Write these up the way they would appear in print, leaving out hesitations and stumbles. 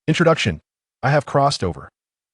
Introduction. I have crossed over.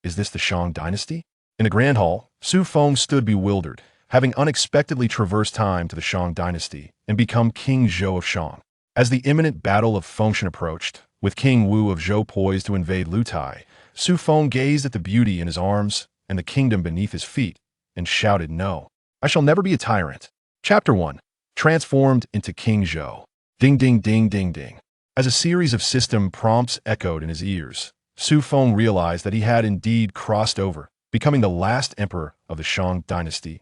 Is this the Shang Dynasty? In the Grand Hall, Xu Feng stood bewildered, having unexpectedly traversed time to the Shang Dynasty and become King Zhou of Shang. As the imminent battle of Fengshen approached, with King Wu of Zhou poised to invade Lutai, Xu Feng gazed at the beauty in his arms and the kingdom beneath his feet and shouted, "No, I shall never be a tyrant." Chapter 1. Transformed into King Zhou. Ding ding ding ding ding. As a series of system prompts echoed in his ears, Xu Feng realized that he had indeed crossed over, becoming the last emperor of the Shang Dynasty.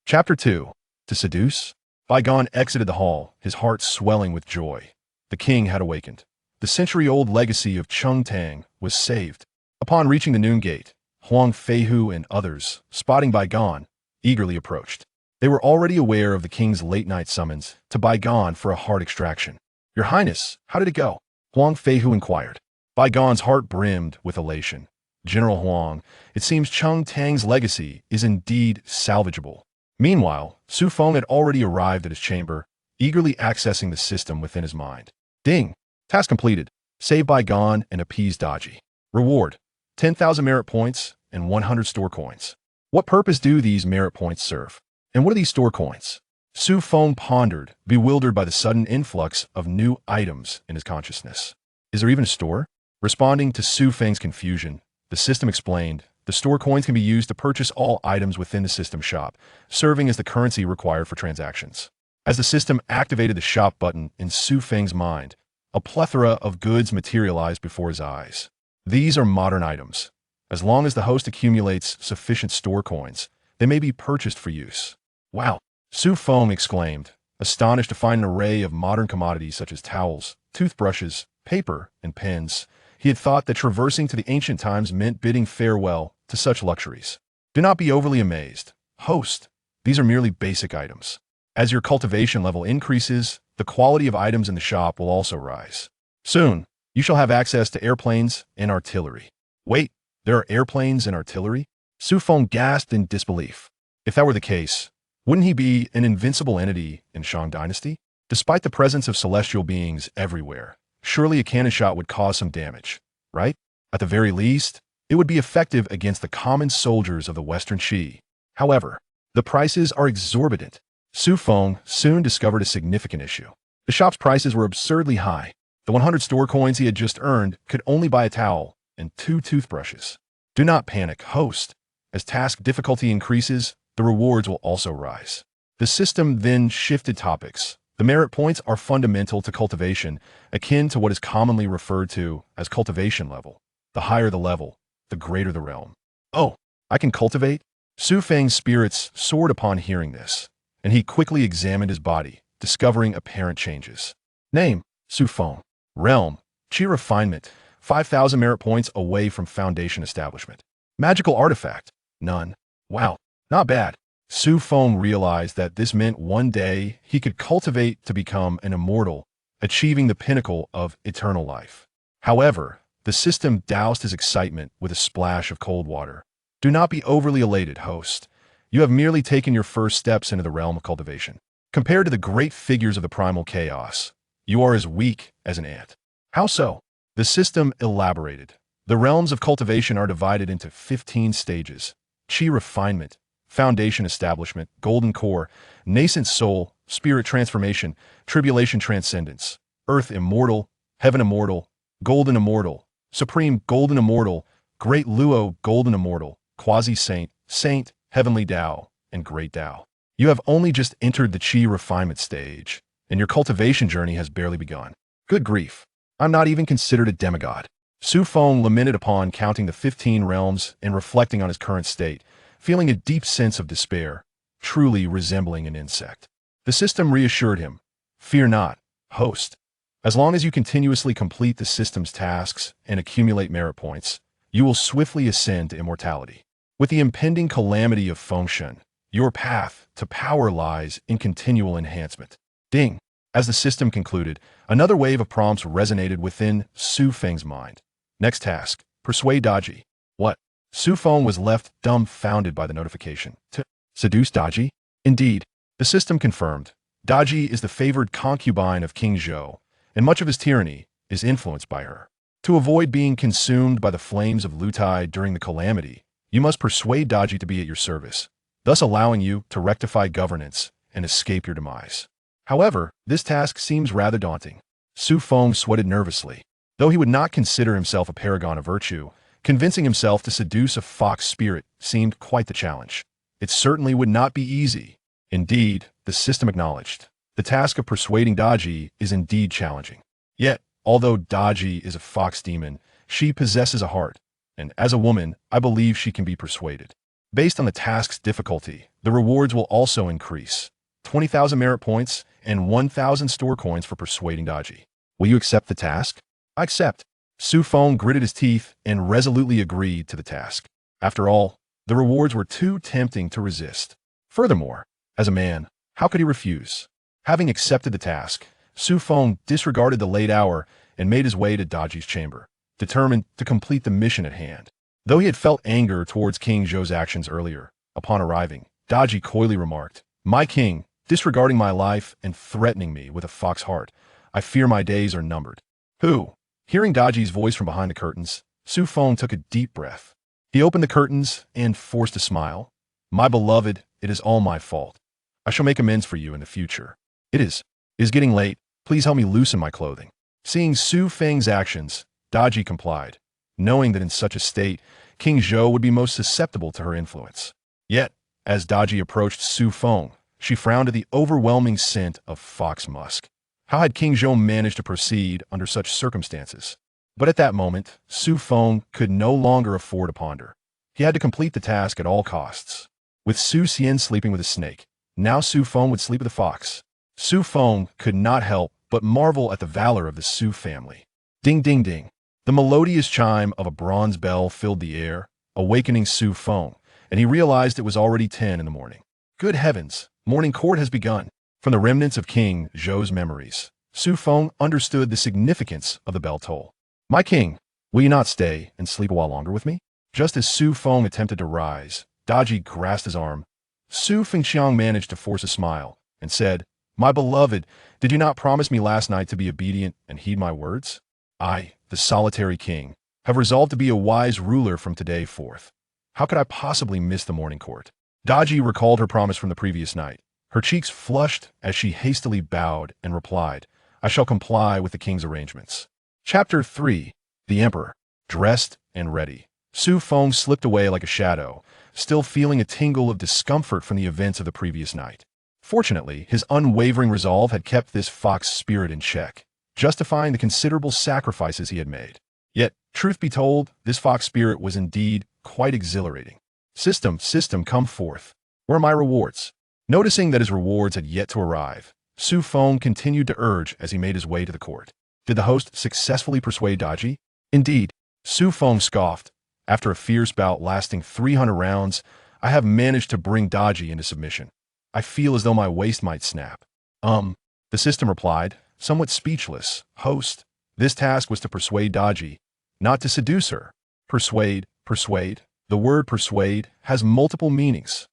Chapter 2. To seduce? Bi Gan exited the hall, his heart swelling with joy. The king had awakened. The century-old legacy of Cheng Tang was saved. Upon reaching the noon gate, Huang Feihu and others, spotting Bi Gan, eagerly approached. They were already aware of the king's late-night summons to Bi Gan for a heart extraction. "Your Highness, how did it go?" Huang Feihu inquired. Bi Gan's heart brimmed with elation. "General Huang, it seems Cheng Tang's legacy is indeed salvageable." Meanwhile, Xu Feng had already arrived at his chamber, eagerly accessing the system within his mind. Ding! Task completed. Save Bi Gan and appease Daji. Reward: 10,000 merit points and 100 store coins. What purpose do these merit points serve? And what are these store coins? Xu Feng pondered, bewildered by the sudden influx of new items in his consciousness. Is there even a store? Responding to Xu Feng's confusion, the system explained, the store coins can be used to purchase all items within the system shop, serving as the currency required for transactions. As the system activated the shop button in Xu Feng's mind, a plethora of goods materialized before his eyes. These are modern items. As long as the host accumulates sufficient store coins, they may be purchased for use. Wow! Xu Feng exclaimed, astonished to find an array of modern commodities such as towels, toothbrushes, paper, and pens. He had thought that traversing to the ancient times meant bidding farewell to such luxuries. Do not be overly amazed. Host, these are merely basic items. As your cultivation level increases, the quality of items in the shop will also rise. Soon, you shall have access to airplanes and artillery. Wait, there are airplanes and artillery? Xu Feng gasped in disbelief. If that were the case, wouldn't he be an invincible entity in Shang Dynasty? Despite the presence of celestial beings everywhere, surely a cannon shot would cause some damage, right? At the very least, it would be effective against the common soldiers of the Western Qi. However, the prices are exorbitant. Xu Feng soon discovered a significant issue. The shop's prices were absurdly high. The 100 store coins he had just earned could only buy a towel and 2 toothbrushes. Do not panic, host. As task difficulty increases, the rewards will also rise. The system then shifted topics. The merit points are fundamental to cultivation, akin to what is commonly referred to as cultivation level. The higher the level, the greater the realm. Oh, I can cultivate? Xu Feng's spirits soared upon hearing this, and he quickly examined his body, discovering apparent changes. Name: Xu Feng. Realm: Qi refinement, 5,000 merit points away from foundation establishment. Magical artifact: none. Wow, not bad. Xu Feng realized that this meant one day he could cultivate to become an immortal, achieving the pinnacle of eternal life. However, the system doused his excitement with a splash of cold water. Do not be overly elated, host. You have merely taken your first steps into the realm of cultivation. Compared to the great figures of the primal chaos, you are as weak as an ant. How so? The system elaborated. The realms of cultivation are divided into 15 stages: Qi refinement, foundation establishment, golden core, nascent soul, spirit transformation, tribulation transcendence, earth immortal, heaven immortal, golden immortal, supreme golden immortal, great luo golden immortal, quasi-saint, saint, heavenly Tao, and great Tao. You have only just entered the Qi refinement stage, and your cultivation journey has barely begun. Good grief. I'm not even considered a demigod. Xu Feng lamented upon counting the 15 realms and reflecting on his current state, feeling a deep sense of despair, truly resembling an insect. The system reassured him. Fear not, host. As long as you continuously complete the system's tasks and accumulate merit points, you will swiftly ascend to immortality. With the impending calamity of Fengshen, your path to power lies in continual enhancement. Ding! As the system concluded, another wave of prompts resonated within Xu Feng's mind. Next task: Persuade Daji. What? Xu Feng was left dumbfounded by the notification. To seduce Daji? Indeed, the system confirmed. Daji is the favored concubine of King Zhou, and much of his tyranny is influenced by her. To avoid being consumed by the flames of Lutai during the calamity, you must persuade Daji to be at your service, thus allowing you to rectify governance and escape your demise. However, this task seems rather daunting. Xu Feng sweated nervously. Though he would not consider himself a paragon of virtue, convincing himself to seduce a fox spirit seemed quite the challenge. It certainly would not be easy. Indeed, the system acknowledged. The task of persuading Daji is indeed challenging. Yet, although Daji is a fox demon, she possesses a heart, and as a woman, I believe she can be persuaded. Based on the task's difficulty, the rewards will also increase. 20,000 merit points and 1,000 store coins for persuading Daji. Will you accept the task? I accept. Xu Feng gritted his teeth and resolutely agreed to the task. After all, the rewards were too tempting to resist. Furthermore, as a man, how could he refuse? Having accepted the task, Xu Feng disregarded the late hour and made his way to Daji's chamber, determined to complete the mission at hand. Though he had felt anger towards King Zhou's actions earlier, upon arriving, Daji coyly remarked, "My king, disregarding my life and threatening me with a fox heart, I fear my days are numbered." Who? Hearing Daji's voice from behind the curtains, Xu Feng took a deep breath. He opened the curtains and forced a smile. "My beloved, it is all my fault. I shall make amends for you in the future. It is getting late. Please help me loosen my clothing." Seeing Xu Feng's actions, Daji complied, knowing that in such a state, King Zhou would be most susceptible to her influence. Yet, as Daji approached Xu Feng, she frowned at the overwhelming scent of fox musk. How had King Zhou managed to proceed under such circumstances? But at that moment, Xu Feng could no longer afford to ponder. He had to complete the task at all costs. With Xu Xian sleeping with a snake, now Xu Feng would sleep with a fox. Xu Feng could not help but marvel at the valor of the Xu family. Ding ding ding. The melodious chime of a bronze bell filled the air, awakening Xu Feng, and he realized it was already 10 in the morning. Good heavens, morning court has begun. From the remnants of King Zhou's memories, Xu Feng understood the significance of the bell toll. "My king, will you not stay and sleep a while longer with me?" Just as Xu Feng attempted to rise, Daji grasped his arm. Xu Fengxiang managed to force a smile and said, "My beloved, did you not promise me last night to be obedient and heed my words? I, the solitary king, have resolved to be a wise ruler from today forth. How could I possibly miss the morning court?" Daji recalled her promise from the previous night. Her cheeks flushed as she hastily bowed and replied, "I shall comply with the king's arrangements." Chapter 3. The Emperor. Dressed and ready, Xu Feng slipped away like a shadow, still feeling a tingle of discomfort from the events of the previous night. Fortunately, his unwavering resolve had kept this fox spirit in check, justifying the considerable sacrifices he had made. Yet, truth be told, this fox spirit was indeed quite exhilarating. System, come forth. Where are my rewards?" Noticing that his rewards had yet to arrive, Xu Feng continued to urge as he made his way to the court. Did the host successfully persuade Daji? Indeed, Xu Feng scoffed. After a fierce bout lasting 300 rounds, I have managed to bring Daji into submission. I feel as though my waist might snap. The system replied, somewhat speechless. "Host, this task was to persuade Daji, not to seduce her." Persuade. The word persuade has multiple meanings.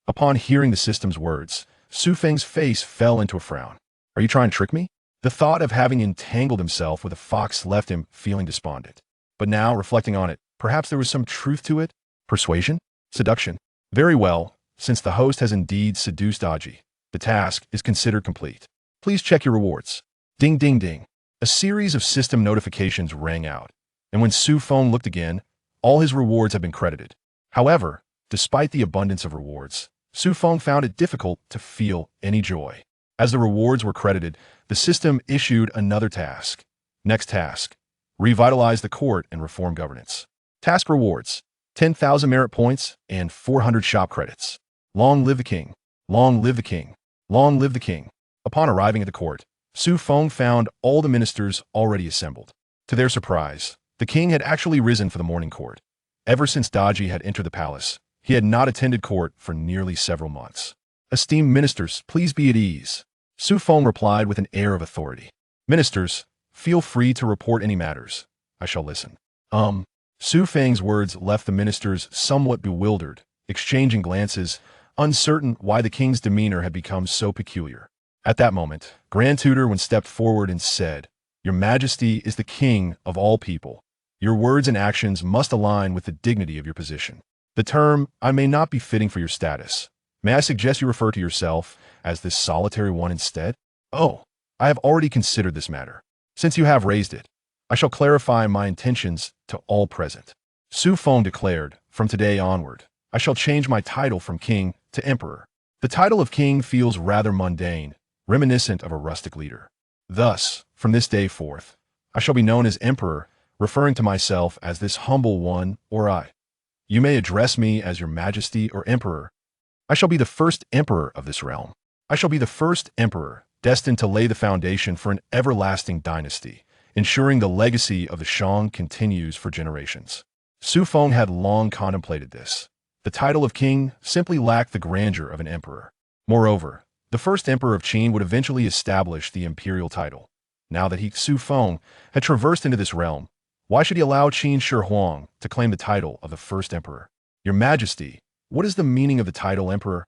Upon hearing the system's words, Xu Feng's face fell into a frown. "Are you trying to trick me?" The thought of having entangled himself with a fox left him feeling despondent. But now, reflecting on it, perhaps there was some truth to it? Persuasion? Seduction? Very well, since the host has indeed seduced Daji, the task is considered complete. Please check your rewards. Ding ding ding. A series of system notifications rang out, and when Xu Feng looked again, all his rewards had been credited. However, despite the abundance of rewards, Xu Feng found it difficult to feel any joy. As the rewards were credited, the system issued another task. Next task: revitalize the court and reform governance. Task rewards: 10,000 merit points and 400 shop credits. Long live the king! Long live the king! Long live the king! Upon arriving at the court, Xu Feng found all the ministers already assembled. To their surprise, the king had actually risen for the morning court. Ever since Daji had entered the palace, he had not attended court for nearly several months. "Esteemed ministers, please be at ease," Xu Feng replied with an air of authority. "Ministers, feel free to report any matters. I shall listen." Xu Feng's words left the ministers somewhat bewildered, exchanging glances, uncertain why the king's demeanor had become so peculiar. At that moment, Grand Tutor Wen stepped forward and said, Your Majesty is the king of all people. Your words and actions must align with the dignity of your position. The term, I may not be fitting for your status. May I suggest you refer to yourself as this solitary one instead? Oh, I have already considered this matter. Since you have raised it, I shall clarify my intentions to all present. Xu Feng declared, from today onward, I shall change my title from king to emperor. The title of king feels rather mundane, reminiscent of a rustic leader. Thus, from this day forth, I shall be known as emperor, referring to myself as this humble one or I. You may address me as your majesty or emperor. I shall be the first emperor of this realm. I shall be the first emperor, destined to lay the foundation for an everlasting dynasty, ensuring the legacy of the Shang continues for generations. Xu Feng had long contemplated this. The title of king simply lacked the grandeur of an emperor. Moreover, the first emperor of Qin would eventually establish the imperial title. Now that Xu Feng had traversed into this realm, why should he allow Qin Shi Huang to claim the title of the first emperor? Your Majesty, what is the meaning of the title emperor?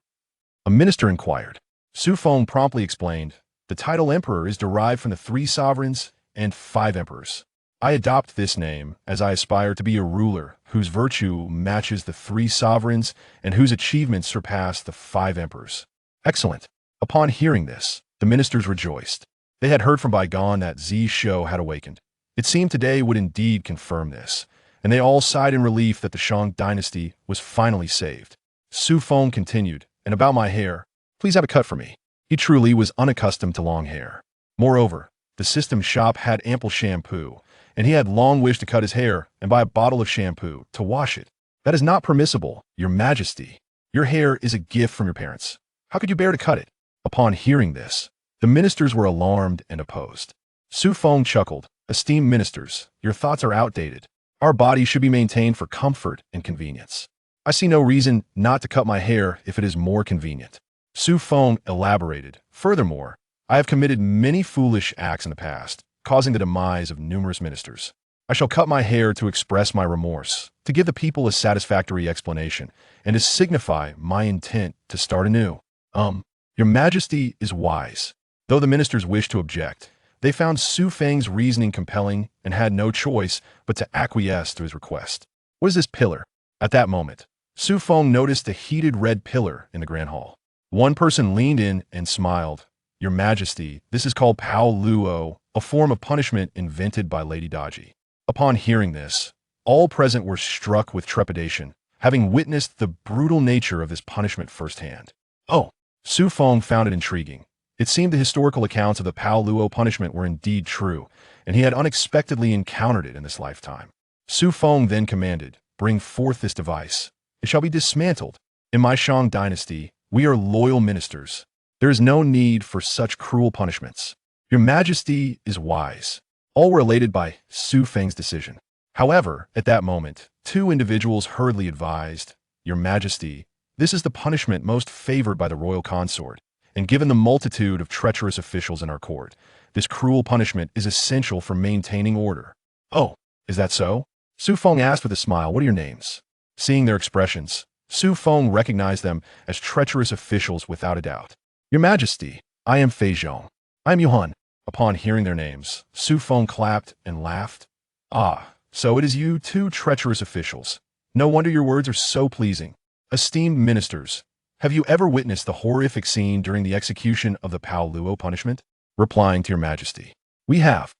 A minister inquired. Xu Feng promptly explained, the title emperor is derived from the 3 sovereigns and 5 emperors. I adopt this name as I aspire to be a ruler whose virtue matches the 3 sovereigns and whose achievements surpass the 5 emperors. Excellent. Upon hearing this, the ministers rejoiced. They had heard from Bi Gan that Zi Shou had awakened. It seemed today would indeed confirm this, and they all sighed in relief that the Shang Dynasty was finally saved. Xu Feng continued, and about my hair, please have a cut for me. He truly was unaccustomed to long hair. Moreover, the system shop had ample shampoo, and he had long wished to cut his hair and buy a bottle of shampoo to wash it. That is not permissible, Your Majesty. Your hair is a gift from your parents. How could you bear to cut it? Upon hearing this, the ministers were alarmed and opposed. Xu Feng chuckled, esteemed ministers, your thoughts are outdated. Our bodies should be maintained for comfort and convenience. I see no reason not to cut my hair if it is more convenient. Xu Feng elaborated, furthermore, I have committed many foolish acts in the past, causing the demise of numerous ministers. I shall cut my hair to express my remorse, to give the people a satisfactory explanation, and to signify my intent to start anew. Your Majesty is wise. Though the ministers wished to object, they found Xu Feng's reasoning compelling and had no choice but to acquiesce to his request. What is this pillar? At that moment, Xu Feng noticed a heated red pillar in the Grand Hall. One person leaned in and smiled. Your Majesty, this is called Pao Luo, a form of punishment invented by Lady Daji. Upon hearing this, all present were struck with trepidation, having witnessed the brutal nature of this punishment firsthand. Oh, Xu Feng found it intriguing. It seemed the historical accounts of the Pao Luo punishment were indeed true, and he had unexpectedly encountered it in this lifetime. Xu Feng then commanded, bring forth this device. It shall be dismantled. In my Shang Dynasty, we are loyal ministers. There is no need for such cruel punishments. Your Majesty is wise. All were elated by Xu Feng's decision. However, at that moment, 2 individuals hurriedly advised, Your Majesty, this is the punishment most favored by the royal consort, and given the multitude of treacherous officials in our court, this cruel punishment is essential for maintaining order. Oh, is that so? Xu Feng asked with a smile, what are your names? Seeing their expressions, Xu Feng recognized them as treacherous officials without a doubt. Your Majesty, I am Fengshen. I am Yuhan. Upon hearing their names, Xu Feng clapped and laughed. Ah, so it is you 2 treacherous officials. No wonder your words are so pleasing. Esteemed ministers, have you ever witnessed the horrific scene during the execution of the Pao Luo punishment? Replying to Your Majesty, we have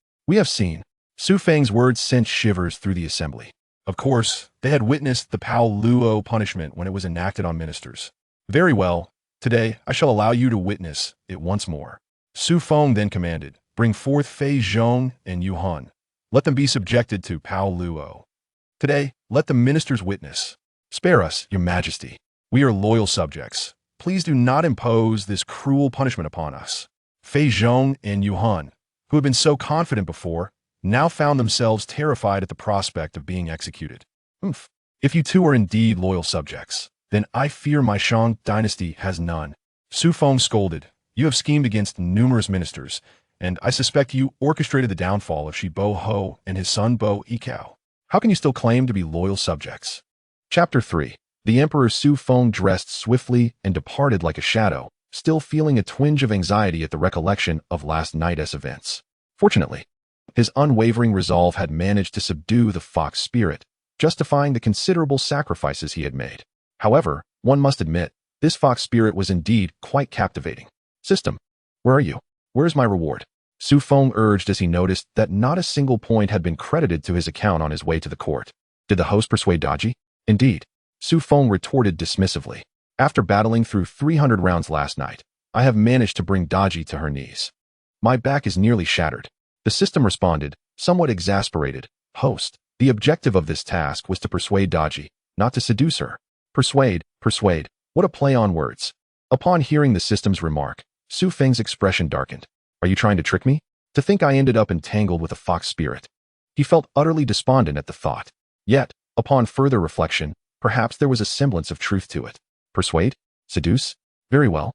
seen. Xu Feng's words sent shivers through the assembly. Of course, they had witnessed the Pao Luo punishment when it was enacted on ministers. Very well, today I shall allow you to witness it once more. Xu Feng then commanded, bring forth Fengshen and Yuhan. Let them be subjected to Pao Luo. Today, let the ministers witness. Spare us, Your Majesty. We are loyal subjects. Please do not impose this cruel punishment upon us. Fengshen and Yuhan, who had been so confident before, now found themselves terrified at the prospect of being executed. If you 2 are indeed loyal subjects, then I fear my Shang Dynasty has none. Xu Feng scolded, you have schemed against numerous ministers, and I suspect you orchestrated the downfall of Shi Bo Ho and his son Bo Yikao. How can you still claim to be loyal subjects? Chapter 3. The Emperor Xu Feng dressed swiftly and departed like a shadow, still feeling a twinge of anxiety at the recollection of last night's events. Fortunately, His unwavering resolve had managed to subdue the fox spirit, justifying the considerable sacrifices he had made. However, one must admit, this fox spirit was indeed quite captivating. System, where are you? Where's my reward? Xu Feng urged as he noticed that not a single point had been credited to his account on his way to the court. Did the host persuade Daji? Indeed. Xu Feng retorted dismissively. After battling through 300 rounds last night, I have managed to bring Daji to her knees. My back is nearly shattered. The system responded, somewhat exasperated. Host, the objective of this task was to persuade Daji, not to seduce her. Persuade, persuade. What a play on words. Upon hearing the system's remark, Xu Feng's expression darkened. Are you trying to trick me? To think I ended up entangled with a fox spirit. He felt utterly despondent at the thought. Yet, upon further reflection, perhaps there was a semblance of truth to it. Persuade? Seduce? Very well.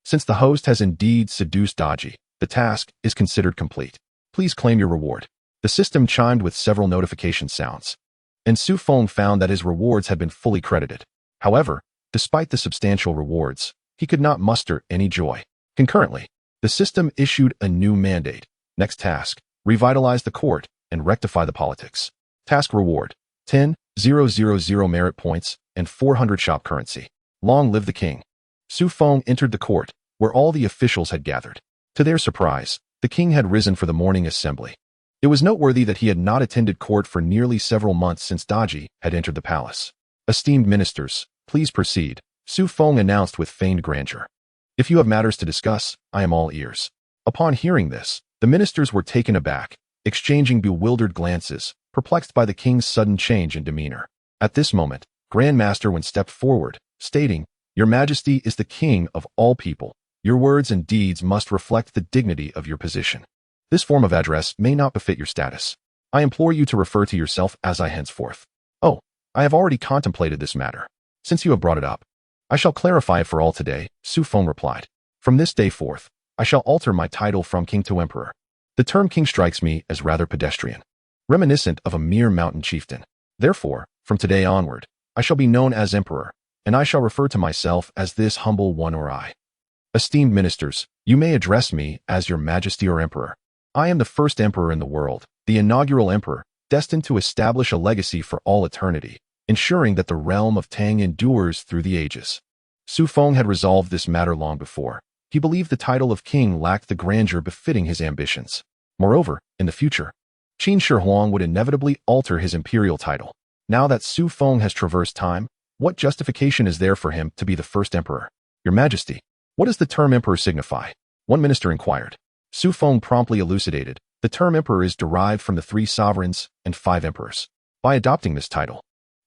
Since the host has indeed seduced Daji, the task is considered complete. Please claim your reward. The system chimed with several notification sounds, and Xu Feng found that his rewards had been fully credited. However, despite the substantial rewards, he could not muster any joy. Concurrently, the system issued a new mandate. Next task, revitalize the court and rectify the politics. Task reward, 10,000 merit points and 400 shop currency. Long live the king. Xu Feng entered the court, where all the officials had gathered. To their surprise, the king had risen for the morning assembly. It was noteworthy that he had not attended court for nearly several months since Daji had entered the palace. Esteemed ministers, please proceed, Xu Feng announced with feigned grandeur. If you have matters to discuss, I am all ears. Upon hearing this, the ministers were taken aback, exchanging bewildered glances, perplexed by the king's sudden change in demeanor. At this moment, Grand Master Wen stepped forward, stating, Your Majesty is the king of all people. Your words and deeds must reflect the dignity of your position. This form of address may not befit your status. I implore you to refer to yourself as I henceforth. Oh, I have already contemplated this matter. Since you have brought it up, I shall clarify it for all today, Xu Feng replied. From this day forth, I shall alter my title from king to emperor. The term king strikes me as rather pedestrian, reminiscent of a mere mountain chieftain. Therefore, from today onward, I shall be known as emperor, and I shall refer to myself as this humble one or I. Esteemed ministers, you may address me as your majesty or emperor. I am the first emperor in the world, the inaugural emperor, destined to establish a legacy for all eternity, ensuring that the realm of Tang endures through the ages. Xu Feng had resolved this matter long before. He believed the title of king lacked the grandeur befitting his ambitions. Moreover, in the future, Qin Shi Huang would inevitably alter his imperial title. Now that Xu Feng has traversed time, what justification is there for him to be the first emperor? Your Majesty, what does the term emperor signify? One minister inquired. Xu Feng promptly elucidated. The term emperor is derived from the 3 sovereigns and 5 emperors. By adopting this title,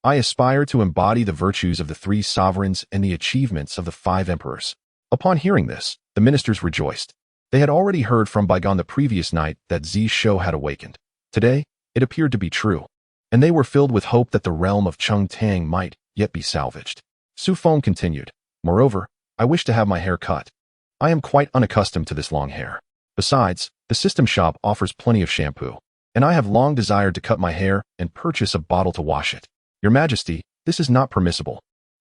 I aspire to embody the virtues of the 3 sovereigns and the achievements of the 5 emperors. Upon hearing this, the ministers rejoiced. They had already heard from Bi Gan the previous night that Zi Shou had awakened. Today, it appeared to be true, and they were filled with hope that the realm of Cheng Tang might yet be salvaged. Xu Feng continued. Moreover, I wish to have my hair cut. I am quite unaccustomed to this long hair. Besides, the system shop offers plenty of shampoo, and I have long desired to cut my hair and purchase a bottle to wash it. Your Majesty, this is not permissible.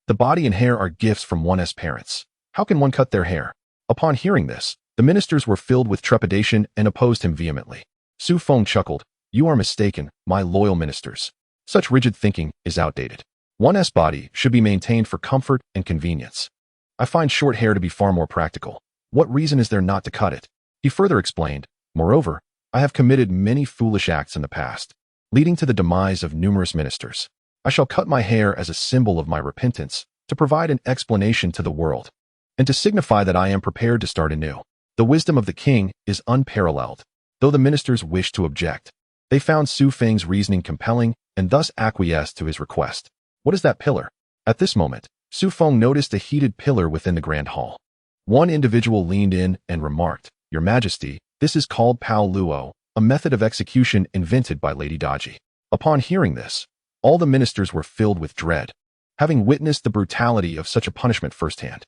The body and hair are gifts from one's parents. How can one cut their hair? Upon hearing this, the ministers were filled with trepidation and opposed him vehemently. Xu Feng chuckled. You are mistaken, my loyal ministers. Such rigid thinking is outdated. One's body should be maintained for comfort and convenience. I find short hair to be far more practical. What reason is there not to cut it? He further explained, Moreover, I have committed many foolish acts in the past, leading to the demise of numerous ministers. I shall cut my hair as a symbol of my repentance, to provide an explanation to the world, and to signify that I am prepared to start anew. The wisdom of the king is unparalleled. Though the ministers wished to object, they found Xu Feng's reasoning compelling and thus acquiesced to his request. What is that pillar? At this moment, Xu Feng noticed a heated pillar within the grand hall. One individual leaned in and remarked, Your Majesty, this is called Pao Luo, a method of execution invented by Lady Daji. Upon hearing this, all the ministers were filled with dread, having witnessed the brutality of such a punishment firsthand.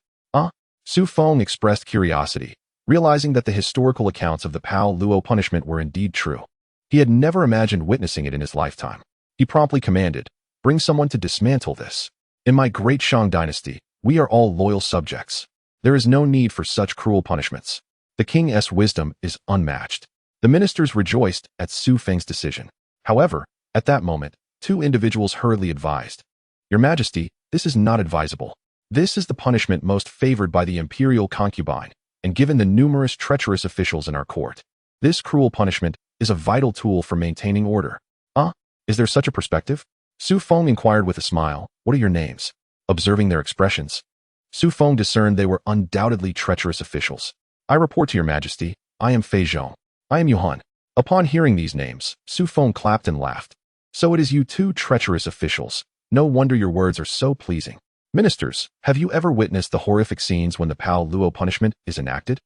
Xu Feng expressed curiosity, realizing that the historical accounts of the Pao Luo punishment were indeed true. He had never imagined witnessing it in his lifetime. He promptly commanded, Bring someone to dismantle this. In my great Shang Dynasty, we are all loyal subjects. There is no need for such cruel punishments. The king's wisdom is unmatched. The ministers rejoiced at Xu Feng's decision. However, at that moment, two individuals hurriedly advised, "Your Majesty, this is not advisable. This is the punishment most favored by the imperial concubine, and given the numerous treacherous officials in our court. This cruel punishment is a vital tool for maintaining order." Is there such a perspective? Xu Feng inquired with a smile. "What are your names?" Observing their expressions, Xu Feng discerned they were undoubtedly treacherous officials. "I report to your Majesty, I am Fei Zhong. I am Yuhan." Upon hearing these names, Xu Feng clapped and laughed. "So it is you two treacherous officials. No wonder your words are so pleasing. Ministers, have you ever witnessed the horrific scenes when the Pao Luo punishment is enacted?"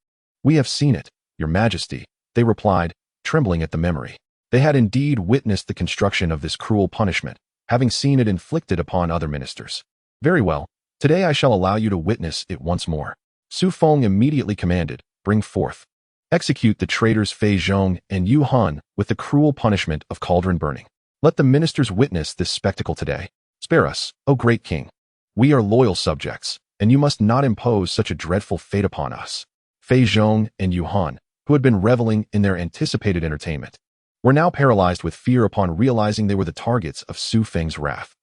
"We have seen it, your Majesty," they replied, trembling at the memory. They had indeed witnessed the construction of this cruel punishment, having seen it inflicted upon other ministers. "Very well. Today I shall allow you to witness it once more." Xu Feng immediately commanded, "Bring forth. Execute the traitors Fei Zhong and Yu Han with the cruel punishment of cauldron burning. Let the ministers witness this spectacle today. Spare us, O great king. We are loyal subjects, and you must not impose such a dreadful fate upon us." Fei Zhong and Yu Han, who had been reveling in their anticipated entertainment, were now paralyzed with fear upon realizing they were the targets of Xu Feng's wrath.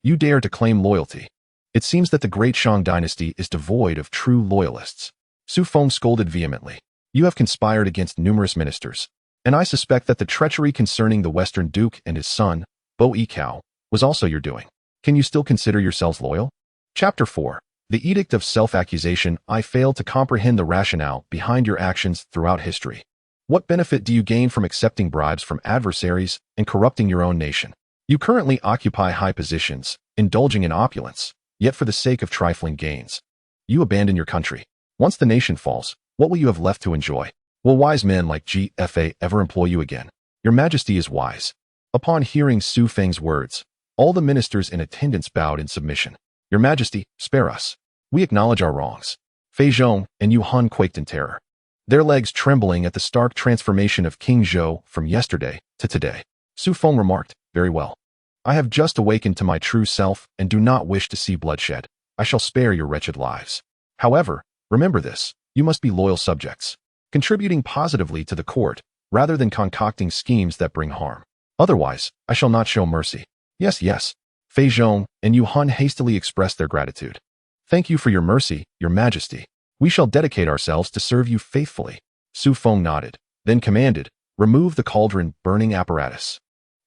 You dare to claim loyalty. It seems that the great Shang Dynasty is devoid of true loyalists." Xu Feng scolded vehemently. "You have conspired against numerous ministers, and I suspect that the treachery concerning the Western Duke and his son, Bo Yikao, was also your doing. Can you still consider yourselves loyal?" Chapter 4. The Edict of Self-Accusation. I fail to comprehend the rationale behind your actions throughout history. What benefit do you gain from accepting bribes from adversaries and corrupting your own nation? You currently occupy high positions, indulging in opulence, yet for the sake of trifling gains, you abandon your country. Once the nation falls, what will you have left to enjoy? Will wise men like GFA ever employ you again? Your Majesty is wise." Upon hearing Xu Feng's words, all the ministers in attendance bowed in submission. "Your Majesty, spare us. We acknowledge our wrongs." Fei Zhong and Yu Han quaked in terror, their legs trembling at the stark transformation of King Zhou from yesterday to today. Xu Feng remarked, "Very well. I have just awakened to my true self and do not wish to see bloodshed. I shall spare your wretched lives. However, remember this, you must be loyal subjects, contributing positively to the court rather than concocting schemes that bring harm. Otherwise, I shall not show mercy." Yes. Fei Zhong and Yu Han hastily expressed their gratitude. "Thank you for your mercy, your Majesty. We shall dedicate ourselves to serve you faithfully." Xu Feng nodded, then commanded, "Remove the cauldron burning apparatus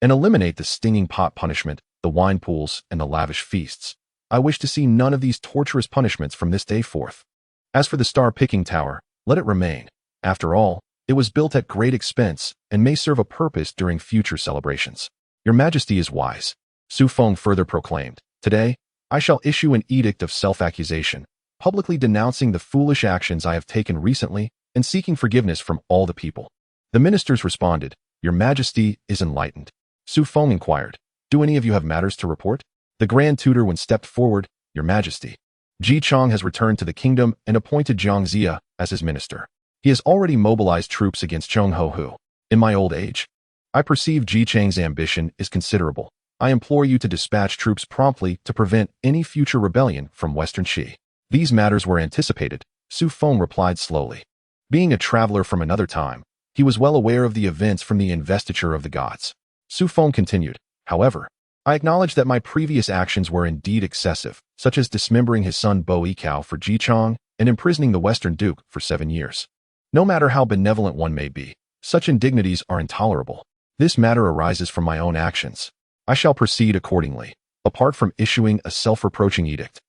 and eliminate the stinging pot punishment, the wine pools, and the lavish feasts. I wish to see none of these torturous punishments from this day forth. As for the star-picking tower, let it remain. After all, it was built at great expense and may serve a purpose during future celebrations. Your Majesty is wise." Xu Feng further proclaimed, "Today, I shall issue an edict of self-accusation, publicly denouncing the foolish actions I have taken recently and seeking forgiveness from all the people." The ministers responded, "Your Majesty is enlightened." Xu Feng inquired, "Do any of you have matters to report?" The Grand Tutor then stepped forward, "Your Majesty, Ji Chang has returned to the kingdom and appointed Zhang Zia as his minister. He has already mobilized troops against Cheng Ho. In my old age, I perceive Ji Chang's ambition is considerable. I implore you to dispatch troops promptly to prevent any future rebellion from Western Qi." "These matters were anticipated," Xu Feng replied slowly. Being a traveler from another time, he was well aware of the events from the investiture of the gods. Xu Feng continued, "However, I acknowledge that my previous actions were indeed excessive, such as dismembering his son Bo Yikao for Ji Chang and imprisoning the Western Duke for 7 years. No matter how benevolent one may be, such indignities are intolerable. This matter arises from my own actions. I shall proceed accordingly, apart from issuing a self-reproaching edict.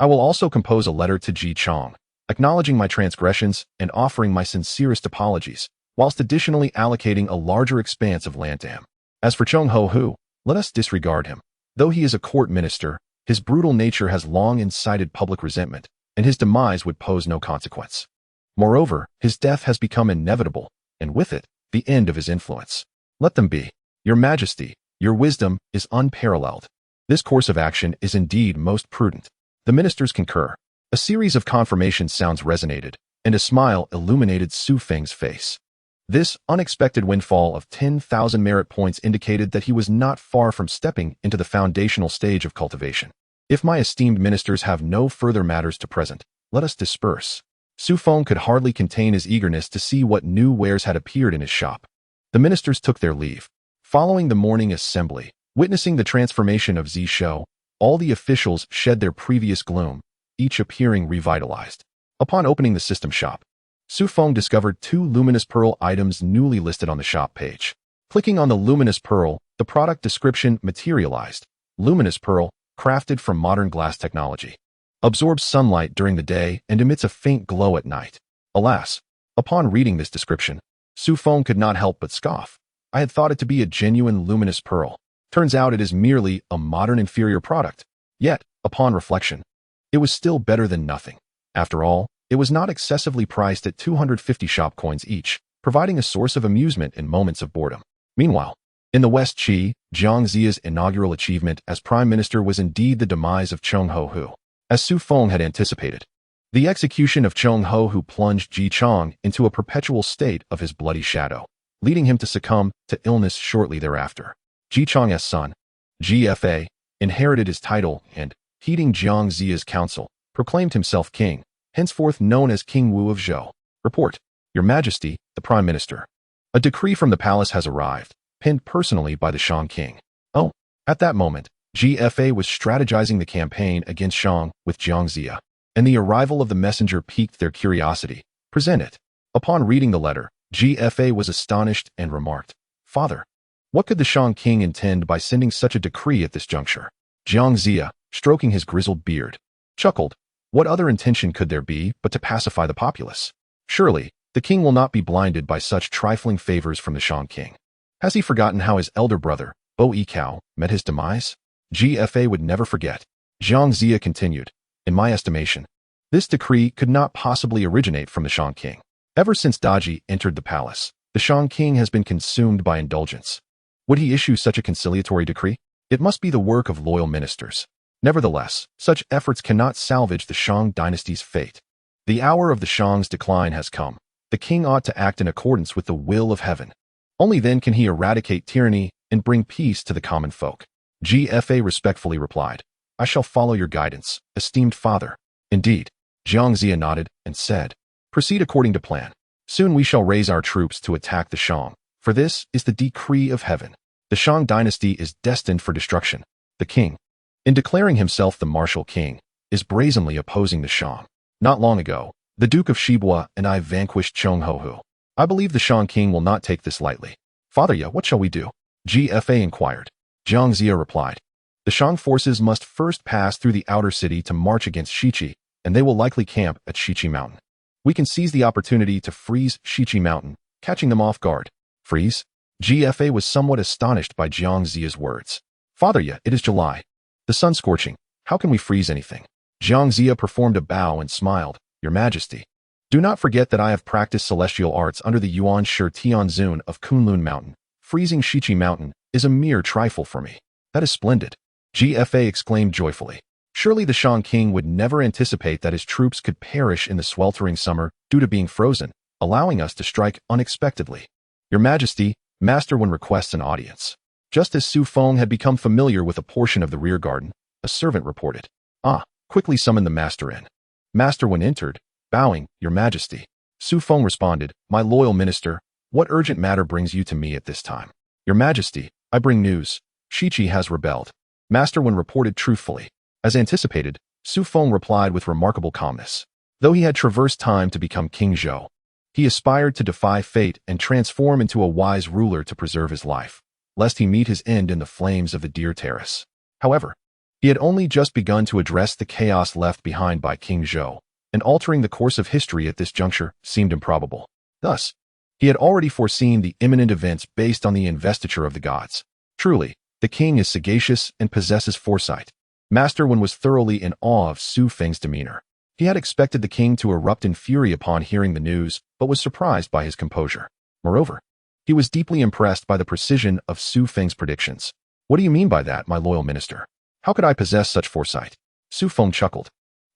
I will also compose a letter to Ji Chang, acknowledging my transgressions and offering my sincerest apologies, whilst additionally allocating a larger expanse of land to him. As for Cheng Ho, let us disregard him. Though he is a court minister, his brutal nature has long incited public resentment, and his demise would pose no consequence. Moreover, his death has become inevitable, and with it, the end of his influence. Let them be. Your Majesty, your wisdom is unparalleled. This course of action is indeed most prudent." The ministers concur. A series of confirmation sounds resonated, and a smile illuminated Xu Feng's face. This unexpected windfall of 10,000 merit points indicated that he was not far from stepping into the foundational stage of cultivation. "If my esteemed ministers have no further matters to present, let us disperse." Xu Feng could hardly contain his eagerness to see what new wares had appeared in his shop. The ministers took their leave. Following the morning assembly, witnessing the transformation of Zhou, all the officials shed their previous gloom, each appearing revitalized. Upon opening the system shop, Xu Feng discovered 2 luminous pearl items newly listed on the shop page. Clicking on the luminous pearl, the product description materialized. Luminous pearl, crafted from modern glass technology. Absorbs sunlight during the day and emits a faint glow at night. Alas, upon reading this description, Xu Feng could not help but scoff. I had thought it to be a genuine luminous pearl. Turns out it is merely a modern inferior product. Yet, upon reflection, it was still better than nothing. After all, it was not excessively priced at 250 shop coins each, providing a source of amusement in moments of boredom. Meanwhile, in the West, Jiang Ziya's inaugural achievement as prime minister was indeed the demise of Cheng Hu. As Xu Feng had anticipated, the execution of Cheng Hu plunged Ji Chang into a perpetual state of his bloody shadow, leading him to succumb to illness shortly thereafter. Ji Chang's son, GFA, inherited his title and, heeding Jiang Ziya's counsel, proclaimed himself king, henceforth known as King Wu of Zhou. Report, Your Majesty, the Prime Minister. A decree from the palace has arrived, penned personally by the Shang King. Oh, at that moment, GFA was strategizing the campaign against Shang with Jiang Ziya, and the arrival of the messenger piqued their curiosity. Present it. Upon reading the letter, GFA was astonished and remarked, Father, what could the Shang King intend by sending such a decree at this juncture? Jiang Ziya, stroking his grizzled beard, chuckled. What other intention could there be but to pacify the populace? Surely, the king will not be blinded by such trifling favors from the Shang King. Has he forgotten how his elder brother, Bo Yikao, met his demise? GFA would never forget. Jiang Ziya continued, In my estimation, this decree could not possibly originate from the Shang King. Ever since Daji entered the palace, the Shang King has been consumed by indulgence. Would he issue such a conciliatory decree? It must be the work of loyal ministers. Nevertheless, such efforts cannot salvage the Shang dynasty's fate. The hour of the Shang's decline has come. The king ought to act in accordance with the will of heaven. Only then can he eradicate tyranny and bring peace to the common folk. GFA respectfully replied, I shall follow your guidance, esteemed father. Indeed, Jiang Ziya nodded and said, Proceed according to plan. Soon we shall raise our troops to attack the Shang, for this is the decree of heaven. The Shang dynasty is destined for destruction. The king, in declaring himself the martial king, is brazenly opposing the Shang. Not long ago, the Duke of Shibua and I vanquished Cheng Hu. I believe the Shang King will not take this lightly. Father, what shall we do? GFA inquired. Jiang Ziya replied, The Shang forces must first pass through the outer city to march against Shiqi, and they will likely camp at Shiqi Mountain. We can seize the opportunity to freeze Shiqi Mountain, catching them off guard. Freeze? GFA was somewhat astonished by Jiang Ziya's words. Father, it is July. The sun scorching. How can we freeze anything? Jiang Ziya performed a bow and smiled. Your Majesty, do not forget that I have practiced celestial arts under the Yuan Shi Tianzun of Kunlun Mountain. Freezing Shiqi Mountain is a mere trifle for me. That is splendid. GFA exclaimed joyfully. Surely the Shang King would never anticipate that his troops could perish in the sweltering summer due to being frozen, allowing us to strike unexpectedly. Your Majesty, Master Wen requests an audience. Just as Xu Feng had become familiar with a portion of the rear garden, a servant reported. Quickly summon the master in. Master Wen entered, bowing, Your Majesty. Xu Feng responded, My loyal minister, what urgent matter brings you to me at this time? Your Majesty, I bring news. Shiqi has rebelled. Master Wen reported truthfully. As anticipated, Xu Feng replied with remarkable calmness. Though he had traversed time to become King Zhou, he aspired to defy fate and transform into a wise ruler to preserve his life, lest he meet his end in the flames of the Deer Terrace. However, he had only just begun to address the chaos left behind by King Zhou, and altering the course of history at this juncture seemed improbable. Thus, he had already foreseen the imminent events based on the investiture of the gods. Truly, the king is sagacious and possesses foresight. Master Wen was thoroughly in awe of Xu Feng's demeanor. He had expected the king to erupt in fury upon hearing the news, but was surprised by his composure. Moreover, he was deeply impressed by the precision of Xu Feng's predictions. What do you mean by that, my loyal minister? How could I possess such foresight? Xu Feng chuckled.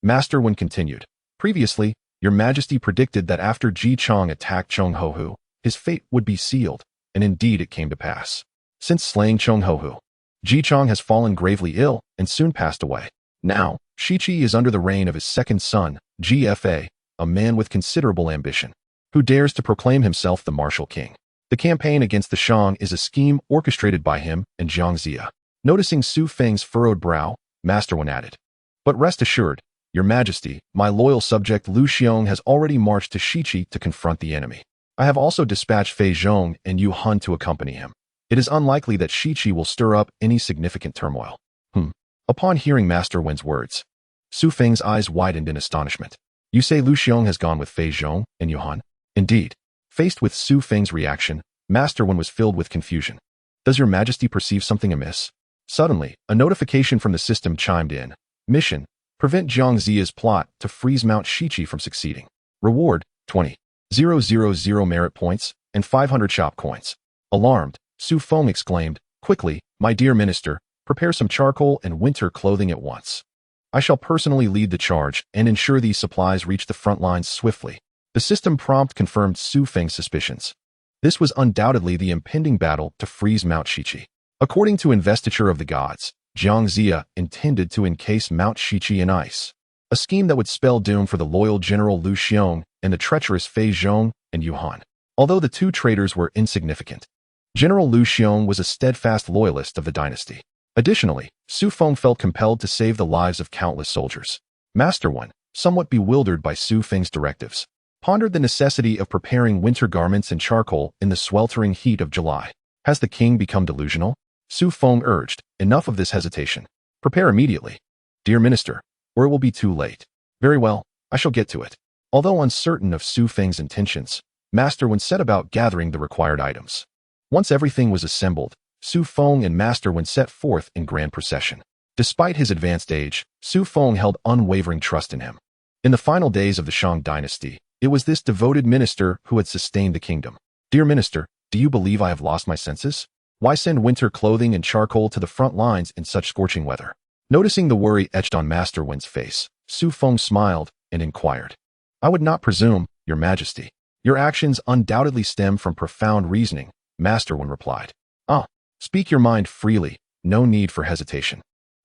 Master Wen continued. Previously, Your Majesty predicted that after Ji Chang attacked Cheng Hu, his fate would be sealed, and indeed it came to pass. Since slaying Cheng Hu, Ji Chang has fallen gravely ill and soon passed away. Now, Shiqi is under the reign of his second son, GFA, a man with considerable ambition, who dares to proclaim himself the martial king. The campaign against the Shang is a scheme orchestrated by him and Jiang Zia. Noticing Xu Feng's furrowed brow, Master Wen added, "But rest assured, Your Majesty, my loyal subject Lu Xiong has already marched to Shiqi to confront the enemy. I have also dispatched Fei Zhong and Yu Han to accompany him. It is unlikely that Shiqi will stir up any significant turmoil." Upon hearing Master Wen's words, Xu Feng's eyes widened in astonishment. "You say Lu Xiong has gone with Fei Zhong and Yu Han?" "Indeed." Faced with Xu Feng's reaction, Master Wen was filled with confusion. "Does Your Majesty perceive something amiss?" Suddenly, a notification from the system chimed in. Mission: prevent Jiang Zia's plot to freeze Mount Shiqi from succeeding. Reward: 20,000 merit points and 500 shop coins. Alarmed, Xu Feng exclaimed, "Quickly, my dear minister, prepare some charcoal and winter clothing at once. I shall personally lead the charge and ensure these supplies reach the front lines swiftly." The system prompt confirmed Xu Feng's suspicions. This was undoubtedly the impending battle to freeze Mount Shiqi. According to Investiture of the Gods, Jiang Zia intended to encase Mount Shiqi in ice, a scheme that would spell doom for the loyal General Lu Xiong and the treacherous Fei Zhong and Yu Han. Although the two traitors were insignificant, General Lu Xiong was a steadfast loyalist of the dynasty. Additionally, Xu Feng felt compelled to save the lives of countless soldiers. Master Wen, somewhat bewildered by Xu Feng's directives, pondered the necessity of preparing winter garments and charcoal in the sweltering heat of July. Has the king become delusional? Xu Feng urged, "Enough of this hesitation. Prepare immediately, dear minister, or it will be too late." "Very well, I shall get to it." Although uncertain of Xu Feng's intentions, Master Wen set about gathering the required items. Once everything was assembled, Xu Feng and Master Wen set forth in grand procession. Despite his advanced age, Xu Feng held unwavering trust in him. In the final days of the Shang Dynasty, it was this devoted minister who had sustained the kingdom. "Dear minister, do you believe I have lost my senses? Why send winter clothing and charcoal to the front lines in such scorching weather?" Noticing the worry etched on Master Wen's face, Xu Feng smiled and inquired, "I would not presume, Your Majesty. Your actions undoubtedly stem from profound reasoning," Master Wen replied. "Ah, speak your mind freely, no need for hesitation.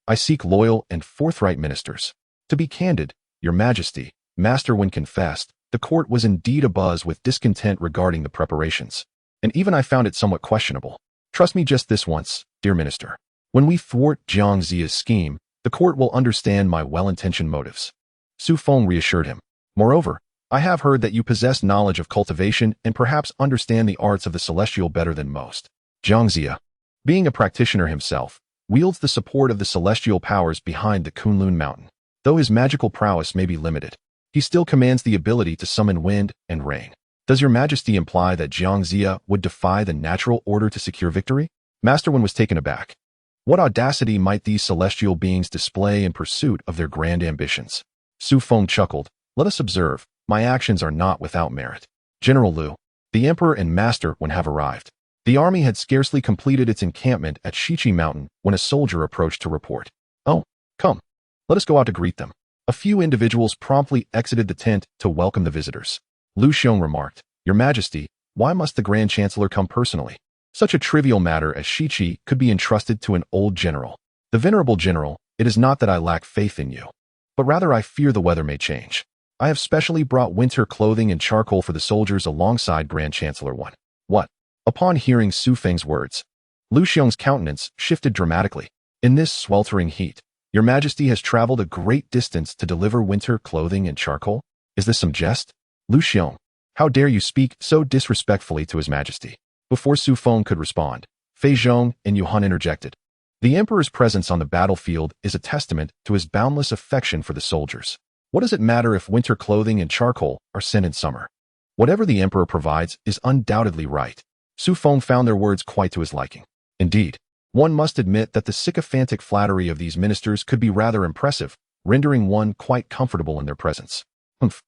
I seek loyal and forthright ministers." "To be candid, Your Majesty," Master Wen confessed, "the court was indeed abuzz with discontent regarding the preparations, and even I found it somewhat questionable. Trust me just this once, dear minister. When we thwart Jiang Zia's scheme, the court will understand my well-intentioned motives." Xu Feng reassured him. "Moreover, I have heard that you possess knowledge of cultivation and perhaps understand the arts of the celestial better than most." Jiang Zia, being a practitioner himself, wields the support of the celestial powers behind the Kunlun Mountain. Though his magical prowess may be limited, he still commands the ability to summon wind and rain. "Does Your Majesty imply that Jiang Zia would defy the natural order to secure victory?" Master Wen was taken aback. What audacity might these celestial beings display in pursuit of their grand ambitions? Xu Feng chuckled. "Let us observe. My actions are not without merit. General Lu, the Emperor and Master Wen have arrived." The army had scarcely completed its encampment at Shiqi Mountain when a soldier approached to report. "Oh, come. Let us go out to greet them." A few individuals promptly exited the tent to welcome the visitors. Lu Xiong remarked, "Your Majesty, why must the Grand Chancellor come personally? Such a trivial matter as Shiqi could be entrusted to an old general." "The venerable general, it is not that I lack faith in you, but rather I fear the weather may change. I have specially brought winter clothing and charcoal for the soldiers alongside Grand Chancellor Wen." "What?" Upon hearing Xu Feng's words, Lu Xiong's countenance shifted dramatically. "In this sweltering heat, Your Majesty has traveled a great distance to deliver winter clothing and charcoal? Is this some jest? Lu Xiong, how dare you speak so disrespectfully to His Majesty?" Before Xu Feng could respond, Fei Zhong and Yu Han interjected. "The Emperor's presence on the battlefield is a testament to his boundless affection for the soldiers. What does it matter if winter clothing and charcoal are sent in summer? Whatever the Emperor provides is undoubtedly right." Xu Feng found their words quite to his liking. Indeed, one must admit that the sycophantic flattery of these ministers could be rather impressive, rendering one quite comfortable in their presence. "Humph."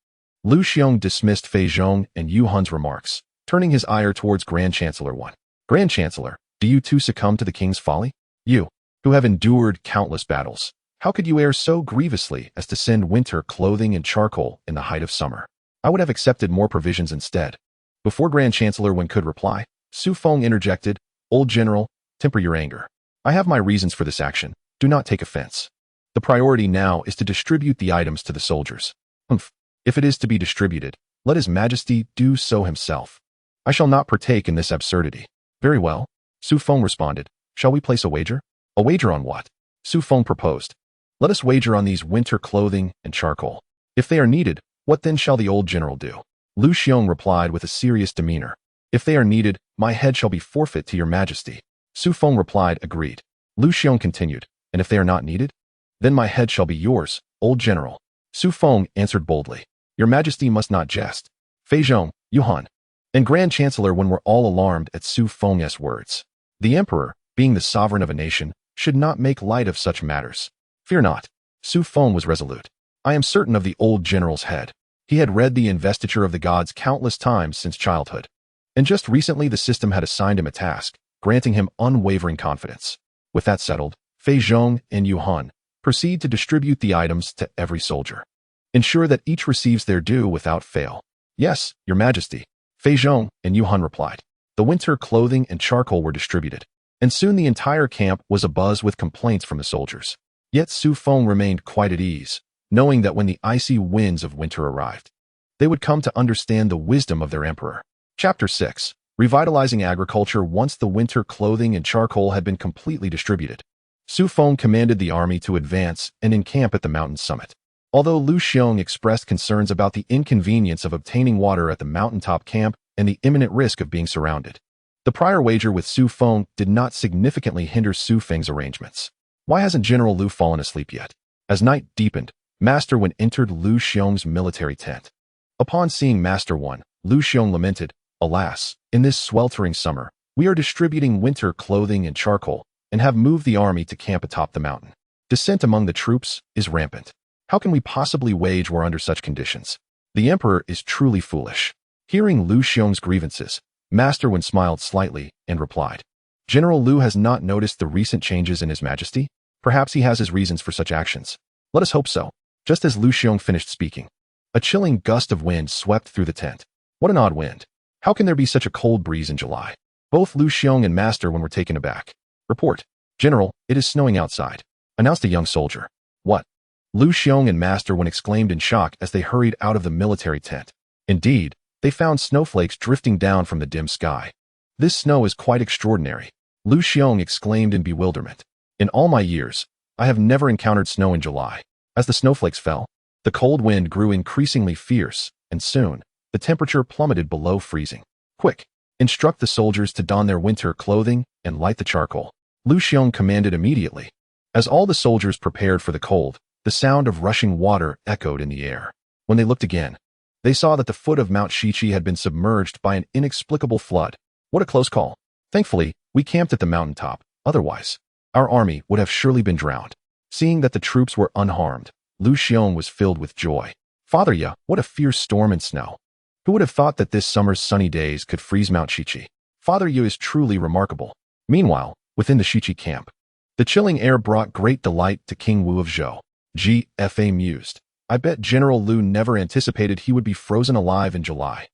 Lu Xiong dismissed Fei Zhong and Yu Han's remarks, turning his ire towards Grand Chancellor Wen. "Grand Chancellor, do you too succumb to the king's folly? You, who have endured countless battles, how could you err so grievously as to send winter clothing and charcoal in the height of summer? I would have accepted more provisions instead." Before Grand Chancellor Wen could reply, Xu Feng interjected, "Old general, temper your anger. I have my reasons for this action. Do not take offense. The priority now is to distribute the items to the soldiers." "Humph. If it is to be distributed, let His Majesty do so himself. I shall not partake in this absurdity. Very well, Xu Feng responded. Shall we place a wager? A wager on what? Xu Feng proposed. Let us wager on these winter clothing and charcoal. If they are needed, what then shall the old general do? Lu Xiong replied with a serious demeanor. If they are needed, my head shall be forfeit to your majesty. Xu Feng replied, agreed. Lu Xiong continued, and if they are not needed? Then my head shall be yours, old general. Xu Feng answered boldly. Your majesty must not jest. Fei Zhong, Yuhan, and Grand Chancellor when were all alarmed at Xu Feng's words. The emperor, being the sovereign of a nation, should not make light of such matters. Fear not. Xu Feng was resolute. I am certain of the old general's head. He had read the investiture of the gods countless times since childhood. And just recently the system had assigned him a task, granting him unwavering confidence. With that settled, Fei Zhong and Yuhan proceed to distribute the items to every soldier. Ensure that each receives their due without fail. Yes, your majesty. Fei Zhong and Yuhan replied. The winter clothing and charcoal were distributed, and soon the entire camp was abuzz with complaints from the soldiers. Yet Xu Feng remained quite at ease, knowing that when the icy winds of winter arrived, they would come to understand the wisdom of their emperor. Chapter 6. Revitalizing agriculture. Once the winter clothing and charcoal had been completely distributed, Xu Feng commanded the army to advance and encamp at the mountain's summit. Although Lu Xiong expressed concerns about the inconvenience of obtaining water at the mountaintop camp and the imminent risk of being surrounded, the prior wager with Xu Feng did not significantly hinder Xu Feng's arrangements. Why hasn't General Lu fallen asleep yet? As night deepened, Master Wen entered Lu Xiong's military tent. Upon seeing Master Wen, Lu Xiong lamented, Alas, in this sweltering summer, we are distributing winter clothing and charcoal, and have moved the army to camp atop the mountain. Dissent among the troops is rampant. How can we possibly wage war under such conditions? The emperor is truly foolish. Hearing Lu Xiong's grievances, Master Wen smiled slightly and replied, General Lu has not noticed the recent changes in His Majesty? Perhaps he has his reasons for such actions. Let us hope so. Just as Lu Xiong finished speaking, a chilling gust of wind swept through the tent. What an odd wind. How can there be such a cold breeze in July? Both Lu Xiong and Master Wen were taken aback. Report. General, it is snowing outside, announced a young soldier. What? Lu Xiong and Master Wen exclaimed in shock as they hurried out of the military tent. Indeed, they found snowflakes drifting down from the dim sky. This snow is quite extraordinary, Lu Xiong exclaimed in bewilderment. In all my years, I have never encountered snow in July. As the snowflakes fell, the cold wind grew increasingly fierce, and soon, the temperature plummeted below freezing. Quick, instruct the soldiers to don their winter clothing and light the charcoal. Lu Xiong commanded immediately. As all the soldiers prepared for the cold, the sound of rushing water echoed in the air. When they looked again, they saw that the foot of Mount Shiqi had been submerged by an inexplicable flood. What a close call. Thankfully, we camped at the mountaintop. Otherwise, our army would have surely been drowned. Seeing that the troops were unharmed, Lu Xiong was filled with joy. Father Ya, what a fierce storm and snow. Who would have thought that this summer's sunny days could freeze Mount Shiqi? Father Yu is truly remarkable. Meanwhile, within the Shiqi camp, the chilling air brought great delight to King Wu of Zhou. GFA mused. I bet General Lu never anticipated he would be frozen alive in July.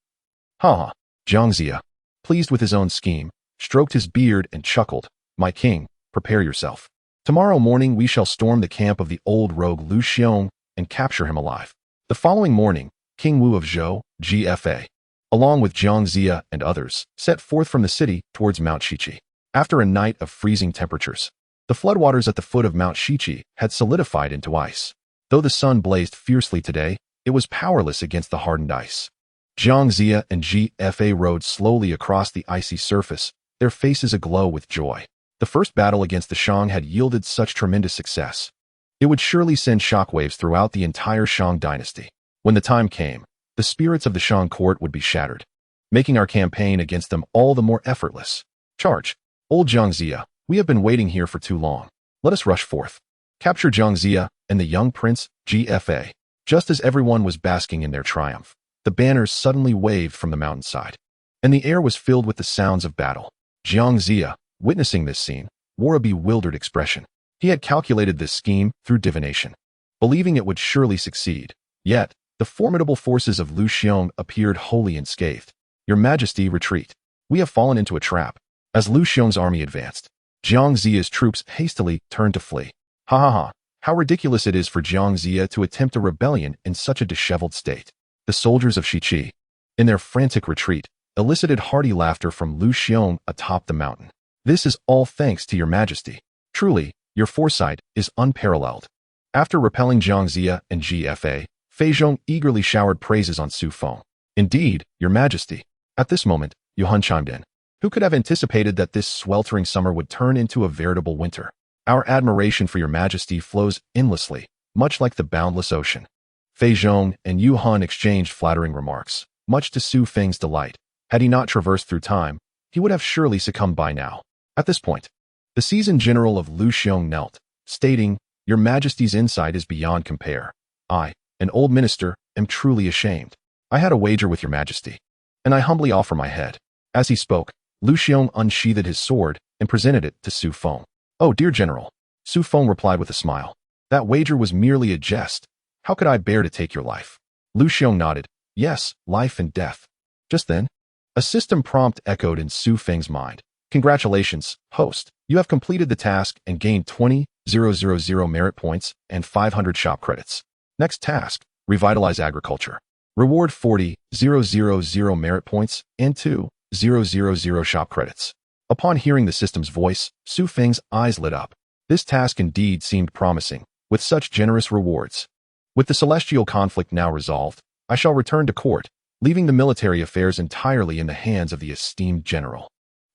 Ha! Zhang Zia, pleased with his own scheme, stroked his beard and chuckled. My king, prepare yourself. Tomorrow morning we shall storm the camp of the old rogue Lu Xiong and capture him alive. The following morning, King Wu of Zhou, GFA, along with Zhang Zia and others, set forth from the city towards Mount Shiqi. After a night of freezing temperatures, the floodwaters at the foot of Mount Shiqi had solidified into ice. Though the sun blazed fiercely today, it was powerless against the hardened ice. Zhang Zia and GFA rode slowly across the icy surface, their faces aglow with joy. The first battle against the Shang had yielded such tremendous success. It would surely send shockwaves throughout the entire Shang Dynasty. When the time came, the spirits of the Shang court would be shattered, making our campaign against them all the more effortless. Charge! Old Zhang Zia, we have been waiting here for too long. Let us rush forth. Capture Zhang Zia and the young prince, GFA. Just as everyone was basking in their triumph, the banners suddenly waved from the mountainside, and the air was filled with the sounds of battle. Zhang Zia, witnessing this scene, wore a bewildered expression. He had calculated this scheme through divination, believing it would surely succeed. Yet, the formidable forces of Lu Xiong appeared wholly unscathed. Your Majesty, retreat. We have fallen into a trap. As Lu Xiong's army advanced, Zhang Zia's troops hastily turned to flee. Ha ha ha, how ridiculous it is for Zhang Zia to attempt a rebellion in such a disheveled state. The soldiers of Shiqi, in their frantic retreat, elicited hearty laughter from Xu Xian atop the mountain. This is all thanks to your majesty. Truly, your foresight is unparalleled. After repelling Jiang Zia and GFA, Fei Zhong eagerly showered praises on Xu Feng. Indeed, your majesty. At this moment, Yuhan chimed in. Who could have anticipated that this sweltering summer would turn into a veritable winter? Our admiration for your majesty flows endlessly, much like the boundless ocean. Fei Zhong and Yuhan exchanged flattering remarks, much to Xu Feng's delight. Had he not traversed through time, he would have surely succumbed by now. At this point, the seasoned general of Xu Xian knelt, stating, Your Majesty's insight is beyond compare. I, an old minister, am truly ashamed. I had a wager with your majesty, and I humbly offer my head. As he spoke, Xu Xian unsheathed his sword and presented it to Xu Feng. Oh, dear general, Xu Feng replied with a smile. That wager was merely a jest. How could I bear to take your life? Xu Xian nodded. Yes, life and death. Just then, a system prompt echoed in Xu Feng's mind. Congratulations, host. You have completed the task and gained 20,000 merit points and 500 shop credits. Next task, revitalize agriculture. Reward 40,000 merit points and 2,000 shop credits. Upon hearing the system's voice, Xu Feng's eyes lit up. This task indeed seemed promising, with such generous rewards. With the celestial conflict now resolved, I shall return to court, leaving the military affairs entirely in the hands of the esteemed general.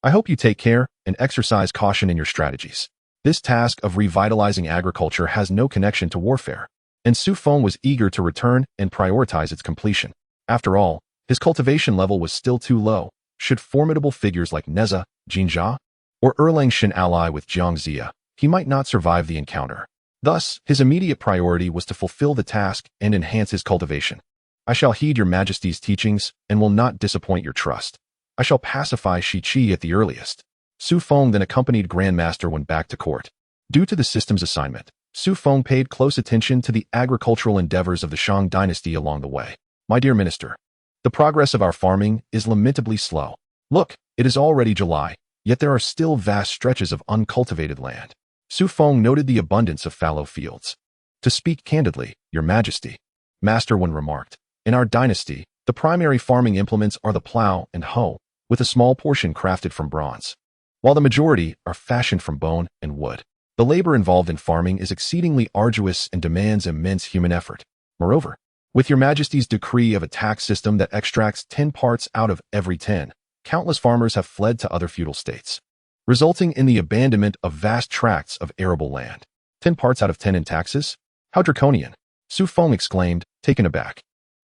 I hope you take care and exercise caution in your strategies. This task of revitalizing agriculture has no connection to warfare, and Xu Feng was eager to return and prioritize its completion. After all, his cultivation level was still too low. Should formidable figures like Neza, Jinjia, or Erlang Shen ally with Jiang Zia, he might not survive the encounter. Thus, his immediate priority was to fulfill the task and enhance his cultivation. I shall heed your majesty's teachings and will not disappoint your trust. I shall pacify Shiqi at the earliest. Xu Feng then accompanied Grandmaster went back to court. Due to the system's assignment, Xu Feng paid close attention to the agricultural endeavors of the Shang Dynasty along the way. My dear minister, the progress of our farming is lamentably slow. Look, it is already July, yet there are still vast stretches of uncultivated land. Xu Feng noted the abundance of fallow fields. To speak candidly, your majesty, Master Wen remarked, in our dynasty, the primary farming implements are the plow and hoe, with a small portion crafted from bronze, while the majority are fashioned from bone and wood. The labor involved in farming is exceedingly arduous and demands immense human effort. Moreover, with your majesty's decree of a tax system that extracts 10 parts out of every 10, countless farmers have fled to other feudal states, resulting in the abandonment of vast tracts of arable land. 10 parts out of 10 in taxes? How draconian! Xu Feng exclaimed, taken aback.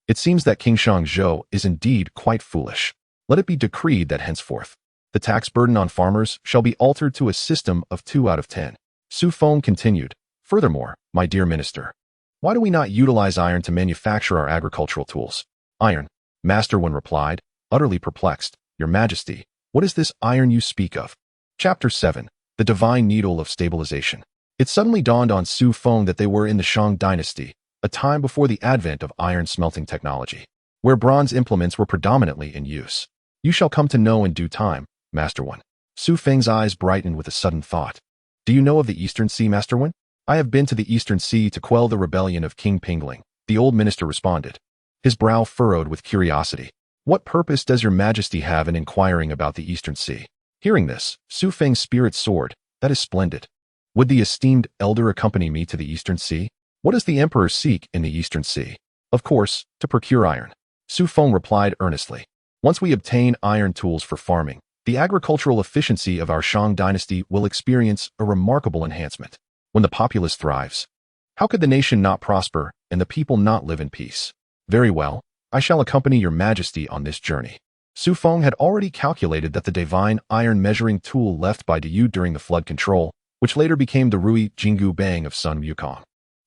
It seems that King Shang Zhou is indeed quite foolish. Let it be decreed that henceforth, the tax burden on farmers shall be altered to a system of 2 out of 10. Xu Feng continued, furthermore, my dear minister, why do we not utilize iron to manufacture our agricultural tools? Iron, Master Wen replied, utterly perplexed. Your majesty, what is this iron you speak of? Chapter 7, The Divine Needle of Stabilization. It suddenly dawned on Xu Feng that they were in the Shang Dynasty, a time before the advent of iron smelting technology, where bronze implements were predominantly in use. You shall come to know in due time, Master Wen. Xu Feng's eyes brightened with a sudden thought. Do you know of the Eastern Sea, Master Wen? I have been to the Eastern Sea to quell the rebellion of King Pingling, the old minister responded, his brow furrowed with curiosity. What purpose does your majesty have in inquiring about the Eastern Sea? Hearing this, Xu Feng's spirit soared. That is splendid. Would the esteemed elder accompany me to the Eastern Sea? What does the emperor seek in the Eastern Sea? Of course, to procure iron. Xu Feng replied earnestly. Once we obtain iron tools for farming, the agricultural efficiency of our Shang Dynasty will experience a remarkable enhancement. When the populace thrives, how could the nation not prosper and the people not live in peace? Very well, I shall accompany your majesty on this journey. Xu Feng had already calculated that the divine iron measuring tool left by Diyu during the flood control, which later became the Rui Jinggu Bang of Sun Wukong,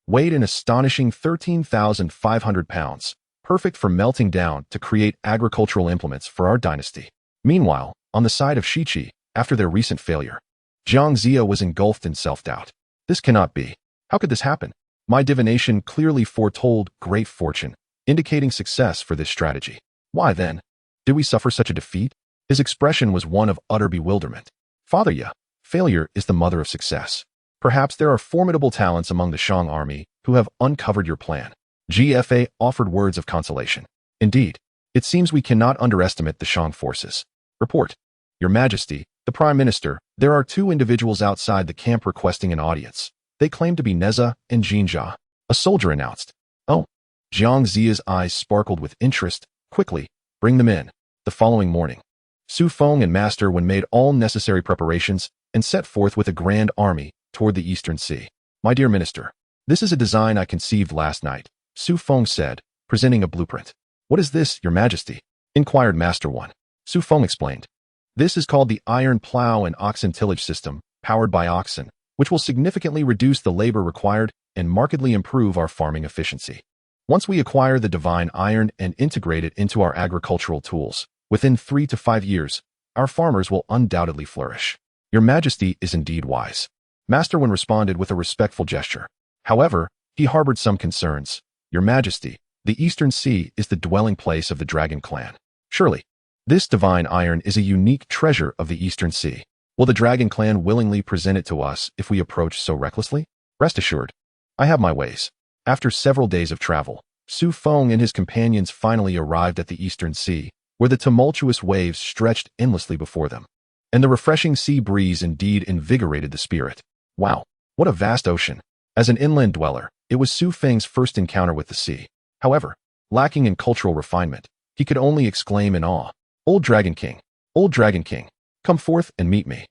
weighed an astonishing 13,500 pounds, perfect for melting down to create agricultural implements for our dynasty. Meanwhile, on the side of Shiqi, after their recent failure, Jiang Zia was engulfed in self-doubt. This cannot be. How could this happen? My divination clearly foretold great fortune, indicating success for this strategy. Why then did we suffer such a defeat? His expression was one of utter bewilderment. Father Ye, failure is the mother of success. Perhaps there are formidable talents among the Shang army who have uncovered your plan. GFA offered words of consolation. Indeed, it seems we cannot underestimate the Shang forces. Report. Your Majesty, the Prime Minister, there are two individuals outside the camp requesting an audience. They claim to be Neza and Jinjia. A soldier announced. Oh. Jiang Zia's eyes sparkled with interest. Quickly, bring them in. The following morning, Xu Feng and Master Wen made all necessary preparations and set forth with a grand army toward the Eastern Sea. My dear Minister, this is a design I conceived last night, Xu Feng said, presenting a blueprint. What is this, Your Majesty? Inquired Master Wen. Xu Feng explained. This is called the iron plow and oxen tillage system, powered by oxen, which will significantly reduce the labor required and markedly improve our farming efficiency. Once we acquire the divine iron and integrate it into our agricultural tools, within 3 to 5 years, our farmers will undoubtedly flourish. Your Majesty is indeed wise. Master Wen responded with a respectful gesture. However, he harbored some concerns. Your Majesty, the Eastern Sea is the dwelling place of the Dragon Clan. Surely, this divine iron is a unique treasure of the Eastern Sea. Will the Dragon Clan willingly present it to us if we approach so recklessly? Rest assured, I have my ways. After several days of travel, Xu Feng and his companions finally arrived at the Eastern Sea, where the tumultuous waves stretched endlessly before them. And the refreshing sea breeze indeed invigorated the spirit. Wow, what a vast ocean. As an inland dweller, it was Xu Feng's first encounter with the sea. However, lacking in cultural refinement, he could only exclaim in awe, Old Dragon King, come forth and meet me.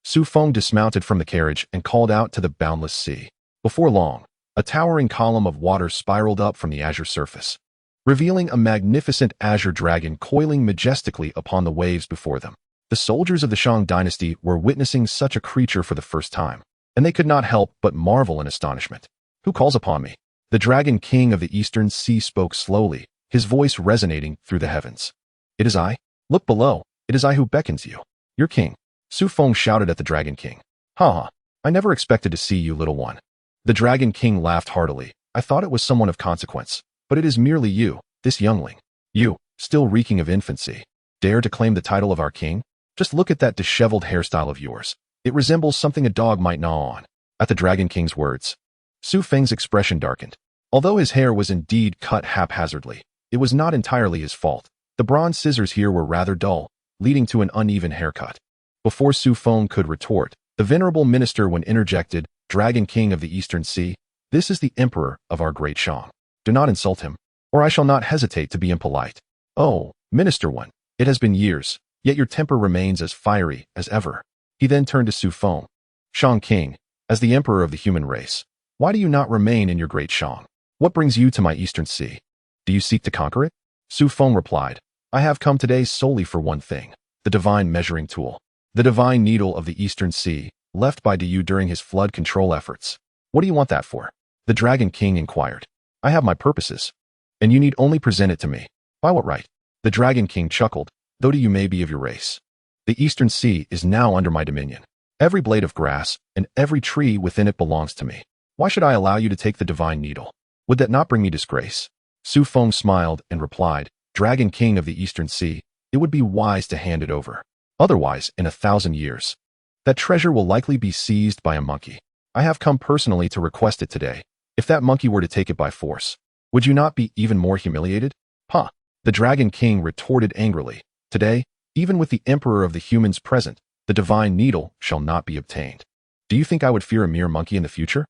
Xu Feng dismounted from the carriage and called out to the boundless sea. Before long, a towering column of water spiraled up from the azure surface, revealing a magnificent azure dragon coiling majestically upon the waves before them. The soldiers of the Shang Dynasty were witnessing such a creature for the first time, and they could not help but marvel in astonishment. Who calls upon me? The Dragon King of the Eastern Sea spoke slowly, his voice resonating through the heavens. It is I. Look below, it is I who beckons you. Your king. Xu Feng shouted at the Dragon King. Ha ha, I never expected to see you, little one. The Dragon King laughed heartily. I thought it was someone of consequence, but it is merely you, this youngling. You, still reeking of infancy, dare to claim the title of our king? Just look at that disheveled hairstyle of yours. It resembles something a dog might gnaw on. At the Dragon King's words, Xu Feng's expression darkened. Although his hair was indeed cut haphazardly, it was not entirely his fault. The bronze scissors here were rather dull, leading to an uneven haircut. Before Xu Feng could retort, the venerable minister Wen interjected, Dragon King of the Eastern Sea, this is the emperor of our great Shang. Do not insult him, or I shall not hesitate to be impolite. Oh, Minister Wen, it has been years, yet your temper remains as fiery as ever. He then turned to Xu Feng. Shang King, as the emperor of the human race, why do you not remain in your great Shang? What brings you to my Eastern Sea? Do you seek to conquer it? Xu Feng replied, I have come today solely for one thing, the divine measuring tool, the divine needle of the Eastern Sea, left by Diyu during his flood control efforts. What do you want that for? The Dragon King inquired. I have my purposes, and you need only present it to me. By what right? The Dragon King chuckled, though you may be of your race. The Eastern Sea is now under my dominion. Every blade of grass and every tree within it belongs to me. Why should I allow you to take the divine needle? Would that not bring me disgrace? Xu Feng smiled and replied, Dragon King of the Eastern Sea, it would be wise to hand it over. Otherwise, in 1,000 years, that treasure will likely be seized by a monkey. I have come personally to request it today. If that monkey were to take it by force, would you not be even more humiliated? Ha! The Dragon King retorted angrily. Today, even with the emperor of the humans present, the divine needle shall not be obtained. Do you think I would fear a mere monkey in the future?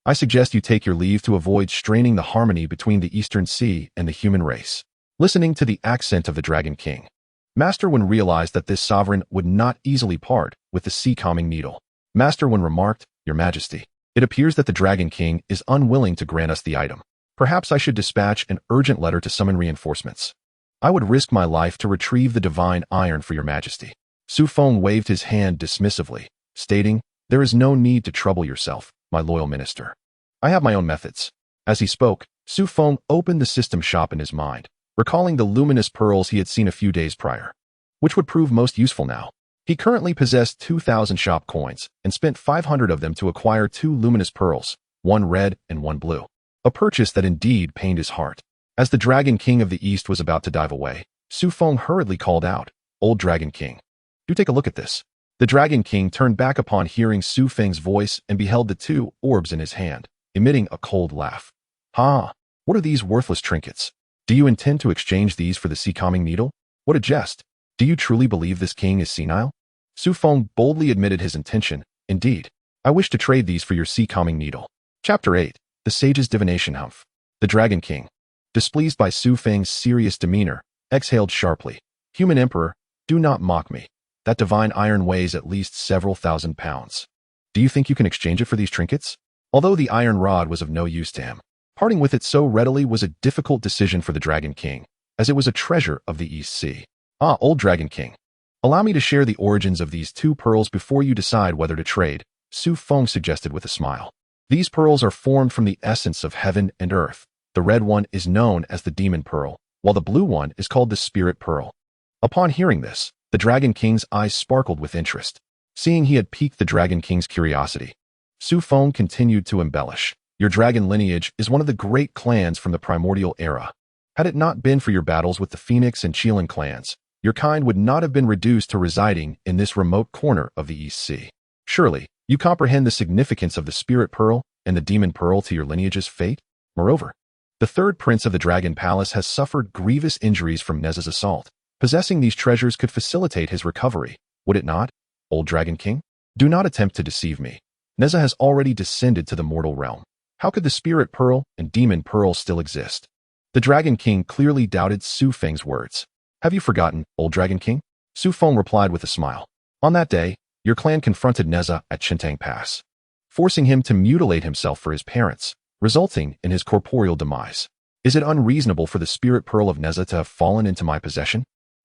I suggest you take your leave to avoid straining the harmony between the Eastern Sea and the human race. Listening to the accent of the Dragon King, Master Wen realized that this sovereign would not easily part with the sea-calming needle. Master Wen remarked, Your Majesty, it appears that the Dragon King is unwilling to grant us the item. Perhaps I should dispatch an urgent letter to summon reinforcements. I would risk my life to retrieve the divine iron for Your Majesty. Xu Feng waved his hand dismissively, stating, There is no need to trouble yourself, my loyal minister. I have my own methods. As he spoke, Xu Feng opened the system shop in his mind, recalling the luminous pearls he had seen a few days prior, which would prove most useful now. He currently possessed 2,000 shop coins and spent 500 of them to acquire 2 luminous pearls, one red and one blue, a purchase that indeed pained his heart. As the Dragon King of the East was about to dive away, Xu Feng hurriedly called out, Old Dragon King, do take a look at this. The Dragon King turned back upon hearing Xu Feng's voice and beheld the 2 orbs in his hand, emitting a cold laugh. Ha! What are these worthless trinkets? Do you intend to exchange these for the sea-calming needle? What a jest! Do you truly believe this king is senile? Xu Feng boldly admitted his intention. Indeed, I wish to trade these for your sea-calming needle. Chapter 8. The Sage's Divination. Humph. The Dragon King, displeased by Xu Feng's serious demeanor, exhaled sharply. Human Emperor, do not mock me. That divine iron weighs at least several thousand pounds. Do you think you can exchange it for these trinkets? Although the iron rod was of no use to him, parting with it so readily was a difficult decision for the Dragon King, as it was a treasure of the East Sea. Ah, old Dragon King, allow me to share the origins of these two pearls before you decide whether to trade, Xu Feng suggested with a smile. These pearls are formed from the essence of heaven and earth. The red one is known as the Demon Pearl, while the blue one is called the Spirit Pearl. Upon hearing this, the Dragon King's eyes sparkled with interest. Seeing he had piqued the Dragon King's curiosity, Xu Feng continued to embellish. Your dragon lineage is one of the great clans from the primordial era. Had it not been for your battles with the Phoenix and Qilin clans, your kind would not have been reduced to residing in this remote corner of the East Sea. Surely, you comprehend the significance of the Spirit Pearl and the Demon Pearl to your lineage's fate? Moreover, the third prince of the Dragon Palace has suffered grievous injuries from Neza's assault. Possessing these treasures could facilitate his recovery, would it not, old Dragon King? Do not attempt to deceive me. Neza has already descended to the mortal realm. How could the Spirit Pearl and Demon Pearl still exist? The Dragon King clearly doubted Xu Feng's words. Have you forgotten, old Dragon King? Xu Feng replied with a smile. On that day, your clan confronted Neza at Qintang Pass, forcing him to mutilate himself for his parents, resulting in his corporeal demise. Is it unreasonable for the Spirit Pearl of Neza to have fallen into my possession?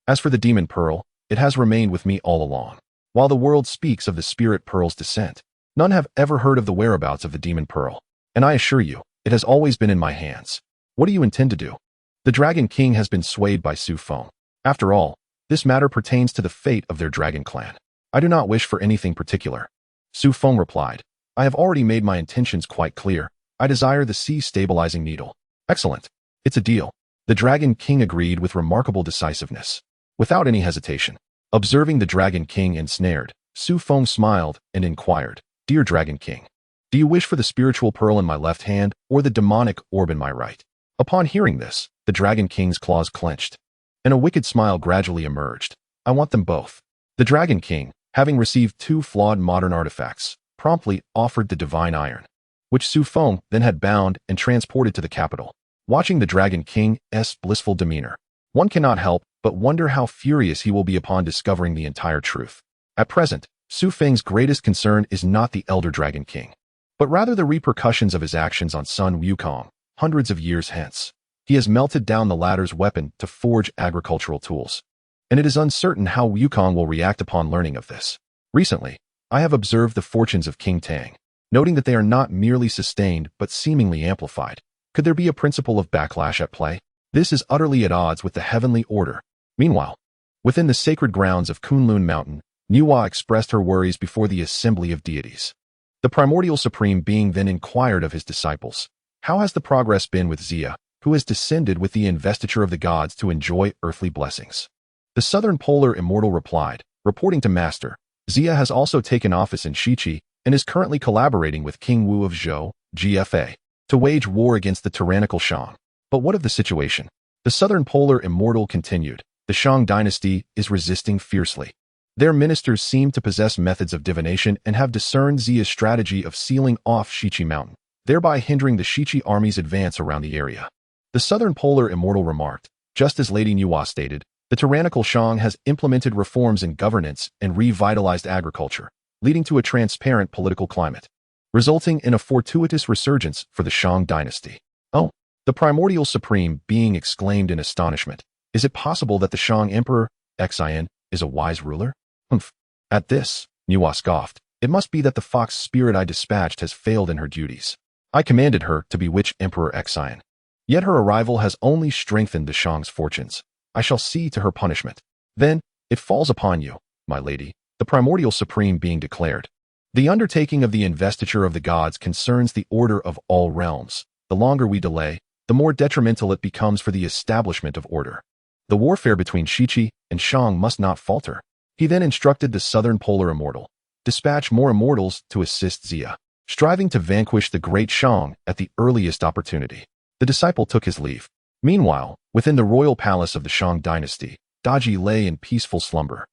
As for the Demon Pearl, it has remained with me all along. While the world speaks of the Spirit Pearl's descent, none have ever heard of the whereabouts of the Demon Pearl, and I assure you, it has always been in my hands. What do you intend to do? The Dragon King has been swayed by Xu Feng. After all, this matter pertains to the fate of their dragon clan. I do not wish for anything particular. Xu Feng replied. I have already made my intentions quite clear. I desire the sea-stabilizing needle. Excellent. It's a deal. The Dragon King agreed with remarkable decisiveness. Without any hesitation, observing the Dragon King ensnared, Xu Feng smiled and inquired, Dear Dragon King, do you wish for the spiritual pearl in my left hand or the demonic orb in my right? Upon hearing this, the Dragon King's claws clenched, and a wicked smile gradually emerged. I want them both. The Dragon King, having received two flawed modern artifacts, promptly offered the divine iron, which Xu Feng then had bound and transported to the capital. Watching the Dragon King's blissful demeanor, one cannot help but wonder how furious he will be upon discovering the entire truth. At present, Xu Feng's greatest concern is not the elder Dragon King, but rather the repercussions of his actions on son Wukong, hundreds of years hence. He has melted down the latter's weapon to forge agricultural tools, and it is uncertain how Wukong will react upon learning of this. Recently, I have observed the fortunes of King Tang, noting that they are not merely sustained but seemingly amplified. Could there be a principle of backlash at play? This is utterly at odds with the heavenly order. Meanwhile, within the sacred grounds of Kunlun Mountain, Nuwa expressed her worries before the assembly of deities. The primordial supreme being then inquired of his disciples, how has the progress been with Xia, who has descended with the investiture of the gods to enjoy earthly blessings? The southern polar immortal replied, reporting to Master, Xia has also taken office in Shiqi and is currently collaborating with King Wu of Zhou, GFA, to wage war against the tyrannical Shang. But what of the situation? The southern polar immortal continued, the Shang Dynasty is resisting fiercely. Their ministers seem to possess methods of divination and have discerned Xia's strategy of sealing off Shiqi Mountain, thereby hindering the Shiqi army's advance around the area. The southern polar immortal remarked, just as Lady Nuwa stated, the tyrannical Shang has implemented reforms in governance and revitalized agriculture, leading to a transparent political climate, resulting in a fortuitous resurgence for the Shang Dynasty. Oh, the primordial supreme being exclaimed in astonishment. Is it possible that the Shang Emperor, Xu Xian, is a wise ruler? Humph. At this, Nuwa scoffed. It must be that the fox spirit I dispatched has failed in her duties. I commanded her to bewitch Emperor Xu Xian. Yet her arrival has only strengthened the Shang's fortunes. I shall see to her punishment. Then, it falls upon you, my lady, the primordial supreme being declared. The undertaking of the investiture of the gods concerns the order of all realms. The longer we delay, the more detrimental it becomes for the establishment of order. The warfare between Shiqi and Shang must not falter. He then instructed the southern polar immortal, dispatch more immortals to assist Xia, striving to vanquish the great Shang at the earliest opportunity. The disciple took his leave. Meanwhile, within the royal palace of the Shang Dynasty, Daji lay in peaceful slumber,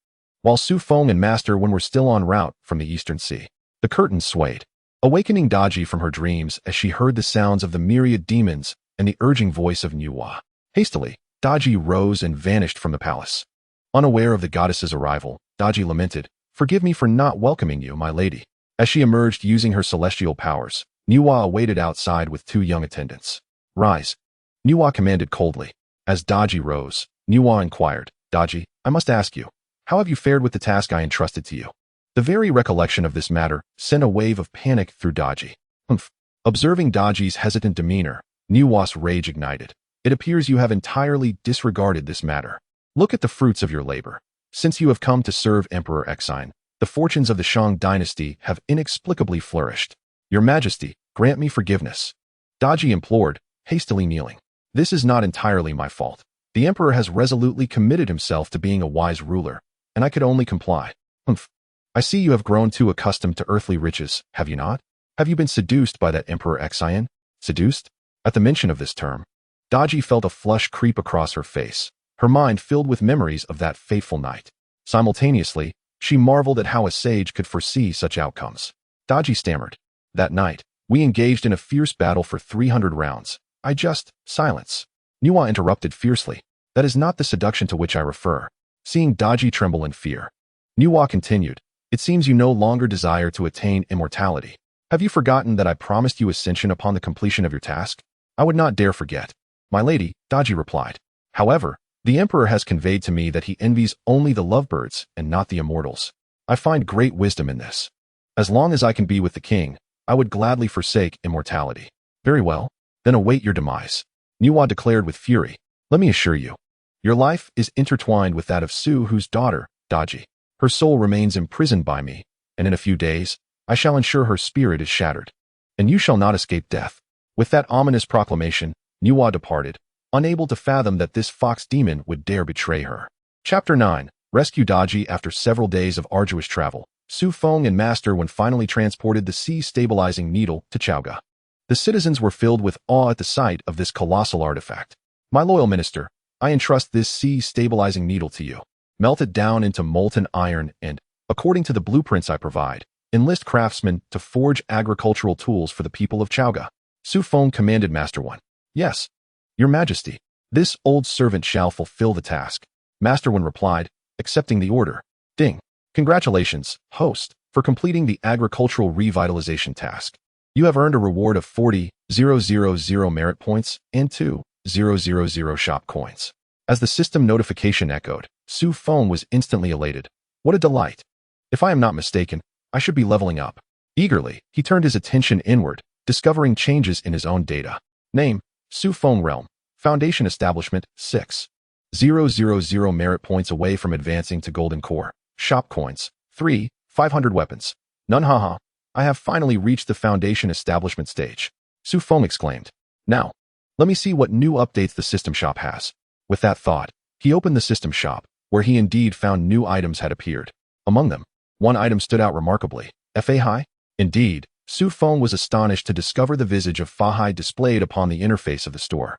while Xu Feng and Master Wen were still en route from the Eastern Sea. The curtains swayed, awakening Daji from her dreams as she heard the sounds of the myriad demons and the urging voice of Nuwa. Hastily, Daji rose and vanished from the palace. Unaware of the goddess's arrival, Daji lamented, "Forgive me for not welcoming you, my lady." As she emerged using her celestial powers, Nuwa awaited outside with 2 young attendants. "Rise," Nuwa commanded coldly. As Daji rose, Nuwa inquired, "Daji, I must ask you, how have you fared with the task I entrusted to you?" The very recollection of this matter sent a wave of panic through Daji. Observing Daji's hesitant demeanor, Nuwa's rage ignited. "It appears you have entirely disregarded this matter. Look at the fruits of your labor. Since you have come to serve Emperor Xine, the fortunes of the Shang Dynasty have inexplicably flourished. Your Majesty, grant me forgiveness," Daji implored, hastily kneeling. "This is not entirely my fault. The Emperor has resolutely committed himself to being a wise ruler, and I could only comply." "I see you have grown too accustomed to earthly riches, have you not? Have you been seduced by that Emperor Xine?" Seduced? At the mention of this term, Daji felt a flush creep across her face, her mind filled with memories of that fateful night. Simultaneously, she marveled at how a sage could foresee such outcomes. Daji stammered, "That night, we engaged in a fierce battle for 300 rounds. Silence." Nuwa interrupted fiercely. "That is not the seduction to which I refer." Seeing Daji tremble in fear, Nuwa continued, "It seems you no longer desire to attain immortality. Have you forgotten that I promised you ascension upon the completion of your task?" "I would not dare forget, my lady," Daji replied. "However, the Emperor has conveyed to me that he envies only the lovebirds and not the immortals. I find great wisdom in this. As long as I can be with the king, I would gladly forsake immortality." "Very well, then await your demise," Nuwa declared with fury. "Let me assure you, your life is intertwined with that of Su, whose daughter, Daji. Her soul remains imprisoned by me, and in a few days, I shall ensure her spirit is shattered, and you shall not escape death." With that ominous proclamation, Nuwa departed, unable to fathom that this fox demon would dare betray her. Chapter 9. Rescue Daji. After several days of arduous travel, Xu Feng and Master Wen finally transported the sea-stabilizing needle to Chaoga. The citizens were filled with awe at the sight of this colossal artifact. "My loyal minister, I entrust this sea-stabilizing needle to you. Melt it down into molten iron and, according to the blueprints I provide, enlist craftsmen to forge agricultural tools for the people of Chaoga." Xu Feng commanded Master Wen. "Yes, Your Majesty, this old servant shall fulfill the task," Master Wen replied, accepting the order. "Ding. Congratulations, host, for completing the agricultural revitalization task. You have earned a reward of 40,000 merit points and 2,000 shop coins." As the system notification echoed, Xu Feng was instantly elated. "What a delight. If I am not mistaken, I should be leveling up." Eagerly, he turned his attention inward, discovering changes in his own data. Name, Xu Feng Realm. Foundation Establishment, 6,000 merit points away from advancing to Golden Core. Shop coins, 500 weapons. None haha. I have finally reached the Foundation Establishment stage. Xu Feng exclaimed. "Now, let me see what new updates the system shop has." With that thought, he opened the system shop, where he indeed found new items had appeared. Among them, one item stood out remarkably. Fa Hai? Indeed, Xu Feng was astonished to discover the visage of Fa Hai displayed upon the interface of the store.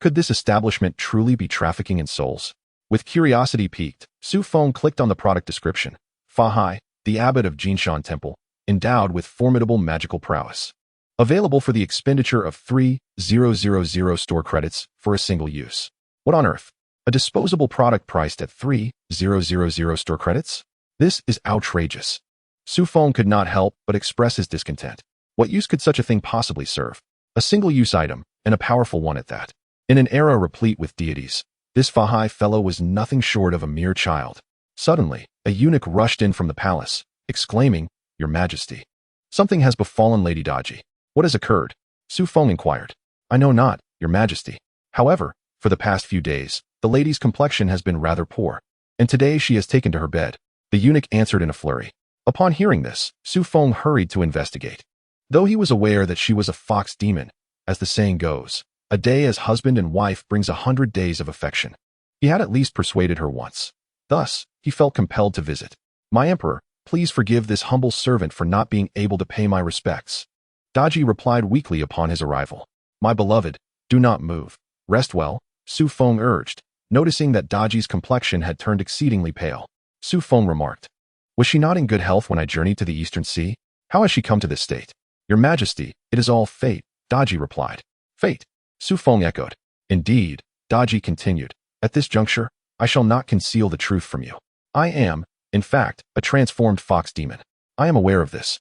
Could this establishment truly be trafficking in souls? With curiosity piqued, Xu Feng clicked on the product description. Fa Hai, the abbot of Jinshan Temple, endowed with formidable magical prowess. Available for the expenditure of 3,000 store credits for a single use. What on earth? A disposable product priced at 3,000 store credits? This is outrageous. Xu Feng could not help but express his discontent. What use could such a thing possibly serve? A single-use item, and a powerful one at that. In an era replete with deities, this Fa Hai fellow was nothing short of a mere child. Suddenly, a eunuch rushed in from the palace, exclaiming, "Your Majesty, something has befallen Lady Daji." "What has occurred?" Xu Feng inquired. "I know not, Your Majesty. However, for the past few days, the lady's complexion has been rather poor, and today she has taken to her bed." The eunuch answered in a flurry. Upon hearing this, Xu Feng hurried to investigate. Though he was aware that she was a fox demon, as the saying goes, a day as husband and wife brings 100 days of affection. He had at least persuaded her once. Thus, he felt compelled to visit. "My emperor, please forgive this humble servant for not being able to pay my respects." Daji replied weakly upon his arrival. "My beloved, do not move. Rest well, Xu Feng urged, noticing that Daji's complexion had turned exceedingly pale. Xu Feng remarked, "Was she not in good health when I journeyed to the Eastern Sea? How has she come to this state?" "Your Majesty, it is all fate," Daji replied. "Fate?" Xu Feng echoed. "Indeed," Daji continued. "At this juncture, I shall not conceal the truth from you. I am, in fact, a transformed fox demon. I am aware of this."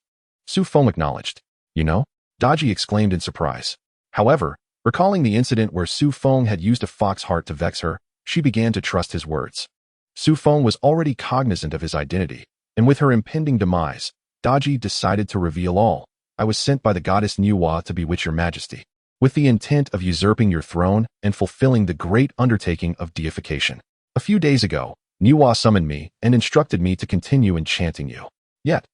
Xu Feng acknowledged. "You know?" Daji exclaimed in surprise. However, recalling the incident where Xu Feng had used a fox heart to vex her, she began to trust his words. Xu Feng was already cognizant of his identity, and with her impending demise, Daji decided to reveal all. "I was sent by the goddess Niwa to bewitch your majesty, with the intent of usurping your throne and fulfilling the great undertaking of deification. A few days ago, Niwa summoned me and instructed me to continue enchanting you. Yet,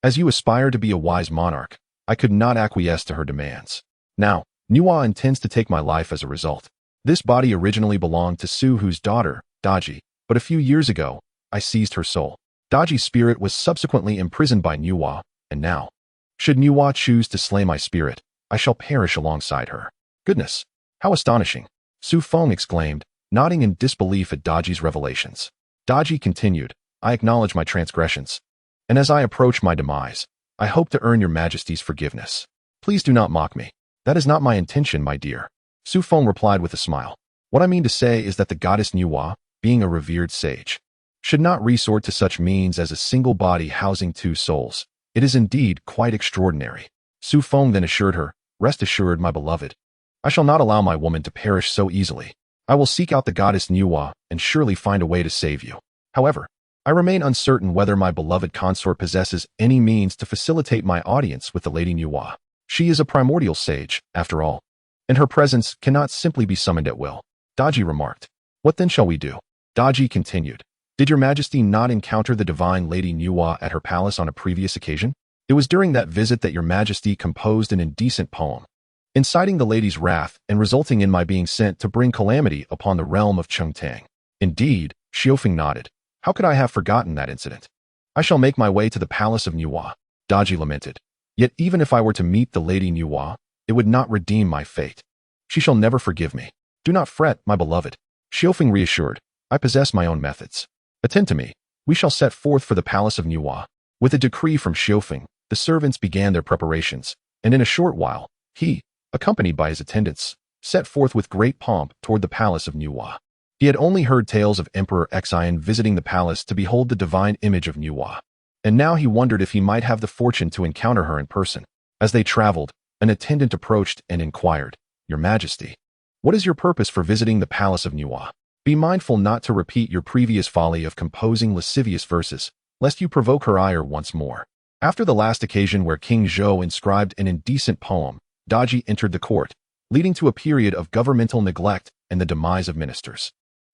as you aspire to be a wise monarch, I could not acquiesce to her demands. Now, Niwa intends to take my life as a result. This body originally belonged to Su Hu's daughter, Daji, but a few years ago, I seized her soul. Daji's spirit was subsequently imprisoned by Niwa, and now, should Niwa choose to slay my spirit, I shall perish alongside her." "Goodness, how astonishing!" Xu Feng exclaimed, nodding in disbelief at Daji's revelations. Daji continued, "I acknowledge my transgressions, and as I approach my demise, I hope to earn your majesty's forgiveness. Please do not mock me. That is not my intention, my dear." Xu Feng replied with a smile. "What I mean to say is that the goddess Niwa, being a revered sage, should not resort to such means as a single body housing two souls. It is indeed quite extraordinary." Xu Feng then assured her, "Rest assured, my beloved, I shall not allow my woman to perish so easily. I will seek out the goddess Niwa and surely find a way to save you. However, I remain uncertain whether my beloved consort possesses any means to facilitate my audience with the Lady Niwa. She is a primordial sage, after all, and her presence cannot simply be summoned at will." Daji remarked. "What then shall we do?" Daji continued. "Did your majesty not encounter the divine Lady Niwa at her palace on a previous occasion? It was during that visit that your majesty composed an indecent poem, inciting the lady's wrath and resulting in my being sent to bring calamity upon the realm of Chengtang." "Indeed," Xu Feng nodded. "How could I have forgotten that incident?" "I shall make my way to the palace of Niwa," Daji lamented. "Yet even if I were to meet the Lady Niwa, it would not redeem my fate. She shall never forgive me." "Do not fret, my beloved," Xu Feng reassured. "I possess my own methods. Attend to me. We shall set forth for the palace of Niwa." With a decree from Xu Feng, the servants began their preparations, and in a short while, he, accompanied by his attendants, set forth with great pomp toward the palace of Niwa. He had only heard tales of Emperor Xian visiting the palace to behold the divine image of Niwa, and now he wondered if he might have the fortune to encounter her in person. As they traveled, an attendant approached and inquired, "Your Majesty, what is your purpose for visiting the palace of Niwa? Be mindful not to repeat your previous folly of composing lascivious verses, lest you provoke her ire once more." After the last occasion where King Zhou inscribed an indecent poem, Daji entered the court, leading to a period of governmental neglect and the demise of ministers.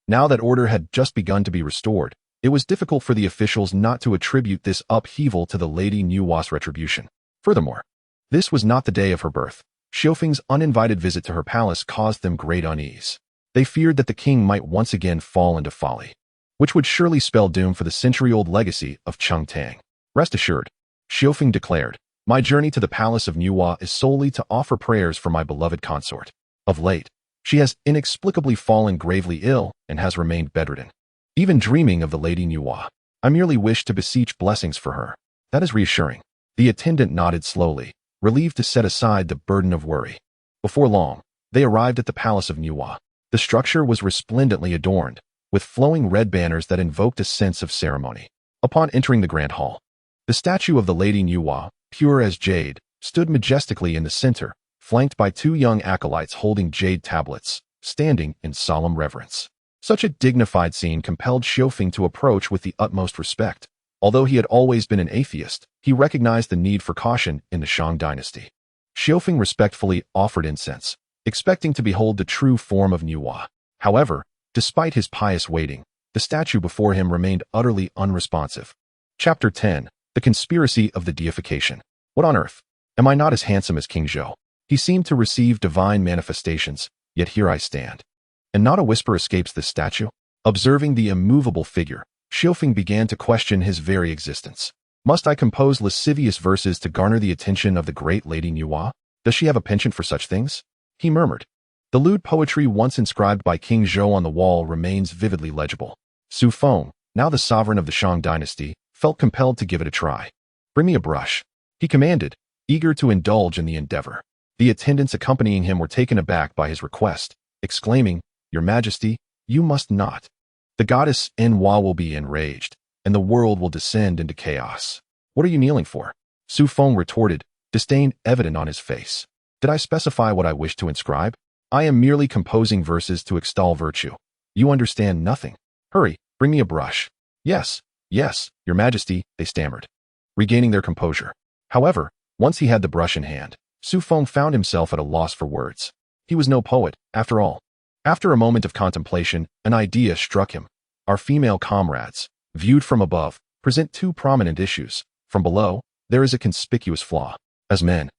Now that order had just begun to be restored, it was difficult for the officials not to attribute this upheaval to the Lady Niwa's retribution. Furthermore, this was not the day of her birth. Xu Feng's uninvited visit to her palace caused them great unease. They feared that the king might once again fall into folly, which would surely spell doom for the century-old legacy of Chengtang. "Rest assured," Xu Feng declared, "my journey to the palace of Niwa is solely to offer prayers for my beloved consort. Of late, she has inexplicably fallen gravely ill and has remained bedridden. Even dreaming of the Lady Niwa, I merely wish to beseech blessings for her." "That is reassuring." The attendant nodded slowly, relieved to set aside the burden of worry. Before long, they arrived at the palace of Niwa. The structure was resplendently adorned, with flowing red banners that invoked a sense of ceremony. Upon entering the grand hall, the statue of the Lady Niwa, pure as jade, stood majestically in the center, flanked by two young acolytes holding jade tablets, standing in solemn reverence. Such a dignified scene compelled Xu Feng to approach with the utmost respect. Although he had always been an atheist, he recognized the need for caution in the Shang Dynasty. Xu Feng respectfully offered incense, expecting to behold the true form of Niwa. However, despite his pious waiting, the statue before him remained utterly unresponsive. Chapter 10. The Conspiracy of the Deification. "What on earth? Am I not as handsome as King Zhou? He seemed to receive divine manifestations, yet here I stand. And not a whisper escapes this statue?" Observing the immovable figure, Xu Feng began to question his very existence. "Must I compose lascivious verses to garner the attention of the great Lady Niwa? Does she have a penchant for such things?" he murmured. The lewd poetry once inscribed by King Zhou on the wall remains vividly legible. Xu Feng, now the sovereign of the Shang Dynasty, felt compelled to give it a try. "Bring me a brush," he commanded, eager to indulge in the endeavor. The attendants accompanying him were taken aback by his request, exclaiming, "Your Majesty, you must not. The goddess Enhua will be enraged, and the world will descend into chaos. What are you kneeling for?" Xu Feng retorted, disdain evident on his face. "Did I specify what I wish to inscribe? I am merely composing verses to extol virtue. You understand nothing. Hurry, bring me a brush." "Yes, yes, Your Majesty," they stammered, regaining their composure. However, once he had the brush in hand, Xu Feng found himself at a loss for words. He was no poet, after all. After a moment of contemplation, an idea struck him. Our female comrades, viewed from above, present two prominent issues. From below, there is a conspicuous flaw. As men,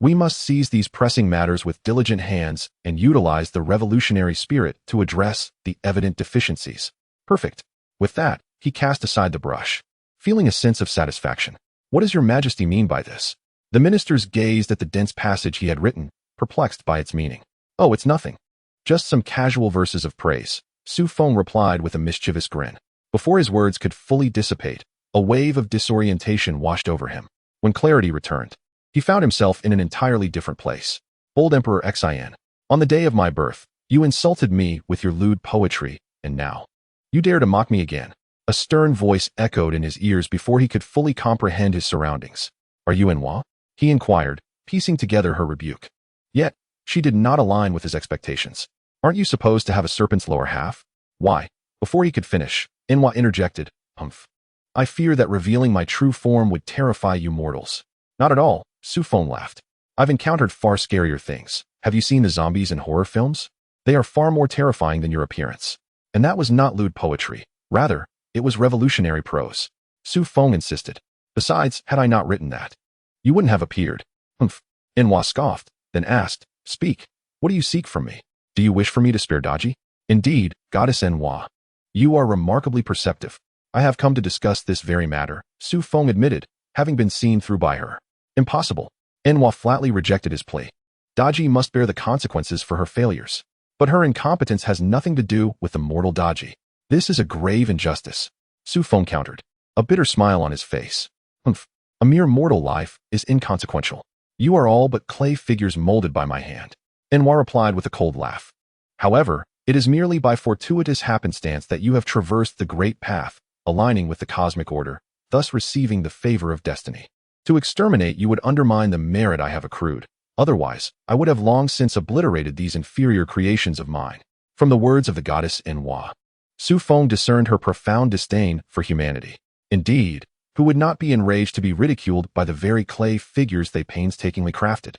we must seize these pressing matters with diligent hands and utilize the revolutionary spirit to address the evident deficiencies. Perfect. With that, he cast aside the brush, feeling a sense of satisfaction. "What does Your Majesty mean by this?" The ministers gazed at the dense passage he had written, perplexed by its meaning. "Oh, it's nothing. Just some casual verses of praise," Xu Feng replied with a mischievous grin. Before his words could fully dissipate, a wave of disorientation washed over him. When clarity returned, he found himself in an entirely different place. "Old Emperor Xian, on the day of my birth, you insulted me with your lewd poetry, and now you dare to mock me again." A stern voice echoed in his ears before he could fully comprehend his surroundings. "Are you Enhua?" he inquired, piecing together her rebuke. Yet, she did not align with his expectations. "Aren't you supposed to have a serpent's lower half?" "Why?" Before he could finish, Enhua interjected, "Humph. I fear that revealing my true form would terrify you mortals." "Not at all," Xu Feng laughed. "I've encountered far scarier things. Have you seen the zombies in horror films? They are far more terrifying than your appearance." And that was not lewd poetry. Rather, it was revolutionary prose. Xu Feng insisted. "Besides, had I not written that, you wouldn't have appeared." "Humph." Enhua scoffed, then asked, "Speak. What do you seek from me? Do you wish for me to spare Daji?" "Indeed, Goddess Enhua. You are remarkably perceptive. I have come to discuss this very matter," Xu Feng admitted, having been seen through by her. "Impossible." Enhua flatly rejected his plea. "Daji must bear the consequences for her failures. But her incompetence has nothing to do with the mortal Daji. This is a grave injustice," Xu Feng countered, a bitter smile on his face. "Humph. A mere mortal life is inconsequential. You are all but clay figures molded by my hand," Enhua replied with a cold laugh. "However, it is merely by fortuitous happenstance that you have traversed the great path, aligning with the cosmic order, thus receiving the favor of destiny. To exterminate you would undermine the merit I have accrued. Otherwise, I would have long since obliterated these inferior creations of mine." From the words of the goddess Enhua, Xu Feng discerned her profound disdain for humanity. Indeed, who would not be enraged to be ridiculed by the very clay figures they painstakingly crafted?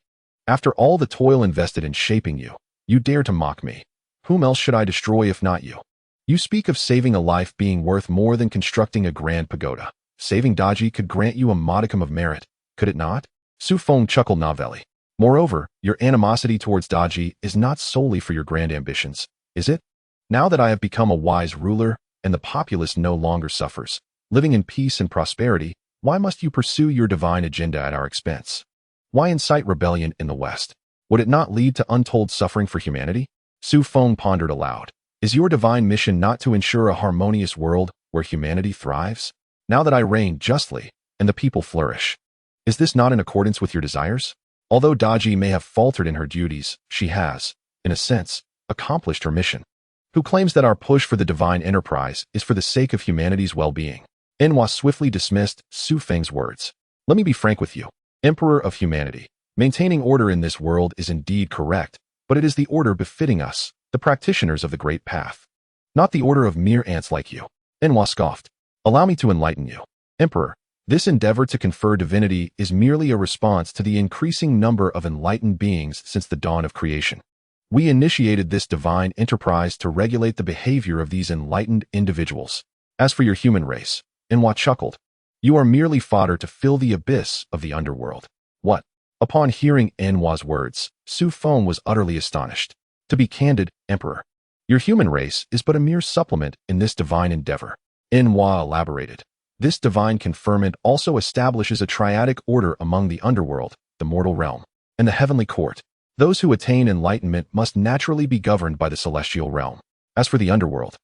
"After all the toil invested in shaping you, you dare to mock me. Whom else should I destroy if not you? You speak of saving a life being worth more than constructing a grand pagoda. Saving Daji could grant you a modicum of merit, could it not?" Xu Feng chuckled novelly. "Moreover, your animosity towards Daji is not solely for your grand ambitions, is it? Now that I have become a wise ruler, and the populace no longer suffers, living in peace and prosperity, why must you pursue your divine agenda at our expense? Why incite rebellion in the West? Would it not lead to untold suffering for humanity?" Xu Feng pondered aloud. "Is your divine mission not to ensure a harmonious world where humanity thrives? Now that I reign justly, and the people flourish, is this not in accordance with your desires? Although Daji may have faltered in her duties, she has, in a sense, accomplished her mission. Who claims that our push for the divine enterprise is for the sake of humanity's well-being?" Enhua swiftly dismissed Xu Feng's words. "Let me be frank with you, Emperor of humanity. Maintaining order in this world is indeed correct, but it is the order befitting us, the practitioners of the great path. Not the order of mere ants like you." Enhua scoffed. "Allow me to enlighten you. Emperor, this endeavor to confer divinity is merely a response to the increasing number of enlightened beings since the dawn of creation. We initiated this divine enterprise to regulate the behavior of these enlightened individuals. As for your human race," Enhua chuckled, "you are merely fodder to fill the abyss of the underworld." "What?" Upon hearing Enhua's words, Xu Feng was utterly astonished. "To be candid, Emperor, your human race is but a mere supplement in this divine endeavor." Enhua elaborated. "This divine conferment also establishes a triadic order among the underworld, the mortal realm, and the heavenly court. Those who attain enlightenment must naturally be governed by the celestial realm. As for the underworld,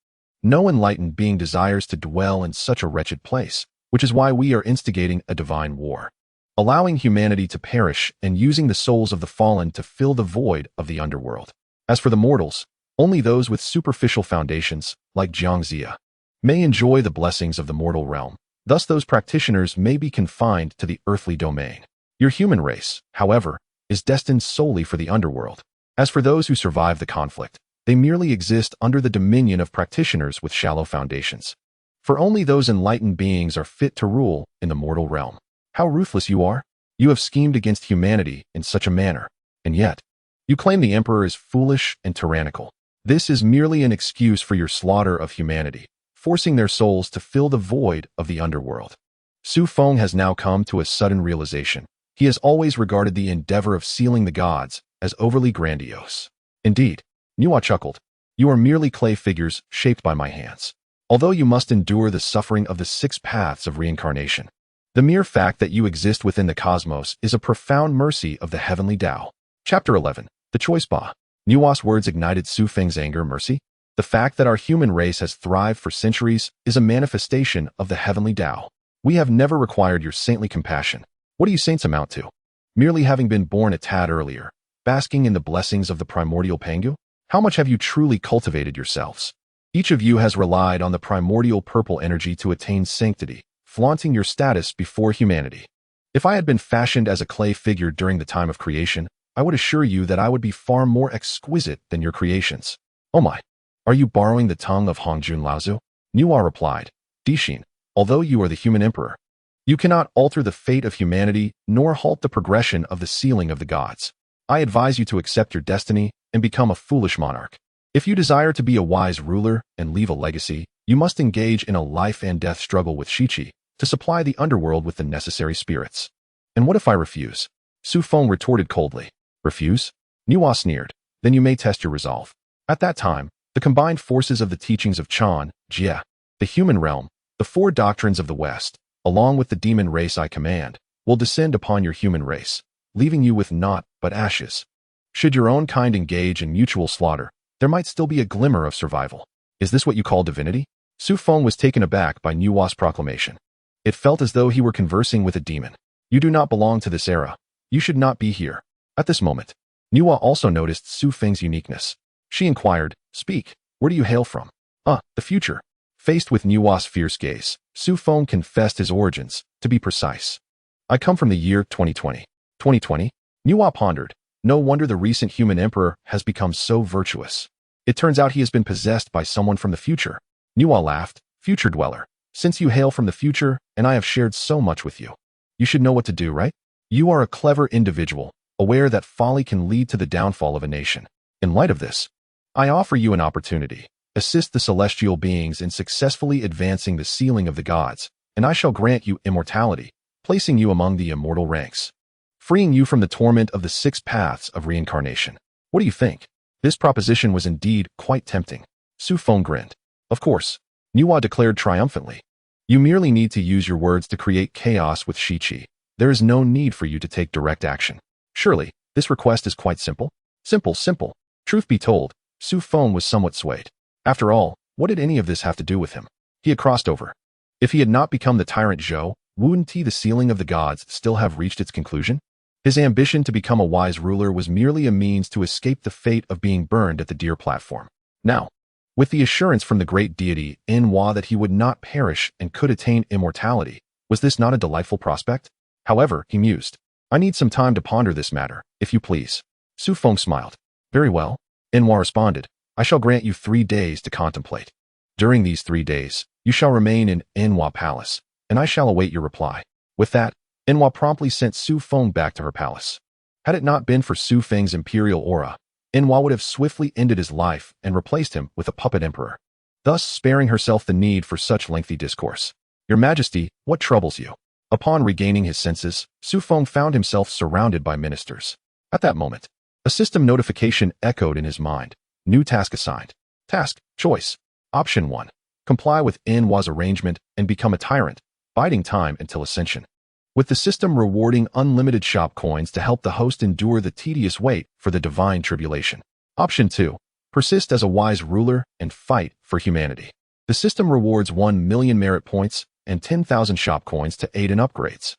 no enlightened being desires to dwell in such a wretched place, which is why we are instigating a divine war, allowing humanity to perish and using the souls of the fallen to fill the void of the underworld. As for the mortals, only those with superficial foundations, like Jiangxia, may enjoy the blessings of the mortal realm. Thus those practitioners may be confined to the earthly domain. Your human race, however, is destined solely for the underworld. As for those who survive the conflict, they merely exist under the dominion of practitioners with shallow foundations. For only those enlightened beings are fit to rule in the mortal realm. How ruthless you are! You have schemed against humanity in such a manner, and yet, you claim the emperor is foolish and tyrannical. This is merely an excuse for your slaughter of humanity, forcing their souls to fill the void of the underworld. Xu Feng has now come to a sudden realization. He has always regarded the endeavor of sealing the gods as overly grandiose. Indeed, Nuwa chuckled, you are merely clay figures shaped by my hands. Although you must endure the suffering of the 6 paths of reincarnation, the mere fact that you exist within the cosmos is a profound mercy of the heavenly Tao. Chapter 11. The Choice Ba. Nuwa's words ignited Xu Feng's anger. Mercy? The fact that our human race has thrived for centuries is a manifestation of the heavenly Tao. We have never required your saintly compassion. What do you saints amount to? Merely having been born a tad earlier, basking in the blessings of the primordial Pangu? How much have you truly cultivated yourselves? Each of you has relied on the primordial purple energy to attain sanctity, flaunting your status before humanity. If I had been fashioned as a clay figure during the time of creation, I would assure you that I would be far more exquisite than your creations. Oh my, are you borrowing the tongue of Hongjun Laozu? Nuwa replied, Dixin, although you are the human emperor, you cannot alter the fate of humanity nor halt the progression of the sealing of the gods. I advise you to accept your destiny and become a foolish monarch. If you desire to be a wise ruler and leave a legacy, you must engage in a life and death struggle with Shichi to supply the underworld with the necessary spirits. And what if I refuse? Xu Feng retorted coldly. Refuse? Nuwa sneered. Then you may test your resolve. At that time, the combined forces of the teachings of Chan, Jie, the human realm, the 4 doctrines of the West, along with the demon race I command, will descend upon your human race, leaving you with naught but ashes. Should your own kind engage in mutual slaughter, there might still be a glimmer of survival. Is this what you call divinity? Xu Feng was taken aback by Nuwa's proclamation. It felt as though he were conversing with a demon. You do not belong to this era. You should not be here. At this moment, Nuwa also noticed Xu Feng's uniqueness. She inquired, Speak, where do you hail from? The future. Faced with Nuwa's fierce gaze, Xu Feng confessed his origins. To be precise, I come from the year 2020. 2020? Nuwa pondered. No wonder the recent human emperor has become so virtuous. It turns out he has been possessed by someone from the future. Nuwa laughed. Future dweller. Since you hail from the future, and I have shared so much with you, you should know what to do, right? You are a clever individual, aware that folly can lead to the downfall of a nation. In light of this, I offer you an opportunity. Assist the celestial beings in successfully advancing the sealing of the gods, and I shall grant you immortality, placing you among the immortal ranks, freeing you from the torment of the 6 paths of reincarnation. What do you think? This proposition was indeed quite tempting. Xu Feng grinned. Of course, Nuwa declared triumphantly. You merely need to use your words to create chaos with Shichi. There is no need for you to take direct action. Surely, this request is quite simple? Simple. Truth be told, Xu Feng was somewhat swayed. After all, what did any of this have to do with him? He had crossed over. If he had not become the tyrant Zhou, wouldn't the sealing of the gods still have reached its conclusion? His ambition to become a wise ruler was merely a means to escape the fate of being burned at the Deer platform. Now, with the assurance from the great deity Enwa that he would not perish and could attain immortality, was this not a delightful prospect? However, he mused, I need some time to ponder this matter, if you please. Xu Feng smiled. Very well. Enwa responded, I shall grant you 3 days to contemplate. During these 3 days, you shall remain in Enwa Palace, and I shall await your reply. With that, Enwa promptly sent Xu Feng back to her palace. Had it not been for Xu Feng's imperial aura, Enwa would have swiftly ended his life and replaced him with a puppet emperor, thus sparing herself the need for such lengthy discourse. Your Majesty, what troubles you? Upon regaining his senses, Xu Feng found himself surrounded by ministers. At that moment, a system notification echoed in his mind. New task assigned. Task, choice. Option 1. Comply with Enwa's arrangement and become a tyrant, biding time until ascension. with the system rewarding unlimited shop coins to help the host endure the tedious wait for the divine tribulation. Option 2. Persist as a wise ruler and fight for humanity. The system rewards 1 million merit points and 10,000 shop coins to aid in upgrades.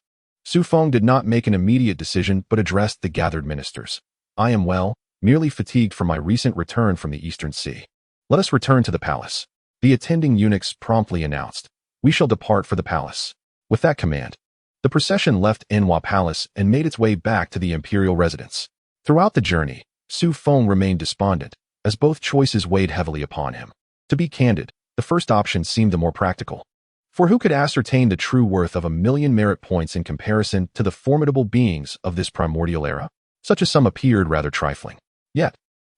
Xu Feng did not make an immediate decision but addressed the gathered ministers. I am well, merely fatigued from my recent return from the Eastern Sea. Let us return to the palace. The attending eunuchs promptly announced, we shall depart for the palace. With that command, the procession left Enhua Palace and made its way back to the imperial residence. Throughout the journey, Xu Feng remained despondent, as both choices weighed heavily upon him. To be candid, the first option seemed the more practical. For who could ascertain the true worth of 1 million merit points in comparison to the formidable beings of this primordial era? Such a sum appeared rather trifling. Yet,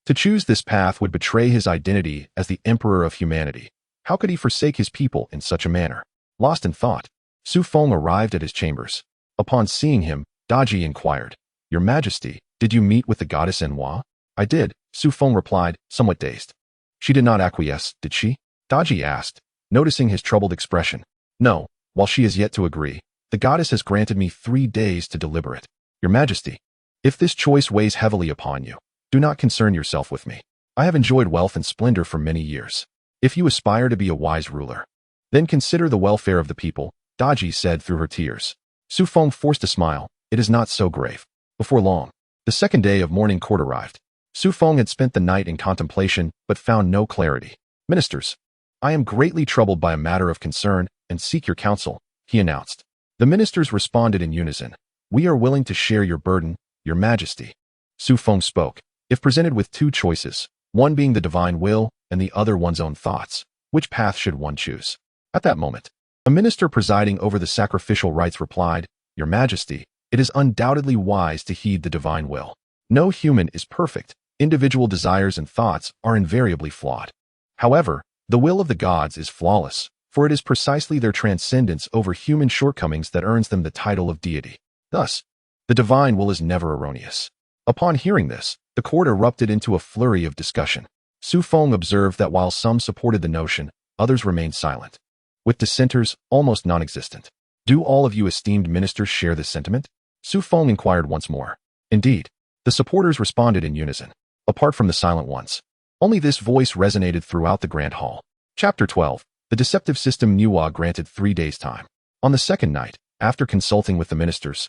to choose this path would betray his identity as the emperor of humanity. How could he forsake his people in such a manner? Lost in thought, Xu Feng arrived at his chambers. Upon seeing him, Daji inquired, Your Majesty, did you meet with the goddess Enhua? I did, Xu Feng replied, somewhat dazed. She did not acquiesce, did she? Daji asked, noticing his troubled expression. No, while she is yet to agree, the goddess has granted me 3 days to deliberate. Your Majesty, if this choice weighs heavily upon you, do not concern yourself with me. I have enjoyed wealth and splendor for many years. If you aspire to be a wise ruler, then consider the welfare of the people, Daji said through her tears. Xu Feng forced a smile. It is not so grave. Before long, the second day of morning court arrived. Xu Feng had spent the night in contemplation but found no clarity. Ministers, I am greatly troubled by a matter of concern and seek your counsel, he announced. The ministers responded in unison. We are willing to share your burden, Your Majesty. Xu Feng spoke. If presented with 2 choices, one being the divine will and the other one's own thoughts, which path should one choose? At that moment, a minister presiding over the sacrificial rites replied, Your Majesty, it is undoubtedly wise to heed the divine will. No human is perfect. Individual desires and thoughts are invariably flawed. However, the will of the gods is flawless, for it is precisely their transcendence over human shortcomings that earns them the title of deity. Thus, the divine will is never erroneous. Upon hearing this, the court erupted into a flurry of discussion. Xu Feng observed that while some supported the notion, others remained silent, with dissenters almost non-existent. Do all of you esteemed ministers share this sentiment? Xu Feng inquired once more. Indeed, the supporters responded in unison, apart from the silent ones. Only this voice resonated throughout the grand hall. Chapter 12. The deceptive system Enhua granted 3 days' time. On the second night, after consulting with the ministers,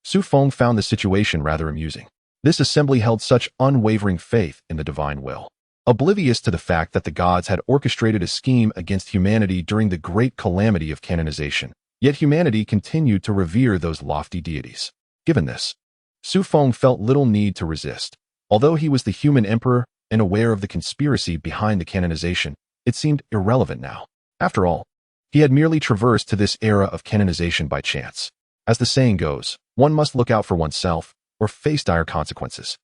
Xu Feng found the situation rather amusing. This assembly held such unwavering faith in the divine will, oblivious to the fact that the gods had orchestrated a scheme against humanity during the great calamity of canonization. Yet humanity continued to revere those lofty deities. Given this, Xu Feng felt little need to resist. Although he was the human emperor and aware of the conspiracy behind the canonization, it seemed irrelevant now. After all, he had merely traversed to this era of canonization by chance. As the saying goes, one must look out for oneself or face dire consequences.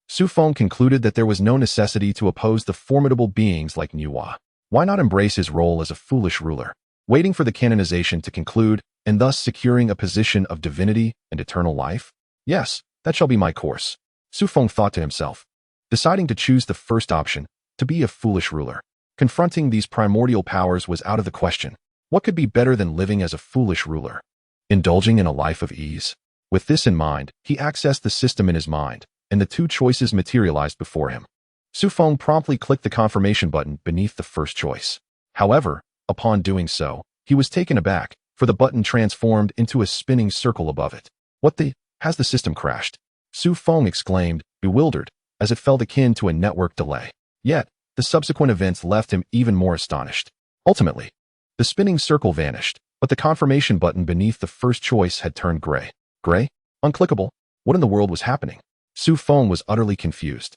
Xu Feng concluded that there was no necessity to oppose the formidable beings like Enhua. Why not embrace his role as a foolish ruler, waiting for the canonization to conclude and thus securing a position of divinity and eternal life? Yes, that shall be my course, Xu Feng thought to himself, deciding to choose the first option, to be a foolish ruler. Confronting these primordial powers was out of the question. What could be better than living as a foolish ruler, indulging in a life of ease? With this in mind, he accessed the system in his mind, and the 2 choices materialized before him. Xu Feng promptly clicked the confirmation button beneath the first choice. However, upon doing so, he was taken aback, for the button transformed into a spinning circle above it. What the? Has the system crashed? Xu Feng exclaimed, bewildered, as it felt akin to a network delay. Yet, the subsequent events left him even more astonished. Ultimately, the spinning circle vanished, but the confirmation button beneath the first choice had turned gray. Gray? Unclickable? What in the world was happening? Xu Feng was utterly confused.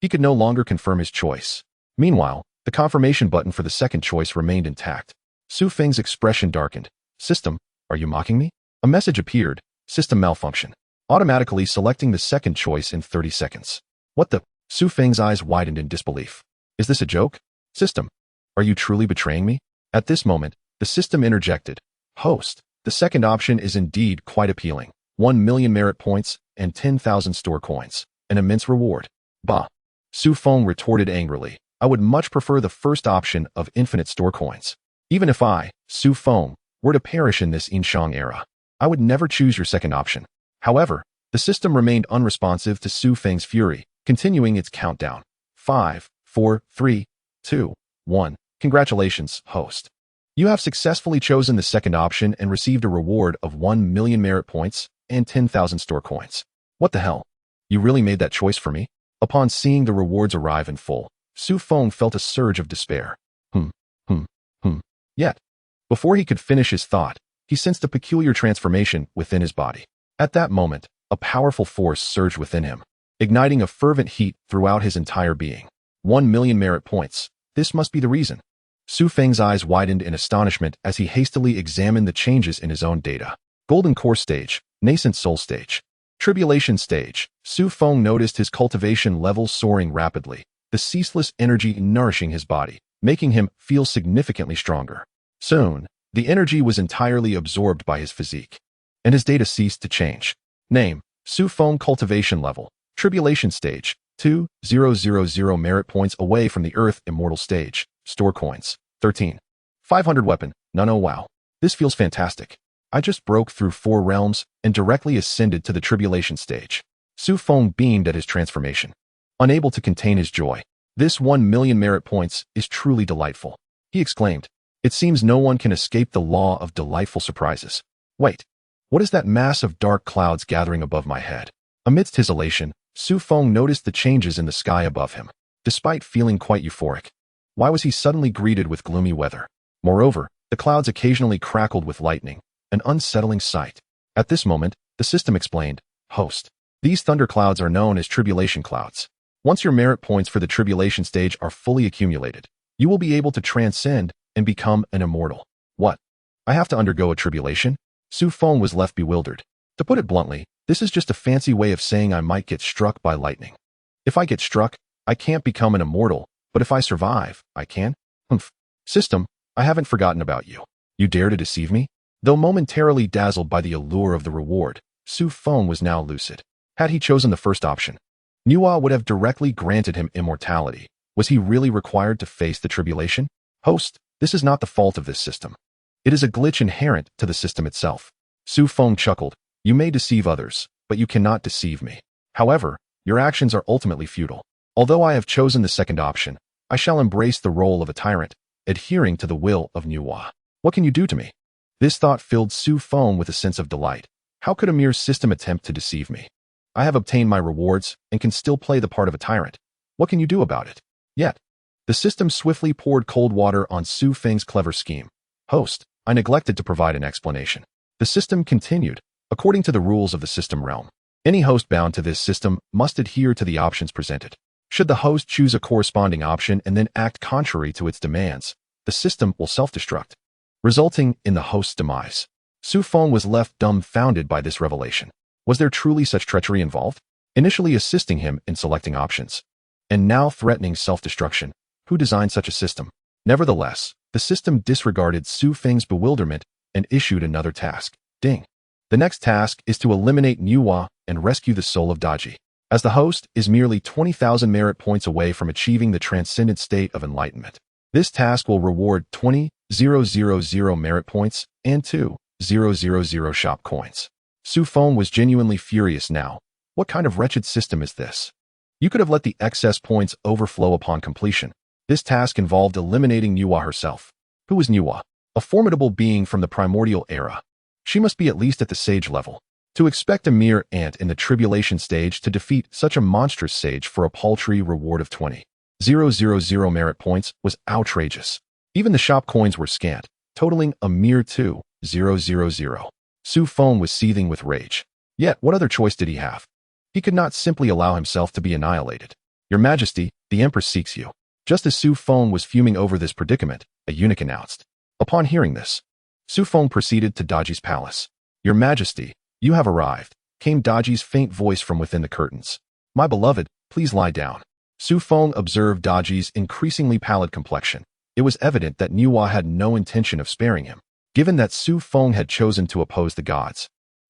He could no longer confirm his choice. Meanwhile, the confirmation button for the second choice remained intact. Xu Feng's expression darkened. System, are you mocking me? A message appeared. System malfunction. Automatically selecting the second choice in 30 seconds. What the? Xu Feng's eyes widened in disbelief. Is this a joke? System, are you truly betraying me? At this moment, the system interjected. Host, the second option is indeed quite appealing. 1 million merit points and 10,000 store coins. An immense reward. Bah. Xu Feng retorted angrily. I would much prefer the first option of infinite store coins. Even if I, Xu Feng, were to perish in this Shang era, I would never choose your second option. However, the system remained unresponsive to Xu Feng's fury, continuing its countdown. 5, 4, 3, 2, 1. Congratulations, host. You have successfully chosen the second option and received a reward of 1 million merit points and 10,000 store coins. What the hell? You really made that choice for me? Upon seeing the rewards arrive in full, Xu Feng felt a surge of despair. Yet, before he could finish his thought, he sensed a peculiar transformation within his body. At that moment, a powerful force surged within him, igniting a fervent heat throughout his entire being. 1 million merit points. This must be the reason. Xu Feng's eyes widened in astonishment as he hastily examined the changes in his own data. Golden Core Stage, Nascent Soul Stage, Tribulation Stage. Xu Feng noticed his cultivation levels soaring rapidly, the ceaseless energy nourishing his body, making him feel significantly stronger. Soon, the energy was entirely absorbed by his physique, and his data ceased to change. Name, Xu Feng Cultivation Level, Tribulation Stage, 2,000 merit points away from the Earth Immortal Stage. Store coins, 13. 500 weapon, none. Oh wow. This feels fantastic. I just broke through 4 realms and directly ascended to the Tribulation Stage. Xu Feng beamed at his transformation, unable to contain his joy. This 1 million merit points is truly delightful. He exclaimed. It seems no one can escape the law of delightful surprises. Wait, what is that mass of dark clouds gathering above my head? Amidst his elation, Xu Feng noticed the changes in the sky above him. Despite feeling quite euphoric, why was he suddenly greeted with gloomy weather? Moreover, the clouds occasionally crackled with lightning, an unsettling sight. At this moment, the system explained, Host, these thunderclouds are known as tribulation clouds. Once your merit points for the tribulation stage are fully accumulated, you will be able to transcend and become an immortal. What? I have to undergo a tribulation? Xu Feng was left bewildered. To put it bluntly, this is just a fancy way of saying I might get struck by lightning. If I get struck, I can't become an immortal, but if I survive, I can? System, I haven't forgotten about you. You dare to deceive me? Though momentarily dazzled by the allure of the reward, Xu Feng was now lucid. Had he chosen the first option, Nuwa would have directly granted him immortality. Was he really required to face the tribulation? Host, this is not the fault of this system. It is a glitch inherent to the system itself. Xu Feng chuckled. You may deceive others, but you cannot deceive me. However, your actions are ultimately futile. Although I have chosen the second option, I shall embrace the role of a tyrant, adhering to the will of Nuwa. What can you do to me? This thought filled Xu Feng with a sense of delight. How could a mere system attempt to deceive me? I have obtained my rewards and can still play the part of a tyrant. What can you do about it? Yet, the system swiftly poured cold water on Xu Feng's clever scheme. Host, I neglected to provide an explanation. The system continued. According to the rules of the system realm, any host bound to this system must adhere to the options presented. Should the host choose a corresponding option and then act contrary to its demands, the system will self-destruct, resulting in the host's demise. Xu Feng was left dumbfounded by this revelation. Was there truly such treachery involved? Initially assisting him in selecting options, and now threatening self-destruction. Who designed such a system? Nevertheless, the system disregarded Xu Feng's bewilderment and issued another task. Ding. The next task is to eliminate Nuwa and rescue the soul of Daji. As the host is merely 20,000 merit points away from achieving the transcendent state of enlightenment. This task will reward 20,000 merit points and 2,000 shop coins. Xu Feng was genuinely furious now. What kind of wretched system is this? You could have let the excess points overflow upon completion. This task involved eliminating Nuwa herself. Who is Nuwa? A formidable being from the primordial era. She must be at least at the sage level. To expect a mere ant in the tribulation stage to defeat such a monstrous sage for a paltry reward of 20,000 merit points was outrageous. Even the shop coins were scant, totaling a mere 2,000. Xu Feng was seething with rage. Yet, what other choice did he have? He could not simply allow himself to be annihilated. Your Majesty, the Empress seeks you. Just as Xu Feng was fuming over this predicament, a eunuch announced. Upon hearing this, Xu Feng proceeded to Daji's palace. Your Majesty, you have arrived, came Daji's faint voice from within the curtains. My beloved, please lie down. Xu Feng observed Daji's increasingly pallid complexion. It was evident that Nuwa had no intention of sparing him. Given that Xu Feng had chosen to oppose the gods,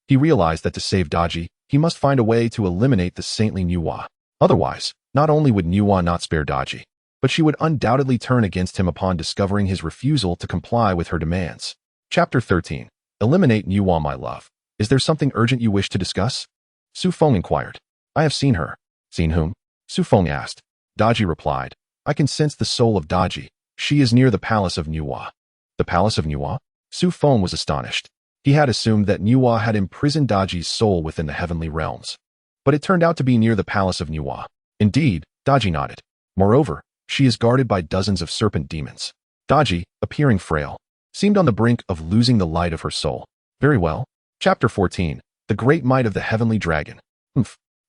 he realized that to save Daji, he must find a way to eliminate the saintly Nuwa. Otherwise, not only would Nuwa not spare Daji, but she would undoubtedly turn against him upon discovering his refusal to comply with her demands. Chapter 13. Eliminate Nuwa, my love. Is there something urgent you wish to discuss? Xu Feng inquired. I have seen her. Seen whom? Xu Feng asked. Daji replied. I can sense the soul of Daji. She is near the palace of Nuwa. The palace of Nuwa? Xu Feng was astonished. He had assumed that Nuwa had imprisoned Daji's soul within the heavenly realms. But it turned out to be near the palace of Nuwa. Indeed, Daji nodded. Moreover, she is guarded by dozens of serpent demons. Daji, appearing frail, seemed on the brink of losing the light of her soul. Very well. Chapter 14. The Great Might of the Heavenly Dragon.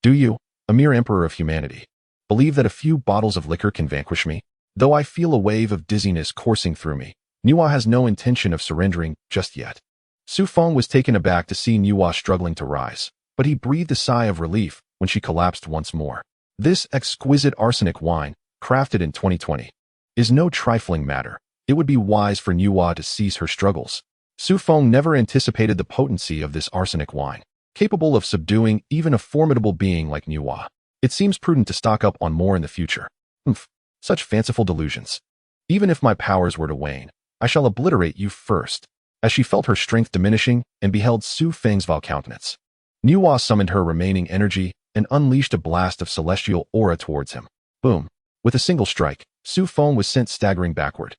Do you, a mere emperor of humanity, believe that a few bottles of liquor can vanquish me? Though I feel a wave of dizziness coursing through me, Nuwa has no intention of surrendering just yet. Xu Feng was taken aback to see Nuwa struggling to rise, but he breathed a sigh of relief when she collapsed once more. This exquisite arsenic wine, crafted in 2020, is no trifling matter. It would be wise for Nuwa to cease her struggles. Xu Feng never anticipated the potency of this arsenic wine, capable of subduing even a formidable being like Nuwa. It seems prudent to stock up on more in the future. Such fanciful delusions. Even if my powers were to wane, I shall obliterate you first. As she felt her strength diminishing and beheld Xu Feng's vile countenance, Nuwa summoned her remaining energy and unleashed a blast of celestial aura towards him. Boom. With a single strike, Xu Feng was sent staggering backward,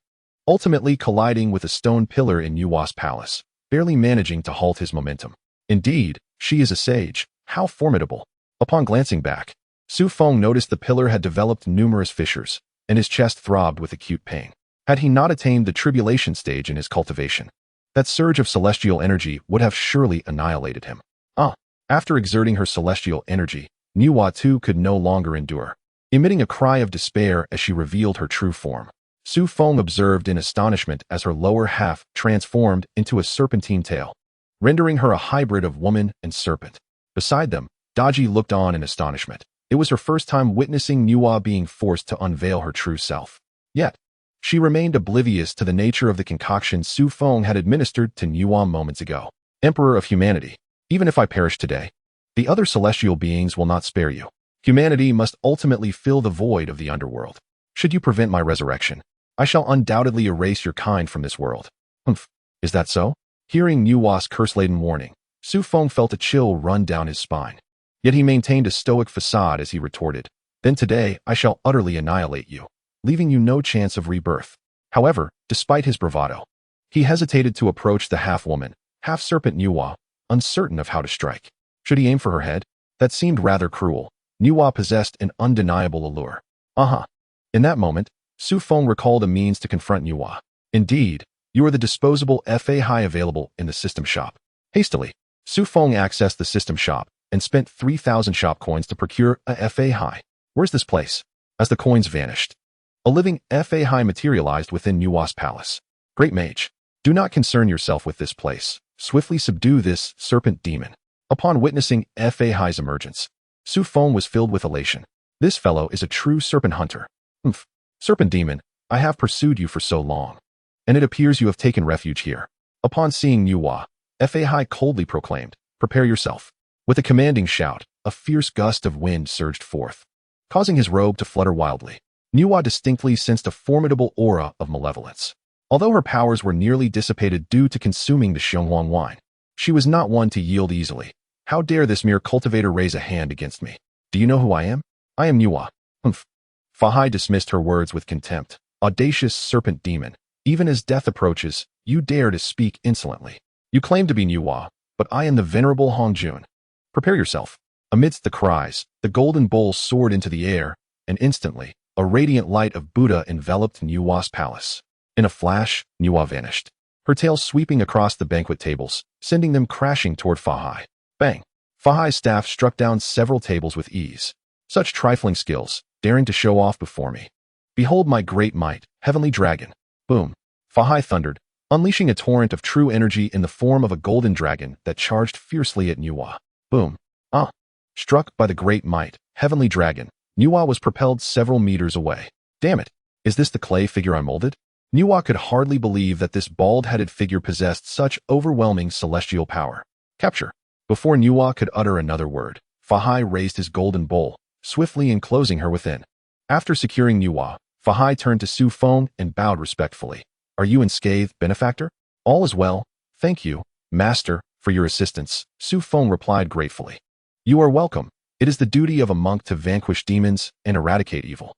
ultimately colliding with a stone pillar in Nuwa's palace, barely managing to halt his momentum. Indeed, she is a sage. How formidable. Upon glancing back, Xu Feng noticed the pillar had developed numerous fissures, and his chest throbbed with acute pain. Had he not attained the tribulation stage in his cultivation, that surge of celestial energy would have surely annihilated him. After exerting her celestial energy, Nuwa too could no longer endure. Emitting a cry of despair as she revealed her true form, Xu Feng observed in astonishment as her lower half transformed into a serpentine tail, rendering her a hybrid of woman and serpent. Beside them, Daji looked on in astonishment. It was her first time witnessing Nuwa being forced to unveil her true self. Yet, she remained oblivious to the nature of the concoction Xu Feng had administered to Nuwa moments ago. Emperor of humanity, even if I perish today, the other celestial beings will not spare you. Humanity must ultimately fill the void of the underworld. Should you prevent my resurrection, I shall undoubtedly erase your kind from this world. Is that so? Hearing Nuwa's curse-laden warning, Xu Feng felt a chill run down his spine. Yet he maintained a stoic facade as he retorted, Then today I shall utterly annihilate you, leaving you no chance of rebirth. However, despite his bravado, he hesitated to approach the half-woman, half-serpent Nuwa, uncertain of how to strike. Should he aim for her head? That seemed rather cruel. Nuwa possessed an undeniable allure. In that moment, Xu Feng recalled a means to confront Nuwa. Indeed, you are the disposable FA high available in the system shop. Hastily, Xu Feng accessed the system shop and spent 3,000 shop coins to procure a FA high. Where's this place? As the coins vanished, a living FA high materialized within Nuwa's palace. Great mage, do not concern yourself with this place. Swiftly subdue this serpent demon. Upon witnessing FA high's emergence, Xu Feng was filled with elation. This fellow is a true serpent hunter. Serpent demon, I have pursued you for so long, and it appears you have taken refuge here. Upon seeing Nuwa, FA high coldly proclaimed, Prepare yourself. With a commanding shout, a fierce gust of wind surged forth, causing his robe to flutter wildly. Nuwa distinctly sensed a formidable aura of malevolence. Although her powers were nearly dissipated due to consuming the Xionghuang wine, she was not one to yield easily. How dare this mere cultivator raise a hand against me? Do you know who I am? I am Nuwa. Fahai dismissed her words with contempt. Audacious serpent demon, even as death approaches, you dare to speak insolently. You claim to be Nuwa, but I am the venerable Hongjun. Prepare yourself. Amidst the cries, the golden bowl soared into the air, and instantly, a radiant light of Buddha enveloped Nuwa's palace. In a flash, Nuwa vanished, her tail sweeping across the banquet tables, sending them crashing toward Fahai. Bang! Fahai's staff struck down several tables with ease. Such trifling skills, daring to show off before me. Behold my great might, heavenly dragon. Boom! Fahai thundered, unleashing a torrent of true energy in the form of a golden dragon that charged fiercely at Nuwa. Boom! Struck by the great might, heavenly dragon, Nuwa was propelled several meters away. Damn it! Is this the clay figure I molded? Nuwa could hardly believe that this bald-headed figure possessed such overwhelming celestial power. Capture! Before Nuwa could utter another word, Fahai raised his golden bowl, swiftly enclosing her within. After securing Nuwa, Fahai turned to Xu Feng and bowed respectfully. Are you unscathed, benefactor? All is well, thank you, master. for your assistance," Xu Feng replied gratefully. "You are welcome. It is the duty of a monk to vanquish demons and eradicate evil."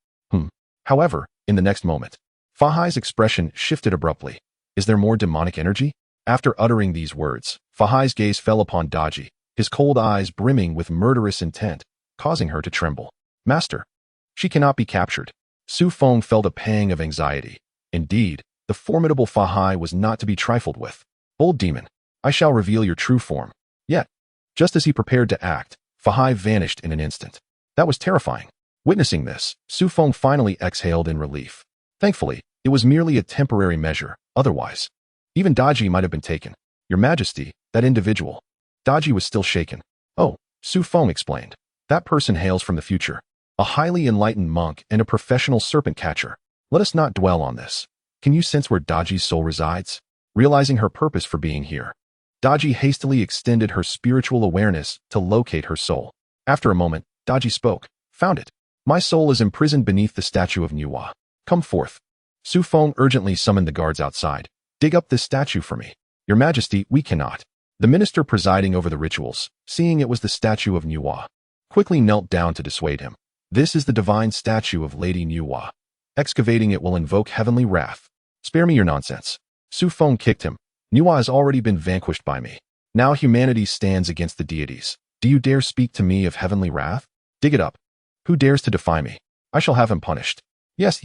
However, in the next moment, Fa Hai's expression shifted abruptly. "Is there more demonic energy?" After uttering these words, Fa Hai's gaze fell upon Daji, his cold eyes brimming with murderous intent, causing her to tremble. "Master, she cannot be captured." Xu Feng felt a pang of anxiety. Indeed, the formidable Fa Hai was not to be trifled with. "Old demon, I shall reveal your true form." Yet, just as he prepared to act, Fa Hai vanished in an instant. That was terrifying. Witnessing this, Xu Feng finally exhaled in relief. Thankfully, it was merely a temporary measure. Otherwise, even Daji might have been taken. "Your Majesty, that individual." Daji was still shaken. "Oh," Xu Feng explained. "That person hails from the future. A highly enlightened monk and a professional serpent catcher. Let us not dwell on this. Can you sense where Daji's soul resides?" Realizing her purpose for being here, Daji hastily extended her spiritual awareness to locate her soul. After a moment, Daji spoke. "Found it. My soul is imprisoned beneath the statue of Niwa. Come forth." Xu Feng urgently summoned the guards outside. "Dig up this statue for me." "Your Majesty, we cannot." The minister presiding over the rituals, seeing it was the statue of Niwa, quickly knelt down to dissuade him. "This is the divine statue of Lady Niwa. Excavating it will invoke heavenly wrath. Spare me your nonsense." Xu Feng kicked him. "Niwa has already been vanquished by me. Now humanity stands against the deities. Do you dare speak to me of heavenly wrath? Dig it up. Who dares to defy me? I shall have him punished." Yes.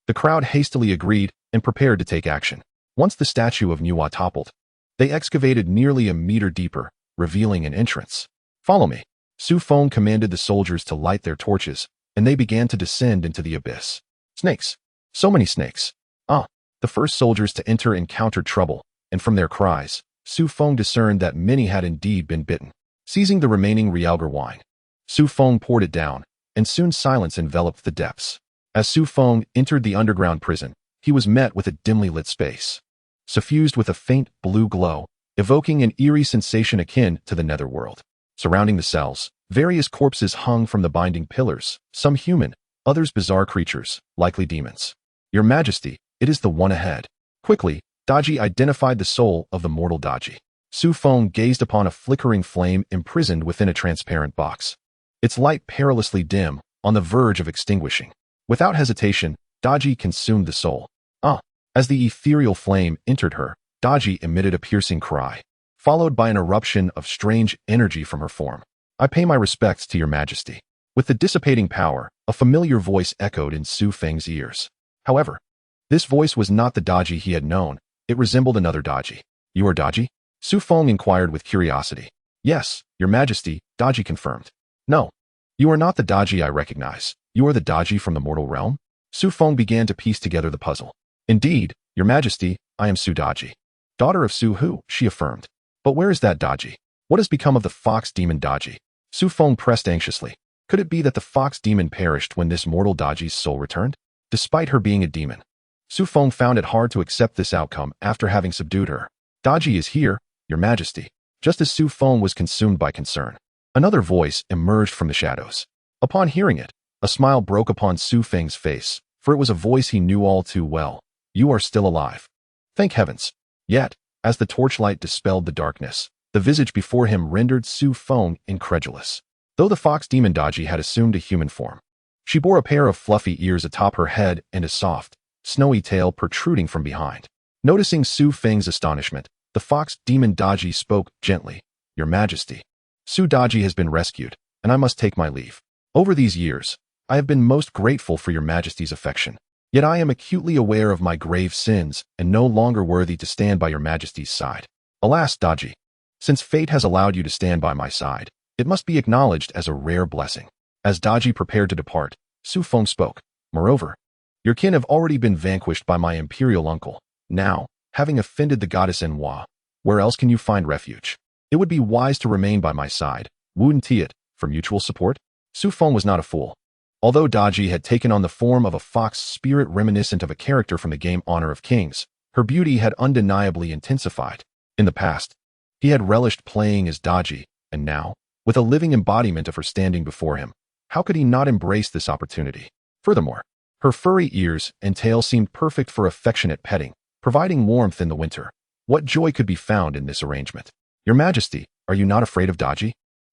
The crowd hastily agreed and prepared to take action. Once the statue of Niwa toppled, they excavated nearly a meter deeper, revealing an entrance. "Follow me." Xu Feng commanded the soldiers to light their torches, and they began to descend into the abyss. Snakes. So many snakes. The first soldiers to enter encountered trouble, and from their cries, Xu Feng discerned that many had indeed been bitten. Seizing the remaining Realgar wine, Xu Feng poured it down, and soon silence enveloped the depths. As Xu Feng entered the underground prison, he was met with a dimly lit space, suffused with a faint blue glow, evoking an eerie sensation akin to the netherworld. Surrounding the cells, various corpses hung from the binding pillars, some human, others bizarre creatures, likely demons. "Your Majesty, it is the one ahead." Quickly, Daji identified the soul of the mortal Daji. Xu Feng gazed upon a flickering flame imprisoned within a transparent box, its light perilously dim, on the verge of extinguishing. Without hesitation, Daji consumed the soul. As the ethereal flame entered her, Daji emitted a piercing cry, followed by an eruption of strange energy from her form. "I pay my respects to your Majesty." With the dissipating power, a familiar voice echoed in Xu Feng's ears. However, this voice was not the Daji he had known. It resembled another Daji. "You are Daji?" Xu Feng inquired with curiosity. "Yes, your Majesty," Daji confirmed. "No, you are not the Daji I recognize. You are the Daji from the mortal realm?" Xu Feng began to piece together the puzzle. "Indeed, your Majesty, I am Su Daji, daughter of Su Hu," she affirmed. "But where is that Daji? What has become of the fox demon Daji?" Xu Feng pressed anxiously. Could it be that the fox demon perished when this mortal Daji's soul returned? Despite her being a demon, Xu Feng found it hard to accept this outcome after having subdued her. "Daji is here, your Majesty." Just as Xu Feng was consumed by concern, another voice emerged from the shadows. Upon hearing it, a smile broke upon Xu Feng's face, for it was a voice he knew all too well. "You are still alive. Thank heavens." Yet, as the torchlight dispelled the darkness, the visage before him rendered Xu Feng incredulous. Though the fox demon Daji had assumed a human form, she bore a pair of fluffy ears atop her head and a soft, snowy tail protruding from behind. Noticing Xu Feng's astonishment, the fox demon Daji spoke gently. "Your Majesty, Xu Daji has been rescued, and I must take my leave. Over these years, I have been most grateful for your Majesty's affection. Yet I am acutely aware of my grave sins and no longer worthy to stand by your Majesty's side. Alas, Daji, since fate has allowed you to stand by my side, it must be acknowledged as a rare blessing." As Daji prepared to depart, Xu Feng spoke. "Moreover, your kin have already been vanquished by my imperial uncle. Now, having offended the goddess Enwa, where else can you find refuge? It would be wise to remain by my side, wouldn't it, for mutual support?" Xu Feng was not a fool. Although Daji had taken on the form of a fox spirit reminiscent of a character from the game Honor of Kings, her beauty had undeniably intensified. In the past, he had relished playing as Daji, and now, with a living embodiment of her standing before him, how could he not embrace this opportunity? Furthermore, her furry ears and tail seemed perfect for affectionate petting, providing warmth in the winter. What joy could be found in this arrangement? Your Majesty, are you not afraid of Daji?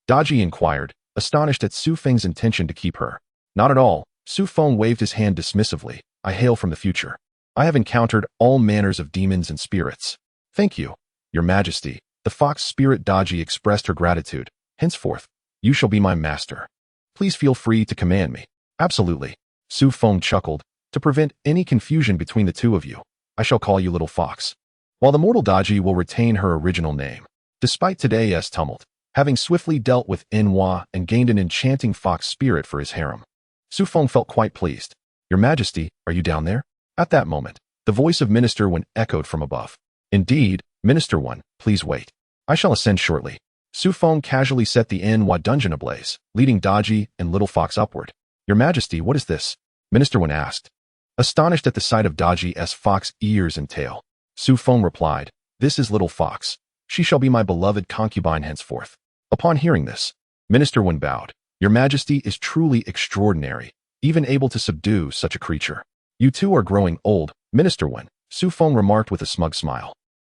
Daji inquired, astonished at Xu Feng's intention to keep her. Not at all. Xu Feng waved his hand dismissively. I hail from the future. I have encountered all manners of demons and spirits. Thank you, Your Majesty. The fox spirit Daji expressed her gratitude. Henceforth, you shall be my master. Please feel free to command me. Absolutely. Xu Feng chuckled. To prevent any confusion between the two of you, I shall call you Little Fox, while the mortal Daji will retain her original name. Despite today's tumult, having swiftly dealt with Enwa and gained an enchanting fox spirit for his harem, Xu Feng felt quite pleased. Your Majesty, are you down there? At that moment, the voice of Minister Wen echoed from above. Indeed, Minister Wen, please wait. I shall ascend shortly. Xu Feng casually set the Enwa dungeon ablaze, leading Daji and Little Fox upward. Your Majesty, what is this? Minister Wen asked, astonished at the sight of Daji's fox ears and tail. Xu Feng replied, This is Little Fox. She shall be my beloved concubine henceforth. Upon hearing this, Minister Wen bowed. Your Majesty is truly extraordinary, even able to subdue such a creature. You two are growing old, Minister Wen, Xu Feng remarked with a smug smile.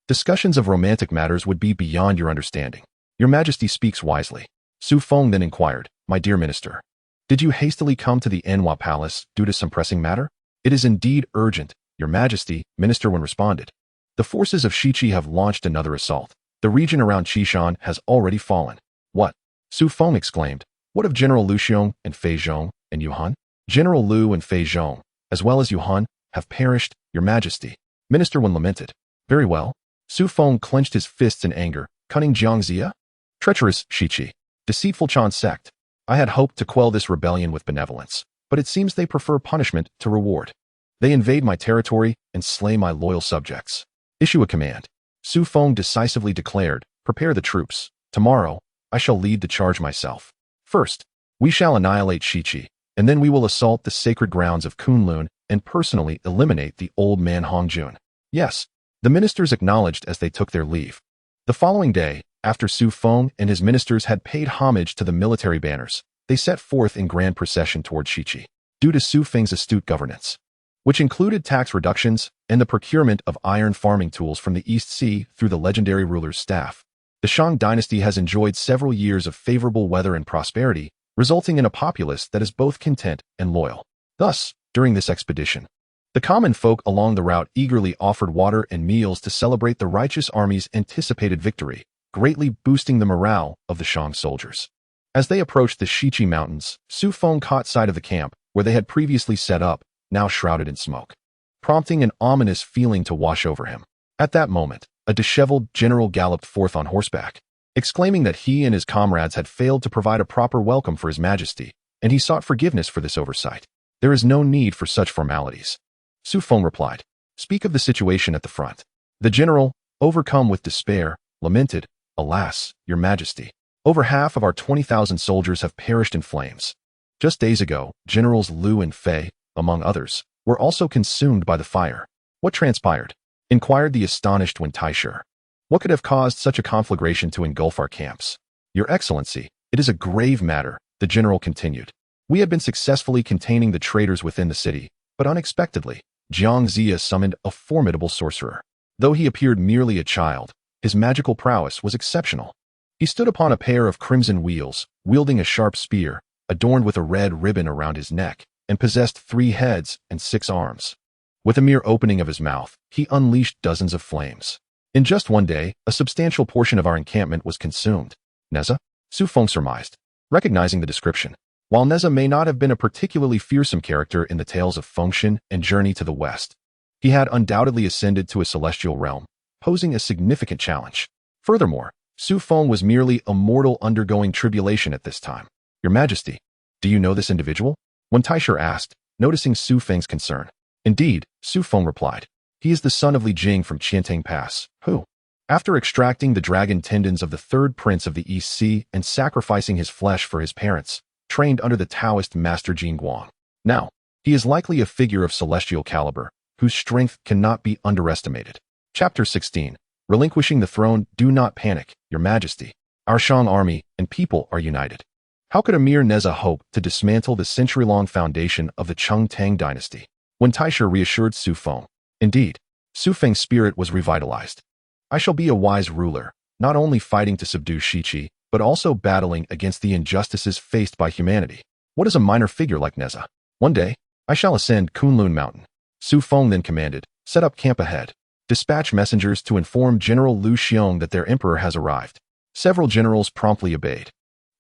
Discussions of romantic matters would be beyond your understanding. Your Majesty speaks wisely. Xu Feng then inquired, My dear Minister, did you hastily come to the Enwa Palace due to some pressing matter? It is indeed urgent, Your Majesty, Minister Wen responded. The forces of Shiqi have launched another assault. The region around Xishan has already fallen. What? Xu Feng exclaimed. What of General Lu Xiong and Fei Zhong and Yuhan? General Lu and Fei Zhong, as well as Yuhan, have perished, Your Majesty. Minister Wen lamented. Very well. Xu Feng clenched his fists in anger. Cunning Jiangxia? Treacherous Shiqi. Deceitful Chan sect. I had hoped to quell this rebellion with benevolence, but it seems they prefer punishment to reward. They invade my territory and slay my loyal subjects. Issue a command. Xu Feng decisively declared, Prepare the troops. Tomorrow, I shall lead the charge myself. First, we shall annihilate Shiqi, and then we will assault the sacred grounds of Kunlun and personally eliminate the old man Hongjun. Yes, the ministers acknowledged as they took their leave. The following day, after Xu Feng and his ministers had paid homage to the military banners, they set forth in grand procession toward Shiqi, due to Xu Feng's astute governance, which included tax reductions and the procurement of iron farming tools from the East Sea through the legendary ruler's staff. The Shang Dynasty has enjoyed several years of favorable weather and prosperity, resulting in a populace that is both content and loyal. Thus, during this expedition, the common folk along the route eagerly offered water and meals to celebrate the righteous army's anticipated victory, greatly boosting the morale of the Shang soldiers. As they approached the Shiqi Mountains, Xu Feng caught sight of the camp, where they had previously set up, now shrouded in smoke, prompting an ominous feeling to wash over him. At that moment, a disheveled general galloped forth on horseback, exclaiming that he and his comrades had failed to provide a proper welcome for His Majesty, and he sought forgiveness for this oversight. There is no need for such formalities. Xu Feng replied, Speak of the situation at the front. The general, overcome with despair, lamented, Alas, Your Majesty, over half of our 20,000 soldiers have perished in flames. Just days ago, Generals Lu and Fei, among others, were also consumed by the fire. What transpired? Inquired the astonished Wen Taisher. What could have caused such a conflagration to engulf our camps? Your Excellency, it is a grave matter, the general continued. We had been successfully containing the traitors within the city, but unexpectedly, Jiang Zia summoned a formidable sorcerer. Though he appeared merely a child, his magical prowess was exceptional. He stood upon a pair of crimson wheels, wielding a sharp spear, adorned with a red ribbon around his neck, and possessed 3 heads and 6 arms. With a mere opening of his mouth, he unleashed dozens of flames. In just one day, a substantial portion of our encampment was consumed. Neza? Xu Feng surmised, recognizing the description. While Neza may not have been a particularly fearsome character in the tales of Fengshen and Journey to the West, he had undoubtedly ascended to a celestial realm, posing a significant challenge. Furthermore, Xu Feng was merely a mortal undergoing tribulation at this time. Your Majesty, do you know this individual? Wen Taisher asked, noticing Xu Feng's concern. Indeed, Xu Feng replied. He is the son of Li Jing from Qiantang Pass, who, after extracting the dragon tendons of the 3rd prince of the East Sea and sacrificing his flesh for his parents, trained under the Taoist master Jin Guang. Now, he is likely a figure of celestial caliber, whose strength cannot be underestimated. Chapter 16. Relinquishing the throne. Do not panic, Your Majesty. Our Shang army and people are united. How could Emir Neza hope to dismantle the century-long foundation of the Tang Dynasty? Wen Taisher reassured Xu Feng. Indeed, Xu Feng's spirit was revitalized. I shall be a wise ruler, not only fighting to subdue Shiqi, but also battling against the injustices faced by humanity. What is a minor figure like Neza? One day, I shall ascend Kunlun Mountain. Xu Feng then commanded, set up camp ahead. Dispatch messengers to inform General Lu Xiong that their emperor has arrived. Several generals promptly obeyed,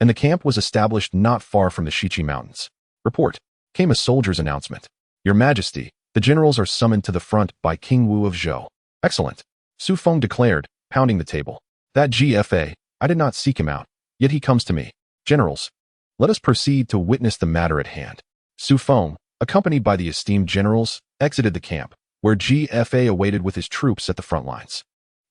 and the camp was established not far from the Shiqi Mountains. Report. Came a soldier's announcement. Your Majesty, the generals are summoned to the front by King Wu of Zhou. Excellent. Xu Feng declared, pounding the table. That GFA, I did not seek him out, yet he comes to me. Generals, let us proceed to witness the matter at hand. Xu Feng, accompanied by the esteemed generals, exited the camp, where GFA awaited with his troops at the front lines.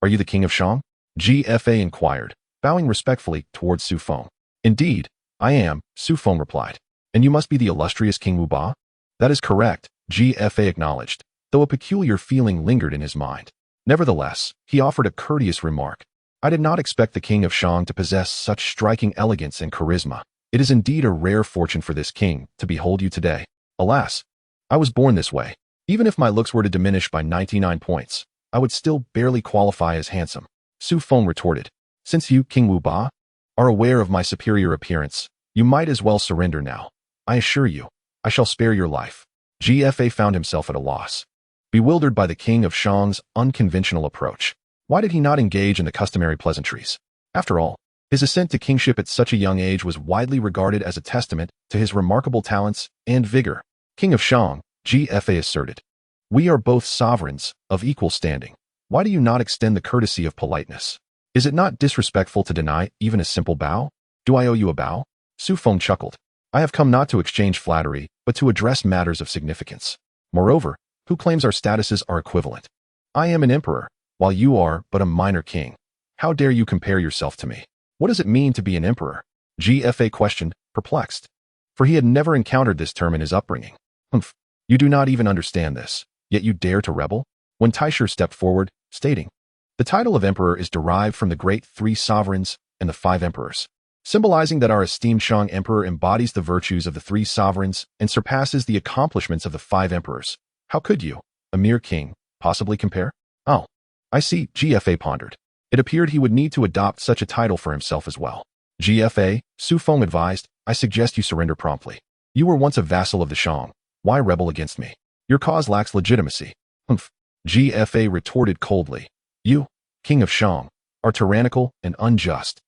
Are you the king of Shang? GFA inquired, bowing respectfully towards Xu Feng. Indeed, I am, Xu Feng replied. And you must be the illustrious King Wu Ba? That is correct, GFA acknowledged, though a peculiar feeling lingered in his mind. Nevertheless, he offered a courteous remark. I did not expect the king of Shang to possess such striking elegance and charisma. It is indeed a rare fortune for this king to behold you today. Alas, I was born this way. Even if my looks were to diminish by 99 points, I would still barely qualify as handsome. Xu Feng retorted. Since you, King Wu Ba, are aware of my superior appearance, you might as well surrender now. I assure you, I shall spare your life. GFA found himself at a loss. Bewildered by the king of Shang's unconventional approach, why did he not engage in the customary pleasantries? After all, his ascent to kingship at such a young age was widely regarded as a testament to his remarkable talents and vigor. King of Shang, GFA asserted. We are both sovereigns of equal standing. Why do you not extend the courtesy of politeness? Is it not disrespectful to deny even a simple bow? Do I owe you a bow? Xu Feng chuckled. I have come not to exchange flattery, but to address matters of significance. Moreover, who claims our statuses are equivalent? I am an emperor, while you are but a minor king. How dare you compare yourself to me? What does it mean to be an emperor? GFA questioned, perplexed. For he had never encountered this term in his upbringing. Humph, you do not even understand this, yet you dare to rebel? When Taisher stepped forward, stating, the title of emperor is derived from the great 3 sovereigns and the 5 emperors, symbolizing that our esteemed Shang emperor embodies the virtues of the 3 sovereigns and surpasses the accomplishments of the 5 emperors. How could you, a mere king, possibly compare? Oh, I see, GFA pondered. It appeared he would need to adopt such a title for himself as well. GFA, Xu Feng advised, I suggest you surrender promptly. You were once a vassal of the Shang. Why rebel against me? Your cause lacks legitimacy. Humph. GFA retorted coldly. You, king of Shang, are tyrannical and unjust.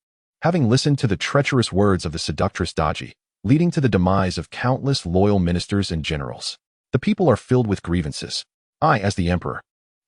Having listened to the treacherous words of the seductress Daji, leading to the demise of countless loyal ministers and generals, the people are filled with grievances. I, as the emperor,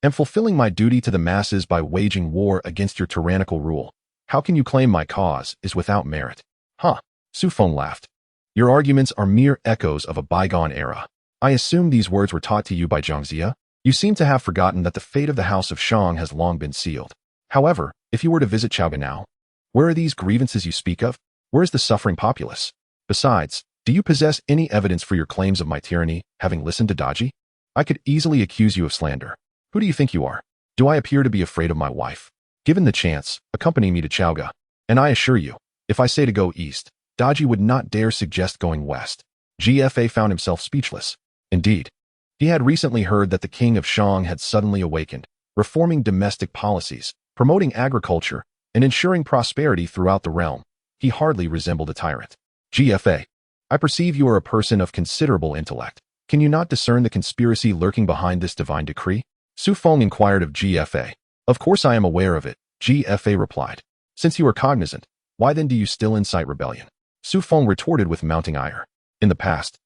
am fulfilling my duty to the masses by waging war against your tyrannical rule. How can you claim my cause is without merit? Huh. Xu Feng laughed. Your arguments are mere echoes of a bygone era. I assume these words were taught to you by Zhangzia. You seem to have forgotten that the fate of the House of Shang has long been sealed. However, if you were to visit Chaoga now, where are these grievances you speak of? Where is the suffering populace? Besides, do you possess any evidence for your claims of my tyranny, having listened to Daji? I could easily accuse you of slander. Who do you think you are? Do I appear to be afraid of my wife? Given the chance, accompany me to Chaoga. And I assure you, if I say to go east, Daji would not dare suggest going west. GFA found himself speechless. Indeed, he had recently heard that the king of Shang had suddenly awakened, reforming domestic policies, promoting agriculture, and ensuring prosperity throughout the realm. He hardly resembled a tyrant. GFA, I perceive you are a person of considerable intellect. Can you not discern the conspiracy lurking behind this divine decree? Xu Feng inquired of GFA. Of course I am aware of it, GFA replied. Since you are cognizant, why then do you still incite rebellion? Xu Feng retorted with mounting ire. In the past,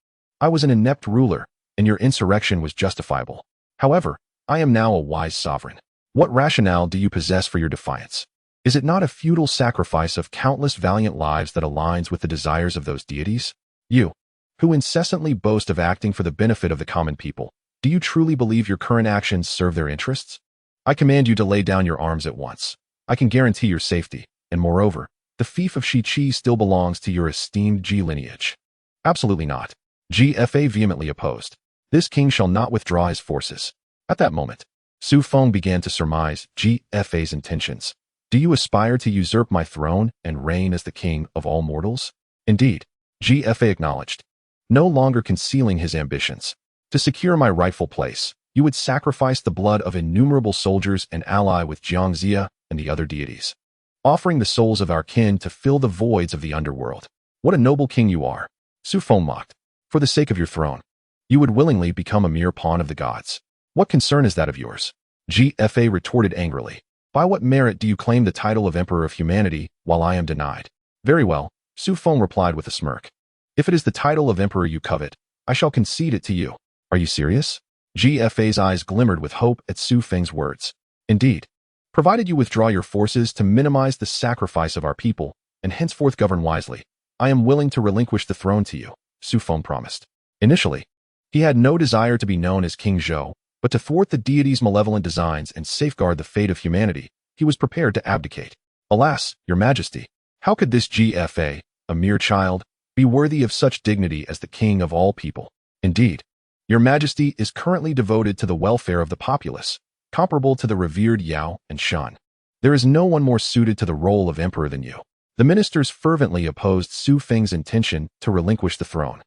I was an inept ruler, and your insurrection was justifiable. However, I am now a wise sovereign. What rationale do you possess for your defiance? Is it not a futile sacrifice of countless valiant lives that aligns with the desires of those deities? You, who incessantly boast of acting for the benefit of the common people, do you truly believe your current actions serve their interests? I command you to lay down your arms at once. I can guarantee your safety, and moreover, the fief of Shiqi still belongs to your esteemed Ji lineage. Absolutely not. GFA vehemently opposed. This king shall not withdraw his forces. At that moment, Xu Feng began to surmise GFA's intentions. Do you aspire to usurp my throne and reign as the king of all mortals? Indeed, GFA acknowledged, no longer concealing his ambitions. To secure my rightful place, you would sacrifice the blood of innumerable soldiers and ally with Jiangxia and the other deities. offering the souls of our kin to fill the voids of the underworld. What a noble king you are, Xu Feng mocked. For the sake of your throne, you would willingly become a mere pawn of the gods. What concern is that of yours? GFA retorted angrily. By what merit do you claim the title of Emperor of Humanity while I am denied? Very well, Xu Feng replied with a smirk. If it is the title of Emperor you covet, I shall concede it to you. Are you serious? GFA's eyes glimmered with hope at Xu Feng's words. Indeed. Provided you withdraw your forces to minimize the sacrifice of our people, and henceforth govern wisely, I am willing to relinquish the throne to you, Xu Feng promised. Initially, he had no desire to be known as King Zhou, but to thwart the deity's malevolent designs and safeguard the fate of humanity, he was prepared to abdicate. Alas, your majesty, how could this GFA, a mere child, be worthy of such dignity as the king of all people? Indeed, your majesty is currently devoted to the welfare of the populace, comparable to the revered Yao and Shan. There is no one more suited to the role of emperor than you. The ministers fervently opposed Xu Feng's intention to relinquish the throne.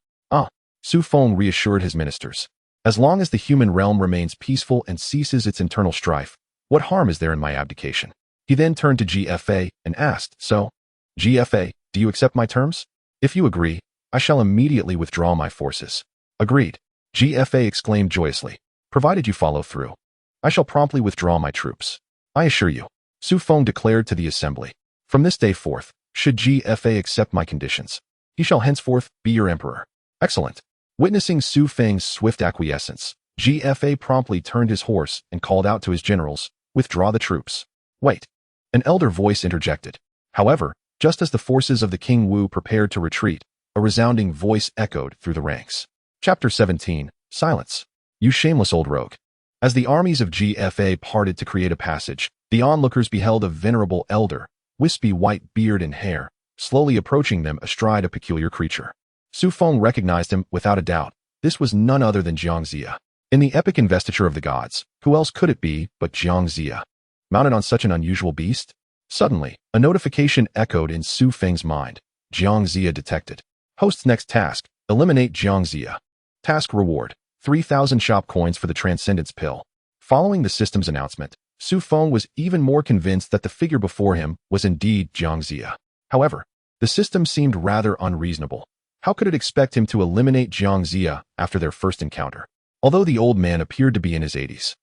Xu Feng reassured his ministers. As long as the human realm remains peaceful and ceases its internal strife, what harm is there in my abdication? He then turned to GFA and asked, So, GFA, do you accept my terms? If you agree, I shall immediately withdraw my forces. Agreed, GFA exclaimed joyously. Provided you follow through, I shall promptly withdraw my troops. I assure you, Xu Feng declared to the assembly. From this day forth, should GFA accept my conditions, he shall henceforth be your emperor. Excellent. Witnessing Xu Feng's swift acquiescence, GFA promptly turned his horse and called out to his generals, Withdraw the troops. Wait. An elder voice interjected. However, just as the forces of the King Wu prepared to retreat, a resounding voice echoed through the ranks. Chapter 17, Silence. You shameless old rogue. As the armies of GFA parted to create a passage, the onlookers beheld a venerable elder, wispy white beard and hair, slowly approaching them astride a peculiar creature. Xu Feng recognized him without a doubt. This was none other than Jiang Ziya. In the epic investiture of the gods, who else could it be but Jiang Ziya? Mounted on such an unusual beast? Suddenly, a notification echoed in Xu Feng's mind. Jiang Ziya detected. Host's next task, eliminate Jiang Ziya. Task reward, 3,000 shop coins for the Transcendence pill. Following the system's announcement, Xu Feng was even more convinced that the figure before him was indeed Jiang Ziya. However, the system seemed rather unreasonable. How could it expect him to eliminate Jiang Ziya after their first encounter? Although the old man appeared to be in his 80s,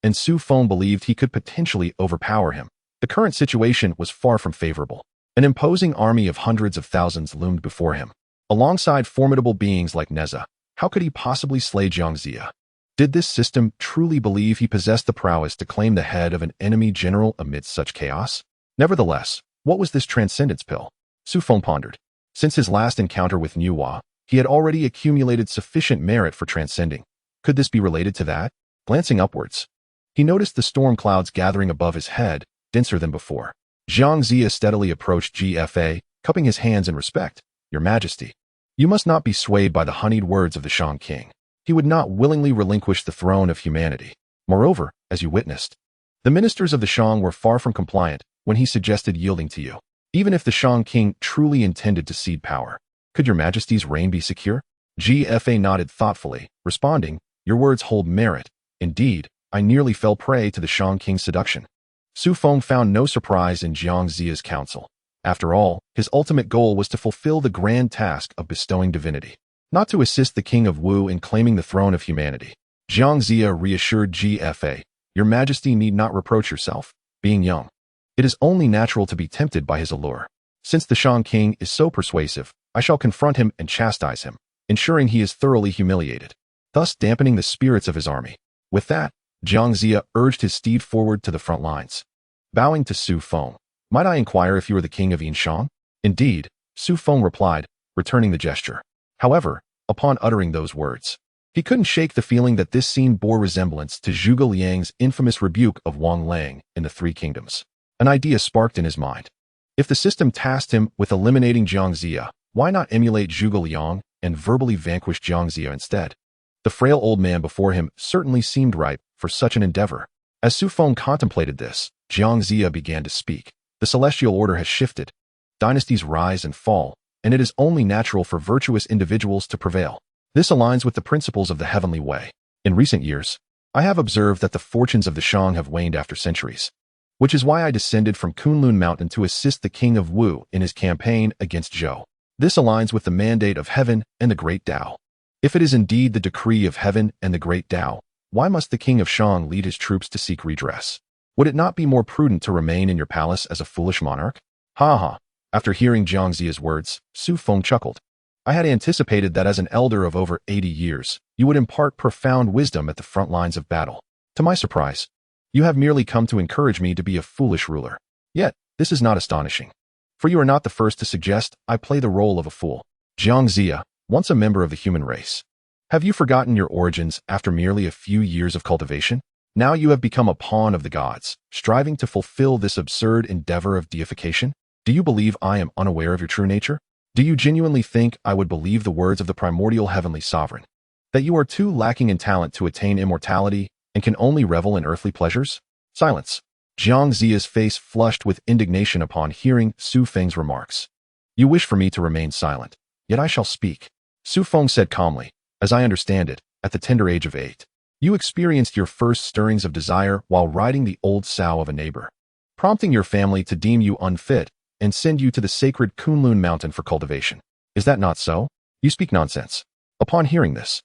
and Xu Feng believed he could potentially overpower him, the current situation was far from favorable. An imposing army of hundreds of thousands loomed before him. Alongside formidable beings like Neza, how could he possibly slay Jiang Ziya? Did this system truly believe he possessed the prowess to claim the head of an enemy general amidst such chaos? Nevertheless, what was this Transcendence pill? Xu Feng pondered. Since his last encounter with Nuwa, he had already accumulated sufficient merit for transcending. Could this be related to that? Glancing upwards, he noticed the storm clouds gathering above his head, denser than before. Jiang Ziya steadily approached GFA, cupping his hands in respect. Your Majesty, you must not be swayed by the honeyed words of the Shang King. He would not willingly relinquish the throne of humanity. Moreover, as you witnessed, the ministers of the Shang were far from compliant when he suggested yielding to you. Even if the Shang King truly intended to cede power, could your Majesty's reign be secure? GFA nodded thoughtfully, responding, Your words hold merit. Indeed, I nearly fell prey to the Shang King's seduction. Xu Feng found no surprise in Jiang Ziya's counsel. After all, his ultimate goal was to fulfill the grand task of bestowing divinity, not to assist the King of Wu in claiming the throne of humanity. Jiang Ziya reassured GFA, Your Majesty need not reproach yourself, being young. It is only natural to be tempted by his allure. Since the Shang King is so persuasive, I shall confront him and chastise him, ensuring he is thoroughly humiliated, thus dampening the spirits of his army. With that, Jiang Ziya urged his steed forward to the front lines. Bowing to Xu Feng, Might I inquire if you are the king of Yinshan? Indeed, Xu Feng replied, returning the gesture. However, upon uttering those words, he couldn't shake the feeling that this scene bore resemblance to Zhuge Liang's infamous rebuke of Wang Lang in the Three Kingdoms. An idea sparked in his mind. If the system tasked him with eliminating Jiang Ziya, why not emulate Zhuge Liang and verbally vanquish Jiang Ziya instead? The frail old man before him certainly seemed ripe for such an endeavor. As Xu Feng contemplated this, Jiang Ziya began to speak. The celestial order has shifted. Dynasties rise and fall, and it is only natural for virtuous individuals to prevail. This aligns with the principles of the heavenly way. In recent years, I have observed that the fortunes of the Shang have waned after centuries. which is why I descended from Kunlun Mountain to assist the King of Wu in his campaign against Zhou. This aligns with the mandate of heaven and the Great Tao. If it is indeed the decree of heaven and the Great Tao, why must the King of Shang lead his troops to seek redress? Would it not be more prudent to remain in your palace as a foolish monarch? Ha ha. After hearing Zhang Ziya's words, Xu Feng chuckled. I had anticipated that as an elder of over 80 years, you would impart profound wisdom at the front lines of battle. To my surprise, you have merely come to encourage me to be a foolish ruler. Yet, this is not astonishing. For you are not the first to suggest I play the role of a fool. Zhang Ziya, once a member of the human race. Have you forgotten your origins after merely a few years of cultivation? Now you have become a pawn of the gods, striving to fulfill this absurd endeavor of deification? Do you believe I am unaware of your true nature? Do you genuinely think I would believe the words of the primordial heavenly sovereign? That you are too lacking in talent to attain immortality and can only revel in earthly pleasures? Silence. Zhang Ziya's face flushed with indignation upon hearing Xu Feng's remarks. You wish for me to remain silent, yet I shall speak. Xu Feng said calmly, as I understand it, at the tender age of 8. You experienced your first stirrings of desire while riding the old sow of a neighbor, prompting your family to deem you unfit and send you to the sacred Kunlun Mountain for cultivation. Is that not so? You speak nonsense. Upon hearing this,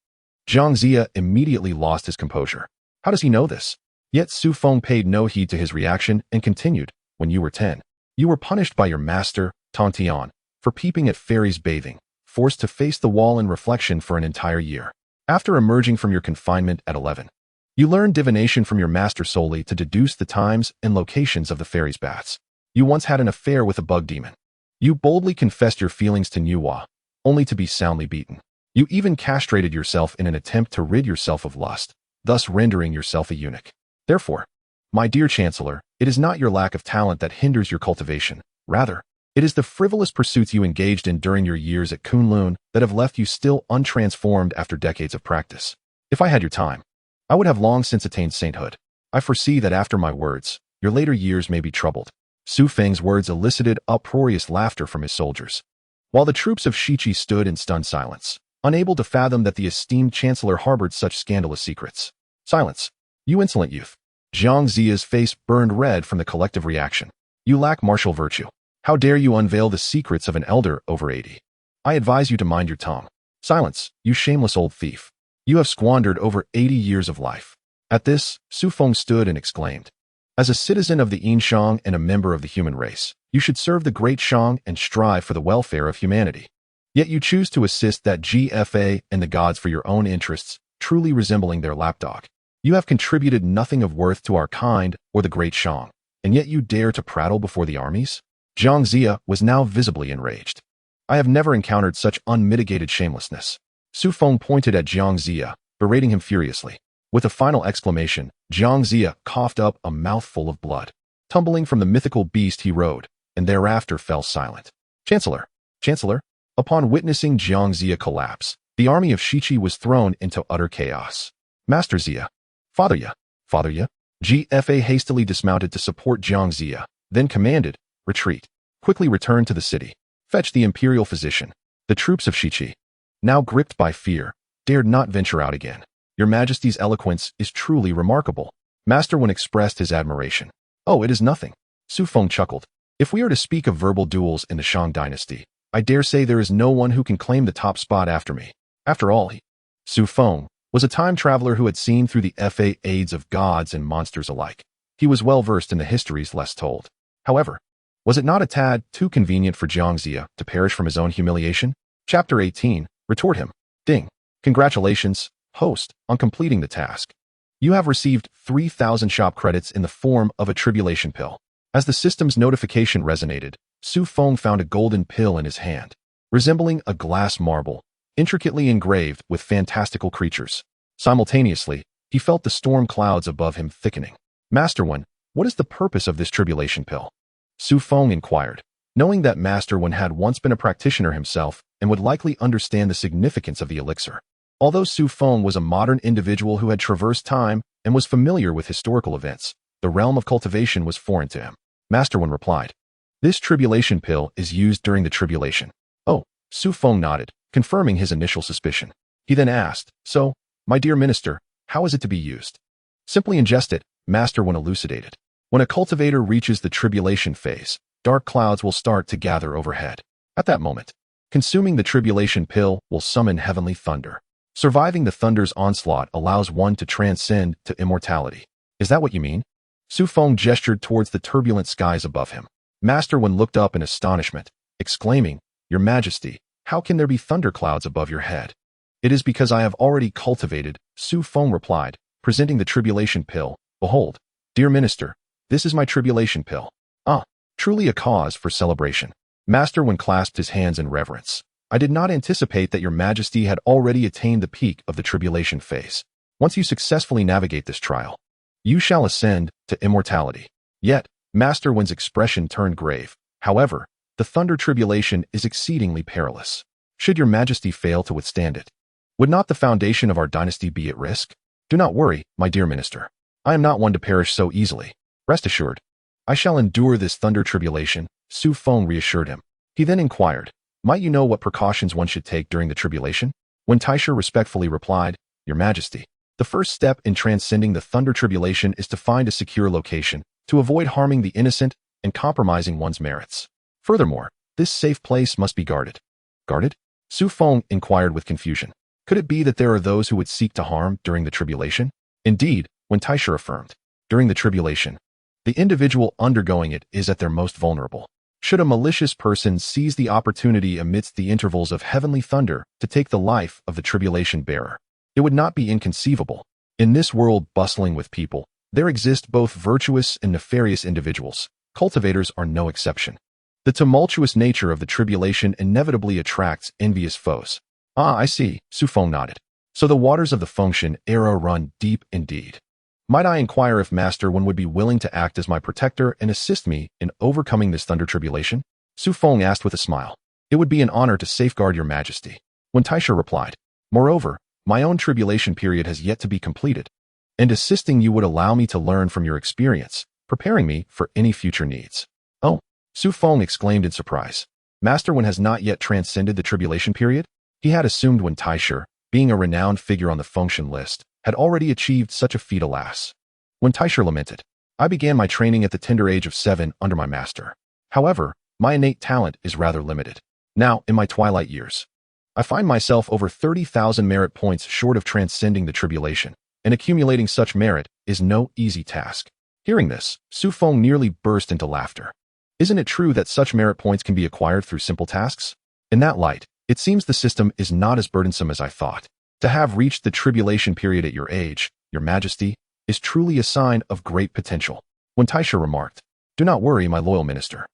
Zhang Ziya immediately lost his composure. How does he know this? Yet Xu Feng paid no heed to his reaction and continued, when you were 10, you were punished by your master, Tong Tian, for peeping at fairies bathing, forced to face the wall in reflection for an entire year. After emerging from your confinement at 11, you learned divination from your master solely to deduce the times and locations of the fairies' baths. You once had an affair with a bug demon. You boldly confessed your feelings to Nuwa, only to be soundly beaten. You even castrated yourself in an attempt to rid yourself of lust, thus rendering yourself a eunuch. Therefore, my dear Chancellor, it is not your lack of talent that hinders your cultivation. Rather, it is the frivolous pursuits you engaged in during your years at Kunlun that have left you still untransformed after decades of practice. If I had your time, I would have long since attained sainthood. I foresee that after my words, your later years may be troubled. Xu Feng's words elicited uproarious laughter from his soldiers, while the troops of Shiqi stood in stunned silence, unable to fathom that the esteemed Chancellor harbored such scandalous secrets. Silence, you insolent youth. Zhang Ziya's face burned red from the collective reaction. You lack martial virtue. How dare you unveil the secrets of an elder over 80? I advise you to mind your tongue. Silence, you shameless old thief. You have squandered over 80 years of life. At this, Xu Feng stood and exclaimed, as a citizen of the Yin Shang and a member of the human race, you should serve the great Shang and strive for the welfare of humanity. Yet you choose to assist that GFA and the gods for your own interests, truly resembling their lapdog. You have contributed nothing of worth to our kind or the great Shang, and yet you dare to prattle before the armies? Zhang Ziya was now visibly enraged. I have never encountered such unmitigated shamelessness. Xu Feng pointed at Zhang Ziya, berating him furiously. With a final exclamation, Zhang Ziya coughed up a mouthful of blood, tumbling from the mythical beast he rode, and thereafter fell silent. Chancellor! Chancellor! Upon witnessing Zhang Ziya collapse, the army of Shiqi was thrown into utter chaos. Master Ziya! Father Ya! Father Ya! GFA hastily dismounted to support Zhang Ziya, then commanded, retreat. Quickly return to the city. Fetch the imperial physician. The troops of Shiqi, now gripped by fear, dared not venture out again. Your Majesty's eloquence is truly remarkable. Master Wen expressed his admiration. Oh, it is nothing. Xu Feng chuckled. If we are to speak of verbal duels in the Shang Dynasty, I dare say there is no one who can claim the top spot after me. After all, Xu Feng was a time traveler who had seen through the aids of gods and monsters alike. He was well versed in the histories less told. However, was it not a tad too convenient for Zhang Ziya to perish from his own humiliation? Chapter 18, retort him. Ding. Congratulations, host, on completing the task. You have received 3,000 shop credits in the form of a tribulation pill. As the system's notification resonated, Xu Feng found a golden pill in his hand, resembling a glass marble, intricately engraved with fantastical creatures. Simultaneously, he felt the storm clouds above him thickening. Master Wen, what is the purpose of this tribulation pill? Xu Feng inquired, knowing that Master Wen had once been a practitioner himself and would likely understand the significance of the elixir. Although Xu Feng was a modern individual who had traversed time and was familiar with historical events, the realm of cultivation was foreign to him. Master Wen replied, this tribulation pill is used during the tribulation. Oh, Xu Feng nodded, confirming his initial suspicion. He then asked, so, my dear minister, how is it to be used? Simply ingest it, Master Wen elucidated. When a cultivator reaches the tribulation phase, dark clouds will start to gather overhead. At that moment, consuming the tribulation pill will summon heavenly thunder. Surviving the thunder's onslaught allows one to transcend to immortality. Is that what you mean? Xu Feng gestured towards the turbulent skies above him. Master Wen looked up in astonishment, exclaiming, "Your Majesty, how can there be thunderclouds above your head?" "It is because I have already cultivated," Xu Feng replied, presenting the tribulation pill. "Behold, dear minister, this is my tribulation pill." "Ah, truly a cause for celebration." Master Wen clasped his hands in reverence. "I did not anticipate that your Majesty had already attained the peak of the tribulation phase. Once you successfully navigate this trial, you shall ascend to immortality." Yet, Master Wen's expression turned grave. "However, the thunder tribulation is exceedingly perilous. Should your Majesty fail to withstand it, would not the foundation of our dynasty be at risk? Do not worry, my dear minister. I am not one to perish so easily. Rest assured, I shall endure this thunder tribulation," Xu Feng reassured him. He then inquired, "Might you know what precautions one should take during the tribulation?" When Taisha respectfully replied, "Your Majesty, the first step in transcending the thunder tribulation is to find a secure location, to avoid harming the innocent and compromising one's merits. Furthermore, this safe place must be guarded." "Guarded?" Xu Feng inquired with confusion. Could it be that there are those who would seek to harm during the tribulation? Indeed, when Taisha affirmed, "During the tribulation, the individual undergoing it is at their most vulnerable. Should a malicious person seize the opportunity amidst the intervals of heavenly thunder to take the life of the tribulation bearer, it would not be inconceivable. In this world bustling with people, there exist both virtuous and nefarious individuals. Cultivators are no exception. The tumultuous nature of the tribulation inevitably attracts envious foes." "Ah, I see," Xu Feng nodded. "So the waters of the Fengshen era run deep indeed. Might I inquire if Master Wen would be willing to act as my protector and assist me in overcoming this thunder tribulation?" Xu Feng asked with a smile. "It would be an honor to safeguard your Majesty." When Taisha replied, "Moreover, my own tribulation period has yet to be completed, and assisting you would allow me to learn from your experience, preparing me for any future needs." "Oh," Xu Feng exclaimed in surprise. "Master Wen has not yet transcended the tribulation period?" He had assumed when Taisha, being a renowned figure on the Fengshen list, had already achieved such a feat. Alas. When Taisha lamented, "I began my training at the tender age of 7 under my master. However, my innate talent is rather limited. Now, in my twilight years, I find myself over 30,000 merit points short of transcending the tribulation, and accumulating such merit is no easy task." Hearing this, Xu Feng nearly burst into laughter. "Isn't it true that such merit points can be acquired through simple tasks? In that light, it seems the system is not as burdensome as I thought. To have reached the tribulation period at your age, your Majesty, is truly a sign of great potential." When Taisha remarked, "Do not worry, my loyal minister,"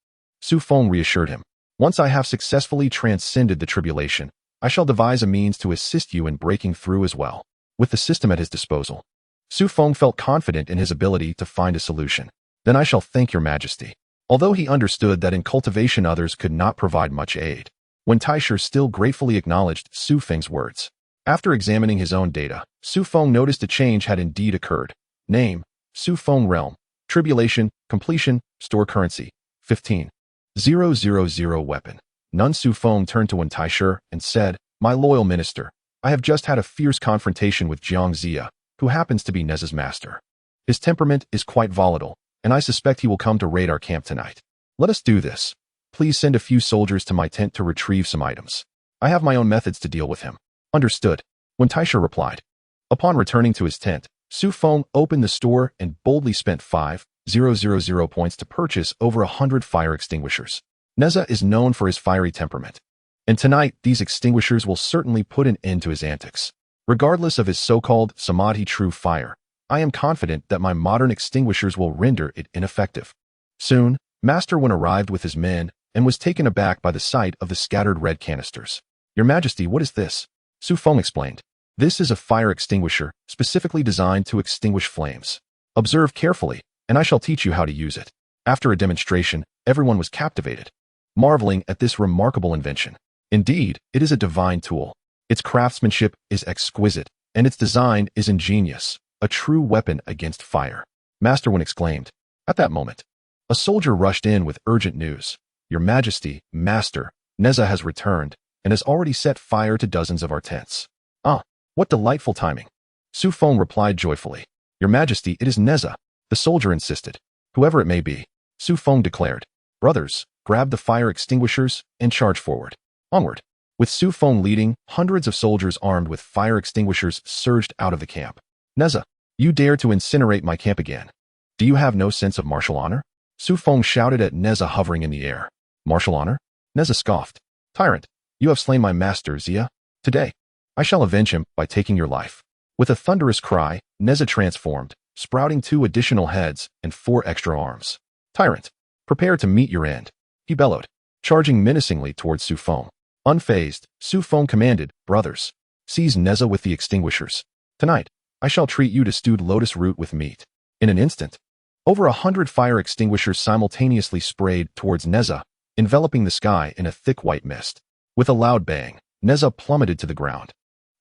Xu Feng reassured him. "Once I have successfully transcended the tribulation, I shall devise a means to assist you in breaking through as well." With the system at his disposal, Xu Feng felt confident in his ability to find a solution. "Then I shall thank your Majesty." Although he understood that in cultivation others could not provide much aid, when Taisha still gratefully acknowledged Xu Feng's words. After examining his own data, Xu Feng noticed a change had indeed occurred. Name, Xu Feng Realm. Tribulation, completion, store currency, 15,000 weapon. None. Xu Feng turned to Wen Taisha and said, "My loyal minister, I have just had a fierce confrontation with Jiang Zia, who happens to be Neza's master. His temperament is quite volatile, and I suspect he will come to raid our camp tonight. Let us do this. Please send a few soldiers to my tent to retrieve some items. I have my own methods to deal with him." "Understood," Wen Taisha replied. Upon returning to his tent, Xu Feng opened the store and boldly spent 5,000 points to purchase over 100 fire extinguishers. Neza is known for his fiery temperament, and tonight these extinguishers will certainly put an end to his antics. Regardless of his so-called samadhi true fire, I am confident that my modern extinguishers will render it ineffective. Soon, Master Wen arrived with his men and was taken aback by the sight of the scattered red canisters. "Your Majesty, what is this?" Xu Feng explained. "This is a fire extinguisher specifically designed to extinguish flames. Observe carefully, and I shall teach you how to use it." After a demonstration, everyone was captivated, marveling at this remarkable invention. Indeed, it is a divine tool. Its craftsmanship is exquisite, and its design is ingenious, a true weapon against fire. Master Wen exclaimed. At that moment, a soldier rushed in with urgent news. "Your Majesty, Master, Neza has returned, and has already set fire to dozens of our tents." "Ah, what delightful timing." Xu Feng replied joyfully. "Your Majesty, it is Neza," the soldier insisted. Whoever it may be, Xu Feng declared. Brothers, grab the fire extinguishers and charge forward. Onward. With Xu Feng leading, hundreds of soldiers armed with fire extinguishers surged out of the camp. Neza, you dare to incinerate my camp again. Do you have no sense of martial honor? Xu Feng shouted at Neza hovering in the air. Martial honor? Neza scoffed. Tyrant, you have slain my master, Xia. Today, I shall avenge him by taking your life. With a thunderous cry, Neza transformed, sprouting 2 additional heads and 4 extra arms. Tyrant, prepare to meet your end, he bellowed, charging menacingly towards Xu Feng. Unfazed, Xu Feng commanded, brothers, seize Neza with the extinguishers. Tonight, I shall treat you to stewed lotus root with meat. In an instant, over 100 fire extinguishers simultaneously sprayed towards Neza, enveloping the sky in a thick white mist. With a loud bang, Neza plummeted to the ground,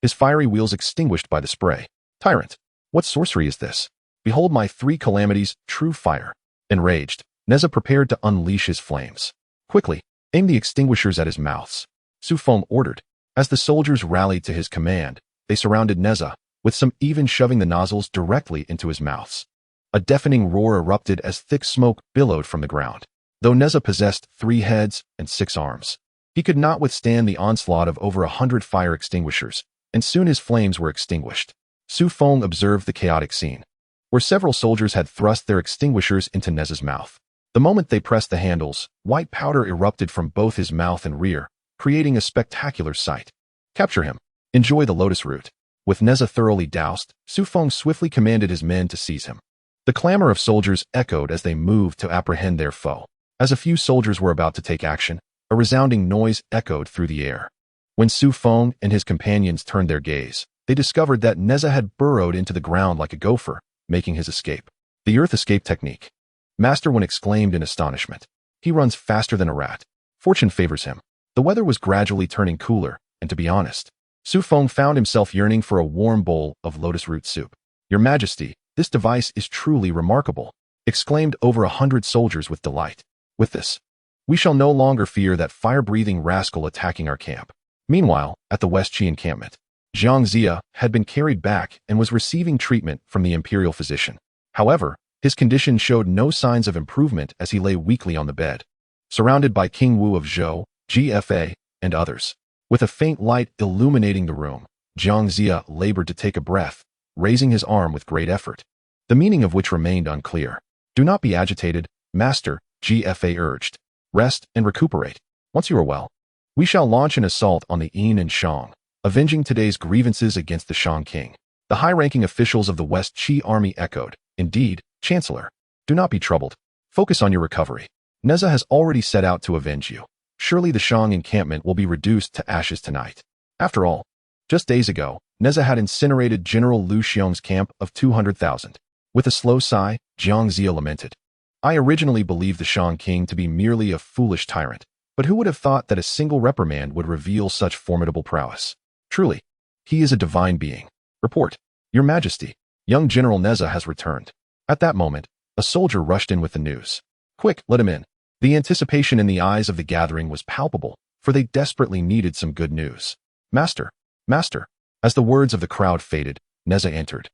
his fiery wheels extinguished by the spray. Tyrant, what sorcery is this? Behold my 3 calamities, true fire. Enraged, Neza prepared to unleash his flames. Quickly, aim the extinguishers at his mouths, Xu Feng ordered. As the soldiers rallied to his command, they surrounded Neza, with some even shoving the nozzles directly into his mouths. A deafening roar erupted as thick smoke billowed from the ground. Though Neza possessed 3 heads and 6 arms, he could not withstand the onslaught of over 100 fire extinguishers, and soon his flames were extinguished. Xu Feng observed the chaotic scene, where several soldiers had thrust their extinguishers into Neza's mouth. The moment they pressed the handles, white powder erupted from both his mouth and rear, creating a spectacular sight. Capture him. Enjoy the lotus root. With Neza thoroughly doused, Xu Feng swiftly commanded his men to seize him. The clamor of soldiers echoed as they moved to apprehend their foe. As a few soldiers were about to take action, a resounding noise echoed through the air. When Xu Feng and his companions turned their gaze, they discovered that Neza had burrowed into the ground like a gopher, making his escape. The earth escape technique. Master One exclaimed in astonishment. He runs faster than a rat. Fortune favors him. The weather was gradually turning cooler, and to be honest, Xu Feng found himself yearning for a warm bowl of lotus root soup. Your Majesty, this device is truly remarkable, exclaimed over 100 soldiers with delight. With this, we shall no longer fear that fire-breathing rascal attacking our camp. Meanwhile, at the West Qi encampment, Zhang Xia had been carried back and was receiving treatment from the imperial physician. However, his condition showed no signs of improvement as he lay weakly on the bed, surrounded by King Wu of Zhou, GFA, and others. With a faint light illuminating the room, Zhang Xia labored to take a breath, raising his arm with great effort, the meaning of which remained unclear. Do not be agitated, Master, GFA urged. Rest and recuperate. Once you are well, we shall launch an assault on the Yin and Shang, avenging today's grievances against the Shang king. The high-ranking officials of the West Qi army echoed. Indeed, Chancellor. Do not be troubled. Focus on your recovery. Neza has already set out to avenge you. Surely the Shang encampment will be reduced to ashes tonight. After all, just days ago, Neza had incinerated General Lu Xiong's camp of 200,000. With a slow sigh, Zhang Xia lamented. I originally believed the Shang king to be merely a foolish tyrant, but who would have thought that a single reprimand would reveal such formidable prowess? Truly, he is a divine being. Report, Your Majesty, young General Neza has returned. At that moment, a soldier rushed in with the news. Quick, let him in. The anticipation in the eyes of the gathering was palpable, for they desperately needed some good news. Master, Master. As the words of the crowd faded, Neza entered,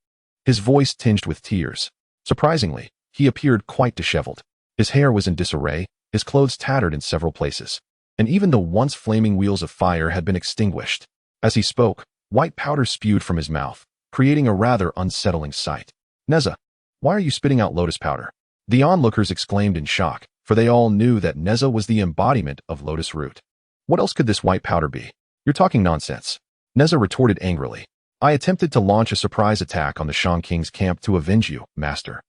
his voice tinged with tears. Surprisingly, he appeared quite disheveled. His hair was in disarray, his clothes tattered in several places, and even the once flaming wheels of fire had been extinguished. As he spoke, white powder spewed from his mouth, creating a rather unsettling sight. Neza, why are you spitting out lotus powder? The onlookers exclaimed in shock, for they all knew that Neza was the embodiment of lotus root. What else could this white powder be? You're talking nonsense. Neza retorted angrily. I attempted to launch a surprise attack on the Shang King's camp to avenge you, Master.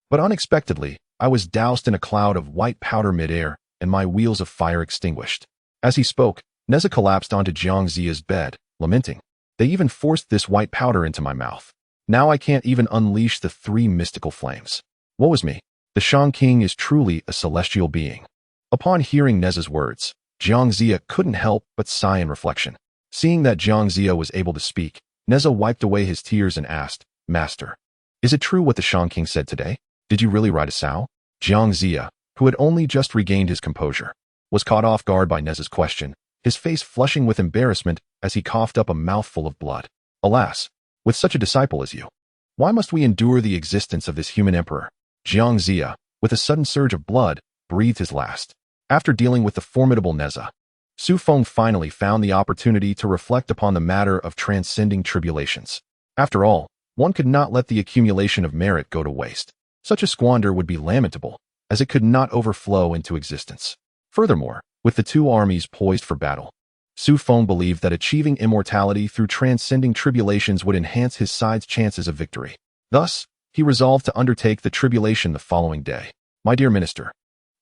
But unexpectedly, I was doused in a cloud of white powder midair, and my wheels of fire extinguished. As he spoke, Neza collapsed onto Zhang Xia's bed, lamenting. They even forced this white powder into my mouth. Now I can't even unleash the 3 mystical flames. Woe is me. The Shang King is truly a celestial being. Upon hearing Neza's words, Zhang Xia couldn't help but sigh in reflection. Seeing that Zhang Xia was able to speak, Neza wiped away his tears and asked, Master, is it true what the Shang King said today? Did you really ride a sow? Zhang Xia, who had only just regained his composure, was caught off guard by Neza's question, his face flushing with embarrassment as he coughed up a mouthful of blood. Alas, with such a disciple as you, why must we endure the existence of this human emperor? Zhang Xia, with a sudden surge of blood, breathed his last. After dealing with the formidable Neza, Xu Feng finally found the opportunity to reflect upon the matter of transcending tribulations. After all, one could not let the accumulation of merit go to waste. Such a squander would be lamentable, as it could not overflow into existence. Furthermore, with the two armies poised for battle, Xu Feng believed that achieving immortality through transcending tribulations would enhance his side's chances of victory. Thus, he resolved to undertake the tribulation the following day. My dear minister,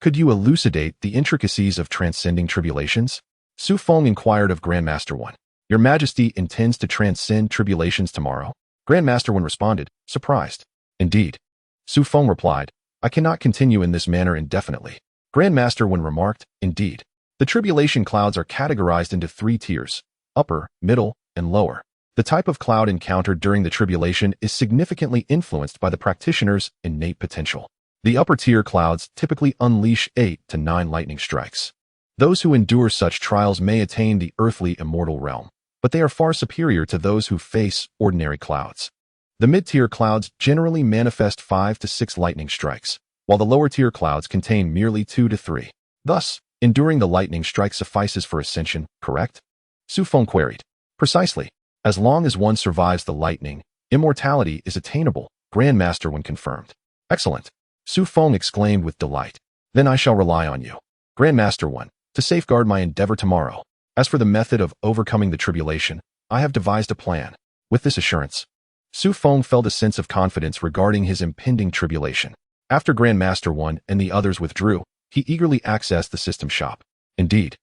could you elucidate the intricacies of transcending tribulations? Xu Feng inquired of Grandmaster Wen. Your Majesty intends to transcend tribulations tomorrow? Grandmaster Wen responded, surprised. Indeed. Xu Feng replied, I cannot continue in this manner indefinitely. Grandmaster Wen remarked, indeed. The tribulation clouds are categorized into 3 tiers, upper, middle, and lower. The type of cloud encountered during the tribulation is significantly influenced by the practitioner's innate potential. The upper tier clouds typically unleash 8 to 9 lightning strikes. Those who endure such trials may attain the earthly immortal realm, but they are far superior to those who face ordinary clouds. The mid-tier clouds generally manifest 5 to 6 lightning strikes, while the lower-tier clouds contain merely 2 to 3. Thus, enduring the lightning strike suffices for ascension, correct? Xu Feng queried. Precisely. As long as one survives the lightning, immortality is attainable, Grandmaster Wen confirmed. Excellent. Xu Feng exclaimed with delight. Then I shall rely on you, Grandmaster Wen, to safeguard my endeavor tomorrow. As for the method of overcoming the tribulation, I have devised a plan. With this assurance, Xu Feng felt a sense of confidence regarding his impending tribulation. After Grandmaster Wen and the others withdrew, he eagerly accessed the system shop. Indeed,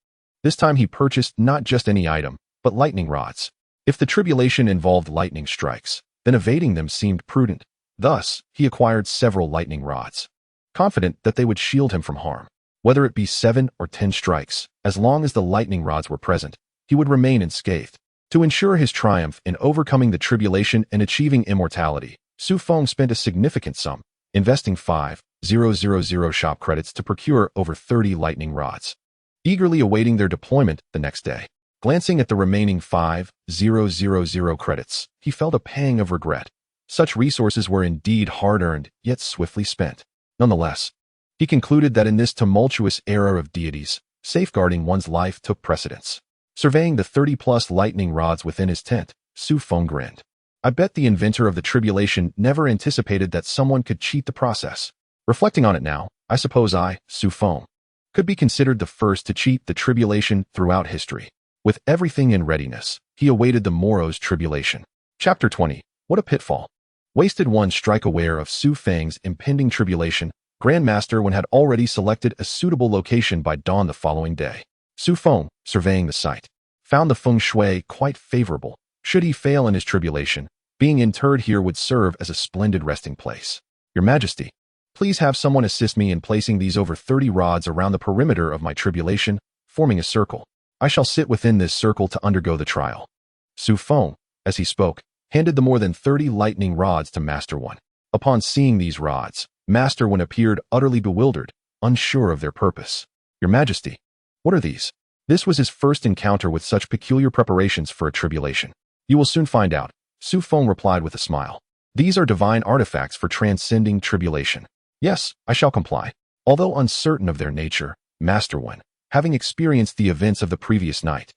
this time he purchased not just any item, but lightning rods. If the tribulation involved lightning strikes, then evading them seemed prudent. Thus, he acquired several lightning rods, confident that they would shield him from harm. Whether it be 7 or 10 strikes, as long as the lightning rods were present, he would remain unscathed. To ensure his triumph in overcoming the tribulation and achieving immortality, Xu Feng spent a significant sum, investing 5,000 shop credits to procure over 30 lightning rods, eagerly awaiting their deployment the next day. Glancing at the remaining 5,000 credits, he felt a pang of regret. Such resources were indeed hard-earned, yet swiftly spent. Nonetheless, he concluded that in this tumultuous era of deities, safeguarding one's life took precedence. Surveying the 30-plus lightning rods within his tent, Xu Feng grinned. I bet the inventor of the tribulation never anticipated that someone could cheat the process. Reflecting on it now, I suppose I, Xu Feng, could be considered the first to cheat the tribulation throughout history. With everything in readiness, he awaited the morrow's tribulation. Chapter 20. What a pitfall. Wasted one strike aware of Xu Feng's impending tribulation, Grandmaster Wen had already selected a suitable location by dawn the following day. Xu Feng, surveying the site, found the feng shui quite favorable. Should he fail in his tribulation, being interred here would serve as a splendid resting place. Your Majesty, please have someone assist me in placing these over 30 rods around the perimeter of my tribulation, forming a circle. I shall sit within this circle to undergo the trial. Xu Feng, as he spoke, handed the more than 30 lightning rods to Master Wen. Upon seeing these rods, Master Wen appeared utterly bewildered, unsure of their purpose. Your Majesty, what are these? This was his first encounter with such peculiar preparations for a tribulation. You will soon find out, Xu Feng replied with a smile. These are divine artifacts for transcending tribulation. Yes, I shall comply. Although uncertain of their nature, Master Wen, having experienced the events of the previous night,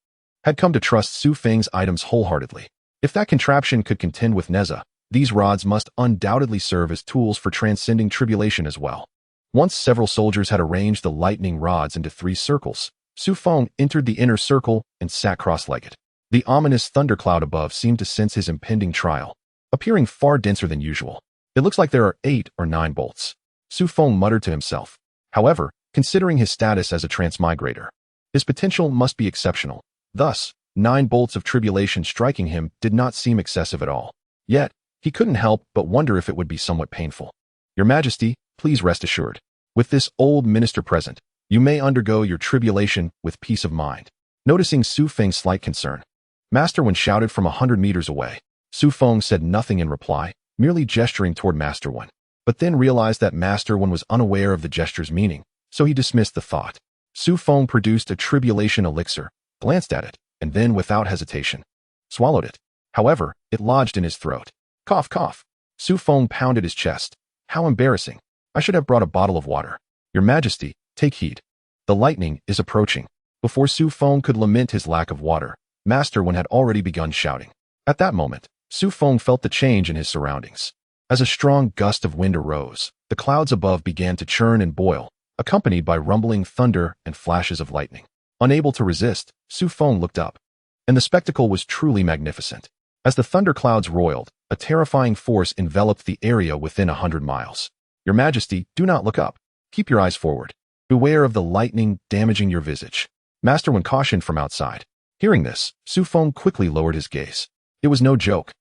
had come to trust Xu Feng's items wholeheartedly. If that contraption could contend with Neza, these rods must undoubtedly serve as tools for transcending tribulation as well. Once several soldiers had arranged the lightning rods into 3 circles, Xu Feng entered the inner circle and sat cross-legged. The ominous thundercloud above seemed to sense his impending trial, appearing far denser than usual. It looks like there are 8 or 9 bolts, Xu Feng muttered to himself. However, considering his status as a transmigrator, his potential must be exceptional. Thus, 9 bolts of tribulation striking him did not seem excessive at all. Yet, he couldn't help but wonder if it would be somewhat painful. Your Majesty, please rest assured. With this old minister present, you may undergo your tribulation with peace of mind. Noticing Xu Feng's slight concern, Master Wen shouted from 100 meters away. Xu Feng said nothing in reply, merely gesturing toward Master Wen, but then realized that Master Wen was unaware of the gesture's meaning, so he dismissed the thought. Xu Feng produced a tribulation elixir, glanced at it, and then, without hesitation, swallowed it. However, it lodged in his throat. Cough, cough. Xu Feng pounded his chest. How embarrassing. I should have brought a bottle of water. Your Majesty, take heed. The lightning is approaching. Before Xu Feng could lament his lack of water, Master Wen had already begun shouting. At that moment, Xu Feng felt the change in his surroundings. As a strong gust of wind arose, the clouds above began to churn and boil, accompanied by rumbling thunder and flashes of lightning. Unable to resist, Xu Feng looked up. And the spectacle was truly magnificent. As the thunder clouds roiled, a terrifying force enveloped the area within 100 miles. Your Majesty, do not look up. Keep your eyes forward. Beware of the lightning damaging your visage. Master Wen cautioned from outside. Hearing this, Xu Feng quickly lowered his gaze. It was no joke.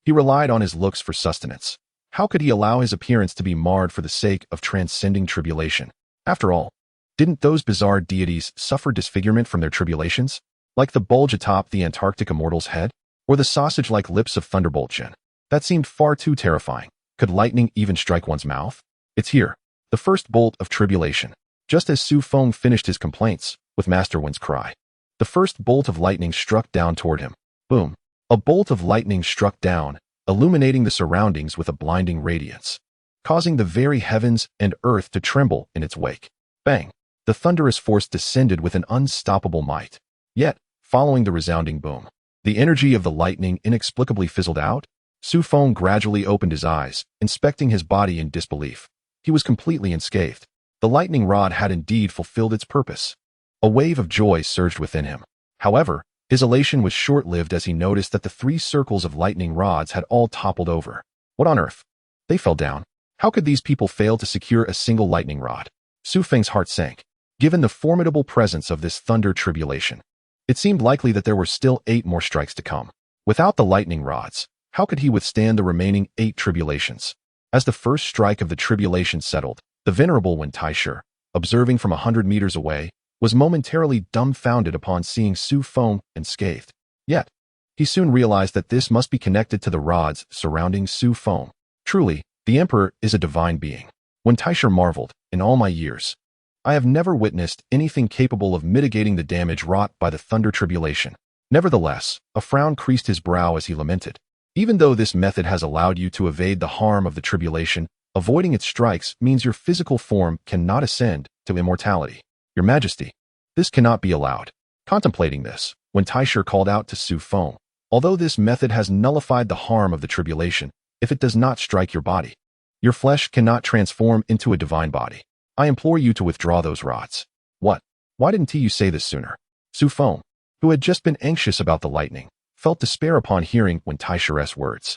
He relied on his looks for sustenance. How could he allow his appearance to be marred for the sake of transcending tribulation? After all, didn't those bizarre deities suffer disfigurement from their tribulations? Like the bulge atop the Antarctic immortal's head? Or the sausage-like lips of Thunderbolt Chen? That seemed far too terrifying. Could lightning even strike one's mouth? It's here. The first bolt of tribulation. Just as Xu Feng finished his complaints, with Master Wen's cry, the first bolt of lightning struck down toward him. Boom. A bolt of lightning struck down, illuminating the surroundings with a blinding radiance, causing the very heavens and earth to tremble in its wake. Bang! The thunderous force descended with an unstoppable might. Yet, following the resounding boom, the energy of the lightning inexplicably fizzled out. Xu Feng gradually opened his eyes, inspecting his body in disbelief. He was completely unscathed. The lightning rod had indeed fulfilled its purpose. A wave of joy surged within him. However, his elation was short-lived as he noticed that the 3 circles of lightning rods had all toppled over. What on earth? They fell down. How could these people fail to secure a single lightning rod? Xu Feng's heart sank. Given the formidable presence of this thunder tribulation, it seemed likely that there were still 8 more strikes to come. Without the lightning rods, how could he withstand the remaining 8 tribulations? As the first strike of the tribulation settled, the venerable Wen Taishe, observing from 100 meters away, was momentarily dumbfounded upon seeing Xu Feng unscathed. Yet, he soon realized that this must be connected to the rods surrounding Xu Feng. Truly, the Emperor is a divine being. Wen Taishe marveled, in all my years, I have never witnessed anything capable of mitigating the damage wrought by the thunder tribulation. Nevertheless, a frown creased his brow as he lamented. Even though this method has allowed you to evade the harm of the tribulation, avoiding its strikes means your physical form cannot ascend to immortality. Your Majesty, this cannot be allowed. Contemplating this, Wen Taishe called out to Xu Feng, although this method has nullified the harm of the tribulation, if it does not strike your body, your flesh cannot transform into a divine body. I implore you to withdraw those rods. What? Why didn't you say this sooner? Xu Feng, who had just been anxious about the lightning, felt despair upon hearing Wen Taishe's words.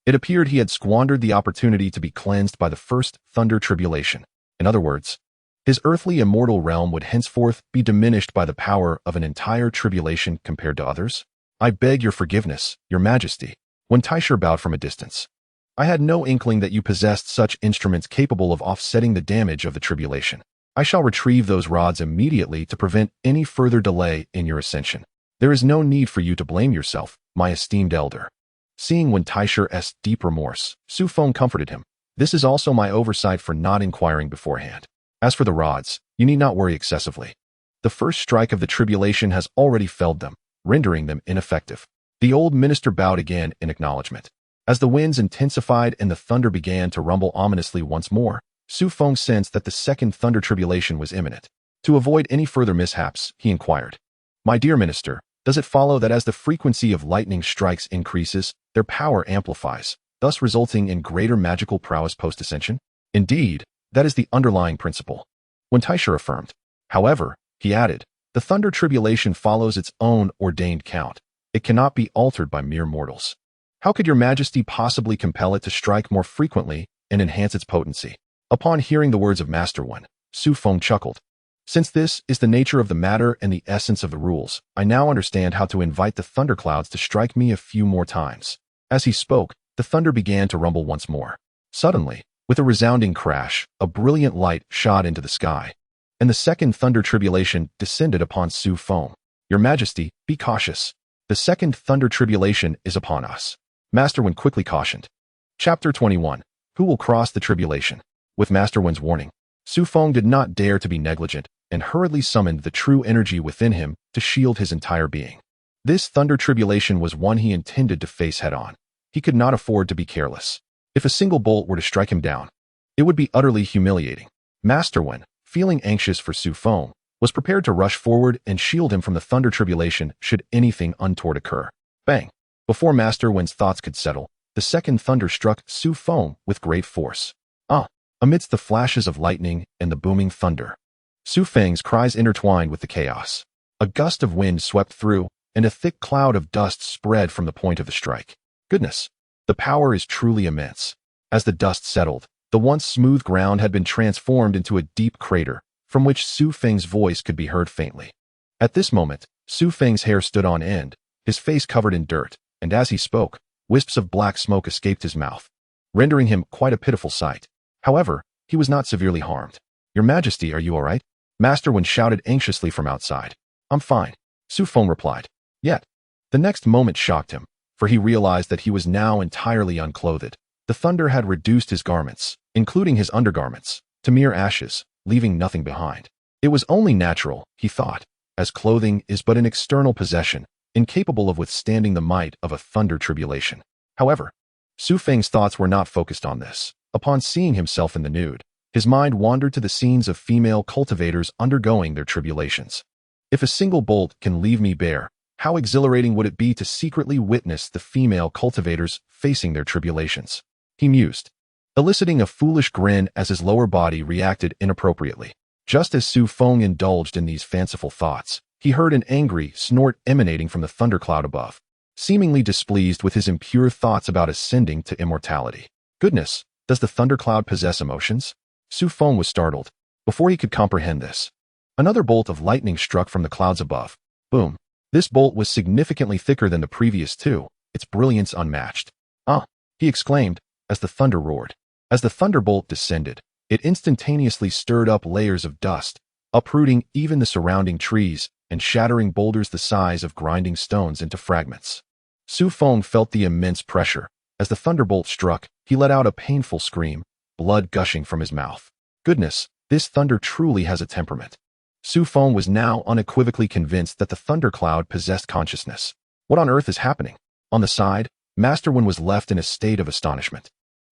It appeared he had squandered the opportunity to be cleansed by the first thunder tribulation. In other words, his earthly immortal realm would henceforth be diminished by the power of an entire tribulation compared to others. I beg your forgiveness, Your Majesty. Wen Taishe bowed from a distance. I had no inkling that you possessed such instruments capable of offsetting the damage of the tribulation. I shall retrieve those rods immediately to prevent any further delay in your ascension. There is no need for you to blame yourself, my esteemed elder. Seeing Wen Taishe's deep remorse, Xu Feng comforted him. This is also my oversight for not inquiring beforehand. As for the rods, you need not worry excessively. The first strike of the tribulation has already felled them, rendering them ineffective. The old minister bowed again in acknowledgement. As the winds intensified and the thunder began to rumble ominously once more, Xu Feng sensed that the second thunder tribulation was imminent. To avoid any further mishaps, he inquired, My dear minister, does it follow that as the frequency of lightning strikes increases, their power amplifies, thus resulting in greater magical prowess post-ascension? Indeed, that is the underlying principle. Wen Taishe affirmed. However, he added, the thunder tribulation follows its own ordained count. It cannot be altered by mere mortals. How could Your Majesty possibly compel it to strike more frequently and enhance its potency? Upon hearing the words of Master Wen, Xu Feng chuckled. Since this is the nature of the matter and the essence of the rules, I now understand how to invite the thunderclouds to strike me a few more times. As he spoke, the thunder began to rumble once more. Suddenly, with a resounding crash, a brilliant light shot into the sky, and the second thunder tribulation descended upon Xu Feng. Your Majesty, be cautious. The second thunder tribulation is upon us. Master Wen quickly cautioned. Chapter 21. Who will cross the tribulation? With Master Wen's warning, Xu Feng did not dare to be negligent and hurriedly summoned the true energy within him to shield his entire being. This thunder tribulation was one he intended to face head-on. He could not afford to be careless. If a single bolt were to strike him down, It would be utterly humiliating. Master Wen, feeling anxious for Xu Feng, was prepared to rush forward and shield him from the thunder tribulation should anything untoward occur. Bang! Before Master Wen's thoughts could settle, the second thunder struck Xu Feng with great force. Amidst the flashes of lightning and the booming thunder, Xu Feng's cries intertwined with the chaos. A gust of wind swept through, and a thick cloud of dust spread from the point of the strike. Goodness! The power is truly immense. As the dust settled, the once smooth ground had been transformed into a deep crater, from which Xu Feng's voice could be heard faintly. At this moment, Xu Feng's hair stood on end, his face covered in dirt, and as he spoke, wisps of black smoke escaped his mouth, rendering him quite a pitiful sight. However, he was not severely harmed. "Your Majesty, are you all right?" Master Wen shouted anxiously from outside. "I'm fine," Xu Feng replied. Yet, the next moment shocked him, for he realized that he was now entirely unclothed. The thunder had reduced his garments, including his undergarments, to mere ashes, leaving nothing behind. It was only natural, he thought, as clothing is but an external possession, incapable of withstanding the might of a thunder tribulation. However, Xu Feng's thoughts were not focused on this. Upon seeing himself in the nude, his mind wandered to the scenes of female cultivators undergoing their tribulations. If a single bolt can leave me bare, how exhilarating would it be to secretly witness the female cultivators facing their tribulations? He mused, eliciting a foolish grin as his lower body reacted inappropriately. Just as Xu Feng indulged in these fanciful thoughts, he heard an angry snort emanating from the thundercloud above, seemingly displeased with his impure thoughts about ascending to immortality. Goodness! Does the thundercloud possess emotions? Xu Feng was startled. Before he could comprehend this, another bolt of lightning struck from the clouds above. Boom! This bolt was significantly thicker than the previous two, its brilliance unmatched. He exclaimed, as the thunder roared. As the thunderbolt descended, it instantaneously stirred up layers of dust, uprooting even the surrounding trees and shattering boulders the size of grinding stones into fragments. Xu Feng felt the immense pressure. As the thunderbolt struck, he let out a painful scream, blood gushing from his mouth. Goodness, this thunder truly has a temperament. Xu Feng was now unequivocally convinced that the thundercloud possessed consciousness. What on earth is happening? On the side, Master Wen was left in a state of astonishment.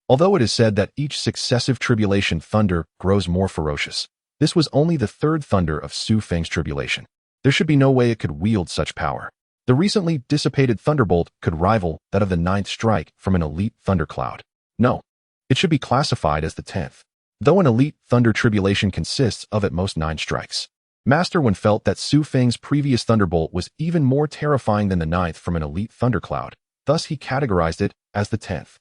Although it is said that each successive tribulation thunder grows more ferocious, this was only the third thunder of Xu Feng's tribulation. There should be no way it could wield such power. The recently dissipated thunderbolt could rival that of the 9th strike from an elite thundercloud. No, it should be classified as the 10th. Though an elite thunder tribulation consists of at most 9 strikes, Master Wen felt that Xu Feng's previous thunderbolt was even more terrifying than the 9th from an elite thundercloud. Thus he categorized it as the 10th.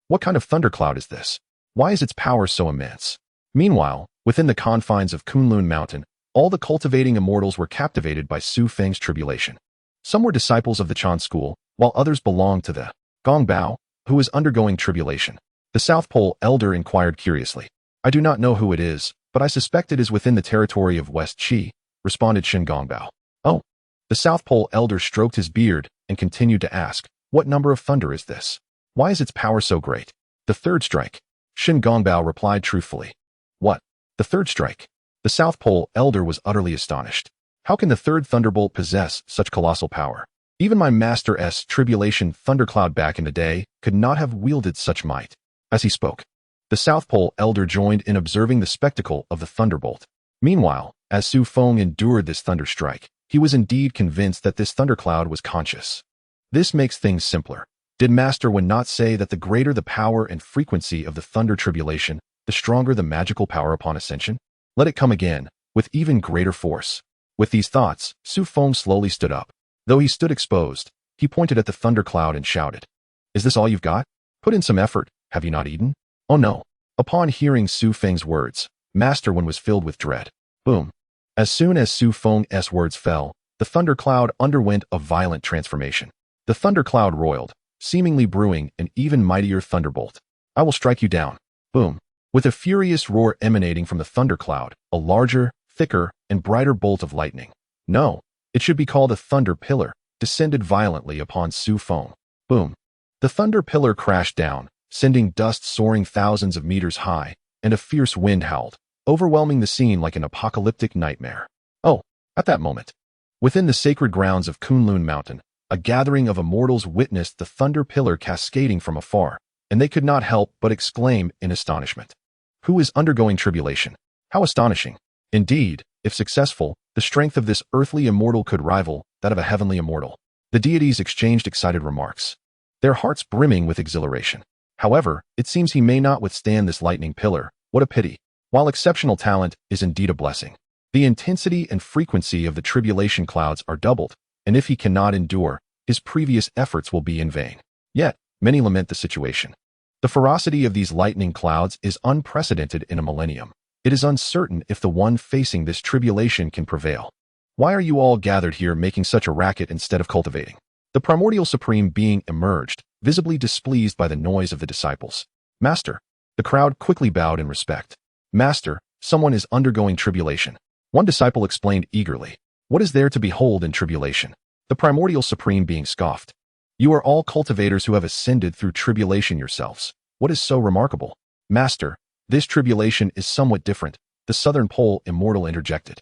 What kind of thundercloud is this? Why is its power so immense? Meanwhile, within the confines of Kunlun Mountain, all the cultivating immortals were captivated by Xu Feng's tribulation. Some were disciples of the Chan school, while others belonged to the Gongbao, who was undergoing tribulation. The South Pole elder inquired curiously. "I do not know who it is, but I suspect it is within the territory of West Qi," responded Shin Gongbao. "Oh." The South Pole elder stroked his beard and continued to ask, "What number of thunder is this? Why is its power so great?" "The 3rd strike," Shin Gongbao replied truthfully. "What? The 3rd strike?" The South Pole elder was utterly astonished. How can the 3rd thunderbolt possess such colossal power? Even my Master S tribulation thundercloud back in the day could not have wielded such might. As he spoke, the South Pole elder joined in observing the spectacle of the thunderbolt. Meanwhile, as Xu Feng endured this thunderstrike, he was indeed convinced that this thundercloud was conscious. This makes things simpler. Did Master Wen not say that the greater the power and frequency of the thunder tribulation, the stronger the magical power upon ascension? Let it come again, with even greater force. With these thoughts, Xu Feng slowly stood up. Though he stood exposed, he pointed at the thundercloud and shouted, "Is this all you've got? Put in some effort, have you not eaten?" "Oh no." Upon hearing Xu Feng's words, Master Wen was filled with dread. Boom. As soon as Xu Feng's words fell, the thundercloud underwent a violent transformation. The thundercloud roiled, seemingly brewing an even mightier thunderbolt. "I will strike you down." Boom. With a furious roar emanating from the thundercloud, a larger, thicker, and brighter bolt of lightning. No, it should be called a thunder pillar, descended violently upon Xu Feng. Boom. The thunder pillar crashed down, sending dust soaring thousands of meters high, and a fierce wind howled, overwhelming the scene like an apocalyptic nightmare. Oh, at that moment, within the sacred grounds of Kunlun Mountain, a gathering of immortals witnessed the thunder pillar cascading from afar, and they could not help but exclaim in astonishment. Who is undergoing tribulation? How astonishing. Indeed, if successful, the strength of this earthly immortal could rival that of a heavenly immortal. The deities exchanged excited remarks, their hearts brimming with exhilaration. However, it seems he may not withstand this lightning pillar. What a pity. While exceptional talent is indeed a blessing, the intensity and frequency of the tribulation clouds are doubled, and if he cannot endure, his previous efforts will be in vain. Yet, many lament the situation. The ferocity of these lightning clouds is unprecedented in a millennium. It is uncertain if the one facing this tribulation can prevail. Why are you all gathered here making such a racket instead of cultivating? The primordial supreme being emerged, visibly displeased by the noise of the disciples. Master. The crowd quickly bowed in respect. Master, someone is undergoing tribulation. One disciple explained eagerly. What is there to behold in tribulation? The primordial supreme being scoffed. You are all cultivators who have ascended through tribulation yourselves. What is so remarkable? Master, this tribulation is somewhat different, the southern pole immortal interjected.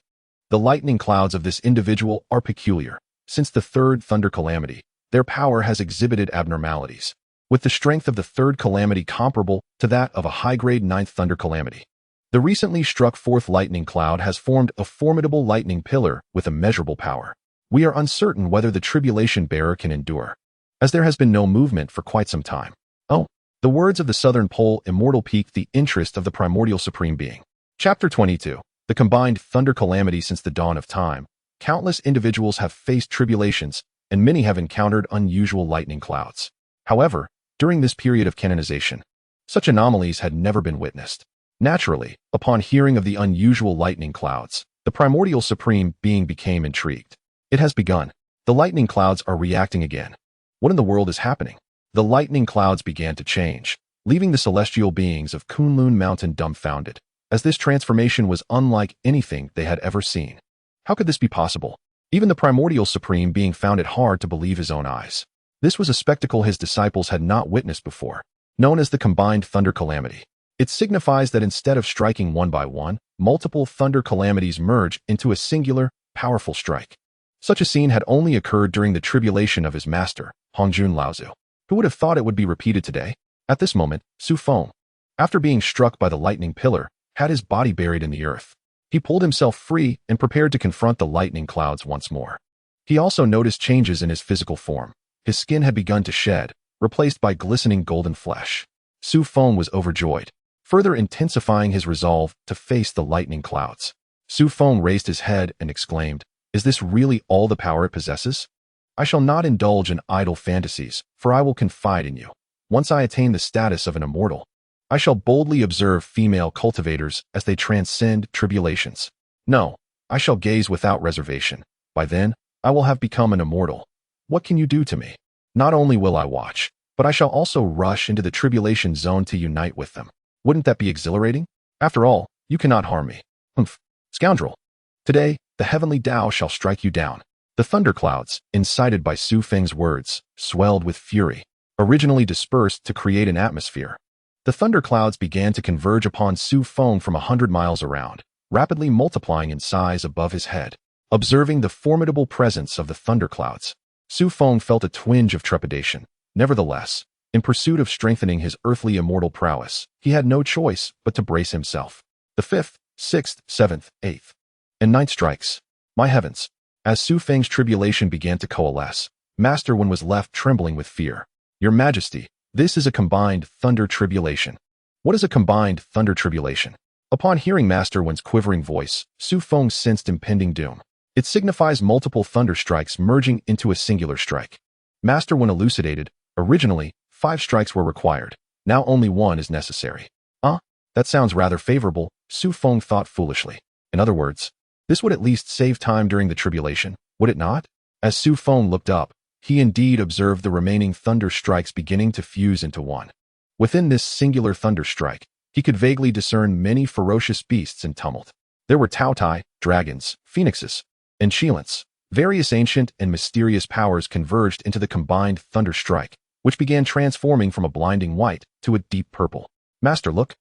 The lightning clouds of this individual are peculiar. Since the third thunder calamity, their power has exhibited abnormalities, with the strength of the third calamity comparable to that of a high-grade ninth thunder calamity. The recently struck fourth lightning cloud has formed a formidable lightning pillar with immeasurable power. We are uncertain whether the tribulation bearer can endure, as there has been no movement for quite some time. Oh, the words of the southern pole immortal piqued the interest of the primordial supreme being. Chapter 22. The combined thunder calamity since the dawn of time. Countless individuals have faced tribulations, and many have encountered unusual lightning clouds. However, during this period of canonization, such anomalies had never been witnessed. Naturally, upon hearing of the unusual lightning clouds, the primordial supreme being became intrigued. It has begun. The lightning clouds are reacting again. What in the world is happening? The lightning clouds began to change, leaving the celestial beings of Kunlun Mountain dumbfounded, as this transformation was unlike anything they had ever seen. How could this be possible? Even the primordial supreme being found it hard to believe his own eyes. This was a spectacle his disciples had not witnessed before, known as the combined thunder calamity. It signifies that instead of striking one by one, multiple thunder calamities merge into a singular, powerful strike. Such a scene had only occurred during the tribulation of his master, Hongjun Laozu. Who would have thought it would be repeated today? At this moment, Xu Feng, after being struck by the lightning pillar, had his body buried in the earth. He pulled himself free and prepared to confront the lightning clouds once more. He also noticed changes in his physical form. His skin had begun to shed, replaced by glistening golden flesh. Xu Feng was overjoyed, further intensifying his resolve to face the lightning clouds. Xu Feng raised his head and exclaimed, "Is this really all the power it possesses? I shall not indulge in idle fantasies, for I will confide in you. Once I attain the status of an immortal, I shall boldly observe female cultivators as they transcend tribulations. No, I shall gaze without reservation. By then, I will have become an immortal. What can you do to me? Not only will I watch, but I shall also rush into the tribulation zone to unite with them. Wouldn't that be exhilarating? After all, you cannot harm me. Humph, scoundrel. Today, the heavenly Tao shall strike you down." The thunderclouds, incited by Xu Feng's words, swelled with fury, originally dispersed to create an atmosphere. The thunderclouds began to converge upon Xu Feng from 100 miles around, rapidly multiplying in size above his head. Observing the formidable presence of the thunderclouds, Xu Feng felt a twinge of trepidation. Nevertheless, in pursuit of strengthening his earthly immortal prowess, he had no choice but to brace himself. The 5th, 6th, 7th, 8th, and 9th strikes. My heavens! As Xu Feng's tribulation began to coalesce, Master Wen was left trembling with fear. Your Majesty, this is a combined thunder tribulation. What is a combined thunder tribulation? Upon hearing Master Wen's quivering voice, Xu Feng sensed impending doom. It signifies multiple thunder strikes merging into a singular strike. Master Wen elucidated, originally, 5 strikes were required. Now only 1 is necessary. That sounds rather favorable, Xu Feng thought foolishly. In other words, this would at least save time during the tribulation, would it not? As Xu Feng looked up, he indeed observed the remaining thunder strikes beginning to fuse into one. Within this singular thunder strike, he could vaguely discern many ferocious beasts in tumult. There were Taotai, dragons, phoenixes, and Shilants. Various ancient and mysterious powers converged into the combined thunder strike, which began transforming from a blinding white to a deep purple. Master, look.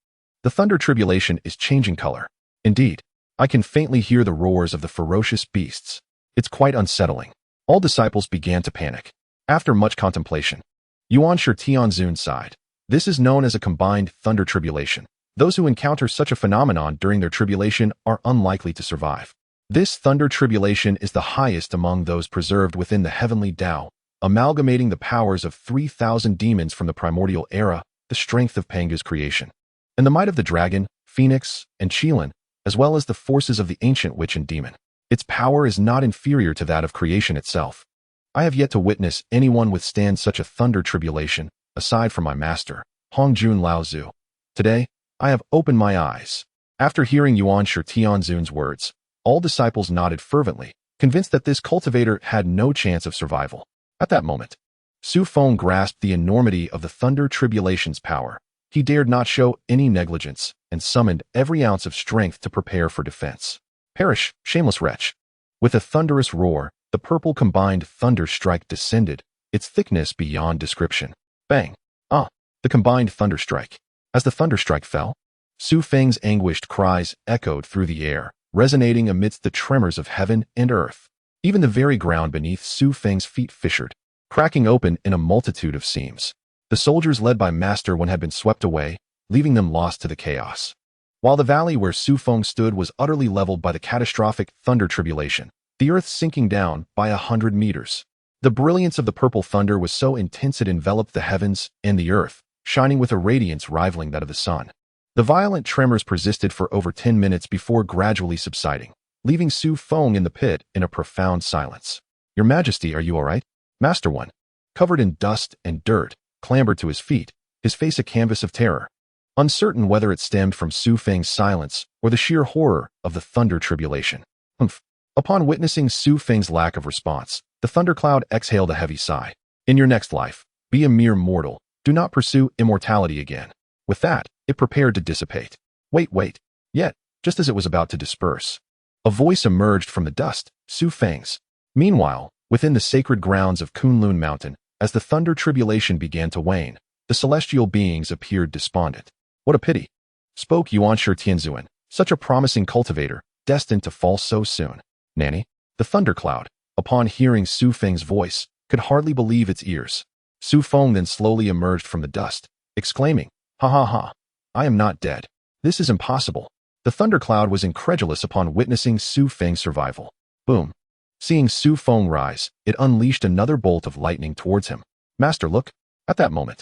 The thunder tribulation is changing color. Indeed, I can faintly hear the roars of the ferocious beasts. It's quite unsettling. All disciples began to panic. After much contemplation, Yuan Shi Tianzun sighed. This is known as a combined thunder tribulation. Those who encounter such a phenomenon during their tribulation are unlikely to survive. This thunder tribulation is the highest among those preserved within the heavenly Tao, amalgamating the powers of 3,000 demons from the primordial era, the strength of Panga's creation, and the might of the dragon, phoenix, and Qilin, as well as the forces of the ancient witch and demon. Its power is not inferior to that of creation itself. I have yet to witness anyone withstand such a thunder tribulation, aside from my master, Hongjun Laozu. Today, I have opened my eyes. After hearing Yuan Shi Tianzun's words, all disciples nodded fervently, convinced that this cultivator had no chance of survival. At that moment, Xu Feng grasped the enormity of the thunder tribulation's power. He dared not show any negligence and summoned every ounce of strength to prepare for defense. Perish, shameless wretch! With a thunderous roar, the purple combined thunder strike descended, its thickness beyond description. Bang! Ah! The combined thunder strike. As the thunder strike fell, Xu Feng's anguished cries echoed through the air, resonating amidst the tremors of heaven and earth. Even the very ground beneath Xu Feng's feet fissured, cracking open in a multitude of seams. The soldiers led by Master Wen had been swept away, leaving them lost to the chaos. While the valley where Xu Feng stood was utterly leveled by the catastrophic thunder tribulation, the earth sinking down by 100 meters. The brilliance of the purple thunder was so intense it enveloped the heavens and the earth, shining with a radiance rivaling that of the sun. The violent tremors persisted for over 10 minutes before gradually subsiding, leaving Xu Feng in the pit in a profound silence. Your Majesty, are you all right? Master Wen, covered in dust and dirt, clambered to his feet, his face a canvas of terror, uncertain whether it stemmed from Xu Feng's silence or the sheer horror of the thunder tribulation. Humph. Upon witnessing Xu Feng's lack of response, the thundercloud exhaled a heavy sigh. In your next life, be a mere mortal. Do not pursue immortality again. With that, it prepared to dissipate. Wait. Yet, just as it was about to disperse, a voice emerged from the dust, Xu Feng's. Meanwhile, within the sacred grounds of Kunlun Mountain, as the thunder tribulation began to wane, the celestial beings appeared despondent. What a pity, spoke Yuan Shi Tianzun, such a promising cultivator, destined to fall so soon. Nanny, the thundercloud, upon hearing Xu Feng's voice, could hardly believe its ears. Xu Feng then slowly emerged from the dust, exclaiming, Ha! I am not dead. This is impossible. The thundercloud was incredulous upon witnessing Xu Feng's survival. Boom. Seeing Xu Feng rise, it unleashed another bolt of lightning towards him. Master, look. At that moment,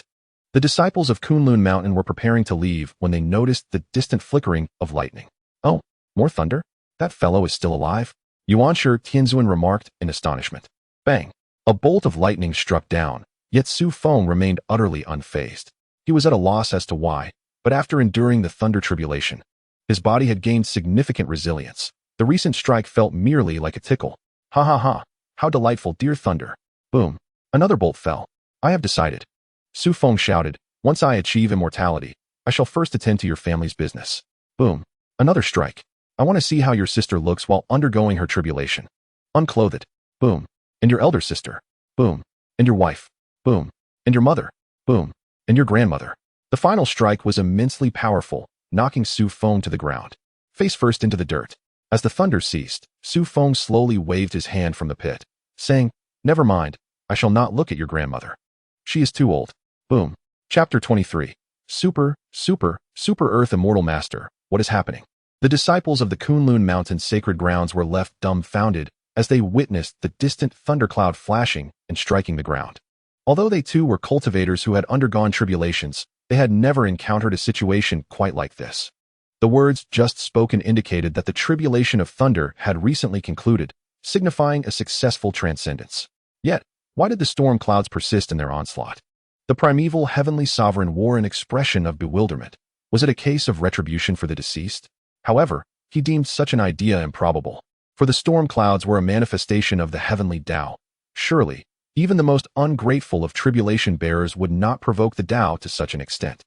the disciples of Kunlun Mountain were preparing to leave when they noticed the distant flickering of lightning. Oh, more thunder? That fellow is still alive? Yuan Shi Tianzun remarked in astonishment. Bang! A bolt of lightning struck down, yet Xu Feng remained utterly unfazed. He was at a loss as to why, but after enduring the thunder tribulation, his body had gained significant resilience. The recent strike felt merely like a tickle. Ha! How delightful, dear thunder. Boom. Another bolt fell. I have decided. Xu Feng shouted, once I achieve immortality, I shall first attend to your family's business. Boom. Another strike. I want to see how your sister looks while undergoing her tribulation. Unclothe it. Boom. And your elder sister. Boom. And your wife. Boom. And your mother. Boom. And your grandmother. The final strike was immensely powerful, knocking Xu Feng to the ground, face first into the dirt. As the thunder ceased, Xu Feng slowly waved his hand from the pit, saying, Never mind, I shall not look at your grandmother. She is too old. Boom. Chapter 23. Super Earth Immortal Master, what is happening? The disciples of the Kunlun Mountain sacred grounds were left dumbfounded as they witnessed the distant thundercloud flashing and striking the ground. Although they too were cultivators who had undergone tribulations, they had never encountered a situation quite like this. The words just spoken indicated that the tribulation of thunder had recently concluded, signifying a successful transcendence. Yet, why did the storm clouds persist in their onslaught? The primeval heavenly sovereign wore an expression of bewilderment. Was it a case of retribution for the deceased? However, he deemed such an idea improbable, for the storm clouds were a manifestation of the heavenly Tao. Surely, even the most ungrateful of tribulation bearers would not provoke the Tao to such an extent.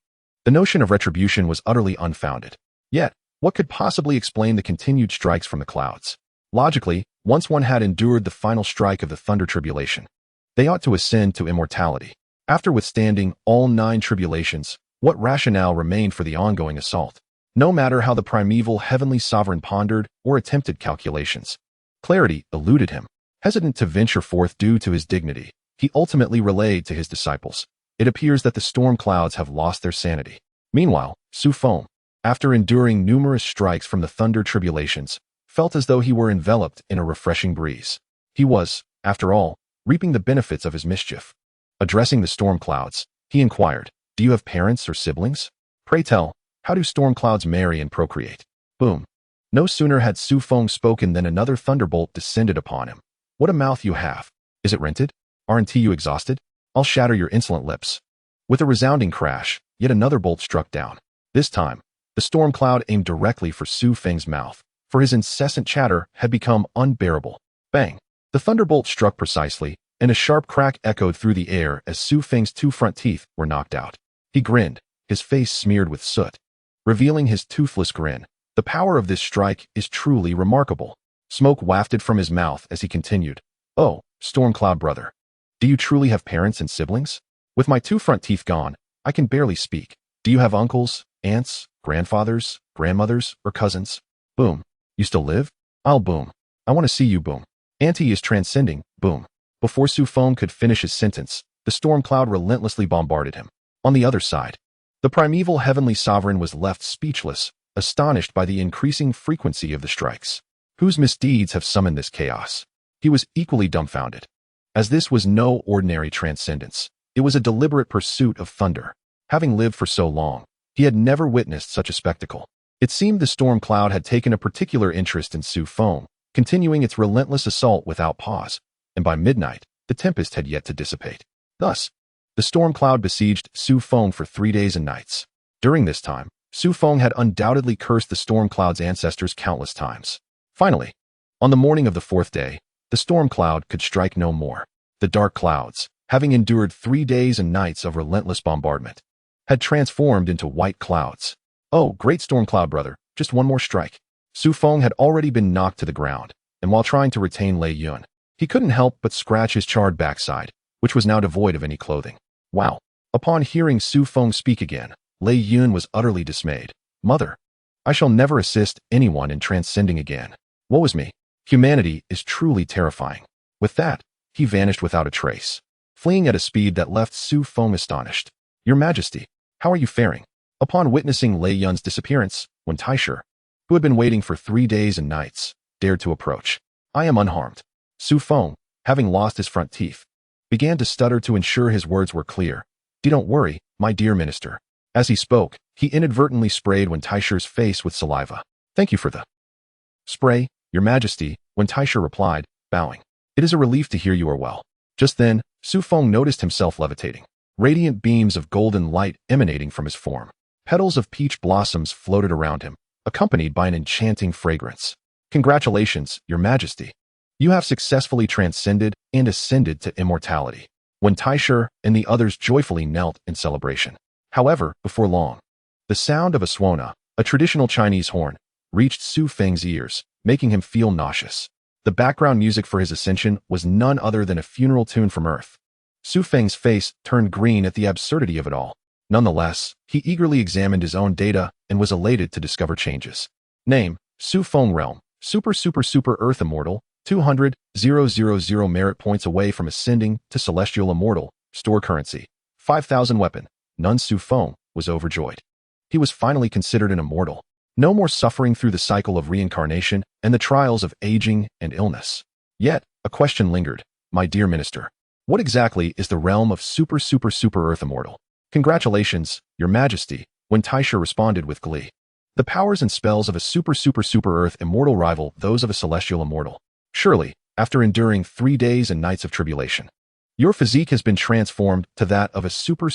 The notion of retribution was utterly unfounded. Yet, what could possibly explain the continued strikes from the clouds? Logically, once one had endured the final strike of the thunder tribulation, they ought to ascend to immortality. After withstanding all 9 tribulations, what rationale remained for the ongoing assault? No matter how the primeval heavenly sovereign pondered or attempted calculations, clarity eluded him. Hesitant to venture forth due to his dignity, he ultimately relayed to his disciples, It appears that the storm clouds have lost their sanity. Meanwhile, Xu Feng, after enduring numerous strikes from the thunder tribulations, felt as though he were enveloped in a refreshing breeze. He was, after all, reaping the benefits of his mischief. Addressing the storm clouds, he inquired, "Do you have parents or siblings? Pray tell, how do storm clouds marry and procreate?" Boom. No sooner had Xu Feng spoken than another thunderbolt descended upon him. "What a mouth you have! Is it rented? Aren't you exhausted? I'll shatter your insolent lips." With a resounding crash, yet another bolt struck down. This time, the storm cloud aimed directly for Xu Feng's mouth, for his incessant chatter had become unbearable. Bang! The thunderbolt struck precisely, and a sharp crack echoed through the air as Xu Feng's two front teeth were knocked out. He grinned, his face smeared with soot, revealing his toothless grin. The power of this strike is truly remarkable. Smoke wafted from his mouth as he continued, "Oh, storm cloud brother, do you truly have parents and siblings? With my two front teeth gone, I can barely speak. Do you have uncles, aunts, grandfathers, grandmothers, or cousins? Boom. You still live? I'll boom. I want to see you boom. Auntie is transcending, boom." Before Xu Feng could finish his sentence, the storm cloud relentlessly bombarded him. On the other side, the primeval heavenly sovereign was left speechless, astonished by the increasing frequency of the strikes. Whose misdeeds have summoned this chaos? He was equally dumbfounded. As this was no ordinary transcendence, it was a deliberate pursuit of thunder. Having lived for so long, he had never witnessed such a spectacle. It seemed the storm cloud had taken a particular interest in Xu Feng, continuing its relentless assault without pause, and by midnight, the tempest had yet to dissipate. Thus, the storm cloud besieged Xu Feng for 3 days and nights. During this time, Xu Feng had undoubtedly cursed the storm cloud's ancestors countless times. Finally, on the morning of the 4th day, the storm cloud could strike no more. The dark clouds, having endured 3 days and nights of relentless bombardment, had transformed into white clouds. "Oh, great storm cloud brother, just one more strike." Xu Feng had already been knocked to the ground, and while trying to retain Lei Yun, he couldn't help but scratch his charred backside, which was now devoid of any clothing. Wow! Upon hearing Xu Feng speak again, Lei Yun was utterly dismayed. "Mother, I shall never assist anyone in transcending again. Woe is me. Humanity is truly terrifying." With that, he vanished without a trace, fleeing at a speed that left Xu Feng astonished. "Your Majesty, how are you faring?" Upon witnessing Lei Yun's disappearance, when Taisher, who had been waiting for 3 days and nights, dared to approach. "I am unharmed." Xu Feng, having lost his front teeth, began to stutter to ensure his words were clear. Don't worry, my dear minister." As he spoke, he inadvertently sprayed Wen Taisher's face with saliva. "Thank you for the spray, Your Majesty," Wen Taisher replied, bowing. "It is a relief to hear you are well." Just then, Xu Feng noticed himself levitating, radiant beams of golden light emanating from his form. Petals of peach blossoms floated around him, accompanied by an enchanting fragrance. "Congratulations, Your Majesty. You have successfully transcended and ascended to immortality." Wen Taisher and the others joyfully knelt in celebration. However, before long, the sound of a suona, a traditional Chinese horn, reached Xu Feng's ears, making him feel nauseous. The background music for his ascension was none other than a funeral tune from Earth. Xu Feng's face turned green at the absurdity of it all. Nonetheless, he eagerly examined his own data and was elated to discover changes. Name, Xu Feng Realm, Super Earth Immortal, 200,000 merit points away from ascending to Celestial Immortal. Store currency, 5,000 weapon. None. Xu Feng was overjoyed. He was finally considered an immortal. No more suffering through the cycle of reincarnation and the trials of aging and illness. Yet, a question lingered. "My dear minister, what exactly is the realm of Super Earth Immortal?" "Congratulations, Your Majesty," Wen Taisher responded with glee. "The powers and spells of a Super Earth Immortal rival those of a Celestial Immortal. Surely, after enduring 3 days and nights of tribulation, your physique has been transformed to that of a Super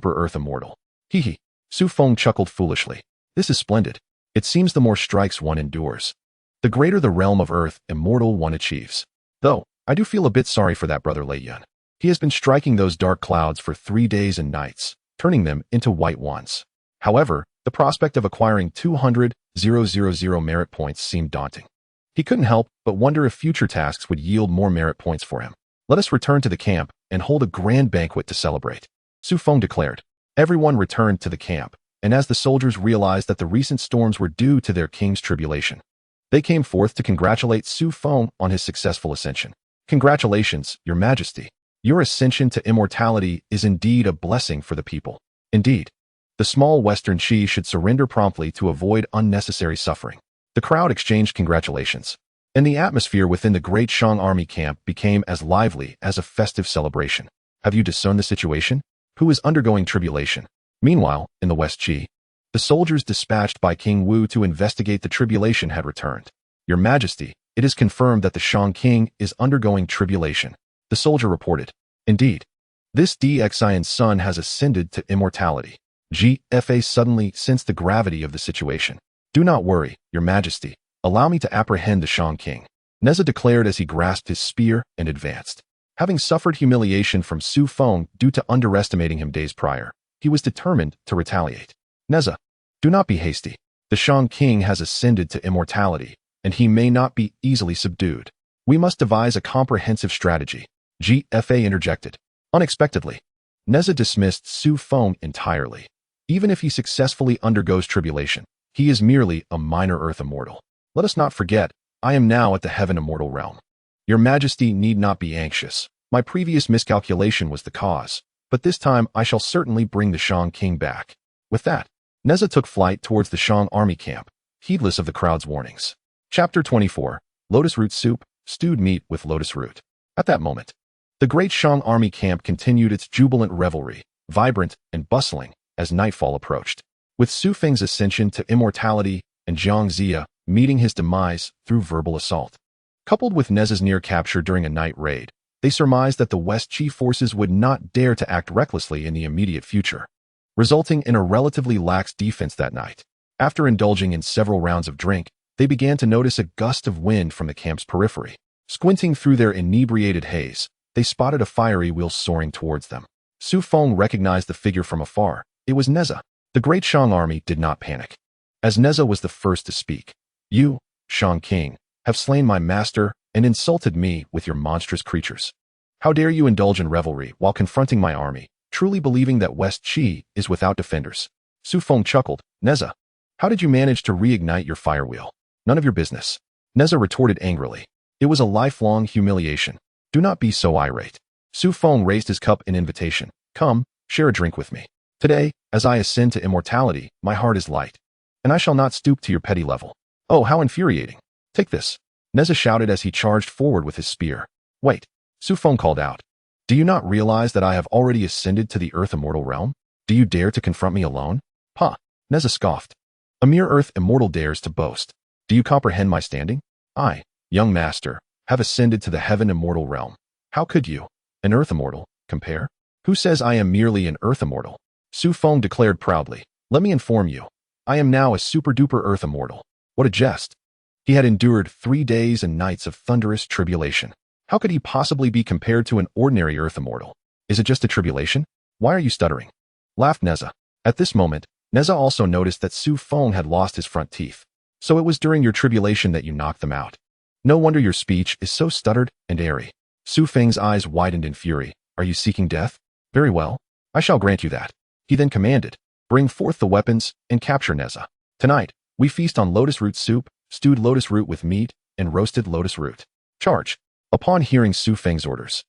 Earth Immortal." Hee hee. Xu Feng chuckled foolishly. "This is splendid. It seems the more strikes one endures, the greater the realm of Earth Immortal one achieves. Though, I do feel a bit sorry for that brother Lei Yun. He has been striking those dark clouds for 3 days and nights, turning them into white ones. However, the prospect of acquiring 200,000 merit points seemed daunting. He couldn't help but wonder if future tasks would yield more merit points for him. "Let us return to the camp and hold a grand banquet to celebrate," Xu Feng declared. Everyone returned to the camp, and as the soldiers realized that the recent storms were due to their king's tribulation, they came forth to congratulate Xu Feng on his successful ascension. "Congratulations, Your Majesty. Your ascension to immortality is indeed a blessing for the people." "Indeed. The small Western Qi should surrender promptly to avoid unnecessary suffering. The crowd exchanged congratulations, and the atmosphere within the great Shang army camp became as lively as a festive celebration. Have you discerned the situation? Who is undergoing tribulation? Meanwhile, in the West Qi, the soldiers dispatched by King Wu to investigate the tribulation had returned. Your Majesty, it is confirmed that the Shang king is undergoing tribulation, the soldier reported. Indeed, this Xian's son has ascended to immortality. GFA suddenly sensed the gravity of the situation. Do not worry, Your Majesty. Allow me to apprehend the Shang king, Neza declared as he grasped his spear and advanced. Having suffered humiliation from Xu Feng due to underestimating him days prior, he was determined to retaliate. Neza, do not be hasty. The Shang king has ascended to immortality, and he may not be easily subdued. We must devise a comprehensive strategy. GFA interjected. Unexpectedly, Neza dismissed Xu Feng entirely. Even if he successfully undergoes tribulation, he is merely a minor earth immortal. Let us not forget, I am now at the heaven immortal realm. Your Majesty need not be anxious. My previous miscalculation was the cause, but this time I shall certainly bring the Shang king back. With that, Neza took flight towards the Shang army camp, heedless of the crowd's warnings. Chapter 24, Lotus Root Soup, Stewed Meat with Lotus Root. At that moment, the great Shang army camp continued its jubilant revelry, vibrant and bustling, as nightfall approached. With Xu Feng's ascension to immortality and Jiang Zia meeting his demise through verbal assault. Coupled with Neza's near capture during a night raid, they surmised that the West Qi forces would not dare to act recklessly in the immediate future, resulting in a relatively lax defense that night. After indulging in several rounds of drink, they began to notice a gust of wind from the camp's periphery. Squinting through their inebriated haze, they spotted a fiery wheel soaring towards them. Xu Feng recognized the figure from afar. It was Neza. The great Shang army did not panic, as Neza was the first to speak. You, Shang king, have slain my master and insulted me with your monstrous creatures. How dare you indulge in revelry while confronting my army, truly believing that West Qi is without defenders? Xu Feng chuckled. Neza, how did you manage to reignite your fire wheel? None of your business. Neza retorted angrily. It was a lifelong humiliation. Do not be so irate. Xu Feng raised his cup in invitation. Come, share a drink with me. Today, as I ascend to immortality, my heart is light, and I shall not stoop to your petty level. Oh, how infuriating. Take this. Neza shouted as he charged forward with his spear. Wait, Xu Feng called out. Do you not realize that I have already ascended to the Earth Immortal realm? Do you dare to confront me alone? Pah, Neza scoffed. A mere Earth Immortal dares to boast. Do you comprehend my standing? I, young master, have ascended to the Heaven Immortal realm. How could you, an Earth Immortal, compare? Who says I am merely an Earth Immortal? Xu Feng declared proudly. Let me inform you. I am now a super-duper Earth Immortal. What a jest. He had endured 3 days and nights of thunderous tribulation. How could he possibly be compared to an ordinary Earth Immortal? Is it just a tribulation? Why are you stuttering? Laughed Neza. At this moment, Neza also noticed that Xu Feng had lost his front teeth. So it was during your tribulation that you knocked them out. No wonder your speech is so stuttered and airy. Xu Feng's eyes widened in fury. Are you seeking death? Very well. I shall grant you that. He then commanded, bring forth the weapons and capture Neza. Tonight, we feast on lotus root soup, stewed lotus root with meat, and roasted lotus root. Charge. Upon hearing Xu Feng's orders,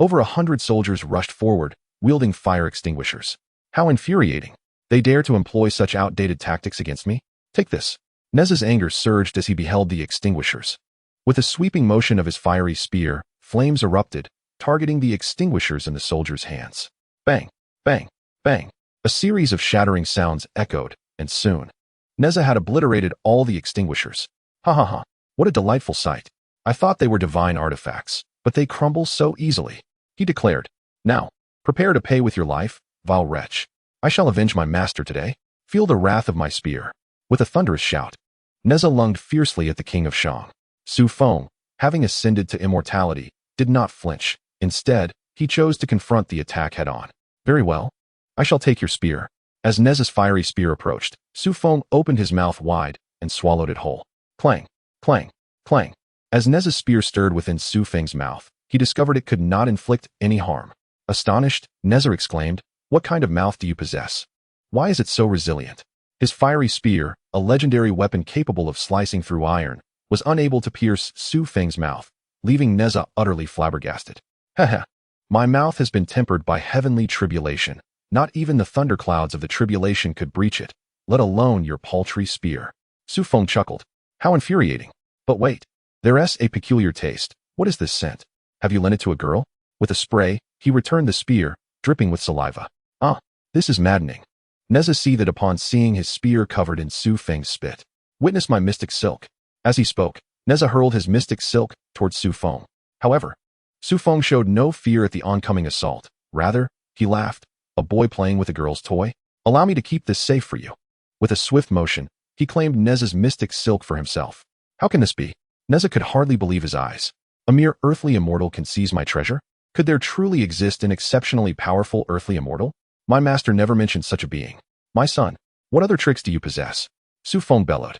over 100 soldiers rushed forward, wielding fire extinguishers. How infuriating. They dare to employ such outdated tactics against me? Take this. Neza's anger surged as he beheld the extinguishers. With a sweeping motion of his fiery spear, flames erupted, targeting the extinguishers in the soldiers' hands. Bang, bang, bang. A series of shattering sounds echoed, and soon, Neza had obliterated all the extinguishers. Ha ha ha. What a delightful sight. I thought they were divine artifacts, but they crumble so easily, he declared. Now, prepare to pay with your life, vile wretch. I shall avenge my master today. Feel the wrath of my spear. With a thunderous shout, Neza lunged fiercely at the king of Shang. Xu Feng, having ascended to immortality, did not flinch. Instead, he chose to confront the attack head-on. Very well. I shall take your spear. As Neza's fiery spear approached, Xu Feng opened his mouth wide and swallowed it whole. Clang, clang, clang. As Neza's spear stirred within Xu Feng's mouth, he discovered it could not inflict any harm. Astonished, Neza exclaimed, what kind of mouth do you possess? Why is it so resilient? His fiery spear, a legendary weapon capable of slicing through iron, was unable to pierce Xu Feng's mouth, leaving Neza utterly flabbergasted. Haha, my mouth has been tempered by heavenly tribulation, Not even the thunderclouds of the tribulation could breach it, let alone your paltry spear. Xu Feng chuckled. How infuriating. But wait. There's a peculiar taste. What is this scent? Have you lent it to a girl? With a spray, he returned the spear, dripping with saliva. Ah, this is maddening. Neza seethed upon seeing his spear covered in Xu Feng's spit. Witness my mystic silk. As he spoke, Neza hurled his mystic silk towards Xu Feng. However, Xu Feng showed no fear at the oncoming assault. Rather, he laughed. A boy playing with a girl's toy? Allow me to keep this safe for you. With a swift motion, he claimed Neza's mystic silk for himself. How can this be? Neza could hardly believe his eyes. A mere earthly immortal can seize my treasure? Could there truly exist an exceptionally powerful earthly immortal? My master never mentioned such a being. My son, what other tricks do you possess? Xu Feng bellowed.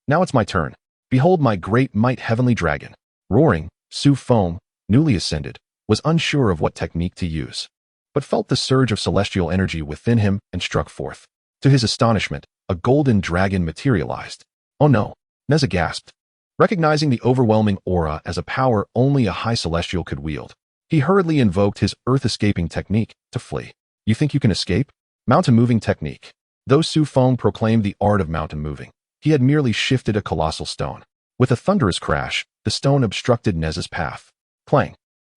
Now it's my turn. Behold my great might heavenly dragon. Roaring, Xu Feng, newly ascended, was unsure of what technique to use, but felt the surge of celestial energy within him and struck forth. To his astonishment, a golden dragon materialized. Oh no, Neza gasped. Recognizing the overwhelming aura as a power only a high celestial could wield, he hurriedly invoked his earth-escaping technique to flee. You think you can escape? Mountain moving technique. Though Xu Feng proclaimed the art of mountain moving, he had merely shifted a colossal stone. With a thunderous crash, the stone obstructed Neza's path. Clang.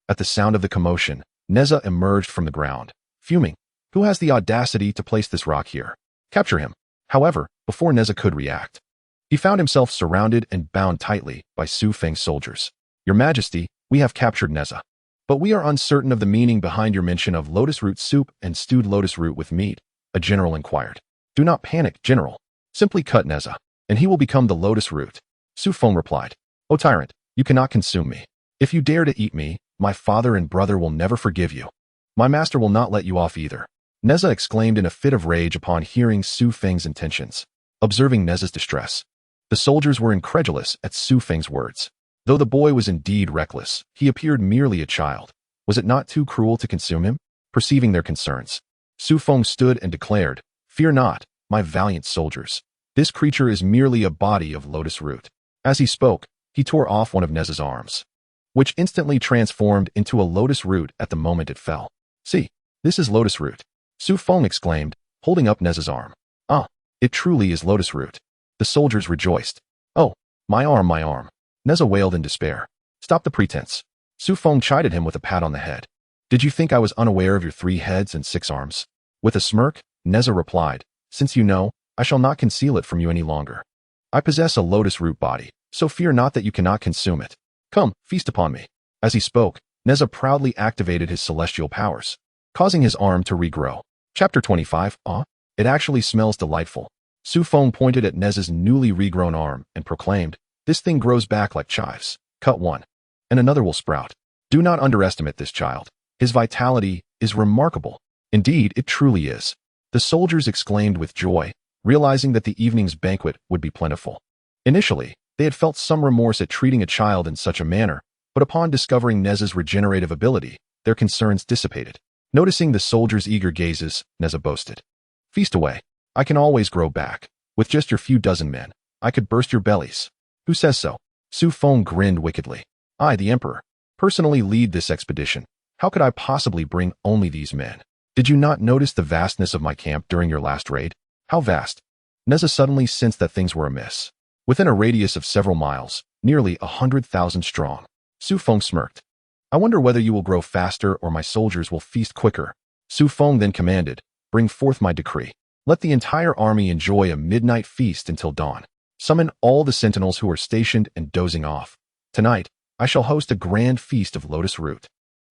At the sound of the commotion, Neza emerged from the ground, fuming. Who has the audacity to place this rock here? Capture him. However, before Neza could react, he found himself surrounded and bound tightly by Xu Feng's soldiers. Your Majesty, we have captured Neza. But we are uncertain of the meaning behind your mention of lotus root soup and stewed lotus root with meat, a general inquired. Do not panic, General. Simply cut Neza, and he will become the lotus root. Xu Feng replied. O tyrant, you cannot consume me. If you dare to eat me, my father and brother will never forgive you. My master will not let you off either. Neza exclaimed in a fit of rage upon hearing Xu Feng's intentions. Observing Neza's distress, the soldiers were incredulous at Xu Feng's words. Though the boy was indeed reckless, he appeared merely a child. Was it not too cruel to consume him? Perceiving their concerns, Xu Feng stood and declared, Fear not, my valiant soldiers. This creature is merely a body of lotus root. As he spoke, he tore off one of Neza's arms, which instantly transformed into a lotus root at the moment it fell. See, this is lotus root. Xu Feng exclaimed, holding up Neza's arm. Ah, it truly is lotus root. The soldiers rejoiced. Oh, my arm, my arm. Neza wailed in despair. Stop the pretense. Xu Feng chided him with a pat on the head. Did you think I was unaware of your 3 heads and 6 arms? With a smirk, Neza replied, Since you know, I shall not conceal it from you any longer. I possess a lotus root body, so fear not that you cannot consume it. Come, feast upon me. As he spoke, Neza proudly activated his celestial powers, causing his arm to regrow. Chapter 25. It actually smells delightful. Xu Feng pointed at Neza's newly regrown arm and proclaimed, This thing grows back like chives. Cut one, and another will sprout. Do not underestimate this child. His vitality is remarkable. Indeed, it truly is. The soldiers exclaimed with joy, realizing that the evening's banquet would be plentiful. Initially, they had felt some remorse at treating a child in such a manner, but upon discovering Neza's regenerative ability, their concerns dissipated. Noticing the soldiers' eager gazes, Neza boasted, Feast away. I can always grow back. With just your few dozen men, I could burst your bellies. Who says so? Xu Feng grinned wickedly. I, the emperor, personally lead this expedition. How could I possibly bring only these men? Did you not notice the vastness of my camp during your last raid? How vast? Neza suddenly sensed that things were amiss. Within a radius of several miles, nearly 100,000 strong. Xu Feng smirked. I wonder whether you will grow faster or my soldiers will feast quicker. Xu Feng then commanded, Bring forth my decree. Let the entire army enjoy a midnight feast until dawn. Summon all the sentinels who are stationed and dozing off. Tonight, I shall host a grand feast of lotus root.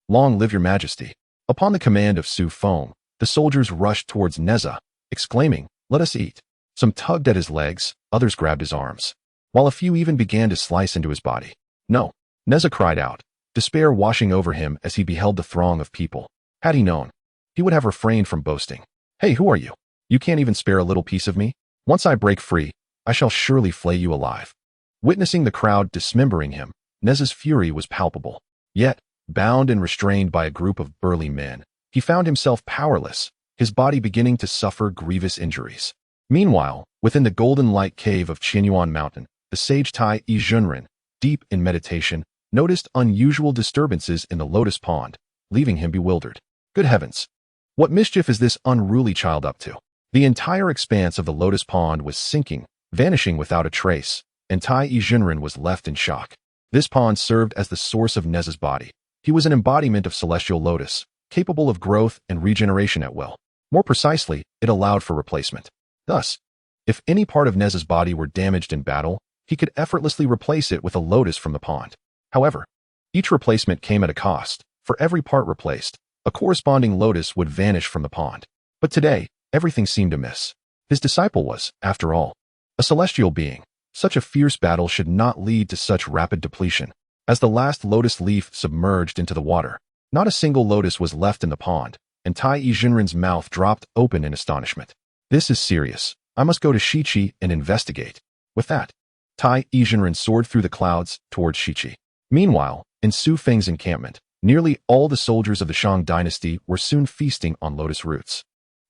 Long live your majesty. Upon the command of Xu Feng, the soldiers rushed towards Neza, exclaiming, Let us eat. Some tugged at his legs, others grabbed his arms, while a few even began to slice into his body. No, Neza cried out, despair washing over him as he beheld the throng of people. Had he known, he would have refrained from boasting. Hey, who are you? You can't even spare a little piece of me? Once I break free, I shall surely flay you alive. Witnessing the crowd dismembering him, Neza's fury was palpable. Yet, bound and restrained by a group of burly men, he found himself powerless, his body beginning to suffer grievous injuries. Meanwhile, within the golden light cave of Qinyuan Mountain, the sage Tai Yizhenren, deep in meditation, noticed unusual disturbances in the lotus pond, leaving him bewildered. Good heavens! What mischief is this unruly child up to? The entire expanse of the lotus pond was sinking, vanishing without a trace, and Tai Yizhenren was left in shock. This pond served as the source of Neza's body. He was an embodiment of celestial lotus, capable of growth and regeneration at will. More precisely, it allowed for replacement. Thus, if any part of Neza's body were damaged in battle, he could effortlessly replace it with a lotus from the pond. However, each replacement came at a cost. For every part replaced, a corresponding lotus would vanish from the pond. But today, everything seemed amiss. His disciple was, after all, a celestial being. Such a fierce battle should not lead to such rapid depletion. As the last lotus leaf submerged into the water, not a single lotus was left in the pond, and Tai Yizhenren's mouth dropped open in astonishment. This is serious. I must go to Shiqi and investigate. With that, Tai Yizhenren soared through the clouds towards Shiqi. Meanwhile, in Xu Feng's encampment, nearly all the soldiers of the Shang Dynasty were soon feasting on lotus roots.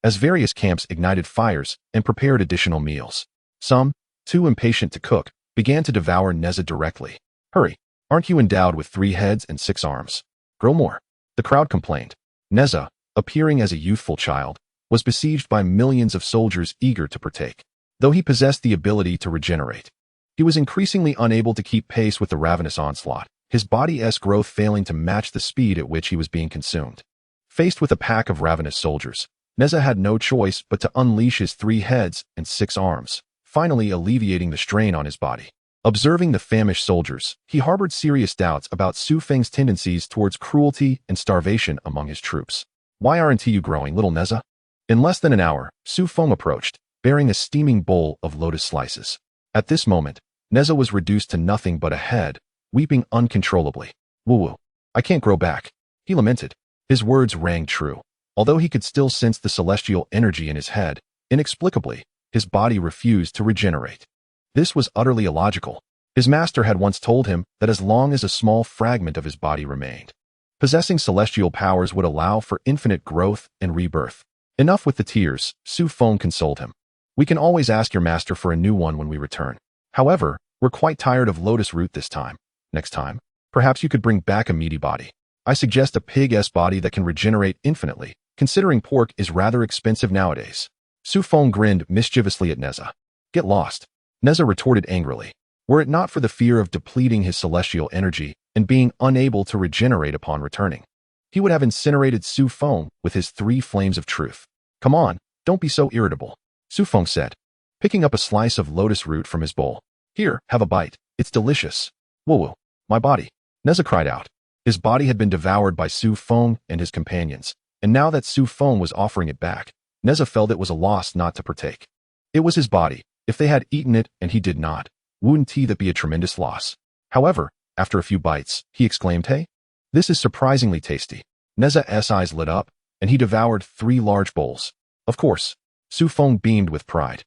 As various camps ignited fires and prepared additional meals, some, too impatient to cook, began to devour Neza directly. Hurry, aren't you endowed with 3 heads and 6 arms? Grow more. The crowd complained. Neza, appearing as a youthful child, was besieged by millions of soldiers eager to partake. Though he possessed the ability to regenerate, he was increasingly unable to keep pace with the ravenous onslaught, his body's growth failing to match the speed at which he was being consumed. Faced with a pack of ravenous soldiers, Neza had no choice but to unleash his 3 heads and 6 arms, finally alleviating the strain on his body. Observing the famished soldiers, he harbored serious doubts about Xu Feng's tendencies towards cruelty and starvation among his troops. Why aren't you growing, little Neza? In less than an hour, Xu Feng approached, bearing a steaming bowl of lotus slices. At this moment, Neza was reduced to nothing but a head, weeping uncontrollably. Woo-woo, I can't grow back, he lamented. His words rang true. Although he could still sense the celestial energy in his head, inexplicably, his body refused to regenerate. This was utterly illogical. His master had once told him that as long as a small fragment of his body remained, possessing celestial powers would allow for infinite growth and rebirth. Enough with the tears, Xu Feng consoled him. We can always ask your master for a new one when we return. However, we're quite tired of lotus root this time. Next time, perhaps you could bring back a meaty body. I suggest a pig's body that can regenerate infinitely, considering pork is rather expensive nowadays. Xu Feng grinned mischievously at Neza. Get lost. Neza retorted angrily. Were it not for the fear of depleting his celestial energy and being unable to regenerate upon returning, he would have incinerated Xu Feng with his 3 flames of truth. Come on, don't be so irritable, Xu Feng said, picking up a slice of lotus root from his bowl. Here, have a bite. It's delicious. Woo-woo, my body. Neza cried out. His body had been devoured by Xu Feng and his companions, and now that Xu Feng was offering it back, Neza felt it was a loss not to partake. It was his body. If they had eaten it and he did not, wouldn't that be a tremendous loss? However, after a few bites, he exclaimed, hey, this is surprisingly tasty. Neza's eyes lit up, and he devoured 3 large bowls. Of course, Xu Feng beamed with pride.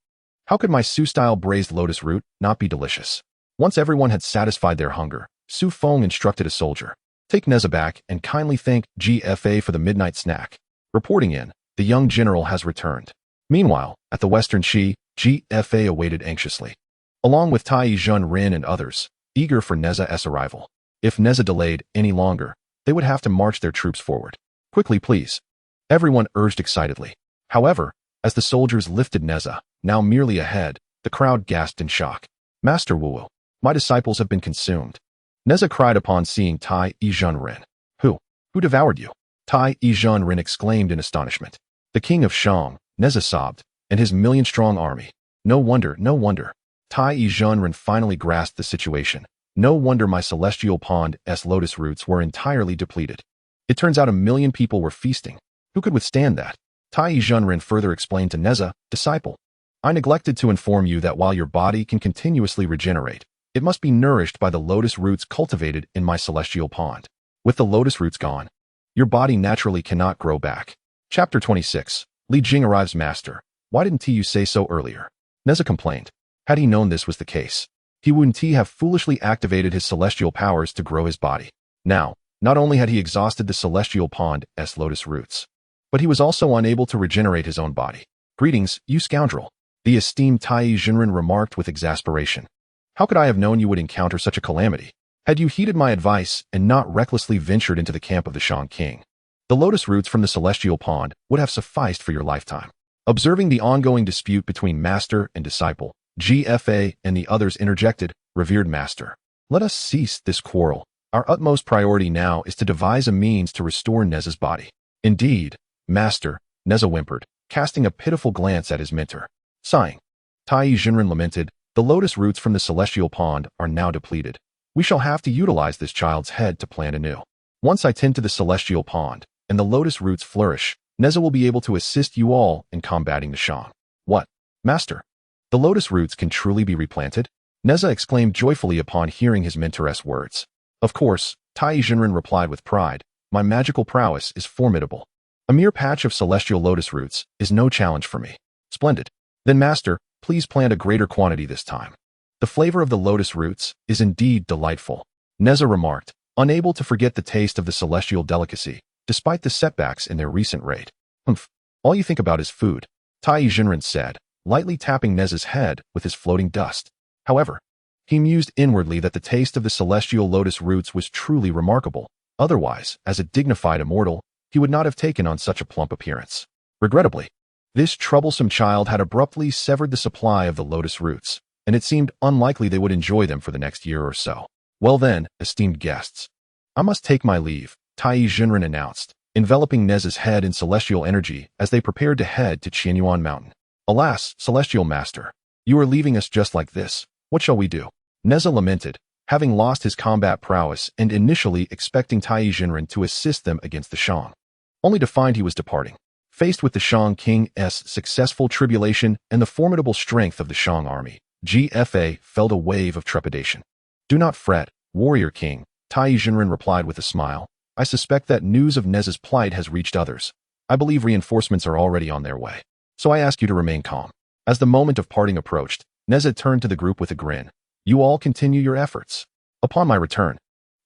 How could my Xu-style braised lotus root not be delicious? Once everyone had satisfied their hunger, Xu Feng instructed a soldier. Take Neza back and kindly thank GFA for the midnight snack. Reporting in, the young general has returned. Meanwhile, at the Western Qi, GFA awaited anxiously, along with Tai Yizhenren and others, eager for Neza's arrival. If Neza delayed any longer, they would have to march their troops forward. Quickly, please. Everyone urged excitedly. However, as the soldiers lifted Neza, now merely a head, the crowd gasped in shock. Master Wu, my disciples have been consumed. Neza cried upon seeing Tai Yizhenren. Who devoured you? Tai Yizhenren exclaimed in astonishment. The king of Shang, Neza sobbed, and his 1,000,000-strong army. No wonder. Tai Yizhenren finally grasped the situation. No wonder my celestial pond's lotus roots were entirely depleted. It turns out 1,000,000 people were feasting. Who could withstand that? Tai Yizhenren further explained to Neza, disciple. I neglected to inform you that while your body can continuously regenerate, it must be nourished by the lotus roots cultivated in my celestial pond. With the lotus roots gone, your body naturally cannot grow back. Chapter 26. Li Jing arrives master. Why didn't you say so earlier? Neza complained. Had he known this was the case, he wouldn't have foolishly activated his celestial powers to grow his body. Now, not only had he exhausted the celestial pond's lotus roots, but he was also unable to regenerate his own body. Greetings, you scoundrel, the esteemed Tai Yizhenren remarked with exasperation. How could I have known you would encounter such a calamity? Had you heeded my advice and not recklessly ventured into the camp of the Shang King, The lotus roots from the celestial pond would have sufficed for your lifetime. Observing the ongoing dispute between master and disciple, GFA and the others interjected, "Revered master, let us cease this quarrel. Our utmost priority now is to devise a means to restore Neza's body." "Indeed, master," Neza whimpered, casting a pitiful glance at his mentor. Sighing, Tai Jinren lamented, "The lotus roots from the celestial pond are now depleted. We shall have to utilize this child's head to plant anew. Once I tend to the celestial pond, and the lotus roots flourish, Neza will be able to assist you all in combating the Shang." "What, master? The lotus roots can truly be replanted?" Neza exclaimed joyfully upon hearing his mentor's words. "Of course," Tai Jinren replied with pride, "my magical prowess is formidable. A mere patch of celestial lotus roots is no challenge for me." "Splendid. Then master, please plant a greater quantity this time. The flavor of the lotus roots is indeed delightful," Neza remarked, unable to forget the taste of the celestial delicacy, despite the setbacks in their recent raid. "Humph, all you think about is food," Tai Jinren said, lightly tapping Neza's head with his floating dust. However, he mused inwardly that the taste of the celestial lotus roots was truly remarkable. Otherwise, as a dignified immortal, he would not have taken on such a plump appearance. Regrettably, this troublesome child had abruptly severed the supply of the lotus roots, and it seemed unlikely they would enjoy them for the next year or so. "Well then, esteemed guests, I must take my leave," Tai Jinren announced, enveloping Neza's head in celestial energy as they prepared to head to Qianyuan Mountain. "Alas, celestial master, you are leaving us just like this. What shall we do?" Neza lamented, having lost his combat prowess and initially expecting Tai Jinren to assist them against the Shang, only to find he was departing. Faced with the Shang King's successful tribulation and the formidable strength of the Shang army, GFA felt a wave of trepidation. "Do not fret, warrior king," Tai Jinren replied with a smile. "I suspect that news of Neza's plight has reached others. I believe reinforcements are already on their way. So I ask you to remain calm." As the moment of parting approached, Neza turned to the group with a grin. "You all continue your efforts. Upon my return,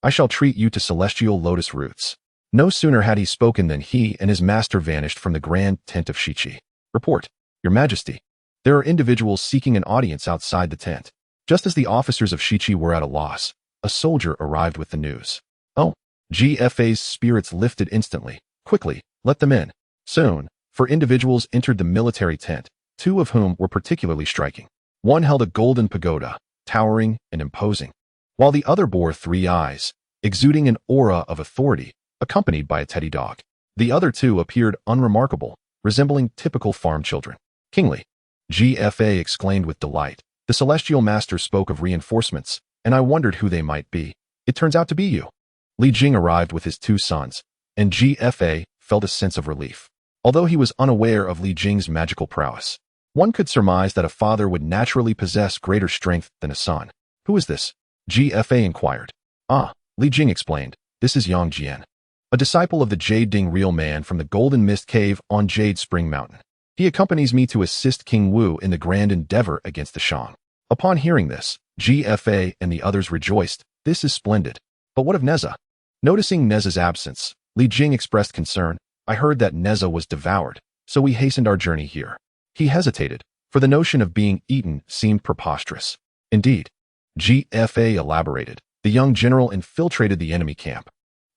I shall treat you to celestial lotus roots." No sooner had he spoken than he and his master vanished from the grand tent of Shichi. "Report, Your Majesty. There are individuals seeking an audience outside the tent." Just as the officers of Shichi were at a loss, a soldier arrived with the news. "Oh." GFA's spirits lifted instantly. "Quickly, let them in." Soon, 4 individuals entered the military tent, 2 of whom were particularly striking. One held a golden pagoda, towering and imposing, while the other bore 3 eyes, exuding an aura of authority, accompanied by a teddy dog. The other 2 appeared unremarkable, resembling typical farm children. "Kingly," GFA exclaimed with delight. "The celestial master spoke of reinforcements, and I wondered who they might be. It turns out to be you." Li Jing arrived with his 2 sons, and GFA felt a sense of relief. Although he was unaware of Li Jing's magical prowess, one could surmise that a father would naturally possess greater strength than a son. "Who is this?" GFA inquired. "Ah," Li Jing explained, "this is Yang Jian, a disciple of the Jade Ding Real Man from the Golden Mist Cave on Jade Spring Mountain. He accompanies me to assist King Wu in the grand endeavor against the Shang." Upon hearing this, GFA and the others rejoiced. "This is splendid. But what of Neza?" Noticing Neza's absence, Li Jing expressed concern. "I heard that Neza was devoured, so we hastened our journey here." He hesitated, for the notion of being eaten seemed preposterous. "Indeed," GFA elaborated, "the young general infiltrated the enemy camp,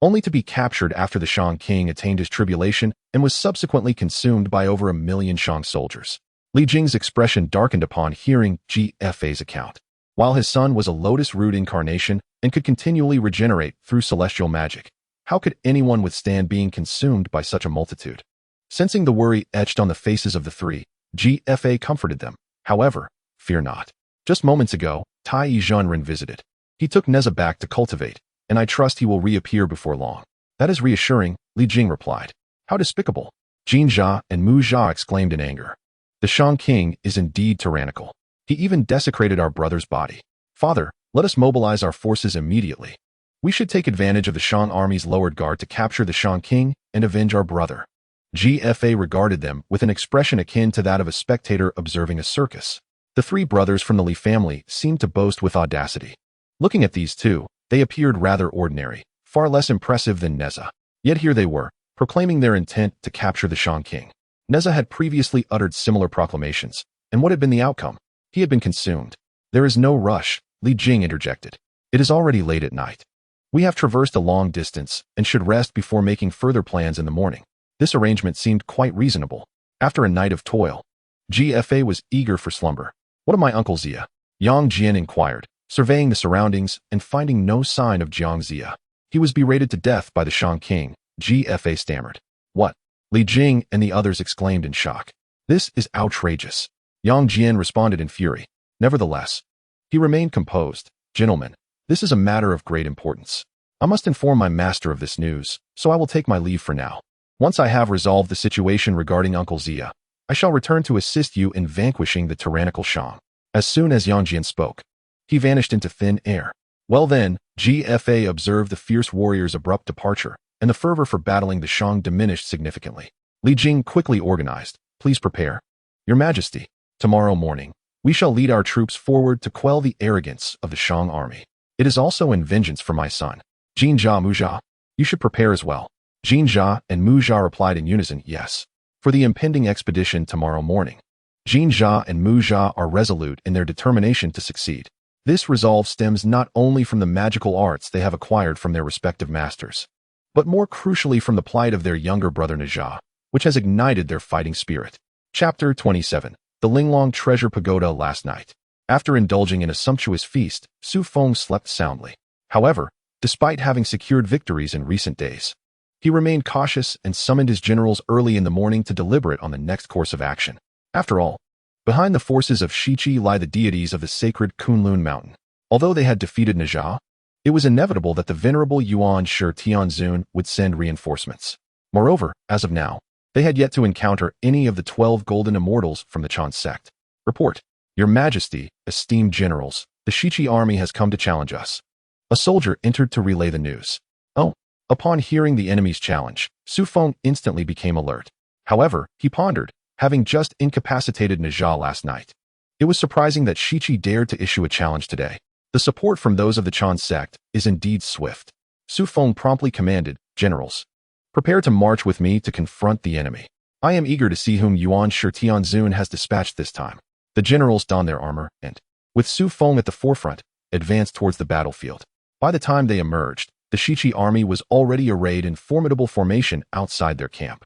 only to be captured after the Shang King attained his tribulation and was subsequently consumed by over 1 million Shang soldiers." Li Jing's expression darkened upon hearing GFA's account. While his son was a lotus root incarnation and could continually regenerate through celestial magic, how could anyone withstand being consumed by such a multitude? Sensing the worry etched on the faces of the 3, GFA comforted them. "However, fear not. Just moments ago, Tai Jinren visited. He took Neza back to cultivate, and I trust he will reappear before long." "That is reassuring," Li Jing replied. "How despicable!" Jin Jia and Mu Jia exclaimed in anger. "The Shang King is indeed tyrannical. He even desecrated our brother's body. Father, let us mobilize our forces immediately. We should take advantage of the Shang army's lowered guard to capture the Shang King and avenge our brother." GFA regarded them with an expression akin to that of a spectator observing a circus. The 3 brothers from the Li family seemed to boast with audacity. Looking at these 2, they appeared rather ordinary, far less impressive than Neza. Yet here they were, proclaiming their intent to capture the Shang King. Neza had previously uttered similar proclamations, and what had been the outcome? He had been consumed. "There is no rush," Li Jing interjected. "It is already late at night. We have traversed a long distance and should rest before making further plans in the morning. This arrangement seemed quite reasonable. After a night of toil, GFA was eager for slumber. What of my Uncle Zia? Yang Jian inquired, surveying the surroundings and finding no sign of Jiang Zia. He was berated to death by the Shang King, GFA stammered. What? Li Jing and the others exclaimed in shock. This is outrageous. Yang Jian responded in fury. Nevertheless, he remained composed. Gentlemen, this is a matter of great importance. I must inform my master of this news, so I will take my leave for now. Once I have resolved the situation regarding Uncle Zia, I shall return to assist you in vanquishing the tyrannical Shang. As soon as Yang Jian spoke, he vanished into thin air. Well then, GFA observed the fierce warrior's abrupt departure, and the fervor for battling the Shang diminished significantly. Li Jing quickly organized. Please prepare. Your Majesty, tomorrow morning, we shall lead our troops forward to quell the arrogance of the Shang army. It is also in vengeance for my son. Jin Jia Mujia, you should prepare as well. Jin Jia and Mujia replied in unison, yes. For the impending expedition tomorrow morning, Jin Jia and Mujia are resolute in their determination to succeed. This resolve stems not only from the magical arts they have acquired from their respective masters, but more crucially from the plight of their younger brother Najia, which has ignited their fighting spirit. Chapter 27. The Linglong Treasure Pagoda. Last night, after indulging in a sumptuous feast, Xu Feng slept soundly. However, despite having secured victories in recent days, he remained cautious and summoned his generals early in the morning to deliberate on the next course of action. After all, behind the forces of Shiqi lie the deities of the sacred Kunlun Mountain. Although they had defeated Najia, it was inevitable that the venerable Yuan Shi Tianzun would send reinforcements. Moreover, as of now, they had yet to encounter any of the 12 golden immortals from the Chan sect. Report, Your Majesty, esteemed generals, the Shiqi army has come to challenge us. A soldier entered to relay the news. Oh. Upon hearing the enemy's challenge, Xu Feng instantly became alert. However, he pondered, having just incapacitated Najia last night. It was surprising that Shiqi dared to issue a challenge today. The support from those of the Chan sect is indeed swift. Xu Feng promptly commanded, Generals, prepare to march with me to confront the enemy. I am eager to see whom Yuan Shi Tianzun has dispatched this time. The generals donned their armor and, with Xu Feng at the forefront, advanced towards the battlefield. By the time they emerged, the Shiqi army was already arrayed in formidable formation outside their camp,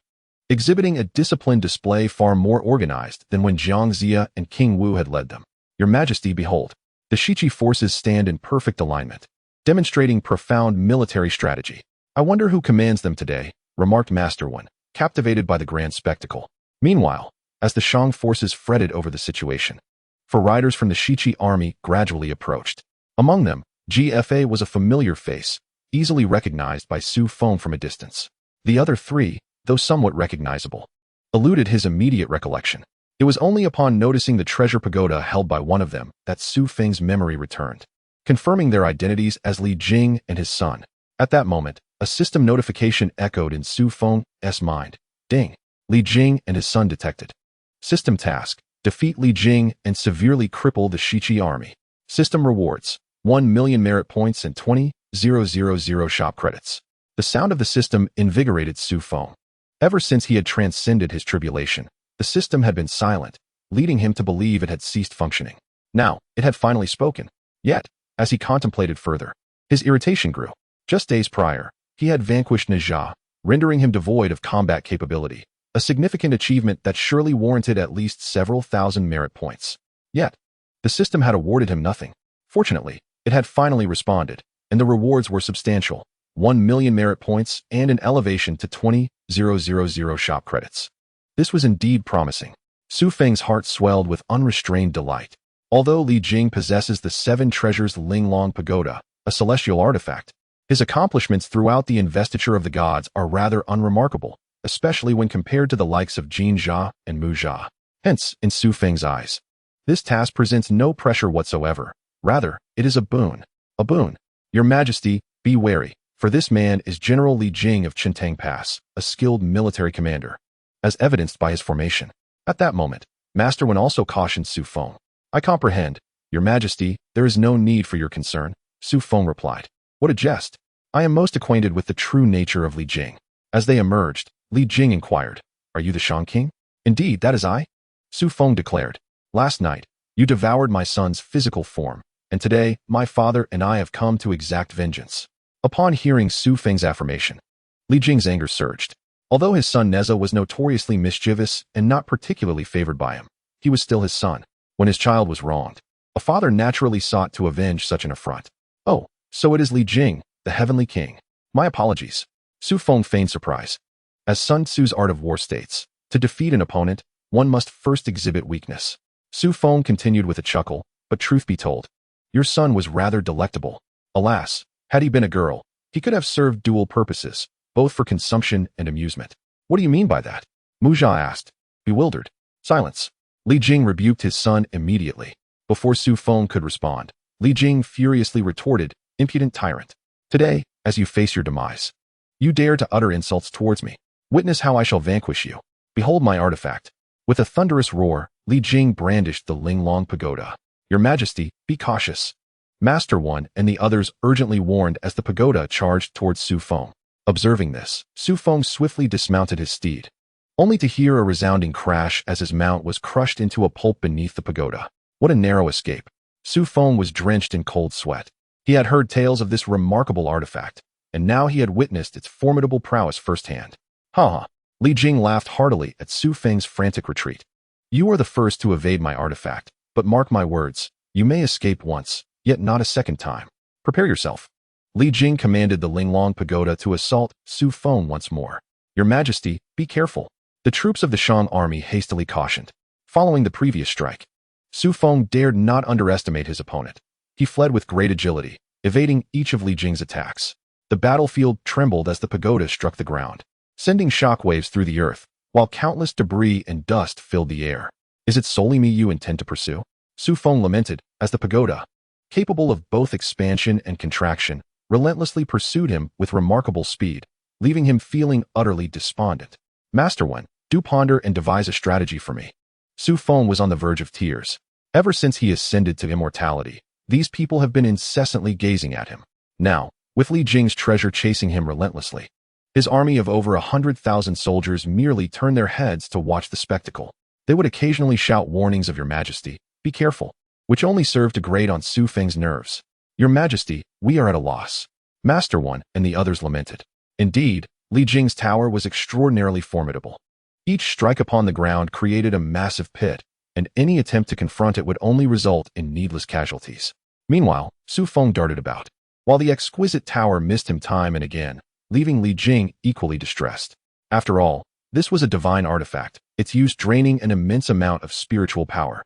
exhibiting a disciplined display far more organized than when Jiang Zia and King Wu had led them. Your Majesty, behold, the Shiqi forces stand in perfect alignment, demonstrating profound military strategy. I wonder who commands them today, remarked Master Wen, captivated by the grand spectacle. Meanwhile, as the Shang forces fretted over the situation, four riders from the Shiqi army gradually approached. Among them, GFA was a familiar face, easily recognized by Xu Feng from a distance. The other three, though somewhat recognizable, eluded his immediate recollection. It was only upon noticing the treasure pagoda held by one of them that Xu Feng's memory returned, confirming their identities as Li Jing and his son. At that moment, a system notification echoed in Xu Feng's mind. Ding! Li Jing and his son detected. System task: defeat Li Jing and severely cripple the Shiqi army. System rewards: 1 million merit points and 20,000 shop credits. The sound of the system invigorated Xu Feng. Ever since he had transcended his tribulation, the system had been silent, leading him to believe it had ceased functioning. Now, it had finally spoken. Yet, as he contemplated further, his irritation grew. Just days prior, he had vanquished Najia, rendering him devoid of combat capability, a significant achievement that surely warranted at least several thousand merit points. Yet, the system had awarded him nothing. Fortunately, it had finally responded, and the rewards were substantial: 1 million merit points and an elevation to 20,000 shop credits. This was indeed promising. Xu Feng's heart swelled with unrestrained delight. Although Li Jing possesses the 7 treasures Linglong Pagoda, a celestial artifact, his accomplishments throughout the investiture of the gods are rather unremarkable, especially when compared to the likes of Jin Jia and Mu Jia. Hence, in Xu Feng's eyes, this task presents no pressure whatsoever. Rather, it is a boon. A boon. Your Majesty, be wary, for this man is General Li Jing of Chintang Pass, a skilled military commander, as evidenced by his formation. At that moment, Master Wen also cautioned Xu Feng. I comprehend, Your Majesty, there is no need for your concern, Xu Feng replied. What a jest! I am most acquainted with the true nature of Li Jing. As they emerged, Li Jing inquired, Are you the Shang King? Indeed, that is I, Xu Feng declared. Last night, you devoured my son's physical form, and today, my father and I have come to exact vengeance. Upon hearing Xu Feng's affirmation, Li Jing's anger surged. Although his son Neza was notoriously mischievous and not particularly favored by him, he was still his son. When his child was wronged, a father naturally sought to avenge such an affront. Oh, so it is Li Jing, the heavenly king. My apologies. Xu Feng feigned surprise. As Sun Tzu's art of war states, to defeat an opponent, one must first exhibit weakness. Xu Feng continued with a chuckle, but truth be told, your son was rather delectable. Alas, had he been a girl, he could have served dual purposes, both for consumption and amusement. What do you mean by that? Mu Jia asked, bewildered. Silence. Li Jing rebuked his son immediately. Before Xu Feng could respond, Li Jing furiously retorted, impudent tyrant. Today, as you face your demise, you dare to utter insults towards me. Witness how I shall vanquish you. Behold my artifact. With a thunderous roar, Li Jing brandished the Linglong Pagoda. Your Majesty, be cautious. Master One and the others urgently warned as the pagoda charged towards Xu Feng. Observing this, Xu Feng swiftly dismounted his steed, only to hear a resounding crash as his mount was crushed into a pulp beneath the pagoda. What a narrow escape. Xu Feng was drenched in cold sweat. He had heard tales of this remarkable artifact, and now he had witnessed its formidable prowess firsthand. Ha ha. Li Jing laughed heartily at Xu Feng's frantic retreat. You are the first to evade my artifact, but mark my words, you may escape once, yet not a second time. Prepare yourself. Li Jing commanded the Linglong Pagoda to assault Xu Feng once more. Your Majesty, be careful. The troops of the Shang army hastily cautioned. Following the previous strike, Xu Feng dared not underestimate his opponent. He fled with great agility, evading each of Li Jing's attacks. The battlefield trembled as the pagoda struck the ground, sending shockwaves through the earth, while countless debris and dust filled the air. Is it solely me you intend to pursue? Xu Feng lamented, as the pagoda, capable of both expansion and contraction, relentlessly pursued him with remarkable speed, leaving him feeling utterly despondent. Master One, do ponder and devise a strategy for me. Xu Feng was on the verge of tears. Ever since he ascended to immortality, these people have been incessantly gazing at him. Now, with Li Jing's treasure chasing him relentlessly, his army of over 100,000 soldiers merely turned their heads to watch the spectacle. They would occasionally shout warnings of Your Majesty, be careful, which only served to grate on Xu Feng's nerves. Your Majesty, we are at a loss. Master One and the others lamented. Indeed, Li Jing's tower was extraordinarily formidable. Each strike upon the ground created a massive pit, and any attempt to confront it would only result in needless casualties. Meanwhile, Xu Feng darted about, while the exquisite tower missed him time and again, leaving Li Jing equally distressed. After all, this was a divine artifact, its use draining an immense amount of spiritual power.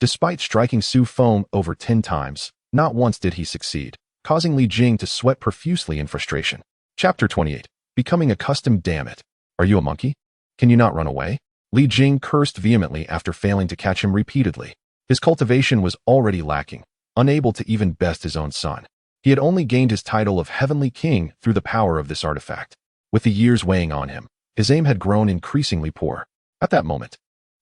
Despite striking Xu Feng over 10 times, not once did he succeed, causing Li Jing to sweat profusely in frustration. Chapter 28. Becoming accustomed. Damn it. Are you a monkey? Can you not run away? Li Jing cursed vehemently after failing to catch him repeatedly. His cultivation was already lacking, unable to even best his own son. He had only gained his title of Heavenly King through the power of this artifact. With the years weighing on him, his aim had grown increasingly poor. At that moment,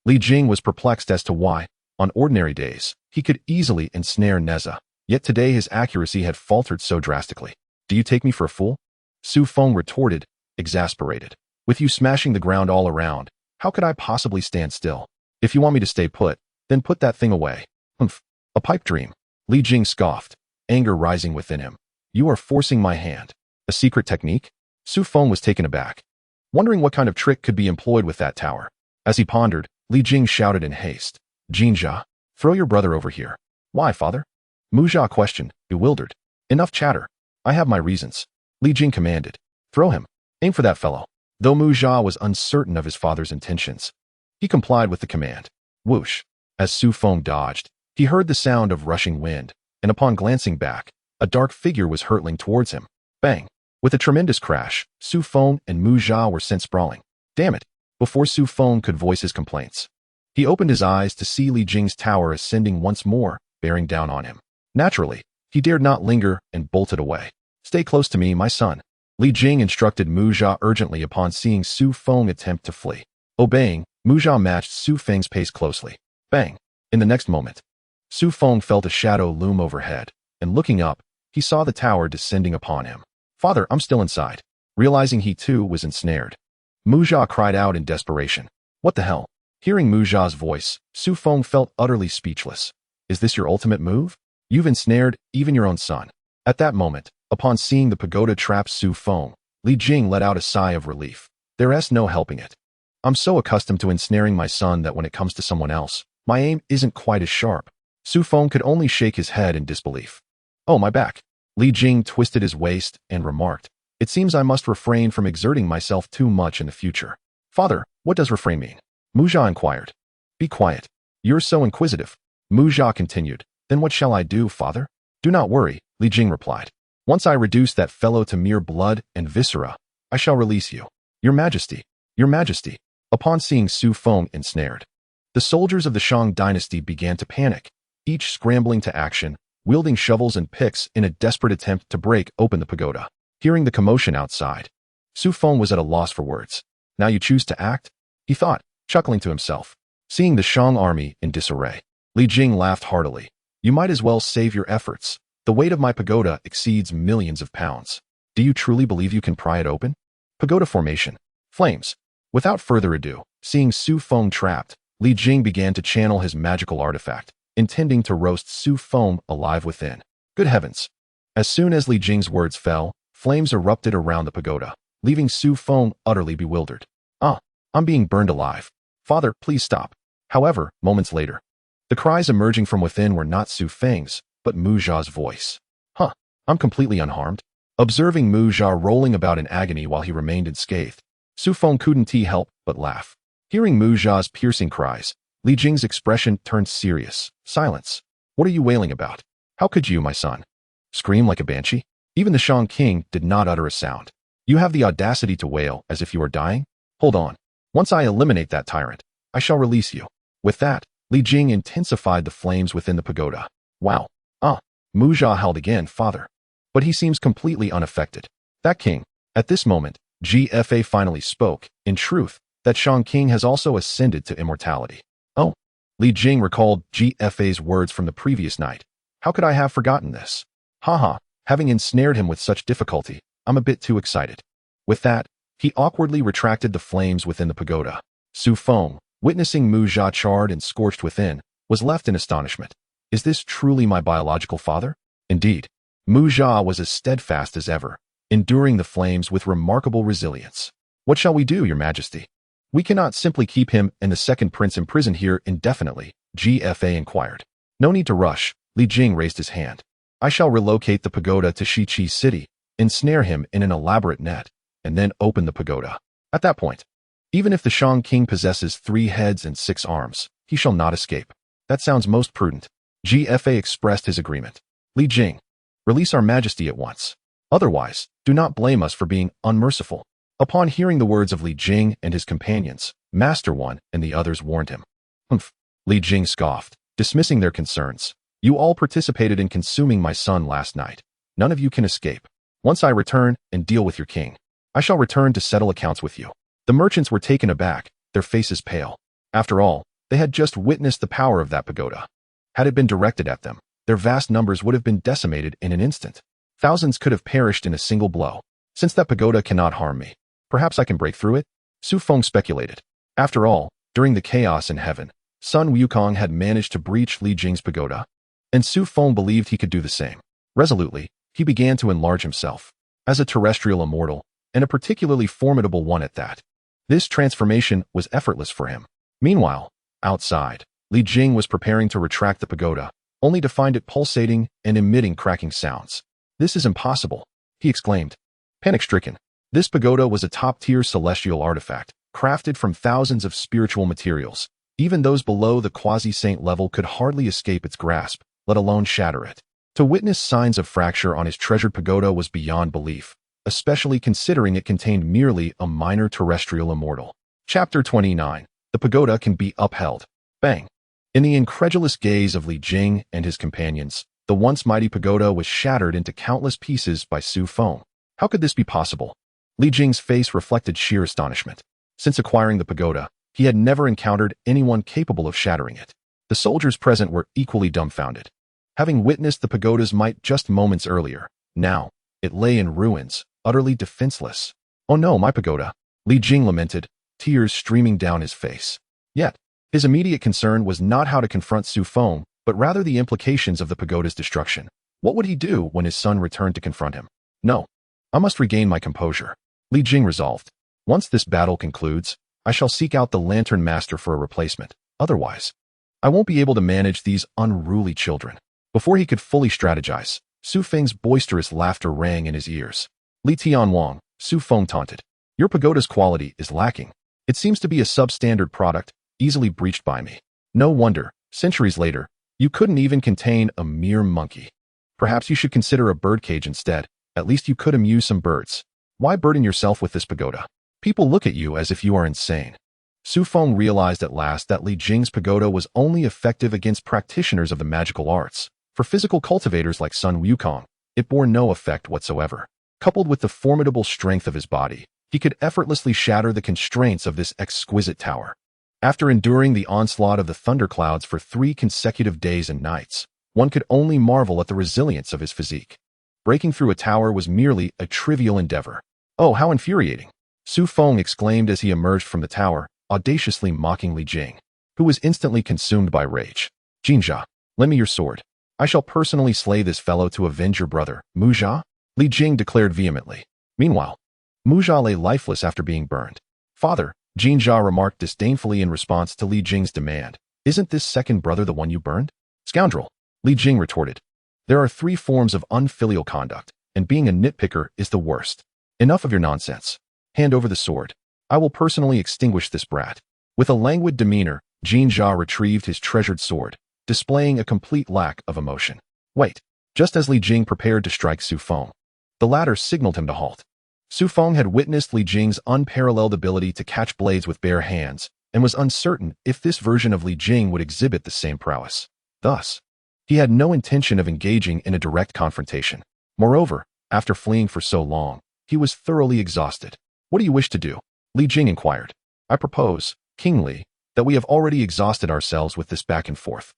Li Jing was perplexed as to why, on ordinary days, he could easily ensnare Neza, yet today his accuracy had faltered so drastically. Do you take me for a fool? Xu Feng retorted, exasperated. With you smashing the ground all around, how could I possibly stand still? If you want me to stay put, then put that thing away. Humph. A pipe dream. Li Jing scoffed, anger rising within him. You are forcing my hand. A secret technique? Xu Feng was taken aback, wondering what kind of trick could be employed with that tower. As he pondered, Li Jing shouted in haste. Jinjia, throw your brother over here. Why, father? Mu Jia questioned, bewildered. Enough chatter. I have my reasons. Li Jing commanded. Throw him. Aim for that fellow. Though Mu Jia was uncertain of his father's intentions, he complied with the command. Whoosh. As Xu Feng dodged, he heard the sound of rushing wind, and upon glancing back, a dark figure was hurtling towards him. Bang. With a tremendous crash, Xu Feng and Mu Jia were sent sprawling. Damn it. Before Xu Feng could voice his complaints, he opened his eyes to see Li Jing's tower ascending once more, bearing down on him. Naturally, he dared not linger and bolted away. Stay close to me, my son. Li Jing instructed Mu Jia urgently upon seeing Xu Feng attempt to flee. Obeying, Mu Jia matched Xu Feng's pace closely. Bang! In the next moment, Xu Feng felt a shadow loom overhead, and looking up, he saw the tower descending upon him. Father, I'm still inside. Realizing he too was ensnared, Mu Jia cried out in desperation. What the hell? Hearing Mu Jia's voice, Xu Feng felt utterly speechless. Is this your ultimate move? You've ensnared even your own son. At that moment, Upon seeing the pagoda trap Xu Feng, Li Jing let out a sigh of relief. There's no helping it. I'm so accustomed to ensnaring my son that when it comes to someone else, my aim isn't quite as sharp. Xu Feng could only shake his head in disbelief. Oh, my back. Li Jing twisted his waist and remarked, it seems I must refrain from exerting myself too much in the future. Father, what does refrain mean? Mu Jia inquired. Be quiet. You're so inquisitive. Mu Jia continued. Then what shall I do, father? Do not worry, Li Jing replied. Once I reduce that fellow to mere blood and viscera, I shall release you. Your Majesty. Your Majesty. Upon seeing Xu Feng ensnared, the soldiers of the Shang Dynasty began to panic, each scrambling to action, wielding shovels and picks in a desperate attempt to break open the pagoda. Hearing the commotion outside, Xu Feng was at a loss for words. Now you choose to act? He thought, chuckling to himself. Seeing the Shang army in disarray, Li Jing laughed heartily. You might as well save your efforts. The weight of my pagoda exceeds millions of pounds. Do you truly believe you can pry it open? Pagoda formation. Flames. Without further ado, seeing Xu Feng trapped, Li Jing began to channel his magical artifact, intending to roast Xu Feng alive within. Good heavens! As soon as Li Jing's words fell, flames erupted around the pagoda, leaving Xu Feng utterly bewildered. I'm being burned alive. Father, please stop. However, moments later, the cries emerging from within were not Xu Feng's, but Mu Jia's voice. I'm completely unharmed. Observing Mu Jia rolling about in agony while he remained unscathed, Xu Feng couldn't help but laugh. Hearing Mu Jia's piercing cries, Li Jing's expression turned serious. Silence. What are you wailing about? How could you, my son? Scream like a banshee? Even the Shang King did not utter a sound. You have the audacity to wail as if you are dying? Hold on. Once I eliminate that tyrant, I shall release you. With that, Li Jing intensified the flames within the pagoda. Wow. Mu Jia howled again, father. But he seems completely unaffected. That king. At this moment, GFA finally spoke. In truth, that Shang King has also ascended to immortality. Oh. Li Jing recalled GFA's words from the previous night. How could I have forgotten this? Having ensnared him with such difficulty, I'm a bit too excited. With that, he awkwardly retracted the flames within the pagoda. Xu Feng, witnessing Mu Jia charred and scorched within, was left in astonishment. Is this truly my biological father? Indeed. Mu Jia was as steadfast as ever, enduring the flames with remarkable resilience. What shall we do, your majesty? We cannot simply keep him and the second prince imprisoned here indefinitely, GFA inquired. No need to rush, Li Jing raised his hand. I shall relocate the pagoda to Shiqi City, ensnare him in an elaborate net, and then open the pagoda. At that point, even if the Shang King possesses 3 heads and 6 arms, he shall not escape. That sounds most prudent. GFA expressed his agreement. Li Jing, release our majesty at once. Otherwise, do not blame us for being unmerciful. Upon hearing the words of Li Jing and his companions, Master One and the others warned him. Humph. Li Jing scoffed, dismissing their concerns. You all participated in consuming my son last night. None of you can escape. Once I return and deal with your king, I shall return to settle accounts with you. The merchants were taken aback, their faces pale. After all, they had just witnessed the power of that pagoda. Had it been directed at them, their vast numbers would have been decimated in an instant. Thousands could have perished in a single blow. Since that pagoda cannot harm me, perhaps I can break through it? Xu Feng speculated. After all, during the chaos in heaven, Sun Wukong had managed to breach Li Jing's pagoda, and Xu Feng believed he could do the same. Resolutely, he began to enlarge himself. As a terrestrial immortal, and a particularly formidable one at that, this transformation was effortless for him. Meanwhile, outside, Li Jing was preparing to retract the pagoda, only to find it pulsating and emitting cracking sounds. This is impossible, he exclaimed. Panic-stricken, this pagoda was a top-tier celestial artifact, crafted from thousands of spiritual materials. Even those below the quasi-saint level could hardly escape its grasp, let alone shatter it. To witness signs of fracture on his treasured pagoda was beyond belief, especially considering it contained merely a minor terrestrial immortal. Chapter 29. The pagoda can be upheld. Bang. In the incredulous gaze of Li Jing and his companions, the once mighty pagoda was shattered into countless pieces by Xu Feng. How could this be possible? Li Jing's face reflected sheer astonishment. Since acquiring the pagoda, he had never encountered anyone capable of shattering it. The soldiers present were equally dumbfounded. Having witnessed the pagoda's might just moments earlier, now, it lay in ruins, utterly defenseless. Oh no, my pagoda, Li Jing lamented, tears streaming down his face. Yet, his immediate concern was not how to confront Xu Feng, but rather the implications of the pagoda's destruction. What would he do when his son returned to confront him? No. I must regain my composure. Li Jing resolved. Once this battle concludes, I shall seek out the Lantern Master for a replacement. Otherwise, I won't be able to manage these unruly children. Before he could fully strategize, Xu Feng's boisterous laughter rang in his ears. Li Tianwang, Xu Feng taunted. Your pagoda's quality is lacking. It seems to be a substandard product, easily breached by me. No wonder, centuries later, you couldn't even contain a mere monkey. Perhaps you should consider a birdcage instead. At least you could amuse some birds. Why burden yourself with this pagoda? People look at you as if you are insane. Xu Feng realized at last that Li Jing's pagoda was only effective against practitioners of the magical arts. For physical cultivators like Sun Wukong, it bore no effect whatsoever. Coupled with the formidable strength of his body, he could effortlessly shatter the constraints of this exquisite tower. After enduring the onslaught of the thunderclouds for 3 consecutive days and nights, one could only marvel at the resilience of his physique. Breaking through a tower was merely a trivial endeavor. Oh, how infuriating! Xu Feng exclaimed as he emerged from the tower, audaciously mocking Li Jing, who was instantly consumed by rage. Jinjia, lend me your sword. I shall personally slay this fellow to avenge your brother, Mujia, Li Jing declared vehemently. Meanwhile, Mujia lay lifeless after being burned. Father, Jinjia remarked disdainfully in response to Li Jing's demand. Isn't this second brother the one you burned? Scoundrel, Li Jing retorted. There are 3 forms of unfilial conduct, and being a nitpicker is the worst. Enough of your nonsense. Hand over the sword. I will personally extinguish this brat. With a languid demeanor, Jinjia retrieved his treasured sword, displaying a complete lack of emotion. Wait. Just as Li Jing prepared to strike Xu Feng, the latter signaled him to halt. Xu Feng had witnessed Li Jing's unparalleled ability to catch blades with bare hands, and was uncertain if this version of Li Jing would exhibit the same prowess. Thus, he had no intention of engaging in a direct confrontation. Moreover, after fleeing for so long, he was thoroughly exhausted. What do you wish to do? Li Jing inquired. I propose, King Li, that we have already exhausted ourselves with this back and forth.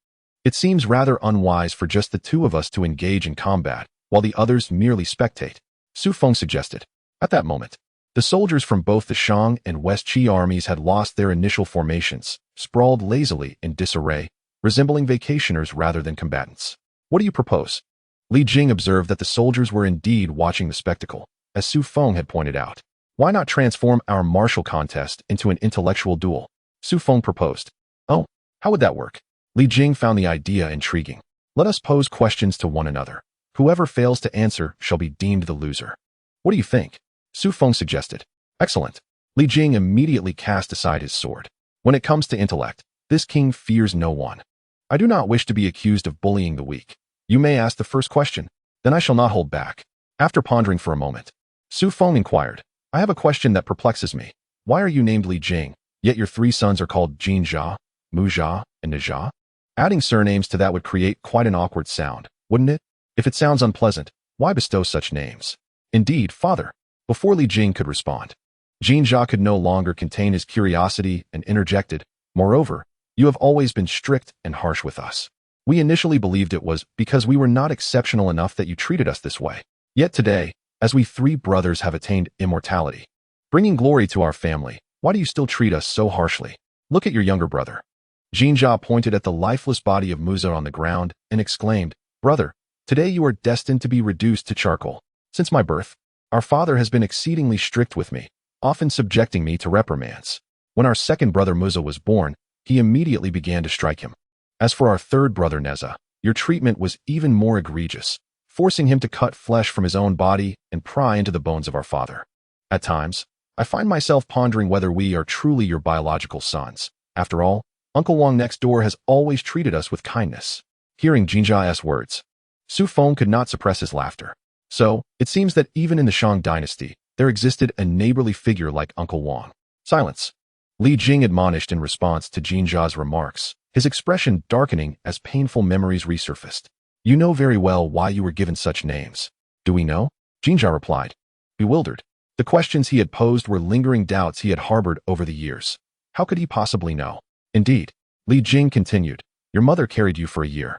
It seems rather unwise for just the 2 of us to engage in combat, while the others merely spectate, Xu Feng suggested. At that moment, the soldiers from both the Shang and West Qi armies had lost their initial formations, sprawled lazily in disarray, resembling vacationers rather than combatants. What do you propose? Li Jing observed that the soldiers were indeed watching the spectacle, as Xu Feng had pointed out. Why not transform our martial contest into an intellectual duel? Xu Feng proposed. Oh, how would that work? Li Jing found the idea intriguing. Let us pose questions to one another. Whoever fails to answer shall be deemed the loser. What do you think? Xu Feng suggested. Excellent. Li Jing immediately cast aside his sword. When it comes to intellect, this king fears no one. I do not wish to be accused of bullying the weak. You may ask the first question. Then I shall not hold back. After pondering for a moment, Xu Feng inquired. I have a question that perplexes me. Why are you named Li Jing, yet your 3 sons are called Jinjia, Mujia, and Nejia? Adding surnames to that would create quite an awkward sound, wouldn't it? If it sounds unpleasant, why bestow such names? Indeed, father. Before Li Jing could respond, Jinjia could no longer contain his curiosity and interjected. Moreover, you have always been strict and harsh with us. We initially believed it was because we were not exceptional enough that you treated us this way. Yet today, as we 3 brothers have attained immortality, bringing glory to our family, why do you still treat us so harshly? Look at your younger brother. Jinjia pointed at the lifeless body of Musa on the ground and exclaimed, Brother, today you are destined to be reduced to charcoal. Since my birth, our father has been exceedingly strict with me, often subjecting me to reprimands. When our second brother Musa was born, he immediately began to strike him. As for our third brother Neza, your treatment was even more egregious, forcing him to cut flesh from his own body and pry into the bones of our father. At times, I find myself pondering whether we are truly your biological sons. After all, Uncle Wang next door has always treated us with kindness. Hearing Jinjia's words, Xu Feng could not suppress his laughter. So, it seems that even in the Shang Dynasty, there existed a neighborly figure like Uncle Wang. Silence. Li Jing admonished in response to Jinjia's remarks, his expression darkening as painful memories resurfaced. You know very well why you were given such names. Do we know? Jinjia replied, bewildered. The questions he had posed were lingering doubts he had harbored over the years. How could he possibly know? Indeed, Li Jing continued, your mother carried you for a year,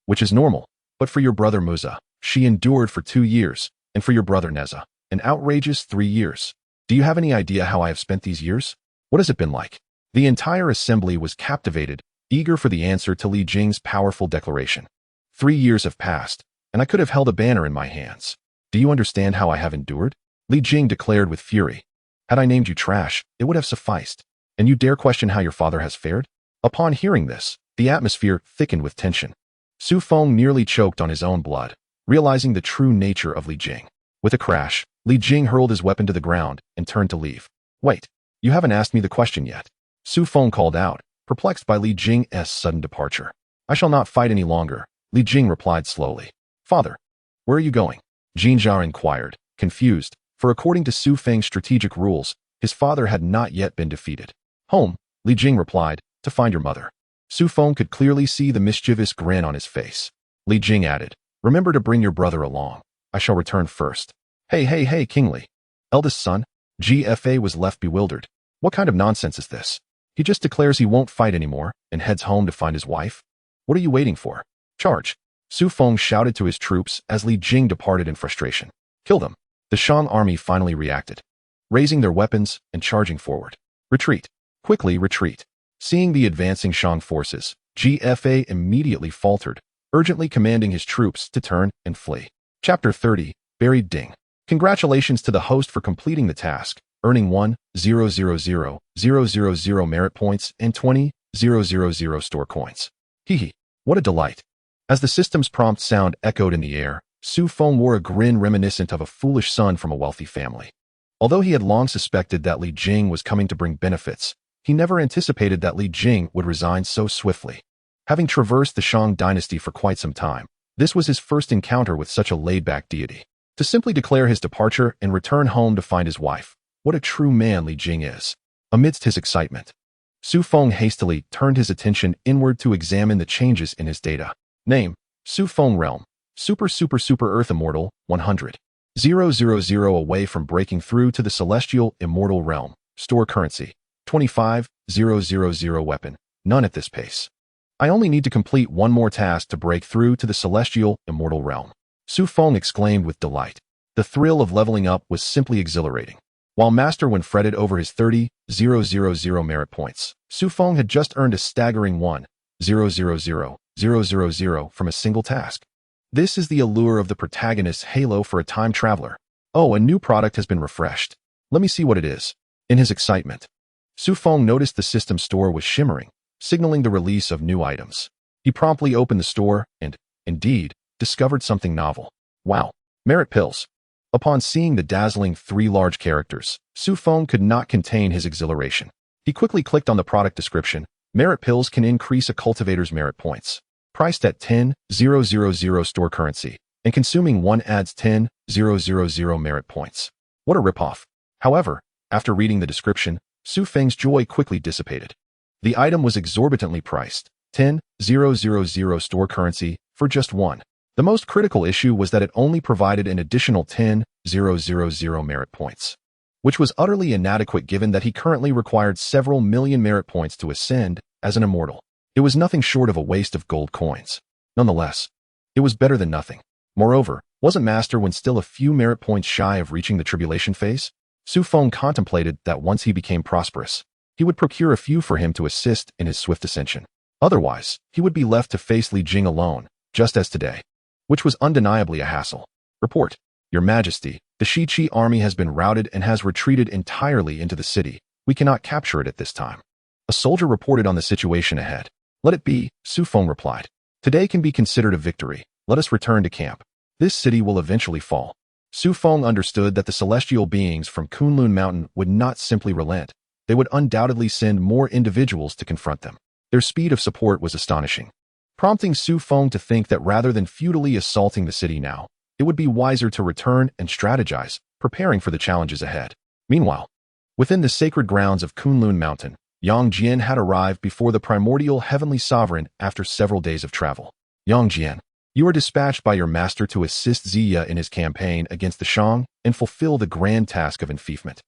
which is normal, but for your brother Musa, she endured for 2 years, and for your brother Neza, an outrageous 3 years. Do you have any idea how I have spent these years? What has it been like? The entire assembly was captivated, eager for the answer to Li Jing's powerful declaration. 3 years have passed, and I could have held a banner in my hands. Do you understand how I have endured? Li Jing declared with fury. Had I named you trash, it would have sufficed. And you dare question how your father has fared? Upon hearing this, the atmosphere thickened with tension. Xu Feng nearly choked on his own blood, realizing the true nature of Li Jing. With a crash, Li Jing hurled his weapon to the ground and turned to leave. Wait, you haven't asked me the question yet. Xu Feng called out, perplexed by Li Jing's sudden departure. I shall not fight any longer, Li Jing replied slowly. Father, where are you going? Jin Jia inquired, confused, for according to Xu Feng's strategic rules, his father had not yet been defeated. Home, Li Jing replied, to find your mother. Xu Feng could clearly see the mischievous grin on his face. Li Jing added, remember to bring your brother along. I shall return first. Hey, Kingly. Eldest son? GFA was left bewildered. What kind of nonsense is this? He just declares he won't fight anymore and heads home to find his wife? What are you waiting for? Charge! Xu Feng shouted to his troops as Li Jing departed in frustration. Kill them! The Shang army finally reacted, raising their weapons and charging forward. Retreat! Quickly retreat! Seeing the advancing Shang forces, GFA immediately faltered, urgently commanding his troops to turn and flee. Chapter 30, Buried Ding. Congratulations to the host for completing the task, earning 1,000,000 merit points and 20,000 store coins. Hee, what a delight. As the system's prompt sound echoed in the air, Xu Feng wore a grin reminiscent of a foolish son from a wealthy family. Although he had long suspected that Li Jing was coming to bring benefits, he never anticipated that Li Jing would resign so swiftly. Having traversed the Shang Dynasty for quite some time, this was his first encounter with such a laid-back deity. To simply declare his departure and return home to find his wife, what a true man Li Jing is. Amidst his excitement, Xu Feng hastily turned his attention inward to examine the changes in his data. Name, Xu Feng Realm, Super Earth Immortal, 100,000 away from breaking through to the Celestial Immortal Realm. Store currency, 25,000 weapon, none at this pace. I only need to complete one more task to break through to the Celestial Immortal Realm. Xu Feng exclaimed with delight. The thrill of leveling up was simply exhilarating. While Master Wen fretted over his 30,000 merit points, Xu Feng had just earned a staggering 1,000,000 from a single task. This is the allure of the protagonist's halo for a time traveler. Oh, a new product has been refreshed. Let me see what it is. In his excitement, Xu Feng noticed the system store was shimmering, signaling the release of new items. He promptly opened the store and, indeed, discovered something novel. Wow, merit pills. Upon seeing the dazzling 3 large characters, Xu Feng could not contain his exhilaration. He quickly clicked on the product description. Merit pills can increase a cultivator's merit points. Priced at 10,000 store currency, and consuming one adds 10,000 merit points. What a ripoff. However, after reading the description, Xu Feng's joy quickly dissipated. The item was exorbitantly priced, 10,000 store currency, for just one. The most critical issue was that it only provided an additional 10,000 merit points, which was utterly inadequate given that he currently required several million merit points to ascend as an immortal. It was nothing short of a waste of gold coins. Nonetheless, it was better than nothing. Moreover, wasn't Master Wen still a few merit points shy of reaching the tribulation phase? Xu Feng contemplated that once he became prosperous, he would procure a few for him to assist in his swift ascension. Otherwise, he would be left to face Li Jing alone, just as today, which was undeniably a hassle. Report, Your Majesty, the Shiqi army has been routed and has retreated entirely into the city. We cannot capture it at this time. A soldier reported on the situation ahead. Let it be, Xu Feng replied. Today can be considered a victory. Let us return to camp. This city will eventually fall. Xu Feng understood that the celestial beings from Kunlun Mountain would not simply relent. They would undoubtedly send more individuals to confront them. Their speed of support was astonishing, prompting Xu Feng to think that rather than futilely assaulting the city now, it would be wiser to return and strategize, preparing for the challenges ahead. Meanwhile, within the sacred grounds of Kunlun Mountain, Yang Jian had arrived before the primordial heavenly sovereign after several days of travel. Yang Jian, you are dispatched by your master to assist Ziya in his campaign against the Shang and fulfill the grand task of enfeoffment.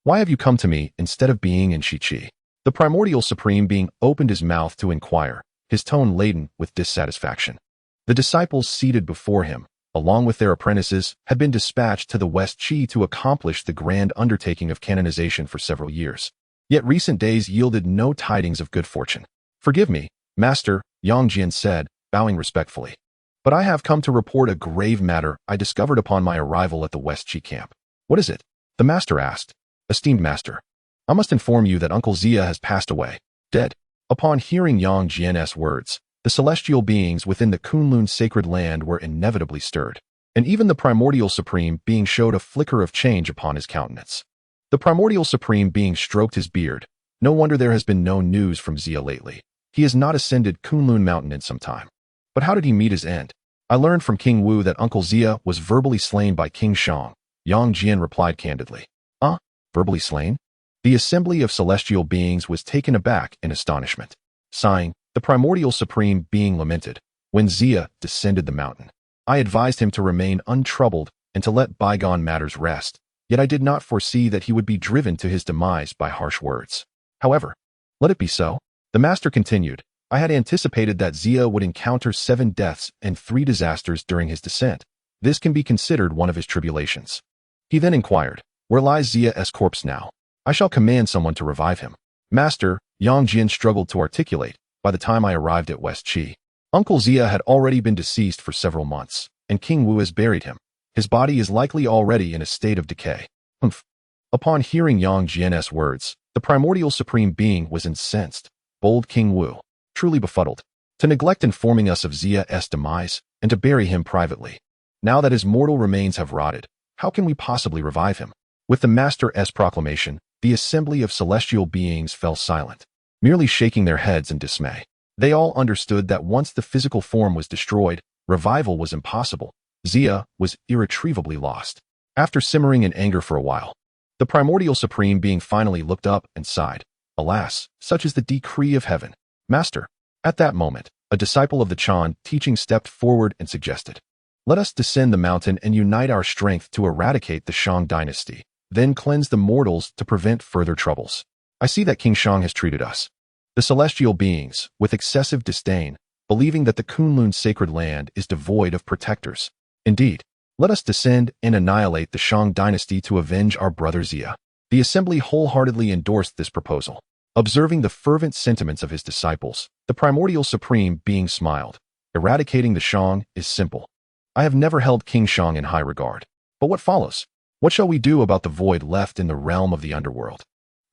Why have you come to me instead of being in Shiqi? The primordial supreme being opened his mouth to inquire, his tone laden with dissatisfaction. The disciples seated before him, along with their apprentices, had been dispatched to the West Qi to accomplish the grand undertaking of canonization for several years. Yet recent days yielded no tidings of good fortune. Forgive me, Master, Yang Jian said, bowing respectfully. But I have come to report a grave matter I discovered upon my arrival at the West Qi camp. What is it? The master asked. Esteemed master, I must inform you that Uncle Xia has passed away, dead. Upon hearing Yang Jian's words, the celestial beings within the Kunlun sacred land were inevitably stirred, and even the primordial supreme being showed a flicker of change upon his countenance. The primordial supreme being stroked his beard. No wonder there has been no news from Xia lately. He has not ascended Kunlun Mountain in some time. But how did he meet his end? I learned from King Wu that Uncle Xia was verbally slain by King Shang. Yang Jian replied candidly. Verbally slain? The assembly of celestial beings was taken aback in astonishment. Sighing, the primordial supreme being lamented. When Xia descended the mountain, I advised him to remain untroubled and to let bygone matters rest, yet I did not foresee that he would be driven to his demise by harsh words. However, let it be so. The master continued. I had anticipated that Xia would encounter 7 deaths and 3 disasters during his descent. This can be considered one of his tribulations. He then inquired, where lies Xia's corpse now? I shall command someone to revive him. Master, Yang Jian struggled to articulate. By the time I arrived at West Qi, Uncle Xia had already been deceased for several months, and King Wu has buried him. His body is likely already in a state of decay. Humph. Upon hearing Yang Jian's words, the primordial supreme being was incensed. Bold King Wu, truly befuddled, to neglect informing us of Xia's demise, and to bury him privately. Now that his mortal remains have rotted, how can we possibly revive him? With the master's proclamation, the assembly of celestial beings fell silent, merely shaking their heads in dismay. They all understood that once the physical form was destroyed, revival was impossible. Xia was irretrievably lost. After simmering in anger for a while, the primordial supreme being finally looked up and sighed. Alas, such is the decree of heaven. Master. At that moment, a disciple of the Chan teaching stepped forward and suggested, let us descend the mountain and unite our strength to eradicate the Shang Dynasty, then cleanse the mortals to prevent further troubles. I see that King Shang has treated us, the celestial beings, with excessive disdain, believing that the Kunlun sacred land is devoid of protectors. Indeed, let us descend and annihilate the Shang Dynasty to avenge our brother Xia. The assembly wholeheartedly endorsed this proposal. Observing the fervent sentiments of his disciples, the primordial supreme being smiled. Eradicating the Shang is simple. I have never held King Shang in high regard. But what follows? What shall we do about the void left in the realm of the underworld?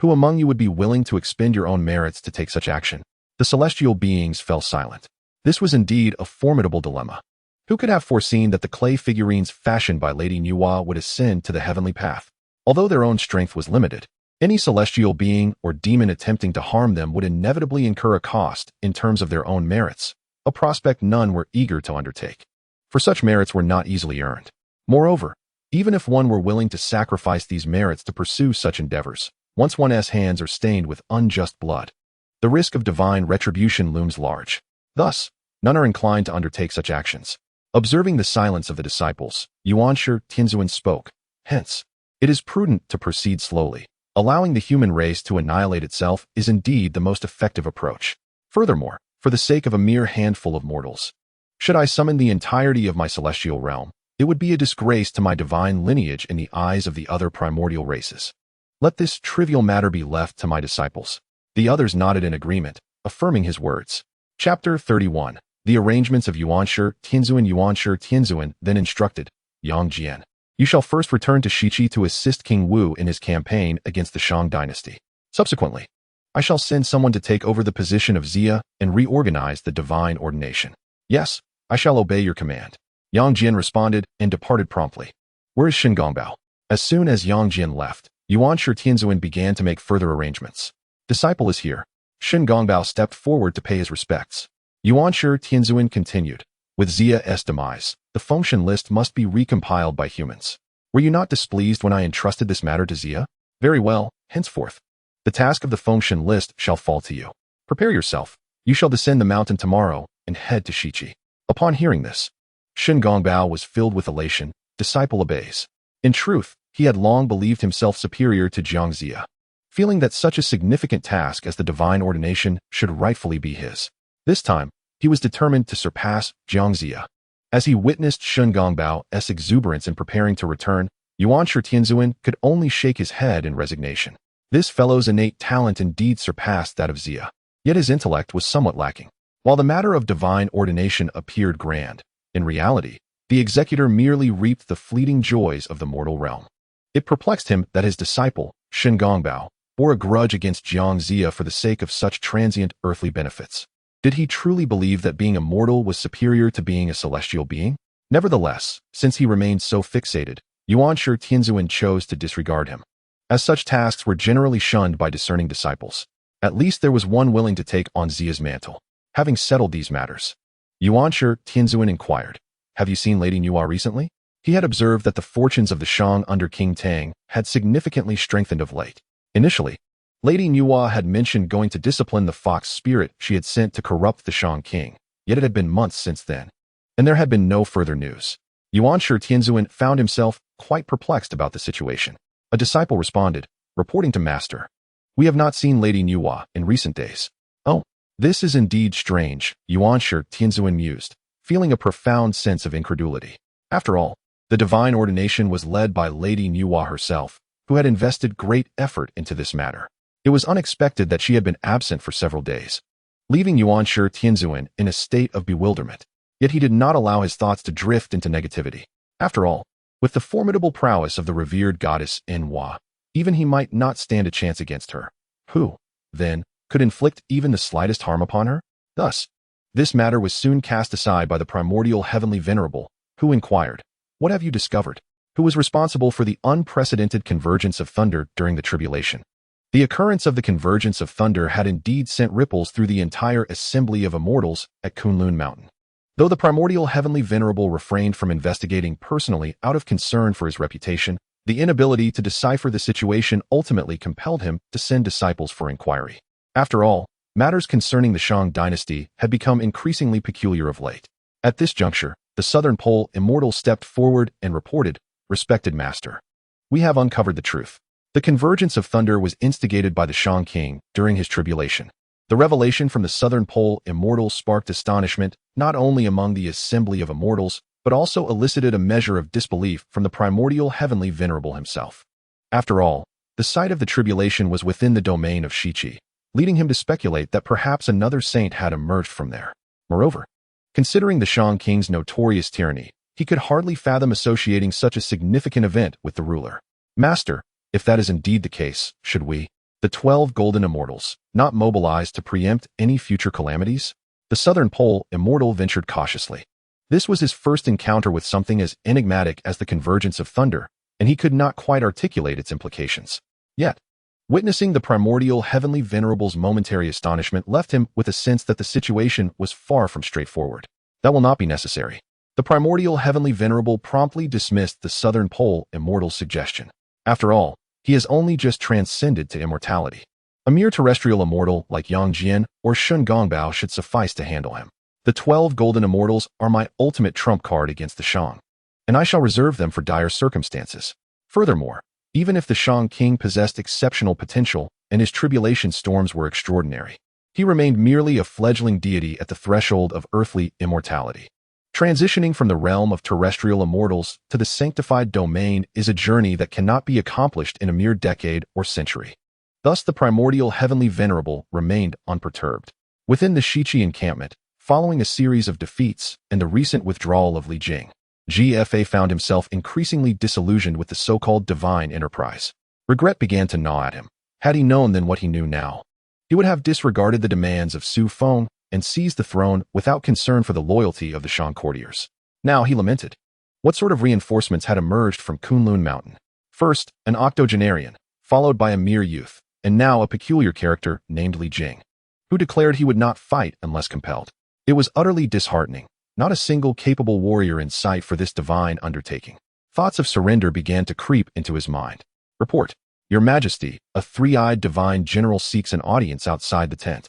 Who among you would be willing to expend your own merits to take such action? The celestial beings fell silent. This was indeed a formidable dilemma. Who could have foreseen that the clay figurines fashioned by Lady Nuwa would ascend to the heavenly path? Although their own strength was limited, any celestial being or demon attempting to harm them would inevitably incur a cost in terms of their own merits, a prospect none were eager to undertake. For such merits were not easily earned. Moreover, even if one were willing to sacrifice these merits to pursue such endeavors, once one's hands are stained with unjust blood, the risk of divine retribution looms large. Thus, none are inclined to undertake such actions. Observing the silence of the disciples, Yuanshi Tianzuan spoke. Hence, it is prudent to proceed slowly. Allowing the human race to annihilate itself is indeed the most effective approach. Furthermore, for the sake of a mere handful of mortals, should I summon the entirety of my celestial realm, it would be a disgrace to my divine lineage in the eyes of the other primordial races. Let this trivial matter be left to my disciples. The others nodded in agreement, affirming his words. Chapter 31. The arrangements of Yuanshi Tianzuan then instructed, Yang Jian, you shall first return to Shiqi to assist King Wu in his campaign against the Shang Dynasty. Subsequently, I shall send someone to take over the position of Xia and reorganize the divine ordination. Yes, I shall obey your command. Yang Jian responded and departed promptly. Where is Shingongbao? As soon as Yang Jian left, Yuanshi Tianzuan began to make further arrangements. Disciple is here. Shingongbao stepped forward to pay his respects. Yuanshi Tianzuan continued. With Xia's demise, the Fengshen list must be recompiled by humans. Were you not displeased when I entrusted this matter to Xia? Very well, henceforth, the task of the Fengshen list shall fall to you. Prepare yourself. You shall descend the mountain tomorrow and head to Shiqi. Upon hearing this, Shingongbao was filled with elation. Disciple obeys. In truth, he had long believed himself superior to Jiang Xia, feeling that such a significant task as the divine ordination should rightfully be his. This time, he was determined to surpass Jiang Xia. As he witnessed Shengongbao's exuberance in preparing to return, Yuanshi Tianzuan could only shake his head in resignation. This fellow's innate talent indeed surpassed that of Xia, yet his intellect was somewhat lacking. While the matter of divine ordination appeared grand, In reality, the executor merely reaped the fleeting joys of the mortal realm. It perplexed him that his disciple, Shen Gongbao, bore a grudge against Jiang Zia for the sake of such transient earthly benefits. Did he truly believe that being immortal was superior to being a celestial being? Nevertheless, since he remained so fixated, Yuanshi Tianzuan chose to disregard him. As such tasks were generally shunned by discerning disciples, at least there was one willing to take on Zia's mantle. Having settled these matters, Yuanshi Tianzuan inquired, "Have you seen Lady Nua recently?" He had observed that the fortunes of the Shang under King Tang had significantly strengthened of late. Initially, Lady Nua had mentioned going to discipline the fox spirit she had sent to corrupt the Shang king, yet it had been months since then, and there had been no further news. Yuanshi Tianzuan found himself quite perplexed about the situation. A disciple responded, reporting to Master, "We have not seen Lady Nua in recent days." "Oh, this is indeed strange," Yuanshi Tianzuan mused, feeling a profound sense of incredulity. After all, the divine ordination was led by Lady Nua herself, who had invested great effort into this matter. It was unexpected that she had been absent for several days, leaving Yuanshi Tianzuan in a state of bewilderment. Yet he did not allow his thoughts to drift into negativity. After all, with the formidable prowess of the revered goddess Enhua, even he might not stand a chance against her. Who, then, could inflict even the slightest harm upon her? Thus, this matter was soon cast aside by the primordial heavenly venerable, who inquired, "What have you discovered?" Who was responsible for the unprecedented convergence of thunder during the tribulation. The occurrence of the convergence of thunder had indeed sent ripples through the entire assembly of immortals at Kunlun Mountain. Though the primordial heavenly venerable refrained from investigating personally out of concern for his reputation, the inability to decipher the situation ultimately compelled him to send disciples for inquiry. After all, matters concerning the Shang Dynasty had become increasingly peculiar of late. At this juncture, the Southern Pole immortal stepped forward and reported, "Respected Master, we have uncovered the truth. The convergence of thunder was instigated by the Shang King during his tribulation." The revelation from the Southern Pole immortal sparked astonishment not only among the assembly of immortals, but also elicited a measure of disbelief from the primordial heavenly venerable himself. After all, the site of the tribulation was within the domain of Shiqi, leading him to speculate that perhaps another saint had emerged from there. Moreover, considering the Shang King's notorious tyranny, he could hardly fathom associating such a significant event with the ruler. "Master, if that is indeed the case, should we, the 12 golden immortals, not mobilized to preempt any future calamities?" The Southern Pole immortal ventured cautiously. This was his first encounter with something as enigmatic as the convergence of thunder, and he could not quite articulate its implications. Yet, witnessing the primordial heavenly venerable's momentary astonishment left him with a sense that the situation was far from straightforward. "That will not be necessary." The primordial heavenly venerable promptly dismissed the Southern Pole immortal's suggestion. After all, he has only just transcended to immortality. A mere terrestrial immortal like Yang Jian or Shen Gongbao should suffice to handle him. The 12 golden immortals are my ultimate trump card against the Shang, and I shall reserve them for dire circumstances. Furthermore, even if the Shang King possessed exceptional potential and his tribulation storms were extraordinary, he remained merely a fledgling deity at the threshold of earthly immortality. Transitioning from the realm of terrestrial immortals to the sanctified domain is a journey that cannot be accomplished in a mere decade or century. Thus the primordial heavenly venerable remained unperturbed. Within the Shiqi encampment, following a series of defeats and the recent withdrawal of Li Jing, GFA found himself increasingly disillusioned with the so-called divine enterprise. Regret began to gnaw at him. Had he known then what he knew now, he would have disregarded the demands of Xu Feng and seized the throne without concern for the loyalty of the Shang courtiers. Now he lamented. What sort of reinforcements had emerged from Kunlun Mountain? First, an octogenarian, followed by a mere youth, and now a peculiar character named Li Jing, who declared he would not fight unless compelled. It was utterly disheartening. Not a single capable warrior in sight for this divine undertaking. Thoughts of surrender began to creep into his mind. "Report, Your Majesty, a three-eyed divine general seeks an audience outside the tent."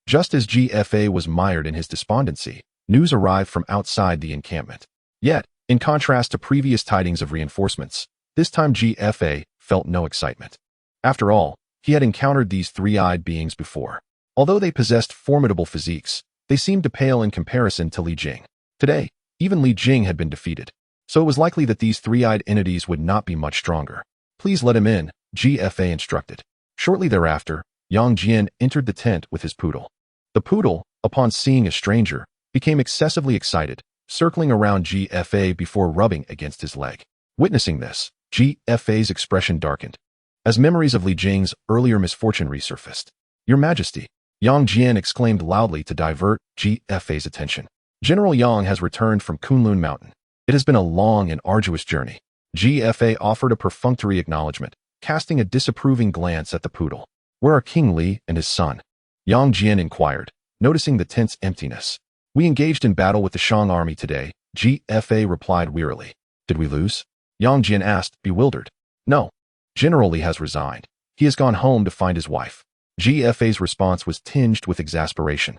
Just as GFA was mired in his despondency, news arrived from outside the encampment. Yet, in contrast to previous tidings of reinforcements, this time GFA felt no excitement. After all, he had encountered these three-eyed beings before. Although they possessed formidable physiques, they seemed to pale in comparison to Li Jing. Today, even Li Jing had been defeated, so it was likely that these three-eyed entities would not be much stronger. "Please let him in," GFA instructed. Shortly thereafter, Yang Jian entered the tent with his poodle. The poodle, upon seeing a stranger, became excessively excited, circling around GFA before rubbing against his leg. Witnessing this, GFA's expression darkened, as memories of Li Jing's earlier misfortune resurfaced. "Your Majesty," Yang Jian exclaimed loudly to divert GFA's attention. "General Yang has returned from Kunlun Mountain. It has been a long and arduous journey." GFA offered a perfunctory acknowledgement, casting a disapproving glance at the poodle. "Where are King Li and his son?" Yang Jian inquired, noticing the tense emptiness. "We engaged in battle with the Shang army today," GFA replied wearily. "Did we lose?" Yang Jian asked, bewildered. "No. General Li has resigned. He has gone home to find his wife." GFA's response was tinged with exasperation.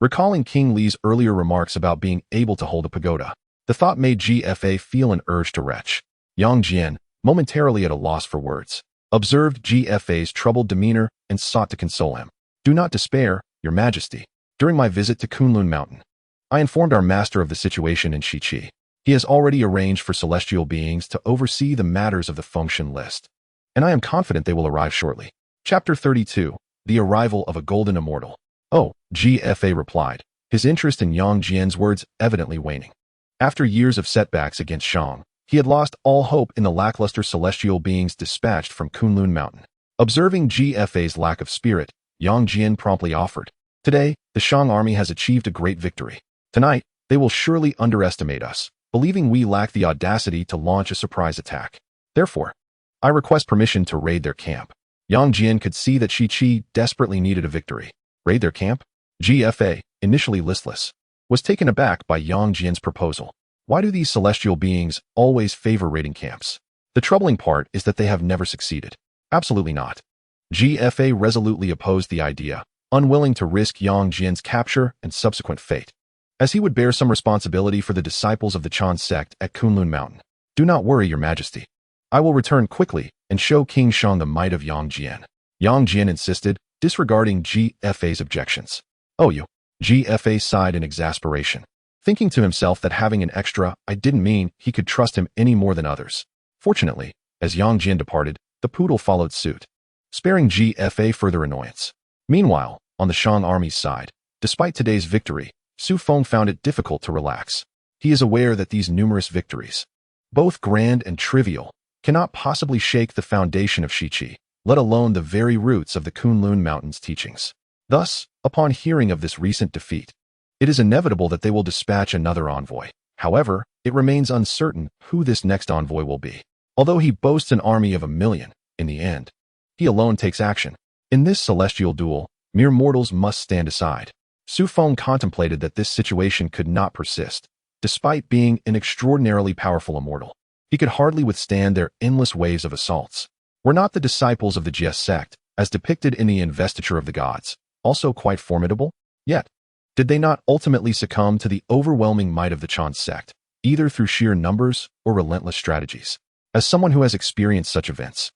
Recalling King Li's earlier remarks about being able to hold a pagoda, the thought made GFA feel an urge to retch. Yang Jian, momentarily at a loss for words, observed GFA's troubled demeanor and sought to console him. "Do not despair, Your Majesty. During my visit to Kunlun Mountain, I informed our master of the situation in Shiqi. He has already arranged for celestial beings to oversee the matters of the Fengshen list, and I am confident they will arrive shortly." Chapter 32, The Arrival of a Golden Immortal. "Oh," GFA replied, his interest in Yang Jian's words evidently waning. After years of setbacks against Shang, he had lost all hope in the lackluster celestial beings dispatched from Kunlun Mountain. Observing GFA's lack of spirit, Yang Jian promptly offered, "Today, the Shang army has achieved a great victory. Tonight, they will surely underestimate us, believing we lack the audacity to launch a surprise attack. Therefore, I request permission to raid their camp." Yang Jian could see that Shiqi desperately needed a victory. Raid their camp? GFA, initially listless, was taken aback by Yang Jian's proposal. Why do these celestial beings always favor raiding camps? The troubling part is that they have never succeeded. Absolutely not. GFA resolutely opposed the idea, unwilling to risk Yang Jian's capture and subsequent fate, as he would bear some responsibility for the disciples of the Chan sect at Kunlun Mountain. "Do not worry, Your Majesty. I will return quickly and show King Shang the might of Yang Jian." Yang Jian insisted, disregarding GFA's objections. "Oh, you." GFA sighed in exasperation, thinking to himself that having an extra "I didn't mean" he could trust him any more than others. Fortunately, as Yang Jian departed, the poodle followed suit, sparing GFA further annoyance. Meanwhile, on the Shang army's side, despite today's victory, Xu Feng found it difficult to relax. He is aware that these numerous victories, both grand and trivial, cannot possibly shake the foundation of Shiqi, let alone the very roots of the Kunlun Mountain's teachings. Thus, upon hearing of this recent defeat, it is inevitable that they will dispatch another envoy. However, it remains uncertain who this next envoy will be. Although he boasts an army of 1,000,000, in the end, he alone takes action. In this celestial duel, mere mortals must stand aside. Xu Feng contemplated that this situation could not persist. Despite being an extraordinarily powerful immortal, he could hardly withstand their endless waves of assaults. Were not the disciples of the Jie sect, as depicted in the Investiture of the Gods, also quite formidable? Yet, did they not ultimately succumb to the overwhelming might of the Chan sect, either through sheer numbers or relentless strategies? As someone who has experienced such events,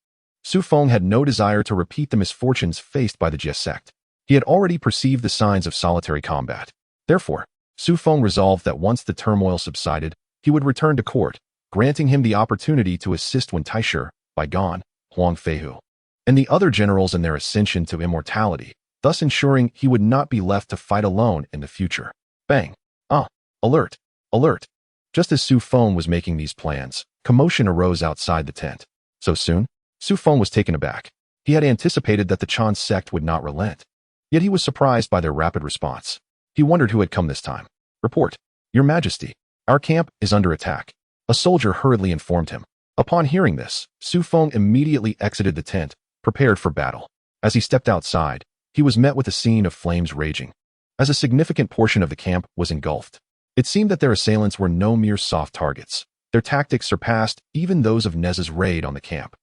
Xu Feng had no desire to repeat the misfortunes faced by the Jie sect. He had already perceived the signs of solitary combat. Therefore, Xu Feng resolved that once the turmoil subsided, he would return to court, granting him the opportunity to assist Wen Taishe, Bi Gan, Huang Feihu, and the other generals in their ascension to immortality, thus ensuring he would not be left to fight alone in the future. Bang! Ah! Alert! Alert! Just as Xu Feng was making these plans, commotion arose outside the tent. So soon? Xu Feng was taken aback. He had anticipated that the Chan sect would not relent. Yet he was surprised by their rapid response. He wondered who had come this time. "Report, Your Majesty. Our camp is under attack," a soldier hurriedly informed him. Upon hearing this, Xu Feng immediately exited the tent, prepared for battle. As he stepped outside, he was met with a scene of flames raging, as a significant portion of the camp was engulfed. It seemed that their assailants were no mere soft targets. Their tactics surpassed even those of Nez's raid on the camp.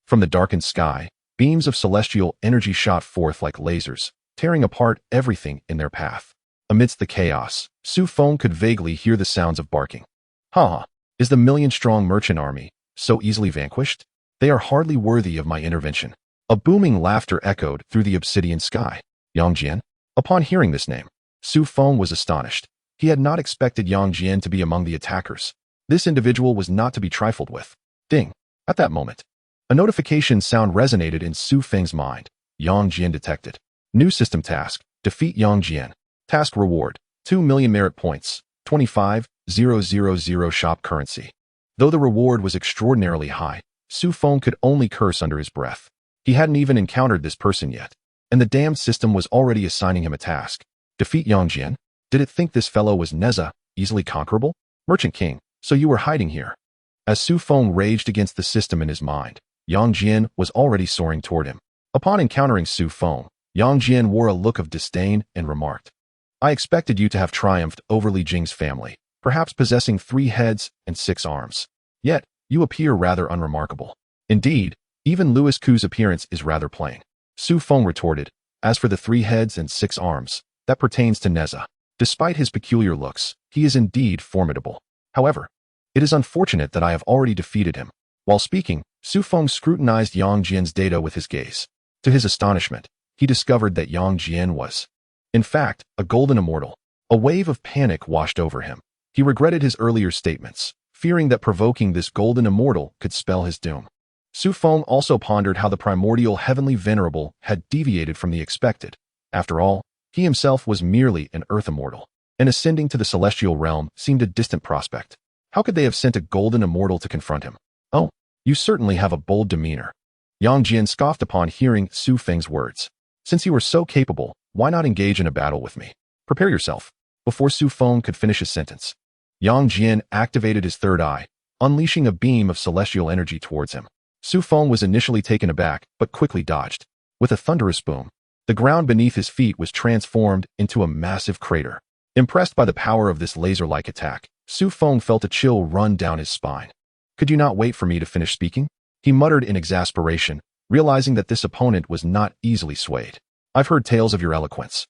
From the darkened sky, beams of celestial energy shot forth like lasers, tearing apart everything in their path. Amidst the chaos, Xu Feng could vaguely hear the sounds of barking. "Ha! Is the 1,000,000-strong merchant army so easily vanquished? They are hardly worthy of my intervention." A booming laughter echoed through the obsidian sky. Yang Jian? Upon hearing this name, Xu Feng was astonished. He had not expected Yang Jian to be among the attackers. This individual was not to be trifled with. Ding! At that moment, a notification sound resonated in Xu Feng's mind. Yang Jian detected. New system task. Defeat Yang Jian. Task reward. 2,000,000 merit points. 25,000 shop currency. Though the reward was extraordinarily high, Xu Feng could only curse under his breath. He hadn't even encountered this person yet, and the damned system was already assigning him a task. Defeat Yang Jian? Did it think this fellow was Neza, easily conquerable? Merchant King, so you were hiding here. As Xu Feng raged against the system in his mind, Yang Jian was already soaring toward him. Upon encountering Xu Feng, Yang Jian wore a look of disdain and remarked, I expected you to have triumphed over Li Jing's family, perhaps possessing 3 heads and 6 arms. Yet, you appear rather unremarkable. Indeed, even Louis Ku's appearance is rather plain. Xu Feng retorted, as for the 3 heads and 6 arms, that pertains to Neza. Despite his peculiar looks, he is indeed formidable. However, it is unfortunate that I have already defeated him. While speaking, Xu Feng scrutinized Yang Jian's data with his gaze. To his astonishment, he discovered that Yang Jian was, in fact, a golden immortal. A wave of panic washed over him. He regretted his earlier statements, fearing that provoking this golden immortal could spell his doom. Xu Feng also pondered how the primordial heavenly venerable had deviated from the expected. After all, he himself was merely an earth immortal, and ascending to the celestial realm seemed a distant prospect. How could they have sent a golden immortal to confront him? Oh, you certainly have a bold demeanor. Yang Jian scoffed upon hearing Xu Feng's words. Since you were so capable, why not engage in a battle with me? Prepare yourself. Before Xu Feng could finish his sentence, Yang Jian activated his third eye, unleashing a beam of celestial energy towards him. Xu Feng was initially taken aback, but quickly dodged. With a thunderous boom, the ground beneath his feet was transformed into a massive crater. Impressed by the power of this laser-like attack, Xu Feng felt a chill run down his spine. Could you not wait for me to finish speaking? He muttered in exasperation, realizing that this opponent was not easily swayed. I've heard tales of your eloquence,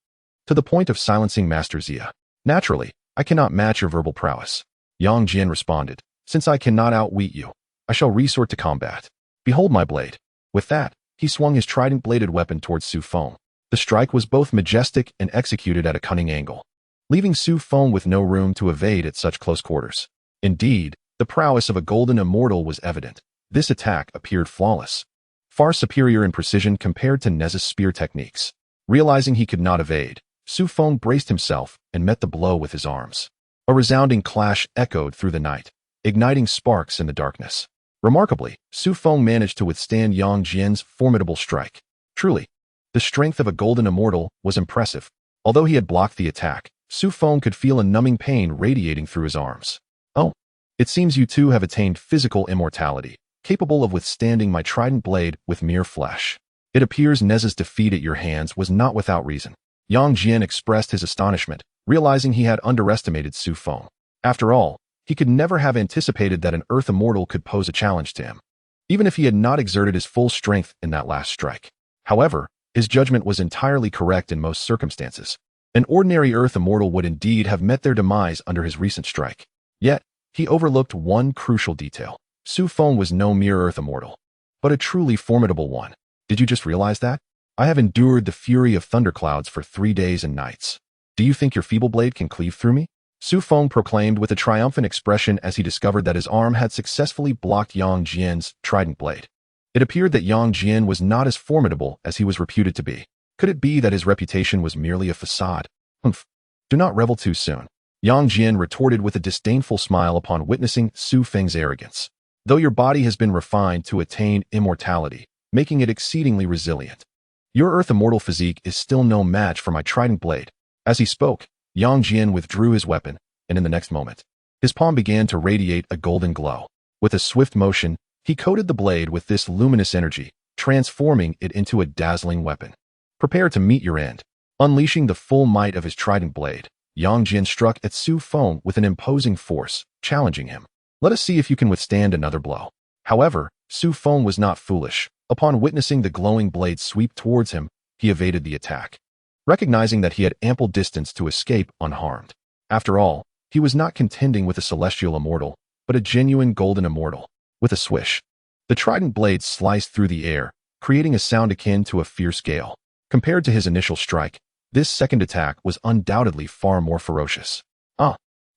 to the point of silencing Master Xia. Naturally, I cannot match your verbal prowess. Yang Jian responded, since I cannot outwit you, I shall resort to combat. Behold my blade. With that, he swung his trident-bladed weapon towards Xu Feng. The strike was both majestic and executed at a cunning angle, leaving Xu Feng with no room to evade at such close quarters. Indeed, the prowess of a golden immortal was evident. This attack appeared flawless, far superior in precision compared to Neza's spear techniques. Realizing he could not evade, Xu Feng braced himself and met the blow with his arms. A resounding clash echoed through the night, igniting sparks in the darkness. Remarkably, Xu Feng managed to withstand Yang Jian's formidable strike. Truly, the strength of a golden immortal was impressive. Although he had blocked the attack, Xu Feng could feel a numbing pain radiating through his arms. Oh, it seems you two have attained physical immortality, capable of withstanding my trident blade with mere flesh. It appears Neza's defeat at your hands was not without reason. Yang Jian expressed his astonishment, realizing he had underestimated Xu Feng. After all, he could never have anticipated that an earth immortal could pose a challenge to him, even if he had not exerted his full strength in that last strike. However, his judgment was entirely correct in most circumstances. An ordinary earth immortal would indeed have met their demise under his recent strike. Yet, he overlooked one crucial detail. Xu Feng was no mere earth immortal, but a truly formidable one. Did you just realize that? I have endured the fury of thunderclouds for 3 days and nights. Do you think your feeble blade can cleave through me? Xu Feng proclaimed with a triumphant expression as he discovered that his arm had successfully blocked Yang Jian's trident blade. It appeared that Yang Jian was not as formidable as he was reputed to be. Could it be that his reputation was merely a facade? Humph. Do not revel too soon. Yang Jian retorted with a disdainful smile upon witnessing Xu Feng's arrogance. Though your body has been refined to attain immortality, making it exceedingly resilient, your earth immortal physique is still no match for my trident blade. As he spoke, Yang Jian withdrew his weapon, and in the next moment, his palm began to radiate a golden glow. With a swift motion, he coated the blade with this luminous energy, transforming it into a dazzling weapon. Prepare to meet your end. Unleashing the full might of his trident blade, Yang Jian struck at Xu Feng with an imposing force, challenging him. Let us see if you can withstand another blow. However, Xu Feng was not foolish. Upon witnessing the glowing blade sweep towards him, he evaded the attack, recognizing that he had ample distance to escape unharmed. After all, he was not contending with a celestial immortal, but a genuine golden immortal. With a swish, the trident blade sliced through the air, creating a sound akin to a fierce gale. Compared to his initial strike, this second attack was undoubtedly far more ferocious.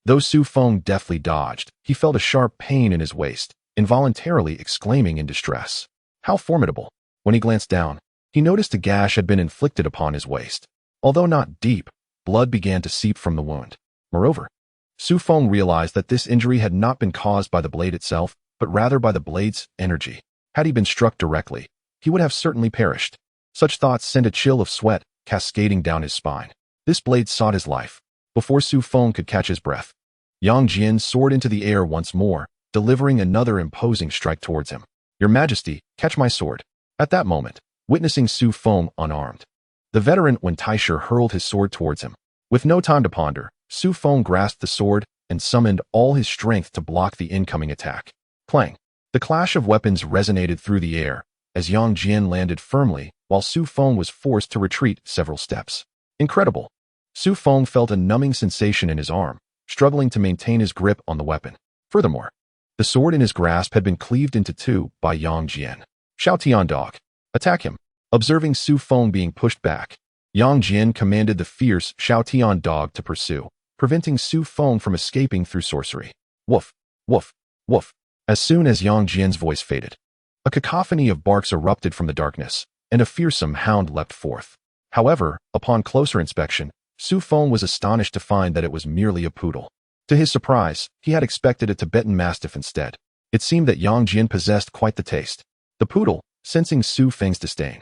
Though Xu Feng deftly dodged, he felt a sharp pain in his waist, involuntarily exclaiming in distress. How formidable! When he glanced down, he noticed a gash had been inflicted upon his waist. Although not deep, blood began to seep from the wound. Moreover, Xu Feng realized that this injury had not been caused by the blade itself, but rather by the blade's energy. Had he been struck directly, he would have certainly perished. Such thoughts sent a chill of sweat cascading down his spine. This blade sought his life. Before Xu Feng could catch his breath, Yang Jian soared into the air once more, delivering another imposing strike towards him. Your Majesty, catch my sword. At that moment, witnessing Xu Feng unarmed, the veteran Wen Taisher hurled his sword towards him. With no time to ponder, Xu Feng grasped the sword and summoned all his strength to block the incoming attack. Clang! The clash of weapons resonated through the air as Yang Jian landed firmly while Xu Feng was forced to retreat several steps. Incredible! Xu Feng felt a numbing sensation in his arm, struggling to maintain his grip on the weapon. Furthermore, the sword in his grasp had been cleaved into two by Yang Jian. Xiao Tian dog, attack him! Observing Xu Feng being pushed back, Yang Jian commanded the fierce Xiao Tian dog to pursue, preventing Xu Feng from escaping through sorcery. Woof, woof, woof. As soon as Yang Jian's voice faded, a cacophony of barks erupted from the darkness, and a fearsome hound leapt forth. However, upon closer inspection, Xu Feng was astonished to find that it was merely a poodle. To his surprise, he had expected a Tibetan Mastiff instead. It seemed that Yang Jian possessed quite the taste. The poodle, sensing Xu Feng's disdain,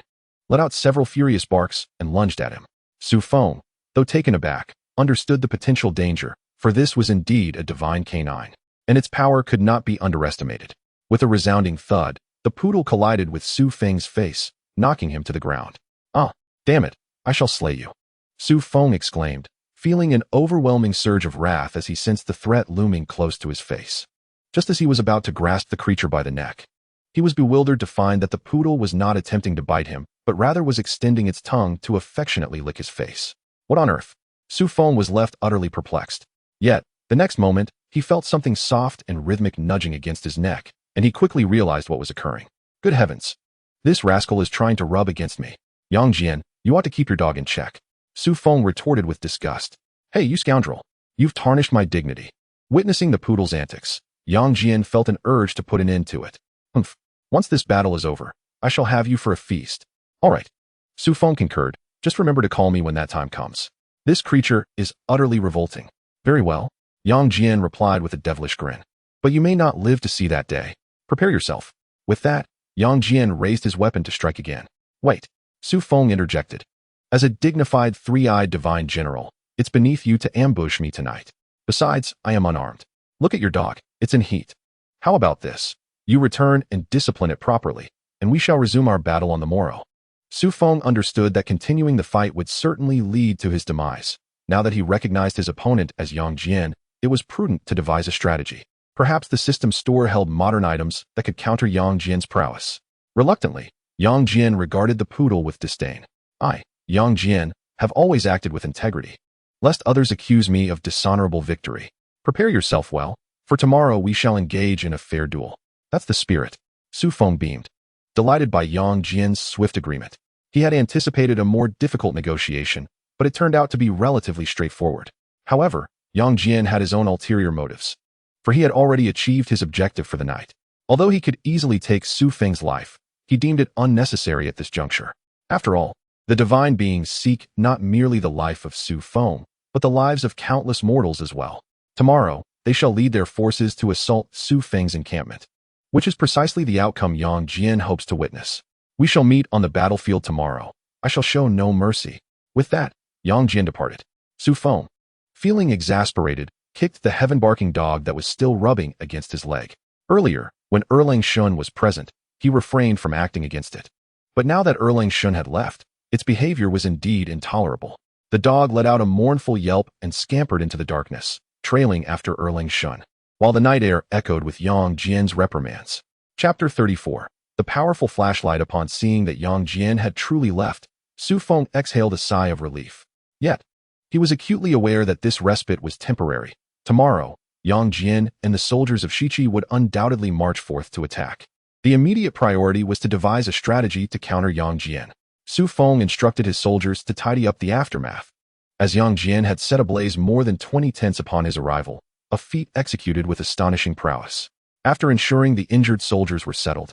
let out several furious barks and lunged at him. Xu Feng, though taken aback, understood the potential danger, for this was indeed a divine canine, and its power could not be underestimated. With a resounding thud, the poodle collided with Xu Feng's face, knocking him to the ground. Ah, damn it, I shall slay you! Xu Feng exclaimed, feeling an overwhelming surge of wrath as he sensed the threat looming close to his face. Just as he was about to grasp the creature by the neck, he was bewildered to find that the poodle was not attempting to bite him, but rather was extending its tongue to affectionately lick his face. What on earth? Xu Feng was left utterly perplexed. Yet, the next moment, he felt something soft and rhythmic nudging against his neck, and he quickly realized what was occurring. Good heavens! This rascal is trying to rub against me. Yang Jian, you ought to keep your dog in check. Xu Feng retorted with disgust. Hey, you scoundrel! You've tarnished my dignity. Witnessing the poodle's antics, Yang Jian felt an urge to put an end to it. Humph! Once this battle is over, I shall have you for a feast. All right. Xu Feng concurred. Just remember to call me when that time comes. This creature is utterly revolting. Very well, Yang Jian replied with a devilish grin. But you may not live to see that day. Prepare yourself. With that, Yang Jian raised his weapon to strike again. Wait, Xu Feng interjected. As a dignified three-eyed divine general, it's beneath you to ambush me tonight. Besides, I am unarmed. Look at your dog, it's in heat. How about this? You return and discipline it properly, and we shall resume our battle on the morrow. Xu Feng understood that continuing the fight would certainly lead to his demise. Now that he recognized his opponent as Yang Jian, it was prudent to devise a strategy. Perhaps the system store held modern items that could counter Yang Jian's prowess. Reluctantly, Yang Jian regarded the poodle with disdain. I, Yang Jian, have always acted with integrity, lest others accuse me of dishonorable victory. Prepare yourself well, for tomorrow we shall engage in a fair duel. That's the spirit. Xu Feng beamed, delighted by Yang Jian's swift agreement. He had anticipated a more difficult negotiation, but it turned out to be relatively straightforward. However, Yang Jian had his own ulterior motives, for he had already achieved his objective for the night. Although he could easily take Xu Feng's life, he deemed it unnecessary at this juncture. After all, the divine beings seek not merely the life of Xu Feng, but the lives of countless mortals as well. Tomorrow, they shall lead their forces to assault Xu Feng's encampment, which is precisely the outcome Yang Jian hopes to witness. We shall meet on the battlefield tomorrow. I shall show no mercy. With that, Yang Jian departed. Xu Feng, feeling exasperated, kicked the heaven-barking dog that was still rubbing against his leg. Earlier, when Erlang Shun was present, he refrained from acting against it. But now that Erlang Shun had left, its behavior was indeed intolerable. The dog let out a mournful yelp and scampered into the darkness, trailing after Erlang Shun, while the night air echoed with Yang Jian's reprimands. Chapter 34. The powerful flashlight. Upon seeing that Yang Jian had truly left, Xu Feng exhaled a sigh of relief. Yet, he was acutely aware that this respite was temporary. Tomorrow, Yang Jian and the soldiers of Shiqi would undoubtedly march forth to attack. The immediate priority was to devise a strategy to counter Yang Jian. Xu Feng instructed his soldiers to tidy up the aftermath, as Yang Jian had set ablaze more than 20 tents upon his arrival, a feat executed with astonishing prowess. After ensuring the injured soldiers were settled,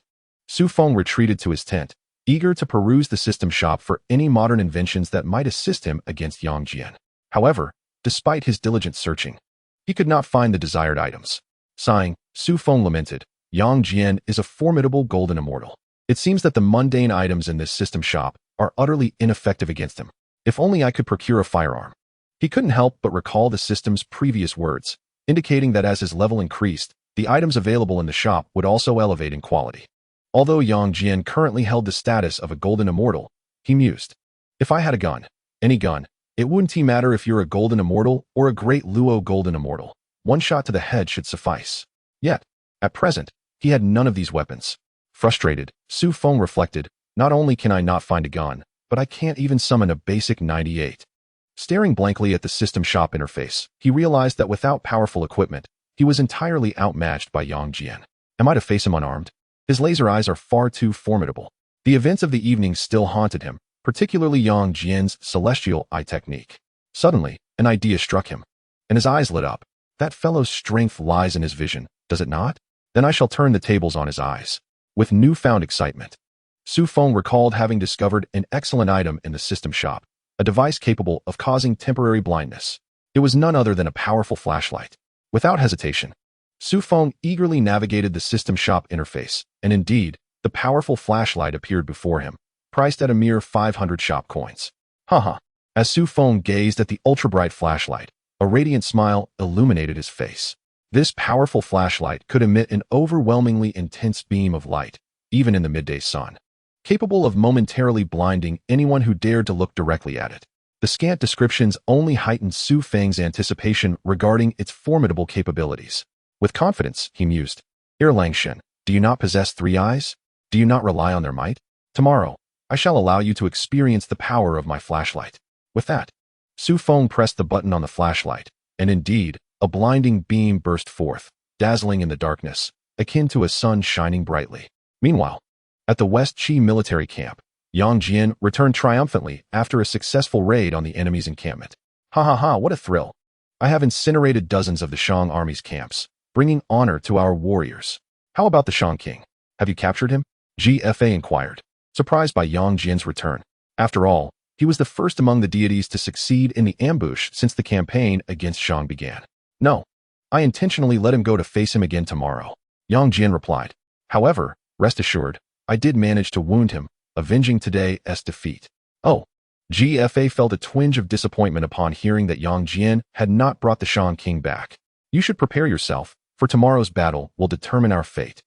Xu Feng retreated to his tent, eager to peruse the system shop for any modern inventions that might assist him against Yang Jian. However, despite his diligent searching, he could not find the desired items. Sighing, Xu Feng lamented, Yang Jian is a formidable golden immortal. It seems that the mundane items in this system shop are utterly ineffective against him. If only I could procure a firearm. He couldn't help but recall the system's previous words, indicating that as his level increased, the items available in the shop would also elevate in quality. Although Yang Jian currently held the status of a golden immortal, he mused, if I had a gun, any gun, it wouldn't matter if you're a golden immortal or a great Luo golden immortal. One shot to the head should suffice. Yet, at present, he had none of these weapons. Frustrated, Xu Feng reflected, not only can I not find a gun, but I can't even summon a basic 98. Staring blankly at the system shop interface, he realized that without powerful equipment, he was entirely outmatched by Yang Jian. Am I to face him unarmed? His laser eyes are far too formidable. The events of the evening still haunted him, particularly Yang Jian's celestial eye technique. Suddenly, an idea struck him, and his eyes lit up. That fellow's strength lies in his vision, does it not? Then I shall turn the tables on his eyes. With newfound excitement, Xu Feng recalled having discovered an excellent item in the system shop, a device capable of causing temporary blindness. It was none other than a powerful flashlight. Without hesitation, Xu Feng eagerly navigated the system shop interface, and indeed, the powerful flashlight appeared before him, priced at a mere 500 shop coins. Haha. As Xu Feng gazed at the ultra-bright flashlight, a radiant smile illuminated his face. This powerful flashlight could emit an overwhelmingly intense beam of light, even in the midday sun, capable of momentarily blinding anyone who dared to look directly at it. The scant descriptions only heightened Xu Feng's anticipation regarding its formidable capabilities. With confidence, he mused, Langshen, do you not possess 3 eyes? Do you not rely on their might? Tomorrow, I shall allow you to experience the power of my flashlight. With that, Xu Feng pressed the button on the flashlight, and indeed, a blinding beam burst forth, dazzling in the darkness, akin to a sun shining brightly. Meanwhile, at the West Qi military camp, Yang Jian returned triumphantly after a successful raid on the enemy's encampment. Ha ha ha, what a thrill! I have incinerated dozens of the Shang army's camps, bringing honor to our warriors. How about the Shang king? Have you captured him? GFA inquired, surprised by Yang Jian's return. After all, he was the first among the deities to succeed in the ambush since the campaign against Shang began. No, I intentionally let him go to face him again tomorrow, Yang Jian replied. However, rest assured, I did manage to wound him, avenging today's defeat. Oh, GFA felt a twinge of disappointment upon hearing that Yang Jian had not brought the Shang king back. You should prepare yourself, for tomorrow's battle will determine our fate.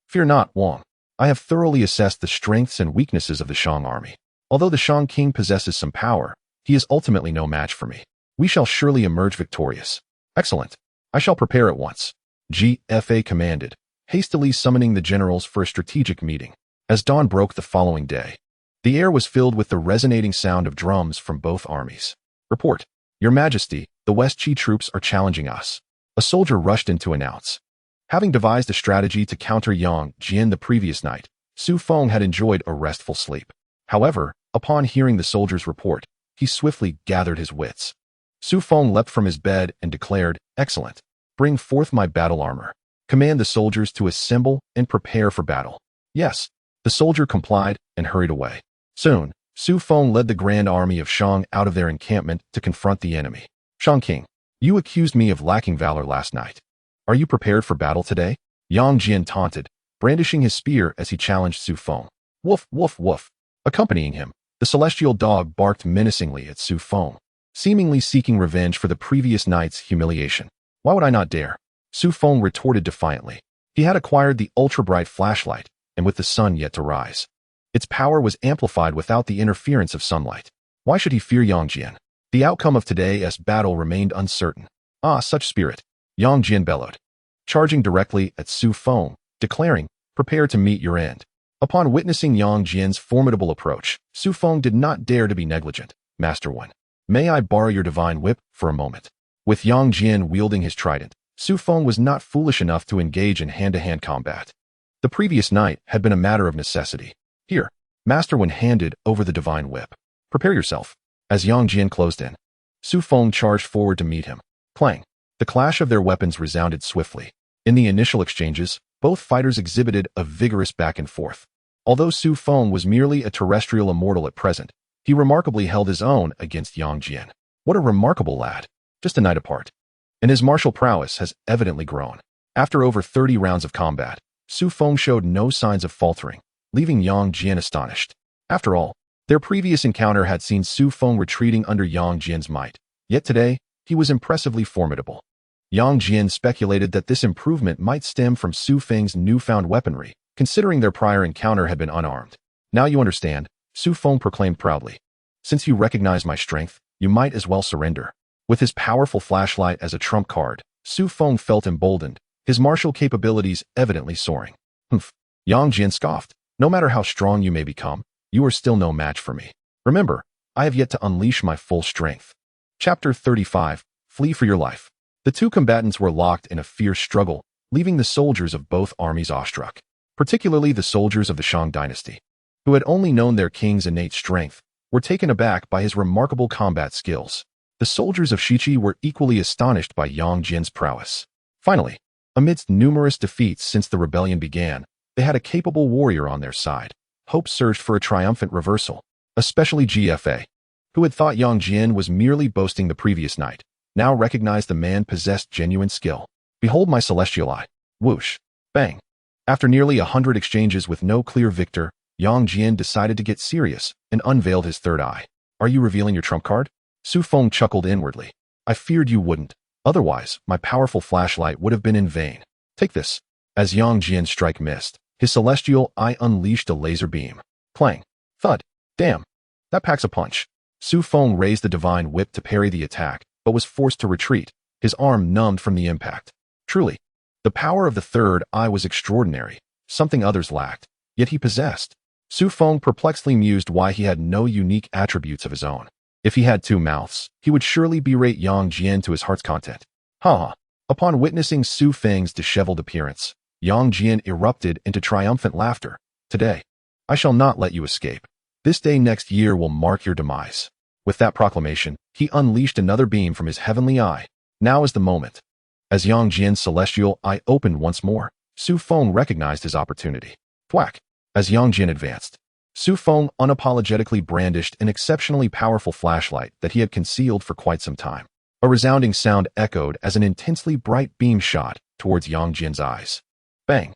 Fear not, Wang. I have thoroughly assessed the strengths and weaknesses of the Shang army. Although the Shang king possesses some power, he is ultimately no match for me. We shall surely emerge victorious. Excellent. I shall prepare at once, GFA commanded, hastily summoning the generals for a strategic meeting. As dawn broke the following day, the air was filled with the resonating sound of drums from both armies. Report, Your Majesty, the West Qi troops are challenging us. A soldier rushed in to announce. Having devised a strategy to counter Yang Jian the previous night, Xu Feng had enjoyed a restful sleep. However, upon hearing the soldier's report, he swiftly gathered his wits. Xu Feng leapt from his bed and declared, Excellent. Bring forth my battle armor. Command the soldiers to assemble and prepare for battle. Yes. The soldier complied and hurried away. Soon, Xu Feng led the grand army of Shang out of their encampment to confront the enemy. Shang king, you accused me of lacking valor last night. Are you prepared for battle today? Yang Jian taunted, brandishing his spear as he challenged Xu Feng. Woof, woof, woof. Accompanying him, the celestial dog barked menacingly at Xu Feng, seemingly seeking revenge for the previous night's humiliation. Why would I not dare? Xu Feng retorted defiantly. He had acquired the ultra-bright flashlight, and with the sun yet to rise, its power was amplified without the interference of sunlight. Why should he fear Yang Jian? The outcome of today's battle remained uncertain. Ah, such spirit! Yang Jian bellowed, charging directly at Xu Feng, declaring, Prepare to meet your end. Upon witnessing Yang Jian's formidable approach, Xu Feng did not dare to be negligent. Master One, may I borrow your divine whip for a moment? With Yang Jian wielding his trident, Xu Feng was not foolish enough to engage in hand-to-hand combat. The previous night had been a matter of necessity. Here, Master Wen handed over the divine whip. Prepare yourself. As Yang Jian closed in, Xu Feng charged forward to meet him. Clang. The clash of their weapons resounded swiftly. In the initial exchanges, both fighters exhibited a vigorous back and forth. Although Xu Feng was merely a terrestrial immortal at present, he remarkably held his own against Yang Jian. What a remarkable lad. Just a night apart. and his martial prowess has evidently grown. After over 30 rounds of combat, Xu Feng showed no signs of faltering, leaving Yang Jian astonished. After all, their previous encounter had seen Xu Feng retreating under Yang Jian's might, yet today, he was impressively formidable. Yang Jian speculated that this improvement might stem from Xu Feng's newfound weaponry, considering their prior encounter had been unarmed. Now you understand, Xu Feng proclaimed proudly. Since you recognize my strength, you might as well surrender. With his powerful flashlight as a trump card, Xu Feng felt emboldened, his martial capabilities evidently soaring. Humph. Yang Jian scoffed. No matter how strong you may become, you are still no match for me. Remember, I have yet to unleash my full strength. Chapter 35. Flee for your life. The two combatants were locked in a fierce struggle, leaving the soldiers of both armies awestruck, particularly the soldiers of the Shang Dynasty, who had only known their king's innate strength, were taken aback by his remarkable combat skills. The soldiers of Shiqi were equally astonished by Yang Jian's prowess. Finally, amidst numerous defeats since the rebellion began, they had a capable warrior on their side. Hope surged for a triumphant reversal, especially GFA, who had thought Yang Jian was merely boasting the previous night, now recognized the man possessed genuine skill. Behold my celestial eye. Whoosh. Bang. After nearly 100 exchanges with no clear victor, Yang Jian decided to get serious and unveiled his third eye. Are you revealing your trump card? Xu Feng chuckled inwardly. I feared you wouldn't. Otherwise, my powerful flashlight would have been in vain. Take this. As Yang Jian's strike missed, his celestial eye unleashed a laser beam. Clang. Thud. Damn. That packs a punch. Xu Feng raised the divine whip to parry the attack, but was forced to retreat, his arm numbed from the impact. Truly, the power of the third eye was extraordinary, something others lacked, yet he possessed. Xu Feng perplexedly mused why he had no unique attributes of his own. If he had two mouths, he would surely berate Yang Jian to his heart's content. Ha! Upon witnessing Xu Feng's disheveled appearance, Yang Jian erupted into triumphant laughter. Today, I shall not let you escape. This day next year will mark your demise. With that proclamation, he unleashed another beam from his heavenly eye. Now is the moment. As Yang Jian's celestial eye opened once more, Xu Feng recognized his opportunity. Thwack! As Yang Jian advanced, Xu Feng unapologetically brandished an exceptionally powerful flashlight that he had concealed for quite some time. A resounding sound echoed as an intensely bright beam shot towards Yang Jian's eyes. Bang!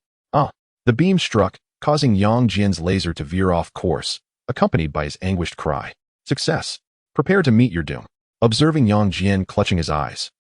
The beam struck, causing Yang Jian's laser to veer off course, accompanied by his anguished cry. Success! Prepare to meet your doom. Observing Yang Jian clutching his eyes,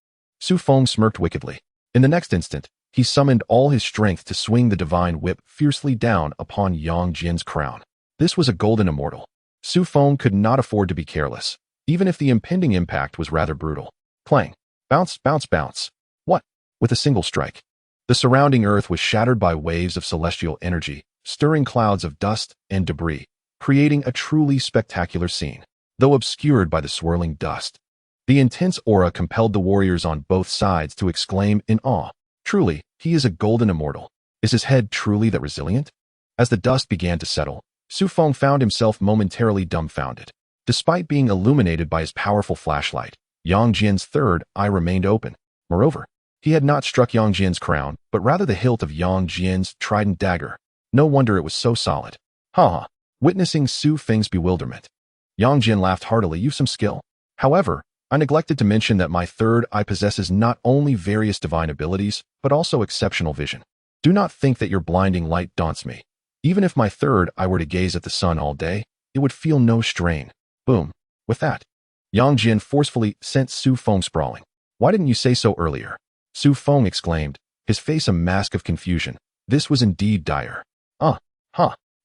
Xu Feng smirked wickedly. In the next instant, he summoned all his strength to swing the divine whip fiercely down upon Yang Jian's crown. This was a golden immortal. Xu Feng could not afford to be careless, even if the impending impact was rather brutal. Clang. Bounce, bounce, bounce. What? With a single strike, the surrounding earth was shattered by waves of celestial energy, stirring clouds of dust and debris, creating a truly spectacular scene. Though obscured by the swirling dust, the intense aura compelled the warriors on both sides to exclaim in awe. Truly, he is a golden immortal. Is his head truly that resilient? As the dust began to settle, Xu Feng found himself momentarily dumbfounded. Despite being illuminated by his powerful flashlight, Yang Jian's third eye remained open. Moreover, he had not struck Yang Jian's crown, but rather the hilt of Yang Jian's trident dagger. No wonder it was so solid. Ha! Witnessing Xu Feng's bewilderment, Yang Jian laughed heartily. You've some skill. However, I neglected to mention that my third eye possesses not only various divine abilities, but also exceptional vision. Do not think that your blinding light daunts me. Even if my third eye were to gaze at the sun all day, it would feel no strain. Boom. With that, Yang Jian forcefully sent Xu Feng sprawling. Why didn't you say so earlier? Xu Feng exclaimed, his face a mask of confusion. This was indeed dire.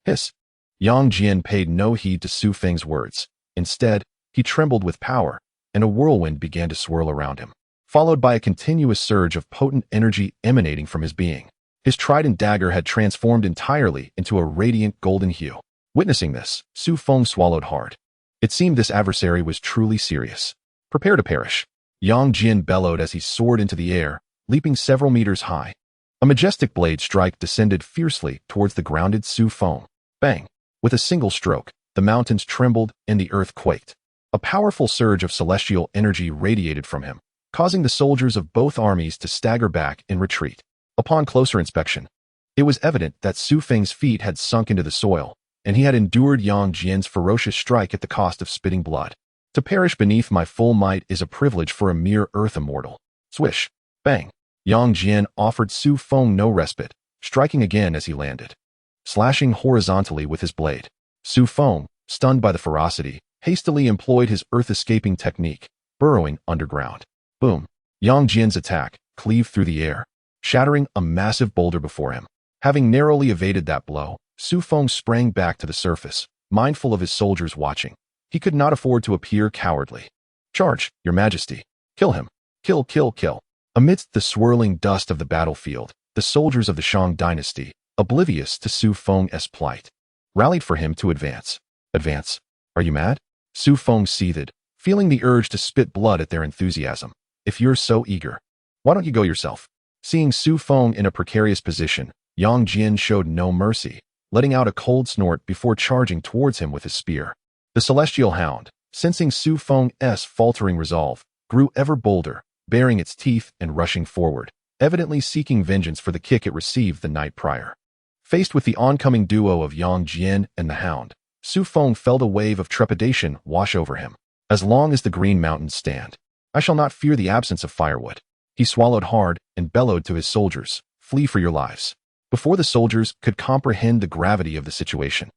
Hiss. Yang Jian paid no heed to Xu Feng's words. Instead, he trembled with power, and a whirlwind began to swirl around him, followed by a continuous surge of potent energy emanating from his being. His trident dagger had transformed entirely into a radiant golden hue. Witnessing this, Xu Feng swallowed hard. It seemed this adversary was truly serious. Prepare to perish. Yang Jian bellowed as he soared into the air, leaping several meters high. A majestic blade strike descended fiercely towards the grounded Xu Feng. Bang! With a single stroke, the mountains trembled and the earth quaked. A powerful surge of celestial energy radiated from him, causing the soldiers of both armies to stagger back in retreat. Upon closer inspection, it was evident that Xu Feng's feet had sunk into the soil, and he had endured Yang Jian's ferocious strike at the cost of spitting blood. To perish beneath my full might is a privilege for a mere earth immortal. Swish. Bang. Yang Jian offered Xu Feng no respite, striking again as he landed, slashing horizontally with his blade. Xu Feng, stunned by the ferocity, hastily employed his earth-escaping technique, burrowing underground. Boom. Yang Jian's attack cleaved through the air, shattering a massive boulder before him. Having narrowly evaded that blow, Xu Feng sprang back to the surface, mindful of his soldiers watching. He could not afford to appear cowardly. Charge, Your Majesty. Kill him. Kill, kill, kill. Amidst the swirling dust of the battlefield, the soldiers of the Shang Dynasty, oblivious to Xu Feng's plight, rallied for him to advance. Advance? Are you mad? Xu Feng seethed, feeling the urge to spit blood at their enthusiasm. If you're so eager, why don't you go yourself? Seeing Xu Feng in a precarious position, Yang Jian showed no mercy, letting out a cold snort before charging towards him with his spear. The celestial hound, sensing Xu Feng's faltering resolve, grew ever bolder, baring its teeth and rushing forward, evidently seeking vengeance for the kick it received the night prior. Faced with the oncoming duo of Yang Jian and the hound, Xu Feng felt a wave of trepidation wash over him. As long as the green mountains stand, I shall not fear the absence of firewood. He swallowed hard and bellowed to his soldiers, flee for your lives. Before the soldiers could comprehend the gravity of the situation,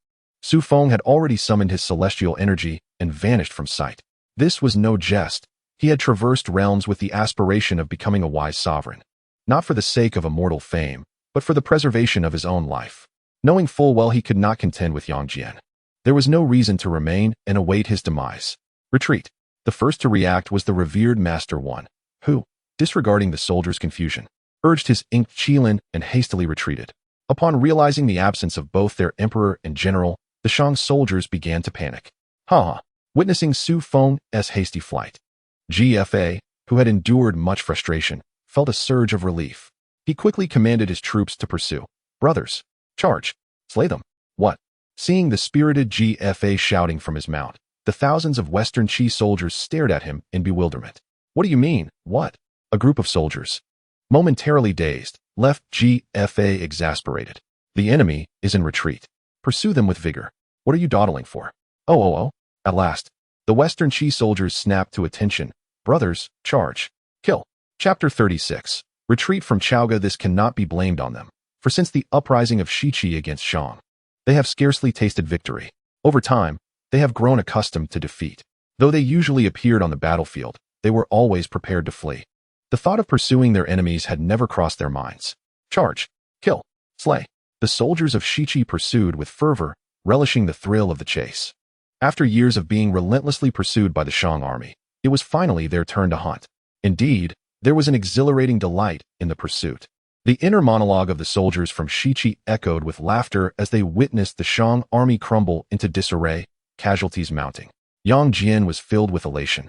Xu Feng had already summoned his celestial energy and vanished from sight. This was no jest. He had traversed realms with the aspiration of becoming a wise sovereign, not for the sake of immortal fame, but for the preservation of his own life. Knowing full well he could not contend with Yang Jian, there was no reason to remain and await his demise. Retreat. The first to react was the revered Master One, who, disregarding the soldiers' confusion, urged his inked Qilin and hastily retreated. Upon realizing the absence of both their emperor and general, the Shang soldiers began to panic. Witnessing Xu Feng's hasty flight, GFA, who had endured much frustration, felt a surge of relief. He quickly commanded his troops to pursue. Brothers, charge! Slay them! What? Seeing the spirited GFA shouting from his mount, the thousands of Western Qi soldiers stared at him in bewilderment. What do you mean, what? A group of soldiers, momentarily dazed, left GFA exasperated. The enemy is in retreat. Pursue them with vigor. What are you dawdling for? Oh. At last, the Western Qi soldiers snapped to attention. Brothers, charge. Kill. Chapter 36. Retreat from Chaoga. This cannot be blamed on them, for since the uprising of Shiqi against Shang, they have scarcely tasted victory. Over time, they have grown accustomed to defeat. Though they usually appeared on the battlefield, they were always prepared to flee. The thought of pursuing their enemies had never crossed their minds. Charge. Kill. Slay. The soldiers of Shiqi pursued with fervor, relishing the thrill of the chase. After years of being relentlessly pursued by the Shang army, it was finally their turn to hunt. Indeed, there was an exhilarating delight in the pursuit. The inner monologue of the soldiers from Shiqi echoed with laughter as they witnessed the Shang army crumble into disarray, casualties mounting. Yang Jian was filled with elation,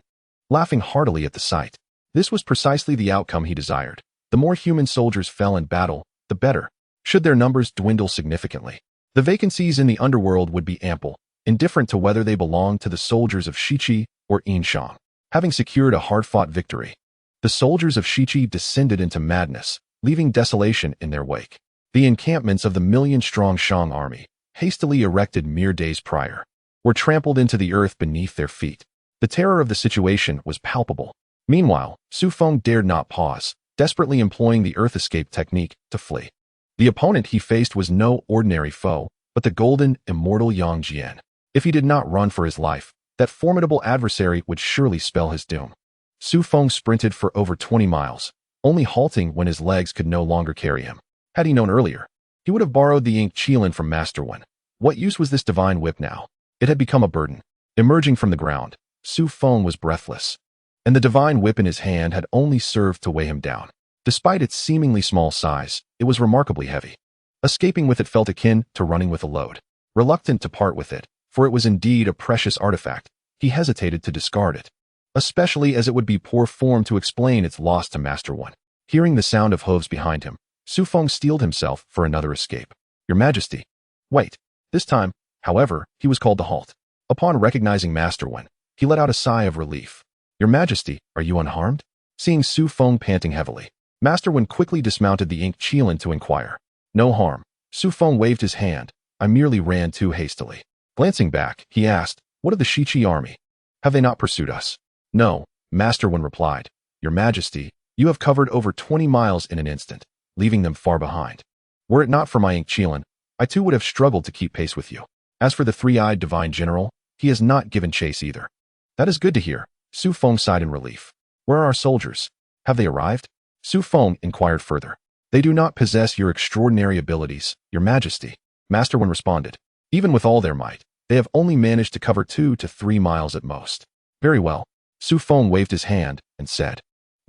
laughing heartily at the sight. This was precisely the outcome he desired. The more human soldiers fell in battle, the better. Should their numbers dwindle significantly, the vacancies in the underworld would be ample, indifferent to whether they belonged to the soldiers of Shiqi or Yinshang. Having secured a hard-fought victory, the soldiers of Shiqi descended into madness, leaving desolation in their wake. The encampments of the million-strong Shang army, hastily erected mere days prior, were trampled into the earth beneath their feet. The terror of the situation was palpable. Meanwhile, Xu Feng dared not pause, desperately employing the earth escape technique to flee. The opponent he faced was no ordinary foe, but the golden, immortal Yang Jian. If he did not run for his life, that formidable adversary would surely spell his doom. Xu Feng sprinted for over 20 miles, only halting when his legs could no longer carry him. Had he known earlier, he would have borrowed the ink Qilin from Master One. What use was this divine whip now? It had become a burden. Emerging from the ground, Xu Feng was breathless, and the divine whip in his hand had only served to weigh him down. Despite its seemingly small size, it was remarkably heavy. Escaping with it felt akin to running with a load. Reluctant to part with it, for it was indeed a precious artifact, he hesitated to discard it, especially as it would be poor form to explain its loss to Master One. Hearing the sound of hooves behind him, Xu Feng steeled himself for another escape. Your Majesty. Wait. This time, however, he was called to halt. Upon recognizing Master One, he let out a sigh of relief. Your Majesty, are you unharmed? Seeing Xu Feng panting heavily, Master One quickly dismounted the ink Qilin to inquire. No harm. Xu Feng waved his hand. I merely ran too hastily. Glancing back, he asked, what of the Shiqi army? Have they not pursued us? No, Master One replied. Your Majesty, You have covered over 20 miles in an instant, leaving them far behind. Were it not for my Qilan, I too would have struggled to keep pace with you. As for the three-eyed divine general, he has not given chase either. That is good to hear. Xu Feng sighed in relief. Where are our soldiers? Have they arrived? Xu Feng inquired further. They do not possess your extraordinary abilities, your majesty. Master Wen responded. Even with all their might, they have only managed to cover 2 to 3 miles at most. Very well. Xu Feng waved his hand and said,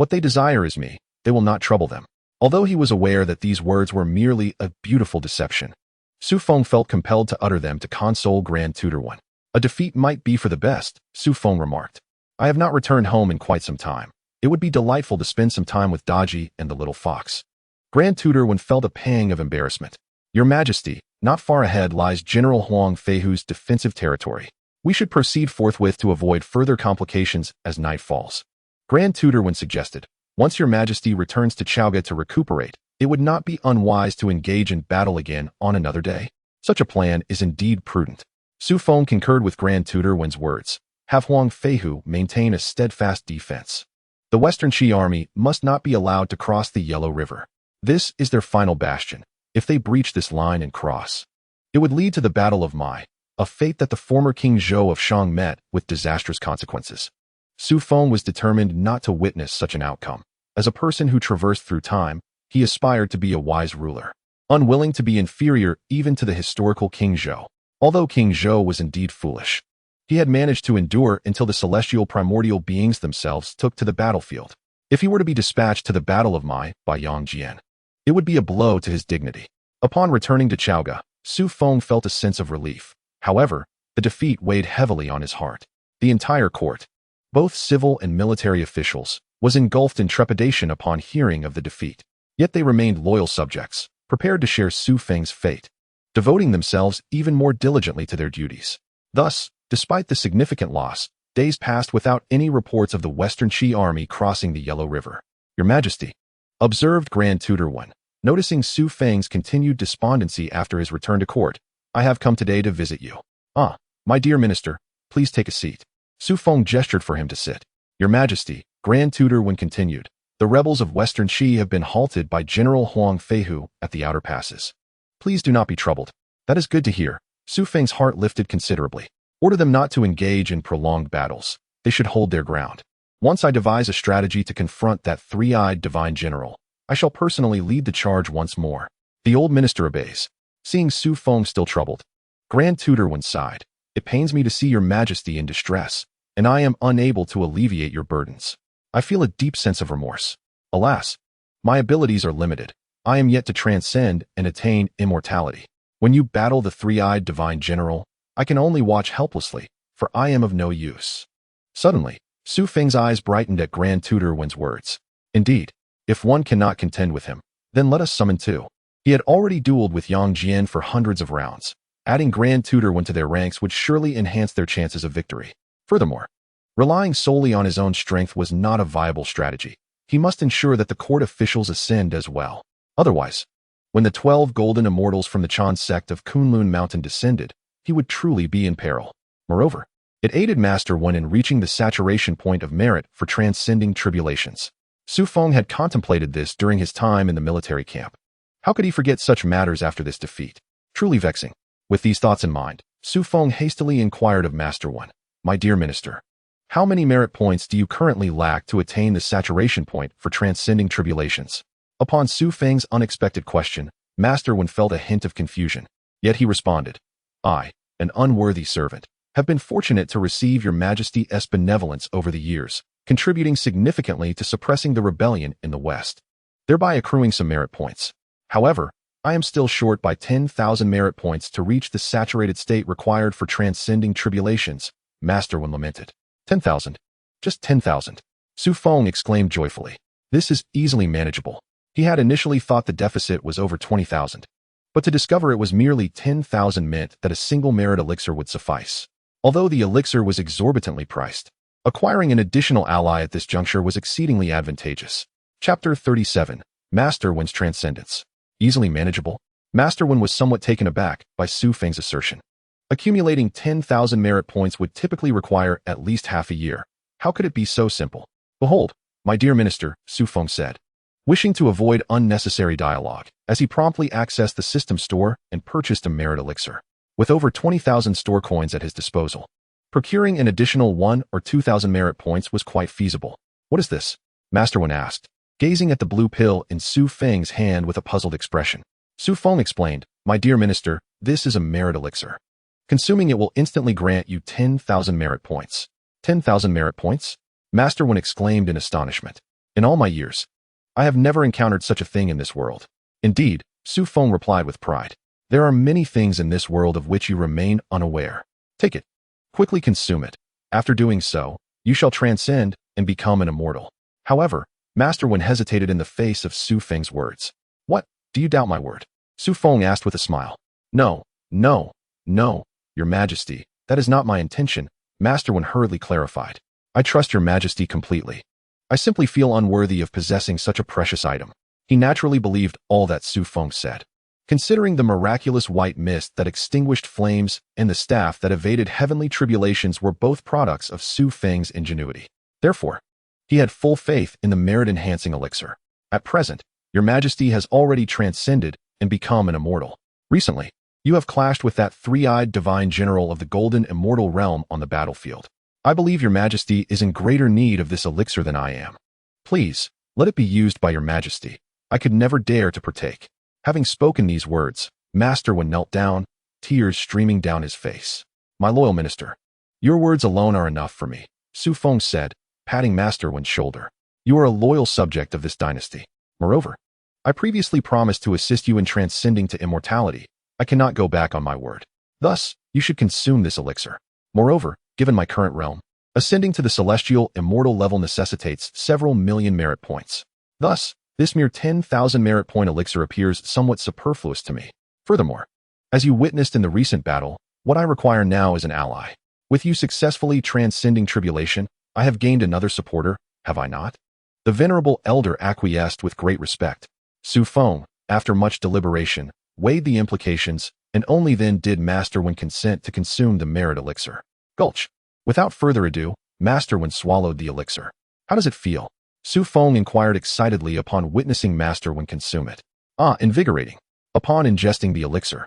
what they desire is me. They will not trouble them. Although he was aware that these words were merely a beautiful deception, Xu Feng felt compelled to utter them to console Grand Tutor Wen. A defeat might be for the best, Xu Feng remarked. I have not returned home in quite some time. It would be delightful to spend some time with Daji and the little fox. Grand Tutor Wen felt a pang of embarrassment. Your Majesty, not far ahead lies General Huang Feihu's defensive territory. We should proceed forthwith to avoid further complications as night falls. Grand Tutor Wen suggested, once your Majesty returns to Chaoga to recuperate, it would not be unwise to engage in battle again on another day. Such a plan is indeed prudent. Xu Feng concurred with Grand Tutor Wen's words. Have Huang Feihu maintain a steadfast defense. The Western Qi army must not be allowed to cross the Yellow River. This is their final bastion. If they breach this line and cross, it would lead to the Battle of Mai, a fate that the former King Zhou of Shang met with disastrous consequences. Xu Feng was determined not to witness such an outcome. As a person who traversed through time, he aspired to be a wise ruler, unwilling to be inferior even to the historical King Zhou. Although King Zhou was indeed foolish, he had managed to endure until the celestial primordial beings themselves took to the battlefield. If he were to be dispatched to the Battle of Mai by Yang Jian, it would be a blow to his dignity. Upon returning to Chaoga, Xu Feng felt a sense of relief. However, the defeat weighed heavily on his heart. The entire court, both civil and military officials, was engulfed in trepidation upon hearing of the defeat. Yet they remained loyal subjects, prepared to share Xu Feng's fate, devoting themselves even more diligently to their duties. Thus, despite the significant loss, days passed without any reports of the Western Qi army crossing the Yellow River. Your Majesty, observed Grand Tutor Wen, noticing Xu Feng's continued despondency after his return to court, I have come today to visit you. Ah, my dear minister, please take a seat. Xu Feng gestured for him to sit. Your Majesty, Grand Tutor Wen continued, the rebels of Western Qi have been halted by General Huang Feihu at the outer passes. Please do not be troubled. That is good to hear. Xu Feng's heart lifted considerably. Order them not to engage in prolonged battles. They should hold their ground. Once I devise a strategy to confront that three-eyed divine general, I shall personally lead the charge once more. The old minister obeys. Seeing Xu Feng still troubled, Grand Tutor Wen sighed. It pains me to see your Majesty in distress, and I am unable to alleviate your burdens. I feel a deep sense of remorse. Alas, my abilities are limited. I am yet to transcend and attain immortality. When you battle the three-eyed divine general, I can only watch helplessly, for I am of no use. Suddenly, Xu Feng's eyes brightened at Grand Tutor Wen's words. Indeed, if one cannot contend with him, then let us summon two. He had already dueled with Yang Jian for hundreds of rounds. Adding Grand Tutor Wen to their ranks would surely enhance their chances of victory. Furthermore, relying solely on his own strength was not a viable strategy. He must ensure that the court officials ascend as well. Otherwise, when the 12 golden immortals from the Chan sect of Kunlun Mountain descended, he would truly be in peril. Moreover, it aided Master Wen in reaching the saturation point of merit for transcending tribulations. Xu Feng had contemplated this during his time in the military camp. How could he forget such matters after this defeat? Truly vexing. With these thoughts in mind, Xu Feng hastily inquired of Master Wen, my dear minister, how many merit points do you currently lack to attain the saturation point for transcending tribulations? Upon Xu Feng's unexpected question, Master Wen felt a hint of confusion. Yet he responded, I, an unworthy servant, have been fortunate to receive your Majesty's benevolence over the years, contributing significantly to suppressing the rebellion in the West, thereby accruing some merit points. However, I am still short by 10,000 merit points to reach the saturated state required for transcending tribulations, Master Wen lamented. 10,000? Just 10,000. Xu Feng exclaimed joyfully. This is easily manageable. He had initially thought the deficit was over 20,000. But to discover it was merely 10,000 meant that a single merit elixir would suffice. Although the elixir was exorbitantly priced, acquiring an additional ally at this juncture was exceedingly advantageous. Chapter 37. Master Wen's Transcendence. Easily manageable? Master Wen was somewhat taken aback by Xu Feng's assertion. Accumulating 10,000 merit points would typically require at least half a year. How could it be so simple? Behold, My dear minister, Xu Feng said, wishing to avoid unnecessary dialogue, as he promptly accessed the system store and purchased a merit elixir. With over 20,000 store coins at his disposal, procuring an additional 1 or 2,000 merit points was quite feasible. What is this? Master Wen asked, gazing at the blue pill in Xu Feng's hand with a puzzled expression. Xu Feng explained, my dear minister, this is a merit elixir. Consuming it will instantly grant you 10,000 merit points. 10,000 merit points? Master Wen exclaimed in astonishment. In all my years, I have never encountered such a thing in this world. Indeed, Xu Feng replied with pride. There are many things in this world of which you remain unaware. Take it. Quickly consume it. After doing so, you shall transcend and become an immortal. However, Master Wen hesitated in the face of Xu Feng's words. What? Do you doubt my word? Xu Feng asked with a smile. No, Your Majesty, that is not my intention, Master Wen hurriedly clarified. I trust Your Majesty completely. I simply feel unworthy of possessing such a precious item. He naturally believed all that Xu Feng said. Considering the miraculous white mist that extinguished flames and the staff that evaded heavenly tribulations were both products of Xu Feng's ingenuity. Therefore, he had full faith in the merit-enhancing elixir. At present, Your Majesty has already transcended and become an immortal. Recently, you have clashed with that three-eyed divine general of the golden immortal realm on the battlefield. I believe Your Majesty is in greater need of this elixir than I am. Please, let it be used by Your Majesty. I could never dare to partake. Having spoken these words, Master Wen knelt down, tears streaming down his face. My loyal minister, your words alone are enough for me, Xu Feng said, patting Master Wen's shoulder. You are a loyal subject of this dynasty. Moreover, I previously promised to assist you in transcending to immortality. I cannot go back on my word. Thus, you should consume this elixir. Moreover, given my current realm, ascending to the celestial immortal level necessitates several million merit points. Thus, this mere 10,000 merit point elixir appears somewhat superfluous to me. Furthermore, as you witnessed in the recent battle, what I require now is an ally. With you successfully transcending tribulation, I have gained another supporter, have I not? The venerable elder acquiesced with great respect. Xu Feng, after much deliberation, weighed the implications, and only then did Master Wen consent to consume the merit elixir. Gulch. Without further ado, Master Wen swallowed the elixir. How does it feel? Xu Feng inquired excitedly upon witnessing Master Wen consume it. Ah, invigorating. Upon ingesting the elixir,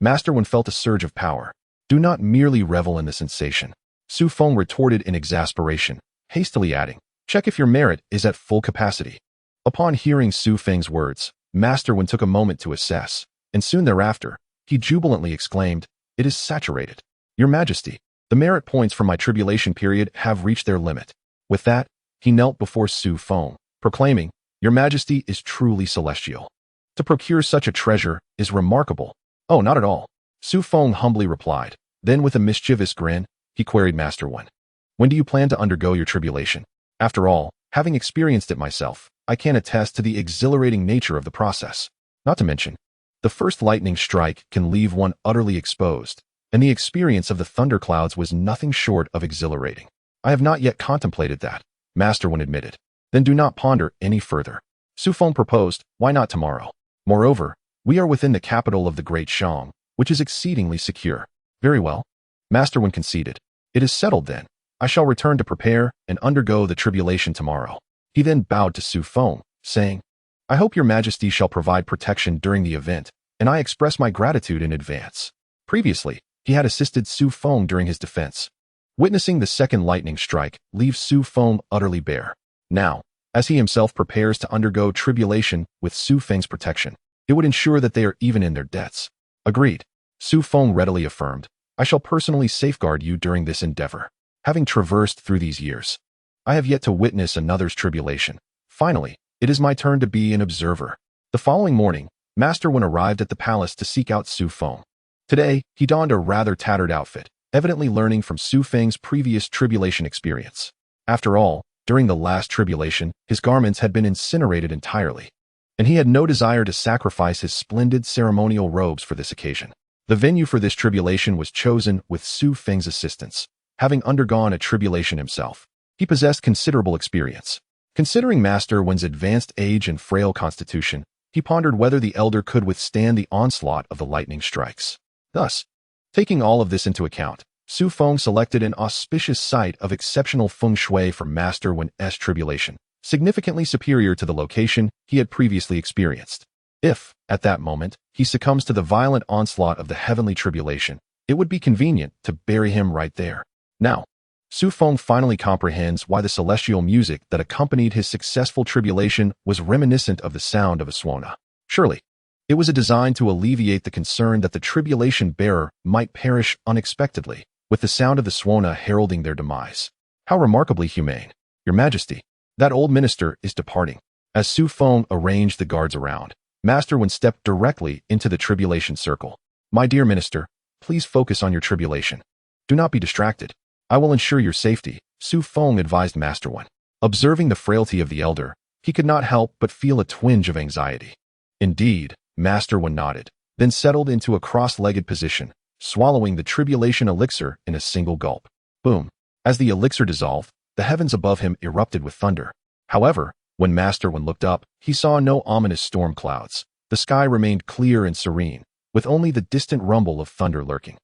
Master Wen felt a surge of power. Do not merely revel in the sensation, Xu Feng retorted in exasperation, hastily adding, check if your merit is at full capacity. Upon hearing Xu Feng's words, Master Wen took a moment to assess, and soon thereafter, he jubilantly exclaimed, it is saturated. Your Majesty, the merit points from my tribulation period have reached their limit. With that, he knelt before Xu Feng, proclaiming, Your Majesty is truly celestial. To procure such a treasure is remarkable. Oh, not at all, Xu Feng humbly replied. Then with a mischievous grin, he queried Master Wen. When do you plan to undergo your tribulation? After all, having experienced it myself, I can attest to the exhilarating nature of the process. Not to mention, the first lightning strike can leave one utterly exposed, and the experience of the thunderclouds was nothing short of exhilarating. I have not yet contemplated that, Master Wen admitted. Then do not ponder any further. Xu Feng proposed, why not tomorrow? Moreover, we are within the capital of the Great Shang, which is exceedingly secure. Very well. Master Wen conceded. It is settled then. I shall return to prepare and undergo the tribulation tomorrow. He then bowed to Xu Feng, saying, I hope Your Majesty shall provide protection during the event, and I express my gratitude in advance. Previously, he had assisted Xu Feng during his defense. Witnessing the second lightning strike leaves Xu Feng utterly bare. Now, as he himself prepares to undergo tribulation with Xu Feng's protection, it would ensure that they are even in their debts. Agreed. Xu Feng readily affirmed, I shall personally safeguard you during this endeavor. Having traversed through these years, I have yet to witness another's tribulation. Finally, it is my turn to be an observer. The following morning, Master Wen arrived at the palace to seek out Xu Feng. Today, he donned a rather tattered outfit, evidently learning from Xu Feng's previous tribulation experience. After all, during the last tribulation, his garments had been incinerated entirely, and he had no desire to sacrifice his splendid ceremonial robes for this occasion. The venue for this tribulation was chosen with Xu Feng's assistance. Having undergone a tribulation himself, he possessed considerable experience. Considering Master Wen's advanced age and frail constitution, he pondered whether the elder could withstand the onslaught of the lightning strikes. Thus, taking all of this into account, Xu Feng selected an auspicious site of exceptional feng shui for Master Wen's tribulation, significantly superior to the location he had previously experienced. If, at that moment, he succumbs to the violent onslaught of the heavenly tribulation, it would be convenient to bury him right there. Now, Xu Feng finally comprehends why the celestial music that accompanied his successful tribulation was reminiscent of the sound of a swana. Surely, it was designed to alleviate the concern that the tribulation bearer might perish unexpectedly, with the sound of the swana heralding their demise. How remarkably humane. Your Majesty, that old minister is departing. As Xu Feng arranged the guards around, Master Wen stepped directly into the tribulation circle. My dear minister, please focus on your tribulation. Do not be distracted. I will ensure your safety, Xu Feng advised Master Wen. Observing the frailty of the elder, he could not help but feel a twinge of anxiety. Indeed, Master Wen nodded, then settled into a cross-legged position, swallowing the tribulation elixir in a single gulp. Boom. As the elixir dissolved, the heavens above him erupted with thunder. However, when Master Wen looked up, he saw no ominous storm clouds. The sky remained clear and serene, with only the distant rumble of thunder lurking.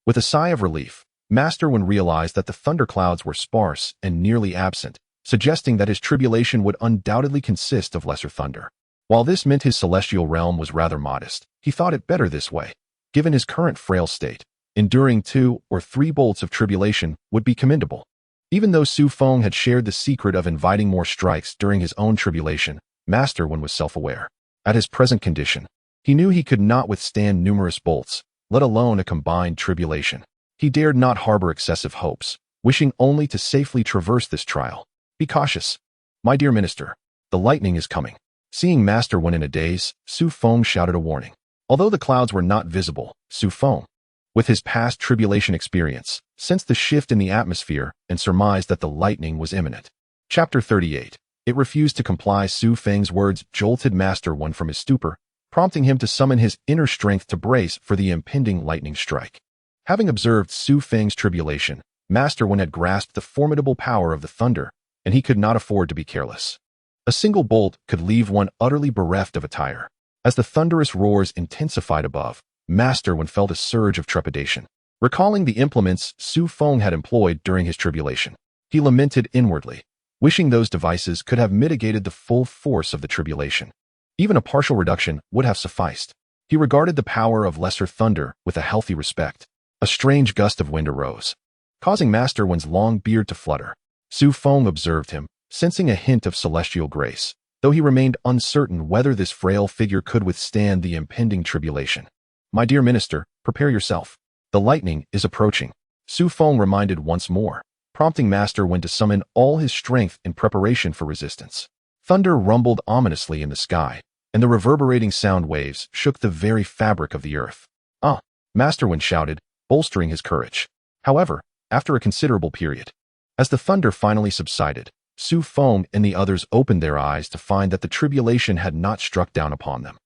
With a sigh of relief, Master Wen realized that the thunderclouds were sparse and nearly absent, suggesting that his tribulation would undoubtedly consist of lesser thunder. While this meant his celestial realm was rather modest, he thought it better this way. Given his current frail state, enduring 2 or 3 bolts of tribulation would be commendable. Even though Xu Feng had shared the secret of inviting more strikes during his own tribulation, Master Wen was self-aware. At his present condition, he knew he could not withstand numerous bolts, let alone a combined tribulation. He dared not harbor excessive hopes, wishing only to safely traverse this trial. Be cautious. My dear minister, the lightning is coming. Seeing Master Wen in a daze, Xu Feng shouted a warning. Although the clouds were not visible, Xu Feng, with his past tribulation experience, sensed the shift in the atmosphere and surmised that the lightning was imminent. Chapter 38. It refused to comply. Xu Feng's words jolted Master Wen from his stupor, prompting him to summon his inner strength to brace for the impending lightning strike. Having observed Xu Feng's tribulation, Master Wen had grasped the formidable power of the thunder, and he could not afford to be careless. A single bolt could leave one utterly bereft of attire. As the thunderous roars intensified above, Master Wen felt a surge of trepidation. Recalling the implements Xu Feng had employed during his tribulation, he lamented inwardly, wishing those devices could have mitigated the full force of the tribulation. Even a partial reduction would have sufficed. He regarded the power of lesser thunder with a healthy respect. A strange gust of wind arose, causing Master Wen's long beard to flutter. Xu Feng observed him, sensing a hint of celestial grace, though he remained uncertain whether this frail figure could withstand the impending tribulation. My dear minister, prepare yourself. The lightning is approaching. Xu Feng reminded once more, prompting Master Wen to summon all his strength in preparation for resistance. Thunder rumbled ominously in the sky, and the reverberating sound waves shook the very fabric of the earth. Ah! Master Wen shouted, bolstering his courage. However, after a considerable period, as the thunder finally subsided, Xu Feng and the others opened their eyes to find that the tribulation had not struck down upon them.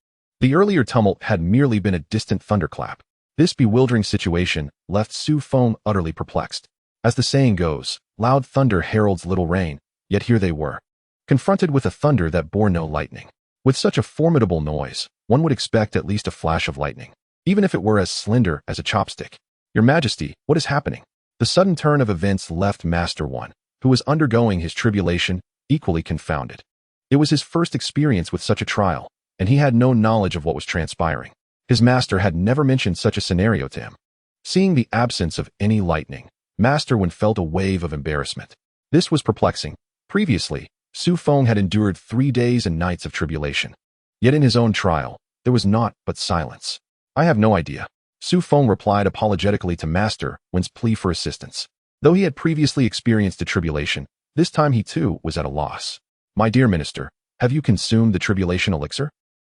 The earlier tumult had merely been a distant thunderclap. This bewildering situation left Xu Feng utterly perplexed. As the saying goes, loud thunder heralds little rain, yet here they were, confronted with a thunder that bore no lightning. With such a formidable noise, one would expect at least a flash of lightning, even if it were as slender as a chopstick. Your Majesty, what is happening? The sudden turn of events left Master Wen, who was undergoing his tribulation, equally confounded. It was his first experience with such a trial, and he had no knowledge of what was transpiring. His master had never mentioned such a scenario to him. Seeing the absence of any lightning, Master Wen felt a wave of embarrassment. This was perplexing. Previously, Xu Feng had endured 3 days and nights of tribulation. Yet in his own trial, there was naught but silence. I have no idea. Xu Feng replied apologetically to Master Wen's plea for assistance. Though he had previously experienced a tribulation, this time he too was at a loss. My dear minister, have you consumed the tribulation elixir?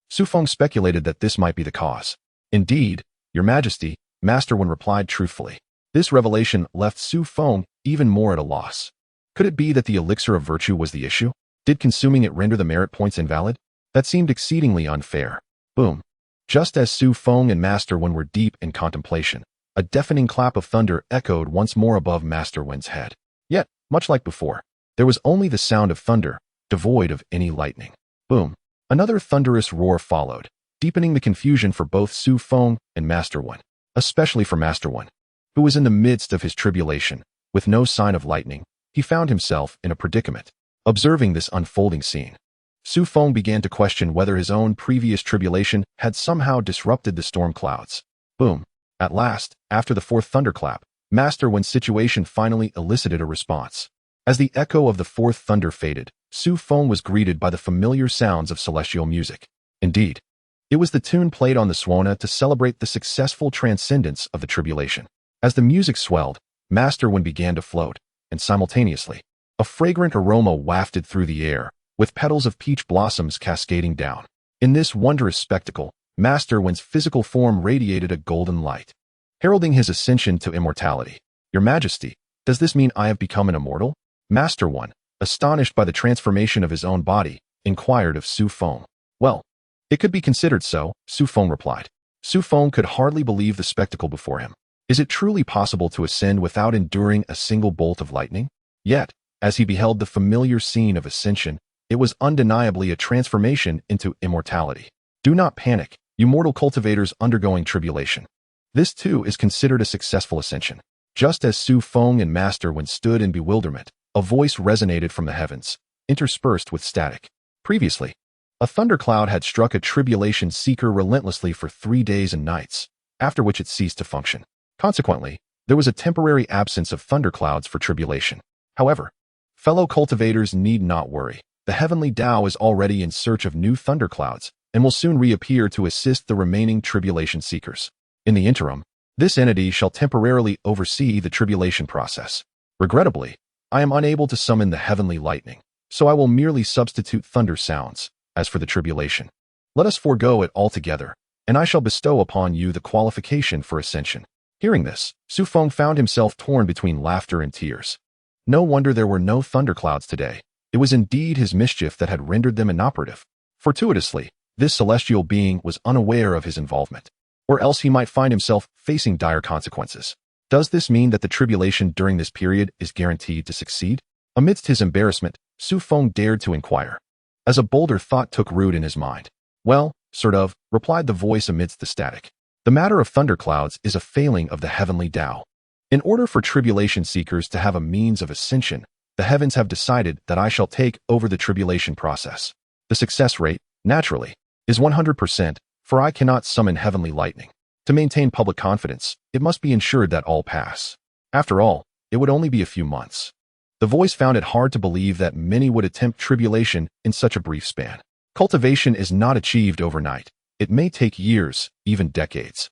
Xu Feng speculated that this might be the cause. Indeed, Your Majesty, Master Wen replied truthfully. This revelation left Xu Feng even more at a loss. Could it be that the elixir of virtue was the issue? Did consuming it render the merit points invalid? That seemed exceedingly unfair. Boom. Just as Xu Feng and Master Wen were deep in contemplation, a deafening clap of thunder echoed once more above Master Wen's head. Yet, much like before, there was only the sound of thunder, devoid of any lightning. Boom. Another thunderous roar followed, deepening the confusion for both Xu Feng and Master Wen, especially for Master Wen, who was in the midst of his tribulation. With no sign of lightning, he found himself in a predicament. Observing this unfolding scene, Xu Feng began to question whether his own previous tribulation had somehow disrupted the storm clouds. Boom. At last, after the fourth thunderclap, Master Wen's situation finally elicited a response. As the echo of the fourth thunder faded, Xu Feng was greeted by the familiar sounds of celestial music. Indeed, it was the tune played on the Swana to celebrate the successful transcendence of the tribulation. As the music swelled, Master Wen began to float, and simultaneously, a fragrant aroma wafted through the air, with petals of peach blossoms cascading down. In this wondrous spectacle, Master Wen's physical form radiated a golden light, heralding his ascension to immortality. Your Majesty, does this mean I have become an immortal? Master Wen, astonished by the transformation of his own body, inquired of Xu Feng. Well, it could be considered so, Xu Feng replied. Xu Feng could hardly believe the spectacle before him. Is it truly possible to ascend without enduring a single bolt of lightning? Yet, as he beheld the familiar scene of ascension, it was undeniably a transformation into immortality. Do not panic, you mortal cultivators undergoing tribulation. This too is considered a successful ascension. Just as Xu Feng and Master Wen stood in bewilderment, a voice resonated from the heavens, interspersed with static. Previously, a thundercloud had struck a tribulation seeker relentlessly for 3 days and nights, after which it ceased to function. Consequently, there was a temporary absence of thunderclouds for tribulation. However, fellow cultivators need not worry. The heavenly Tao is already in search of new thunderclouds and will soon reappear to assist the remaining tribulation seekers. In the interim, this entity shall temporarily oversee the tribulation process. Regrettably, I am unable to summon the heavenly lightning, so I will merely substitute thunder sounds. As for the tribulation, let us forego it altogether, and I shall bestow upon you the qualification for ascension. Hearing this, Xu Feng found himself torn between laughter and tears. No wonder there were no thunderclouds today. It was indeed his mischief that had rendered them inoperative. Fortuitously, this celestial being was unaware of his involvement, or else he might find himself facing dire consequences. Does this mean that the tribulation during this period is guaranteed to succeed? Amidst his embarrassment, Xu Feng dared to inquire, as a bolder thought took root in his mind. Well, sort of, replied the voice amidst the static. The matter of thunderclouds is a failing of the heavenly Tao. In order for tribulation seekers to have a means of ascension, the heavens have decided that I shall take over the tribulation process. The success rate, naturally, is 100%, for I cannot summon heavenly lightning. To maintain public confidence, it must be ensured that all pass. After all, it would only be a few months. The voice found it hard to believe that many would attempt tribulation in such a brief span. Cultivation is not achieved overnight. It may take years, even decades,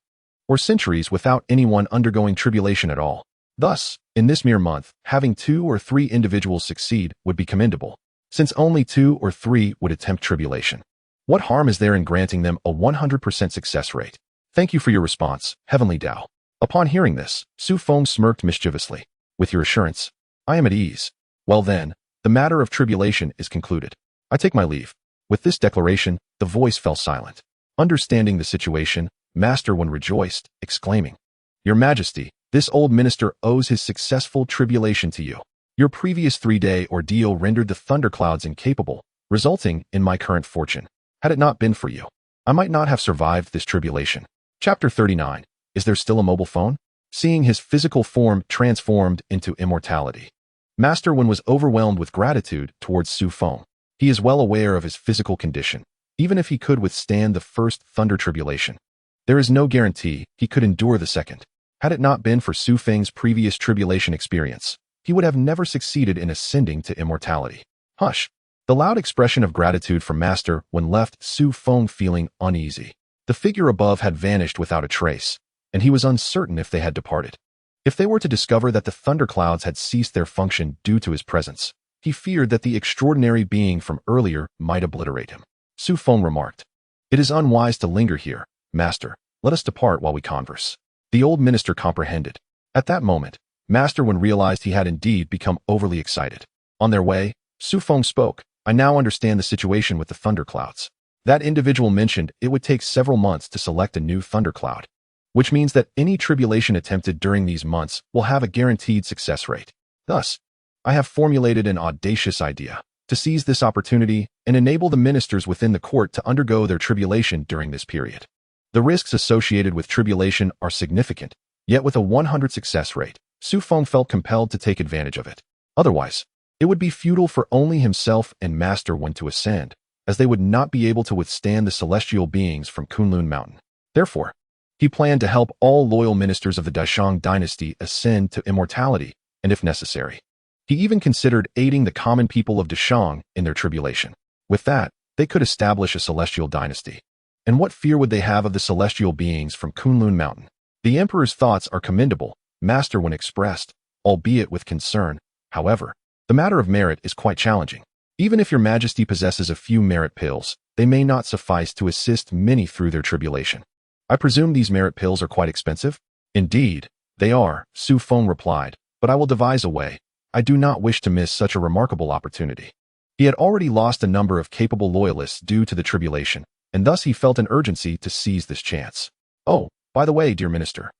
or centuries without anyone undergoing tribulation at all. Thus, in this mere month, having 2 or 3 individuals succeed would be commendable, since only 2 or 3 would attempt tribulation. What harm is there in granting them a 100% success rate? Thank you for your response, Heavenly Tao. Upon hearing this, Xu Feng smirked mischievously. With your assurance, I am at ease. Well then, the matter of tribulation is concluded. I take my leave. With this declaration, the voice fell silent. Understanding the situation, Master Wen rejoiced, exclaiming, Your Majesty, this old minister owes his successful tribulation to you. Your previous 3-day ordeal rendered the thunderclouds incapable, resulting in my current fortune. Had it not been for you, I might not have survived this tribulation. Chapter 39. Is there still a mobile phone? Seeing his physical form transformed into immortality, Master Wen was overwhelmed with gratitude towards Xu Feng. He is well aware of his physical condition. Even if he could withstand the first thunder tribulation, there is no guarantee he could endure the second. Had it not been for Xu Feng's previous tribulation experience, he would have never succeeded in ascending to immortality. Hush! The loud expression of gratitude from Master Wen left Xu Feng feeling uneasy. The figure above had vanished without a trace, and he was uncertain if they had departed. If they were to discover that the thunderclouds had ceased their function due to his presence, he feared that the extraordinary being from earlier might obliterate him. Xu Feng remarked, It is unwise to linger here, Master. Let us depart while we converse. The old minister comprehended. At that moment, Master Wen realized he had indeed become overly excited. On their way, Xu Feng spoke. I now understand the situation with the thunderclouds. That individual mentioned it would take several months to select a new thundercloud, which means that any tribulation attempted during these months will have a guaranteed success rate. Thus, I have formulated an audacious idea to seize this opportunity and enable the ministers within the court to undergo their tribulation during this period. The risks associated with tribulation are significant, yet with a 100 success rate, Xu Feng felt compelled to take advantage of it. Otherwise, It would be futile for only himself and Master Wen to ascend, as they would not be able to withstand the celestial beings from Kunlun Mountain. Therefore, he planned to help all loyal ministers of the Shang Dynasty ascend to immortality, and if necessary, he even considered aiding the common people of Dashang in their tribulation. With that, they could establish a celestial dynasty. And what fear would they have of the celestial beings from Kunlun Mountain? The Emperor's thoughts are commendable, Master Wen expressed, albeit with concern. However, the matter of merit is quite challenging. Even if your Majesty possesses a few merit pills, they may not suffice to assist many through their tribulation. I presume these merit pills are quite expensive? Indeed, they are, Xu Feng replied, but I will devise a way. I do not wish to miss such a remarkable opportunity. He had already lost a number of capable loyalists due to the tribulation, and thus he felt an urgency to seize this chance. Oh, by the way, dear Minister,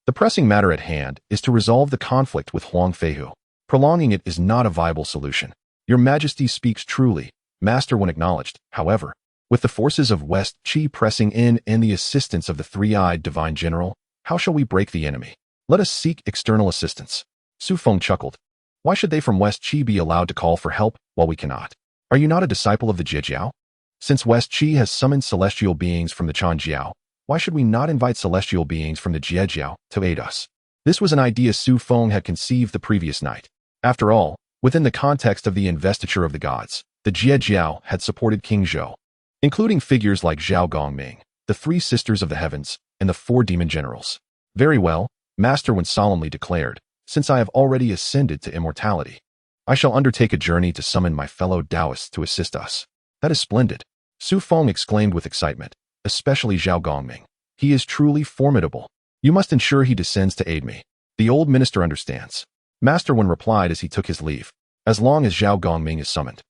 the pressing matter at hand is to resolve the conflict with Huang Feihu. Prolonging it is not a viable solution. Your Majesty speaks truly, Master Wen acknowledged. However, with the forces of West Qi pressing in and the assistance of the three-eyed divine general, how shall we break the enemy? Let us seek external assistance. Xu Feng chuckled. Why should they from West Qi be allowed to call for help while we cannot? Are you not a disciple of the Jiejiao? Since West Qi has summoned celestial beings from the Chanjiao, why should we not invite celestial beings from the Jiejiao to aid us? This was an idea Xu Feng had conceived the previous night. After all, within the context of the investiture of the gods, the Jiejiao had supported King Zhou, including figures like Zhao Gongming, the three sisters of the heavens, and the four demon generals. Very well, Master Wen solemnly declared, since I have already ascended to immortality, I shall undertake a journey to summon my fellow Taoists to assist us. That is splendid, Xu Feng exclaimed with excitement, especially Zhao Gongming. He is truly formidable. You must ensure he descends to aid me. The old minister understands. Master Wen replied as he took his leave. As long as Zhao Gongming is summoned,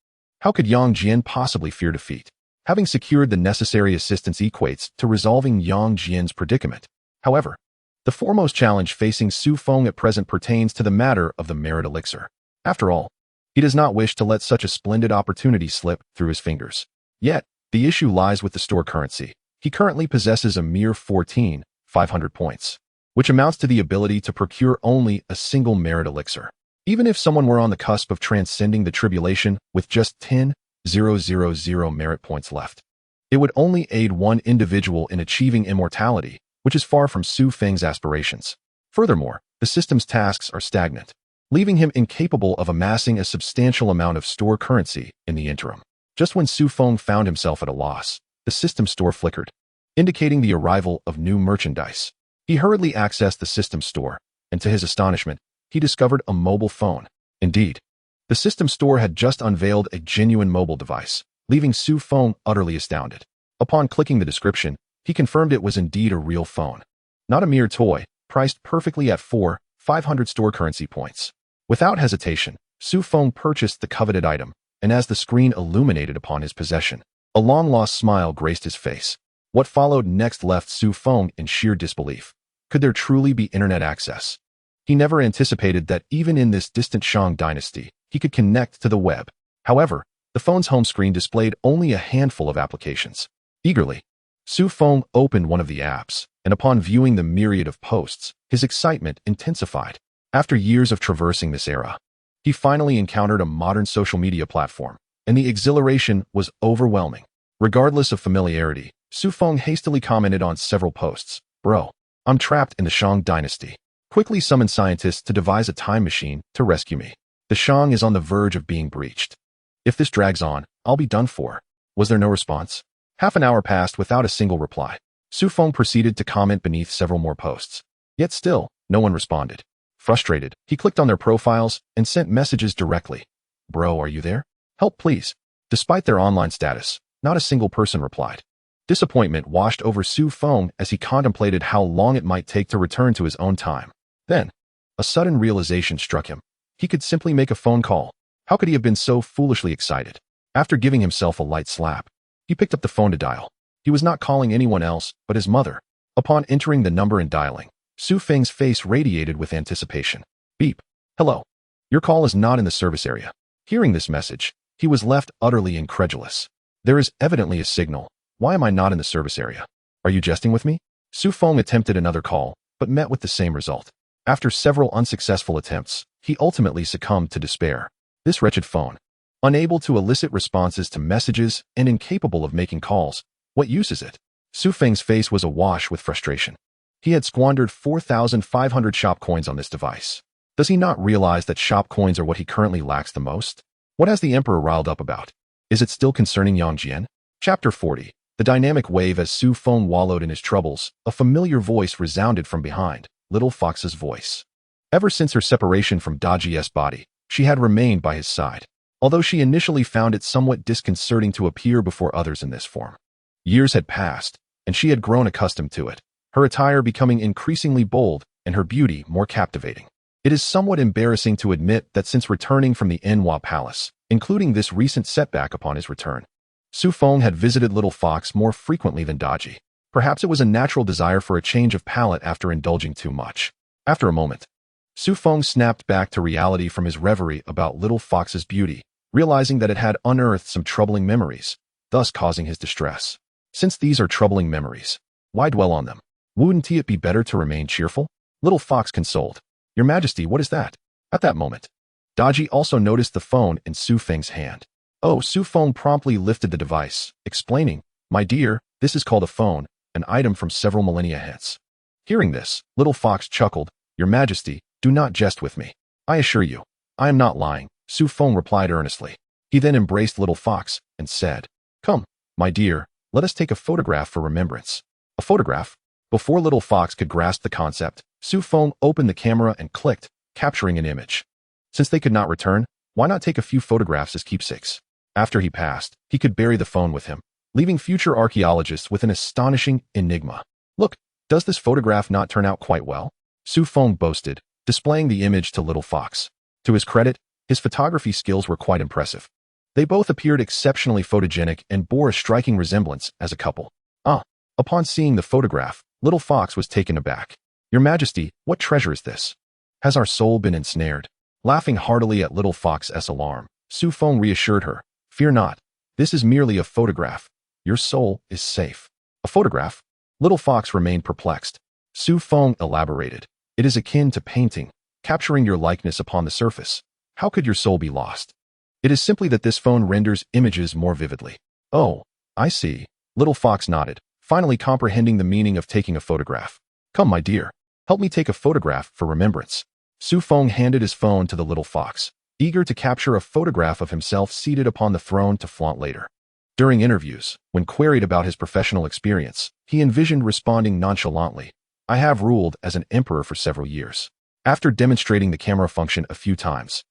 how could Yang Jian possibly fear defeat? Having secured the necessary assistance equates to resolving Yang Jian's predicament. However, the foremost challenge facing Xu Feng at present pertains to the matter of the merit elixir. After all, he does not wish to let such a splendid opportunity slip through his fingers. Yet, the issue lies with the store currency. He currently possesses a mere 14,500 points, which amounts to the ability to procure only a single merit elixir. Even if someone were on the cusp of transcending the tribulation with just 10,000 merit points left, it would only aid one individual in achieving immortality, which is far from Xu Feng's aspirations. Furthermore, the system's tasks are stagnant, leaving him incapable of amassing a substantial amount of store currency in the interim. Just when Xu Feng found himself at a loss, the system store flickered, indicating the arrival of new merchandise. He hurriedly accessed the system store, and to his astonishment, he discovered a mobile phone. Indeed, the system store had just unveiled a genuine mobile device, leaving Xu Feng utterly astounded. Upon clicking the description, he confirmed it was indeed a real phone, not a mere toy, priced perfectly at 4,500 store currency points. Without hesitation, Xu Feng purchased the coveted item, and as the screen illuminated upon his possession, a long-lost smile graced his face. What followed next left Xu Feng in sheer disbelief. Could there truly be internet access? He never anticipated that even in this distant Shang Dynasty, he could connect to the web. However, the phone's home screen displayed only a handful of applications. Eagerly, Xu Feng opened one of the apps, and upon viewing the myriad of posts, his excitement intensified. After years of traversing this era, he finally encountered a modern social media platform, and the exhilaration was overwhelming. Regardless of familiarity, Xu Feng hastily commented on several posts. Bro, I'm trapped in the Shang Dynasty. Quickly summon scientists to devise a time machine to rescue me. The Shang is on the verge of being breached. If this drags on, I'll be done for. Was there no response? Half an hour passed without a single reply. Xu Feng proceeded to comment beneath several more posts. Yet still, no one responded. Frustrated, he clicked on their profiles and sent messages directly. Bro, are you there? Help please. Despite their online status, not a single person replied. Disappointment washed over Xu Feng as he contemplated how long it might take to return to his own time. Then, a sudden realization struck him. He could simply make a phone call. How could he have been so foolishly excited? After giving himself a light slap, he picked up the phone to dial. He was not calling anyone else but his mother. Upon entering the number and dialing, Xu Feng's face radiated with anticipation. Beep. Hello. Your call is not in the service area. Hearing this message, he was left utterly incredulous. There is evidently a signal. Why am I not in the service area? Are you jesting with me? Xu Feng attempted another call, but met with the same result. After several unsuccessful attempts, he ultimately succumbed to despair. This wretched phone, unable to elicit responses to messages and incapable of making calls, what use is it? Xu Feng's face was awash with frustration. He had squandered 4,500 shop coins on this device. Does he not realize that shop coins are what he currently lacks the most? What has the emperor riled up about? Is it still concerning Yang Jian? Chapter 40. The dynamic wave. As Xu Feng wallowed in his troubles, a familiar voice resounded from behind, Little Fox's voice. Ever since her separation from Daji's body, she had remained by his side, although she initially found it somewhat disconcerting to appear before others in this form. Years had passed, and she had grown accustomed to it, her attire becoming increasingly bold and her beauty more captivating. It is somewhat embarrassing to admit that since returning from the Enhua Palace, including this recent setback upon his return, Xu Feng had visited Little Fox more frequently than Daji. Perhaps it was a natural desire for a change of palate after indulging too much. After a moment, Xu Feng snapped back to reality from his reverie about Little Fox's beauty, realizing that it had unearthed some troubling memories, thus causing his distress. Since these are troubling memories, why dwell on them? Wouldn't it be better to remain cheerful? Little Fox consoled. Your Majesty, what is that? At that moment, Daji also noticed the phone in Xu Feng's hand. Oh, Xu Feng promptly lifted the device, explaining, My dear, this is called a phone, an item from several millennia hence. Hearing this, Little Fox chuckled. Your Majesty, do not jest with me. I assure you, I am not lying, Xu Feng replied earnestly. He then embraced Little Fox and said, Come, my dear, let us take a photograph for remembrance. A photograph? Before Little Fox could grasp the concept, Xu Feng opened the camera and clicked, capturing an image. Since they could not return, why not take a few photographs as keepsakes? After he passed, he could bury the phone with him, leaving future archaeologists with an astonishing enigma. Look, does this photograph not turn out quite well? Xu Feng boasted, displaying the image to Little Fox. To his credit, his photography skills were quite impressive. They both appeared exceptionally photogenic and bore a striking resemblance as a couple. Upon seeing the photograph, Little Fox was taken aback. Your Majesty, what treasure is this? Has our soul been ensnared? Laughing heartily at Little Fox's alarm, Xu Feng reassured her, Fear not, this is merely a photograph. Your soul is safe. A photograph? Little Fox remained perplexed. Xu Feng elaborated. It is akin to painting, capturing your likeness upon the surface. How could your soul be lost? It is simply that this phone renders images more vividly. Oh, I see. Little Fox nodded, finally comprehending the meaning of taking a photograph. Come, my dear, help me take a photograph for remembrance. Xu Feng handed his phone to the Little Fox, eager to capture a photograph of himself seated upon the throne to flaunt later. During interviews, when queried about his professional experience, he envisioned responding nonchalantly, I have ruled as an emperor for several years. After demonstrating the camera function a few times,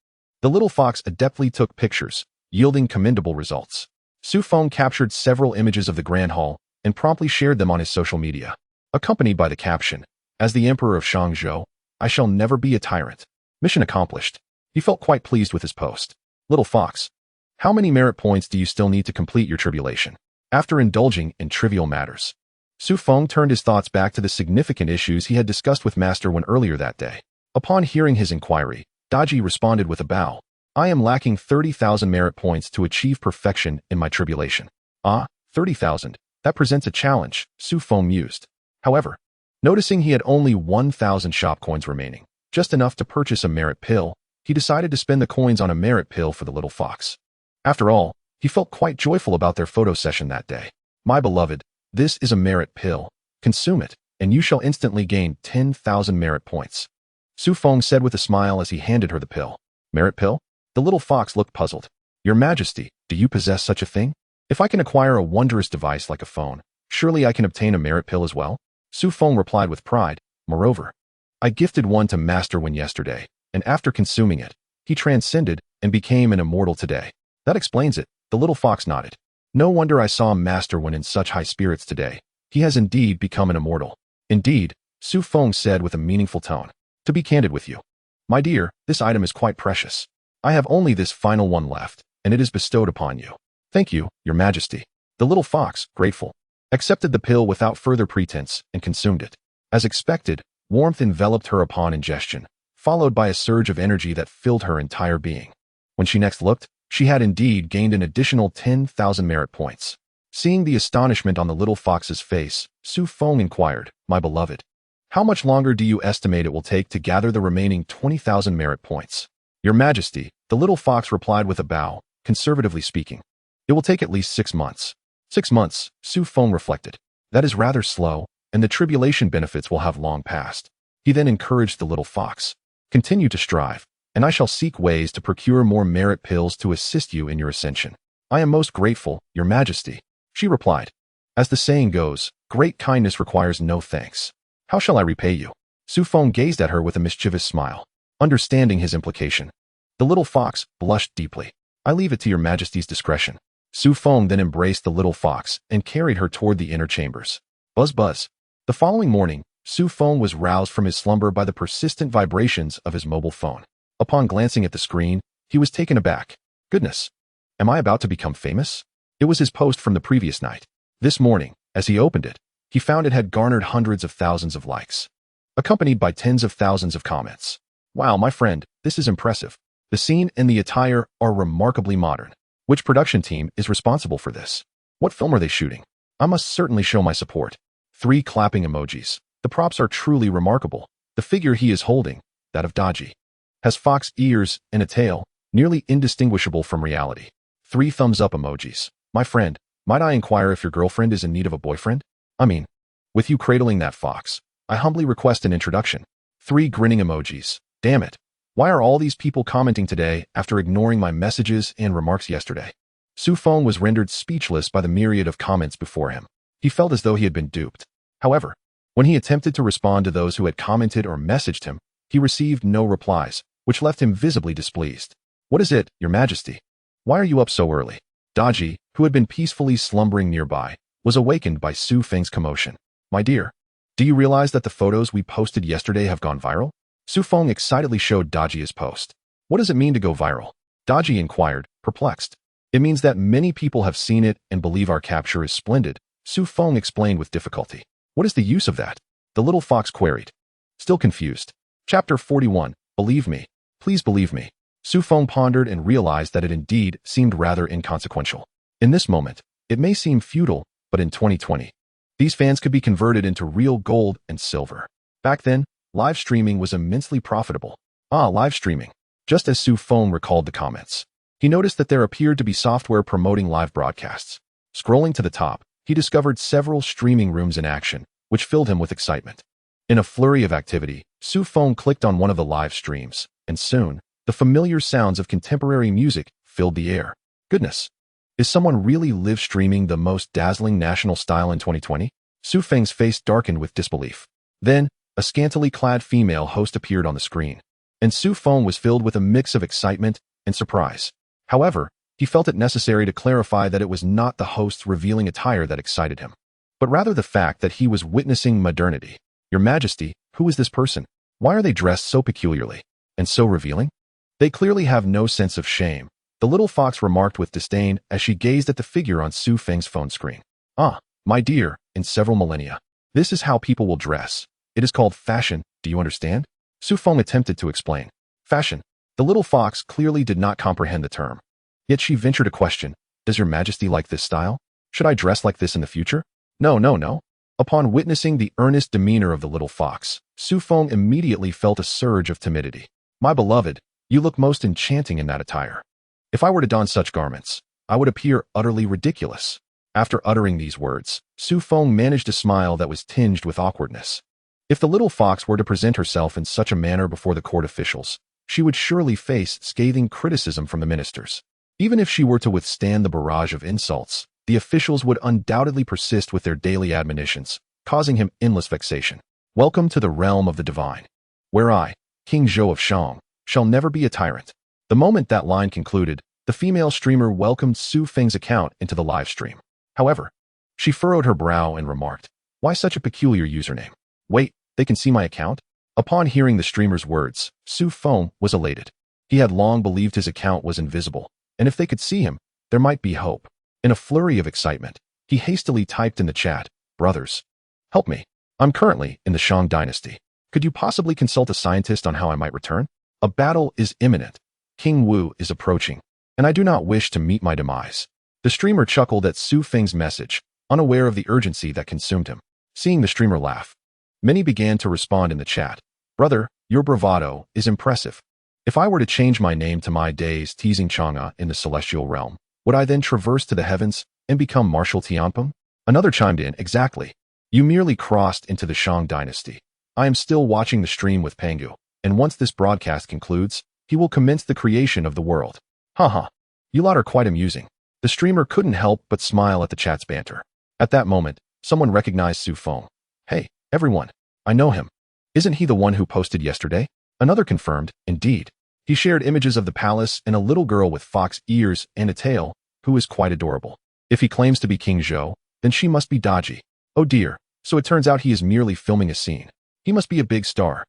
the Little Fox adeptly took pictures, yielding commendable results. Xu Feng captured several images of the Grand Hall and promptly shared them on his social media, accompanied by the caption, As the Emperor of Shangzhou, I shall never be a tyrant. Mission accomplished. He felt quite pleased with his post. Little Fox, how many merit points do you still need to complete your tribulation? After indulging in trivial matters, Xu Feng turned his thoughts back to the significant issues he had discussed with Master Wen earlier that day. Upon hearing his inquiry, Daji responded with a bow. I am lacking 30,000 merit points to achieve perfection in my tribulation. 30,000. That presents a challenge, Xu Feng mused. However, noticing he had only 1,000 shop coins remaining, just enough to purchase a merit pill, he decided to spend the coins on a merit pill for the Little Fox. After all, he felt quite joyful about their photo session that day. My beloved, this is a merit pill. Consume it, and you shall instantly gain 10,000 merit points. Xu Feng said with a smile as he handed her the pill. Merit pill? The Little Fox looked puzzled. Your Majesty, do you possess such a thing? If I can acquire a wondrous device like a phone, surely I can obtain a merit pill as well? Xu Feng replied with pride. Moreover, I gifted one to Master Wen yesterday, and after consuming it, he transcended and became an immortal today. That explains it, the Little Fox nodded. No wonder I saw Master Wen in such high spirits today. He has indeed become an immortal. Indeed, Xu Feng said with a meaningful tone. To be candid with you, my dear, this item is quite precious. I have only this final one left, and it is bestowed upon you. Thank you, Your Majesty. The Little Fox, grateful, accepted the pill without further pretense and consumed it. As expected, warmth enveloped her upon ingestion, followed by a surge of energy that filled her entire being. When she next looked, she had indeed gained an additional 10,000 merit points. Seeing the astonishment on the Little Fox's face, Xu Feng inquired, My beloved, how much longer do you estimate it will take to gather the remaining 20,000 merit points? Your Majesty, the little fox replied with a bow, conservatively speaking. It will take at least 6 months. 6 months, Xu Feng reflected. That is rather slow, and the tribulation benefits will have long passed. He then encouraged the little fox. Continue to strive, and I shall seek ways to procure more merit pills to assist you in your ascension. I am most grateful, Your Majesty, she replied. As the saying goes, great kindness requires no thanks. How shall I repay you? Xu Feng gazed at her with a mischievous smile. Understanding his implication, the little fox blushed deeply. I leave it to Your Majesty's discretion. Xu Feng then embraced the little fox and carried her toward the inner chambers. Buzz buzz. The following morning, Xu Feng was roused from his slumber by the persistent vibrations of his mobile phone. Upon glancing at the screen, he was taken aback. Goodness, am I about to become famous? It was his post from the previous night. This morning, as he opened it, he found it had garnered hundreds of thousands of likes, accompanied by tens of thousands of comments. Wow, my friend, this is impressive. The scene and the attire are remarkably modern. Which production team is responsible for this? What film are they shooting? I must certainly show my support. 3 clapping emojis. The props are truly remarkable. The figure he is holding, that of Daji, has fox ears and a tail, nearly indistinguishable from reality. 3 thumbs up emojis. My friend, might I inquire if your girlfriend is in need of a boyfriend? I mean, with you cradling that fox, I humbly request an introduction. 3 grinning emojis. Damn it. Why are all these people commenting today after ignoring my messages and remarks yesterday? Xu Feng was rendered speechless by the myriad of comments before him. He felt as though he had been duped. However, when he attempted to respond to those who had commented or messaged him, he received no replies, which left him visibly displeased. What is it, Your Majesty? Why are you up so early? Daji, who had been peacefully slumbering nearby, was awakened by Xu Feng's commotion. My dear, do you realize that the photos we posted yesterday have gone viral? Xu Feng excitedly showed Daji his post. What does it mean to go viral? Daji inquired, perplexed. It means that many people have seen it and believe our capture is splendid, Xu Feng explained with difficulty. What is the use of that? The little fox queried. Still confused. Chapter 41. Believe me. Please believe me. Xu Feng pondered and realized that it indeed seemed rather inconsequential. In this moment, it may seem futile, but in 2020, these fans could be converted into real gold and silver. Back then, live streaming was immensely profitable. Live streaming. Just as Xu Feng recalled the comments, he noticed that there appeared to be software promoting live broadcasts. Scrolling to the top, he discovered several streaming rooms in action, which filled him with excitement. In a flurry of activity, Xu Feng clicked on one of the live streams, and soon, the familiar sounds of contemporary music filled the air. Goodness, is someone really live streaming the most dazzling national style in 2020? Xu Feng's face darkened with disbelief. Then, a scantily clad female host appeared on the screen, and Xu Feng was filled with a mix of excitement and surprise. However, he felt it necessary to clarify that it was not the host's revealing attire that excited him, but rather the fact that he was witnessing modernity. Your Majesty, who is this person? Why are they dressed so peculiarly and so revealing? They clearly have no sense of shame, the little fox remarked with disdain as she gazed at the figure on Xu Feng's phone screen. My dear, in several millennia, this is how people will dress. It is called fashion, do you understand? Xu Feng attempted to explain. Fashion. The little fox clearly did not comprehend the term. Yet she ventured a question. Does Your Majesty like this style? Should I dress like this in the future? No. Upon witnessing the earnest demeanor of the little fox, Xu Feng immediately felt a surge of timidity. My beloved, you look most enchanting in that attire. If I were to don such garments, I would appear utterly ridiculous. After uttering these words, Xu Feng managed a smile that was tinged with awkwardness. If the little fox were to present herself in such a manner before the court officials, she would surely face scathing criticism from the ministers. Even if she were to withstand the barrage of insults, the officials would undoubtedly persist with their daily admonitions, causing him endless vexation. Welcome to the realm of the divine, where I, King Zhou of Zhou, shall never be a tyrant. The moment that line concluded, the female streamer welcomed Xu Feng's account into the live stream. However, she furrowed her brow and remarked, why such a peculiar username? Wait, they can see my account? Upon hearing the streamer's words, Xu Feng was elated. He had long believed his account was invisible, and if they could see him, there might be hope. In a flurry of excitement, he hastily typed in the chat, brothers, help me. I'm currently in the Shang Dynasty. Could you possibly consult a scientist on how I might return? A battle is imminent. King Wu is approaching, and I do not wish to meet my demise. The streamer chuckled at Xu Feng's message, unaware of the urgency that consumed him. Seeing the streamer laugh, many began to respond in the chat. Brother, your bravado is impressive. If I were to change my name to my days teasing Chang'e in the celestial realm, would I then traverse to the heavens and become Marshal Tianpeng? Another chimed in, exactly. You merely crossed into the Shang Dynasty. I am still watching the stream with Pangu, and once this broadcast concludes, he will commence the creation of the world. Haha. You lot are quite amusing. The streamer couldn't help but smile at the chat's banter. At that moment, someone recognized Xu Feng. Hey, everyone. I know him. Isn't he the one who posted yesterday? Another confirmed, indeed. He shared images of the palace and a little girl with fox ears and a tail, who is quite adorable. If he claims to be King Zhou, then she must be Daji. Oh dear, so it turns out he is merely filming a scene. He must be a big star.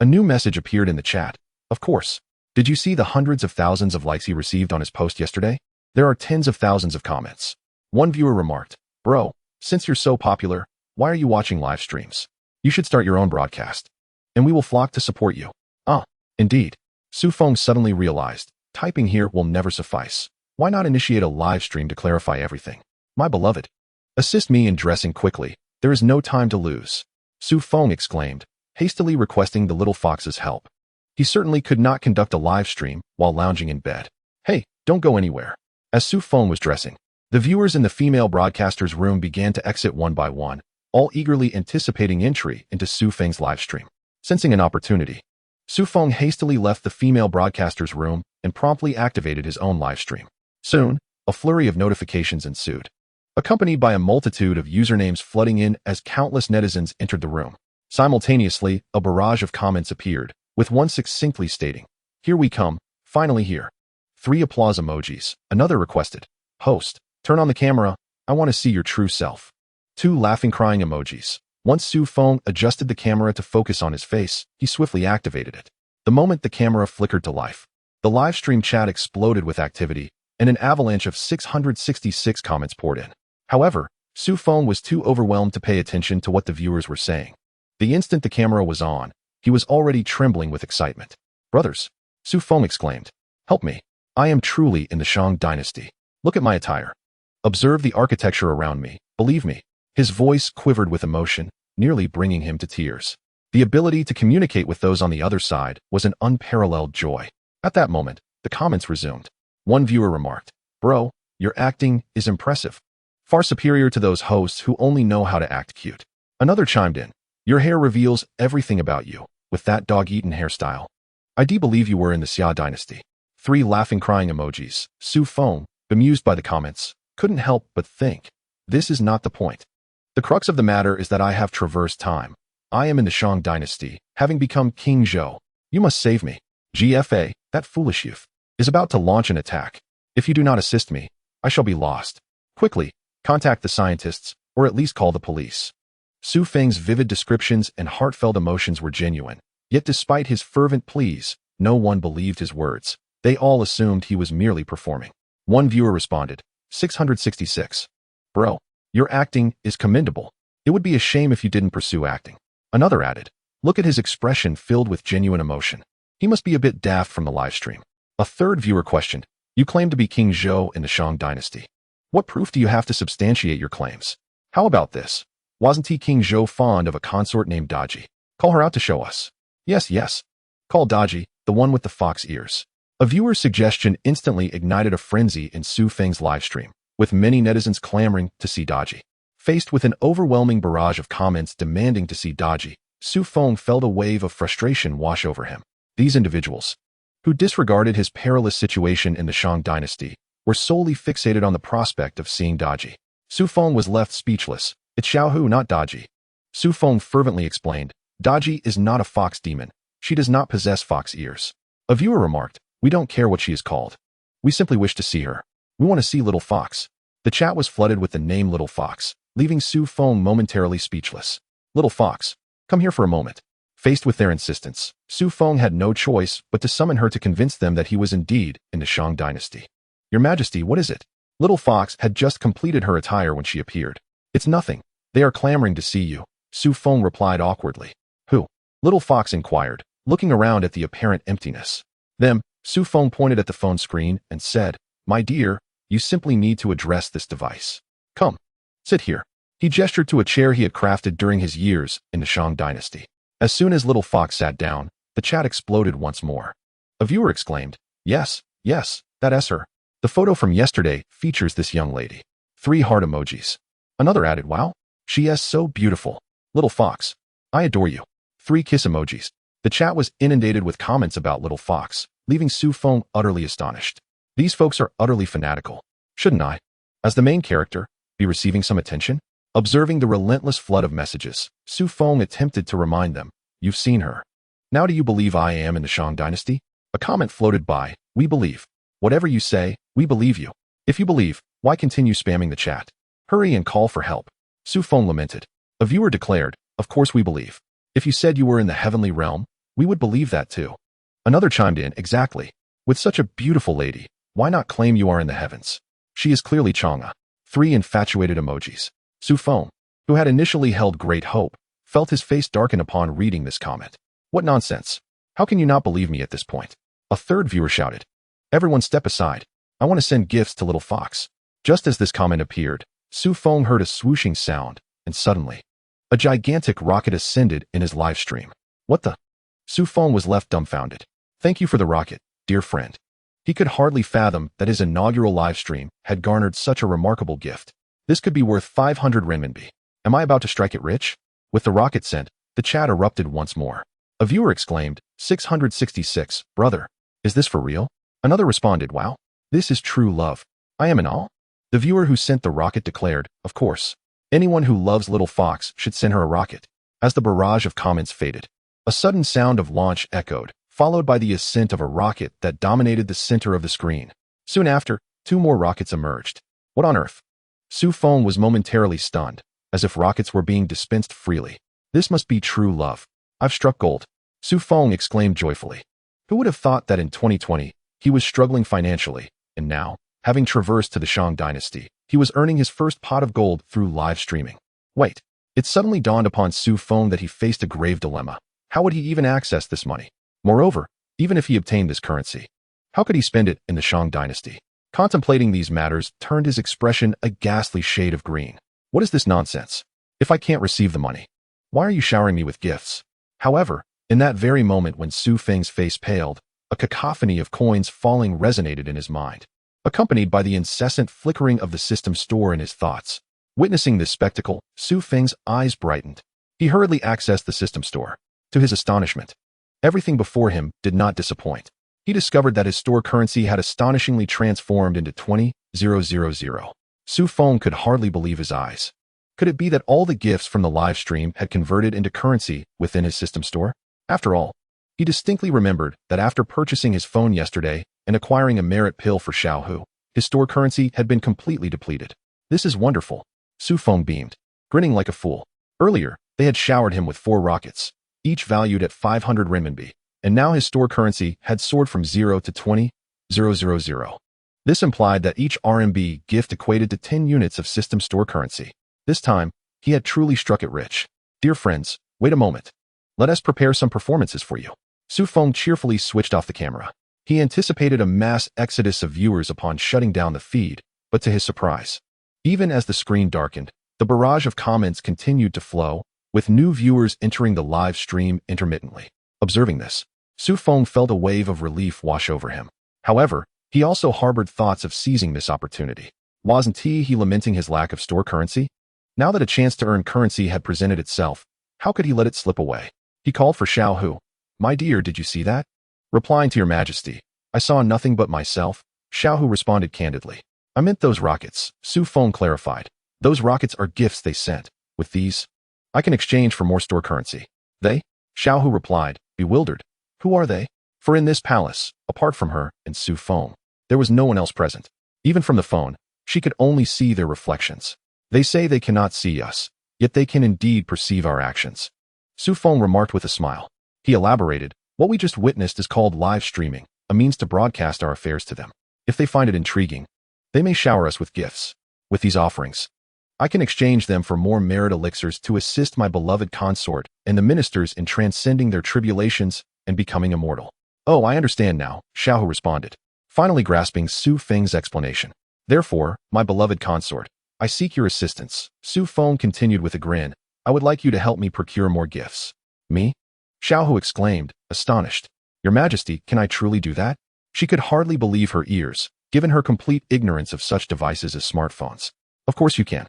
A new message appeared in the chat. Of course. Did you see the hundreds of thousands of likes he received on his post yesterday? There are tens of thousands of comments. One viewer remarked, Bro, since you're so popular, why are you watching live streams? You should start your own broadcast. And we will flock to support you. Ah, indeed. Xu Feng suddenly realized, typing here will never suffice. Why not initiate a live stream to clarify everything? My beloved. Assist me in dressing quickly. There is no time to lose. Xu Feng exclaimed, hastily requesting the little fox's help. He certainly could not conduct a live stream while lounging in bed. Hey, don't go anywhere. As Xu Feng was dressing, the viewers in the female broadcaster's room began to exit one by one, all eagerly anticipating entry into Xu Feng's live stream. Sensing an opportunity, Xu Feng hastily left the female broadcaster's room and promptly activated his own live stream. Soon, a flurry of notifications ensued, accompanied by a multitude of usernames flooding in as countless netizens entered the room. Simultaneously, a barrage of comments appeared, with one succinctly stating, Here we come, finally here. 3 applause emojis. Another requested, Host, turn on the camera, I want to see your true self. 2 laughing crying emojis. Once Xu Feng adjusted the camera to focus on his face, he swiftly activated it. The moment the camera flickered to life, the live stream chat exploded with activity, and an avalanche of 666 comments poured in. However, Xu Feng was too overwhelmed to pay attention to what the viewers were saying. The instant the camera was on, he was already trembling with excitement. Brothers, Xu Feng exclaimed, help me. I am truly in the Shang Dynasty. Look at my attire. Observe the architecture around me. Believe me. His voice quivered with emotion, nearly bringing him to tears. The ability to communicate with those on the other side was an unparalleled joy. At that moment, the comments resumed. One viewer remarked, Bro, your acting is impressive. Far superior to those hosts who only know how to act cute. Another chimed in, Your hair reveals everything about you, with that dog-eaten hairstyle. I do believe you were in the Xia Dynasty. 3 laughing crying emojis. Xu Feng, bemused by the comments, couldn't help but think, this is not the point. The crux of the matter is that I have traversed time. I am in the Shang Dynasty, having become King Zhou. You must save me. GFA, that foolish youth, is about to launch an attack. If you do not assist me, I shall be lost. Quickly, contact the scientists, or at least call the police. Xu Feng's vivid descriptions and heartfelt emotions were genuine, yet despite his fervent pleas, no one believed his words. They all assumed he was merely performing. One viewer responded, 666. Bro, your acting is commendable. It would be a shame if you didn't pursue acting. Another added, look at his expression filled with genuine emotion. He must be a bit daft from the live stream. A third viewer questioned, you claim to be King Zhou in the Shang Dynasty. What proof do you have to substantiate your claims? How about this? Wasn't he King Zhou fond of a consort named Daji? Call her out to show us. Yes, yes. Call Daji, the one with the fox ears. A viewer's suggestion instantly ignited a frenzy in Xu Feng's livestream, with many netizens clamoring to see Daji. Faced with an overwhelming barrage of comments demanding to see Daji, Xu Feng felt a wave of frustration wash over him. These individuals, who disregarded his perilous situation in the Shang Dynasty, were solely fixated on the prospect of seeing Daji. Xu Feng was left speechless. It's Xiaohu, not Daji. Xu Feng fervently explained, Daji is not a fox demon. She does not possess fox ears. A viewer remarked, we don't care what she is called. We simply wish to see her. We want to see Little Fox. The chat was flooded with the name Little Fox, leaving Xu Feng momentarily speechless. Little Fox, come here for a moment. Faced with their insistence, Xu Feng had no choice but to summon her to convince them that he was indeed in the Shang Dynasty. Your Majesty, what is it? Little Fox had just completed her attire when she appeared. It's nothing. They are clamoring to see you. Xu Feng replied awkwardly. Who? Little Fox inquired, looking around at the apparent emptiness. Them. Xu Feng pointed at the phone screen and said, My dear, you simply need to address this device. Come. Sit here. He gestured to a chair he had crafted during his years in the Shang Dynasty. As soon as Little Fox sat down, the chat exploded once more. A viewer exclaimed, "Yes, yes, that's her. The photo from yesterday features this young lady." 3 heart emojis. Another added, "Wow, she is so beautiful. Little Fox, I adore you." 3 kiss emojis. The chat was inundated with comments about Little Fox, leaving Xu Feng utterly astonished. These folks are utterly fanatical. Shouldn't I, as the main character, be receiving some attention? Observing the relentless flood of messages, Xu Feng attempted to remind them, "You've seen her. Now do you believe I am in the Shang Dynasty?" A comment floated by, "We believe. Whatever you say, we believe you. If you believe, why continue spamming the chat? Hurry and call for help." Xu Feng lamented. A viewer declared, "Of course we believe. If you said you were in the heavenly realm, we would believe that too." Another chimed in, "Exactly. With such a beautiful lady, why not claim you are in the heavens? She is clearly Chang'e." 3 infatuated emojis. Xu Feng, who had initially held great hope, felt his face darken upon reading this comment. "What nonsense. How can you not believe me at this point?" A third viewer shouted, "Everyone step aside. I want to send gifts to Little Fox." Just as this comment appeared, Xu Feng heard a swooshing sound, and suddenly, a gigantic rocket ascended in his live stream. What the? Xu Feng was left dumbfounded. "Thank you for the rocket, dear friend." He could hardly fathom that his inaugural live stream had garnered such a remarkable gift. This could be worth 500 renminbi. Am I about to strike it rich? With the rocket sent, the chat erupted once more. A viewer exclaimed, 666, "Brother, is this for real?" Another responded, "Wow, this is true love. I am in awe." The viewer who sent the rocket declared, "Of course, anyone who loves Little Fox should send her a rocket." As the barrage of comments faded, a sudden sound of launch echoed, followed by the ascent of a rocket that dominated the center of the screen. Soon after, 2 more rockets emerged. What on earth? Xu Feng was momentarily stunned, as if rockets were being dispensed freely. This must be true love. I've struck gold. Xu Feng exclaimed joyfully. Who would have thought that in 2020, he was struggling financially, and now, having traversed to the Shang Dynasty, he was earning his first pot of gold through live streaming. Wait, it suddenly dawned upon Xu Feng that he faced a grave dilemma. How would he even access this money? Moreover, even if he obtained this currency, how could he spend it in the Shang Dynasty? Contemplating these matters turned his expression a ghastly shade of green. What is this nonsense? If I can't receive the money, why are you showering me with gifts? However, in that very moment when Xu Feng's face paled, a cacophony of coins falling resonated in his mind, accompanied by the incessant flickering of the system store in his thoughts. Witnessing this spectacle, Xu Feng's eyes brightened. He hurriedly accessed the system store. To his astonishment, everything before him did not disappoint. He discovered that his store currency had astonishingly transformed into 20,000. Xu Feng could hardly believe his eyes. Could it be that all the gifts from the live stream had converted into currency within his system store? After all, he distinctly remembered that after purchasing his phone yesterday and acquiring a merit pill for Xiaohu, his store currency had been completely depleted. This is wonderful. Xu Feng beamed, grinning like a fool. Earlier, they had showered him with 4 rockets, each valued at 500 renminbi, and now his store currency had soared from 0 to 20,000. This implied that each RMB gift equated to 10 units of system store currency. This time, he had truly struck it rich. Dear friends, wait a moment. Let us prepare some performances for you. Xu Feng cheerfully switched off the camera. He anticipated a mass exodus of viewers upon shutting down the feed, but to his surprise, even as the screen darkened, the barrage of comments continued to flow, with new viewers entering the live stream intermittently. Observing this, Xu Feng felt a wave of relief wash over him. However, he also harbored thoughts of seizing this opportunity. Wasn't he lamenting his lack of store currency? Now that a chance to earn currency had presented itself, how could he let it slip away? He called for Xiaohu. My dear, did you see that? Replying to your majesty, I saw nothing but myself. Xiaohu responded candidly. I meant those rockets, Xu Feng clarified. Those rockets are gifts they sent. With these, I can exchange for more store currency. They? Xiaohu replied, bewildered. Who are they? For in this palace, apart from her and Xu Feng, there was no one else present. Even from the phone, she could only see their reflections. They say they cannot see us, yet they can indeed perceive our actions. Xu Feng remarked with a smile. He elaborated, what we just witnessed is called live streaming, a means to broadcast our affairs to them. If they find it intriguing, they may shower us with gifts. With these offerings, I can exchange them for more merit elixirs to assist my beloved consort and the ministers in transcending their tribulations and becoming immortal. Oh, I understand now, Xiaohu responded, finally grasping Xu Feng's explanation. Therefore, my beloved consort, I seek your assistance. Xu Feng continued with a grin. I would like you to help me procure more gifts. Me? Xiaohu exclaimed, astonished. Your Majesty, can I truly do that? She could hardly believe her ears, given her complete ignorance of such devices as smartphones. Of course you can,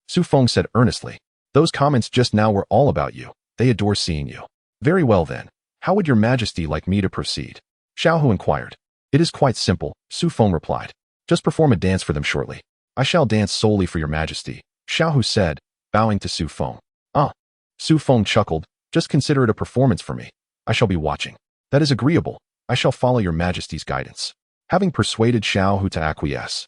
Xu Feng said earnestly. Those comments just now were all about you. They adore seeing you. Very well then. How would your Majesty like me to proceed? Xiaohu inquired. It is quite simple, Xu Feng replied. Just perform a dance for them shortly. I shall dance solely for your Majesty, Xiaohu said, bowing to Xu Feng. Ah. Xu Feng chuckled. Just consider it a performance for me. I shall be watching. That is agreeable. I shall follow your Majesty's guidance. Having persuaded Xiaohu to acquiesce,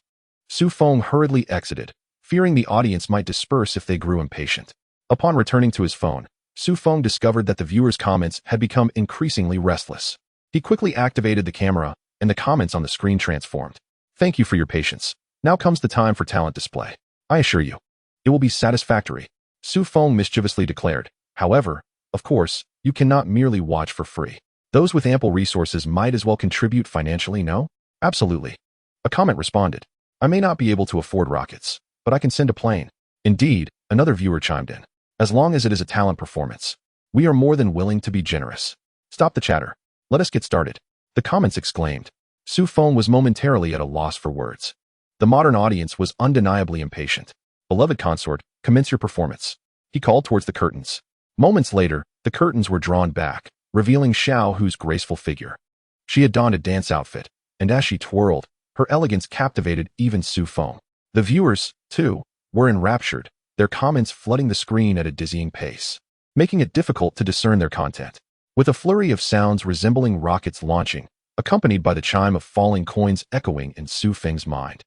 Xu Feng hurriedly exited, fearing the audience might disperse if they grew impatient. Upon returning to his phone, Xu Feng discovered that the viewers' comments had become increasingly restless. He quickly activated the camera, and the comments on the screen transformed. Thank you for your patience. Now comes the time for talent display. I assure you, it will be satisfactory, Xu Feng mischievously declared. However, of course, you cannot merely watch for free. Those with ample resources might as well contribute financially, no? Absolutely. A comment responded. I may not be able to afford rockets, but I can send a plane. Indeed, another viewer chimed in. As long as it is a talent performance, we are more than willing to be generous. Stop the chatter. Let us get started. The comments exclaimed. Xu Feng was momentarily at a loss for words. The modern audience was undeniably impatient. Beloved consort, commence your performance. He called towards the curtains. Moments later, the curtains were drawn back, revealing Xiaohu's graceful figure. She had donned a dance outfit, and as she twirled, her elegance captivated even Xu Feng. The viewers, too, were enraptured, their comments flooding the screen at a dizzying pace, making it difficult to discern their content. With a flurry of sounds resembling rockets launching, accompanied by the chime of falling coins echoing in Xu Feng's mind,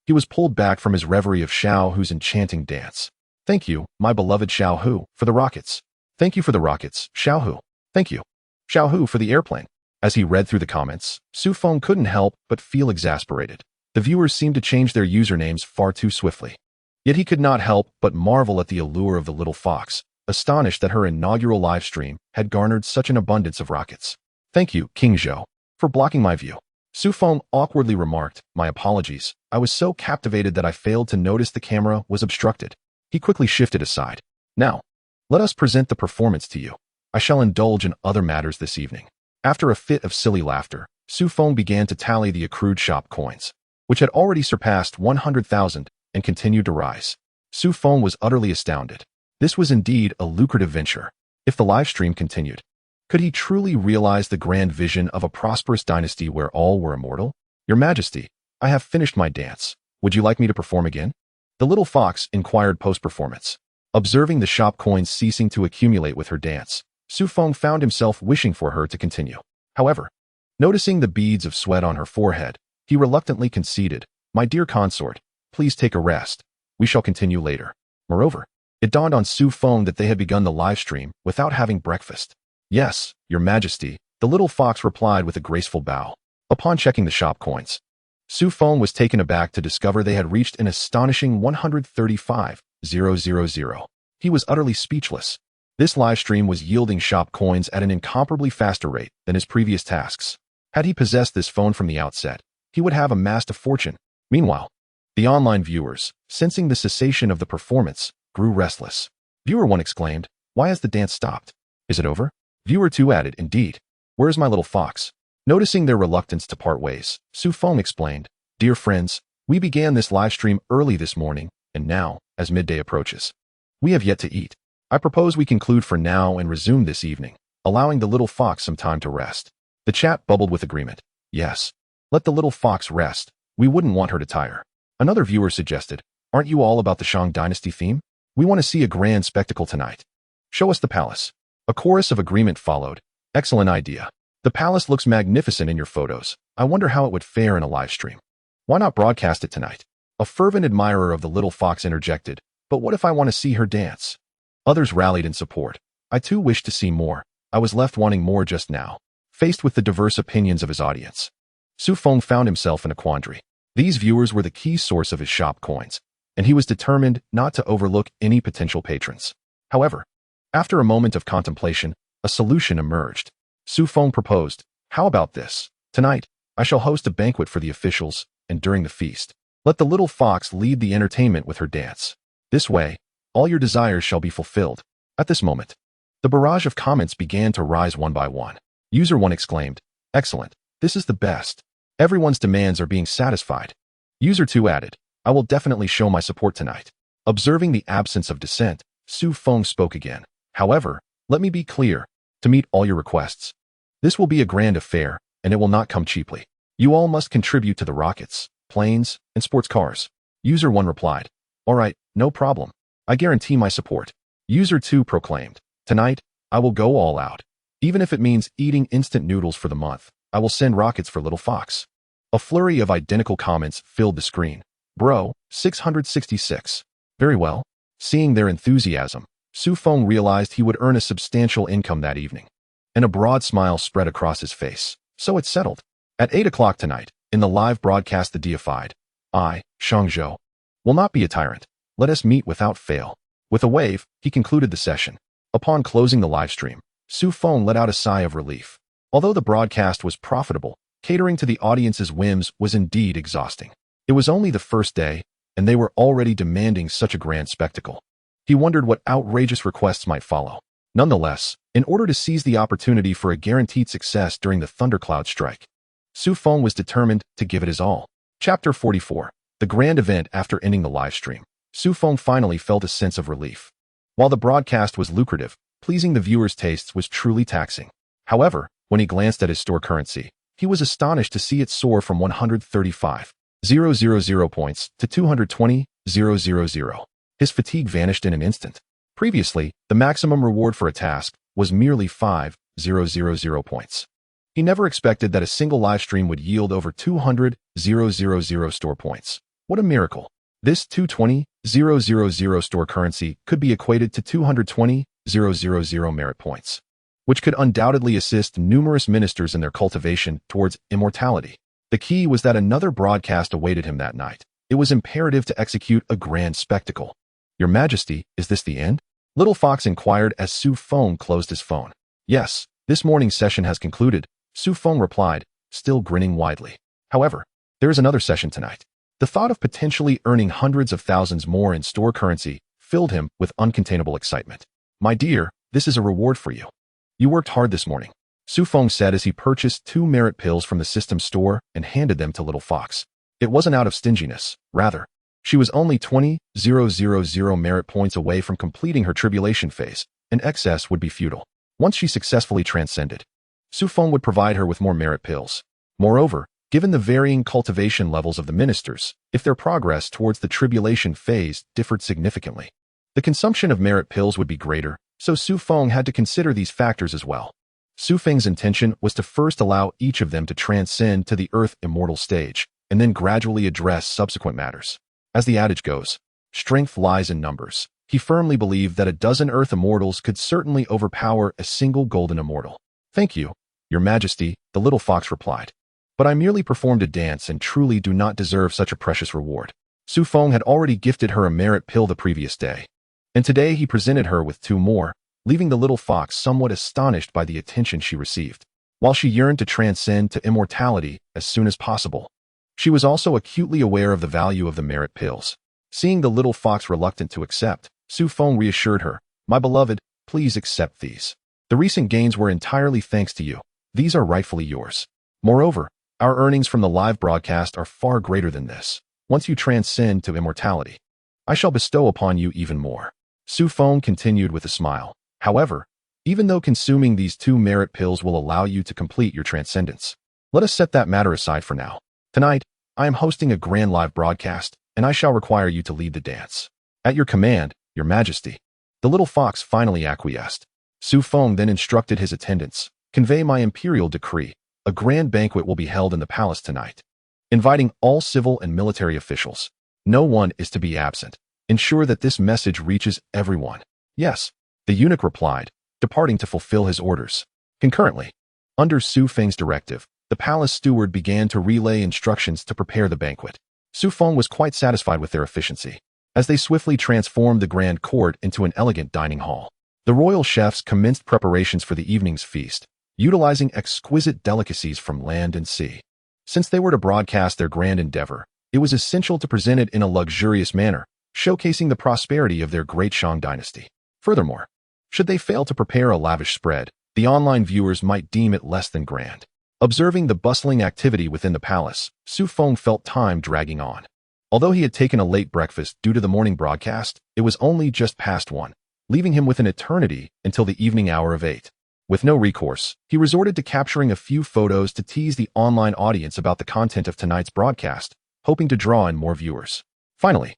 he was pulled back from his reverie of Xiaohu's enchanting dance. Thank you, my beloved Xiaohu, for the rockets. Thank you for the rockets, Xiaohu. Thank you, Xiaohu, for the airplane. As he read through the comments, Xu Feng couldn't help but feel exasperated. The viewers seemed to change their usernames far too swiftly. Yet he could not help but marvel at the allure of the little fox, astonished that her inaugural live stream had garnered such an abundance of rockets. Thank you, King Zhou, for blocking my view. Xu Feng awkwardly remarked, my apologies. I was so captivated that I failed to notice the camera was obstructed. He quickly shifted aside. Now, let us present the performance to you. I shall indulge in other matters this evening. After a fit of silly laughter, Xu Feng began to tally the accrued shop coins, which had already surpassed 100,000 and continued to rise. Xu Feng was utterly astounded. This was indeed a lucrative venture. If the live stream continued, could he truly realize the grand vision of a prosperous dynasty where all were immortal? Your Majesty, I have finished my dance. Would you like me to perform again? The little fox inquired post-performance. Observing the shop coins ceasing to accumulate with her dance, Xu Feng found himself wishing for her to continue. However, noticing the beads of sweat on her forehead, he reluctantly conceded, my dear consort, please take a rest. We shall continue later. Moreover, it dawned on Xu Feng that they had begun the live stream without having breakfast. Yes, Your Majesty, the little fox replied with a graceful bow. Upon checking the shop coins, Xu Feng was taken aback to discover they had reached an astonishing 135,000. He was utterly speechless. This live stream was yielding shop coins at an incomparably faster rate than his previous tasks. Had he possessed this phone from the outset, he would have amassed a fortune. Meanwhile, the online viewers, sensing the cessation of the performance, grew restless. Viewer 1 exclaimed, why has the dance stopped? Is it over? Viewer 2 added, indeed. Where is my little fox? Noticing their reluctance to part ways, Xu Feng explained, dear friends, we began this live stream early this morning, and now, as midday approaches, we have yet to eat. I propose we conclude for now and resume this evening, allowing the little fox some time to rest. The chat bubbled with agreement. Yes, let the little fox rest. We wouldn't want her to tire. Another viewer suggested, aren't you all about the Shang Dynasty theme? We want to see a grand spectacle tonight. Show us the palace. A chorus of agreement followed. Excellent idea. The palace looks magnificent in your photos. I wonder how it would fare in a live stream. Why not broadcast it tonight? A fervent admirer of the little fox interjected, but what if I want to see her dance? Others rallied in support. I too wish to see more. I was left wanting more just now. Faced with the diverse opinions of his audience, Xu Feng found himself in a quandary. These viewers were the key source of his shop coins, and he was determined not to overlook any potential patrons. However, after a moment of contemplation, a solution emerged. Xu Feng proposed, how about this? Tonight, I shall host a banquet for the officials, and during the feast, let the little fox lead the entertainment with her dance. This way, all your desires shall be fulfilled. At this moment, the barrage of comments began to rise one by one. User 1 exclaimed, Excellent. This is the best. Everyone's demands are being satisfied. User 2 added, I will definitely show my support tonight. Observing the absence of dissent, Xu Feng spoke again. However, let me be clear, to meet all your requests. This will be a grand affair, and it will not come cheaply. You all must contribute to the rockets, planes, and sports cars. User 1 replied, all right, no problem. I guarantee my support. User 2 proclaimed, tonight, I will go all out. Even if it means eating instant noodles for the month, I will send rockets for Little Fox. A flurry of identical comments filled the screen. Bro, 666. Very well. Seeing their enthusiasm, Xu Feng realized he would earn a substantial income that evening. And a broad smile spread across his face. So it's settled. At 8 o'clock tonight, in the live broadcast the deified, I, Shang Zhou, will not be a tyrant. Let us meet without fail. With a wave, he concluded the session. Upon closing the live stream, Xu Feng let out a sigh of relief. Although the broadcast was profitable, catering to the audience's whims was indeed exhausting. It was only the first day, and they were already demanding such a grand spectacle. He wondered what outrageous requests might follow. Nonetheless, in order to seize the opportunity for a guaranteed success during the thundercloud strike, Xu Feng was determined to give it his all. Chapter 44. The grand event. After ending the live stream, Xu Feng finally felt a sense of relief. While the broadcast was lucrative, pleasing the viewers' tastes was truly taxing. However, when he glanced at his store currency, he was astonished to see it soar from 135,000 points to 220,000. His fatigue vanished in an instant. Previously, the maximum reward for a task was merely 5,000 points. He never expected that a single live stream would yield over 200,000 store points. What a miracle! This 220,000 store currency could be equated to 220,000 merit points, which could undoubtedly assist numerous ministers in their cultivation towards immortality. The key was that another broadcast awaited him that night. It was imperative to execute a grand spectacle. Your Majesty, is this the end? Little Fox inquired as Xu Feng closed his phone. Yes, this morning's session has concluded, Xu Feng replied, still grinning widely. However, there is another session tonight. The thought of potentially earning hundreds of thousands more in store currency filled him with uncontainable excitement. My dear, this is a reward for you. You worked hard this morning, Xu Feng said as he purchased 2 merit pills from the system store and handed them to Little Fox. It wasn't out of stinginess, rather. She was only 20,000 merit points away from completing her tribulation phase, and excess would be futile. Once she successfully transcended, Xu Feng would provide her with more merit pills. Moreover, given the varying cultivation levels of the ministers, if their progress towards the tribulation phase differed significantly, the consumption of merit pills would be greater, so Xu Feng had to consider these factors as well. Xu Feng's intention was to first allow each of them to transcend to the Earth immortal stage, and then gradually address subsequent matters. As the adage goes, strength lies in numbers. He firmly believed that a dozen Earth immortals could certainly overpower a single golden immortal. Thank you, Your Majesty, the little fox replied. But I merely performed a dance and truly do not deserve such a precious reward. Xu Feng had already gifted her a merit pill the previous day, and today he presented her with 2 more, leaving the little fox somewhat astonished by the attention she received. While she yearned to transcend to immortality as soon as possible, she was also acutely aware of the value of the merit pills. Seeing the little fox reluctant to accept, Xu Feng reassured her, My beloved, please accept these. The recent gains were entirely thanks to you. These are rightfully yours. Moreover, our earnings from the live broadcast are far greater than this. Once you transcend to immortality, I shall bestow upon you even more. Xu Feng continued with a smile. However, even though consuming these 2 merit pills will allow you to complete your transcendence, let us set that matter aside for now. Tonight, I am hosting a grand live broadcast, and I shall require you to lead the dance. At your command, Your Majesty. The little fox finally acquiesced. Xu Feng then instructed his attendants, Convey my imperial decree. A grand banquet will be held in the palace tonight, inviting all civil and military officials. No one is to be absent. Ensure that this message reaches everyone. Yes, the eunuch replied, departing to fulfill his orders. Concurrently, under Xu Feng's directive, the palace steward began to relay instructions to prepare the banquet. Xu Feng was quite satisfied with their efficiency, as they swiftly transformed the grand court into an elegant dining hall. The royal chefs commenced preparations for the evening's feast, utilizing exquisite delicacies from land and sea. Since they were to broadcast their grand endeavor, it was essential to present it in a luxurious manner, showcasing the prosperity of their great Shang Dynasty. Furthermore, should they fail to prepare a lavish spread, the online viewers might deem it less than grand. Observing the bustling activity within the palace, Xu Feng felt time dragging on. Although he had taken a late breakfast due to the morning broadcast, it was only just past 1, leaving him with an eternity until the evening hour of 8. With no recourse, he resorted to capturing a few photos to tease the online audience about the content of tonight's broadcast, hoping to draw in more viewers. Finally,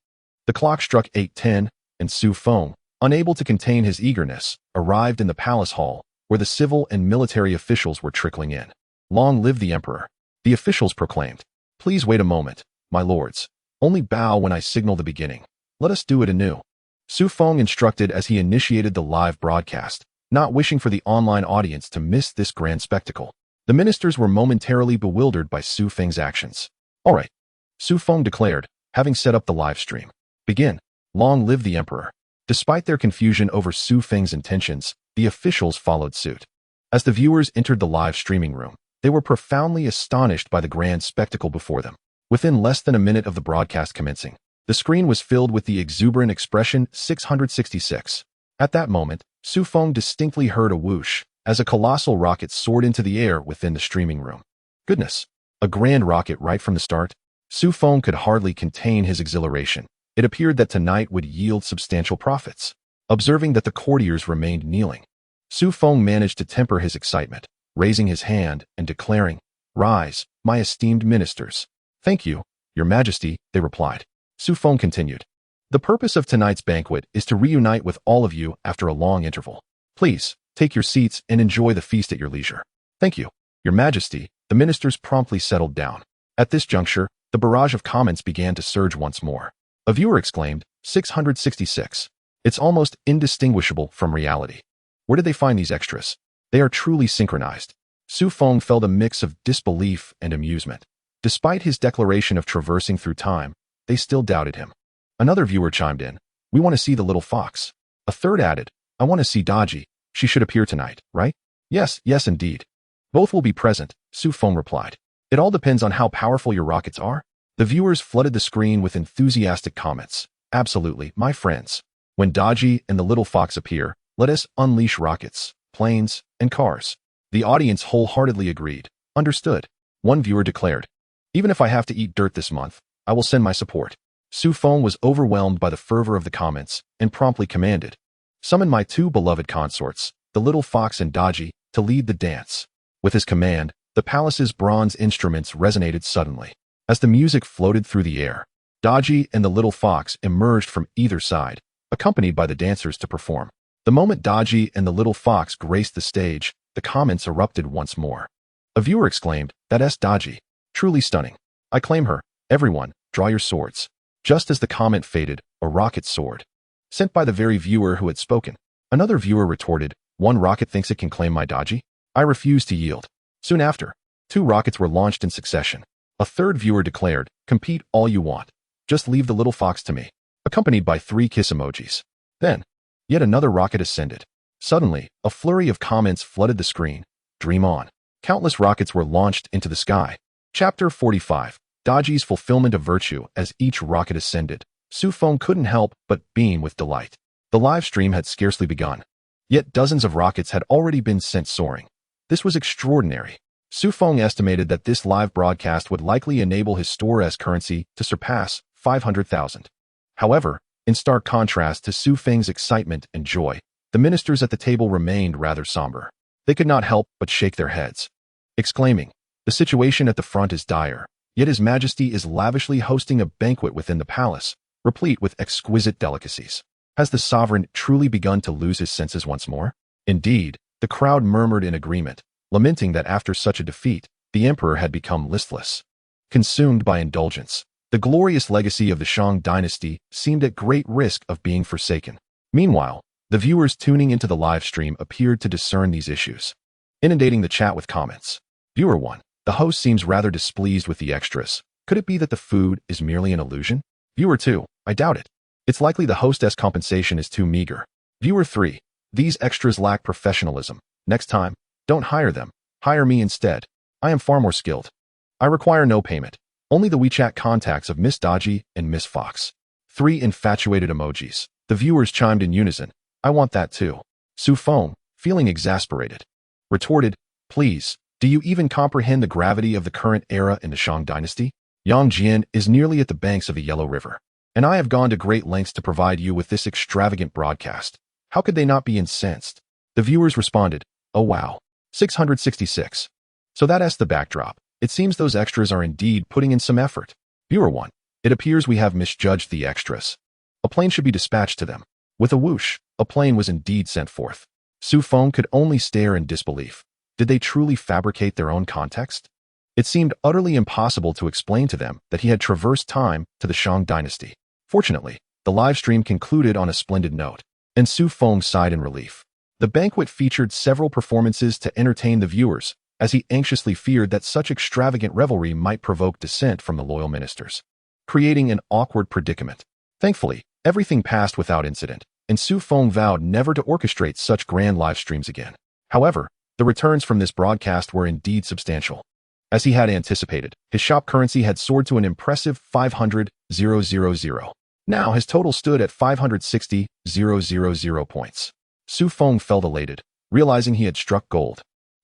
the clock struck 8:10, and Xu Feng, unable to contain his eagerness, arrived in the palace hall, where the civil and military officials were trickling in. "Long live the emperor," the officials proclaimed. "Please wait a moment, my lords. Only bow when I signal the beginning. Let us do it anew." Xu Feng instructed as he initiated the live broadcast, not wishing for the online audience to miss this grand spectacle. The ministers were momentarily bewildered by Xu Feng's actions. "All right," Xu Feng declared, having set up the live stream. "Begin. Long live the emperor." Despite their confusion over Xu Feng's intentions, the officials followed suit. As the viewers entered the live streaming room, they were profoundly astonished by the grand spectacle before them. Within less than a minute of the broadcast commencing, the screen was filled with the exuberant expression 666. At that moment, Xu Feng distinctly heard a whoosh as a colossal rocket soared into the air within the streaming room. Goodness! A grand rocket right from the start? Xu Feng could hardly contain his exhilaration. It appeared that tonight would yield substantial profits. Observing that the courtiers remained kneeling, Xu Feng managed to temper his excitement, raising his hand and declaring, "Rise, my esteemed ministers." "Thank you, your majesty," they replied. Xu Feng continued, "The purpose of tonight's banquet is to reunite with all of you after a long interval. Please, take your seats and enjoy the feast at your leisure." "Thank you, your majesty," the ministers promptly settled down. At this juncture, the barrage of comments began to surge once more. A viewer exclaimed, 666. It's almost indistinguishable from reality. Where did they find these extras? They are truly synchronized. Xu Feng felt a mix of disbelief and amusement. Despite his declaration of traversing through time, they still doubted him. Another viewer chimed in, "We want to see the little fox." A third added, "I want to see Daji. She should appear tonight, right?" Yes, indeed. Both will be present," Xu Feng replied. "It all depends on how powerful your rockets are." The viewers flooded the screen with enthusiastic comments. "Absolutely, my friends. When Daji and the little fox appear, let us unleash rockets, planes, and cars." The audience wholeheartedly agreed. "Understood." One viewer declared, "Even if I have to eat dirt this month, I will send my support." Xu Feng was overwhelmed by the fervor of the comments and promptly commanded, "Summon my two beloved consorts, the little fox and Daji, to lead the dance." With his command, the palace's bronze instruments resonated suddenly. As the music floated through the air, Daji and the little fox emerged from either side, accompanied by the dancers to perform. The moment Daji and the little fox graced the stage, the comments erupted once more. A viewer exclaimed, "That's Daji. Truly stunning. I claim her. Everyone, draw your swords." Just as the comment faded, a rocket soared, sent by the very viewer who had spoken. Another viewer retorted, "One rocket thinks it can claim my Daji? I refuse to yield." Soon after, 2 rockets were launched in succession. A third viewer declared, "Compete all you want. Just leave the little fox to me," accompanied by 3 kiss emojis. Then, yet another rocket ascended. Suddenly, a flurry of comments flooded the screen. "Dream on." Countless rockets were launched into the sky. Chapter 45. Daji's fulfillment of virtue. As each rocket ascended, Xu Feng couldn't help but beam with delight. The live stream had scarcely begun, yet dozens of rockets had already been sent soaring. This was extraordinary. Xu Feng estimated that this live broadcast would likely enable his store as currency to surpass 500,000. However, in stark contrast to Xu Feng's excitement and joy, the ministers at the table remained rather somber. They could not help but shake their heads, exclaiming, "The situation at the front is dire, yet His Majesty is lavishly hosting a banquet within the palace, replete with exquisite delicacies. Has the sovereign truly begun to lose his senses once more?" Indeed, the crowd murmured in agreement, lamenting that after such a defeat, the emperor had become listless, consumed by indulgence. The glorious legacy of the Shang Dynasty seemed at great risk of being forsaken. Meanwhile, the viewers tuning into the live stream appeared to discern these issues, inundating the chat with comments. Viewer 1. The host seems rather displeased with the extras. Could it be that the food is merely an illusion? Viewer 2. I doubt it. It's likely the hostess' compensation is too meager. Viewer 3. These extras lack professionalism. Next time, don't hire them. Hire me instead. I am far more skilled. I require no payment. Only the WeChat contacts of Miss Daji and Miss Fox. 3 infatuated emojis. The viewers chimed in unison. I want that too. Xu Feng, feeling exasperated, retorted, "Please, Do you even comprehend the gravity of the current era in the Shang Dynasty? Yangjian is nearly at the banks of the Yellow River, and I have gone to great lengths to provide you with this extravagant broadcast. How could they not be incensed? The viewers responded, "Oh wow. 666. So that's the backdrop. It seems those extras are indeed putting in some effort." Viewer 1. It appears we have misjudged the extras. A plane should be dispatched to them. With a whoosh, a plane was indeed sent forth. Xu Feng could only stare in disbelief. Did they truly fabricate their own context? It seemed utterly impossible to explain to them that he had traversed time to the Shang Dynasty. Fortunately, the live stream concluded on a splendid note, and Xu Feng sighed in relief. The banquet featured several performances to entertain the viewers, as he anxiously feared that such extravagant revelry might provoke dissent from the loyal ministers, creating an awkward predicament. Thankfully, everything passed without incident, and Xu Feng vowed never to orchestrate such grand live streams again. However, the returns from this broadcast were indeed substantial. As he had anticipated, his shop currency had soared to an impressive 500,000. Now his total stood at 560,000 points. Xu Feng felt elated, realizing he had struck gold.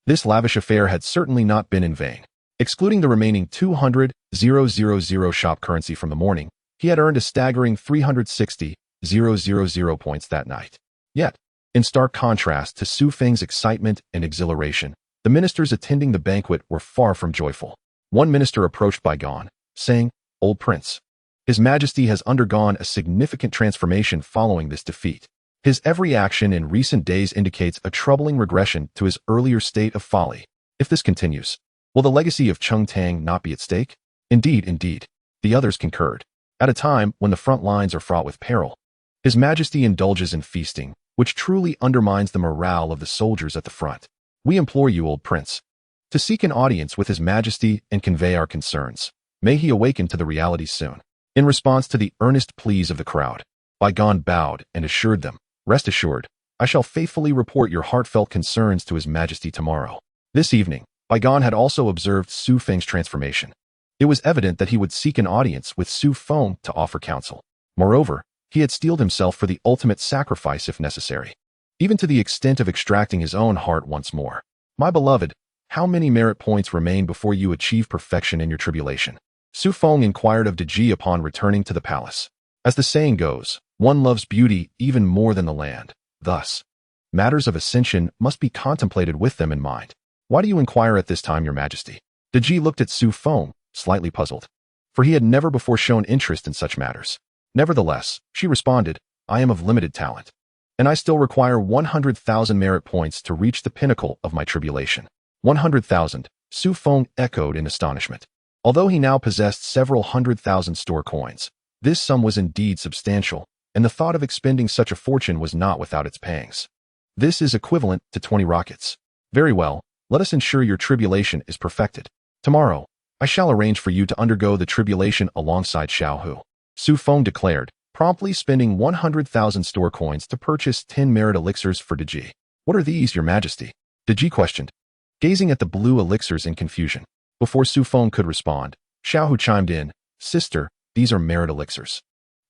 This lavish affair had certainly not been in vain. Excluding the remaining 200,000 shop currency from the morning, he had earned a staggering 360,000 points that night. Yet, in stark contrast to Xu Feng's excitement and exhilaration, the ministers attending the banquet were far from joyful. One minister approached Bi Gan, saying, "Old Prince, His Majesty has undergone a significant transformation following this defeat. His every action in recent days indicates a troubling regression to his earlier state of folly. If this continues, will the legacy of Cheng Tang not be at stake?" Indeed, indeed. The others concurred. At a time when the front lines are fraught with peril, His Majesty indulges in feasting, which truly undermines the morale of the soldiers at the front. We implore you, old prince, to seek an audience with His Majesty and convey our concerns. May he awaken to the reality soon. In response to the earnest pleas of the crowd, Bi Gan bowed and assured them, "Rest assured, I shall faithfully report your heartfelt concerns to His Majesty tomorrow." This evening, Bi Gan had also observed Xu Feng's transformation. It was evident that he would seek an audience with Xu Feng to offer counsel. Moreover, he had steeled himself for the ultimate sacrifice if necessary, even to the extent of extracting his own heart once more. "My beloved, how many merit points remain before you achieve perfection in your tribulation?" Xu Feng inquired of Daji upon returning to the palace. As the saying goes, one loves beauty even more than the land. Thus, matters of ascension must be contemplated with them in mind. "Why do you inquire at this time, Your Majesty?" Daji looked at Xu Feng, slightly puzzled, for he had never before shown interest in such matters. Nevertheless, she responded, "I am of limited talent, and I still require 100,000 merit points to reach the pinnacle of my tribulation." 100,000, Xu Feng echoed in astonishment. Although he now possessed several 100,000 store coins, this sum was indeed substantial, and the thought of expending such a fortune was not without its pangs. "This is equivalent to 20 rockets. Very well, let us ensure your tribulation is perfected. Tomorrow, I shall arrange for you to undergo the tribulation alongside Xiao Hu," Xu Feng declared, promptly spending 100,000 store coins to purchase 10 merit elixirs for Daji. "What are these, Your Majesty?" Daji questioned, gazing at the blue elixirs in confusion. Before Xu Feng could respond, Xiao Hu chimed in, "Sister, these are merit elixirs.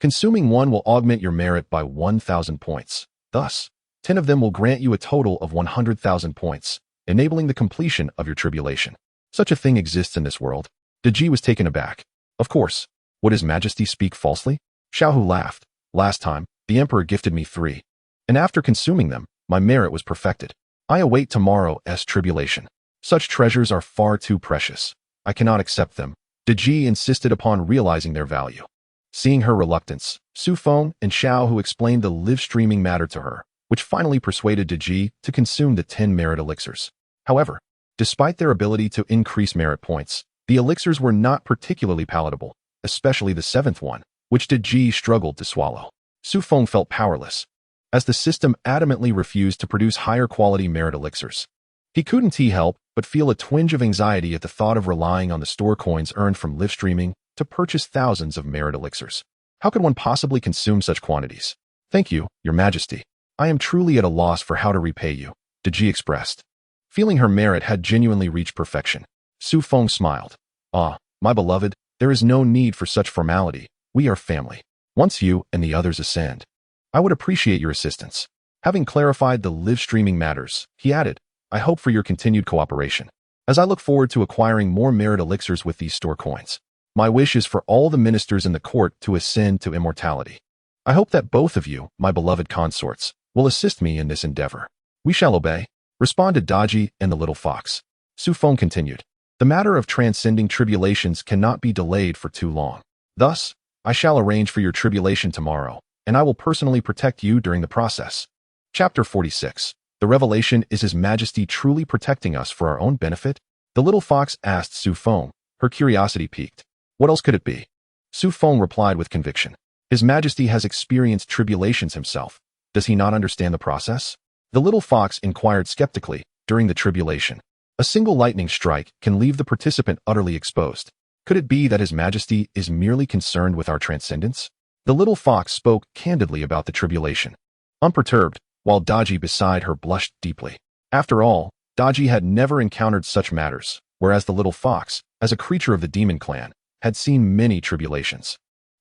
Consuming one will augment your merit by 1,000 points. Thus, 10 of them will grant you a total of 100,000 points, enabling the completion of your tribulation. Such a thing exists in this world." Daji was taken aback. "Of course. Would His Majesty speak falsely?" Xiao Hu laughed. "Last time, the Emperor gifted me 3, and after consuming them, my merit was perfected. I await tomorrow's tribulation. Such treasures are far too precious. I cannot accept them." Daji insisted upon realizing their value. Seeing her reluctance, Xu Feng and Xiao Hu explained the live-streaming matter to her, which finally persuaded Daji to consume the 10 merit elixirs. However, despite their ability to increase merit points, the elixirs were not particularly palatable, especially the 7th one, which Daji struggled to swallow. Xu Feng felt powerless, as the system adamantly refused to produce higher quality merit elixirs. He couldn't help but feel a twinge of anxiety at the thought of relying on the store coins earned from live streaming to purchase thousands of merit elixirs. How could one possibly consume such quantities? "Thank you, Your Majesty. I am truly at a loss for how to repay you," Daji expressed. Feeling her merit had genuinely reached perfection, Xu Feng smiled. "Ah, my beloved, there is no need for such formality. We are family. Once you and the others ascend, I would appreciate your assistance." Having clarified the live streaming matters, he added, "I hope for your continued cooperation." as I look forward to acquiring more merit elixirs with these store coins. My wish is for all the ministers in the court to ascend to immortality. I hope that both of you, my beloved consorts, will assist me in this endeavor. We shall obey, responded Daji and the little fox. Xu Feng continued. The matter of transcending tribulations cannot be delayed for too long. Thus, I shall arrange for your tribulation tomorrow, and I will personally protect you during the process. Chapter 46. The revelation, is His Majesty truly protecting us for our own benefit? The little fox asked Xu Feng, her curiosity piqued. What else could it be? Xu Feng replied with conviction. His Majesty has experienced tribulations himself. Does he not understand the process? The little fox inquired skeptically. During the tribulation, a single lightning strike can leave the participant utterly exposed. Could it be that His Majesty is merely concerned with our transcendence? The little fox spoke candidly about the tribulation. Unperturbed, while Daji beside her blushed deeply. After all, Daji had never encountered such matters, whereas the little fox, as a creature of the demon clan, had seen many tribulations.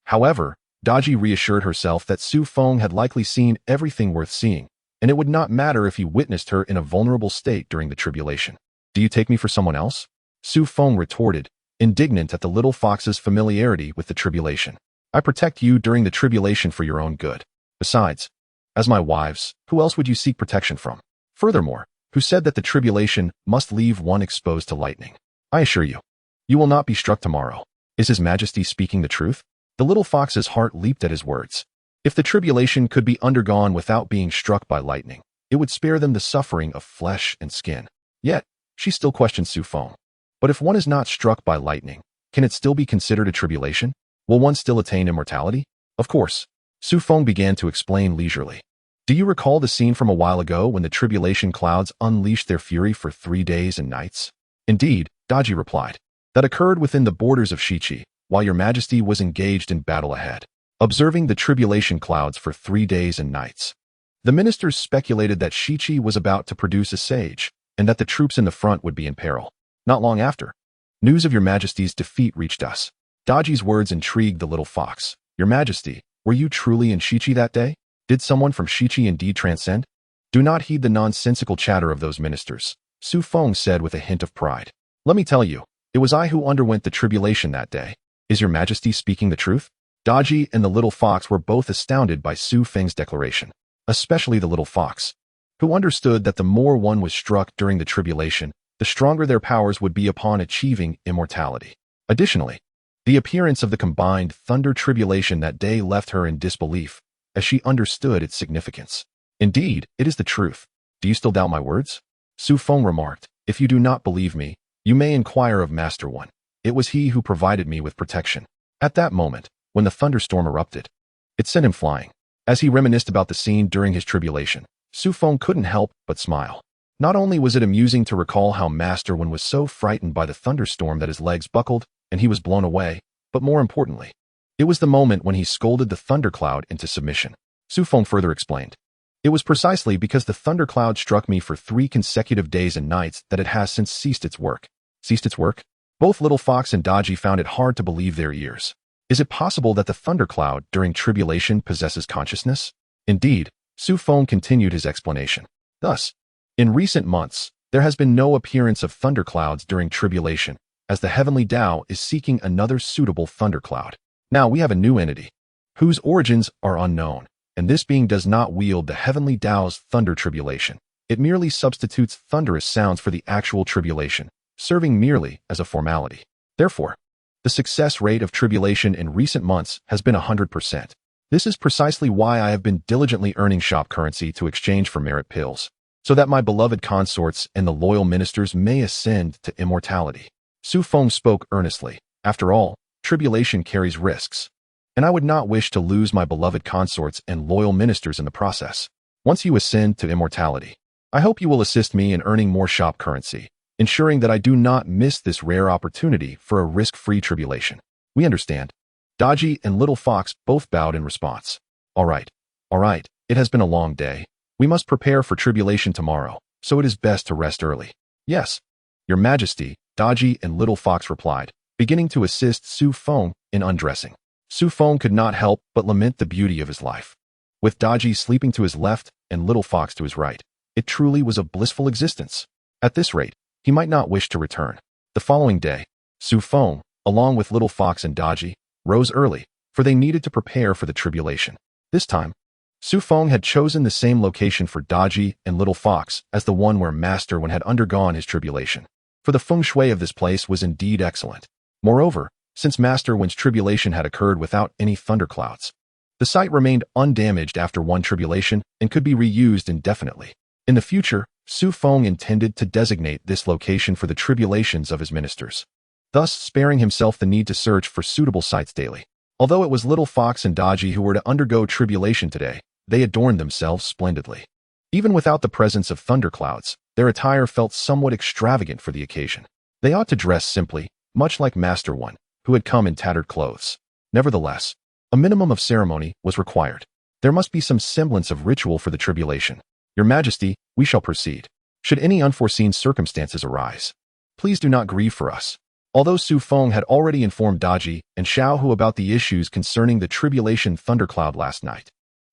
However, Daji reassured herself that Xu Feng had likely seen everything worth seeing, and it would not matter if he witnessed her in a vulnerable state during the tribulation. Do you take me for someone else? Xu Feng retorted, indignant at the little fox's familiarity with the tribulation. I protect you during the tribulation for your own good. Besides, as my wives, who else would you seek protection from? Furthermore, who said that the tribulation must leave one exposed to lightning? I assure you, you will not be struck tomorrow. Is His Majesty speaking the truth? The little fox's heart leaped at his words. If the tribulation could be undergone without being struck by lightning, it would spare them the suffering of flesh and skin. Yet, she still questioned Xu Feng. But if one is not struck by lightning, can it still be considered a tribulation? Will one still attain immortality? Of course. Xu Feng began to explain leisurely. Do you recall the scene from a while ago when the tribulation clouds unleashed their fury for 3 days and nights? Indeed, Daji replied. That occurred within the borders of Shiqi, while your Majesty was engaged in battle ahead, observing the tribulation clouds for 3 days and nights. The ministers speculated that Shiqi was about to produce a sage, and that the troops in the front would be in peril. Not long after, news of your Majesty's defeat reached us. Daji's words intrigued the little fox. Your Majesty, were you truly in Shiqi that day? Did someone from Shiqi indeed transcend? Do not heed the nonsensical chatter of those ministers, Xu Feng said with a hint of pride. Let me tell you, it was I who underwent the tribulation that day. Is your Majesty speaking the truth? Daji and the little fox were both astounded by Xu Feng's declaration, especially the little fox, who understood that the more one was struck during the tribulation, the stronger their powers would be upon achieving immortality. Additionally, the appearance of the combined thunder tribulation that day left her in disbelief, as she understood its significance. Indeed, it is the truth. Do you still doubt my words? Xu Feng remarked. If you do not believe me, you may inquire of Master One. It was he who provided me with protection. At that moment, when the thunderstorm erupted, it sent him flying. As he reminisced about the scene during his tribulation, Xu Feng couldn't help but smile. Not only was it amusing to recall how Master One was so frightened by the thunderstorm that his legs buckled and he was blown away, but more importantly, it was the moment when he scolded the thundercloud into submission. Xu Feng further explained. It was precisely because the thundercloud struck me for 3 consecutive days and nights that it has since ceased its work. Ceased its work? Both Little Fox and Daji found it hard to believe their ears. Is it possible that the thundercloud during tribulation possesses consciousness? Indeed, Xu Feng continued his explanation. Thus, in recent months, there has been no appearance of thunderclouds during tribulation, as the heavenly Tao is seeking another suitable thundercloud. Now we have a new entity, whose origins are unknown, and this being does not wield the heavenly Tao's thunder tribulation. It merely substitutes thunderous sounds for the actual tribulation, serving merely as a formality. Therefore, the success rate of tribulation in recent months has been 100%. This is precisely why I have been diligently earning shop currency to exchange for merit pills, so that my beloved consorts and the loyal ministers may ascend to immortality. Xu Feng spoke earnestly. After all, tribulation carries risks, and I would not wish to lose my beloved consorts and loyal ministers in the process. Once you ascend to immortality, I hope you will assist me in earning more shop currency, ensuring that I do not miss this rare opportunity for a risk-free tribulation. We understand. Daji and Little Fox both bowed in response. All right. It has been a long day. We must prepare for tribulation tomorrow, so it is best to rest early. Yes, Your Majesty, Daji and Little Fox replied, beginning to assist Xu Feng in undressing. Xu Feng could not help but lament the beauty of his life. With Daji sleeping to his left and Little Fox to his right, it truly was a blissful existence. At this rate, he might not wish to return. The following day, Xu Feng, along with Little Fox and Daji, rose early, for they needed to prepare for the tribulation. This time, Xu Feng had chosen the same location for Daji and Little Fox as the one where Master Wen had undergone his tribulation. For the feng shui of this place was indeed excellent. Moreover, since Master Wen's tribulation had occurred without any thunderclouds, the site remained undamaged after one tribulation and could be reused indefinitely. In the future, Xu Feng intended to designate this location for the tribulations of his ministers, thus sparing himself the need to search for suitable sites daily. Although it was Little Fox and Daji who were to undergo tribulation today, they adorned themselves splendidly. Even without the presence of thunderclouds, their attire felt somewhat extravagant for the occasion. They ought to dress simply, much like Master Wen, who had come in tattered clothes. Nevertheless, a minimum of ceremony was required. There must be some semblance of ritual for the tribulation. Your Majesty, we shall proceed. Should any unforeseen circumstances arise, please do not grieve for us. Although Xu Feng had already informed Daji and Xiao Hu about the issues concerning the tribulation thundercloud last night,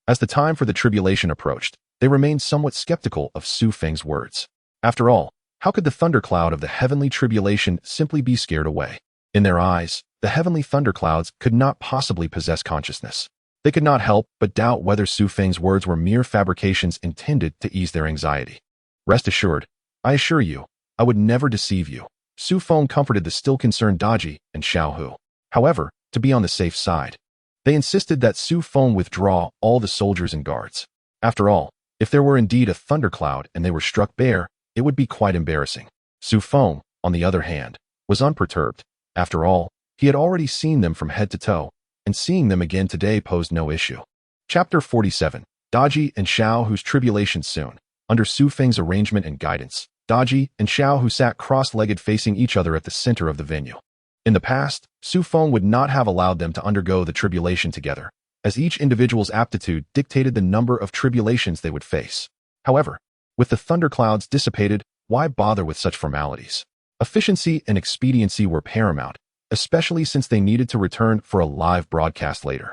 as the time for the tribulation approached, they remained somewhat skeptical of Xu Feng's words. After all, how could the thundercloud of the heavenly tribulation simply be scared away? In their eyes, the heavenly thunderclouds could not possibly possess consciousness. They could not help but doubt whether Xu Feng's words were mere fabrications intended to ease their anxiety. Rest assured, I assure you, I would never deceive you. Xu Feng comforted the still concerned Daji and Xiao Hu. However, to be on the safe side, they insisted that Xu Feng withdraw all the soldiers and guards. After all, if there were indeed a thundercloud and they were struck bare, it would be quite embarrassing. Xu Feng, on the other hand, was unperturbed. After all, he had already seen them from head to toe, and seeing them again today posed no issue. Chapter 47. Daji and Xiao Hu's tribulation soon. Under Xu Feng's arrangement and guidance, Daji and Xiao Hu sat cross-legged facing each other at the center of the venue. In the past, Xu Feng would not have allowed them to undergo the tribulation together, as each individual's aptitude dictated the number of tribulations they would face. However, with the thunderclouds dissipated, why bother with such formalities? Efficiency and expediency were paramount, especially since they needed to return for a live broadcast later.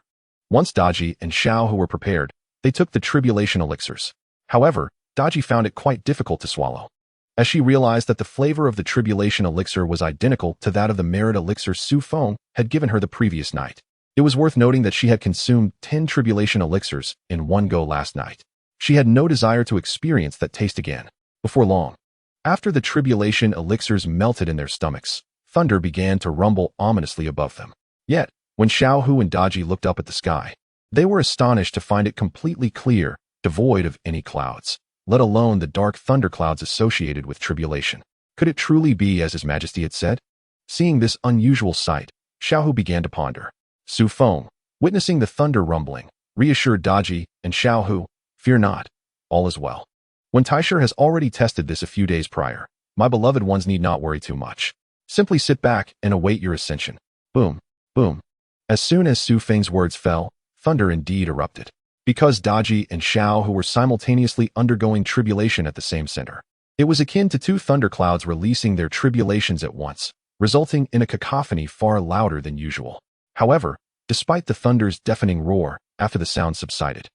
Once Daji and Xiao Hu were prepared, they took the tribulation elixirs. However, Daji found it quite difficult to swallow, as she realized that the flavor of the tribulation elixir was identical to that of the merit elixir Xu Feng had given her the previous night. It was worth noting that she had consumed 10 tribulation elixirs in one go last night. She had no desire to experience that taste again. Before long, after the tribulation elixirs melted in their stomachs, thunder began to rumble ominously above them. Yet, when Xiao Hu and Daji looked up at the sky, they were astonished to find it completely clear, devoid of any clouds, let alone the dark thunderclouds associated with tribulation. Could it truly be as His Majesty had said? Seeing this unusual sight, Xiao Hu began to ponder. Xu Feng, witnessing the thunder rumbling, reassured Daji and Xiao Hu, "Fear not, all is well. When Taisher has already tested this a few days prior, my beloved ones need not worry too much. Simply sit back and await your ascension." Boom, boom. As soon as Xu Feng's words fell, thunder indeed erupted. Because Daji and Xiao Hu were simultaneously undergoing tribulation at the same center, it was akin to two thunderclouds releasing their tribulations at once, resulting in a cacophony far louder than usual. However, despite the thunder's deafening roar, after the sound subsided,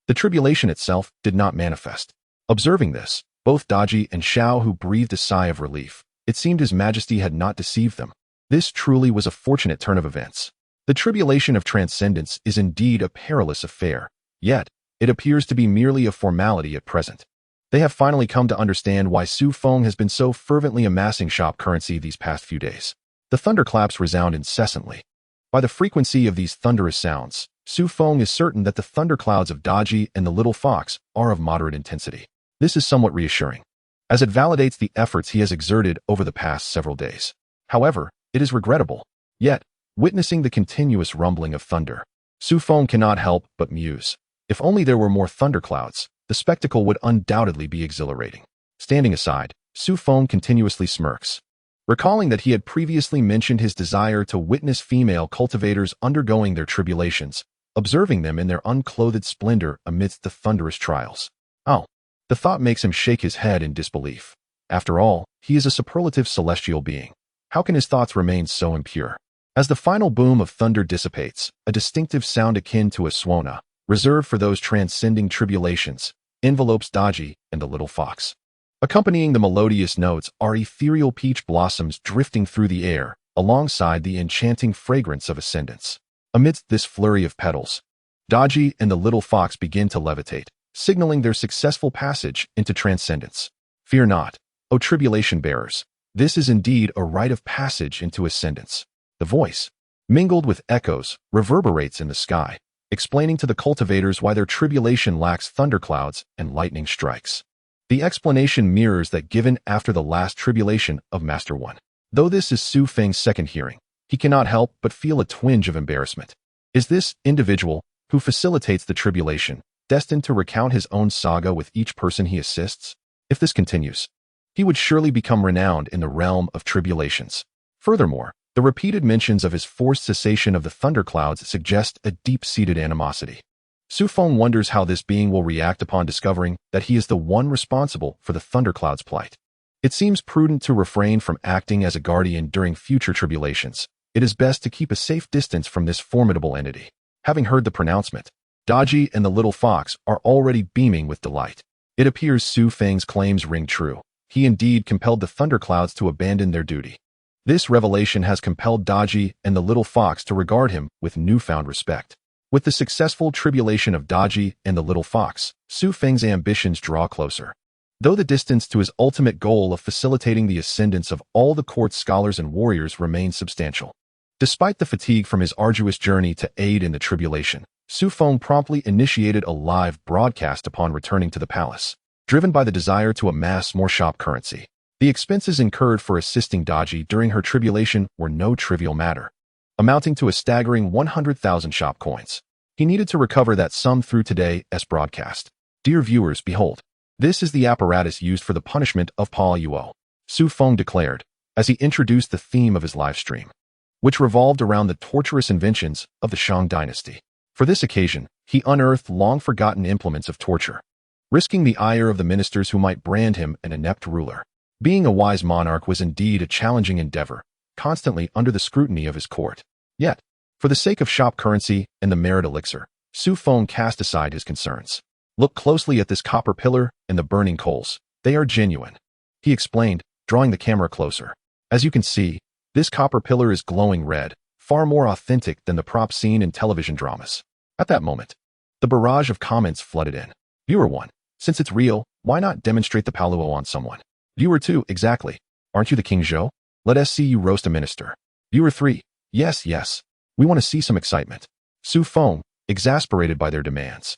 the tribulation itself did not manifest. Observing this, both Daji and Xiao Hu breathed a sigh of relief. It seemed His Majesty had not deceived them. This truly was a fortunate turn of events. The tribulation of transcendence is indeed a perilous affair, yet it appears to be merely a formality at present. They have finally come to understand why Xu Feng has been so fervently amassing shop currency these past few days. The thunderclaps resound incessantly. By the frequency of these thunderous sounds, Xu Feng is certain that the thunderclouds of Daji and the Little Fox are of moderate intensity. This is somewhat reassuring, as it validates the efforts he has exerted over the past several days. However, it is regrettable. Yet, witnessing the continuous rumbling of thunder, Xu Feng cannot help but muse. If only there were more thunderclouds, the spectacle would undoubtedly be exhilarating. Standing aside, Xu Feng continuously smirks, recalling that he had previously mentioned his desire to witness female cultivators undergoing their tribulations, observing them in their unclothed splendor amidst the thunderous trials. Oh, the thought makes him shake his head in disbelief. After all, he is a superlative celestial being. How can his thoughts remain so impure? As the final boom of thunder dissipates, a distinctive sound akin to a swona, reserved for those transcending tribulations, envelopes Daji and the Little Fox. Accompanying the melodious notes are ethereal peach blossoms drifting through the air, alongside the enchanting fragrance of ascendance. Amidst this flurry of petals, Daji and the little fox begin to levitate, signaling their successful passage into transcendence. Fear not, O tribulation bearers, this is indeed a rite of passage into ascendance. The voice, mingled with echoes, reverberates in the sky, explaining to the cultivators why their tribulation lacks thunderclouds and lightning strikes. The explanation mirrors that given after the last tribulation of Master One. Though this is Xu Feng's second hearing, he cannot help but feel a twinge of embarrassment. Is this individual, who facilitates the tribulation, destined to recount his own saga with each person he assists? If this continues, he would surely become renowned in the realm of tribulations. Furthermore, the repeated mentions of his forced cessation of the thunderclouds suggest a deep-seated animosity. Xu Feng wonders how this being will react upon discovering that he is the one responsible for the thundercloud's plight. It seems prudent to refrain from acting as a guardian during future tribulations. It is best to keep a safe distance from this formidable entity. Having heard the pronouncement, Daji and the little fox are already beaming with delight. It appears Xu Feng's claims ring true. He indeed compelled the thunderclouds to abandon their duty. This revelation has compelled Daji and the little fox to regard him with newfound respect. With the successful tribulation of Daji and the little fox, Xu Feng's ambitions draw closer. Though the distance to his ultimate goal of facilitating the ascendance of all the court's scholars and warriors remains substantial. Despite the fatigue from his arduous journey to aid in the tribulation, Xu Feng promptly initiated a live broadcast upon returning to the palace, driven by the desire to amass more shop currency. The expenses incurred for assisting Daji during her tribulation were no trivial matter, amounting to a staggering 100,000 shop coins. He needed to recover that sum through today's broadcast. Dear viewers, behold, this is the apparatus used for the punishment of Pa Yuo, Xu Feng declared, as he introduced the theme of his live stream, which revolved around the torturous inventions of the Shang Dynasty. For this occasion, he unearthed long-forgotten implements of torture, risking the ire of the ministers who might brand him an inept ruler. Being a wise monarch was indeed a challenging endeavor, constantly under the scrutiny of his court. Yet, for the sake of shop currency and the merit elixir, Xu Feng cast aside his concerns. Look closely at this copper pillar and the burning coals. They are genuine, he explained, drawing the camera closer. As you can see, this copper pillar is glowing red, far more authentic than the prop seen in television dramas. At that moment, the barrage of comments flooded in. Viewer 1, since it's real, why not demonstrate the paluo on someone? Viewer 2, exactly. Aren't you the King Zhou? Let us see you roast a minister. Viewer 3, yes. We want to see some excitement. Xu Feng, exasperated by their demands,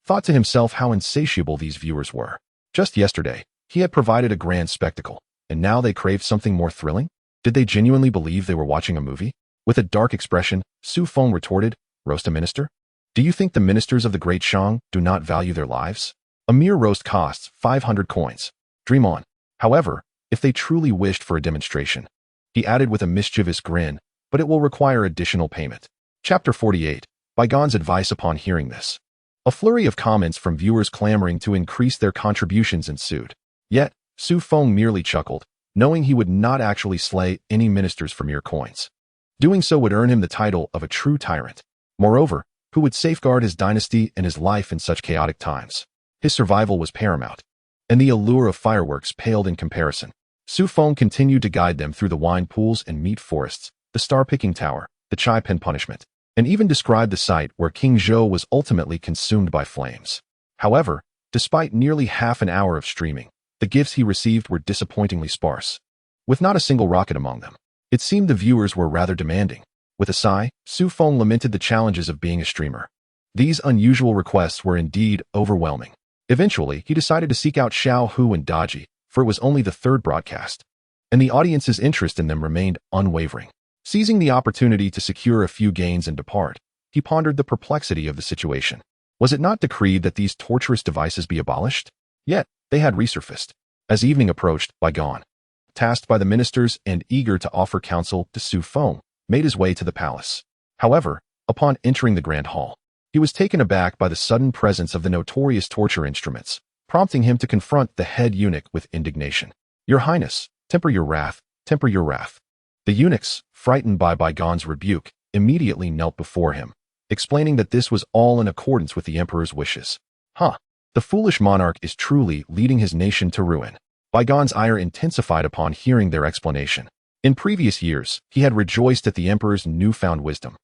thought to himself how insatiable these viewers were. Just yesterday, he had provided a grand spectacle, and now they craved something more thrilling? Did they genuinely believe they were watching a movie? With a dark expression, Xu Feng retorted, roast a minister? Do you think the ministers of the great Shang do not value their lives? A mere roast costs 500 coins. Dream on. However, if they truly wished for a demonstration, he added with a mischievous grin, but it will require additional payment. Chapter 48, Bi Gan's advice upon hearing this. A flurry of comments from viewers clamoring to increase their contributions ensued. Yet, Xu Feng merely chuckled, knowing he would not actually slay any ministers for mere coins. Doing so would earn him the title of a true tyrant. Moreover, who would safeguard his dynasty and his life in such chaotic times? His survival was paramount, and the allure of fireworks paled in comparison. Xu Feng continued to guide them through the wine pools and meat forests, the star-picking tower, the chai pen punishment, and even described the site where King Zhou was ultimately consumed by flames. However, despite nearly half an hour of streaming, the gifts he received were disappointingly sparse, with not a single rocket among them. It seemed the viewers were rather demanding. With a sigh, Xu Feng lamented the challenges of being a streamer. These unusual requests were indeed overwhelming. Eventually, he decided to seek out Xiao Hu and Daji, for it was only the third broadcast, and the audience's interest in them remained unwavering. Seizing the opportunity to secure a few gains and depart, he pondered the perplexity of the situation. Was it not decreed that these torturous devices be abolished? Yet, they had resurfaced. As evening approached, Bi Gan, tasked by the ministers and eager to offer counsel to Xu Feng, made his way to the palace. However, upon entering the grand hall, he was taken aback by the sudden presence of the notorious torture instruments, prompting him to confront the head eunuch with indignation. Your Highness, temper your wrath, temper your wrath. The eunuchs, frightened by Bi Gan's rebuke, immediately knelt before him, explaining that this was all in accordance with the emperor's wishes. The foolish monarch is truly leading his nation to ruin. Bi Gan's ire intensified upon hearing their explanation. In previous years, he had rejoiced at the emperor's newfound wisdom.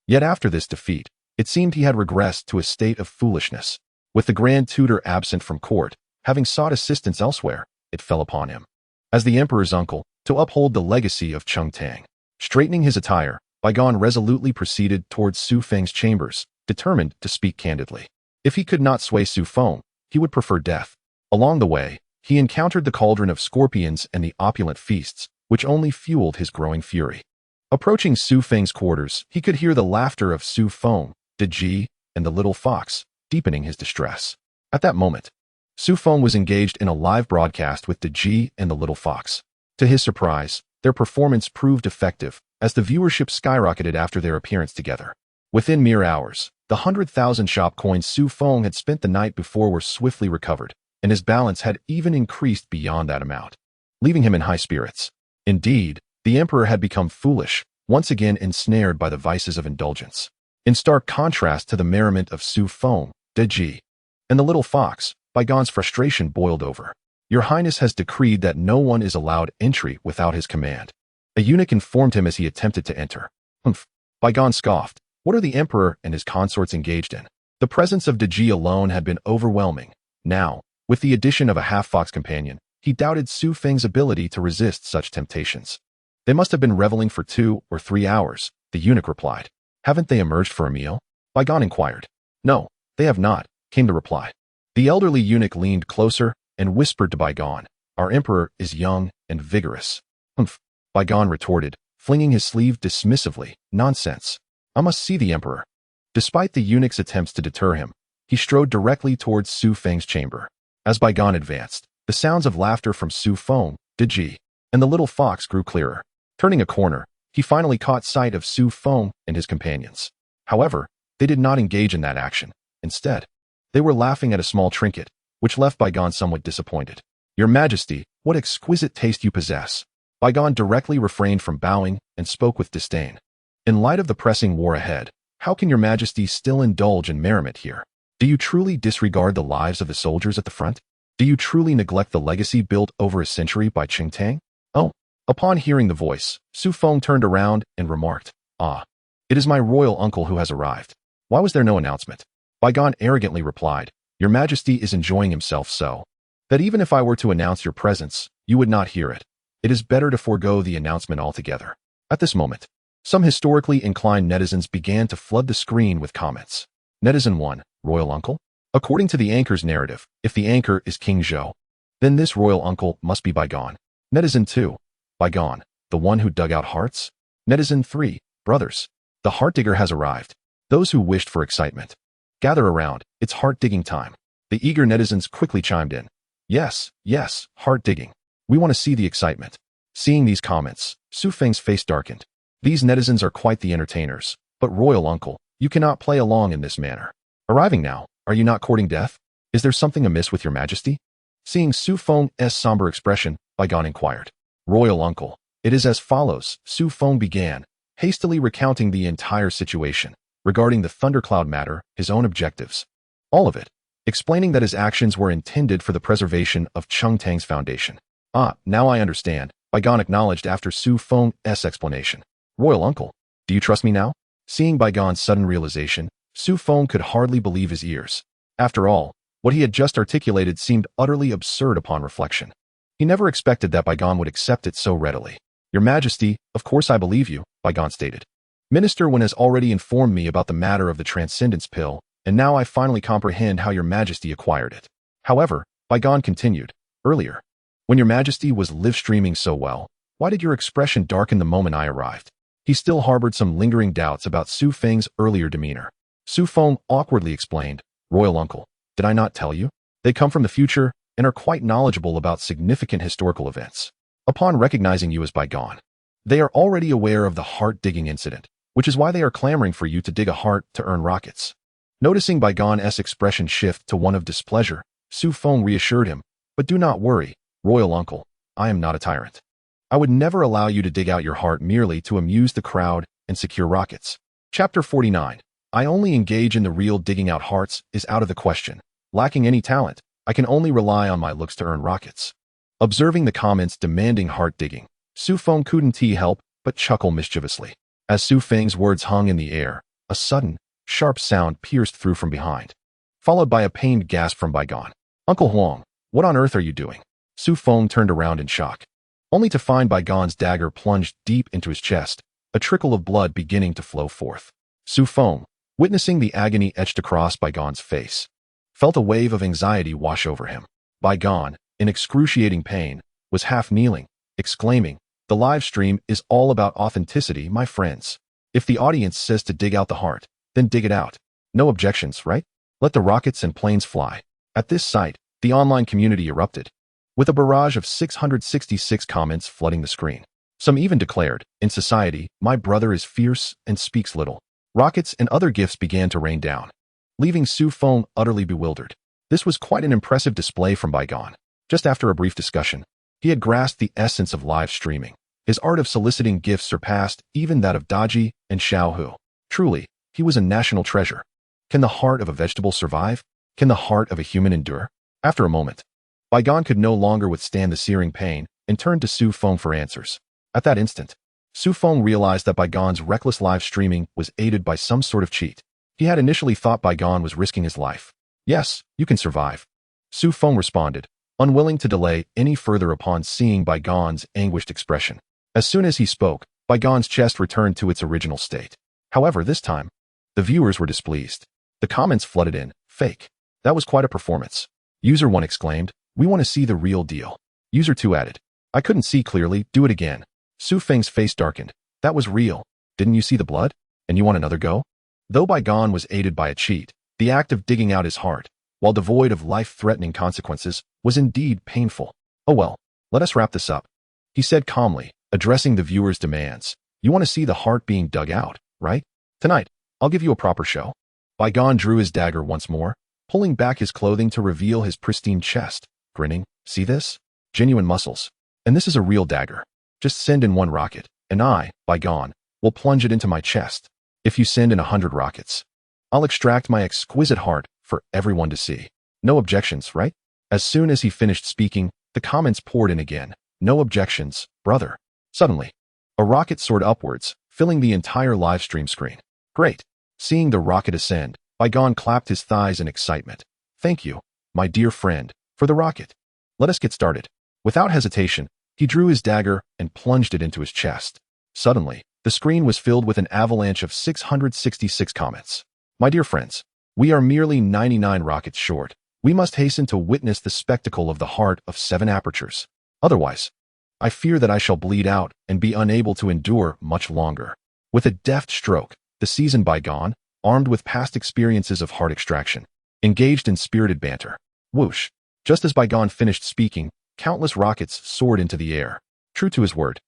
Yet after this defeat, it seemed he had regressed to a state of foolishness. With the Grand Tutor absent from court, having sought assistance elsewhere, it fell upon him, as the emperor's uncle, to uphold the legacy of Cheng Tang. Straightening his attire, Bi Gan resolutely proceeded towards Xu Feng's chambers, determined to speak candidly. If he could not sway Xu Feng, he would prefer death. Along the way, he encountered the cauldron of scorpions and the opulent feasts, which only fueled his growing fury. Approaching Xu Feng's quarters, he could hear the laughter of Xu Feng, Daji, and the little fox, deepening his distress. At that moment, Xu Feng was engaged in a live broadcast with Daji and the little fox. To his surprise, their performance proved effective, as the viewership skyrocketed after their appearance together. Within mere hours, the 100,000 shop coins Xu Feng had spent the night before were swiftly recovered, and his balance had even increased beyond that amount, leaving him in high spirits. Indeed, the emperor had become foolish, once again ensnared by the vices of indulgence. In stark contrast to the merriment of Xu Feng, Daji, and the little fox, Bi Gan's frustration boiled over. Your Highness has decreed that no one is allowed entry without his command. A eunuch informed him as he attempted to enter. Humph! Bi Gan scoffed. What are the emperor and his consorts engaged in? The presence of Daji alone had been overwhelming. Now, with the addition of a half-fox companion, he doubted Xu Feng's ability to resist such temptations. They must have been reveling for 2 or 3 hours, the eunuch replied. Haven't they emerged for a meal? Bi Gan inquired. No, they have not, came the reply. The elderly eunuch leaned closer and whispered to Bi Gan, our emperor is young and vigorous. Humph, Bi Gan retorted, flinging his sleeve dismissively. Nonsense. I must see the emperor. Despite the eunuch's attempts to deter him, he strode directly towards Xu Feng's chamber. As Bi Gan advanced, the sounds of laughter from Xu Feng, Daji, and the little fox grew clearer. Turning a corner, he finally caught sight of Xu Feng and his companions. However, they did not engage in that action. Instead, they were laughing at a small trinket, which left Bi Gan somewhat disappointed. Your Majesty, what exquisite taste you possess. Bi Gan directly refrained from bowing and spoke with disdain. In light of the pressing war ahead, how can your Majesty still indulge in merriment here? Do you truly disregard the lives of the soldiers at the front? Do you truly neglect the legacy built over a century by Cheng Tang? Oh. Upon hearing the voice, Xu Feng turned around and remarked, Ah, it is my royal uncle who has arrived. Why was there no announcement? Bi Gan arrogantly replied, Your Majesty is enjoying himself so that even if I were to announce your presence, you would not hear it. It is better to forego the announcement altogether. At this moment, some historically inclined netizens began to flood the screen with comments. Netizen 1, Royal Uncle? According to the anchor's narrative, if the anchor is King Zhou, then this royal uncle must be Bi Gan. Netizen 2, Bi Gan, the one who dug out hearts? Netizen 3, brothers, the heart digger has arrived. Those who wished for excitement, gather around, it's heart digging time. The eager netizens quickly chimed in. Yes, yes, heart digging. We want to see the excitement. Seeing these comments, Xu Feng's face darkened. These netizens are quite the entertainers, but royal uncle, you cannot play along in this manner. Arriving now, are you not courting death? Is there something amiss with your Majesty? Seeing Xu Feng's somber expression, Bi Gan inquired. Royal uncle, it is as follows, Xu Feng began, hastily recounting the entire situation, regarding the thundercloud matter, his own objectives. All of it, explaining that his actions were intended for the preservation of Cheng Tang's foundation. Ah, now I understand, Bi Gan acknowledged after Xu Feng's explanation. Royal uncle, do you trust me now? Seeing Bi Gan's sudden realization, Xu Feng could hardly believe his ears. After all, what he had just articulated seemed utterly absurd upon reflection. He never expected that Bi Gan would accept it so readily. Your Majesty, of course I believe you, Bi Gan stated. Minister Wen has already informed me about the matter of the Transcendence Pill, and now I finally comprehend how your Majesty acquired it. However, Bi Gan continued, earlier, when your Majesty was live-streaming so well, why did your expression darken the moment I arrived? He still harbored some lingering doubts about Xu Feng's earlier demeanor. Xu Feng awkwardly explained, Royal uncle, did I not tell you? They come from the future and are quite knowledgeable about significant historical events. Upon recognizing you as Bi Gan, they are already aware of the heart-digging incident, which is why they are clamoring for you to dig a heart to earn rockets. Noticing Bi Gan's expression shift to one of displeasure, Xu Feng reassured him, but do not worry, Royal uncle, I am not a tyrant. I would never allow you to dig out your heart merely to amuse the crowd and secure rockets. Chapter 49. I only engage in the real digging out hearts is out of the question. Lacking any talent, I can only rely on my looks to earn rockets. Observing the comments demanding heart-digging, Xu Feng couldn't help but chuckle mischievously. As Xu Feng's words hung in the air, a sudden, sharp sound pierced through from behind, followed by a pained gasp from Bi Gan. "Uncle Huang, what on earth are you doing?" Xu Feng turned around in shock, only to find Bi Gan's dagger plunged deep into his chest, a trickle of blood beginning to flow forth. Xu Feng, witnessing the agony etched across Bi Gan's face, felt a wave of anxiety wash over him. Bi Gan, in excruciating pain, was half kneeling, exclaiming, "The live stream is all about authenticity, my friends. If the audience says to dig out the heart, then dig it out. No objections, right? Let the rockets and planes fly." At this sight, the online community erupted, with a barrage of 666 comments flooding the screen. Some even declared, "In society, my brother is fierce and speaks little." Rockets and other gifts began to rain down, leaving Xu Feng utterly bewildered. This was quite an impressive display from Bi Gan. Just after a brief discussion, he had grasped the essence of live streaming. His art of soliciting gifts surpassed even that of Daji and Xiaohu. Truly, he was a national treasure. Can the heart of a vegetable survive? Can the heart of a human endure? After a moment, Bi Gan could no longer withstand the searing pain and turned to Xu Feng for answers. At that instant, Xu Feng realized that Bi Gan's reckless live streaming was aided by some sort of cheat. He had initially thought Bi Gan was risking his life. "Yes, you can survive," Xu Feng responded, unwilling to delay any further upon seeing Bi Gan's anguished expression. As soon as he spoke, Bi Gan's chest returned to its original state. However, this time, the viewers were displeased. The comments flooded in, "Fake. That was quite a performance." User 1 exclaimed, "We want to see the real deal." User 2 added, "I couldn't see clearly, do it again." Xu Feng's face darkened. "That was real. Didn't you see the blood? And you want another go?" Though Bi Gan was aided by a cheat, the act of digging out his heart, while devoid of life-threatening consequences, was indeed painful. "Oh well, let us wrap this up," he said calmly, addressing the viewers' demands. "You want to see the heart being dug out, right? Tonight, I'll give you a proper show." Bi Gan drew his dagger once more, pulling back his clothing to reveal his pristine chest, grinning. "See this? Genuine muscles. And this is a real dagger. Just send in 1 rocket, and I, Bi Gan, will plunge it into my chest. If you send in 100 rockets, I'll extract my exquisite heart for everyone to see. No objections, right?" As soon as he finished speaking, the comments poured in again. "No objections, brother." Suddenly, a rocket soared upwards, filling the entire livestream screen. "Great." Seeing the rocket ascend, Bi Gan clapped his thighs in excitement. "Thank you, my dear friend, for the rocket. Let us get started." Without hesitation, he drew his dagger and plunged it into his chest. Suddenly, the screen was filled with an avalanche of 666 comments. "My dear friends, we are merely 99 rockets short. We must hasten to witness the spectacle of the heart of 7 apertures. Otherwise, I fear that I shall bleed out and be unable to endure much longer." With a deft stroke, the seasoned Bi Gan, armed with past experiences of heart extraction, engaged in spirited banter. Whoosh! Just as Bi Gan finished speaking, countless rockets soared into the air. True to his word,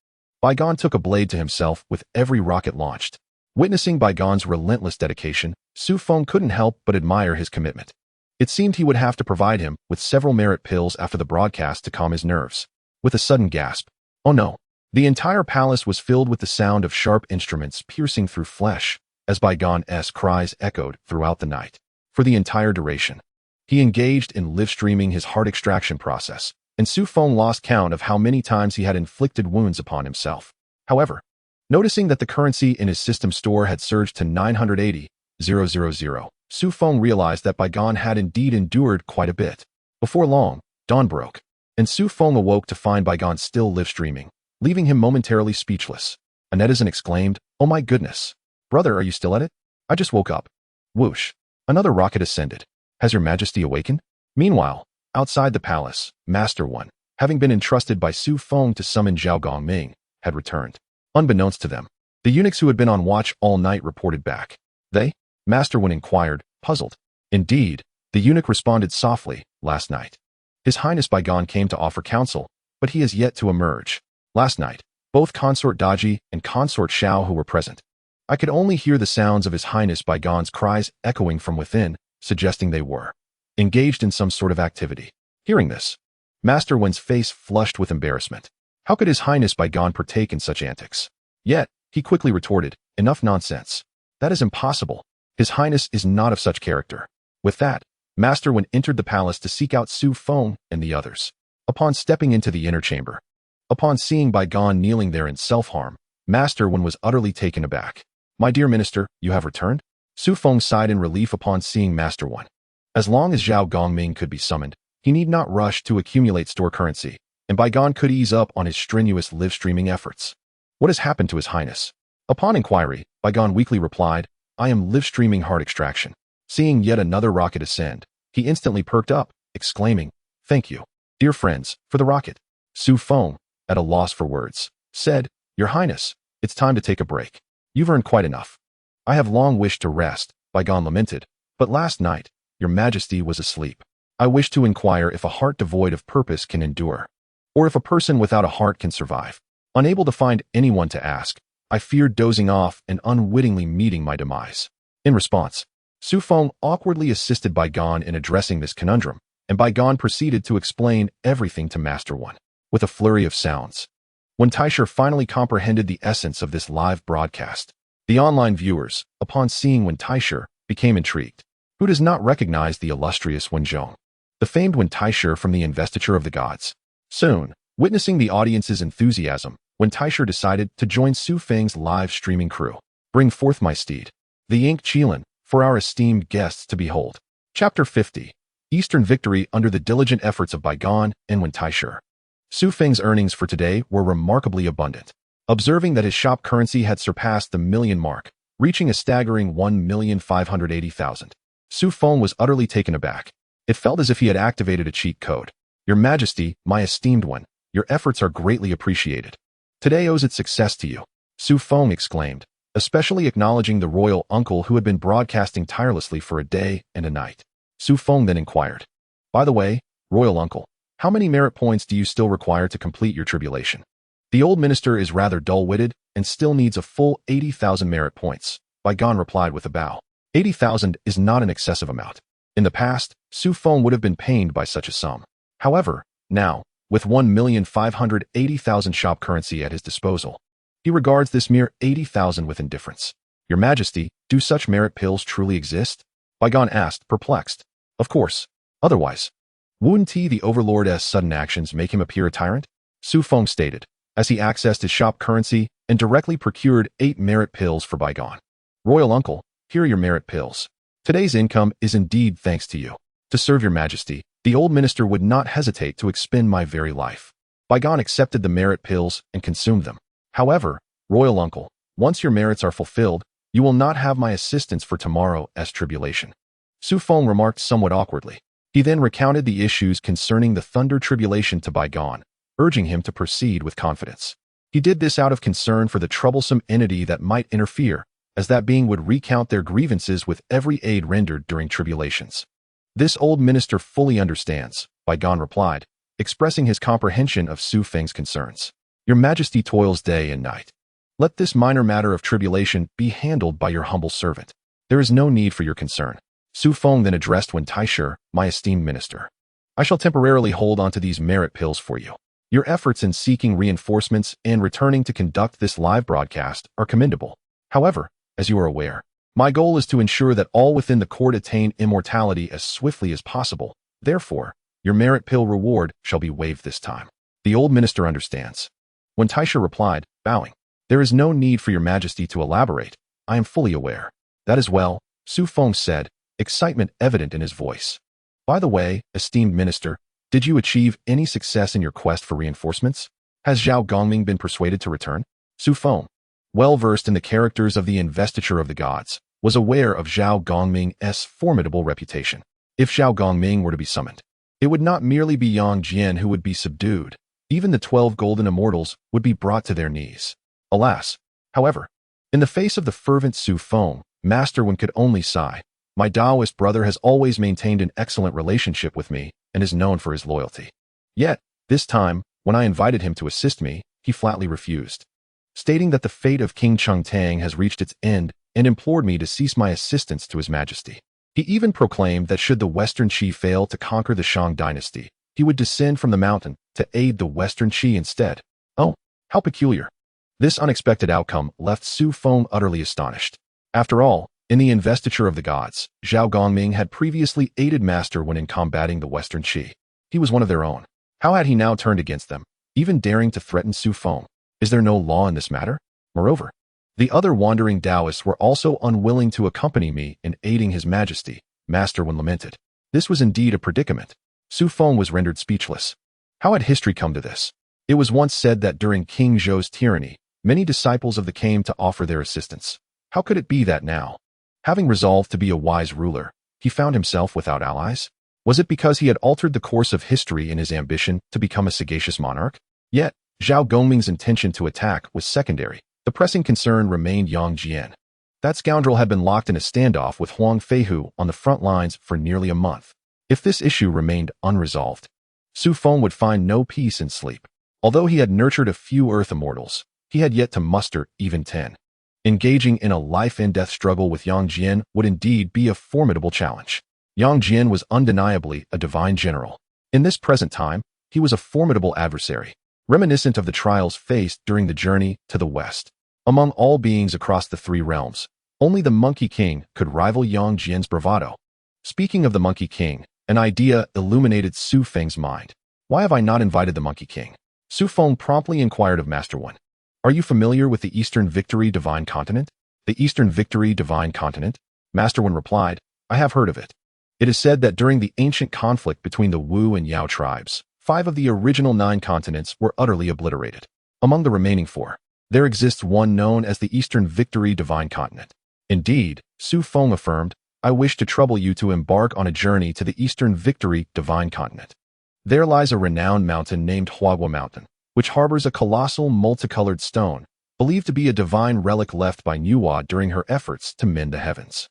Bi Gan took a blade to himself with every rocket launched. Witnessing Bi Gan's relentless dedication, Xu Feng couldn't help but admire his commitment. It seemed he would have to provide him with several merit pills after the broadcast to calm his nerves. With a sudden gasp, "Oh no!" The entire palace was filled with the sound of sharp instruments piercing through flesh, as Bi Gan's cries echoed throughout the night. For the entire duration, he engaged in live-streaming his heart extraction process, and Xu Feng lost count of how many times he had inflicted wounds upon himself. However, noticing that the currency in his system store had surged to 980,000, Xu Feng realized that Bi Gan had indeed endured quite a bit. Before long, dawn broke, and Xu Feng awoke to find Bi Gan still live-streaming, leaving him momentarily speechless. A netizen exclaimed, "Oh my goodness! Brother, are you still at it? I just woke up." Whoosh! Another rocket ascended. "Has your majesty awakened?" Meanwhile, outside the palace, Master One, having been entrusted by Xu Feng to summon Zhao Gongming, had returned. Unbeknownst to them, the eunuchs who had been on watch all night reported back. "They?" Master One inquired, puzzled. Indeed, the eunuch responded softly, "Last night, His Highness Bi Gan came to offer counsel, but he has yet to emerge. Last night, both Consort Daji and Consort Xiao who were present, I could only hear the sounds of His Highness Bi Gan's cries echoing from within, suggesting they were engaged in some sort of activity." Hearing this, Master Wen's face flushed with embarrassment. How could His Highness Bi Gan partake in such antics? Yet, he quickly retorted, "Enough nonsense. That is impossible. His Highness is not of such character." With that, Master Wen entered the palace to seek out Xu Feng and the others. Upon stepping into the inner chamber, upon seeing Bi Gan kneeling there in self-harm, Master Wen was utterly taken aback. "My dear minister, you have returned?" Xu Feng sighed in relief upon seeing Master Wen. As long as Zhao Gongming could be summoned, he need not rush to accumulate store currency, and Bi Gan could ease up on his strenuous live-streaming efforts. "What has happened to His Highness?" Upon inquiry, Bi Gan weakly replied, "I am live-streaming heart extraction." Seeing yet another rocket ascend, he instantly perked up, exclaiming, "Thank you, dear friends, for the rocket." Xu Feng, at a loss for words, said, "Your Highness, it's time to take a break. You've earned quite enough." "I have long wished to rest," Bi Gan lamented, "but last night, Your Majesty was asleep. I wish to inquire if a heart devoid of purpose can endure, or if a person without a heart can survive." Unable to find anyone to ask, I feared dozing off and unwittingly meeting my demise. In response, Xu Feng awkwardly assisted Bi Gan in addressing this conundrum, and Bi Gan proceeded to explain everything to Master Wen, with a flurry of sounds. When Taisher finally comprehended the essence of this live broadcast, the online viewers, upon seeing Wen Taisher, became intrigued. Who does not recognize the illustrious Wen Zhong, the famed Wen Taisher from the Investiture of the Gods? Soon, witnessing the audience's enthusiasm, Wen Taisher decided to join Xu Feng's live streaming crew. "Bring forth my steed, the ink Qilin, for our esteemed guests to behold." Chapter 50. Eastern Victory under the diligent efforts of Bi Gan and Wen Taisher. Xu Feng's earnings for today were remarkably abundant. Observing that his shop currency had surpassed the million mark, reaching a staggering 1,580,000, Xu Feng was utterly taken aback. It felt as if he had activated a cheat code. "Your Majesty, my esteemed one, your efforts are greatly appreciated. Today owes its success to you," Xu Feng exclaimed, especially acknowledging the royal uncle who had been broadcasting tirelessly for a day and a night. Xu Feng then inquired, "By the way, royal uncle, how many merit points do you still require to complete your tribulation?" "The old minister is rather dull-witted and still needs a full 80,000 merit points," Bi Gan replied with a bow. 80,000 is not an excessive amount. In the past, Xu Feng would have been pained by such a sum. However, now, with 1,580,000 shop currency at his disposal, he regards this mere 80,000 with indifference. "Your Majesty, do such merit pills truly exist?" Bi Gan asked, perplexed. "Of course. Otherwise, wouldn't the Overlord's sudden actions make him appear a tyrant?" Xu Feng stated, as he accessed his shop currency and directly procured 8 merit pills for Bi Gan. "Royal uncle, here are your merit pills. Today's income is indeed thanks to you. To serve your Majesty, the old minister would not hesitate to expend my very life." Bi Gan accepted the merit pills and consumed them. "However, royal uncle, once your merits are fulfilled, you will not have my assistance for tomorrow's tribulation." Xu Feng remarked somewhat awkwardly. He then recounted the issues concerning the Thunder Tribulation to Bi Gan, urging him to proceed with confidence. He did this out of concern for the troublesome entity that might interfere, as that being would recount their grievances with every aid rendered during tribulations. "This old minister fully understands," Bi Gan replied, expressing his comprehension of Xu Feng's concerns. "Your Majesty toils day and night. Let this minor matter of tribulation be handled by your humble servant. There is no need for your concern." Xu Feng then addressed Wen Taisher, "My esteemed minister, I shall temporarily hold on to these merit pills for you. Your efforts in seeking reinforcements and returning to conduct this live broadcast are commendable. However, as you are aware, my goal is to ensure that all within the court attain immortality as swiftly as possible. Therefore, your merit pill reward shall be waived this time." "The old minister understands." Wen Taisher replied, bowing. "There is no need for your Majesty to elaborate. I am fully aware." "That is well," Xu Feng said, excitement evident in his voice. "By the way, esteemed minister, did you achieve any success in your quest for reinforcements? Has Zhao Gongming been persuaded to return?" Xu Feng, well versed in the characters of the Investiture of the Gods, was aware of Zhao Gongming's formidable reputation. If Zhao Gongming were to be summoned, it would not merely be Yang Jian who would be subdued. Even the 12 golden immortals would be brought to their knees. Alas, however, in the face of the fervent Xu Feng, Master Wen could only sigh. "My Taoist brother has always maintained an excellent relationship with me and is known for his loyalty. Yet, this time, when I invited him to assist me, he flatly refused, stating that the fate of King Chengtang has reached its end and implored me to cease my assistance to His Majesty. He even proclaimed that should the Western Qi fail to conquer the Shang Dynasty, he would descend from the mountain to aid the Western Qi instead." Oh, how peculiar. This unexpected outcome left Xu Feng utterly astonished. After all, in the Investiture of the Gods, Zhao Gongming had previously aided Master Wen in combating the Western Qi. He was one of their own. How had he now turned against them, even daring to threaten Xu Feng? Is there no law in this matter? Moreover, the other wandering Taoists were also unwilling to accompany me in aiding His Majesty, Master Wen lamented. This was indeed a predicament. Xu Feng was rendered speechless. How had history come to this? It was once said that during King Zhou's tyranny, many disciples of the came to offer their assistance. How could it be that now, having resolved to be a wise ruler, he found himself without allies? Was it because he had altered the course of history in his ambition to become a sagacious monarch? Yet, Zhao Gongming's intention to attack was secondary. The pressing concern remained Yang Jian. That scoundrel had been locked in a standoff with Huang Feihu on the front lines for nearly a month. If this issue remained unresolved, Xu Feng would find no peace in sleep. Although he had nurtured a few Earth Immortals, he had yet to muster even 10. Engaging in a life-and-death struggle with Yang Jian would indeed be a formidable challenge. Yang Jian was undeniably a divine general. In this present time, he was a formidable adversary, reminiscent of the trials faced during the journey to the west. Among all beings across the three realms, only the Monkey King could rival Yang Jian's bravado. Speaking of the Monkey King, an idea illuminated Xu Feng's mind. Why have I not invited the Monkey King? Xu Feng promptly inquired of Master Wen. Are you familiar with the Eastern Victory Divine Continent? The Eastern Victory Divine Continent? Master Wen replied, I have heard of it. It is said that during the ancient conflict between the Wu and Yao tribes, 5 of the original 9 continents were utterly obliterated. Among the remaining 4, there exists one known as the Eastern Victory Divine Continent. Indeed, Xu Feng affirmed, I wish to trouble you to embark on a journey to the Eastern Victory Divine Continent. There lies a renowned mountain named Huagua Mountain, which harbors a colossal multicolored stone, believed to be a divine relic left by Nuwa during her efforts to mend the heavens.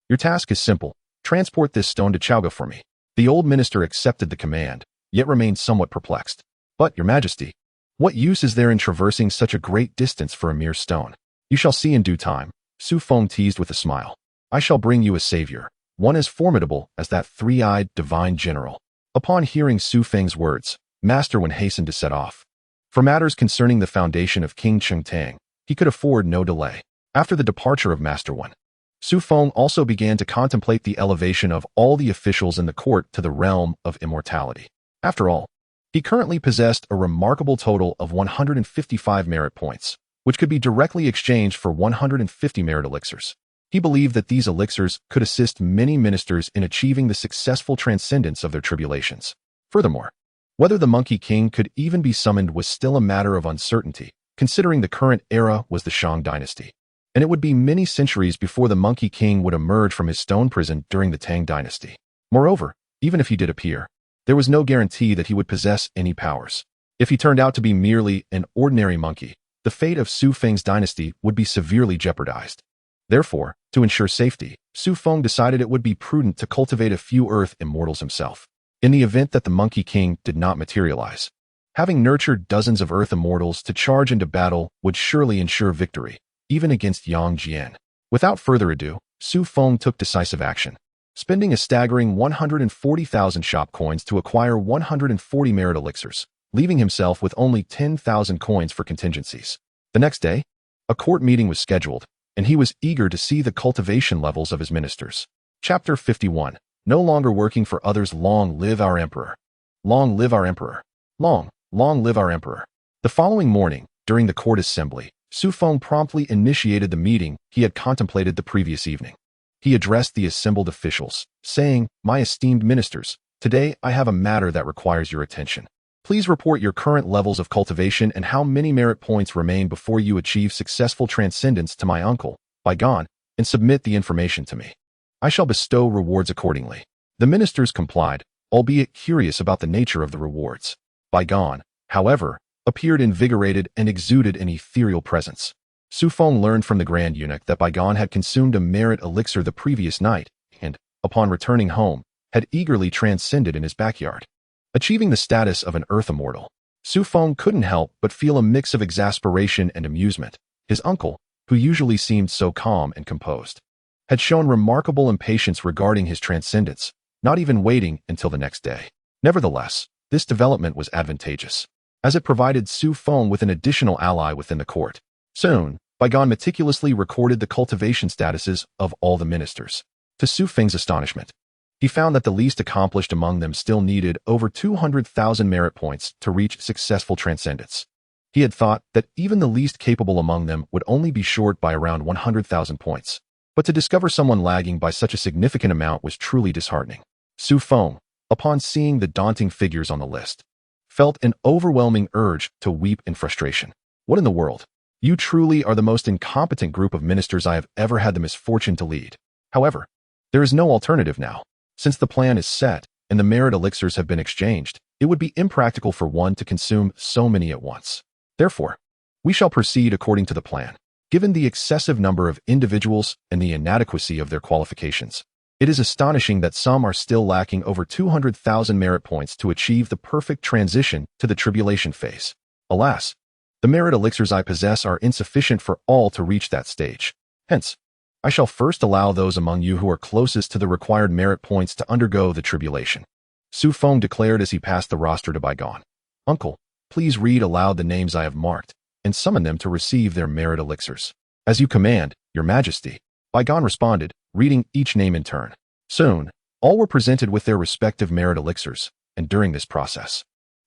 Your task is simple. Transport this stone to Chaoga for me. The old minister accepted the command, yet remained somewhat perplexed. But, Your Majesty, what use is there in traversing such a great distance for a mere stone? You shall see in due time, Xu Feng teased with a smile. I shall bring you a savior, one as formidable as that three-eyed divine general. Upon hearing Xu Feng's words, Master Wen hastened to set off. For matters concerning the foundation of King Chengtang, he could afford no delay. After the departure of Master Wen, Xu Feng also began to contemplate the elevation of all the officials in the court to the realm of immortality. After all, he currently possessed a remarkable total of 155 merit points, which could be directly exchanged for 150 merit elixirs. He believed that these elixirs could assist many ministers in achieving the successful transcendence of their tribulations. Furthermore, whether the Monkey King could even be summoned was still a matter of uncertainty, considering the current era was the Shang Dynasty, and it would be many centuries before the Monkey King would emerge from his stone prison during the Tang Dynasty. Moreover, even if he did appear, there was no guarantee that he would possess any powers. If he turned out to be merely an ordinary monkey, the fate of Xu Feng's dynasty would be severely jeopardized. Therefore, to ensure safety, Xu Feng decided it would be prudent to cultivate a few Earth Immortals himself. In the event that the Monkey King did not materialize, having nurtured dozens of Earth Immortals to charge into battle would surely ensure victory, even against Yang Jian. Without further ado, Xu Feng took decisive action, spending a staggering 140,000 shop coins to acquire 140 merit elixirs, leaving himself with only 10,000 coins for contingencies. The next day, a court meeting was scheduled, and he was eager to see the cultivation levels of his ministers. Chapter 51. No longer working for others. Long live our emperor. Long live our emperor. Long live our emperor. The following morning, during the court assembly, Xu Feng promptly initiated the meeting he had contemplated the previous evening. He addressed the assembled officials, saying, My esteemed ministers, today I have a matter that requires your attention. Please report your current levels of cultivation and how many merit points remain before you achieve successful transcendence to my uncle, Bi Gan, and submit the information to me. I shall bestow rewards accordingly. The ministers complied, albeit curious about the nature of the rewards. Bi Gan, however, appeared invigorated and exuded an ethereal presence. Xu Feng learned from the Grand Eunuch that Bi Gan had consumed a merit elixir the previous night and, upon returning home, had eagerly transcended in his backyard. Achieving the status of an Earth Immortal, Xu Feng couldn't help but feel a mix of exasperation and amusement. His uncle, who usually seemed so calm and composed, had shown remarkable impatience regarding his transcendence, not even waiting until the next day. Nevertheless, this development was advantageous, as it provided Xu Feng with an additional ally within the court. Soon, Bi Gan meticulously recorded the cultivation statuses of all the ministers. To Xu Feng's astonishment, He found that the least accomplished among them still needed over 200,000 merit points to reach successful transcendence. He had thought that even the least capable among them would only be short by around 100,000 points. But to discover someone lagging by such a significant amount was truly disheartening. Xu Feng, upon seeing the daunting figures on the list, felt an overwhelming urge to weep in frustration. What in the world? You truly are the most incompetent group of ministers I have ever had the misfortune to lead. However, there is no alternative now. Since the plan is set and the merit elixirs have been exchanged, it would be impractical for one to consume so many at once. Therefore, we shall proceed according to the plan. Given the excessive number of individuals and the inadequacy of their qualifications, it is astonishing that some are still lacking over 200,000 merit points to achieve the perfect transition to the tribulation phase. Alas, the merit elixirs I possess are insufficient for all to reach that stage. Hence, I shall first allow those among you who are closest to the required merit points to undergo the tribulation. Xu Feng declared as he passed the roster to Bi Gan. Uncle, please read aloud the names I have marked, and summon them to receive their merit elixirs. As you command, Your Majesty, Bi Gan responded, reading each name in turn. Soon, all were presented with their respective merit elixirs, and during this process,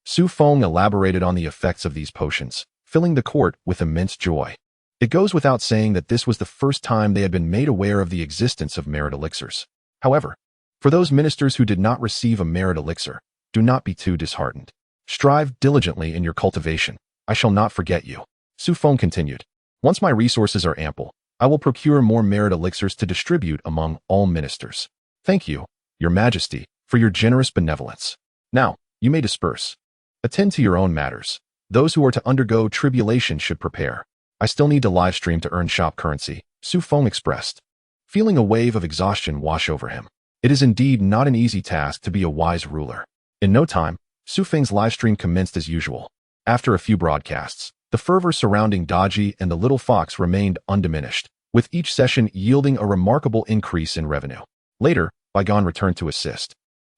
Xu Feng elaborated on the effects of these potions, filling the court with immense joy. It goes without saying that this was the first time they had been made aware of the existence of merit elixirs. However, for those ministers who did not receive a merit elixir, do not be too disheartened. Strive diligently in your cultivation. I shall not forget you. Xu Feng continued. Once my resources are ample, I will procure more merit elixirs to distribute among all ministers. Thank you, Your Majesty, for your generous benevolence. Now, you may disperse. Attend to your own matters. Those who are to undergo tribulation should prepare. I still need to live stream to earn shop currency, Xu Feng expressed, feeling a wave of exhaustion wash over him. It is indeed not an easy task to be a wise ruler. In no time, Xu Feng's livestream commenced as usual. After a few broadcasts, the fervor surrounding Daji and the little fox remained undiminished, with each session yielding a remarkable increase in revenue. Later, Bi Gan returned to assist.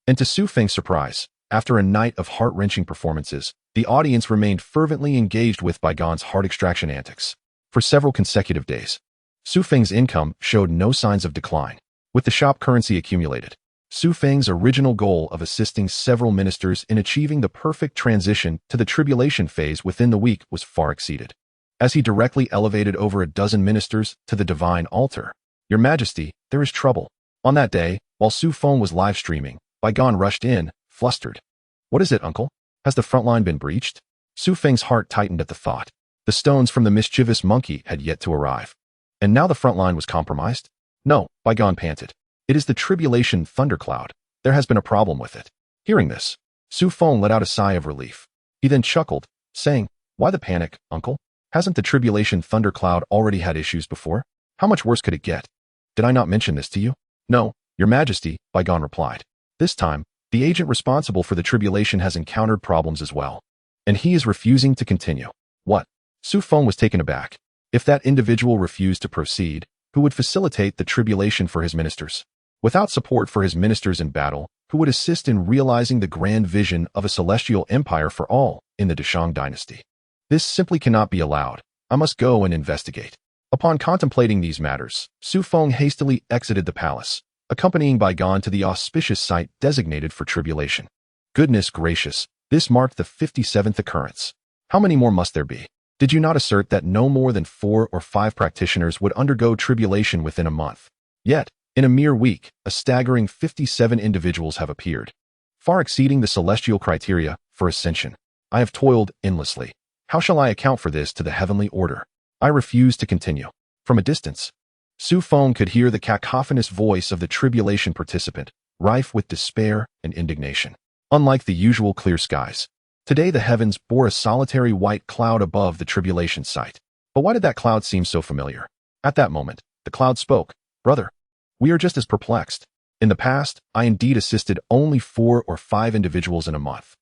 And to Xu Feng's surprise, after a night of heart-wrenching performances, the audience remained fervently engaged with Bi Gan's heart extraction antics. For several consecutive days, Xu Feng's income showed no signs of decline. With the shop currency accumulated, Xu Feng's original goal of assisting several ministers in achieving the perfect transition to the tribulation phase within the week was far exceeded. As he directly elevated over a dozen ministers to the divine altar, Your Majesty, there is trouble. On that day, while Xu Feng was live streaming, Bi Gan rushed in, flustered. What is it, uncle? Has the front line been breached? Xu Feng's heart tightened at the thought. The stones from the mischievous monkey had yet to arrive. And now the front line was compromised? No, Bi Gan panted. It is the tribulation thundercloud. There has been a problem with it. Hearing this, Xu Feng let out a sigh of relief. He then chuckled, saying, Why the panic, uncle? Hasn't the tribulation thundercloud already had issues before? How much worse could it get? Did I not mention this to you? No, Your Majesty, Bi Gan replied. This time, the agent responsible for the tribulation has encountered problems as well. And he is refusing to continue. What? Xu Feng was taken aback. If that individual refused to proceed, who would facilitate the tribulation for his ministers? Without support for his ministers in battle, who would assist in realizing the grand vision of a celestial empire for all in the Shang Dynasty? This simply cannot be allowed. I must go and investigate. Upon contemplating these matters, Xu Feng hastily exited the palace, accompanying Bi Gan to the auspicious site designated for tribulation. Goodness gracious, this marked the 57th occurrence. How many more must there be? Did you not assert that no more than 4 or 5 practitioners would undergo tribulation within a month? Yet, in a mere week, a staggering 57 individuals have appeared, far exceeding the celestial criteria for ascension. I have toiled endlessly. How shall I account for this to the heavenly order? I refuse to continue. From a distance, Xu Feng could hear the cacophonous voice of the tribulation participant, rife with despair and indignation. Unlike the usual clear skies, today the heavens bore a solitary white cloud above the tribulation site. But why did that cloud seem so familiar? At that moment, the cloud spoke. Brother, we are just as perplexed. In the past, I indeed assisted only 4 or 5 individuals in a month.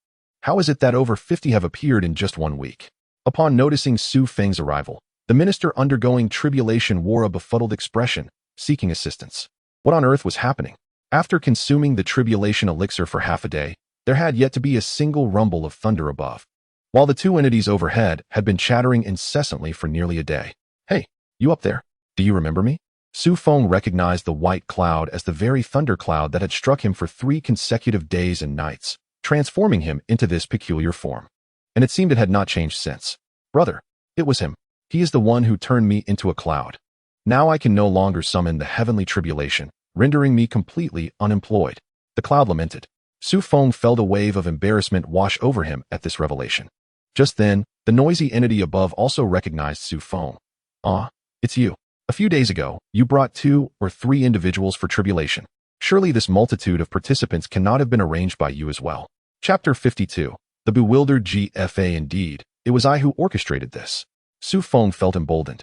How is it that over 50 have appeared in just 1 week? Upon noticing Xu Feng's arrival, the minister undergoing tribulation wore a befuddled expression, seeking assistance. What on earth was happening? After consuming the tribulation elixir for half a day, there had yet to be a single rumble of thunder above, while the 2 entities overhead had been chattering incessantly for nearly a day. Hey, you up there? Do you remember me? Xu Feng recognized the white cloud as the very thundercloud that had struck him for 3 consecutive days and nights, transforming him into this peculiar form. And it seemed it had not changed since. Brother, it was him. He is the one who turned me into a cloud. Now I can no longer summon the heavenly tribulation, rendering me completely unemployed. The cloud lamented. Xu Feng felt a wave of embarrassment wash over him at this revelation. Just then, the noisy entity above also recognized Xu Feng. Ah, it's you. A few days ago, you brought 2 or 3 individuals for tribulation. Surely this multitude of participants cannot have been arranged by you as well. Chapter 52. The bewildered GFA. Indeed, it was I who orchestrated this. Xu Feng felt emboldened,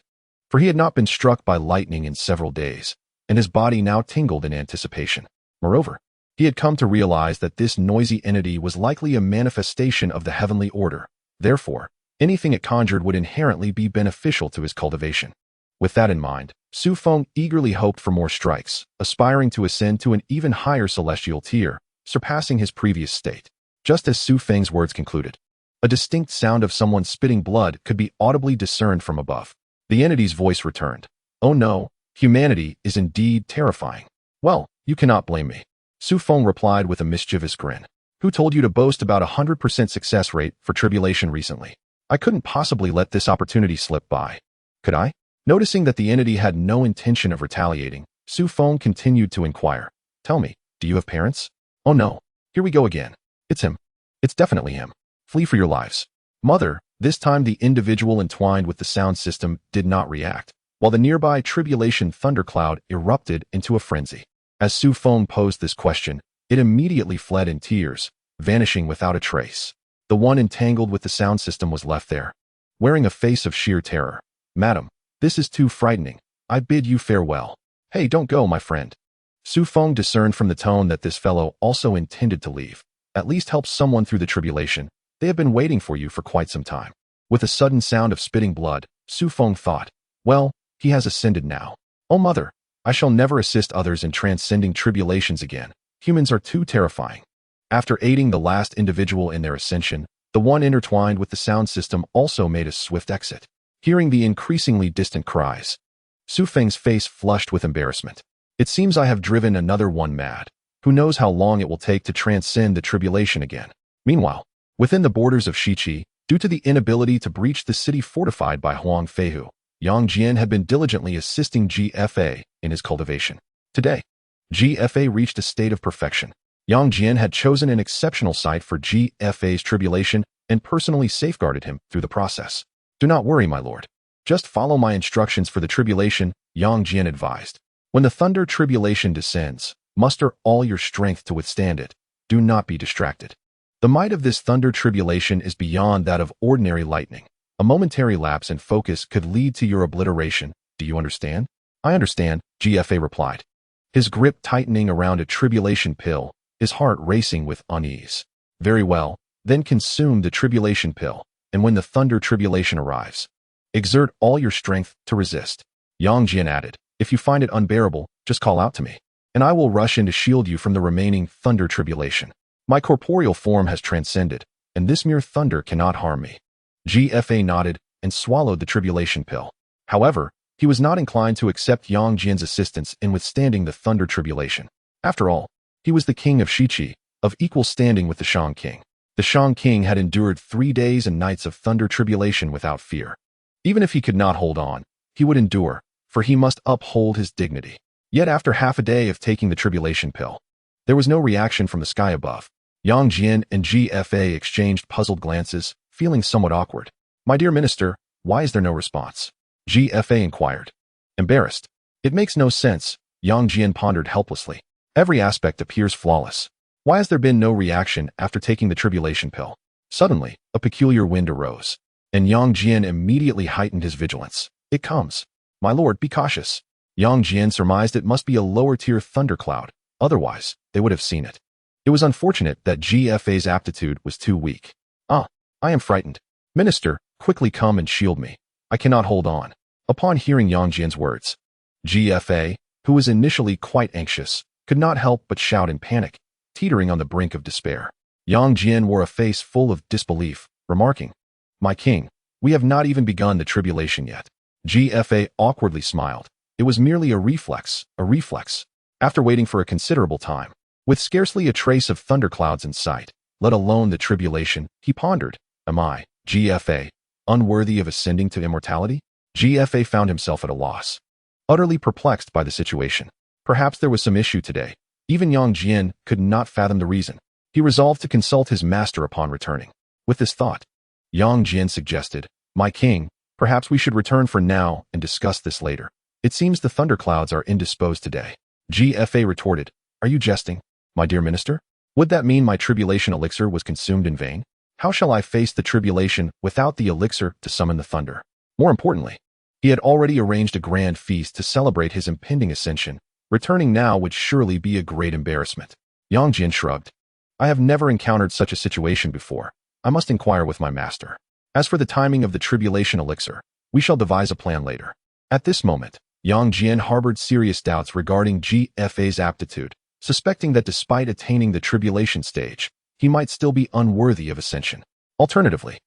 for he had not been struck by lightning in several days, and his body now tingled in anticipation. Moreover, he had come to realize that this noisy entity was likely a manifestation of the heavenly order. Therefore, anything it conjured would inherently be beneficial to his cultivation. With that in mind, Xu Feng eagerly hoped for more strikes, aspiring to ascend to an even higher celestial tier, surpassing his previous state. Just as Xu Feng's words concluded, a distinct sound of someone spitting blood could be audibly discerned from above. The entity's voice returned. Oh no, humanity is indeed terrifying. Well, you cannot blame me. Xu Feng replied with a mischievous grin. Who told you to boast about 100% success rate for tribulation recently? I couldn't possibly let this opportunity slip by. Could I? Noticing that the entity had no intention of retaliating, Xu Feng continued to inquire. Tell me, do you have parents? Oh no, here we go again. It's him. It's definitely him. Flee for your lives. Mother, this time the individual entwined with the sound system did not react, while the nearby tribulation thundercloud erupted into a frenzy. As Xu Feng posed this question, it immediately fled in tears, vanishing without a trace. The one entangled with the sound system was left there, wearing a face of sheer terror. Madam, this is too frightening. I bid you farewell. Hey, don't go, my friend. Xu Feng discerned from the tone that this fellow also intended to leave. At least help someone through the tribulation. They have been waiting for you for quite some time. With a sudden sound of spitting blood, Xu Feng thought, well, he has ascended now. Oh mother, I shall never assist others in transcending tribulations again. Humans are too terrifying. After aiding the last individual in their ascension, the one intertwined with the sound system also made a swift exit. Hearing the increasingly distant cries, Xu Feng's face flushed with embarrassment. It seems I have driven another one mad. Who knows how long it will take to transcend the tribulation again. Meanwhile, within the borders of Shiqi, due to the inability to breach the city fortified by Huang Feihu, Yang Jian had been diligently assisting GFA in his cultivation. Today, GFA reached a state of perfection. Yang Jian had chosen an exceptional site for GFA's tribulation and personally safeguarded him through the process. Do not worry, my lord. Just follow my instructions for the tribulation, Yang Jian advised. When the thunder tribulation descends, muster all your strength to withstand it. Do not be distracted. The might of this thunder tribulation is beyond that of ordinary lightning. A momentary lapse in focus could lead to your obliteration. Do you understand? I understand, GFA replied. His grip tightening around a tribulation pill, his heart racing with unease. Very well, then consume the tribulation pill, and when the thunder tribulation arrives, exert all your strength to resist. Yang Jian added, if you find it unbearable, just call out to me, and I will rush in to shield you from the remaining thunder tribulation. My corporeal form has transcended, and this mere thunder cannot harm me. GFA nodded and swallowed the tribulation pill. However, he was not inclined to accept Yang Jian's assistance in withstanding the thunder tribulation. After all, he was the king of Shiqi, of equal standing with the Shang king. The Shang king had endured 3 days and nights of thunder tribulation without fear. Even if he could not hold on, he would endure, for he must uphold his dignity. Yet after half a day of taking the tribulation pill, there was no reaction from the sky above. Yang Jian and GFA exchanged puzzled glances, feeling somewhat awkward. My dear minister, why is there no response? GFA inquired. Embarrassed. It makes no sense, Yang Jian pondered helplessly. Every aspect appears flawless. Why has there been no reaction after taking the tribulation pill? Suddenly, a peculiar wind arose, and Yang Jian immediately heightened his vigilance. It comes. My lord, be cautious. Yang Jian surmised it must be a lower-tier thundercloud, otherwise, they would have seen it. It was unfortunate that GFA's aptitude was too weak. Ah, I am frightened. Minister, quickly come and shield me. I cannot hold on. Upon hearing Yang Jian's words, GFA, who was initially quite anxious, could not help but shout in panic, teetering on the brink of despair. Yang Jian wore a face full of disbelief, remarking, My king, we have not even begun the tribulation yet. GFA awkwardly smiled. It was merely a reflex, a reflex. After waiting for a considerable time, with scarcely a trace of thunderclouds in sight, let alone the tribulation, he pondered, am I, GFA, unworthy of ascending to immortality? GFA found himself at a loss, utterly perplexed by the situation. Perhaps there was some issue today. Even Yang Jian could not fathom the reason. He resolved to consult his master upon returning. With this thought, Yang Jian suggested, my king, perhaps we should return for now and discuss this later. It seems the thunderclouds are indisposed today. GFA retorted, are you jesting, my dear minister? Would that mean my tribulation elixir was consumed in vain? How shall I face the tribulation without the elixir to summon the thunder? More importantly, he had already arranged a grand feast to celebrate his impending ascension. Returning now would surely be a great embarrassment. Yang Jian shrugged. I have never encountered such a situation before. I must inquire with my master. As for the timing of the tribulation elixir, we shall devise a plan later. At this moment, Yang Jian harbored serious doubts regarding GFA's aptitude, suspecting that despite attaining the tribulation stage, he might still be unworthy of ascension. Alternatively,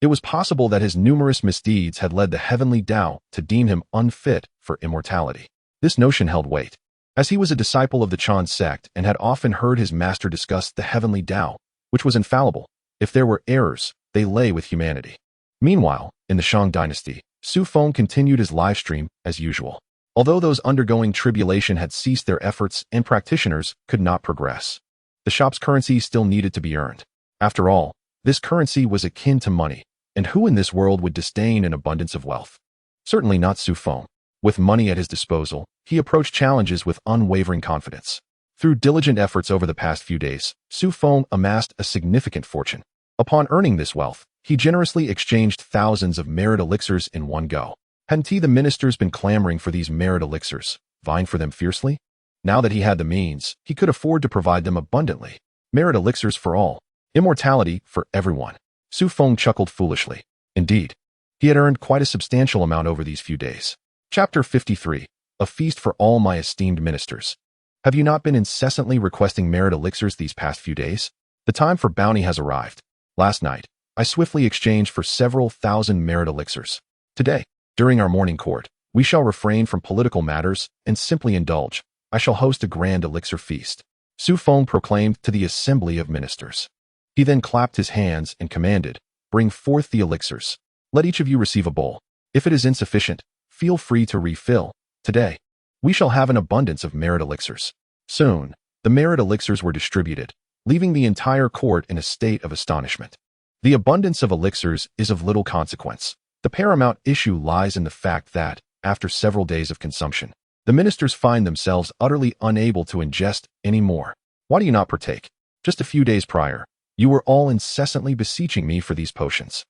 it was possible that his numerous misdeeds had led the heavenly Tao to deem him unfit for immortality. This notion held weight, as he was a disciple of the Chan sect and had often heard his master discuss the heavenly Tao, which was infallible. If there were errors, they lay with humanity. Meanwhile, in the Shang Dynasty, Xu Feng continued his livestream as usual. Although those undergoing tribulation had ceased their efforts and practitioners could not progress, the shop's currency still needed to be earned. After all, this currency was akin to money, and who in this world would disdain an abundance of wealth? Certainly not Xu Feng. With money at his disposal, he approached challenges with unwavering confidence. Through diligent efforts over the past few days, Xu Feng amassed a significant fortune. Upon earning this wealth, he generously exchanged thousands of merit elixirs in one go. Hadn't the ministers been clamoring for these merit elixirs, vying for them fiercely? Now that he had the means, he could afford to provide them abundantly. Merit elixirs for all. Immortality for everyone. Xu Feng chuckled foolishly. Indeed, he had earned quite a substantial amount over these few days. Chapter 53. A feast for all my esteemed ministers. Have you not been incessantly requesting merit elixirs these past few days? The time for bounty has arrived. Last night, I swiftly exchanged for several thousand merit elixirs. Today, during our morning court, we shall refrain from political matters and simply indulge. I shall host a grand elixir feast. Xu Feng proclaimed to the assembly of ministers. He then clapped his hands and commanded, bring forth the elixirs. Let each of you receive a bowl. If it is insufficient, feel free to refill. Today, we shall have an abundance of merit elixirs. Soon, the merit elixirs were distributed, leaving the entire court in a state of astonishment. The abundance of elixirs is of little consequence. The paramount issue lies in the fact that, after several days of consumption, the ministers find themselves utterly unable to ingest any more. Why do you not partake? Just a few days prior, you were all incessantly beseeching me for these potions.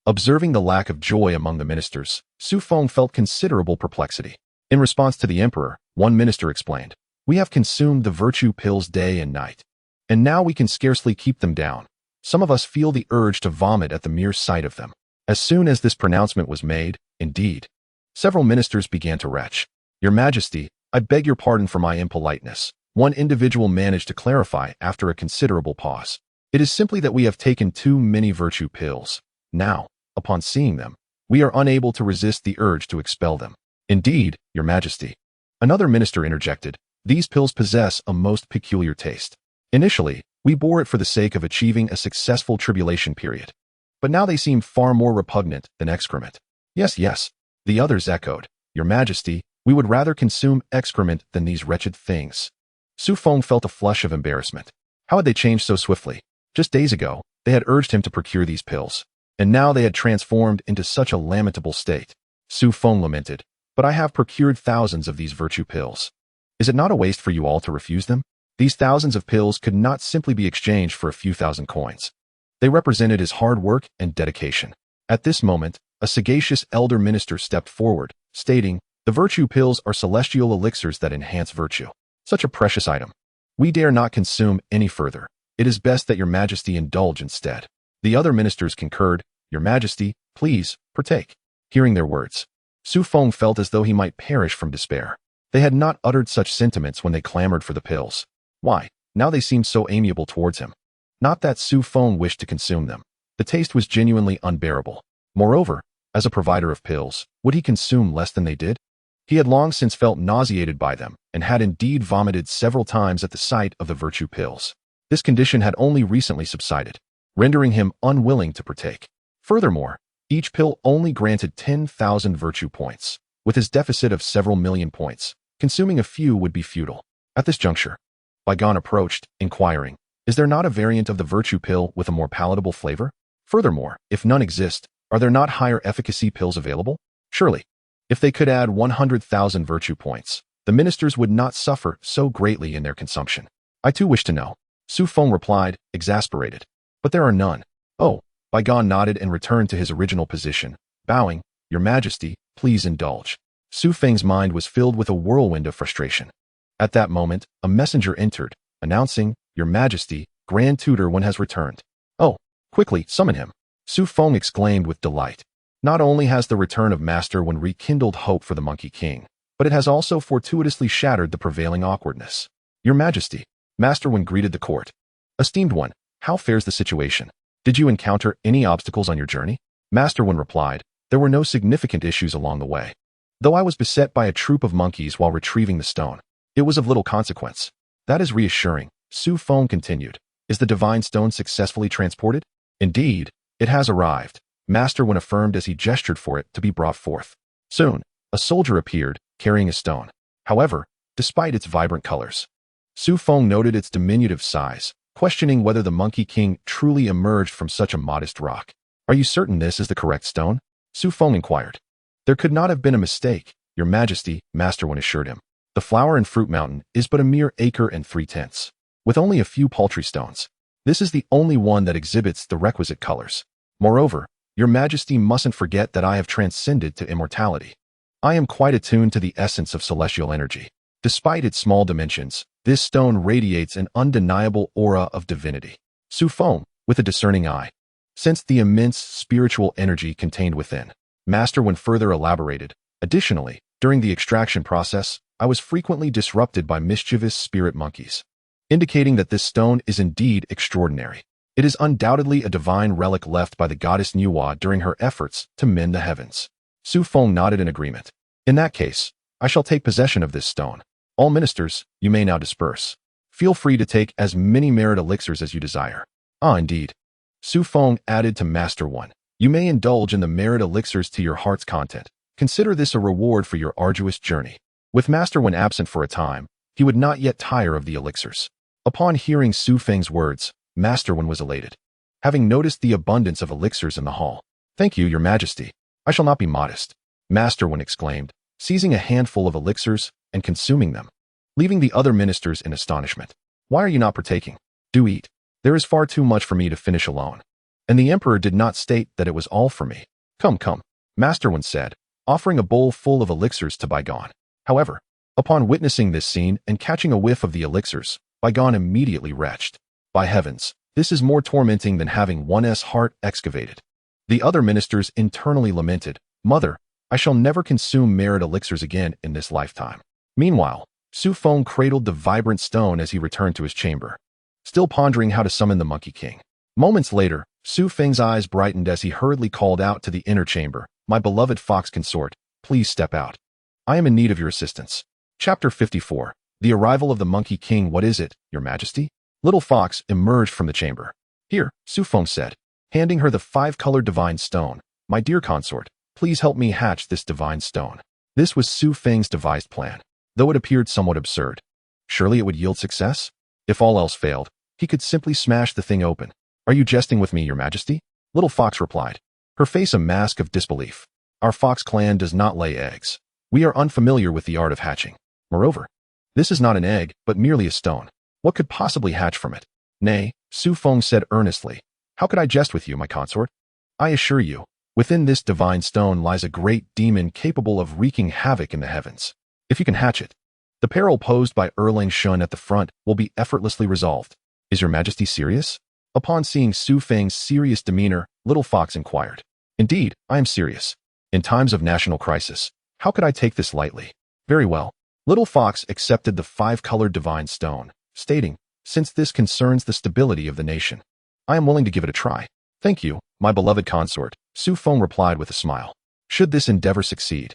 Observing the lack of joy among the ministers, Xu Feng felt considerable perplexity. In response to the emperor, one minister explained, we have consumed the virtue pills day and night, and now we can scarcely keep them down. Some of us feel the urge to vomit at the mere sight of them. As soon as this pronouncement was made, indeed, several ministers began to retch. Your Majesty, I beg your pardon for my impoliteness. One individual managed to clarify after a considerable pause. It is simply that we have taken too many virtue pills. Now, upon seeing them, we are unable to resist the urge to expel them. Indeed, Your Majesty. Another minister interjected, these pills possess a most peculiar taste. Initially, we bore it for the sake of achieving a successful tribulation period. But now they seem far more repugnant than excrement. Yes, yes, the others echoed. Your Majesty, we would rather consume excrement than these wretched things. Xu Feng felt a flush of embarrassment. How had they changed so swiftly? Just days ago, they had urged him to procure these pills, and now they had transformed into such a lamentable state. Xu Feng lamented, but I have procured thousands of these virtue pills. Is it not a waste for you all to refuse them? These thousands of pills could not simply be exchanged for a few thousand coins. They represented his hard work and dedication. At this moment, a sagacious elder minister stepped forward, stating, the virtue pills are celestial elixirs that enhance virtue. Such a precious item. We dare not consume any further. It is best that Your Majesty indulge instead. The other ministers concurred, Your Majesty, please, partake. Hearing their words, Xu Feng felt as though he might perish from despair. They had not uttered such sentiments when they clamored for the pills. Why, now they seemed so amiable towards him. Not that Xu Feng wished to consume them. The taste was genuinely unbearable. Moreover, as a provider of pills, would he consume less than they did? He had long since felt nauseated by them and had indeed vomited several times at the sight of the virtue pills. This condition had only recently subsided, rendering him unwilling to partake. Furthermore, each pill only granted 10,000 virtue points. With his deficit of several million points, consuming a few would be futile. At this juncture, Bi Gan approached, inquiring, "Is there not a variant of the virtue pill with a more palatable flavor? Furthermore, if none exist, are there not higher efficacy pills available? Surely, if they could add 100,000 virtue points, the ministers would not suffer so greatly in their consumption." "I too wish to know," Xu Feng replied, exasperated. "But there are none." "Oh." Bi Gan nodded and returned to his original position, bowing, "Your Majesty, please indulge." Xu Feng's mind was filled with a whirlwind of frustration. At that moment, a messenger entered, announcing, "Your Majesty, Grand Tutor One has returned." "Oh, quickly, summon him." Xu Feng exclaimed with delight. Not only has the return of Master One rekindled hope for the Monkey King, but it has also fortuitously shattered the prevailing awkwardness. "Your Majesty," Master One greeted the court. "Esteemed one, how fares the situation? Did you encounter any obstacles on your journey?" Master One replied, "There were no significant issues along the way. Though I was beset by a troop of monkeys while retrieving the stone, it was of little consequence." "That is reassuring," Xu Feng continued. "Is the divine stone successfully transported?" "Indeed, it has arrived," Master One affirmed as he gestured for it to be brought forth. Soon, a soldier appeared, carrying a stone. However, despite its vibrant colors, Xu Feng noted its diminutive size, questioning whether the Monkey King truly emerged from such a modest rock. "Are you certain this is the correct stone?" Xu Feng inquired. "There could not have been a mistake, Your Majesty," Master One assured him. "The flower and fruit mountain is but a mere acre and 3/10, with only a few paltry stones. This is the only one that exhibits the requisite colors. Moreover, Your Majesty mustn't forget that I have transcended to immortality. I am quite attuned to the essence of celestial energy. Despite its small dimensions, this stone radiates an undeniable aura of divinity." Xu Feng, with a discerning eye, sensed the immense spiritual energy contained within. Master One further elaborated, "Additionally, during the extraction process, I was frequently disrupted by mischievous spirit monkeys, indicating that this stone is indeed extraordinary. It is undoubtedly a divine relic left by the goddess Nuwa during her efforts to mend the heavens." Xu Feng nodded in agreement. "In that case, I shall take possession of this stone. All ministers, you may now disperse. Feel free to take as many merit elixirs as you desire." "Ah, indeed." Xu Feng added to Master One, "You may indulge in the merit elixirs to your heart's content. Consider this a reward for your arduous journey." With Master One absent for a time, he would not yet tire of the elixirs. Upon hearing Xu Feng's words, Master One was elated, having noticed the abundance of elixirs in the hall. "Thank you, Your Majesty. I shall not be modest," Master One exclaimed, seizing a handful of elixirs and consuming them, leaving the other ministers in astonishment. "Why are you not partaking? Do eat. There is far too much for me to finish alone. And the Emperor did not state that it was all for me." Come, Master One said, offering a bowl full of elixirs to Bi Gan. However, upon witnessing this scene and catching a whiff of the elixirs, Bi Gan immediately retched. "By heavens, this is more tormenting than having one's heart excavated." The other ministers internally lamented, "Mother, I shall never consume merit elixirs again in this lifetime." Meanwhile, Xu Feng cradled the vibrant stone as he returned to his chamber, still pondering how to summon the Monkey King. Moments later, Xu Feng's eyes brightened as he hurriedly called out to the inner chamber, "My beloved fox consort, please step out. I am in need of your assistance." Chapter 54. The Arrival of the Monkey King. "What is it, Your Majesty?" Little Fox emerged from the chamber. "Here," Xu Feng said, handing her the 5-colored divine stone. "My dear consort, please help me hatch this divine stone." This was Xu Feng's devised plan, though it appeared somewhat absurd. Surely it would yield success? If all else failed, he could simply smash the thing open. "Are you jesting with me, Your Majesty?" Little Fox replied, her face a mask of disbelief. "Our fox clan does not lay eggs. We are unfamiliar with the art of hatching. Moreover, this is not an egg, but merely a stone. What could possibly hatch from it?" "Nay," Xu Feng said earnestly, "how could I jest with you, my consort? I assure you, within this divine stone lies a great demon capable of wreaking havoc in the heavens. If you can hatch it, the peril posed by Erlang Shun at the front will be effortlessly resolved." "Is Your Majesty serious?" Upon seeing Xu Feng's serious demeanor, Little Fox inquired. "Indeed, I am serious. In times of national crisis, how could I take this lightly?" "Very well." Little Fox accepted the 5-colored divine stone, stating, "Since this concerns the stability of the nation, I am willing to give it a try." "Thank you, my beloved consort," Xu Feng replied with a smile. "Should this endeavor succeed,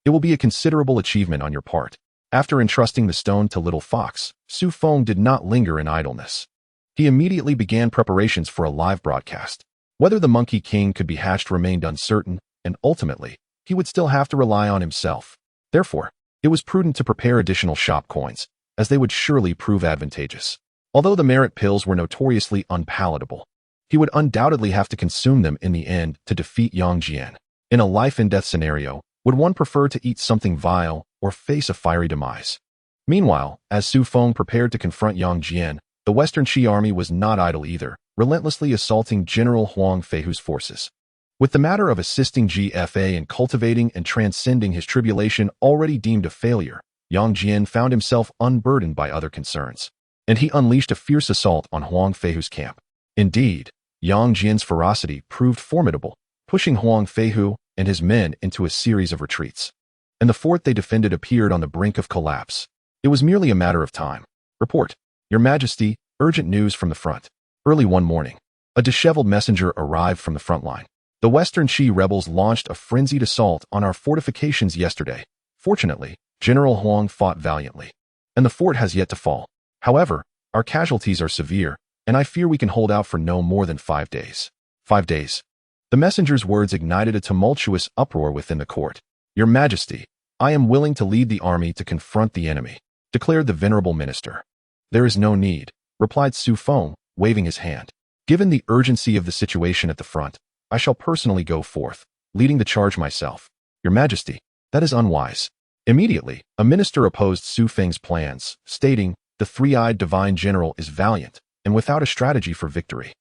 It will be a considerable achievement on your part. After entrusting the stone to Little Fox, Xu Feng did not linger in idleness. He immediately began preparations for a live broadcast. Whether the Monkey King could be hatched remained uncertain, and ultimately, he would still have to rely on himself. Therefore, it was prudent to prepare additional shop coins, as they would surely prove advantageous. Although the merit pills were notoriously unpalatable, he would undoubtedly have to consume them in the end to defeat Yang Jian. In a life-and-death scenario, would one prefer to eat something vile or face a fiery demise? Meanwhile, as Xu Feng prepared to confront Yang Jian, the Western Qi army was not idle either, relentlessly assaulting General Huang Feihu's forces. With the matter of assisting GFA in cultivating and transcending his tribulation already deemed a failure, Yang Jian found himself unburdened by other concerns, and he unleashed a fierce assault on Huang Feihu's camp. Indeed, Yang Jian's ferocity proved formidable, pushing Huang Feihu and his men into a series of retreats. And the fort they defended appeared on the brink of collapse. It was merely a matter of time. Report, Your Majesty, urgent news from the front. Early one morning, a disheveled messenger arrived from the front line. The Western Qi rebels launched a frenzied assault on our fortifications yesterday. Fortunately, General Huang fought valiantly, and the fort has yet to fall. However, our casualties are severe, and I fear we can hold out for no more than 5 days. 5 days. The messenger's words ignited a tumultuous uproar within the court. Your Majesty, I am willing to lead the army to confront the enemy, declared the venerable minister. There is no need, replied Xu Feng, waving his hand. Given the urgency of the situation at the front, I shall personally go forth, leading the charge myself. Your Majesty, that is unwise. Immediately, a minister opposed Xu Feng's plans, stating, the three-eyed divine general is valiant and without a strategy for victory.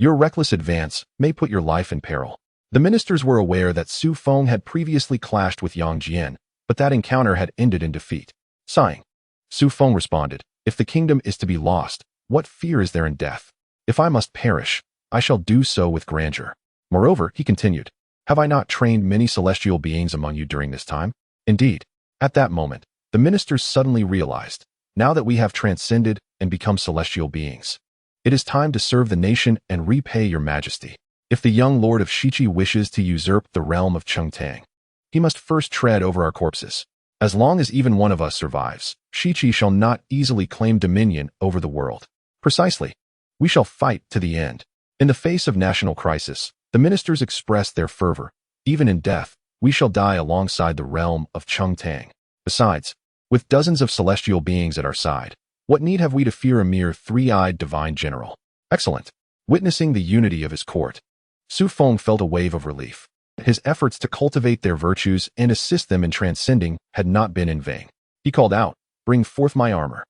Your reckless advance may put your life in peril. The ministers were aware that Xu Feng had previously clashed with Yang Jian, but that encounter had ended in defeat. Sighing, Xu Feng responded, if the kingdom is to be lost, what fear is there in death? If I must perish, I shall do so with grandeur. Moreover, he continued, have I not trained many celestial beings among you during this time? Indeed, at that moment, the ministers suddenly realized, now that we have transcended and become celestial beings, it is time to serve the nation and repay your majesty. If the young lord of Shiqi wishes to usurp the realm of Chengtang, he must first tread over our corpses. As long as even one of us survives, Shiqi shall not easily claim dominion over the world. Precisely. We shall fight to the end. In the face of national crisis, the ministers expressed their fervor. Even in death, we shall die alongside the realm of Chengtang. Besides, with dozens of celestial beings at our side, what need have we to fear a mere three-eyed divine general? Excellent. Witnessing the unity of his court, Xu Feng felt a wave of relief. His efforts to cultivate their virtues and assist them in transcending had not been in vain. He called out, bring forth my armor.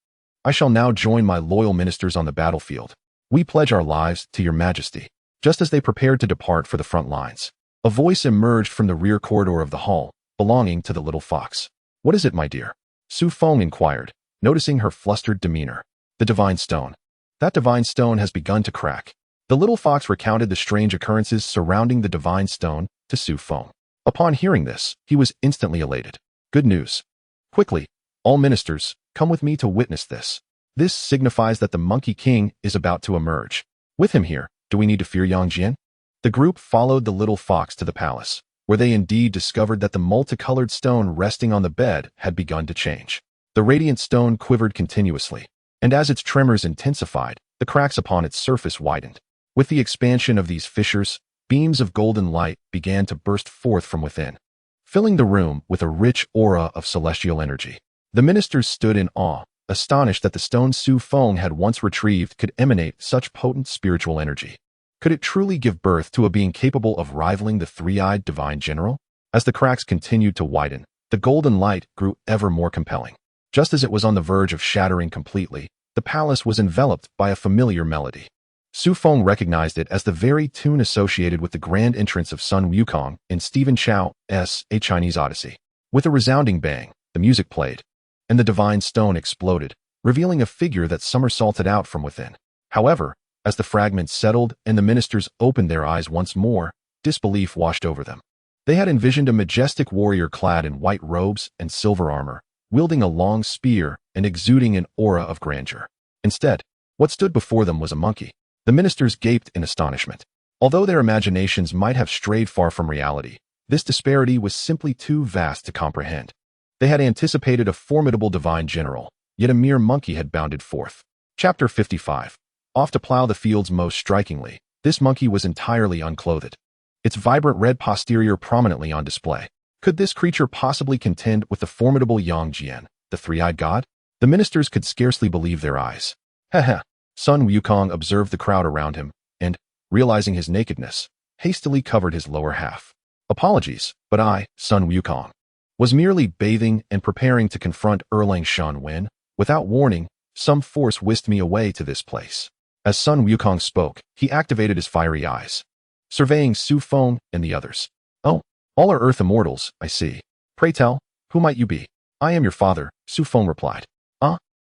I shall now join my loyal ministers on the battlefield. We pledge our lives to your majesty. Just as they prepared to depart for the front lines, a voice emerged from the rear corridor of the hall, belonging to the little fox. What is it, my dear? Xu Feng inquired, noticing her flustered demeanor. The divine stone. That divine stone has begun to crack. The little fox recounted the strange occurrences surrounding the divine stone to Xu Feng. Upon hearing this, he was instantly elated. Good news. Quickly, all ministers, come with me to witness this. This signifies that the Monkey King is about to emerge. With him here, do we need to fear Yang Jian? The group followed the little fox to the palace, where they indeed discovered that the multicolored stone resting on the bed had begun to change. The radiant stone quivered continuously, and as its tremors intensified, the cracks upon its surface widened. With the expansion of these fissures, beams of golden light began to burst forth from within, filling the room with a rich aura of celestial energy. The ministers stood in awe, astonished that the stone Xu Feng had once retrieved could emanate such potent spiritual energy. Could it truly give birth to a being capable of rivaling the three-eyed divine general? As the cracks continued to widen, the golden light grew ever more compelling. Just as it was on the verge of shattering completely, the palace was enveloped by a familiar melody. Xu Feng recognized it as the very tune associated with the grand entrance of Sun Wukong in Stephen Chow's A Chinese Odyssey. With a resounding bang, the music played, and the divine stone exploded, revealing a figure that somersaulted out from within. However, as the fragments settled and the ministers opened their eyes once more, disbelief washed over them. They had envisioned a majestic warrior clad in white robes and silver armor, wielding a long spear and exuding an aura of grandeur. Instead, what stood before them was a monkey. The ministers gaped in astonishment. Although their imaginations might have strayed far from reality, This disparity was simply too vast to comprehend. They had anticipated a formidable divine general, yet a mere monkey had bounded forth. Chapter 55. Off to plow the fields most strikingly, this monkey was entirely unclothed, its vibrant red posterior prominently on display. Could this creature possibly contend with the formidable Yang Jian, the three-eyed god? The ministers could scarcely believe their eyes. Heh. Sun Wukong observed the crowd around him, and, realizing his nakedness, hastily covered his lower half. Apologies, but I, Sun Wukong, was merely bathing and preparing to confront Erlang Shan when, without warning, some force whisked me away to this place. As Sun Wukong spoke, he activated his fiery eyes, surveying Xu Feng and the others. Oh, all are Earth immortals, I see. Pray tell, who might you be? I am your father, Xu Feng replied.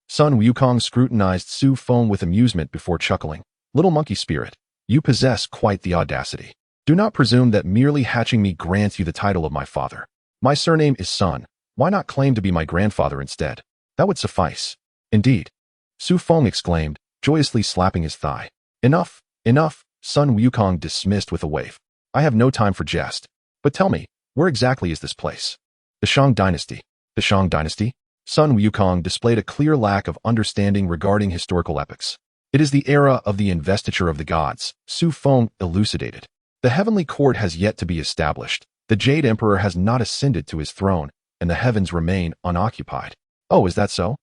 Sun Wukong scrutinized Xu Feng with amusement before chuckling. Little monkey spirit, you possess quite the audacity. Do not presume that merely hatching me grants you the title of my father. My surname is Sun. Why not claim to be my grandfather instead? That would suffice. Indeed. Xu Feng exclaimed, joyously slapping his thigh. Enough. Sun Wukong dismissed with a wave. I have no time for jest. But tell me, where exactly is this place? The Shang Dynasty. The Shang Dynasty? Sun Wukong displayed a clear lack of understanding regarding historical epochs. It is the era of the investiture of the gods, Xu Feng elucidated. The heavenly court has yet to be established. The Jade Emperor has not ascended to his throne, and the heavens remain unoccupied. Oh, is that so?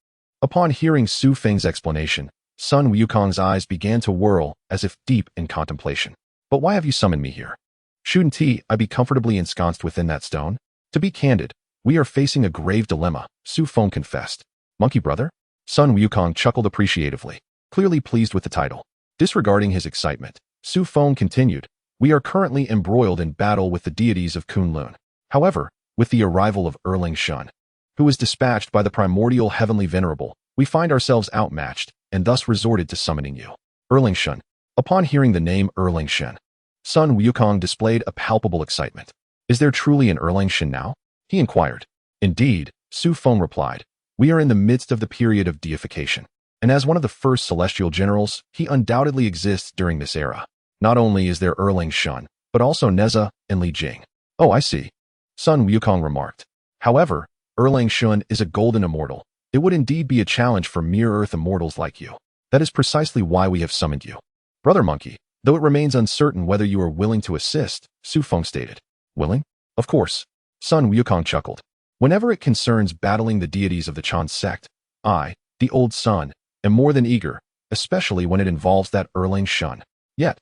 Upon hearing Xu Feng's explanation, Sun Wukong's eyes began to whirl as if deep in contemplation. But why have you summoned me here? Shouldn't I be comfortably ensconced within that stone? To be candid, we are facing a grave dilemma, Xu Feng confessed. Monkey brother? Sun Wukong chuckled appreciatively, clearly pleased with the title. Disregarding his excitement, Xu Feng continued, we are currently embroiled in battle with the deities of Kunlun. However, with the arrival of Erlang Shan, who was dispatched by the primordial heavenly venerable, we find ourselves outmatched, and thus resorted to summoning you. Erlang Shan. Upon hearing the name Erlang Shan, Sun Wukong displayed a palpable excitement. Is there truly an Erlang Shan now? He inquired. Indeed, Xu Feng replied. We are in the midst of the period of deification, and as one of the first celestial generals, he undoubtedly exists during this era. Not only is there Erlang Shan, but also Neza and Li Jing. Oh, I see. Sun Wukong remarked. However, Erlang Shan is a golden immortal. It would indeed be a challenge for mere earth immortals like you. That is precisely why we have summoned you. Brother Monkey, though it remains uncertain whether you are willing to assist, Xu Feng stated. Willing? Of course. Sun Wukong chuckled. Whenever it concerns battling the deities of the Chan sect, I, the old Sun, am more than eager, especially when it involves that Erlang Shan. Yet,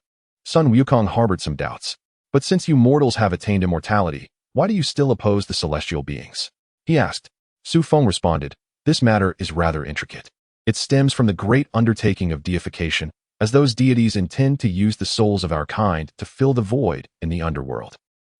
Sun Wukong harbored some doubts. But since you mortals have attained immortality, why do you still oppose the celestial beings? He asked. Xu Feng responded, this matter is rather intricate. It stems from the great undertaking of deification, as those deities intend to use the souls of our kind to fill the void in the underworld.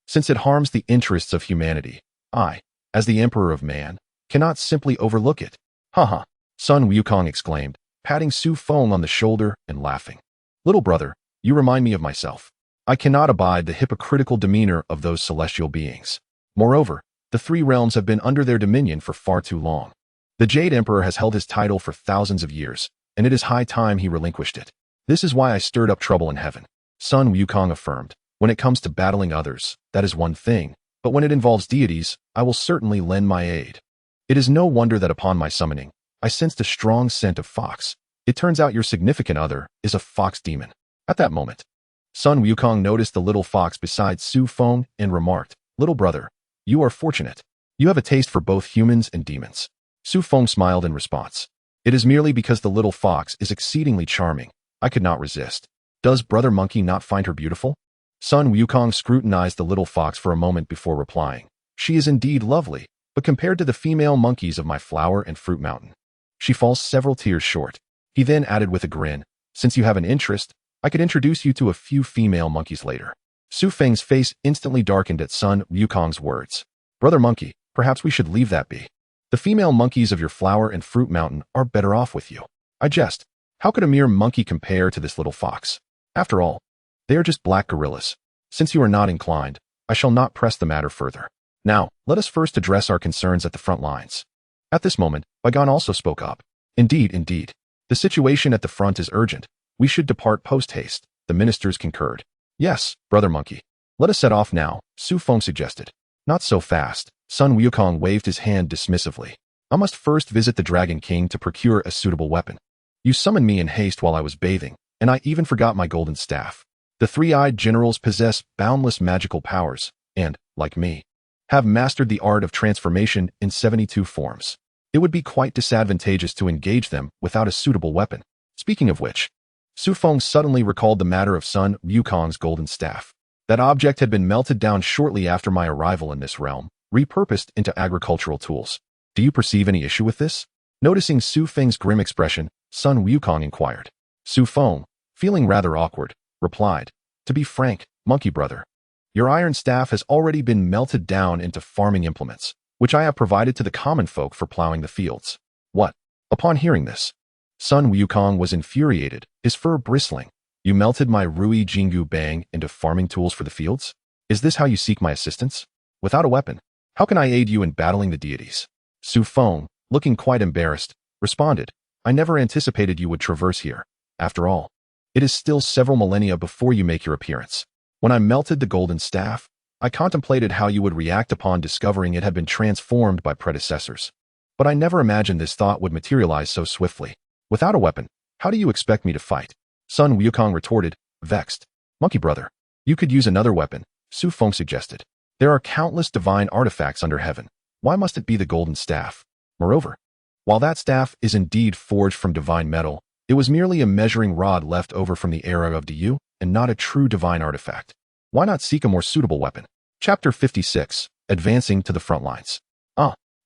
Since it harms the interests of humanity, I, as the Emperor of Man, cannot simply overlook it. Haha, Sun Wukong exclaimed, patting Xu Feng on the shoulder and laughing. Little brother, you remind me of myself. I cannot abide the hypocritical demeanor of those celestial beings. Moreover, the three realms have been under their dominion for far too long. The Jade Emperor has held his title for thousands of years, and it is high time he relinquished it. This is why I stirred up trouble in heaven. Sun Wukong affirmed. When it comes to battling others, that is one thing, but when it involves deities, I will certainly lend my aid. It is no wonder that upon my summoning, I sensed a strong scent of fox. It turns out your significant other is a fox demon. At that moment, Sun Wukong noticed the little fox beside Xu Feng and remarked, Little brother, you are fortunate. You have a taste for both humans and demons. Xu Feng smiled in response. It is merely because the little fox is exceedingly charming. I could not resist. Does Brother Monkey not find her beautiful? Sun Wukong scrutinized the little fox for a moment before replying. She is indeed lovely, but compared to the female monkeys of my flower and fruit mountain, she falls several tiers short. He then added with a grin, since you have an interest, I could introduce you to a few female monkeys later. Xu Feng's face instantly darkened at Sun Wukong's words. Brother Monkey, perhaps we should leave that be. The female monkeys of your flower and fruit mountain are better off with you. I jest. How could a mere monkey compare to this little fox? After all, they are just black gorillas. Since you are not inclined, I shall not press the matter further. Now, let us first address our concerns at the front lines. At this moment, Bi Gan also spoke up. Indeed. The situation at the front is urgent. We should depart post-haste. The ministers concurred. Yes, Brother Monkey. Let us set off now, Xu Feng suggested. Not so fast. Sun Wukong waved his hand dismissively. I must first visit the Dragon King to procure a suitable weapon. You summoned me in haste while I was bathing, and I even forgot my golden staff. The three-eyed generals possess boundless magical powers, and, like me, have mastered the art of transformation in 72 forms. It would be quite disadvantageous to engage them without a suitable weapon. Speaking of which, Xu Feng suddenly recalled the matter of Sun Wukong's golden staff. That object had been melted down shortly after my arrival in this realm, repurposed into agricultural tools. Do you perceive any issue with this? Noticing Xu Feng's grim expression, Sun Wukong inquired. Xu Feng, feeling rather awkward, replied, "To be frank, monkey brother, your iron staff has already been melted down into farming implements, which I have provided to the common folk for plowing the fields." What? Upon hearing this, Sun Wukong was infuriated, his fur bristling. You melted my Rui Jingu Bang into farming tools for the fields? Is this how you seek my assistance? Without a weapon, how can I aid you in battling the deities? Xu Feng, looking quite embarrassed, responded, I never anticipated you would traverse here. After all, it is still several millennia before you make your appearance. When I melted the golden staff, I contemplated how you would react upon discovering it had been transformed by predecessors. But I never imagined this thought would materialize so swiftly. Without a weapon, how do you expect me to fight? Sun Wukong retorted, vexed. Monkey brother, you could use another weapon, Xu Feng suggested. There are countless divine artifacts under heaven. Why must it be the golden staff? Moreover, while that staff is indeed forged from divine metal, it was merely a measuring rod left over from the era of Diyu, and not a true divine artifact. Why not seek a more suitable weapon? Chapter 56, Advancing to the Front Lines.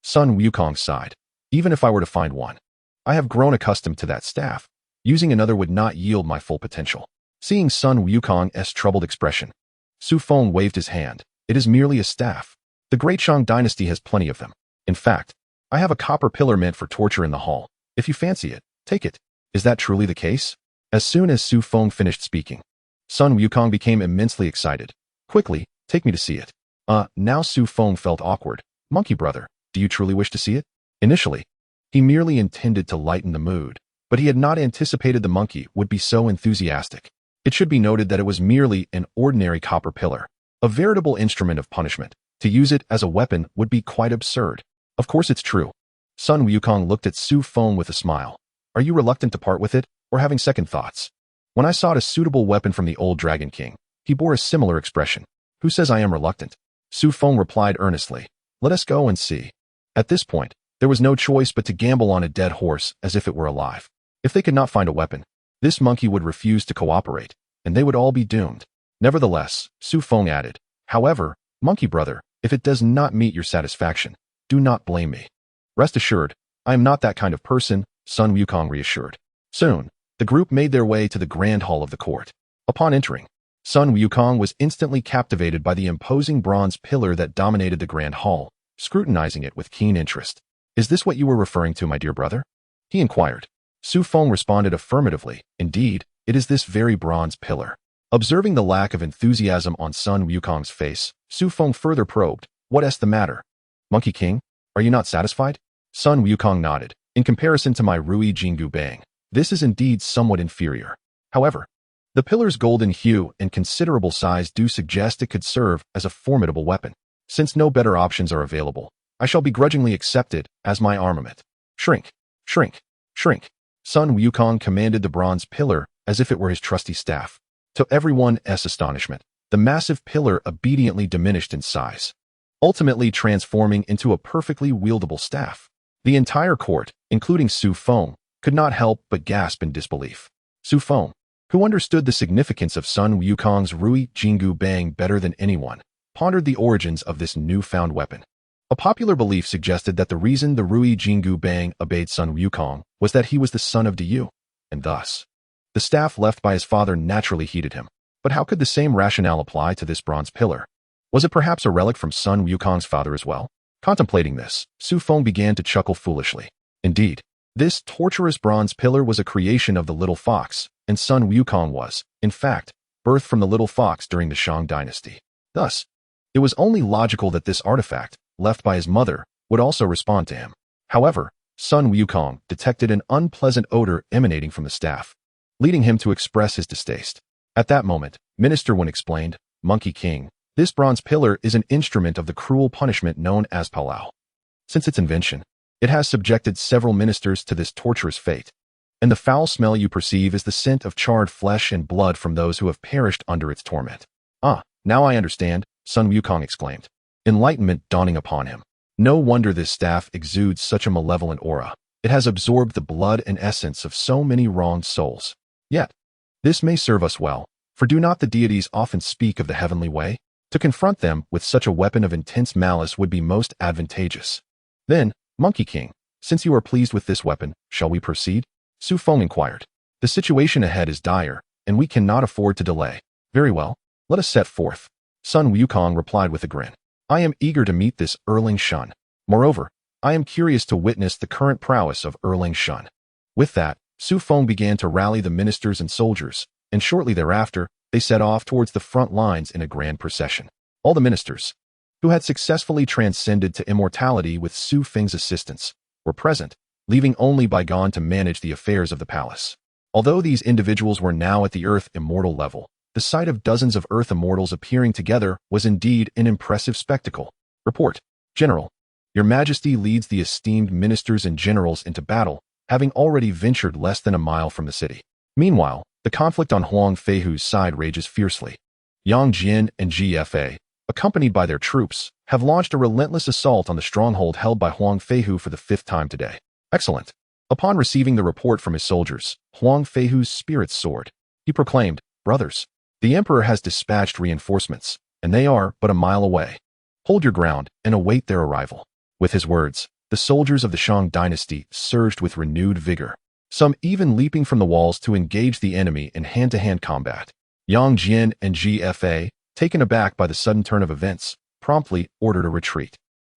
Sun Wukong sighed. Even if I were to find one, I have grown accustomed to that staff. Using another would not yield my full potential. Seeing Sun Wukong's troubled expression, Xu Feng waved his hand. It is merely a staff. The great Shang Dynasty has plenty of them. In fact, I have a copper pillar meant for torture in the hall. If you fancy it, take it. Is that truly the case? As soon as Xu Feng finished speaking, Sun Wukong became immensely excited. Quickly, take me to see it. Now Xu Feng felt awkward. Monkey brother, do you truly wish to see it? Initially, he merely intended to lighten the mood, but he had not anticipated the monkey would be so enthusiastic. It should be noted that it was merely an ordinary copper pillar, a veritable instrument of punishment. To use it as a weapon would be quite absurd. Of course it's true. Sun Wukong looked at Xu Feng with a smile. Are you reluctant to part with it, or having second thoughts? When I sought a suitable weapon from the old Dragon King, he bore a similar expression. Who says I am reluctant? Xu Feng replied earnestly. Let us go and see. At this point, there was no choice but to gamble on a dead horse as if it were alive. If they could not find a weapon, this monkey would refuse to cooperate, and they would all be doomed. Nevertheless, Xu Feng added, however, monkey brother, if it does not meet your satisfaction, do not blame me. Rest assured, I am not that kind of person, Sun Wukong reassured. Soon, the group made their way to the grand hall of the court. Upon entering, Sun Wukong was instantly captivated by the imposing bronze pillar that dominated the grand hall, scrutinizing it with keen interest. Is this what you were referring to, my dear brother? He inquired. Xu Feng responded affirmatively. Indeed, it is this very bronze pillar. Observing the lack of enthusiasm on Sun Wukong's face, Xu Feng further probed, what is the matter? Monkey King, are you not satisfied? Sun Wukong nodded. In comparison to my Rui Jingu Bang, this is indeed somewhat inferior. However, the pillar's golden hue and considerable size do suggest it could serve as a formidable weapon. Since no better options are available, I shall begrudgingly accept it as my armament. Shrink, shrink, shrink. Sun Wukong commanded the bronze pillar as if it were his trusty staff. To everyone's astonishment, the massive pillar obediently diminished in size, ultimately transforming into a perfectly wieldable staff. The entire court, including Xu Feng, could not help but gasp in disbelief. Xu Feng, who understood the significance of Sun Wukong's Rui Jingu Bang better than anyone, pondered the origins of this newfound weapon. A popular belief suggested that the reason the Rui Jingu Bang obeyed Sun Wukong was that he was the son of Diyu, and thus, the staff left by his father naturally heeded him. But how could the same rationale apply to this bronze pillar? Was it perhaps a relic from Sun Wukong's father as well? Contemplating this, Xu Feng began to chuckle foolishly. Indeed, this torturous bronze pillar was a creation of the little fox, and Sun Wukong was, in fact, birthed from the little fox during the Shang Dynasty. Thus, it was only logical that this artifact, left by his mother, would also respond to him. However, Sun Wukong detected an unpleasant odor emanating from the staff, leading him to express his distaste. At that moment, Minister Wen explained, Monkey King, This bronze pillar is an instrument of the cruel punishment known as Palau. Since its invention, it has subjected several ministers to this torturous fate, and the foul smell you perceive is the scent of charred flesh and blood from those who have perished under its torment. Ah, now I understand, Sun Wukong exclaimed, enlightenment dawning upon him. No wonder this staff exudes such a malevolent aura. It has absorbed the blood and essence of so many wronged souls. Yet, this may serve us well, for do not the deities often speak of the heavenly way? To confront them with such a weapon of intense malice would be most advantageous. Then, Monkey King, since you are pleased with this weapon, shall we proceed? Xu Feng inquired. The situation ahead is dire, and we cannot afford to delay. Very well, let us set forth. Sun Wukong replied with a grin. I am eager to meet this Erling Shun. Moreover, I am curious to witness the current prowess of Erling Shun. With that, Xu Feng began to rally the ministers and soldiers, and shortly thereafter, they set off towards the front lines in a grand procession. All the ministers, who had successfully transcended to immortality with Xu Feng's assistance, were present, leaving only Bi Gan to manage the affairs of the palace. Although these individuals were now at the Earth Immortal level, the sight of dozens of Earth Immortals appearing together was indeed an impressive spectacle. Report, General. Your Majesty leads the esteemed ministers and generals into battle, having already ventured less than a mile from the city. Meanwhile, the conflict on Huang Feihu's side rages fiercely. Yang Jian and GFA, accompanied by their troops, have launched a relentless assault on the stronghold held by Huang Feihu for the 5th time today. Excellent. Upon receiving the report from his soldiers, Huang Feihu's spirits soared. He proclaimed, Brothers, the Emperor has dispatched reinforcements, and they are but a mile away. Hold your ground and await their arrival. With his words, the soldiers of the Shang Dynasty surged with renewed vigor, some even leaping from the walls to engage the enemy in hand-to-hand combat. Yang Jian and GFA, taken aback by the sudden turn of events, promptly ordered a retreat.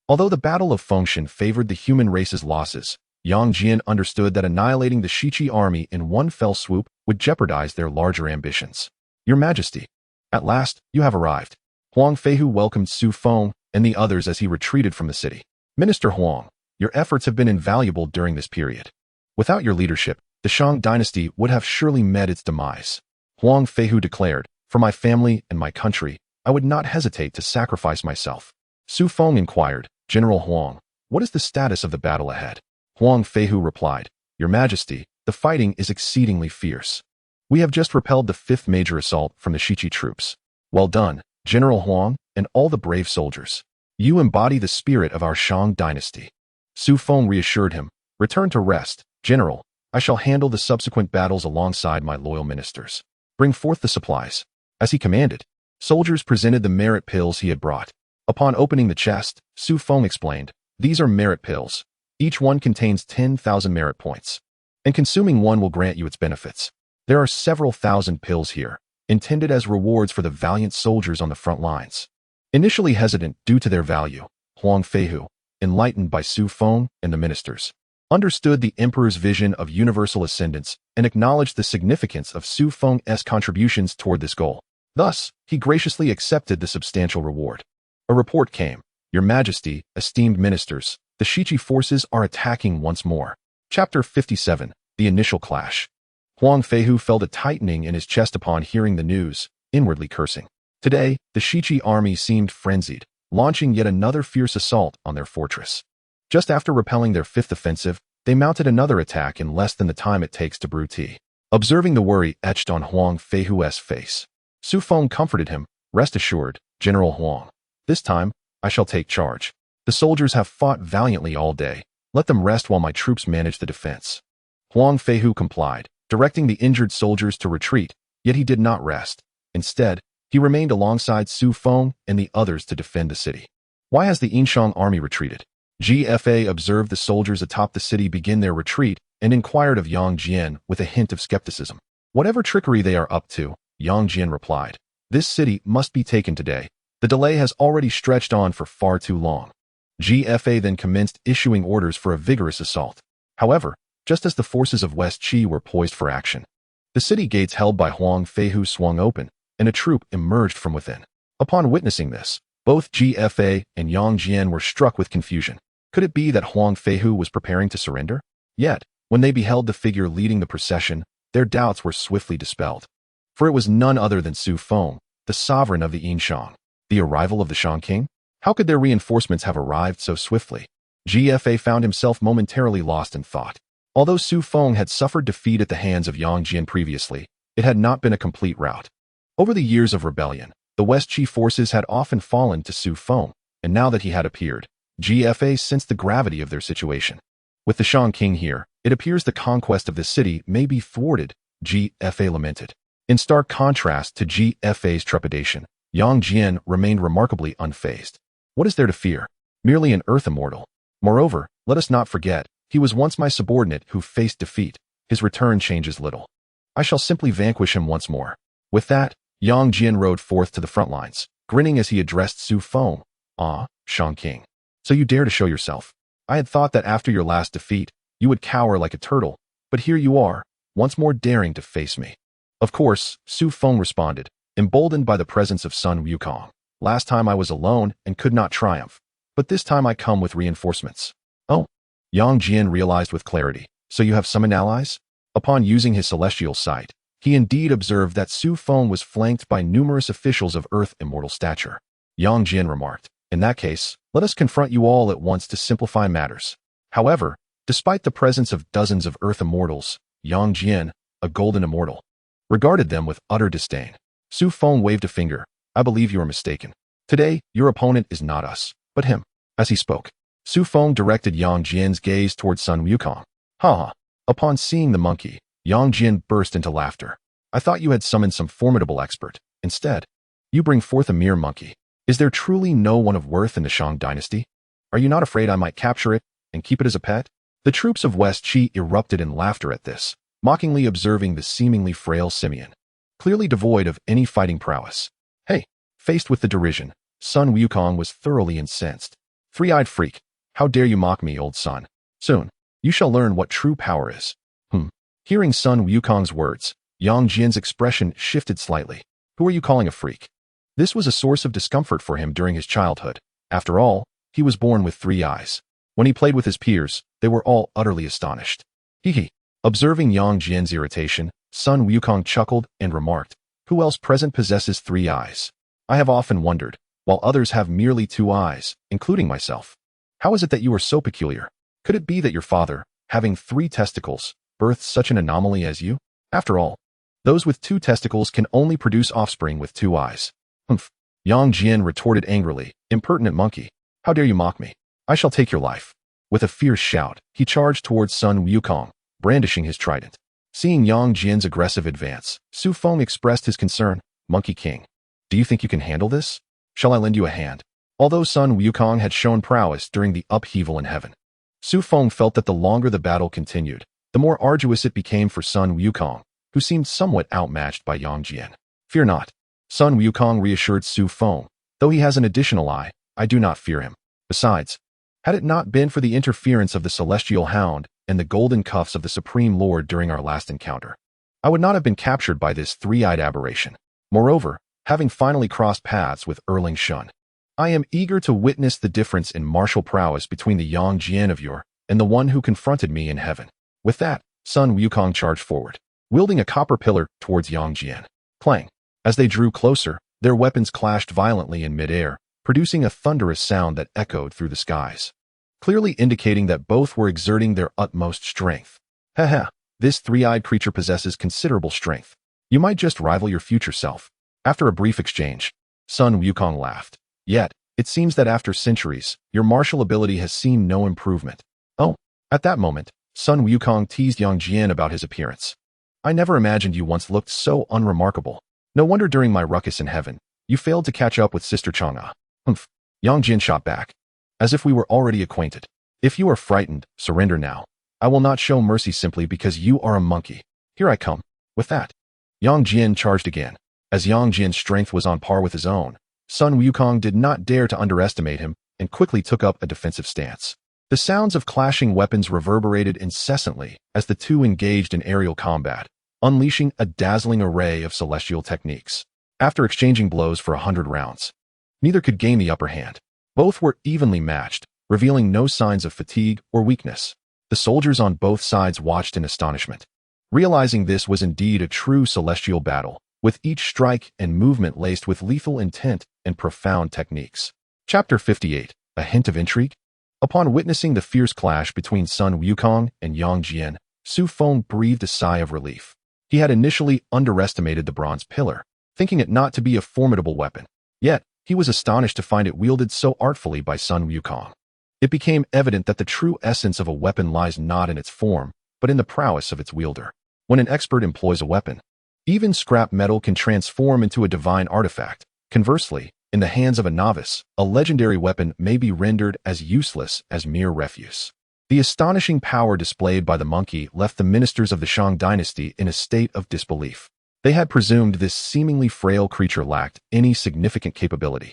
Although the Battle of Fengshen favored the human race's losses, Yang Jian understood that annihilating the Shiqi army in one fell swoop would jeopardize their larger ambitions. Your Majesty, at last, you have arrived. Huang Feihu welcomed Xu Feng and the others as he retreated from the city. Minister Huang, your efforts have been invaluable during this period. Without your leadership, the Shang Dynasty would have surely met its demise. Huang Feihu declared, For my family and my country, I would not hesitate to sacrifice myself. Xu Feng inquired, General Huang, what is the status of the battle ahead? Huang Feihu replied, Your Majesty, the fighting is exceedingly fierce. We have just repelled the 5th major assault from the Shiqi troops. Well done, General Huang, and all the brave soldiers. You embody the spirit of our Shang Dynasty. Xu Feng reassured him, Return to rest, General. I shall handle the subsequent battles alongside my loyal ministers. Bring forth the supplies. As he commanded, soldiers presented the merit pills he had brought. Upon opening the chest, Xu Feng explained, These are merit pills. Each one contains 10,000 merit points, and consuming one will grant you its benefits. There are several thousand pills here, intended as rewards for the valiant soldiers on the front lines. Initially hesitant due to their value, Huang Feihu, enlightened by Xu Feng and the ministers, understood the Emperor's vision of universal ascendance and acknowledged the significance of Xu Feng's contributions toward this goal. Thus, he graciously accepted the substantial reward. A report came, Your Majesty, esteemed ministers, the Shiqi forces are attacking once more. Chapter 57, The Initial Clash. Huang Feihu felt a tightening in his chest upon hearing the news, inwardly cursing. Today, the Shiqi army seemed frenzied, launching yet another fierce assault on their fortress. Just after repelling their 5th offensive, they mounted another attack in less than the time it takes to brew tea. Observing the worry etched on Huang Feihu's face, Xu Feng comforted him, Rest assured, General Huang. This time, I shall take charge. The soldiers have fought valiantly all day. Let them rest while my troops manage the defense. Huang Feihu complied, directing the injured soldiers to retreat, yet he did not rest. Instead, he remained alongside Xu Feng and the others to defend the city. Why has the Yinshang army retreated? GFA observed the soldiers atop the city begin their retreat and inquired of Yang Jian with a hint of skepticism. Whatever trickery they are up to, Yang Jian replied, This city must be taken today. The delay has already stretched on for far too long. GFA then commenced issuing orders for a vigorous assault. However, just as the forces of West Qi were poised for action, the city gates held by Huang Feihu swung open, and a troop emerged from within. Upon witnessing this, both GFA and Yang Jian were struck with confusion. Could it be that Huang Feihu was preparing to surrender? Yet, when they beheld the figure leading the procession, their doubts were swiftly dispelled. For it was none other than Xu Feng, the sovereign of the Yinshang. The arrival of the Shang King? How could their reinforcements have arrived so swiftly? GFA found himself momentarily lost in thought. Although Xu Feng had suffered defeat at the hands of Yang Jian previously, it had not been a complete rout. Over the years of rebellion, the West Qi forces had often fallen to Xu Feng, and now that he had appeared, GFA sensed the gravity of their situation. With the Shang King here, it appears the conquest of the city may be thwarted, GFA lamented. In stark contrast to GFA's trepidation, Yang Jian remained remarkably unfazed. What is there to fear? Merely an earth immortal. Moreover, let us not forget, he was once my subordinate who faced defeat. His return changes little. I shall simply vanquish him once more. With that, Yang Jian rode forth to the front lines, grinning as he addressed Xu Feng. Ah, Shang King. So you dare to show yourself. I had thought that after your last defeat, you would cower like a turtle, but here you are, once more daring to face me. Of course, Xu Feng responded, emboldened by the presence of Sun Wukong. Last time I was alone and could not triumph, but this time I come with reinforcements. Oh, Yang Jian realized with clarity. So you have summoned allies? Upon using his celestial sight, he indeed observed that Xu Feng was flanked by numerous officials of earth immortal stature. Yang Jian remarked, in that case, let us confront you all at once to simplify matters. However, despite the presence of dozens of earth immortals, Yang Jian, a golden immortal, regarded them with utter disdain. Xu Feng waved a finger. I believe you are mistaken. Today, your opponent is not us, but him. As he spoke, Xu Feng directed Yang Jian's gaze towards Sun Wukong. Ha ha. Upon seeing the monkey, Yang Jian burst into laughter. I thought you had summoned some formidable expert. Instead, you bring forth a mere monkey. Is there truly no one of worth in the Shang Dynasty? Are you not afraid I might capture it and keep it as a pet? The troops of West Qi erupted in laughter at this, mockingly observing the seemingly frail simian, clearly devoid of any fighting prowess. Hey, faced with the derision, Sun Wukong was thoroughly incensed. Three-eyed freak, how dare you mock me, old son? Soon, you shall learn what true power is. Hearing Sun Wukong's words, Yang Jian's expression shifted slightly. Who are you calling a freak? This was a source of discomfort for him during his childhood. After all, he was born with 3 eyes. When he played with his peers, they were all utterly astonished. Hee. Observing Yang Jian's irritation, Sun Wukong chuckled and remarked, who else present possesses 3 eyes? I have often wondered, while others have merely 2 eyes, including myself. How is it that you are so peculiar? Could it be that your father, having 3 testicles, birthed such an anomaly as you? After all, those with 2 testicles can only produce offspring with 2 eyes. Humph. Yang Jian retorted angrily, impertinent monkey. How dare you mock me? I shall take your life. With a fierce shout, he charged towards Sun Wukong, brandishing his trident. Seeing Yang Jian's aggressive advance, Xu Feng expressed his concern. Monkey King, do you think you can handle this? Shall I lend you a hand? Although Sun Wukong had shown prowess during the upheaval in heaven, Xu Feng felt that the longer the battle continued, the more arduous it became for Sun Wukong, who seemed somewhat outmatched by Yang Jian. Fear not. Sun Wukong reassured Xu Feng. Though he has an additional eye, I do not fear him. Besides, had it not been for the interference of the Celestial Hound and the golden cuffs of the Supreme Lord during our last encounter, I would not have been captured by this 3-eyed aberration. Moreover, having finally crossed paths with Erling Shun, I am eager to witness the difference in martial prowess between the Yang Jian of yore and the one who confronted me in heaven. With that, Sun Wukong charged forward, wielding a copper pillar towards Yang Jian. Clang. As they drew closer, their weapons clashed violently in midair, producing a thunderous sound that echoed through the skies, clearly indicating that both were exerting their utmost strength. Haha, this 3-eyed creature possesses considerable strength. You might just rival your future self. After a brief exchange, Sun Wukong laughed. Yet, it seems that after centuries, your martial ability has seen no improvement. Oh, at that moment, Sun Wukong teased Yang Jian about his appearance. I never imagined you once looked so unremarkable. No wonder during my ruckus in heaven, you failed to catch up with Sister Chang'e. Humph. Yang Jian shot back, as if we were already acquainted. If you are frightened, surrender now. I will not show mercy simply because you are a monkey. Here I come. With that, Yang Jian charged again. As Yang Jian's strength was on par with his own, Sun Wukong did not dare to underestimate him and quickly took up a defensive stance. The sounds of clashing weapons reverberated incessantly as the two engaged in aerial combat, unleashing a dazzling array of celestial techniques. After exchanging blows for 100 rounds, neither could gain the upper hand. Both were evenly matched, revealing no signs of fatigue or weakness. The soldiers on both sides watched in astonishment. Realizing this was indeed a true celestial battle, with each strike and movement laced with lethal intent and profound techniques. Chapter 58. A Hint of Intrigue? Upon witnessing the fierce clash between Sun Wukong and Yang Jian, Xu Feng breathed a sigh of relief. He had initially underestimated the bronze pillar, thinking it not to be a formidable weapon. Yet, he was astonished to find it wielded so artfully by Sun Wukong. It became evident that the true essence of a weapon lies not in its form, but in the prowess of its wielder. When an expert employs a weapon, even scrap metal can transform into a divine artifact. Conversely, in the hands of a novice, a legendary weapon may be rendered as useless as mere refuse. The astonishing power displayed by the monkey left the ministers of the Shang Dynasty in a state of disbelief. They had presumed this seemingly frail creature lacked any significant capability,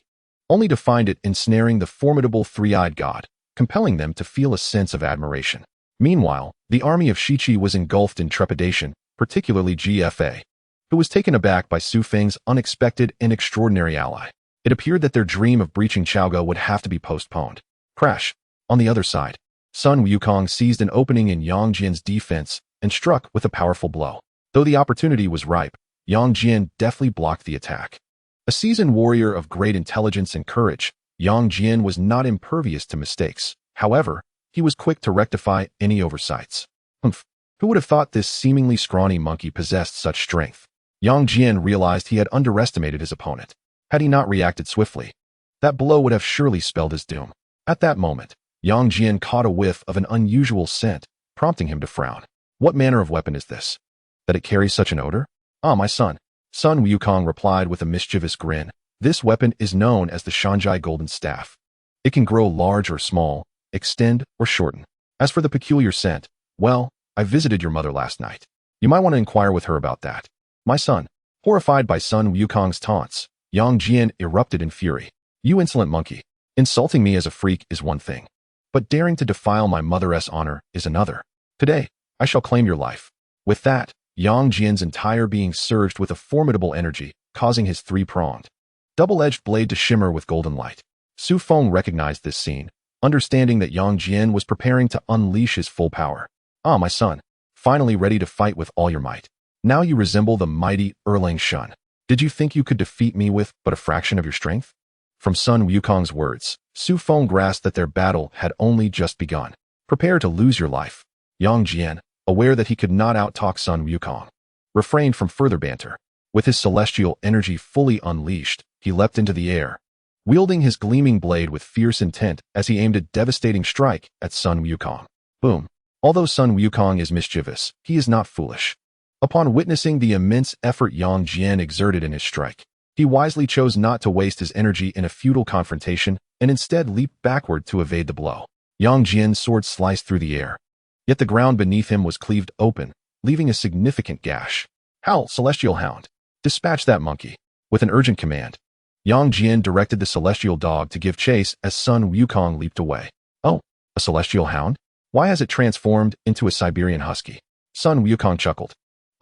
only to find it ensnaring the formidable three-eyed god, compelling them to feel a sense of admiration. Meanwhile, the army of Shiqi was engulfed in trepidation, particularly GFA, who was taken aback by Xu Feng's unexpected and extraordinary ally. It appeared that their dream of breaching Chaoga would have to be postponed. Crash. On the other side, Sun Wukong seized an opening in Yang Jian's defense and struck with a powerful blow. Though the opportunity was ripe, Yang Jian deftly blocked the attack. A seasoned warrior of great intelligence and courage, Yang Jian was not impervious to mistakes. However, he was quick to rectify any oversights. Who would have thought this seemingly scrawny monkey possessed such strength? Yang Jian realized he had underestimated his opponent. Had he not reacted swiftly, that blow would have surely spelled his doom. At that moment, Yang Jian caught a whiff of an unusual scent, prompting him to frown. What manner of weapon is this, that it carries such an odor? Ah, my son. Sun Wukong replied with a mischievous grin. This weapon is known as the Shanjai Golden Staff. It can grow large or small, extend or shorten. As for the peculiar scent, well, I visited your mother last night. You might want to inquire with her about that. My son. Horrified by Sun Wukong's taunts, Yang Jian erupted in fury. You insolent monkey. Insulting me as a freak is one thing, but daring to defile my mother's honor is another. Today, I shall claim your life. With that, Yang Jian's entire being surged with a formidable energy, causing his three-pronged, double-edged blade to shimmer with golden light. Xu Feng recognized this scene, understanding that Yang Jian was preparing to unleash his full power. Ah, my son, finally ready to fight with all your might. Now you resemble the mighty Erlang Shun. Did you think you could defeat me with but a fraction of your strength? From Sun Wukong's words, Xu Feng grasped that their battle had only just begun. Prepare to lose your life. Yang Jian, aware that he could not outtalk Sun Wukong, refrained from further banter. With his celestial energy fully unleashed, he leapt into the air, wielding his gleaming blade with fierce intent as he aimed a devastating strike at Sun Wukong. Boom. Although Sun Wukong is mischievous, he is not foolish. Upon witnessing the immense effort Yang Jian exerted in his strike, he wisely chose not to waste his energy in a futile confrontation and instead leaped backward to evade the blow. Yang Jian's sword sliced through the air, yet the ground beneath him was cleaved open, leaving a significant gash. Howl, Celestial Hound! Dispatch that monkey. With an urgent command, Yang Jian directed the celestial dog to give chase as Sun Wukong leaped away. Oh, a celestial hound? Why has it transformed into a Siberian husky? Sun Wukong chuckled.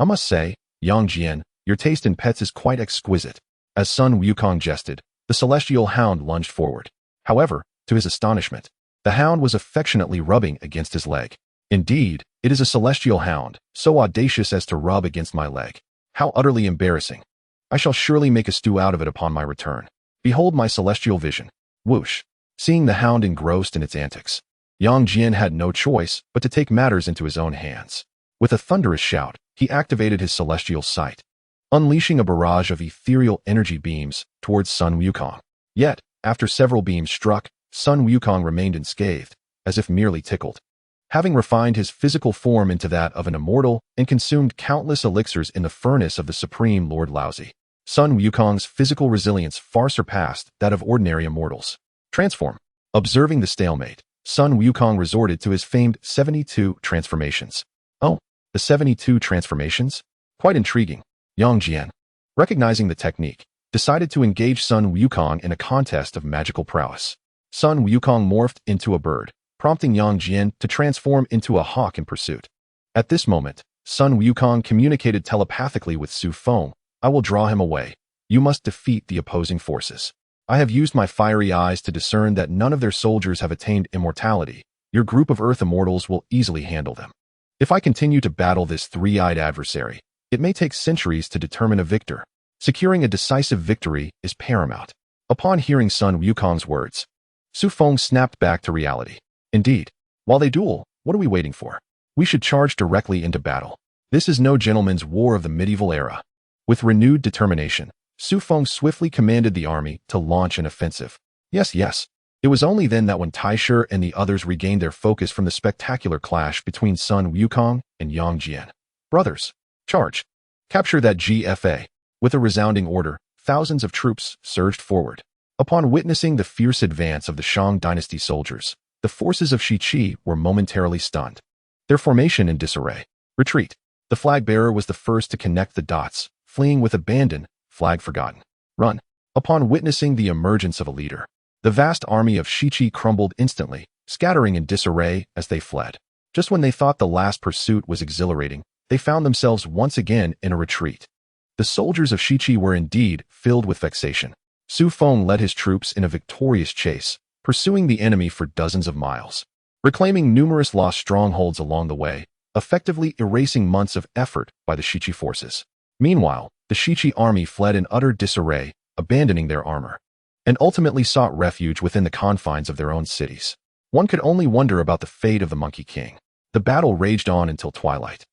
I must say, Yang Jian, your taste in pets is quite exquisite. As Sun Wukong jested, the celestial hound lunged forward. However, to his astonishment, the hound was affectionately rubbing against his leg. Indeed, it is a celestial hound, so audacious as to rub against my leg. How utterly embarrassing. I shall surely make a stew out of it upon my return. Behold my celestial vision. Whoosh. Seeing the hound engrossed in its antics, Yang Jian had no choice but to take matters into his own hands. With a thunderous shout, he activated his celestial sight, unleashing a barrage of ethereal energy beams towards Sun Wukong. Yet, after several beams struck, Sun Wukong remained unscathed, as if merely tickled. Having refined his physical form into that of an immortal and consumed countless elixirs in the furnace of the supreme Lord Laozi, Sun Wukong's physical resilience far surpassed that of ordinary immortals. Transform. Observing the stalemate, Sun Wukong resorted to his famed 72 transformations. Oh, the 72 transformations? Quite intriguing. Yang Jian, recognizing the technique, decided to engage Sun Wukong in a contest of magical prowess. Sun Wukong morphed into a bird, prompting Yang Jian to transform into a hawk in pursuit. At this moment, Sun Wukong communicated telepathically with Xu Feng. I will draw him away. You must defeat the opposing forces. I have used my fiery eyes to discern that none of their soldiers have attained immortality. Your group of Earth immortals will easily handle them. If I continue to battle this three-eyed adversary, it may take centuries to determine a victor. Securing a decisive victory is paramount. Upon hearing Sun Wukong's words, Xu Feng snapped back to reality. Indeed, while they duel, what are we waiting for? We should charge directly into battle. This is no gentleman's war of the medieval era. With renewed determination, Xu Feng swiftly commanded the army to launch an offensive. Yes. It was only then that when Taisher and the others regained their focus from the spectacular clash between Sun Wukong and Yang Jian. Brothers, charge! Capture that GFA. With a resounding order, thousands of troops surged forward. Upon witnessing the fierce advance of the Shang Dynasty soldiers, the forces of Shiqi were momentarily stunned. Their formation in disarray. Retreat. The flag bearer was the first to connect the dots, fleeing with abandon, flag forgotten. Run. Upon witnessing the emergence of a leader, the vast army of Shiqi crumbled instantly, scattering in disarray as they fled. Just when they thought the last pursuit was exhilarating, they found themselves once again in a retreat. The soldiers of Shiqi were indeed filled with vexation. Xu Feng led his troops in a victorious chase, pursuing the enemy for dozens of miles, reclaiming numerous lost strongholds along the way, effectively erasing months of effort by the Shiqi forces. Meanwhile, the Shiqi army fled in utter disarray, abandoning their armor, and ultimately sought refuge within the confines of their own cities. One could only wonder about the fate of the Monkey King. The battle raged on until twilight,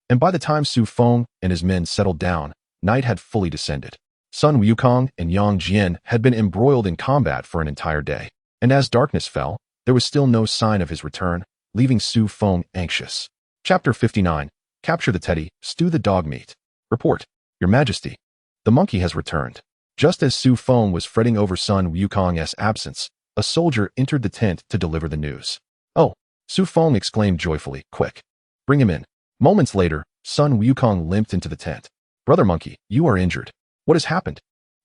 and by the time Xu Feng and his men settled down, night had fully descended. Sun Wukong and Yang Jian had been embroiled in combat for an entire day, and as darkness fell, there was still no sign of his return, leaving Xu Feng anxious. Chapter 59. Capture the teddy, stew the dog meat. Report, Your Majesty. The monkey has returned. Just as Xu Feng was fretting over Sun Wukong's absence, a soldier entered the tent to deliver the news. Oh, Xu Feng exclaimed joyfully, quick. Bring him in. Moments later, Sun Wukong limped into the tent. Brother monkey, you are injured. What has happened?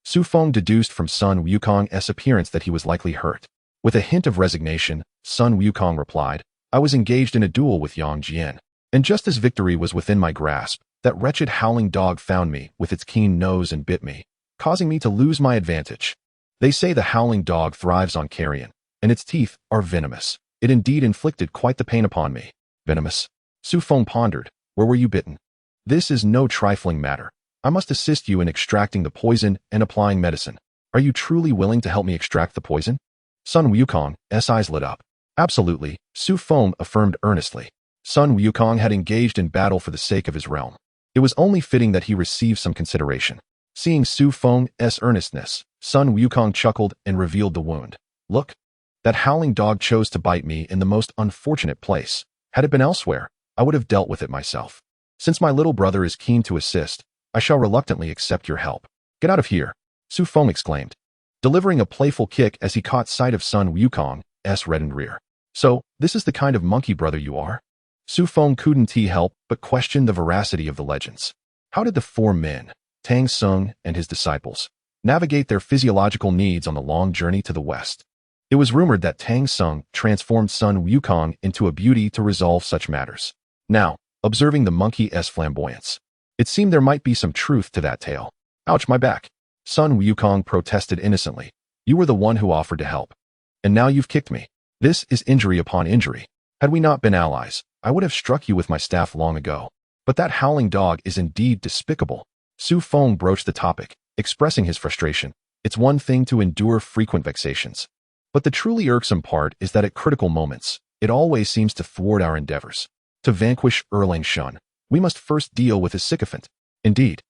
Xu Feng deduced from Sun Wukong's appearance that he was likely hurt. With a hint of resignation, Sun Wukong replied, I was engaged in a duel with Yang Jian, and just as victory was within my grasp, that wretched howling dog found me with its keen nose and bit me, causing me to lose my advantage. They say the howling dog thrives on carrion, and its teeth are venomous. It indeed inflicted quite the pain upon me. Venomous? Xu Feng pondered. Where were you bitten? This is no trifling matter. I must assist you in extracting the poison and applying medicine. Are you truly willing to help me extract the poison? Sun Wukong's eyes lit up. Absolutely, Xu Feng affirmed earnestly. Sun Wukong had engaged in battle for the sake of his realm. It was only fitting that he receive some consideration. Seeing Xu Feng's earnestness, Sun Wukong chuckled and revealed the wound. Look, that howling dog chose to bite me in the most unfortunate place. Had it been elsewhere, I would have dealt with it myself. Since my little brother is keen to assist, I shall reluctantly accept your help. Get out of here, Xu Feng exclaimed, delivering a playful kick as he caught sight of Sun Wukong's reddened rear. So, this is the kind of monkey brother you are? Xu Feng couldn't help but question the veracity of the legends. How did the four men, Tang Sung and his disciples, navigate their physiological needs on the long journey to the west? It was rumored that Tang Sung transformed Sun Wukong into a beauty to resolve such matters. Now, observing the monkey's flamboyance, it seemed there might be some truth to that tale. Ouch, my back. Sun Wukong protested innocently. You were the one who offered to help. And now you've kicked me. This is injury upon injury. Had we not been allies, I would have struck you with my staff long ago. But that howling dog is indeed despicable. Xu Feng broached the topic, expressing his frustration. It's one thing to endure frequent vexations, but the truly irksome part is that at critical moments, it always seems to thwart our endeavors. To vanquish Erlang Shun, we must first deal with his sycophant. Indeed,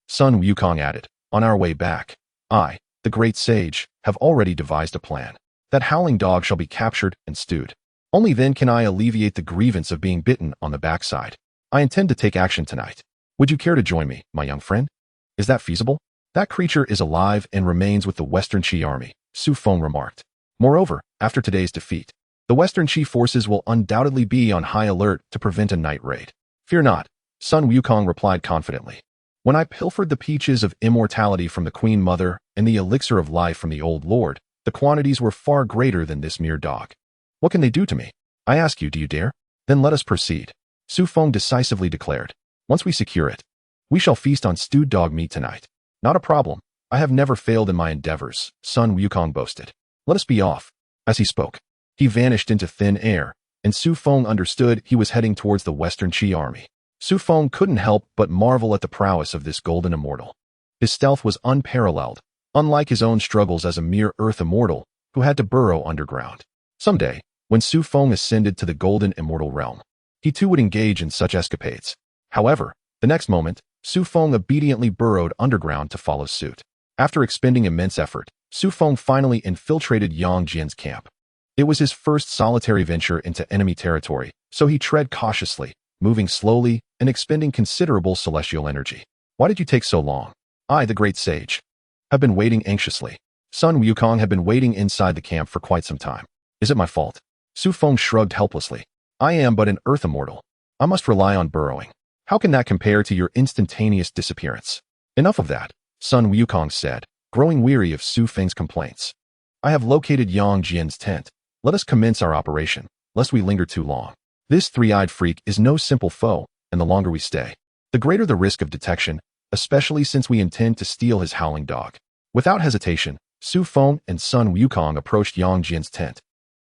Sun Wukong added, on our way back, I, the great sage, have already devised a plan. That howling dog shall be captured and stewed. Only then can I alleviate the grievance of being bitten on the backside. I intend to take action tonight. Would you care to join me, my young friend? Is that feasible? That creature is alive and remains with the Western Qi army, Xu Feng remarked. Moreover, after today's defeat, the Western Qi forces will undoubtedly be on high alert to prevent a night raid. Fear not, Sun Wukong replied confidently. When I pilfered the peaches of immortality from the Queen Mother and the elixir of life from the Old Lord, the quantities were far greater than this mere dog. What can they do to me? I ask you, do you dare? Then let us proceed, Xu Feng decisively declared. Once we secure it, we shall feast on stewed dog meat tonight. Not a problem. I have never failed in my endeavors, Sun Wukong boasted. Let us be off. As he spoke, he vanished into thin air, and Xu Feng understood he was heading towards the Western Qi army. Xu Feng couldn't help but marvel at the prowess of this golden immortal. His stealth was unparalleled, unlike his own struggles as a mere earth immortal who had to burrow underground. Someday, when Xu Feng ascended to the golden immortal realm, he too would engage in such escapades. However, the next moment, Xu Feng obediently burrowed underground to follow suit. After expending immense effort, Xu Feng finally infiltrated Yang Jian's camp. It was his first solitary venture into enemy territory, so he tread cautiously, moving slowly and expending considerable celestial energy. Why did you take so long? I, the great sage, have been waiting anxiously. Sun Wukong had been waiting inside the camp for quite some time. Is it my fault? Xu Feng shrugged helplessly. I am but an earth immortal. I must rely on burrowing. How can that compare to your instantaneous disappearance? Enough of that, Sun Wukong said, growing weary of Xu Feng's complaints. I have located Yang Jian's tent. Let us commence our operation, lest we linger too long. This three-eyed freak is no simple foe, and the longer we stay, the greater the risk of detection, especially since we intend to steal his howling dog. Without hesitation, Xu Feng and Sun Wukong approached Yang Jian's tent,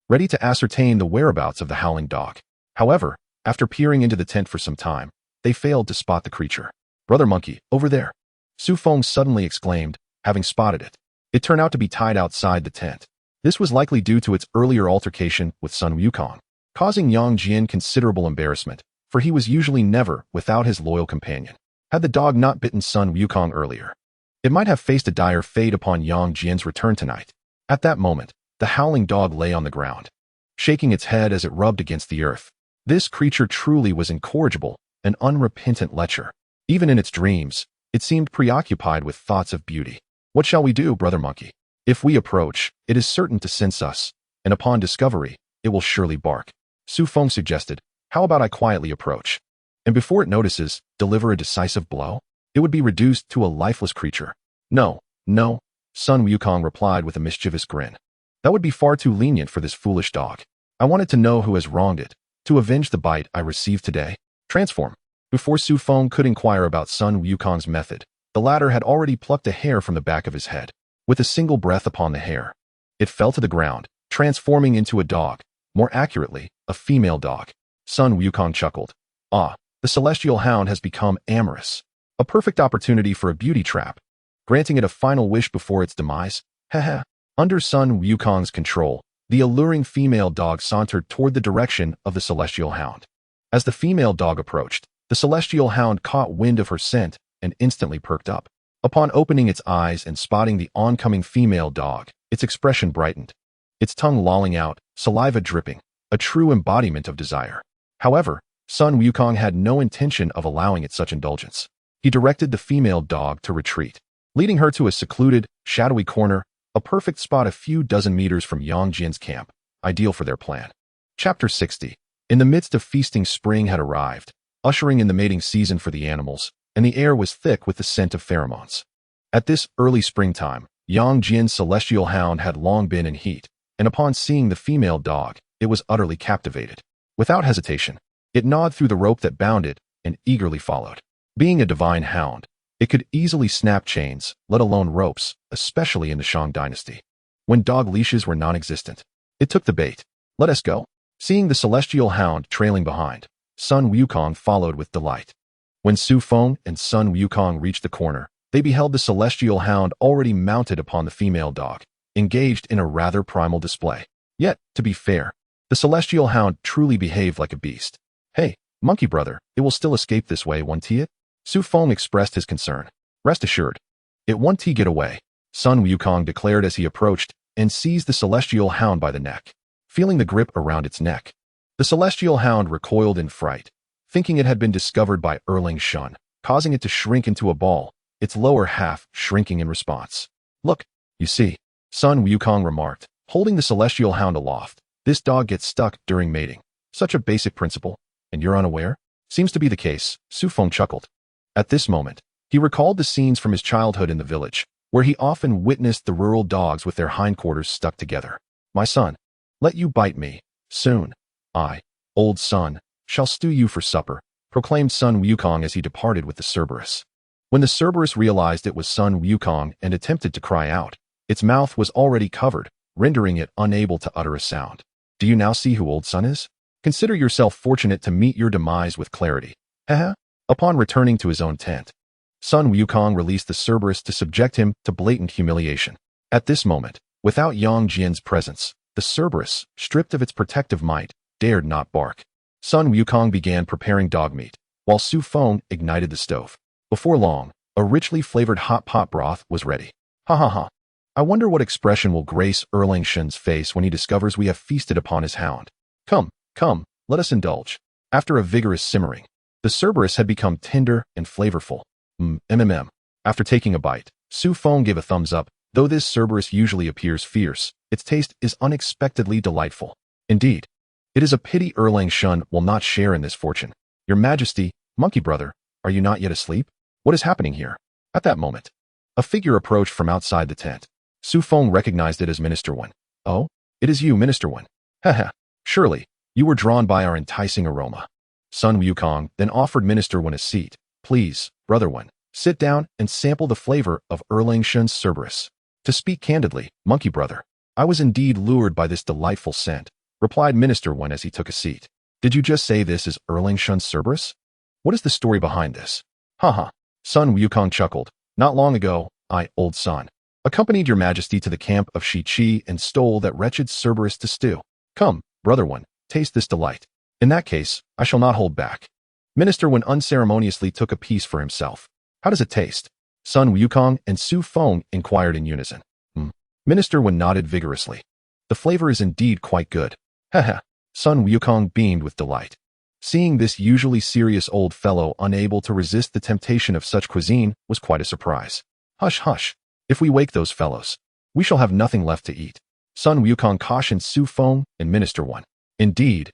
ready to ascertain the whereabouts of the howling dog. However, after peering into the tent for some time, they failed to spot the creature. Brother monkey, over there! Xu Feng suddenly exclaimed, having spotted it. It turned out to be tied outside the tent. This was likely due to its earlier altercation with Sun Wukong, causing Yang Jian considerable embarrassment, for he was usually never without his loyal companion. Had the dog not bitten Sun Wukong earlier, it might have faced a dire fate upon Yang Jian's return tonight. At that moment, the howling dog lay on the ground, shaking its head as it rubbed against the earth. This creature truly was incorrigible, an unrepentant lecher. Even in its dreams, it seemed preoccupied with thoughts of beauty. What shall we do, brother monkey? If we approach, it is certain to sense us, and upon discovery, it will surely bark. Xu Feng suggested, how about I quietly approach? And before it notices, deliver a decisive blow? It would be reduced to a lifeless creature. No, no, Sun Wukong replied with a mischievous grin. That would be far too lenient for this foolish dog. I wanted to know who has wronged it, to avenge the bite I received today. Transform. Before Xu Feng could inquire about Sun Wukong's method, the latter had already plucked a hair from the back of his head. With a single breath upon the hair, it fell to the ground, transforming into a dog, more accurately, a female dog. Sun Wukong chuckled. Ah, the celestial hound has become amorous. A perfect opportunity for a beauty trap, granting it a final wish before its demise. Haha. Under Sun Wukong's control, the alluring female dog sauntered toward the direction of the celestial hound. As the female dog approached, the celestial hound caught wind of her scent and instantly perked up. Upon opening its eyes and spotting the oncoming female dog, its expression brightened, its tongue lolling out, saliva dripping, a true embodiment of desire. However, Sun Wukong had no intention of allowing it such indulgence. He directed the female dog to retreat, leading her to a secluded, shadowy corner, a perfect spot a few dozen meters from Yang Jian's camp, ideal for their plan. Chapter 60. In the midst of feasting, spring had arrived, ushering in the mating season for the animals, and the air was thick with the scent of pheromones. At this early springtime, Yang Jian's celestial hound had long been in heat, and upon seeing the female dog, it was utterly captivated. Without hesitation, it gnawed through the rope that bound it and eagerly followed. Being a divine hound, it could easily snap chains, let alone ropes, especially in the Shang Dynasty, when dog leashes were non-existent. It took the bait. Let us go. Seeing the celestial hound trailing behind, Sun Wukong followed with delight. When Xu Feng and Sun Wukong reached the corner, they beheld the celestial hound already mounted upon the female dog, engaged in a rather primal display. Yet, to be fair, the celestial hound truly behaved like a beast. Hey, monkey brother, it will still escape this way, won't it? Xu Feng expressed his concern. Rest assured, it won't get away, Sun Wukong declared as he approached and seized the celestial hound by the neck. Feeling the grip around its neck, the celestial hound recoiled in fright, thinking it had been discovered by Erling Shun, causing it to shrink into a ball, its lower half shrinking in response. Look, you see, Sun Wukong remarked, holding the celestial hound aloft. This dog gets stuck during mating. Such a basic principle, and you're unaware? Seems to be the case, Xu Feng chuckled. At this moment, he recalled the scenes from his childhood in the village, where he often witnessed the rural dogs with their hindquarters stuck together. My son, let you bite me. Soon, I, old son, shall stew you for supper, proclaimed Sun Wukong as he departed with the Cerberus. When the Cerberus realized it was Sun Wukong and attempted to cry out, its mouth was already covered, rendering it unable to utter a sound. Do you now see who old son is? Consider yourself fortunate to meet your demise with clarity. Haha. Upon returning to his own tent, Sun Wukong released the Cerberus to subject him to blatant humiliation. At this moment, without Yang Jian's presence, the Cerberus, stripped of its protective might, dared not bark. Sun Wukong began preparing dog meat, while Xu Feng ignited the stove. Before long, a richly flavored hot pot broth was ready. Ha ha ha. I wonder what expression will grace Erlang Shen's face when he discovers we have feasted upon his hound. Come, come, let us indulge. After a vigorous simmering, the Cerberus had become tender and flavorful. After taking a bite, Xu Feng gave a thumbs up. Though this Cerberus usually appears fierce, its taste is unexpectedly delightful. Indeed, it is a pity Erlang Shen will not share in this fortune. Your Majesty, monkey brother, are you not yet asleep? What is happening here? At that moment, a figure approached from outside the tent. Xu Feng recognized it as Minister Wen. Oh, it is you, Minister Wen. Haha, surely, you were drawn by our enticing aroma. Sun Wukong then offered Minister Wen a seat. Please, Brother Wen, sit down and sample the flavor of Erlang Shen's Cerberus. To speak candidly, monkey brother, I was indeed lured by this delightful scent, replied Minister Wen as he took a seat. Did you just say this is Erlang Shen's Cerberus? What is the story behind this? Haha. Sun Wukong chuckled. Not long ago, I, old son, accompanied your majesty to the camp of Shi Qi and stole that wretched Cerberus to stew. Come, brother Wen, taste this delight. In that case, I shall not hold back. Minister Wen unceremoniously took a piece for himself. How does it taste? Sun Wukong and Xu Feng inquired in unison. Minister Wen nodded vigorously. The flavor is indeed quite good. Haha. Sun Wukong beamed with delight. Seeing this usually serious old fellow unable to resist the temptation of such cuisine was quite a surprise. Hush, hush. If we wake those fellows, we shall have nothing left to eat. Sun Wukong cautioned Xu Feng and Minister Wen. Indeed,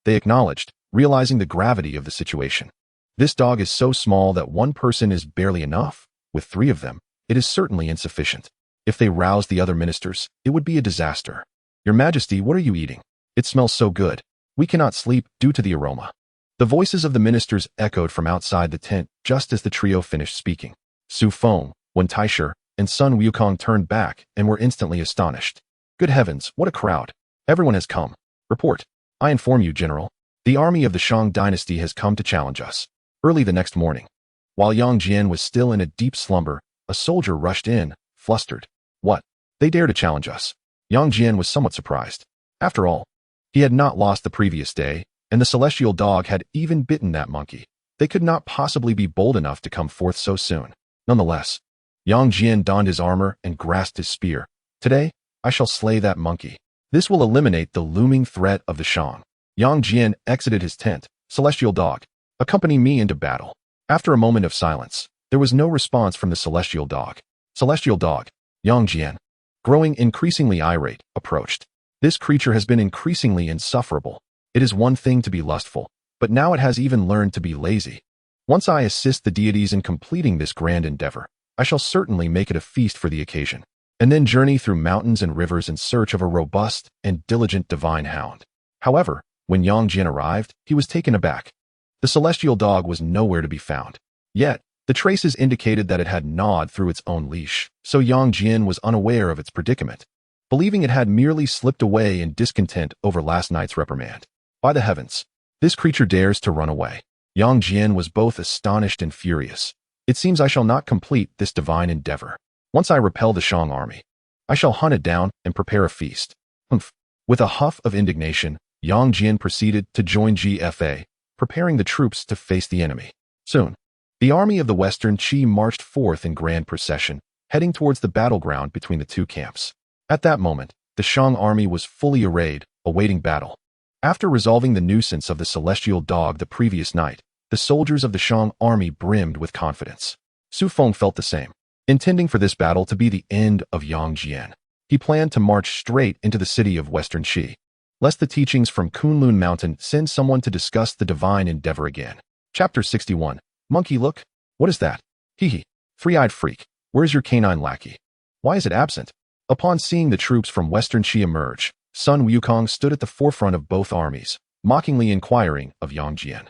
they acknowledged, realizing the gravity of the situation. This dog is so small that one person is barely enough. With 3 of them, it is certainly insufficient. If they roused the other ministers, it would be a disaster. Your Majesty, what are you eating? It smells so good. We cannot sleep due to the aroma. The voices of the ministers echoed from outside the tent just as the trio finished speaking. Xu Feng, Wen Taisher, and Sun Wukong turned back and were instantly astonished. Good heavens, what a crowd. Everyone has come. Report. I inform you, General. The army of the Shang Dynasty has come to challenge us. Early the next morning, while Yang Jian was still in a deep slumber, a soldier rushed in, flustered. What? They dare to challenge us? Yang Jian was somewhat surprised. After all, he had not lost the previous day, and the celestial dog had even bitten that monkey. They could not possibly be bold enough to come forth so soon. Nonetheless, Yang Jian donned his armor and grasped his spear. Today, I shall slay that monkey. This will eliminate the looming threat of the Shang. Yang Jian exited his tent. Celestial dog, accompany me into battle. After a moment of silence, there was no response from the celestial dog. Celestial dog, Yang Jian, growing increasingly irate, approached. This creature has been increasingly insufferable. It is one thing to be lustful, but now it has even learned to be lazy. Once I assist the deities in completing this grand endeavor, I shall certainly make it a feast for the occasion, and then journey through mountains and rivers in search of a robust and diligent divine hound. However, when Yang Jian arrived, he was taken aback. The celestial dog was nowhere to be found. Yet, the traces indicated that it had gnawed through its own leash, so Yang Jian was unaware of its predicament, believing it had merely slipped away in discontent over last night's reprimand. By the heavens, this creature dares to run away. Yang Jian was both astonished and furious. It seems I shall not complete this divine endeavor. Once I repel the Shang army, I shall hunt it down and prepare a feast. Humph. With a huff of indignation, Yang Jian proceeded to join GFA, preparing the troops to face the enemy. Soon, the army of the Western Qi marched forth in grand procession, heading towards the battleground between the 2 camps. At that moment, the Shang army was fully arrayed, awaiting battle. After resolving the nuisance of the celestial dog the previous night, the soldiers of the Shang army brimmed with confidence. Xu Feng felt the same. Intending for this battle to be the end of Yang Jian, he planned to march straight into the city of Western Qi, lest the teachings from Kunlun Mountain send someone to discuss the divine endeavor again. Chapter 61. Monkey look? What is that? Hee. Three-eyed freak, where is your canine lackey? Why is it absent? Upon seeing the troops from Western Qi emerge, Sun Wukong stood at the forefront of both armies, mockingly inquiring of Yang Jian.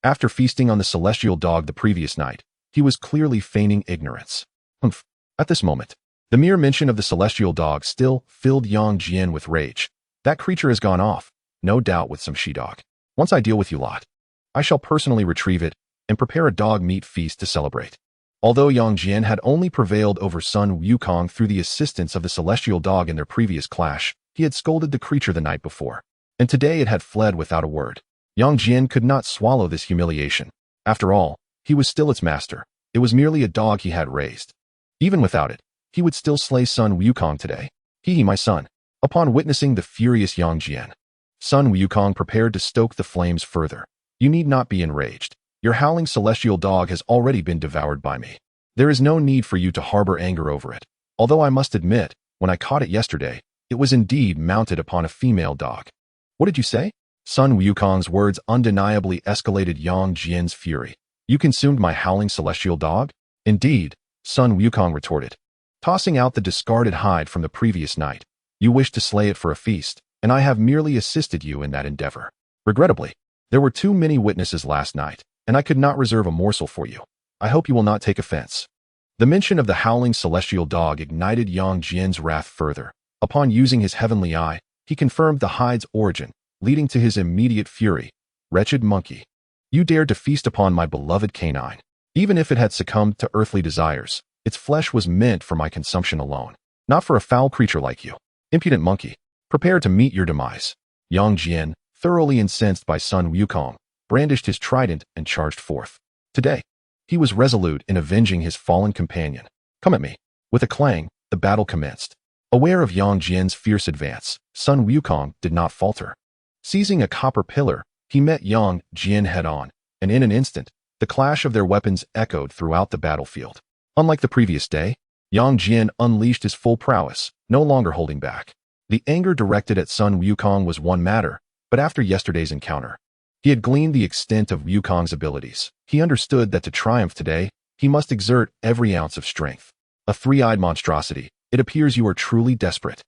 After feasting on the celestial dog the previous night, he was clearly feigning ignorance. Humph. At this moment, the mere mention of the celestial dog still filled Yang Jian with rage. That creature has gone off, no doubt with some she-dog. Once I deal with you lot, I shall personally retrieve it and prepare a dog meat feast to celebrate. Although Yang Jian had only prevailed over Sun Wukong through the assistance of the celestial dog in their previous clash, he had scolded the creature the night before, and today it had fled without a word. Yang Jian could not swallow this humiliation. After all, he was still its master. It was merely a dog he had raised. Even without it, he would still slay Sun Wukong today. My son. Upon witnessing the furious Yang Jian, Sun Wukong prepared to stoke the flames further. You need not be enraged. Your howling celestial dog has already been devoured by me. There is no need for you to harbor anger over it. Although I must admit, when I caught it yesterday, it was indeed mounted upon a female dog. What did you say? Sun Wukong's words undeniably escalated Yang Jian's fury. You consumed my howling celestial dog? Indeed, Sun Wukong retorted, tossing out the discarded hide from the previous night. You wished to slay it for a feast, and I have merely assisted you in that endeavor. Regrettably, there were too many witnesses last night, and I could not reserve a morsel for you. I hope you will not take offense. The mention of the howling celestial dog ignited Yang Jian's wrath further. Upon using his heavenly eye, he confirmed the hide's origin, leading to his immediate fury. Wretched monkey. You dared to feast upon my beloved canine. Even if it had succumbed to earthly desires, its flesh was meant for my consumption alone, not for a foul creature like you. Impudent monkey. Prepare to meet your demise. Yang Jian, thoroughly incensed by Sun Wukong, brandished his trident and charged forth. Today, he was resolute in avenging his fallen companion. Come at me. With a clang, the battle commenced. Aware of Yang Jian's fierce advance, Sun Wukong did not falter. Seizing a copper pillar, he met Yang Jian head-on, and in an instant, the clash of their weapons echoed throughout the battlefield. Unlike the previous day, Yang Jian unleashed his full prowess, no longer holding back. The anger directed at Sun Wukong was one matter, but after yesterday's encounter, he had gleaned the extent of Wukong's abilities. He understood that to triumph today, he must exert every ounce of strength. A three-eyed monstrosity, it appears you are truly desperate.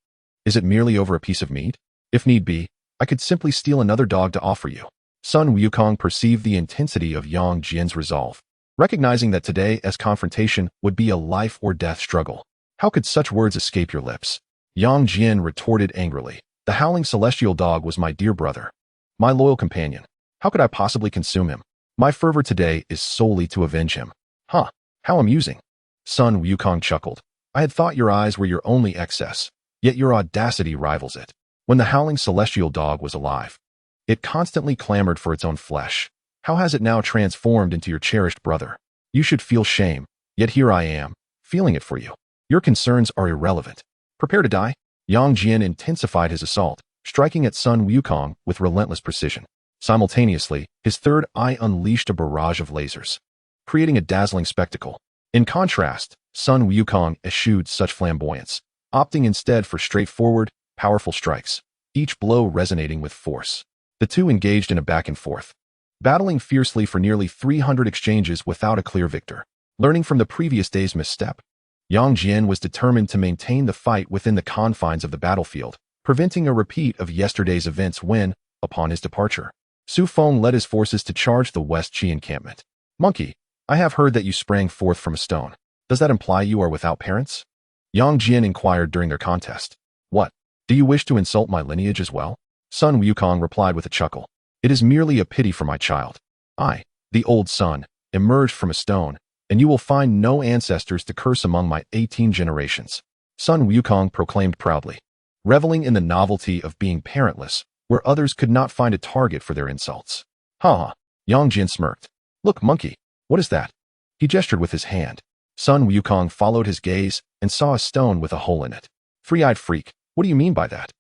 Is it merely over a piece of meat? If need be, I could simply steal another dog to offer you. Sun Wukong perceived the intensity of Yang Jian's resolve, recognizing that today's confrontation would be a life-or-death struggle. How could such words escape your lips? Yang Jian retorted angrily. The howling celestial dog was my dear brother, my loyal companion. How could I possibly consume him? My fervor today is solely to avenge him. Huh, how amusing. Sun Wukong chuckled. I had thought your eyes were your only excess, yet your audacity rivals it. When the howling celestial dog was alive, it constantly clamored for its own flesh. How has it now transformed into your cherished brother? You should feel shame, yet here I am, feeling it for you. Your concerns are irrelevant. Prepare to die. Yang Jian intensified his assault, striking at Sun Wukong with relentless precision. Simultaneously, his third eye unleashed a barrage of lasers, creating a dazzling spectacle. In contrast, Sun Wukong eschewed such flamboyance, opting instead for straightforward, powerful strikes, each blow resonating with force. The two engaged in a back and forth, battling fiercely for nearly 300 exchanges without a clear victor. Learning from the previous day's misstep, Yang Jian was determined to maintain the fight within the confines of the battlefield, preventing a repeat of yesterday's events when, upon his departure, Xu Feng led his forces to charge the West Qi encampment. Monkey, I have heard that you sprang forth from a stone. Does that imply you are without parents? Yang Jian inquired during their contest. What? Do you wish to insult my lineage as well? Sun Wukong replied with a chuckle. It is merely a pity for my child. I, the old sun, emerged from a stone, and you will find no ancestors to curse among my 18 generations. Sun Wukong proclaimed proudly, reveling in the novelty of being parentless, where others could not find a target for their insults. Ha! Yang Jian smirked. Look, monkey, what is that? He gestured with his hand. Sun Wukong followed his gaze and saw a stone with a hole in it. Three-eyed freak, what do you mean by that?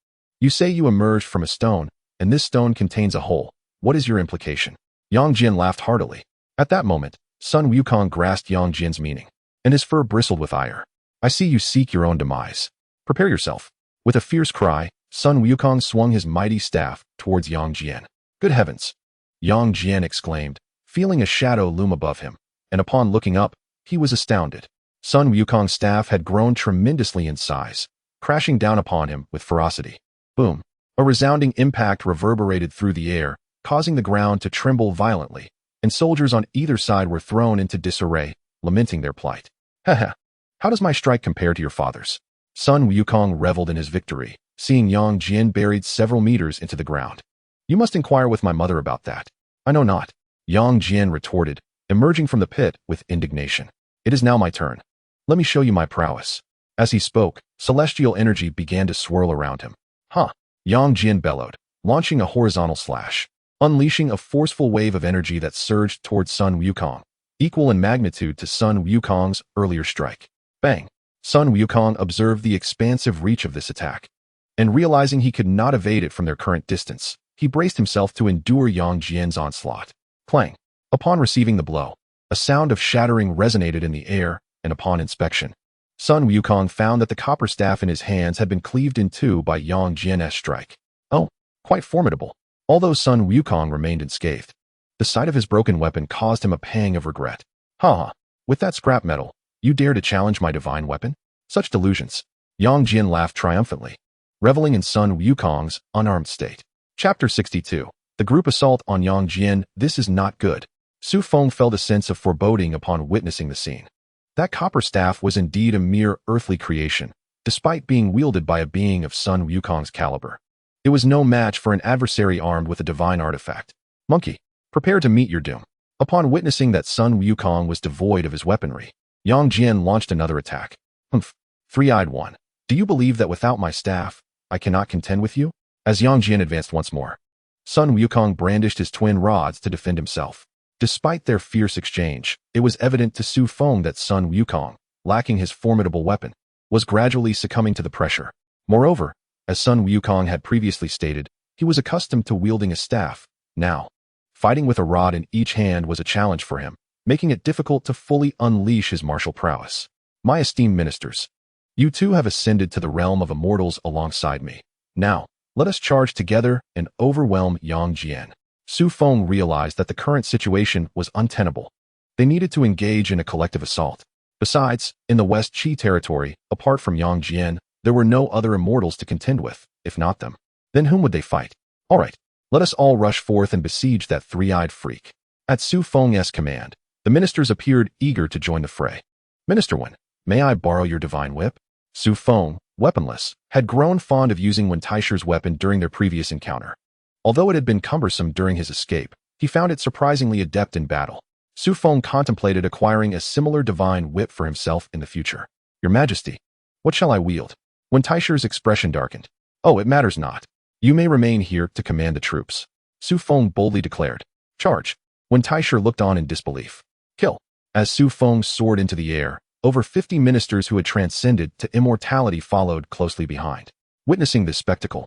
You say you emerged from a stone, and this stone contains a hole. What is your implication? Yang Jian laughed heartily. At that moment, Sun Wukong grasped Yang Jian's meaning, and his fur bristled with ire. I see you seek your own demise. Prepare yourself. With a fierce cry, Sun Wukong swung his mighty staff towards Yang Jian. Good heavens! Yang Jian exclaimed, feeling a shadow loom above him, and upon looking up, he was astounded. Sun Wukong's staff had grown tremendously in size, crashing down upon him with ferocity. Boom! A resounding impact reverberated through the air, causing the ground to tremble violently, and soldiers on either side were thrown into disarray, lamenting their plight. Haha! How does my strike compare to your father's? Sun Wukong reveled in his victory, seeing Yang Jian buried several meters into the ground. You must inquire with my mother about that. I know not. Yang Jian retorted, emerging from the pit with indignation. It is now my turn. Let me show you my prowess. As he spoke, celestial energy began to swirl around him. Huh! Yang Jian bellowed, launching a horizontal slash, unleashing a forceful wave of energy that surged towards Sun Wukong, equal in magnitude to Sun Wukong's earlier strike. Bang! Sun Wukong observed the expansive reach of this attack, and realizing he could not evade it from their current distance, he braced himself to endure Yang Jian's onslaught. Clang! Upon receiving the blow, a sound of shattering resonated in the air, and upon inspection, Sun Wukong found that the copper staff in his hands had been cleaved in two by Yang Jian's strike. Oh, quite formidable. Although Sun Wukong remained unscathed, the sight of his broken weapon caused him a pang of regret. Ha! With that scrap metal, you dare to challenge my divine weapon? Such delusions. Yang Jian laughed triumphantly, reveling in Sun Wukong's unarmed state. Chapter 62. The group assault on Yang Jian. This is not good. Xu Feng felt a sense of foreboding upon witnessing the scene. That copper staff was indeed a mere earthly creation, despite being wielded by a being of Sun Wukong's caliber. It was no match for an adversary armed with a divine artifact. Monkey, prepare to meet your doom. Upon witnessing that Sun Wukong was devoid of his weaponry, Yang Jian launched another attack. Humph! Three-eyed one. Do you believe that without my staff, I cannot contend with you? As Yang Jian advanced once more, Sun Wukong brandished his twin rods to defend himself. Despite their fierce exchange, it was evident to Xu Feng that Sun Wukong, lacking his formidable weapon, was gradually succumbing to the pressure. Moreover, as Sun Wukong had previously stated, he was accustomed to wielding a staff. Now, fighting with a rod in each hand was a challenge for him, making it difficult to fully unleash his martial prowess. My esteemed ministers, you two have ascended to the realm of immortals alongside me. Now, let us charge together and overwhelm Yang Jian. Xu Feng realized that the current situation was untenable. They needed to engage in a collective assault. Besides, in the West Qi territory, apart from Yang Jian, there were no other immortals to contend with. If not them, then whom would they fight? All right, let us all rush forth and besiege that three-eyed freak. At Xu Feng's command, the ministers appeared eager to join the fray. Minister Wen, may I borrow your divine whip? Xu Feng, weaponless, had grown fond of using Wen Taishi's weapon during their previous encounter. Although it had been cumbersome during his escape, he found it surprisingly adept in battle. Xu Feng contemplated acquiring a similar divine whip for himself in the future. Your Majesty, what shall I wield? Wen Taishi's expression darkened. Oh, it matters not. You may remain here to command the troops. Xu Feng boldly declared. Charge. Wen Taishi looked on in disbelief. Kill. As Xu Feng soared into the air, over 50 ministers who had transcended to immortality followed closely behind. Witnessing this spectacle,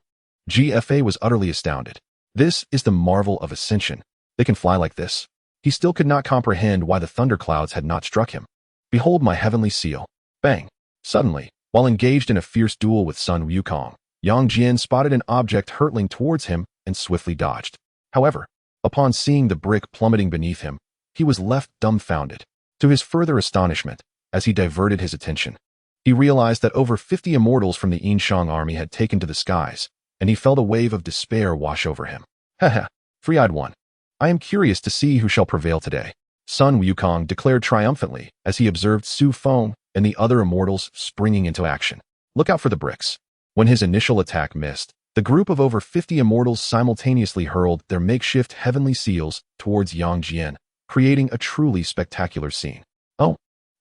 GFA was utterly astounded. This is the marvel of ascension. They can fly like this. He still could not comprehend why the thunderclouds had not struck him. Behold my heavenly seal. Bang. Suddenly, while engaged in a fierce duel with Sun Wukong, Yang Jian spotted an object hurtling towards him and swiftly dodged. However, upon seeing the brick plummeting beneath him, he was left dumbfounded. To his further astonishment, as he diverted his attention, he realized that over 50 immortals from the Yinshang army had taken to the skies, and he felt a wave of despair wash over him. Haha, three-eyed one. I am curious to see who shall prevail today. Sun Wukong declared triumphantly as he observed Xu Feng and the other immortals springing into action. Look out for the bricks. When his initial attack missed, the group of over 50 immortals simultaneously hurled their makeshift heavenly seals towards Yang Jian, creating a truly spectacular scene. Oh!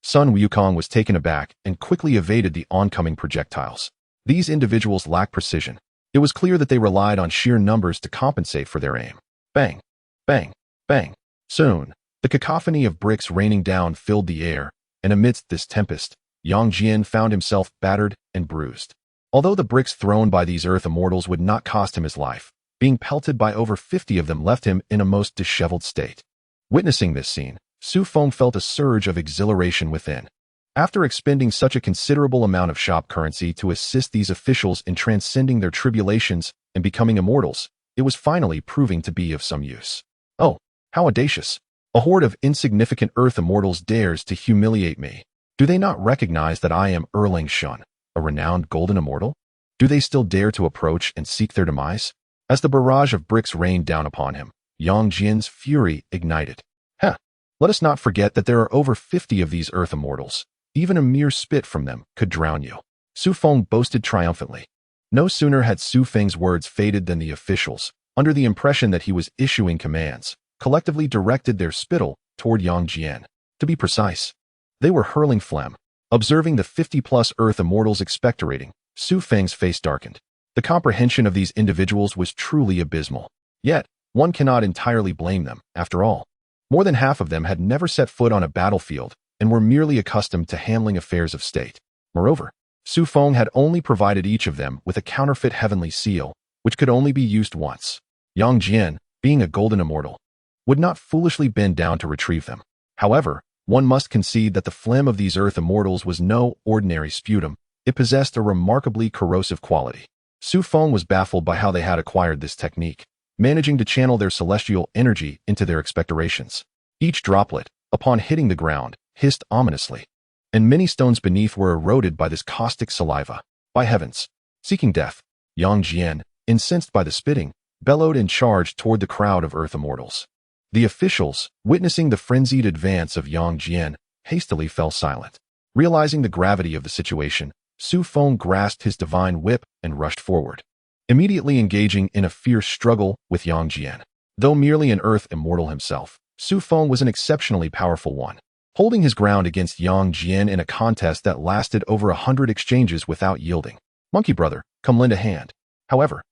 Sun Wukong was taken aback and quickly evaded the oncoming projectiles. These individuals lacked precision. It was clear that they relied on sheer numbers to compensate for their aim. Bang! Bang! Bang! Soon, the cacophony of bricks raining down filled the air, and amidst this tempest, Yang Jian found himself battered and bruised. Although the bricks thrown by these earth immortals would not cost him his life, being pelted by over 50 of them left him in a most disheveled state. Witnessing this scene, Xu Feng felt a surge of exhilaration within. After expending such a considerable amount of shop currency to assist these officials in transcending their tribulations and becoming immortals, it was finally proving to be of some use. Oh, how audacious! A horde of insignificant earth immortals dares to humiliate me. Do they not recognize that I am Erlang Shun, a renowned golden immortal? Do they still dare to approach and seek their demise? As the barrage of bricks rained down upon him, Yang Jian's fury ignited. Let us not forget that there are over 50 of these earth immortals. Even a mere spit from them could drown you. Xu Feng boasted triumphantly. No sooner had Xu Feng's words faded than the officials, under the impression that he was issuing commands, collectively directed their spittle toward Yang Jian. To be precise, They were hurling phlegm. Observing the 50-plus Earth Immortals expectorating, Xu Feng's face darkened. The comprehension of these individuals was truly abysmal. Yet, one cannot entirely blame them, after all. More than half of them had never set foot on a battlefield and were merely accustomed to handling affairs of state. Moreover, Xu Feng had only provided each of them with a counterfeit heavenly seal, which could only be used once. Yang Jian, being a golden immortal, would not foolishly bend down to retrieve them. However, one must concede that the phlegm of these Earth Immortals was no ordinary sputum. It possessed a remarkably corrosive quality. Xu Feng was baffled by how they had acquired this technique, managing to channel their celestial energy into their expectorations. Each droplet, upon hitting the ground, hissed ominously, and many stones beneath were eroded by this caustic saliva. By heavens! Seeking death, Yang Jian, incensed by the spitting, bellowed and charged toward the crowd of Earth Immortals. The officials, witnessing the frenzied advance of Yang Jian, hastily fell silent. Realizing the gravity of the situation, Xu Feng grasped his divine whip and rushed forward, immediately engaging in a fierce struggle with Yang Jian. Though merely an Earth Immortal himself, Xu Feng was an exceptionally powerful one, holding his ground against Yang Jian in a contest that lasted over 100 exchanges without yielding. Monkey brother, come lend a hand. However,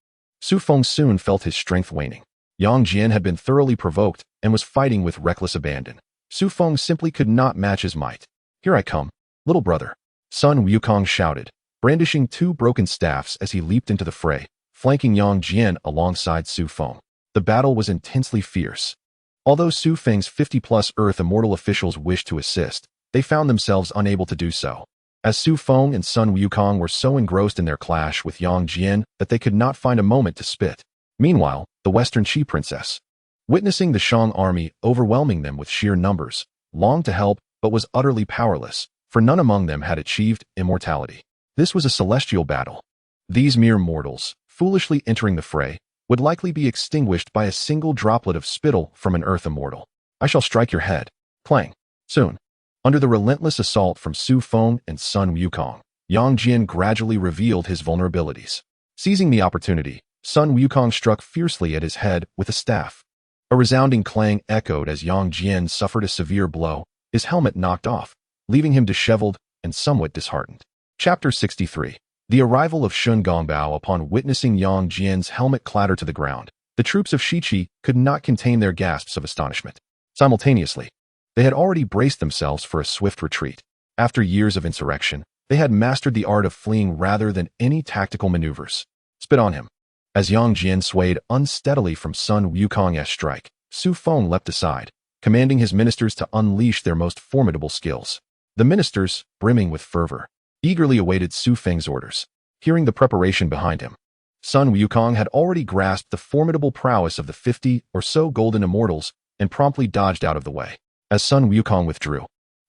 Xu Feng soon felt his strength waning. Yang Jian had been thoroughly provoked and was fighting with reckless abandon. Xu Feng simply could not match his might. Here I come, little brother, Sun Wukong shouted, brandishing two broken staffs as he leaped into the fray, flanking Yang Jian alongside Xu Feng. The battle was intensely fierce. Although Xu Feng's 50-plus Earth Immortal officials wished to assist, they found themselves unable to do so, as Xu Feng and Sun Wukong were so engrossed in their clash with Yang Jian that they could not find a moment to spit. Meanwhile, the Western Qi princess, witnessing the Shang army overwhelming them with sheer numbers, longed to help but was utterly powerless, for none among them had achieved immortality. This was a celestial battle. These mere mortals, foolishly entering the fray, would likely be extinguished by a single droplet of spittle from an Earth Immortal. I shall strike your head. Clang. Soon. Under the relentless assault from Xu Feng and Sun Wukong, Yang Jian gradually revealed his vulnerabilities. Seizing the opportunity, Sun Wukong struck fiercely at his head with a staff. A resounding clang echoed as Yang Jian suffered a severe blow, his helmet knocked off, leaving him disheveled and somewhat disheartened. Chapter 63. The arrival of Shun Gongbao. Upon witnessing Yang Jian's helmet clatter to the ground, the troops of Shiqi could not contain their gasps of astonishment. Simultaneously, they had already braced themselves for a swift retreat. After years of insurrection, they had mastered the art of fleeing rather than any tactical maneuvers. Spit on him. As Yang Jian swayed unsteadily from Sun Wukong's strike, Xu Feng leapt aside, commanding his ministers to unleash their most formidable skills. The ministers, brimming with fervor, eagerly awaited Xu Feng's orders. Hearing the preparation behind him, Sun Wukong had already grasped the formidable prowess of the 50 or so golden immortals and promptly dodged out of the way. As Sun Wukong withdrew,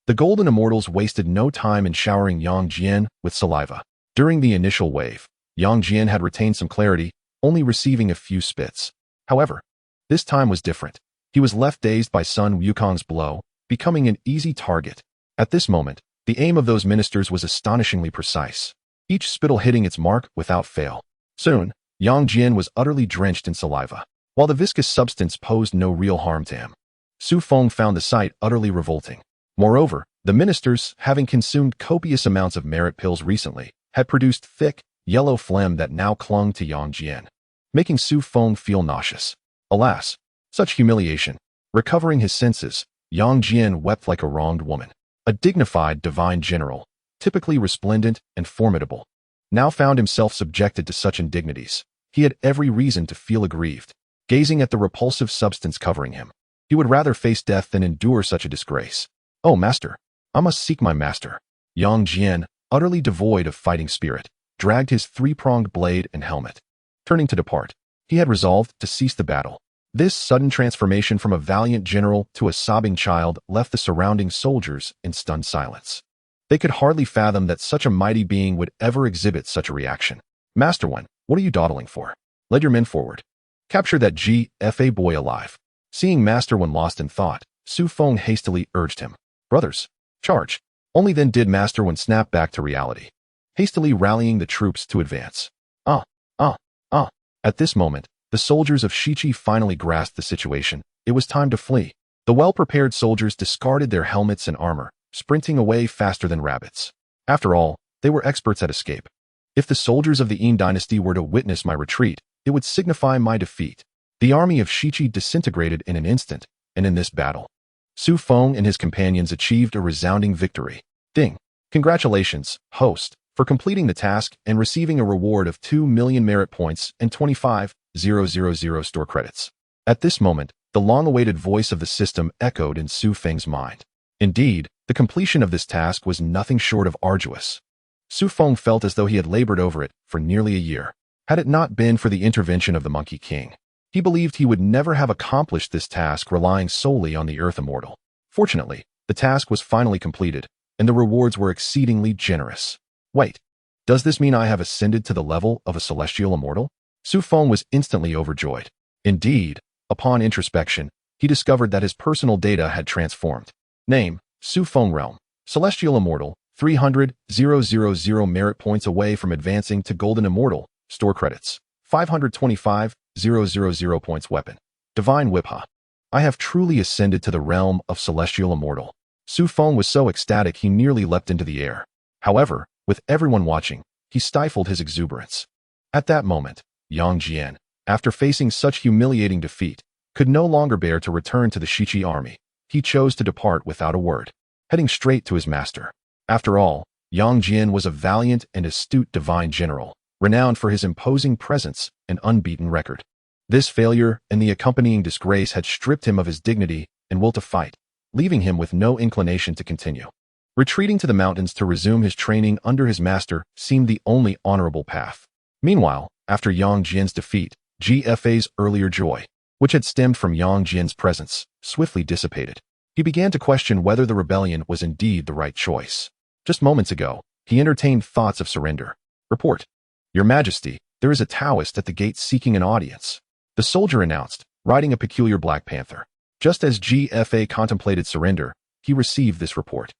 the golden immortals wasted no time in showering Yang Jian with saliva. During the initial wave, Yang Jian had retained some clarity, only receiving a few spits. However, this time was different. He was left dazed by Sun Wukong's blow, becoming an easy target. At this moment, the aim of those ministers was astonishingly precise, each spittle hitting its mark without fail. Soon, Yang Jian was utterly drenched in saliva, while the viscous substance posed no real harm to him. Xu Feng found the sight utterly revolting. Moreover, the ministers, having consumed copious amounts of merit pills recently, had produced thick, yellow phlegm that now clung to Yang Jian, making Xu Feng feel nauseous. Alas, such humiliation! Recovering his senses, Yang Jian wept like a wronged woman. A dignified divine general, typically resplendent and formidable, now found himself subjected to such indignities. He had every reason to feel aggrieved. Gazing at the repulsive substance covering him, he would rather face death than endure such a disgrace. Oh, master! I must seek my master. Yang Jian, utterly devoid of fighting spirit, dragged his three-pronged blade and helmet. Turning to depart, he had resolved to cease the battle. This sudden transformation from a valiant general to a sobbing child left the surrounding soldiers in stunned silence. They could hardly fathom that such a mighty being would ever exhibit such a reaction. Master One, what are you dawdling for? Lead your men forward. Capture that GFA boy alive. Seeing Master One lost in thought, Xu Feng hastily urged him. Brothers, charge. Only then did Master One snap back to reality, hastily rallying the troops to advance. At this moment, the soldiers of Shiqi finally grasped the situation. It was time to flee. The well-prepared soldiers discarded their helmets and armor, sprinting away faster than rabbits. After all, they were experts at escape. If the soldiers of the Qin dynasty were to witness my retreat, it would signify my defeat. The army of Shiqi disintegrated in an instant, and in this battle, Xu Feng and his companions achieved a resounding victory. Ding! Congratulations, host, for completing the task and receiving a reward of 2 million merit points and 25,000 store credits. At this moment, the long-awaited voice of the system echoed in Xu Feng's mind. Indeed, the completion of this task was nothing short of arduous. Xu Feng felt as though he had labored over it for nearly a year. Had it not been for the intervention of the Monkey King, he believed he would never have accomplished this task relying solely on the Earth Immortal. Fortunately, the task was finally completed, and the rewards were exceedingly generous. Wait, does this mean I have ascended to the level of a celestial immortal? Xu Feng was instantly overjoyed. Indeed, upon introspection, he discovered that his personal data had transformed. Name, Xu Feng Realm, Celestial Immortal, 300,000 merit points away from advancing to Golden Immortal, store credits, 525,000 points weapon. Divine Whipha. I have truly ascended to the realm of Celestial Immortal. Xu Feng was so ecstatic he nearly leapt into the air. However, with everyone watching, he stifled his exuberance. At that moment, Yang Jian, after facing such humiliating defeat, could no longer bear to return to the Shiqi army. He chose to depart without a word, heading straight to his master. After all, Yang Jian was a valiant and astute divine general, renowned for his imposing presence and unbeaten record. This failure and the accompanying disgrace had stripped him of his dignity and will to fight, leaving him with no inclination to continue. Retreating to the mountains to resume his training under his master seemed the only honorable path. Meanwhile, after Yang Jian's defeat, GFA's earlier joy, which had stemmed from Yang Jian's presence, swiftly dissipated. He began to question whether the rebellion was indeed the right choice. Just moments ago, he entertained thoughts of surrender. Report. Your Majesty, there is a Taoist at the gate seeking an audience. The soldier announced, riding a peculiar black panther. Just as GFA contemplated surrender, he received this report.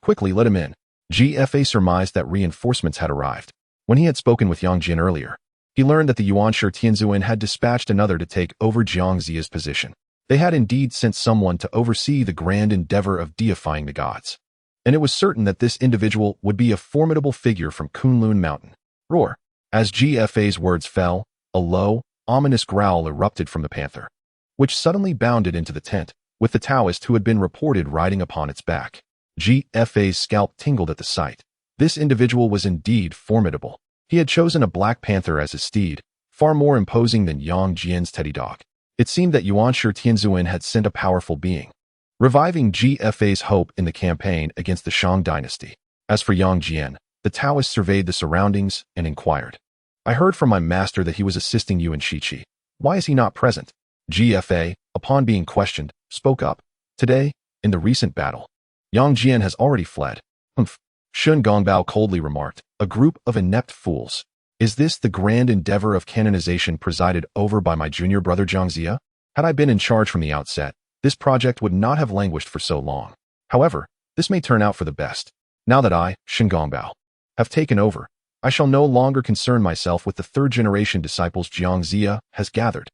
Quickly let him in. GFA surmised that reinforcements had arrived. When he had spoken with Yang Jin earlier, he learned that the Yuanshe Tianzuan had dispatched another to take over Jiang Ziya's position. They had indeed sent someone to oversee the grand endeavor of deifying the gods. And it was certain that this individual would be a formidable figure from Kunlun Mountain. Roar. As GFA's words fell, a low, ominous growl erupted from the panther, which suddenly bounded into the tent, with the Taoist who had been reported riding upon its back. GFA's scalp tingled at the sight. This individual was indeed formidable. He had chosen a black panther as his steed, far more imposing than Yang Jian's teddy dog. It seemed that Yuanshe Tianzuan had sent a powerful being, reviving GFA's hope in the campaign against the Shang Dynasty. As for Yang Jian, the Taoist surveyed the surroundings and inquired. I heard from my master that he was assisting you in Shiqi. Why is he not present? GFA, upon being questioned, spoke up. Today, in the recent battle, Yang Jian has already fled. Humph. Shun Gongbao coldly remarked, a group of inept fools. Is this the grand endeavor of canonization presided over by my junior brother Jiang Ziya? Had I been in charge from the outset, this project would not have languished for so long. However, this may turn out for the best. Now that I, Shun Gongbao, have taken over, I shall no longer concern myself with the third-generation disciples Jiang Ziya has gathered.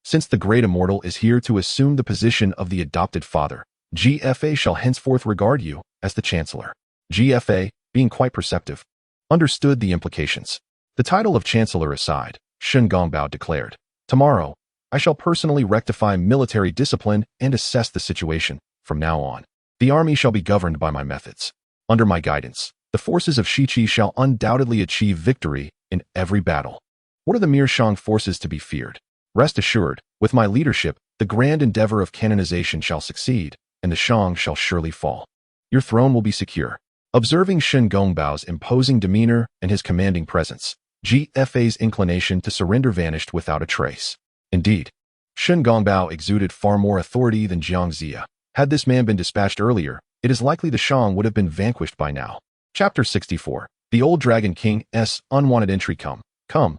Since the great immortal is here to assume the position of the adopted father, GFA shall henceforth regard you as the chancellor. GFA, being quite perceptive, understood the implications. The title of chancellor aside, Shun Gongbao declared, tomorrow, I shall personally rectify military discipline and assess the situation. From now on, the army shall be governed by my methods. Under my guidance, the forces of Shiqi shall undoubtedly achieve victory in every battle. What are the mere Shang forces to be feared? Rest assured, with my leadership, the grand endeavor of canonization shall succeed, and the Shang shall surely fall. Your throne will be secure. Observing Shun Gongbao's imposing demeanor and his commanding presence, GFA's inclination to surrender vanished without a trace. Indeed, Shun Gongbao exuded far more authority than Jiang Ziya. Had this man been dispatched earlier, it is likely the Shang would have been vanquished by now. Chapter 64. The Old Dragon King's unwanted entry. Come,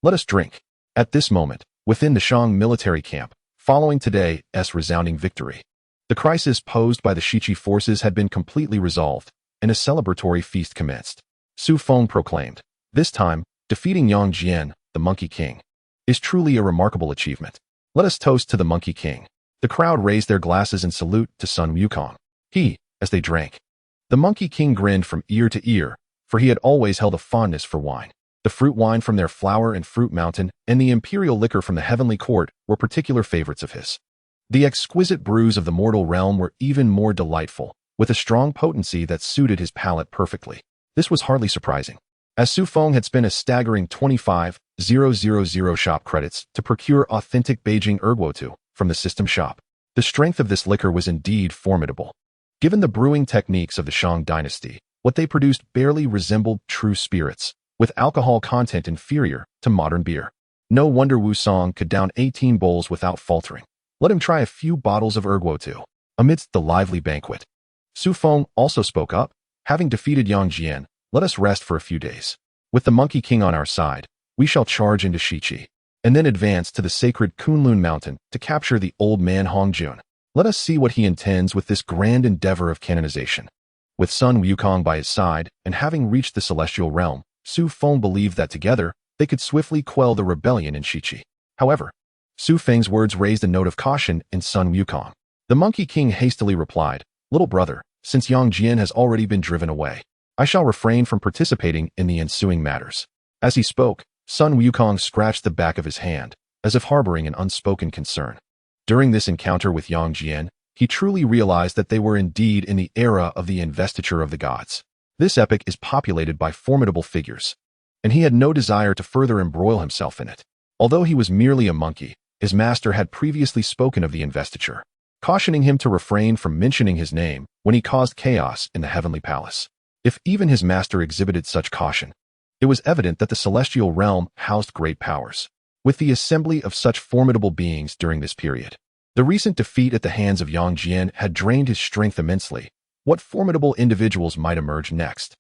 let us drink. At this moment, within the Shang military camp, following today's resounding victory, the crisis posed by the Shiqi forces had been completely resolved, and a celebratory feast commenced. Xu Feng proclaimed, this time, defeating Yang Jian, the Monkey King, is truly a remarkable achievement. Let us toast to the Monkey King. The crowd raised their glasses in salute to Sun Wukong. He, as they drank, The Monkey King grinned from ear to ear, for he had always held a fondness for wine. The fruit wine from their flower and fruit mountain and the imperial liquor from the heavenly court were particular favorites of his. The exquisite brews of the mortal realm were even more delightful, with a strong potency that suited his palate perfectly. This was hardly surprising, as Xu Feng had spent a staggering 25,000 shop credits to procure authentic Beijing Erguotu from the system shop. The strength of this liquor was indeed formidable. Given the brewing techniques of the Shang Dynasty, what they produced barely resembled true spirits, with alcohol content inferior to modern beer. No wonder Wu Song could down 18 bowls without faltering. Let him try a few bottles of Erguotu. Amidst the lively banquet, Xu Feng also spoke up. Having defeated Yang Jian, let us rest for a few days. With the Monkey King on our side, we shall charge into Shiqi, and then advance to the sacred Kunlun Mountain to capture the old man Hongjun. Let us see what he intends with this grand endeavor of canonization. With Sun Wukong by his side, and having reached the celestial realm, Xu Feng believed that together, they could swiftly quell the rebellion in Shiqi. However, Xu Feng's words raised a note of caution in Sun Wukong. The Monkey King hastily replied, "Little brother, since Yang Jian has already been driven away, I shall refrain from participating in the ensuing matters." As he spoke, Sun Wukong scratched the back of his hand, as if harboring an unspoken concern. During this encounter with Yang Jian, he truly realized that they were indeed in the era of the investiture of the gods. This epic is populated by formidable figures, and he had no desire to further embroil himself in it. Although he was merely a monkey, his master had previously spoken of the investiture, cautioning him to refrain from mentioning his name when he caused chaos in the heavenly palace. If even his master exhibited such caution, it was evident that the celestial realm housed great powers. With the assembly of such formidable beings during this period, the recent defeat at the hands of Yang Jian had drained his strength immensely. What formidable individuals might emerge next?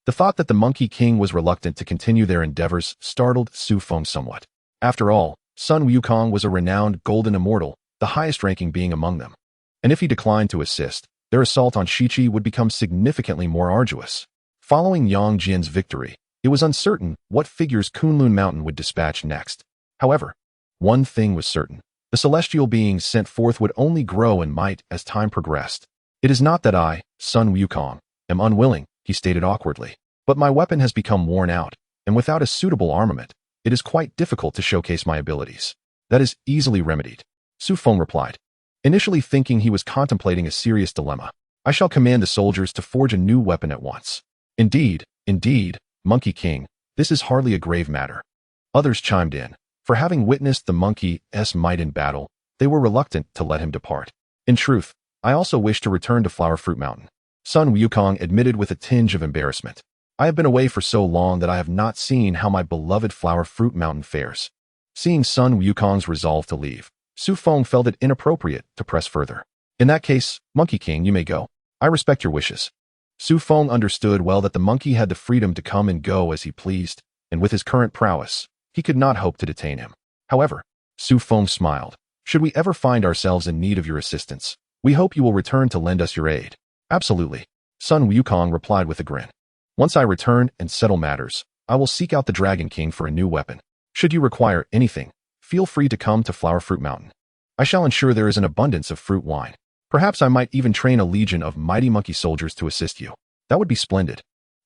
The thought that the Monkey King was reluctant to continue their endeavors startled Xu Feng somewhat. After all, Sun Wukong was a renowned golden immortal, the highest ranking being among them. And if he declined to assist, their assault on Shiqi would become significantly more arduous. Following Yang Jian's victory, it was uncertain what figures Kunlun Mountain would dispatch next. However, one thing was certain. The celestial beings sent forth would only grow in might as time progressed. "It is not that I, Sun Wukong, am unwilling," he stated awkwardly, "but my weapon has become worn out, and without a suitable armament, it is quite difficult to showcase my abilities." "That is easily remedied," Xu Feng replied, initially thinking he was contemplating a serious dilemma. "I shall command the soldiers to forge a new weapon at once." Indeed, Monkey King, this is hardly a grave matter." Others chimed in, for having witnessed the monkey's might in battle, they were reluctant to let him depart. "In truth, I also wish to return to Flower Fruit Mountain," Sun Wukong admitted with a tinge of embarrassment. "I have been away for so long that I have not seen how my beloved Flower Fruit Mountain fares." Seeing Sun Wukong's resolve to leave, Xu Feng felt it inappropriate to press further. "In that case, Monkey King, you may go. I respect your wishes." Xu Feng understood well that the monkey had the freedom to come and go as he pleased, and with his current prowess, he could not hope to detain him. However, Xu Feng smiled. "Should we ever find ourselves in need of your assistance, we hope you will return to lend us your aid." "Absolutely," Sun Wukong replied with a grin. "Once I return and settle matters, I will seek out the Dragon King for a new weapon. Should you require anything, feel free to come to Flower Fruit Mountain. I shall ensure there is an abundance of fruit wine. Perhaps I might even train a legion of mighty monkey soldiers to assist you." "That would be splendid,"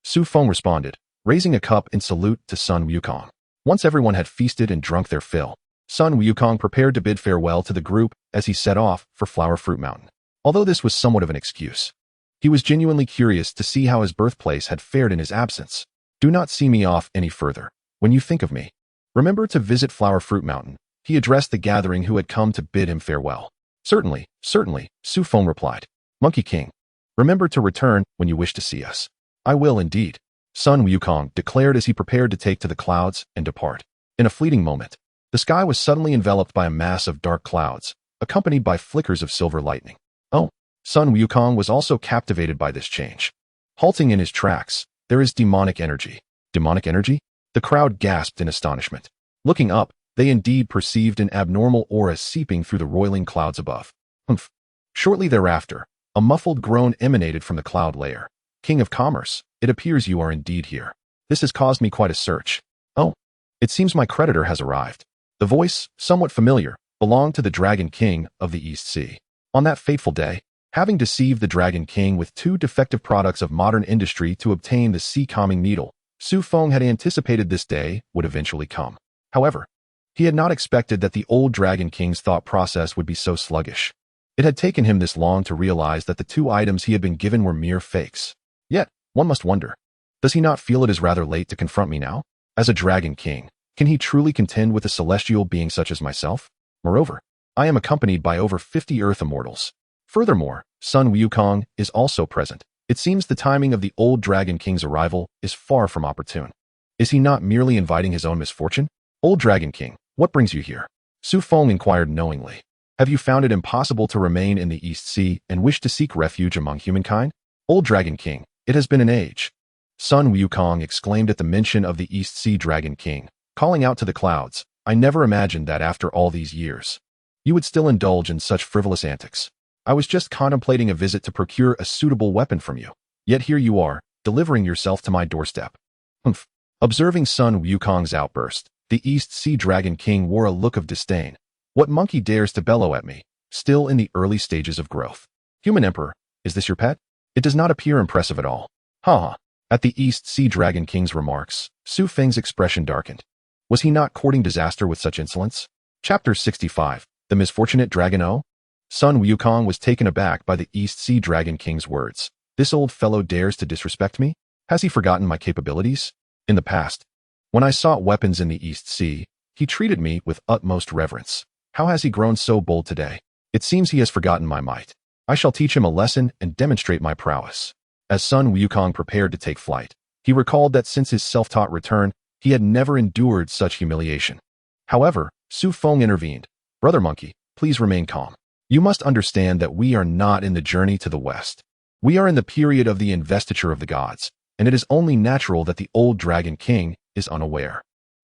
Xu Feng responded, raising a cup in salute to Sun Wukong. Once everyone had feasted and drunk their fill, Sun Wukong prepared to bid farewell to the group as he set off for Flower Fruit Mountain. Although this was somewhat of an excuse, he was genuinely curious to see how his birthplace had fared in his absence. "Do not see me off any further. When you think of me, remember to visit Flower Fruit Mountain," he addressed the gathering who had come to bid him farewell. Certainly, Xu Feng replied. "Monkey King, remember to return when you wish to see us." "I will indeed," Sun Wukong declared as he prepared to take to the clouds and depart. In a fleeting moment, the sky was suddenly enveloped by a mass of dark clouds, accompanied by flickers of silver lightning. "Oh!" Sun Wukong was also captivated by this change. Halting in his tracks, "There is demonic energy." "Demonic energy?" The crowd gasped in astonishment. Looking up, they indeed perceived an abnormal aura seeping through the roiling clouds above. "Humph." Shortly thereafter, a muffled groan emanated from the cloud layer. "King of Commerce, it appears you are indeed here. This has caused me quite a search." "Oh, it seems my creditor has arrived." The voice, somewhat familiar, belonged to the Dragon King of the East Sea. On that fateful day, Having deceived the Dragon King with 2 defective products of modern industry to obtain the sea-calming needle, Xu Feng had anticipated this day would eventually come. However, he had not expected that the old Dragon King's thought process would be so sluggish. It had taken him this long to realize that the 2 items he had been given were mere fakes. Yet, one must wonder, does he not feel it is rather late to confront me now? As a Dragon King, can he truly contend with a celestial being such as myself? Moreover, I am accompanied by over 50 Earth Immortals. Furthermore, Sun Wukong is also present. It seems the timing of the old Dragon King's arrival is far from opportune. Is he not merely inviting his own misfortune? Old Dragon King, what brings you here? Xu Feng inquired knowingly. Have you found it impossible to remain in the East Sea and wish to seek refuge among humankind? Old Dragon King, it has been an age. Sun Wukong exclaimed at the mention of the East Sea Dragon King, calling out to the clouds, I never imagined that after all these years, you would still indulge in such frivolous antics. I was just contemplating a visit to procure a suitable weapon from you. Yet here you are, delivering yourself to my doorstep. Humph. Observing Sun Wukong's outburst, the East Sea Dragon King wore a look of disdain. What monkey dares to bellow at me, still in the early stages of growth? Human Emperor, is this your pet? It does not appear impressive at all. Ha! At the East Sea Dragon King's remarks, Xu Feng's expression darkened. Was he not courting disaster with such insolence? Chapter 65, The Misfortunate Dragon O? Sun Wukong was taken aback by the East Sea Dragon King's words. This old fellow dares to disrespect me? Has he forgotten my capabilities? In the past, when I sought weapons in the East Sea, he treated me with utmost reverence. How has he grown so bold today? It seems he has forgotten my might. I shall teach him a lesson and demonstrate my prowess. As Sun Wukong prepared to take flight, he recalled that since his self-taught return, he had never endured such humiliation. However, Xu Feng intervened. Brother Monkey, please remain calm. You must understand that we are not in the journey to the west. We are in the period of the investiture of the gods, and it is only natural that the old Dragon King is unaware.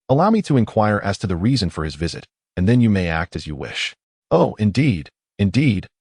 Allow me to inquire as to the reason for his visit, and then you may act as you wish. Oh, indeed,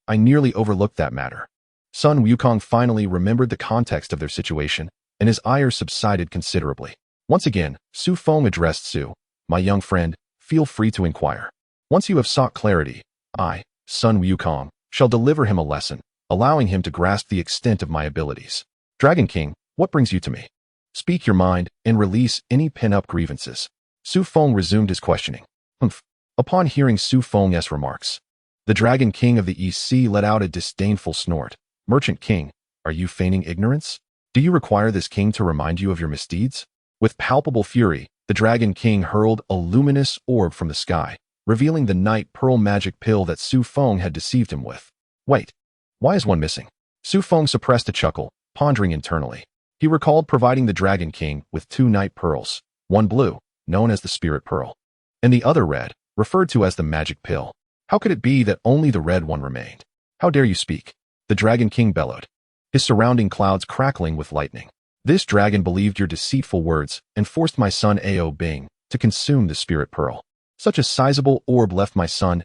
I nearly overlooked that matter. Sun Wukong finally remembered the context of their situation, and his ire subsided considerably. Once again, Xu Feng addressed Xu. My young friend, feel free to inquire. Once you have sought clarity, I, Sun Wukong, shall deliver him a lesson, allowing him to grasp the extent of my abilities. Dragon King, what brings you to me? Speak your mind and release any pent-up grievances. Xu Feng resumed his questioning. Humph. Upon hearing Xu Feng's remarks, the Dragon King of the East Sea let out a disdainful snort. Merchant King, are you feigning ignorance? Do you require this king to remind you of your misdeeds? With palpable fury, the Dragon King hurled a luminous orb from the sky, revealing the night pearl magic pill that Xu Feng had deceived him with. Wait, why is one missing? Xu Feng suppressed a chuckle, pondering internally. He recalled providing the Dragon King with 2 night pearls, one blue, known as the Spirit Pearl, and the other red, referred to as the Magic Pill. How could it be that only the red one remained? How dare you speak? The Dragon King bellowed, his surrounding clouds crackling with lightning. This dragon believed your deceitful words and forced my son Ao Bing to consume the Spirit Pearl. Such a sizable orb left my son's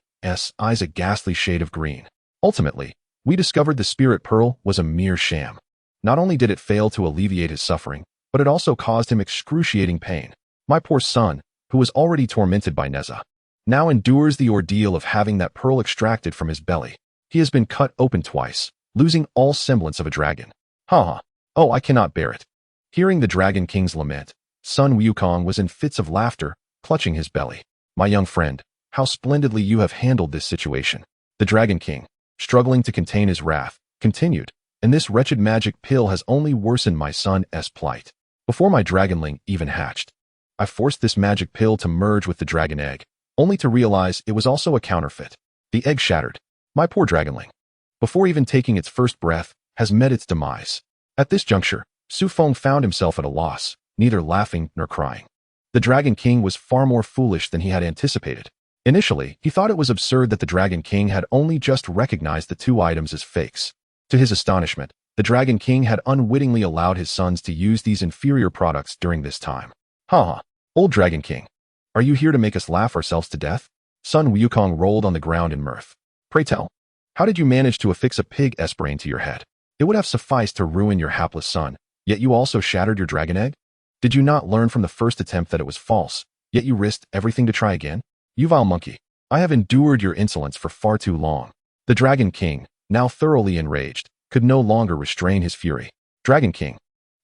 eyes a ghastly shade of green. Ultimately, we discovered the Spirit Pearl was a mere sham. Not only did it fail to alleviate his suffering, but it also caused him excruciating pain. My poor son, who was already tormented by Neza, now endures the ordeal of having that pearl extracted from his belly. He has been cut open twice, losing all semblance of a dragon. Ha! Oh, I cannot bear it. Hearing the Dragon King's lament, Sun Wukong was in fits of laughter, clutching his belly. My young friend, how splendidly you have handled this situation. The Dragon King, struggling to contain his wrath, continued, and this wretched magic pill has only worsened my son's plight. Before my dragonling even hatched, I forced this magic pill to merge with the dragon egg, only to realize it was also a counterfeit. The egg shattered. My poor dragonling, before even taking its first breath, has met its demise. At this juncture, Xu Feng found himself at a loss, neither laughing nor crying. The Dragon King was far more foolish than he had anticipated. Initially, he thought it was absurd that the Dragon King had only just recognized the 2 items as fakes. To his astonishment, the Dragon King had unwittingly allowed his sons to use these inferior products during this time. Ha! Old Dragon King, are you here to make us laugh ourselves to death? Sun Wukong rolled on the ground in mirth. Pray tell, how did you manage to affix a pig's brain to your head? It would have sufficed to ruin your hapless son, yet you also shattered your dragon egg? Did you not learn from the first attempt that it was false, yet you risked everything to try again? You vile monkey, I have endured your insolence for far too long. The Dragon King, now thoroughly enraged, could no longer restrain his fury. Dragon King,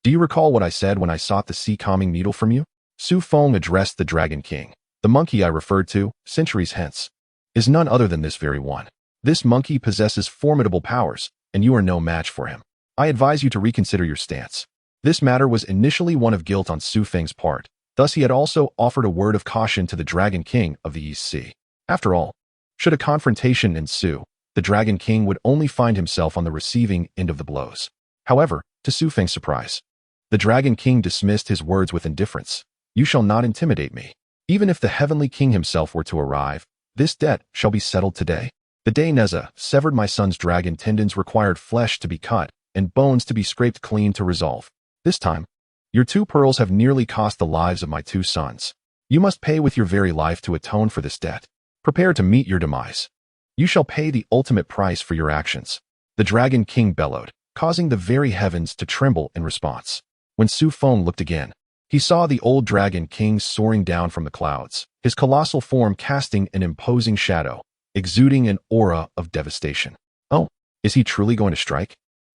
do you recall what I said when I sought the sea calming needle from you? Xu Feng addressed the Dragon King. The monkey I referred to, centuries hence, is none other than this very one. This monkey possesses formidable powers, and you are no match for him. I advise you to reconsider your stance. This matter was initially one of guilt on Xu Feng's part, thus he had also offered a word of caution to the Dragon King of the East Sea. After all, should a confrontation ensue, the Dragon King would only find himself on the receiving end of the blows. However, to Xu Feng's surprise, the Dragon King dismissed his words with indifference. You shall not intimidate me. Even if the Heavenly King himself were to arrive, this debt shall be settled today. The day Neza severed my son's dragon tendons required flesh to be cut and bones to be scraped clean to resolve. This time, your 2 pearls have nearly cost the lives of my 2 sons. You must pay with your very life to atone for this debt. Prepare to meet your demise. You shall pay the ultimate price for your actions. The Dragon King bellowed, causing the very heavens to tremble in response. When Xu Feng looked again, he saw the old Dragon King soaring down from the clouds, his colossal form casting an imposing shadow, exuding an aura of devastation. Oh, is he truly going to strike?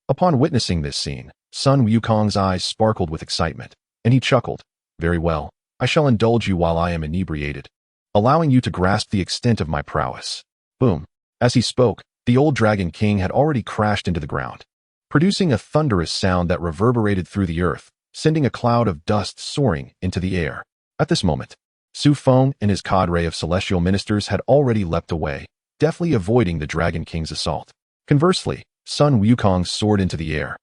Upon witnessing this scene, Sun Wukong's eyes sparkled with excitement, and he chuckled. Very well, I shall indulge you while I am inebriated, allowing you to grasp the extent of my prowess. Boom. As he spoke, the old Dragon King had already crashed into the ground, producing a thunderous sound that reverberated through the earth, sending a cloud of dust soaring into the air. At this moment, Xu Feng and his cadre of celestial ministers had already leapt away, deftly avoiding the Dragon King's assault. Conversely, Sun Wukong soared into the air,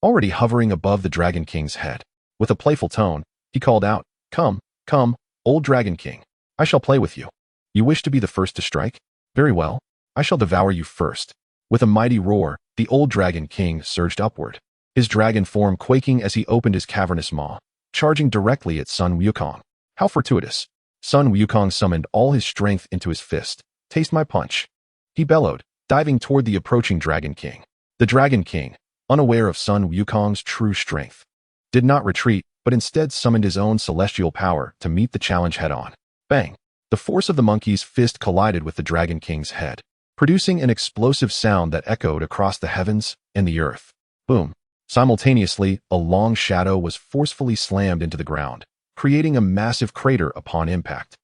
already hovering above the Dragon King's head. With a playful tone, he called out, Come, come, old Dragon King. I shall play with you. You wish to be the first to strike? Very well, I shall devour you first. With a mighty roar, the old Dragon King surged upward, his dragon form quaking as he opened his cavernous maw, charging directly at Sun Wukong. How fortuitous. Sun Wukong summoned all his strength into his fist. Taste my punch. He bellowed, diving toward the approaching Dragon King. The Dragon King, unaware of Sun Wukong's true strength, did not retreat, but instead summoned his own celestial power to meet the challenge head-on. Bang! The force of the monkey's fist collided with the Dragon King's head, producing an explosive sound that echoed across the heavens and the earth. Boom! Simultaneously, a long shadow was forcefully slammed into the ground, creating a massive crater upon impact.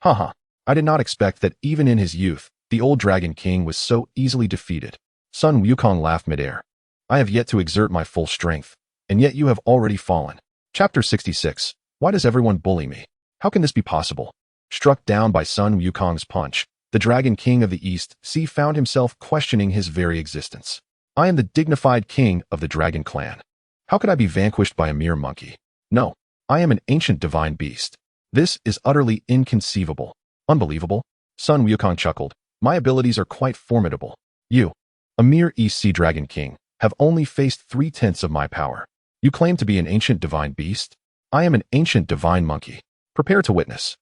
Haha, I did not expect that even in his youth, the old Dragon King was so easily defeated. Sun Wukong laughed midair. I have yet to exert my full strength, and yet you have already fallen. Chapter 66. Why does everyone bully me? How can this be possible? Struck down by Sun Wukong's punch, the Dragon King of the East Sea found himself questioning his very existence. I am the dignified king of the Dragon Clan. How could I be vanquished by a mere monkey? No, I am an ancient divine beast. This is utterly inconceivable. Unbelievable? Sun Wukong chuckled. My abilities are quite formidable. You, a mere East Sea Dragon King, have only faced 3/10 of my power. You claim to be an ancient divine beast? I am an ancient divine monkey. Prepare to witness.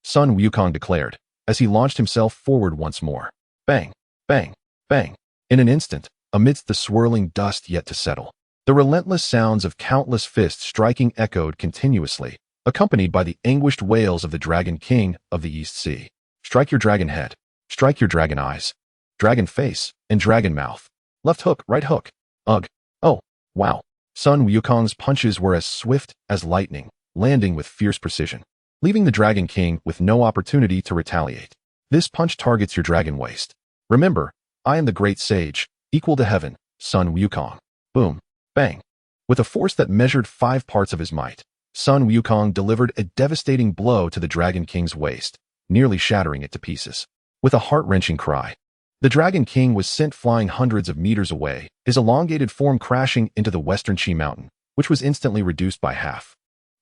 Sun Wukong declared, as he launched himself forward once more. Bang, bang, bang. In an instant, amidst the swirling dust yet to settle, the relentless sounds of countless fists striking echoed continuously, accompanied by the anguished wails of the Dragon King of the East Sea. Strike your dragon head, strike your dragon eyes, dragon face, and dragon mouth. Left hook, right hook. Ugh. Oh, wow. Sun Wukong's punches were as swift as lightning, landing with fierce precision, leaving the Dragon King with no opportunity to retaliate. This punch targets your dragon waist. Remember, I am the great sage, equal to heaven, Sun Wukong. Boom. Bang. With a force that measured 5 parts of his might, Sun Wukong delivered a devastating blow to the Dragon King's waist, nearly shattering it to pieces. With a heart-wrenching cry, the Dragon King was sent flying hundreds of meters away, his elongated form crashing into the western Qi mountain, which was instantly reduced by half,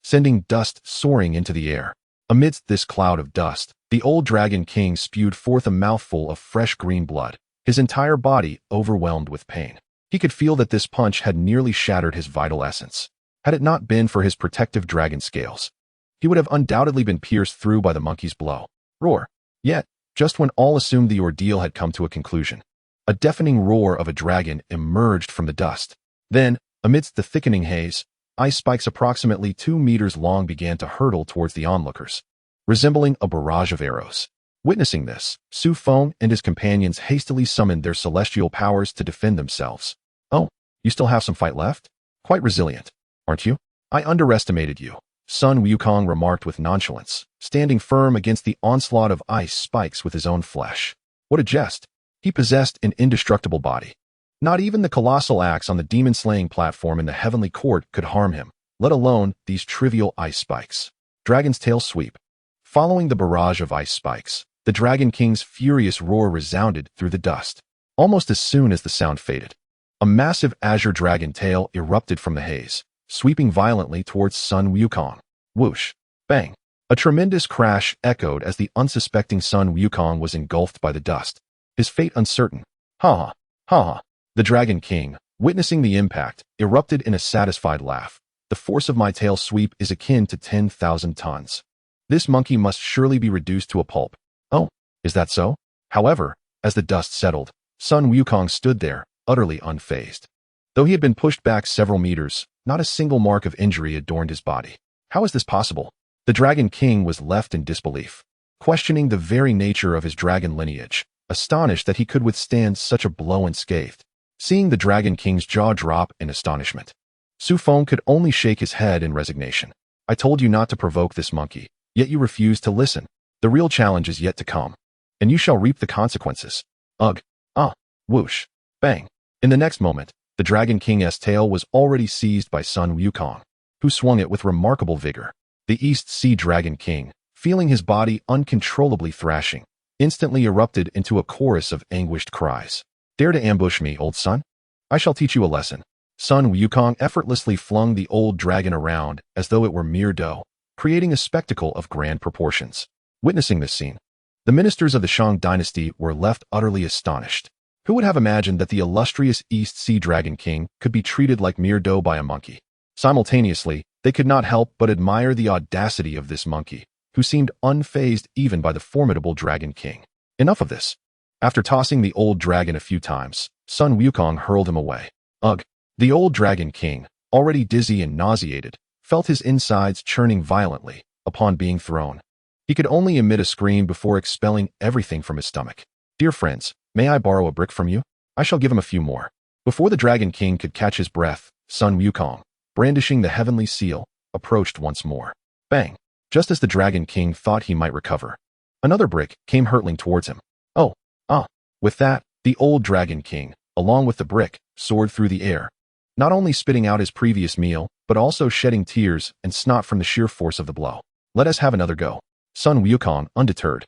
sending dust soaring into the air. Amidst this cloud of dust, the old Dragon King spewed forth a mouthful of fresh green blood, his entire body overwhelmed with pain. He could feel that this punch had nearly shattered his vital essence. Had it not been for his protective dragon scales, he would have undoubtedly been pierced through by the monkey's blow. Roar. Yet, just when all assumed the ordeal had come to a conclusion, a deafening roar of a dragon emerged from the dust. Then, amidst the thickening haze, ice spikes approximately 2 meters long began to hurtle towards the onlookers, resembling a barrage of arrows. Witnessing this, Xu Feng and his companions hastily summoned their celestial powers to defend themselves. Oh, you still have some fight left? Quite resilient, aren't you? I underestimated you, Sun Wukong remarked with nonchalance, standing firm against the onslaught of ice spikes with his own flesh. What a jest! He possessed an indestructible body. Not even the colossal axe on the demon-slaying platform in the heavenly court could harm him, let alone these trivial ice spikes. Dragon's tail sweep. Following the barrage of ice spikes, the Dragon King's furious roar resounded through the dust. Almost as soon as the sound faded, a massive azure dragon tail erupted from the haze, sweeping violently towards Sun Wukong. Whoosh! Bang! A tremendous crash echoed as the unsuspecting Sun Wukong was engulfed by the dust, his fate uncertain. Ha ha! Ha ha! The Dragon King, witnessing the impact, erupted in a satisfied laugh. The force of my tail sweep is akin to 10,000 tons. This monkey must surely be reduced to a pulp. Oh, is that so? However, as the dust settled, Sun Wukong stood there, utterly unfazed. Though he had been pushed back several meters, not a single mark of injury adorned his body. How is this possible? The Dragon King was left in disbelief, questioning the very nature of his dragon lineage, astonished that he could withstand such a blow unscathed. Seeing the Dragon King's jaw drop in astonishment, Xu Feng could only shake his head in resignation. I told you not to provoke this monkey, yet you refused to listen. The real challenge is yet to come, and you shall reap the consequences. Ugh! Ah! Whoosh! Bang! In the next moment, the Dragon King's tail was already seized by Sun Wukong, who swung it with remarkable vigor. The East Sea Dragon King, feeling his body uncontrollably thrashing, instantly erupted into a chorus of anguished cries. Dare to ambush me, old son? I shall teach you a lesson. Sun Wukong effortlessly flung the old dragon around as though it were mere dough, creating a spectacle of grand proportions. Witnessing this scene, the ministers of the Shang Dynasty were left utterly astonished. Who would have imagined that the illustrious East Sea Dragon King could be treated like mere dough by a monkey? Simultaneously, they could not help but admire the audacity of this monkey, who seemed unfazed even by the formidable Dragon King. Enough of this. After tossing the old dragon a few times, Sun Wukong hurled him away. Ugh! The old Dragon King, already dizzy and nauseated, felt his insides churning violently upon being thrown. He could only emit a scream before expelling everything from his stomach. Dear friends, may I borrow a brick from you? I shall give him a few more. Before the Dragon King could catch his breath, Sun Wukong, brandishing the heavenly seal, approached once more. Bang! Just as the Dragon King thought he might recover, another brick came hurtling towards him. Oh! Ah! With that, the old Dragon King, along with the brick, soared through the air, not only spitting out his previous meal, but also shedding tears and snot from the sheer force of the blow. Let us have another go. Sun Wukong, undeterred,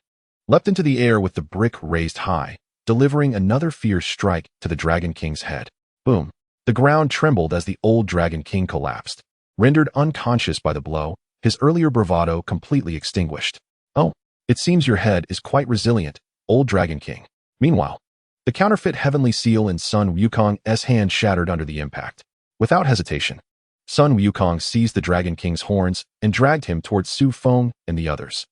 leapt into the air with the brick raised high, delivering another fierce strike to the Dragon King's head. Boom! The ground trembled as the old Dragon King collapsed. Rendered unconscious by the blow, his earlier bravado completely extinguished. Oh, it seems your head is quite resilient, old Dragon King. Meanwhile, the counterfeit heavenly seal in Sun Wukong's hand shattered under the impact. Without hesitation, Sun Wukong seized the Dragon King's horns and dragged him towards Xu Feng and the others.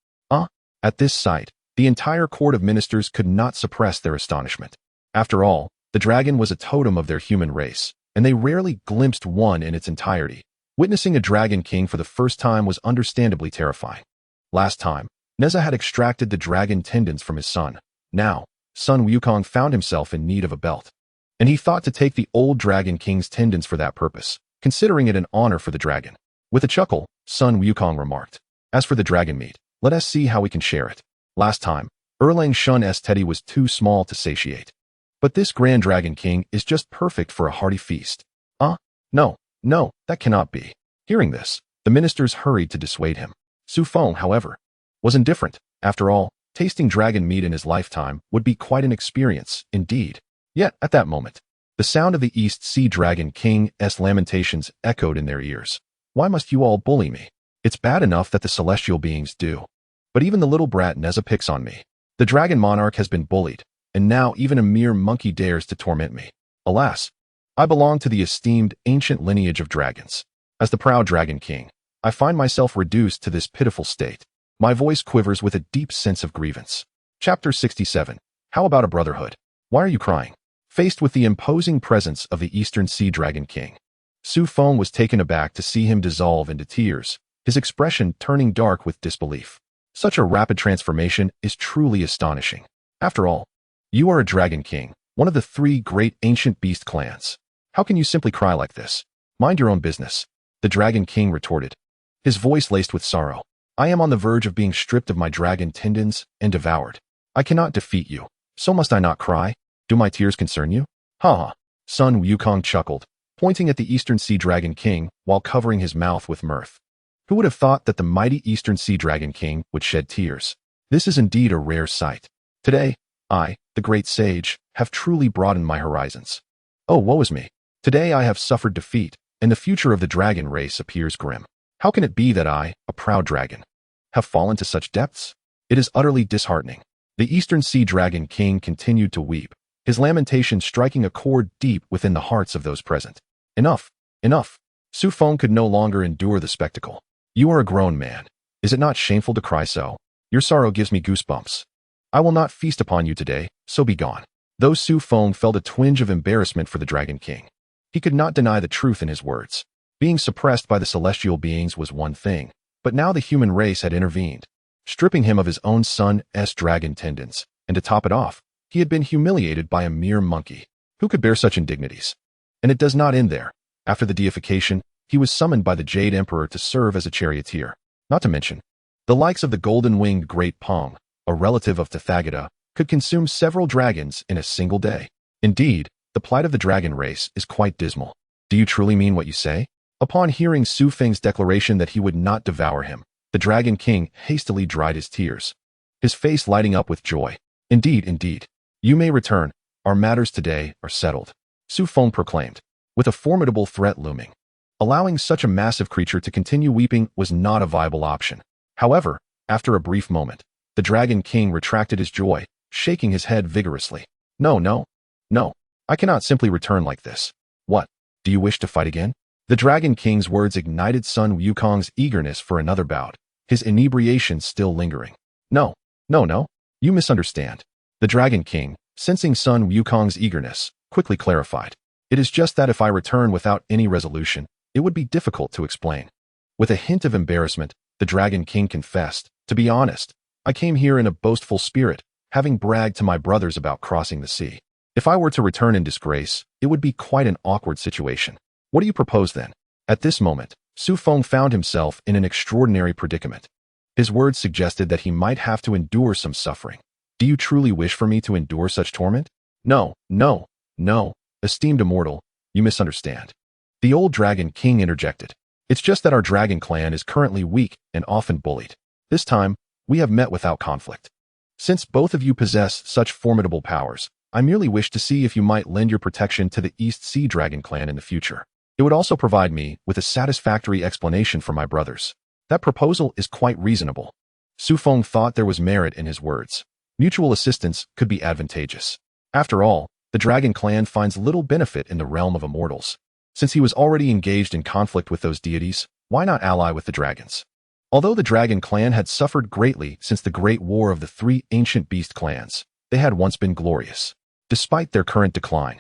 At this sight, the entire court of ministers could not suppress their astonishment. After all, the dragon was a totem of their human race, and they rarely glimpsed one in its entirety. Witnessing a Dragon King for the first time was understandably terrifying. Last time, Neza had extracted the dragon tendons from his son. Now, Sun Wukong found himself in need of a belt, and he thought to take the old Dragon King's tendons for that purpose, considering it an honor for the dragon. With a chuckle, Sun Wukong remarked, "As for the dragon meat, let us see how we can share it. Last time, Erlang Shun's teddy was too small to satiate. But this Grand Dragon King is just perfect for a hearty feast." No, that cannot be. Hearing this, the ministers hurried to dissuade him. Xu Feng, however, was indifferent. After all, tasting dragon meat in his lifetime would be quite an experience, indeed. Yet, at that moment, the sound of the East Sea Dragon King's lamentations echoed in their ears. Why must you all bully me? It's bad enough that the celestial beings do, but even the little brat Neza picks on me. The dragon monarch has been bullied, and now even a mere monkey dares to torment me. Alas, I belong to the esteemed ancient lineage of dragons. As the proud Dragon King, I find myself reduced to this pitiful state. My voice quivers with a deep sense of grievance. Chapter 67. How about a brotherhood? Why are you crying? Faced with the imposing presence of the Eastern Sea Dragon King, Xu Feng was taken aback to see him dissolve into tears, his expression turning dark with disbelief. Such a rapid transformation is truly astonishing. After all, you are a dragon king, one of the three great ancient beast clans. How can you simply cry like this? Mind your own business, the dragon king retorted, his voice laced with sorrow. I am on the verge of being stripped of my dragon tendons and devoured. I cannot defeat you, so must I not cry? Do my tears concern you? Ha ha. Sun Wukong chuckled, pointing at the Eastern Sea Dragon King while covering his mouth with mirth. Who would have thought that the mighty Eastern Sea Dragon King would shed tears? This is indeed a rare sight. Today, I, the great sage, have truly broadened my horizons. Oh, woe is me. Today I have suffered defeat, and the future of the dragon race appears grim. How can it be that I, a proud dragon, have fallen to such depths? It is utterly disheartening. The Eastern Sea Dragon King continued to weep, his lamentation striking a chord deep within the hearts of those present. Enough, enough. Xu Feng could no longer endure the spectacle. You are a grown man. Is it not shameful to cry so? Your sorrow gives me goosebumps. I will not feast upon you today, so be gone. Though Xu Feng felt a twinge of embarrassment for the Dragon King, he could not deny the truth in his words. Being suppressed by the celestial beings was one thing, but now the human race had intervened, stripping him of his own son's dragon tendons, and to top it off, he had been humiliated by a mere monkey. Who could bear such indignities? And it does not end there. After the deification, he was summoned by the Jade Emperor to serve as a charioteer. Not to mention, the likes of the golden-winged Great Pong, a relative of Tathagata, could consume several dragons in a single day. Indeed, the plight of the dragon race is quite dismal. Do you truly mean what you say? Upon hearing Xu Feng's declaration that he would not devour him, the Dragon King hastily dried his tears, his face lighting up with joy. Indeed, indeed. You may return. Our matters today are settled, Xu Feng proclaimed, with a formidable threat looming. Allowing such a massive creature to continue weeping was not a viable option. However, after a brief moment, the Dragon King retracted his joy, shaking his head vigorously. No, no, no. I cannot simply return like this. What? Do you wish to fight again? The Dragon King's words ignited Sun Wukong's eagerness for another bout, his inebriation still lingering. No, no, no. You misunderstand. The Dragon King, sensing Sun Wukong's eagerness, quickly clarified. It is just that if I return without any resolution, it would be difficult to explain. With a hint of embarrassment, the Dragon King confessed, to be honest, I came here in a boastful spirit, having bragged to my brothers about crossing the sea. If I were to return in disgrace, it would be quite an awkward situation. What do you propose then? At this moment, Xu Feng found himself in an extraordinary predicament. His words suggested that he might have to endure some suffering. Do you truly wish for me to endure such torment? No, no, no, esteemed immortal, you misunderstand. The old Dragon King interjected. It's just that our dragon clan is currently weak and often bullied. This time, we have met without conflict. Since both of you possess such formidable powers, I merely wish to see if you might lend your protection to the East Sea Dragon clan in the future. It would also provide me with a satisfactory explanation for my brothers. That proposal is quite reasonable. Xu Feng thought there was merit in his words. Mutual assistance could be advantageous. After all, the Dragon clan finds little benefit in the realm of immortals. Since he was already engaged in conflict with those deities, why not ally with the dragons? Although the Dragon clan had suffered greatly since the Great War of the three ancient beast clans, they had once been glorious. Despite their current decline,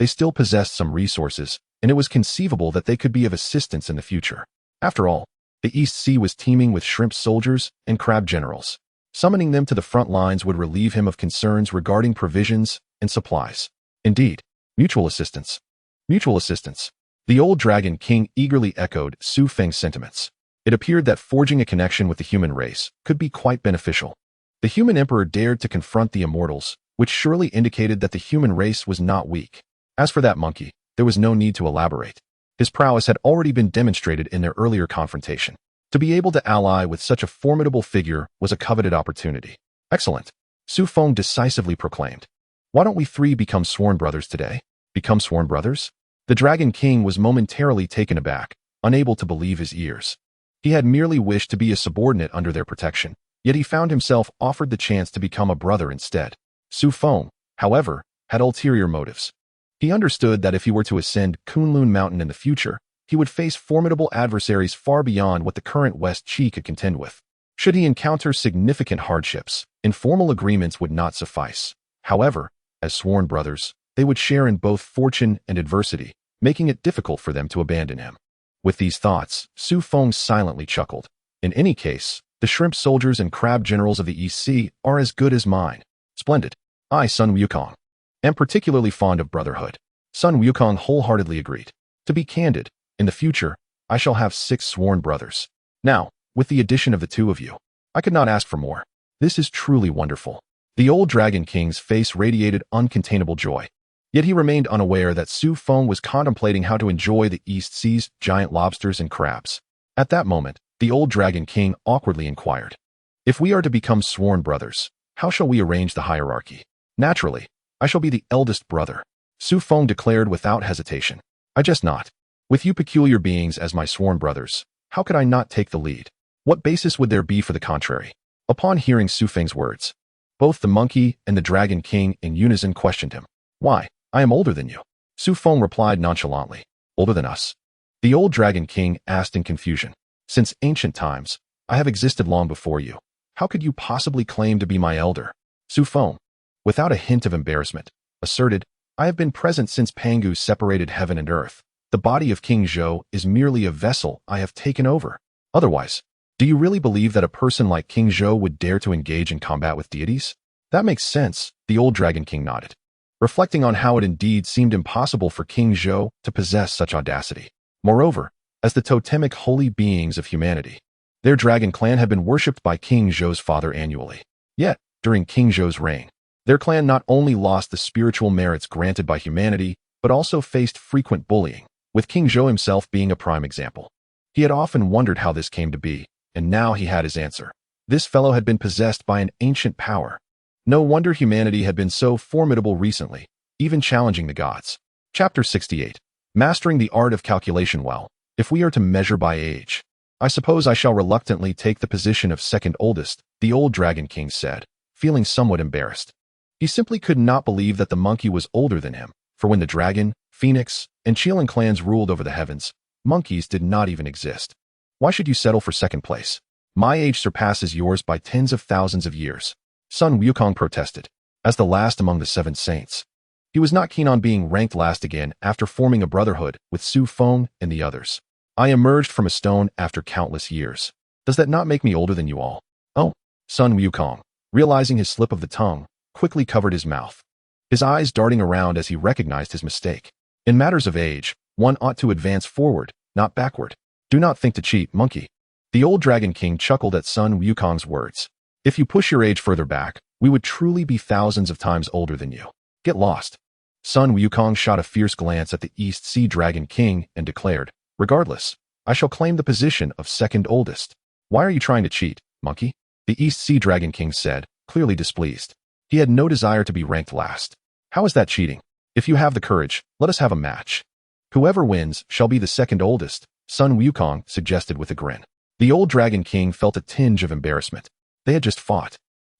they still possessed some resources, and it was conceivable that they could be of assistance in the future. After all, the East Sea was teeming with shrimp soldiers and crab generals. Summoning them to the front lines would relieve him of concerns regarding provisions and supplies. Indeed, mutual assistance. Mutual assistance. The old Dragon King eagerly echoed Xu Feng's sentiments. It appeared that forging a connection with the human race could be quite beneficial. The human emperor dared to confront the immortals, which surely indicated that the human race was not weak. As for that monkey, there was no need to elaborate. His prowess had already been demonstrated in their earlier confrontation. To be able to ally with such a formidable figure was a coveted opportunity. Excellent, Xu Feng decisively proclaimed. Why don't we three become sworn brothers today? Become sworn brothers? The Dragon King was momentarily taken aback, unable to believe his ears. He had merely wished to be a subordinate under their protection, yet he found himself offered the chance to become a brother instead. Xu Feng, however, had ulterior motives. He understood that if he were to ascend Kunlun Mountain in the future, he would face formidable adversaries far beyond what the current West Qi could contend with. Should he encounter significant hardships, informal agreements would not suffice. However, as sworn brothers, they would share in both fortune and adversity, making it difficult for them to abandon him. With these thoughts, Xu Feng silently chuckled. In any case, the The shrimp soldiers and crab generals of the East Sea are as good as mine. Splendid. I, Sun Wukong, am particularly fond of brotherhood. Sun Wukong wholeheartedly agreed. To be candid, in the future, I shall have 6 sworn brothers. Now, with the addition of the 2 of you, I could not ask for more. This is truly wonderful. The old Dragon King's face radiated uncontainable joy. Yet he remained unaware that Xu Feng was contemplating how to enjoy the East Sea's giant lobsters and crabs. At that moment, the old Dragon King awkwardly inquired, "If we are to become sworn brothers, how shall we arrange the hierarchy?" "Naturally, I shall be the eldest brother," Xu Feng declared without hesitation. "I just not. With you peculiar beings as my sworn brothers, how could I not take the lead? What basis would there be for the contrary?" Upon hearing Xu Feng's words, both the monkey and the Dragon King in unison questioned him. "Why, I am older than you." Xu Feng replied nonchalantly. "Older than us?" The old Dragon King asked in confusion. "Since ancient times, I have existed long before you. How could you possibly claim to be my elder?" Xu Feng, without a hint of embarrassment, asserted, "I have been present since Pangu separated heaven and earth. The body of King Zhou is merely a vessel I have taken over. Otherwise, do you really believe that a person like King Zhou would dare to engage in combat with deities?" "That makes sense," the old Dragon King nodded, reflecting on how it indeed seemed impossible for King Zhou to possess such audacity. Moreover, as the totemic holy beings of humanity, their dragon clan had been worshipped by King Zhou's father annually. Yet, during King Zhou's reign, their clan not only lost the spiritual merits granted by humanity, but also faced frequent bullying, with King Zhou himself being a prime example. He had often wondered how this came to be, and now he had his answer. This fellow had been possessed by an ancient power. No wonder humanity had been so formidable recently, even challenging the gods. Chapter 68. Mastering the art of calculation. Well, if we are to measure by age, I suppose I shall reluctantly take the position of second oldest, the old Dragon King said, feeling somewhat embarrassed. He simply could not believe that the monkey was older than him, for when the dragon, phoenix, and Qilan clans ruled over the heavens, monkeys did not even exist. "Why should you settle for second place? My age surpasses yours by tens of thousands of years," Sun Wukong protested. As the last among the 7 saints, he was not keen on being ranked last again after forming a brotherhood with Xu Feng and the others. "I emerged from a stone after countless years. Does that not make me older than you all?" "Oh," Sun Wukong, realizing his slip of the tongue, quickly covered his mouth, his eyes darting around as he recognized his mistake. In matters of age, one ought to advance forward, not backward. "Do not think to cheat, monkey." The old Dragon King chuckled at Sun Wukong's words. "If you push your age further back, we would truly be thousands of times older than you. Get lost." Sun Wukong shot a fierce glance at the East Sea Dragon King and declared, "Regardless, I shall claim the position of second oldest." "Why are you trying to cheat, monkey?" the East Sea Dragon King said, clearly displeased. He had no desire to be ranked last. "How is that cheating? If you have the courage, let us have a match. Whoever wins shall be the second oldest," Sun Wukong suggested with a grin. The old Dragon King felt a tinge of embarrassment. They had just fought,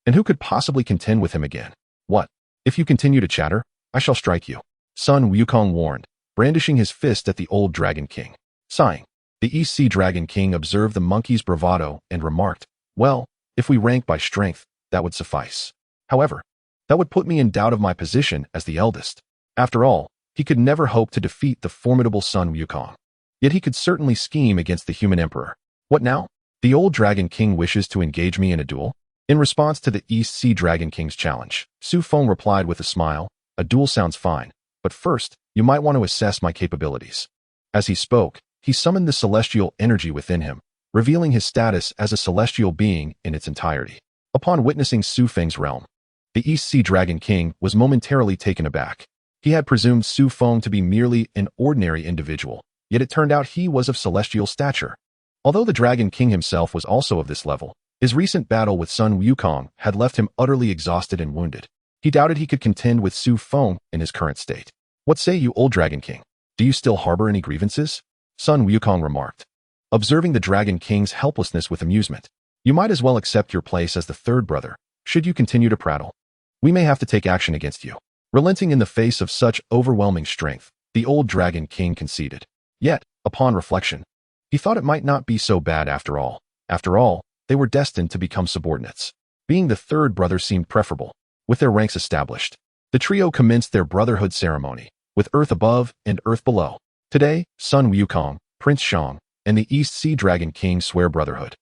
and who could possibly contend with him again? "What? If you continue to chatter, I shall strike you," Sun Wukong warned, brandishing his fist at the old Dragon King. Sighing, the East Sea Dragon King observed the monkey's bravado and remarked, "Well, if we rank by strength, that would suffice. However, that would put me in doubt of my position as the eldest." After all, he could never hope to defeat the formidable Sun Wukong. Yet he could certainly scheme against the human emperor. "What now? The old Dragon King wishes to engage me in a duel?" In response to the East Sea Dragon King's challenge, Xu Feng replied with a smile, "A duel sounds fine, but first, you might want to assess my capabilities." As he spoke, he summoned the celestial energy within him, revealing his status as a celestial being in its entirety. Upon witnessing Xu Feng's realm, the East Sea Dragon King was momentarily taken aback. He had presumed Xu Feng to be merely an ordinary individual, yet it turned out he was of celestial stature. Although the Dragon King himself was also of this level, his recent battle with Sun Wukong had left him utterly exhausted and wounded. He doubted he could contend with Xu Feng in his current state. "What say you, old Dragon King? Do you still harbor any grievances?" Sun Wukong remarked, observing the Dragon King's helplessness with amusement. "You might as well accept your place as the third brother. Should you continue to prattle, we may have to take action against you." Relenting in the face of such overwhelming strength, the old Dragon King conceded. Yet, upon reflection, he thought it might not be so bad after all. After all, they were destined to become subordinates. Being the third brother seemed preferable. With their ranks established, the trio commenced their brotherhood ceremony, with Earth above and Earth below. Today, Sun Wukong, Prince Shang, and the East Sea Dragon King swear brotherhood.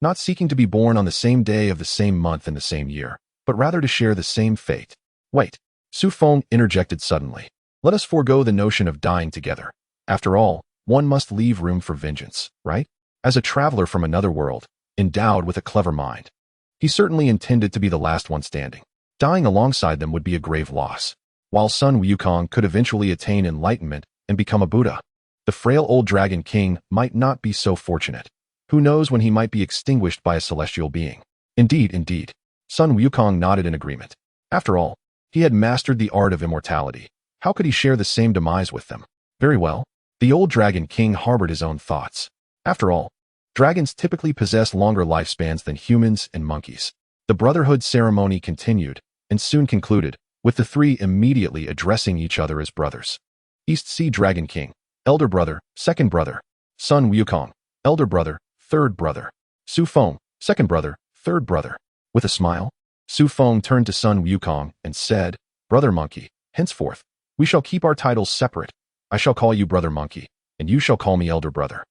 not seeking to be born on the same day of the same month in the same year, but rather to share the same fate. Wait, Xu Feng interjected suddenly. Let us forego the notion of dying together. After all, one must leave room for vengeance, right? As a traveler from another world, endowed with a clever mind, he certainly intended to be the last one standing. Dying alongside them would be a grave loss. While Sun Wukong could eventually attain enlightenment and become a Buddha, the frail old Dragon King might not be so fortunate. Who knows when he might be extinguished by a celestial being? Indeed. Sun Wukong nodded in agreement. After all, he had mastered the art of immortality. How could he share the same demise with them? Very well. The old Dragon King harbored his own thoughts. After all, dragons typically possess longer lifespans than humans and monkeys. The brotherhood ceremony continued, and soon concluded, with the three immediately addressing each other as brothers. East Sea Dragon King, elder brother, second brother. Sun Wukong, elder brother, third brother. Xu Feng, second brother, third brother. With a smile, Xu Feng turned to Sun Wukong and said, Brother Monkey, henceforth, we shall keep our titles separate. I shall call you Brother Monkey, and you shall call me Elder Brother,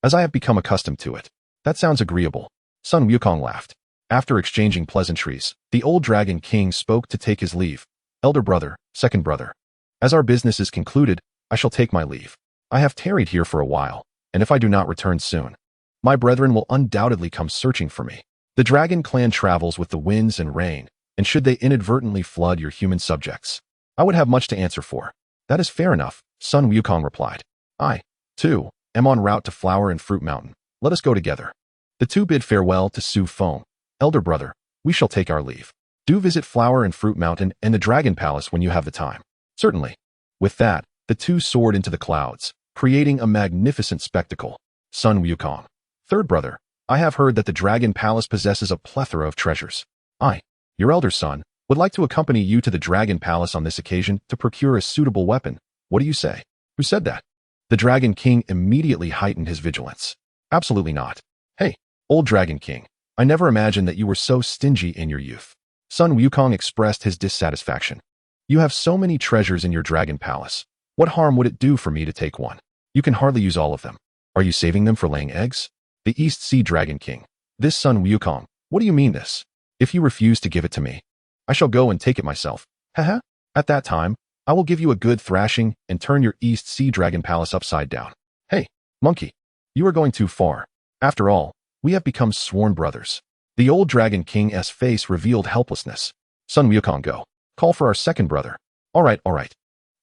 as I have become accustomed to it. That sounds agreeable. Sun Wukong laughed. After exchanging pleasantries, the old Dragon King spoke to take his leave. Elder brother, second brother. As our business is concluded, I shall take my leave. I have tarried here for a while, and if I do not return soon, my brethren will undoubtedly come searching for me. The Dragon Clan travels with the winds and rain, and should they inadvertently flood your human subjects, I would have much to answer for. That is fair enough, Sun Wukong replied. I, too, am en route to Flower and Fruit Mountain. Let us go together. The two bid farewell to Xu Feng. Elder brother, we shall take our leave. Do visit Flower and Fruit Mountain and the Dragon Palace when you have the time. Certainly. With that, the two soared into the clouds, creating a magnificent spectacle. Sun Wukong. Third brother, I have heard that the Dragon Palace possesses a plethora of treasures. I, your elder son, would like to accompany you to the Dragon Palace on this occasion to procure a suitable weapon. What do you say? Who said that? The Dragon King immediately heightened his vigilance. Absolutely not. Hey, old Dragon King, I never imagined that you were so stingy in your youth. Sun Wukong expressed his dissatisfaction. You have so many treasures in your Dragon Palace. What harm would it do for me to take one? You can hardly use all of them. Are you saving them for laying eggs? The East Sea Dragon King. This Sun Wukong. What do you mean this? If you refuse to give it to me, I shall go and take it myself. Haha. At that time, I will give you a good thrashing and turn your East Sea Dragon Palace upside down. Hey, monkey, you are going too far. After all, we have become sworn brothers. The old Dragon King's face revealed helplessness. Sun Wukong, go. Call for our second brother. All right.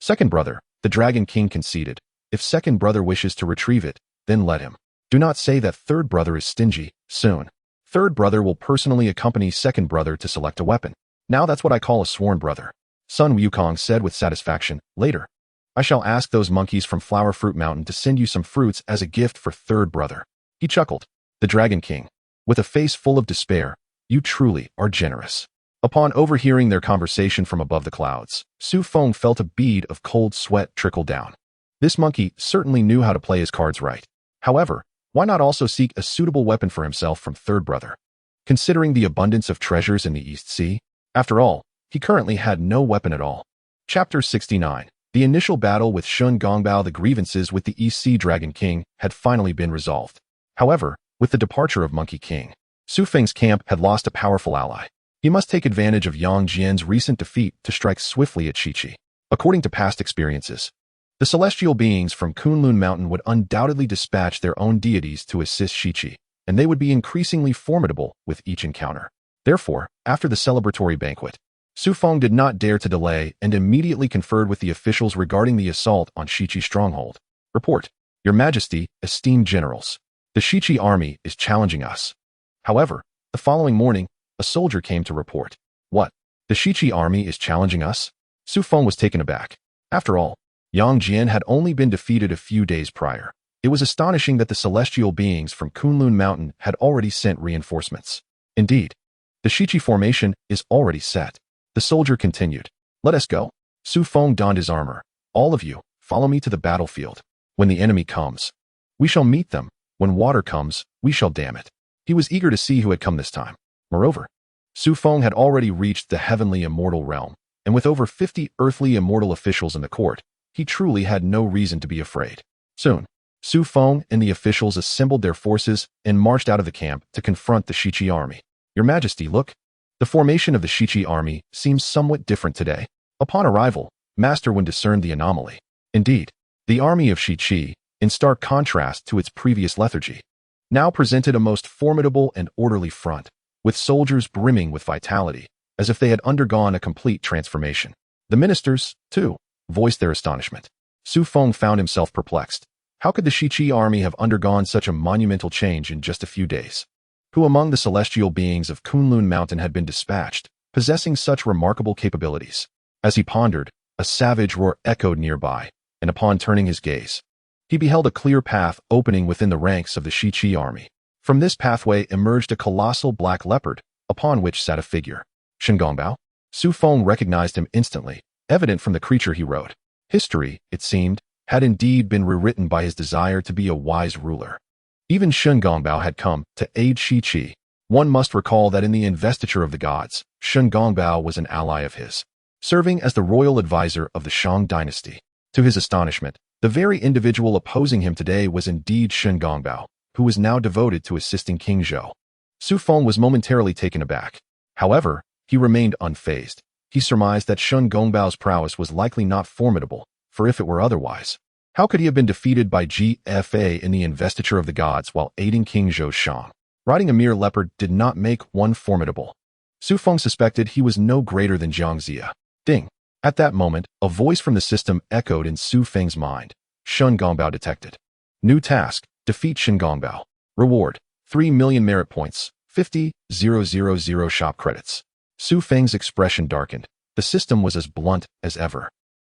Second brother, the Dragon King conceded. If second brother wishes to retrieve it, then let him. Do not say that third brother is stingy. Soon, third brother will personally accompany second brother to select a weapon. Now that's what I call a sworn brother. Sun Wukong said with satisfaction. Later, I shall ask those monkeys from Flower Fruit Mountain to send you some fruits as a gift for third brother. He chuckled. The Dragon King, with a face full of despair, you truly are generous. Upon overhearing their conversation from above the clouds, Xu Feng felt a bead of cold sweat trickle down. This monkey certainly knew how to play his cards right. However, why not also seek a suitable weapon for himself from third brother? Considering the abundance of treasures in the East Sea, after all, he currently had no weapon at all. Chapter 69. The initial battle with Shun Gongbao. The grievances with the East Sea Dragon King had finally been resolved. However, with the departure of Monkey King, Xu Feng's camp had lost a powerful ally. He must take advantage of Yang Jian's recent defeat to strike swiftly at Qiqi. According to past experiences, the celestial beings from Kunlun Mountain would undoubtedly dispatch their own deities to assist Qiqi, and they would be increasingly formidable with each encounter. Therefore, after the celebratory banquet, Xu Feng did not dare to delay and immediately conferred with the officials regarding the assault on Qiqi's stronghold. Report, Your Majesty, esteemed generals. The Qiqi army is challenging us. However, the following morning, a soldier came to report. What? The Qiqi army is challenging us? Xu Feng was taken aback. After all, Yang Jian had only been defeated a few days prior. It was astonishing that the celestial beings from Kunlun Mountain had already sent reinforcements. Indeed, the Qiqi formation is already set. The soldier continued. Let us go. Xu Feng donned his armor. All of you, follow me to the battlefield. When the enemy comes, we shall meet them. When water comes, we shall dam it. He was eager to see who had come this time. Moreover, Xu Feng had already reached the heavenly immortal realm, and with over 50 earthly immortal officials in the court, he truly had no reason to be afraid. Soon, Xu Feng and the officials assembled their forces and marched out of the camp to confront the Shiqi army. Your Majesty, look. The formation of the Shiqi army seems somewhat different today. Upon arrival, Master Wen discerned the anomaly. Indeed, the army of Shiqi, in stark contrast to its previous lethargy, now presented a most formidable and orderly front, with soldiers brimming with vitality, as if they had undergone a complete transformation. The ministers, too, voiced their astonishment. Xu Feng found himself perplexed. How could the Shiqi army have undergone such a monumental change in just a few days? Who among the celestial beings of Kunlun Mountain had been dispatched, possessing such remarkable capabilities? As he pondered, a savage roar echoed nearby, and upon turning his gaze, he beheld a clear path opening within the ranks of the Shiqi army. From this pathway emerged a colossal black leopard, upon which sat a figure. Shengongbao? Xu Feng recognized him instantly, evident from the creature he rode. History, it seemed, had indeed been rewritten by his desire to be a wise ruler. Even Shengongbao had come to aid Shiqi. One must recall that in the investiture of the gods, Shengongbao was an ally of his, serving as the royal advisor of the Shang Dynasty. To his astonishment, the very individual opposing him today was indeed Shengongbao, who was now devoted to assisting King Zhou. Xu Feng was momentarily taken aback. However, he remained unfazed. He surmised that Shengongbao's prowess was likely not formidable, for if it were otherwise, how could he have been defeated by GFA in the investiture of the gods while aiding King Zhou's Shang? Riding a mere leopard did not make one formidable. Xu Feng suspected he was no greater than Jiang Zia. Ding! At that moment, a voice from the system echoed in Xu Feng's mind. Shengongbao detected. New task, defeat Shengongbao. Reward, 3 million merit points, 50,000 shop credits. Xu Feng's expression darkened. The system was as blunt as ever,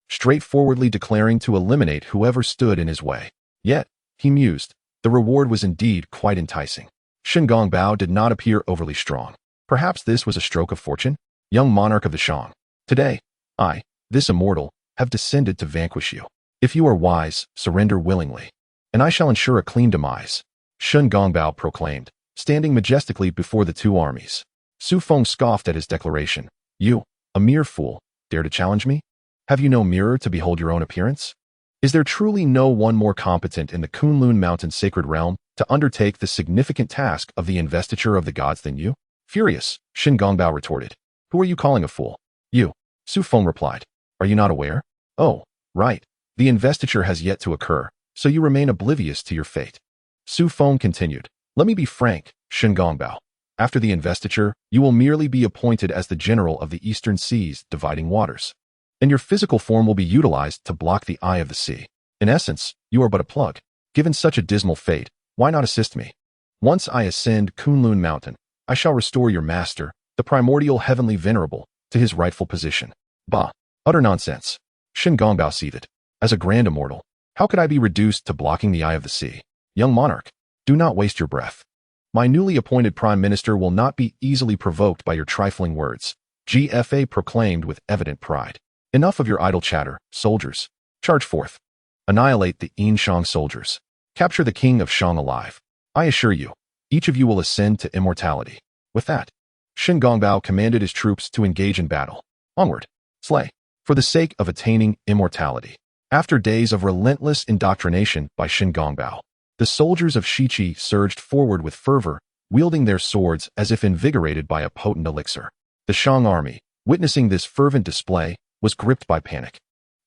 straightforwardly declaring to eliminate whoever stood in his way. Yet, he mused, the reward was indeed quite enticing. Shengongbao did not appear overly strong. Perhaps this was a stroke of fortune? Young monarch of the Shang. Today, I, this immortal, have descended to vanquish you. If you are wise, surrender willingly, and I shall ensure a clean demise. Shengongbao proclaimed, standing majestically before the two armies. Xu Feng scoffed at his declaration. You, a mere fool, dare to challenge me? Have you no mirror to behold your own appearance? Is there truly no one more competent in the Kunlun Mountain sacred realm to undertake the significant task of the investiture of the gods than you? Furious, Shengongbao retorted. Who are you calling a fool? You. Xu Feng replied. Are you not aware? Oh, right. The investiture has yet to occur, so you remain oblivious to your fate. Xu Feng continued. Let me be frank, Shengongbao. After the investiture, you will merely be appointed as the general of the eastern seas dividing waters, and your physical form will be utilized to block the eye of the sea. In essence, you are but a plug. Given such a dismal fate, why not assist me? Once I ascend Kunlun Mountain, I shall restore your master, the primordial heavenly venerable, to his rightful position. Bah! Utter nonsense. Shengongbao seethed. As a grand immortal, how could I be reduced to blocking the eye of the sea? Young monarch, do not waste your breath. My newly appointed prime minister will not be easily provoked by your trifling words, GFA proclaimed with evident pride. Enough of your idle chatter, soldiers. Charge forth. Annihilate the Shang soldiers. Capture the king of Shang alive. I assure you, each of you will ascend to immortality. With that, Shengongbao commanded his troops to engage in battle. Onward. Slay. For the sake of attaining immortality. After days of relentless indoctrination by Shengongbao, the soldiers of Shiqi surged forward with fervor, wielding their swords as if invigorated by a potent elixir. The Shang army, witnessing this fervent display, was gripped by panic.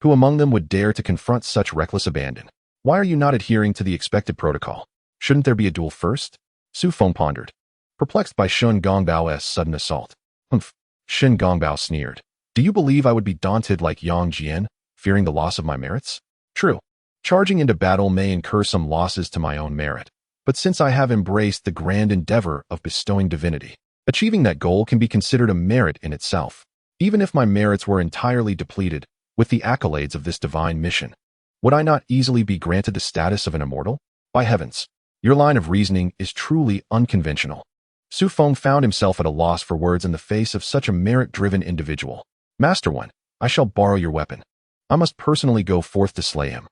Who among them would dare to confront such reckless abandon? Why are you not adhering to the expected protocol? Shouldn't there be a duel first? Xu Feng pondered, perplexed by Shengongbao's sudden assault. Humph! Shengongbao sneered. Do you believe I would be daunted like Yang Jian, fearing the loss of my merits? True. Charging into battle may incur some losses to my own merit, but since I have embraced the grand endeavor of bestowing divinity, achieving that goal can be considered a merit in itself. Even if my merits were entirely depleted, with the accolades of this divine mission, would I not easily be granted the status of an immortal? By heavens, your line of reasoning is truly unconventional. Xu Feng found himself at a loss for words in the face of such a merit-driven individual. Master One, I shall borrow your weapon. I must personally go forth to slay him.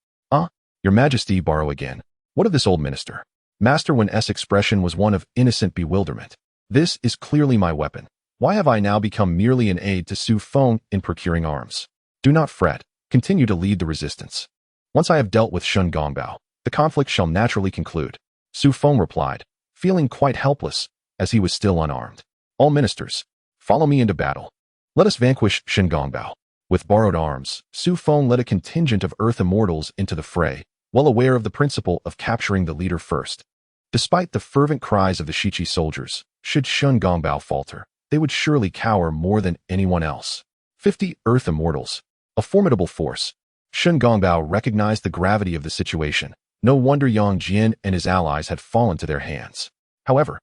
Your Majesty, borrow again. What of this old minister? Master Wen's expression was one of innocent bewilderment. This is clearly my weapon. Why have I now become merely an aid to Xu Feng in procuring arms? Do not fret. Continue to lead the resistance. Once I have dealt with Shengongbao, the the conflict shall naturally conclude. Xu Feng replied, feeling quite helpless, as he was still unarmed. All ministers, follow me into battle. Let us vanquish Shengongbao. With borrowed arms, Xu Feng led a contingent of Earth Immortals into the fray, well aware of the principle of capturing the leader first. Despite the fervent cries of the Shiqi soldiers, should Shengongbao falter, they would surely cower more than anyone else. 50 Earth Immortals, a formidable force. Shengongbao recognized the gravity of the situation. No wonder Yang Jian and his allies had fallen to their hands. However,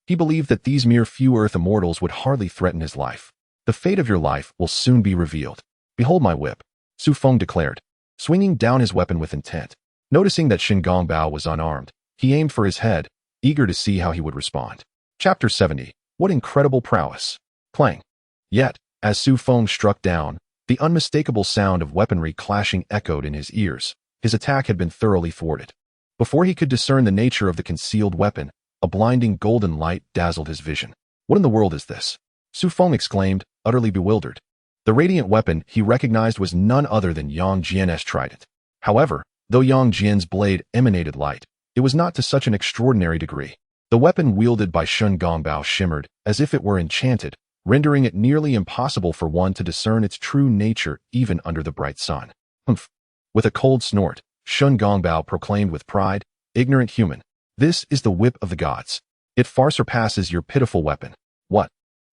he believed that these mere few Earth Immortals would hardly threaten his life. The fate of your life will soon be revealed. Behold my whip, Xu Feng declared, swinging down his weapon with intent. Noticing that Shengongbao was unarmed, he aimed for his head, eager to see how he would respond. Chapter 70. What incredible prowess! Clang. Yet, as Xu Feng struck down, the unmistakable sound of weaponry clashing echoed in his ears. His attack had been thoroughly thwarted. Before he could discern the nature of the concealed weapon, a blinding golden light dazzled his vision. What in the world is this? Xu Feng exclaimed, utterly bewildered. The radiant weapon he recognized was none other than Yang Jian's trident. However, though Yang Jian's blade emanated light, it was not to such an extraordinary degree. The weapon wielded by Shengongbao shimmered as if it were enchanted, rendering it nearly impossible for one to discern its true nature even under the bright sun. Humph! With a cold snort, Shengongbao proclaimed with pride, ignorant human, this is the whip of the gods. It far surpasses your pitiful weapon. What?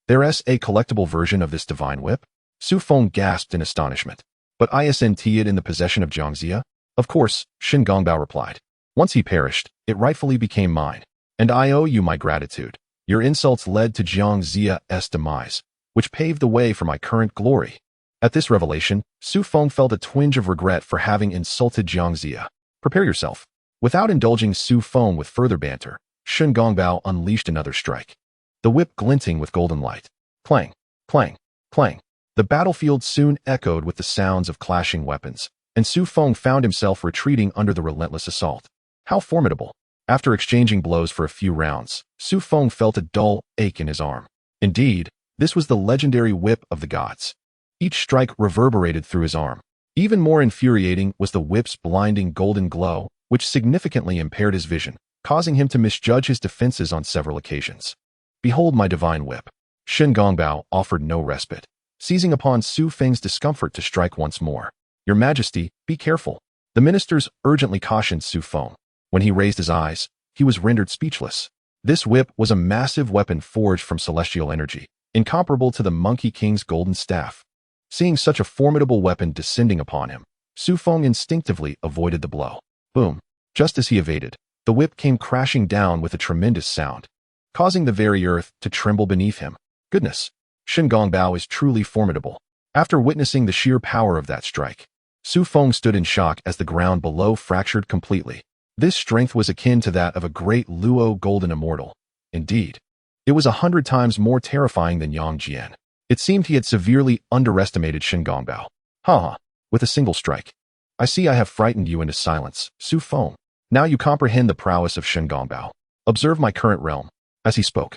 There's a collectible version of this divine whip? Xu Feng gasped in astonishment. But isn't it in the possession of Jiangxia? Of course, Shengongbao replied. Once he perished, it rightfully became mine. And I owe you my gratitude. Your insults led to Jiangxia's demise, which paved the way for my current glory. At this revelation, Xu Feng felt a twinge of regret for having insulted Jiangxia. Prepare yourself. Without indulging Xu Feng with further banter, Shengongbao unleashed another strike. The whip glinting with golden light. Clang, clang, clang. The battlefield soon echoed with the sounds of clashing weapons, and Xu Feng found himself retreating under the relentless assault. How formidable! After exchanging blows for a few rounds, Xu Feng felt a dull ache in his arm. Indeed, this was the legendary whip of the gods. Each strike reverberated through his arm. Even more infuriating was the whip's blinding golden glow, which significantly impaired his vision, causing him to misjudge his defenses on several occasions. Behold my divine whip. Shengongbao offered no respite, seizing upon Xu Feng's discomfort to strike once more. Your Majesty, be careful. The ministers urgently cautioned Xu Feng. When he raised his eyes, he was rendered speechless. This whip was a massive weapon forged from celestial energy, incomparable to the Monkey King's golden staff. Seeing such a formidable weapon descending upon him, Xu Feng instinctively avoided the blow. Boom! Just as he evaded, the whip came crashing down with a tremendous sound, causing the very earth to tremble beneath him. Goodness! Shengongbao is truly formidable. After witnessing the sheer power of that strike, Xu Feng stood in shock as the ground below fractured completely. This strength was akin to that of a great Luo golden immortal. Indeed, it was 100 times more terrifying than Yang Jian. It seemed he had severely underestimated Shengongbao. Ha! With a single strike. I see I have frightened you into silence, Xu Feng. Now you comprehend the prowess of Shengongbao. Observe my current realm. As he spoke,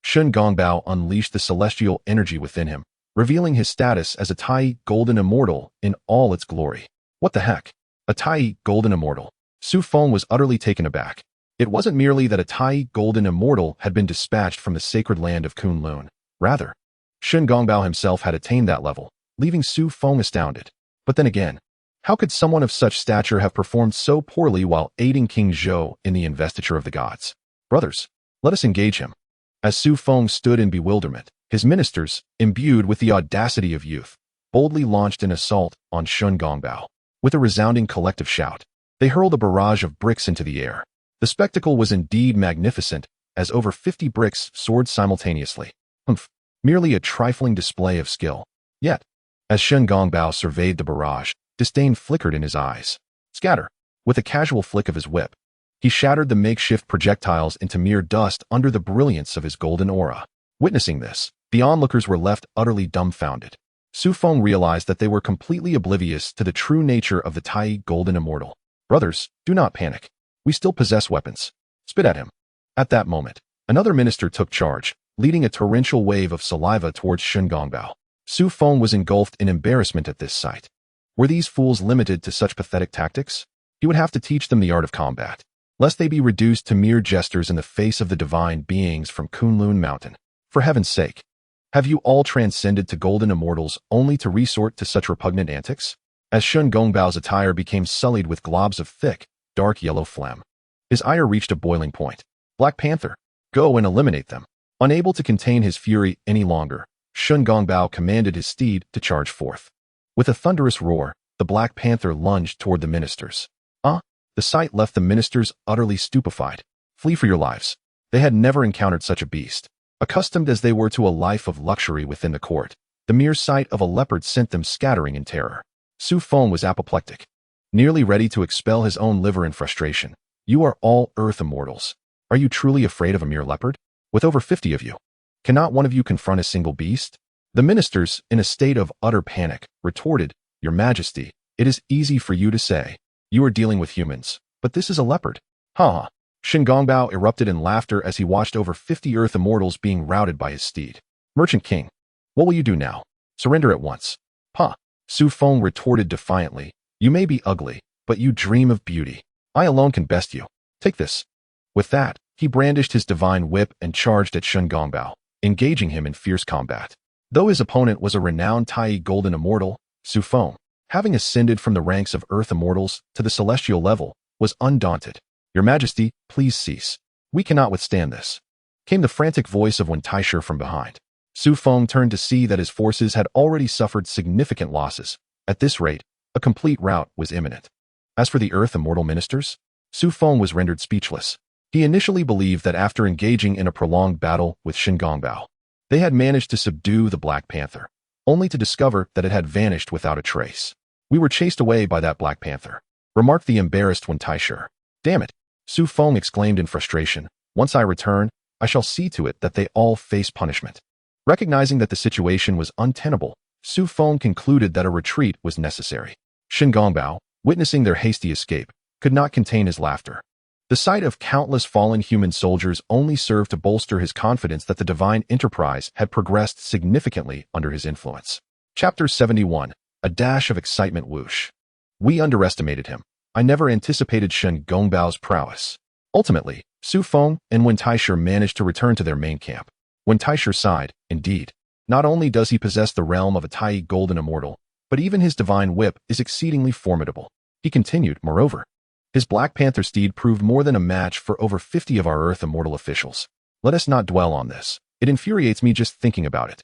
Shengongbao unleashed the celestial energy within him, revealing his status as a Tai golden immortal in all its glory. What the heck? A Tai golden immortal? Xu Feng was utterly taken aback. It wasn't merely that a Tai golden immortal had been dispatched from the sacred land of Kunlun. Rather, Shengongbao himself had attained that level, leaving Xu Feng astounded. But then again, how could someone of such stature have performed so poorly while aiding King Zhou in the investiture of the gods? Brothers, let us engage him. As Xu Feng stood in bewilderment, his ministers, imbued with the audacity of youth, boldly launched an assault on Shengongbao. With a resounding collective shout, they hurled a barrage of bricks into the air. The spectacle was indeed magnificent, as over 50 bricks soared simultaneously. Humph! Merely a trifling display of skill. Yet, as Shengongbao surveyed the barrage, disdain flickered in his eyes. Scatter! With a casual flick of his whip, he shattered the makeshift projectiles into mere dust under the brilliance of his golden aura. Witnessing this, the onlookers were left utterly dumbfounded. Xu Feng realized that they were completely oblivious to the true nature of the Tai golden immortal. Brothers, do not panic. We still possess weapons. Spit at him. At that moment, another minister took charge, leading a torrential wave of saliva towards Shengongbao. Xu Feng was engulfed in embarrassment at this sight. Were these fools limited to such pathetic tactics? He would have to teach them the art of combat, lest they be reduced to mere jesters in the face of the divine beings from Kunlun Mountain. For heaven's sake, have you all transcended to golden immortals only to resort to such repugnant antics? As Shun Gongbao's attire became sullied with globs of thick, dark yellow phlegm, his ire reached a boiling point. Black Panther, go and eliminate them. Unable to contain his fury any longer, Shun Gongbao commanded his steed to charge forth. With a thunderous roar, the Black Panther lunged toward the ministers. The sight left the ministers utterly stupefied. Flee for your lives. They had never encountered such a beast. Accustomed as they were to a life of luxury within the court, the mere sight of a leopard sent them scattering in terror. Xu Feng was apoplectic, nearly ready to expel his own liver in frustration. You are all earth immortals. Are you truly afraid of a mere leopard? With over 50 of you, cannot one of you confront a single beast? The ministers, in a state of utter panic, retorted, Your Majesty, it is easy for you to say. You are dealing with humans, but this is a leopard. Ha! Shun Gongbao erupted in laughter as he watched over 50 earth immortals being routed by his steed. Merchant King, what will you do now? Surrender at once. Ha! Xu Feng retorted defiantly. You may be ugly, but you dream of beauty. I alone can best you. Take this. With that, he brandished his divine whip and charged at Shun Gongbao, engaging him in fierce combat. Though his opponent was a renowned Tai golden immortal, Xu Feng, having ascended from the ranks of earth immortals to the celestial level, was undaunted. Your Majesty, please cease. We cannot withstand this. Came the frantic voice of Wen Taisher from behind. Xu Feng turned to see that his forces had already suffered significant losses. At this rate, a complete rout was imminent. As for the earth immortal ministers, Xu Feng was rendered speechless. He initially believed that after engaging in a prolonged battle with Shun Gongbao, they had managed to subdue the Black Panther, only to discover that it had vanished without a trace. We were chased away by that Black Panther, remarked the embarrassed Wen Taisher. Damn it! Xu Feng exclaimed in frustration. Once I return, I shall see to it that they all face punishment. Recognizing that the situation was untenable, Xu Feng concluded that a retreat was necessary. Shun Gongbao, witnessing their hasty escape, could not contain his laughter. The sight of countless fallen human soldiers only served to bolster his confidence that the divine enterprise had progressed significantly under his influence. Chapter 71. A dash of excitement whoosh. We underestimated him. I never anticipated Shun Gongbao's prowess. Ultimately, Xu Feng and Wen Taisher managed to return to their main camp. Wen Taisher sighed, indeed. Not only does he possess the realm of a Tai golden immortal, but even his divine whip is exceedingly formidable. He continued, moreover. His Black Panther steed proved more than a match for over 50 of our earth immortal officials. Let us not dwell on this. It infuriates me just thinking about it.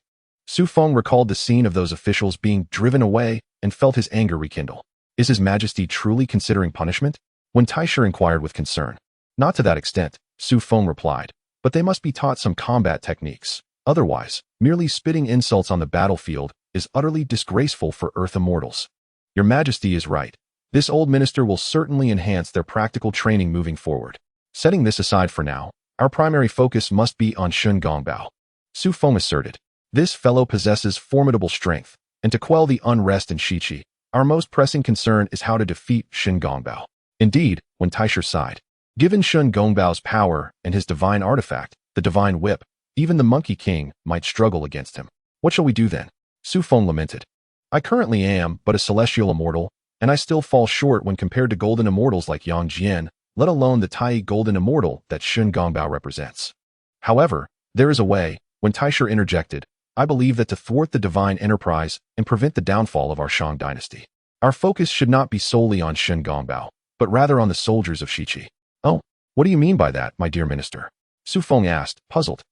Xu Feng recalled the scene of those officials being driven away and felt his anger rekindle. Is His Majesty truly considering punishment? Wen Taisher inquired with concern. Not to that extent, Xu Feng replied, but they must be taught some combat techniques. Otherwise, merely spitting insults on the battlefield is utterly disgraceful for earth immortals. Your Majesty is right. This old minister will certainly enhance their practical training moving forward. Setting this aside for now, our primary focus must be on Shun Gongbao. Xu Feng asserted. This fellow possesses formidable strength, and to quell the unrest in Shiqi, our most pressing concern is how to defeat Shun Gongbao. Indeed, Wen Taisher sighed. Given Shun Gongbao's power and his divine artifact, the divine whip, even the Monkey King might struggle against him. What shall we do then? Xu Feng lamented. I currently am but a celestial immortal, and I still fall short when compared to golden immortals like Yang Jian, let alone the Tai golden immortal that Shun Gongbao represents. However, there is a way. Wen Taisher interjected. I believe that to thwart the divine enterprise and prevent the downfall of our Shang Dynasty, our focus should not be solely on Shun Gongbao, but rather on the soldiers of Shiqi. Oh, what do you mean by that, my dear minister? Xu Feng asked, puzzled.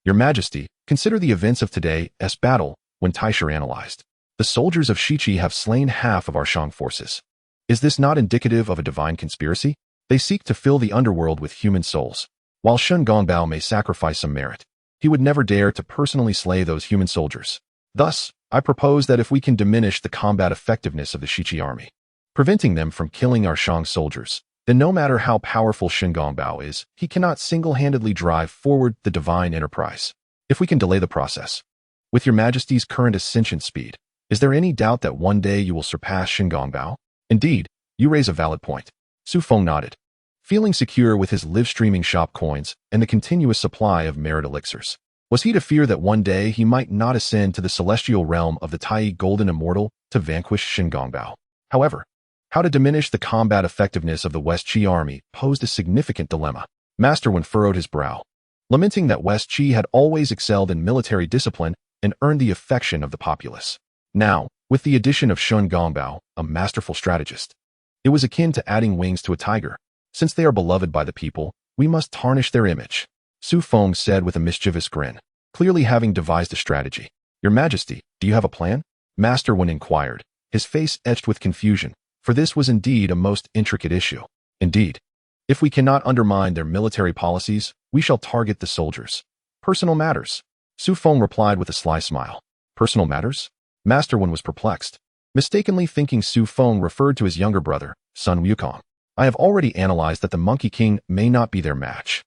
Your Majesty, consider the events of today's battle, Wen Taisher analyzed. The soldiers of Shiqi have slain half of our Shang forces. Is this not indicative of a divine conspiracy? They seek to fill the underworld with human souls. While Shun Gongbao may sacrifice some merit, he would never dare to personally slay those human soldiers. Thus, I propose that if we can diminish the combat effectiveness of the Shiqi army, preventing them from killing our Shang soldiers, then no matter how powerful Shun Gongbao is, he cannot single-handedly drive forward the divine enterprise. If we can delay the process, with your Majesty's current ascension speed, is there any doubt that one day you will surpass Shun Gongbao? Indeed, you raise a valid point. Xu Feng nodded. Feeling secure with his live-streaming shop coins and the continuous supply of merit elixirs, was he to fear that one day he might not ascend to the celestial realm of the Tai golden immortal to vanquish Shun Gongbao? However, How to diminish the combat effectiveness of the West Qi army posed a significant dilemma. Master Wen furrowed his brow, lamenting that West Qi had always excelled in military discipline and earned the affection of the populace. Now, with the addition of Shun Gongbao, a masterful strategist, it was akin to adding wings to a tiger. Since they are beloved by the people, we must tarnish their image, Xu Feng said with a mischievous grin, clearly having devised a strategy. Your Majesty, do you have a plan? Master Wen inquired, his face etched with confusion, for this was indeed a most intricate issue. Indeed, if we cannot undermine their military policies, we shall target the soldiers. Personal matters. Xu Feng replied with a sly smile. Personal matters? Master Wen was perplexed, mistakenly thinking Xu Feng referred to his younger brother, Sun Wukong. I have already analyzed that the Monkey King may not be their match.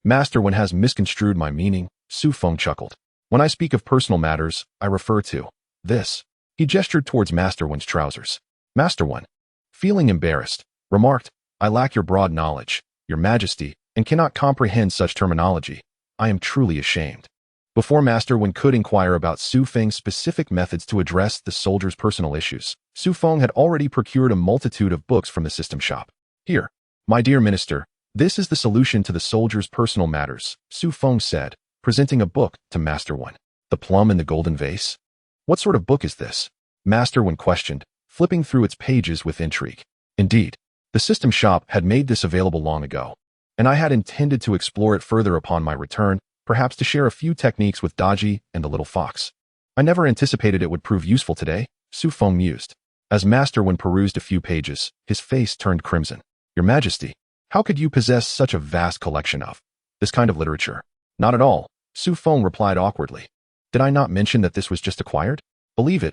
Master Wen has misconstrued my meaning, Xu Feng chuckled. When I speak of personal matters, I refer to this. He gestured towards Master Wen's trousers. Master Wen, feeling embarrassed, remarked, I lack your broad knowledge, Your Majesty, and cannot comprehend such terminology. I am truly ashamed. Before Master Wen could inquire about Xu Feng's specific methods to address the soldiers' personal issues, Xu Feng had already procured a multitude of books from the system shop. Here, my dear minister, this is the solution to the soldiers' personal matters, Xu Feng said, presenting a book to Master Wen. The Plum in the Golden Vase? What sort of book is this? Master Wen questioned, flipping through its pages with intrigue. Indeed, the system shop had made this available long ago, and I had intended to explore it further upon my return, perhaps to share a few techniques with Daji and the little fox. I never anticipated it would prove useful today, Xu Feng mused. As Master Wen perused a few pages, his face turned crimson. Your Majesty, how could you possess such a vast collection of this kind of literature? Not at all, Xu Feng replied awkwardly. Did I not mention that this was just acquired? Believe it,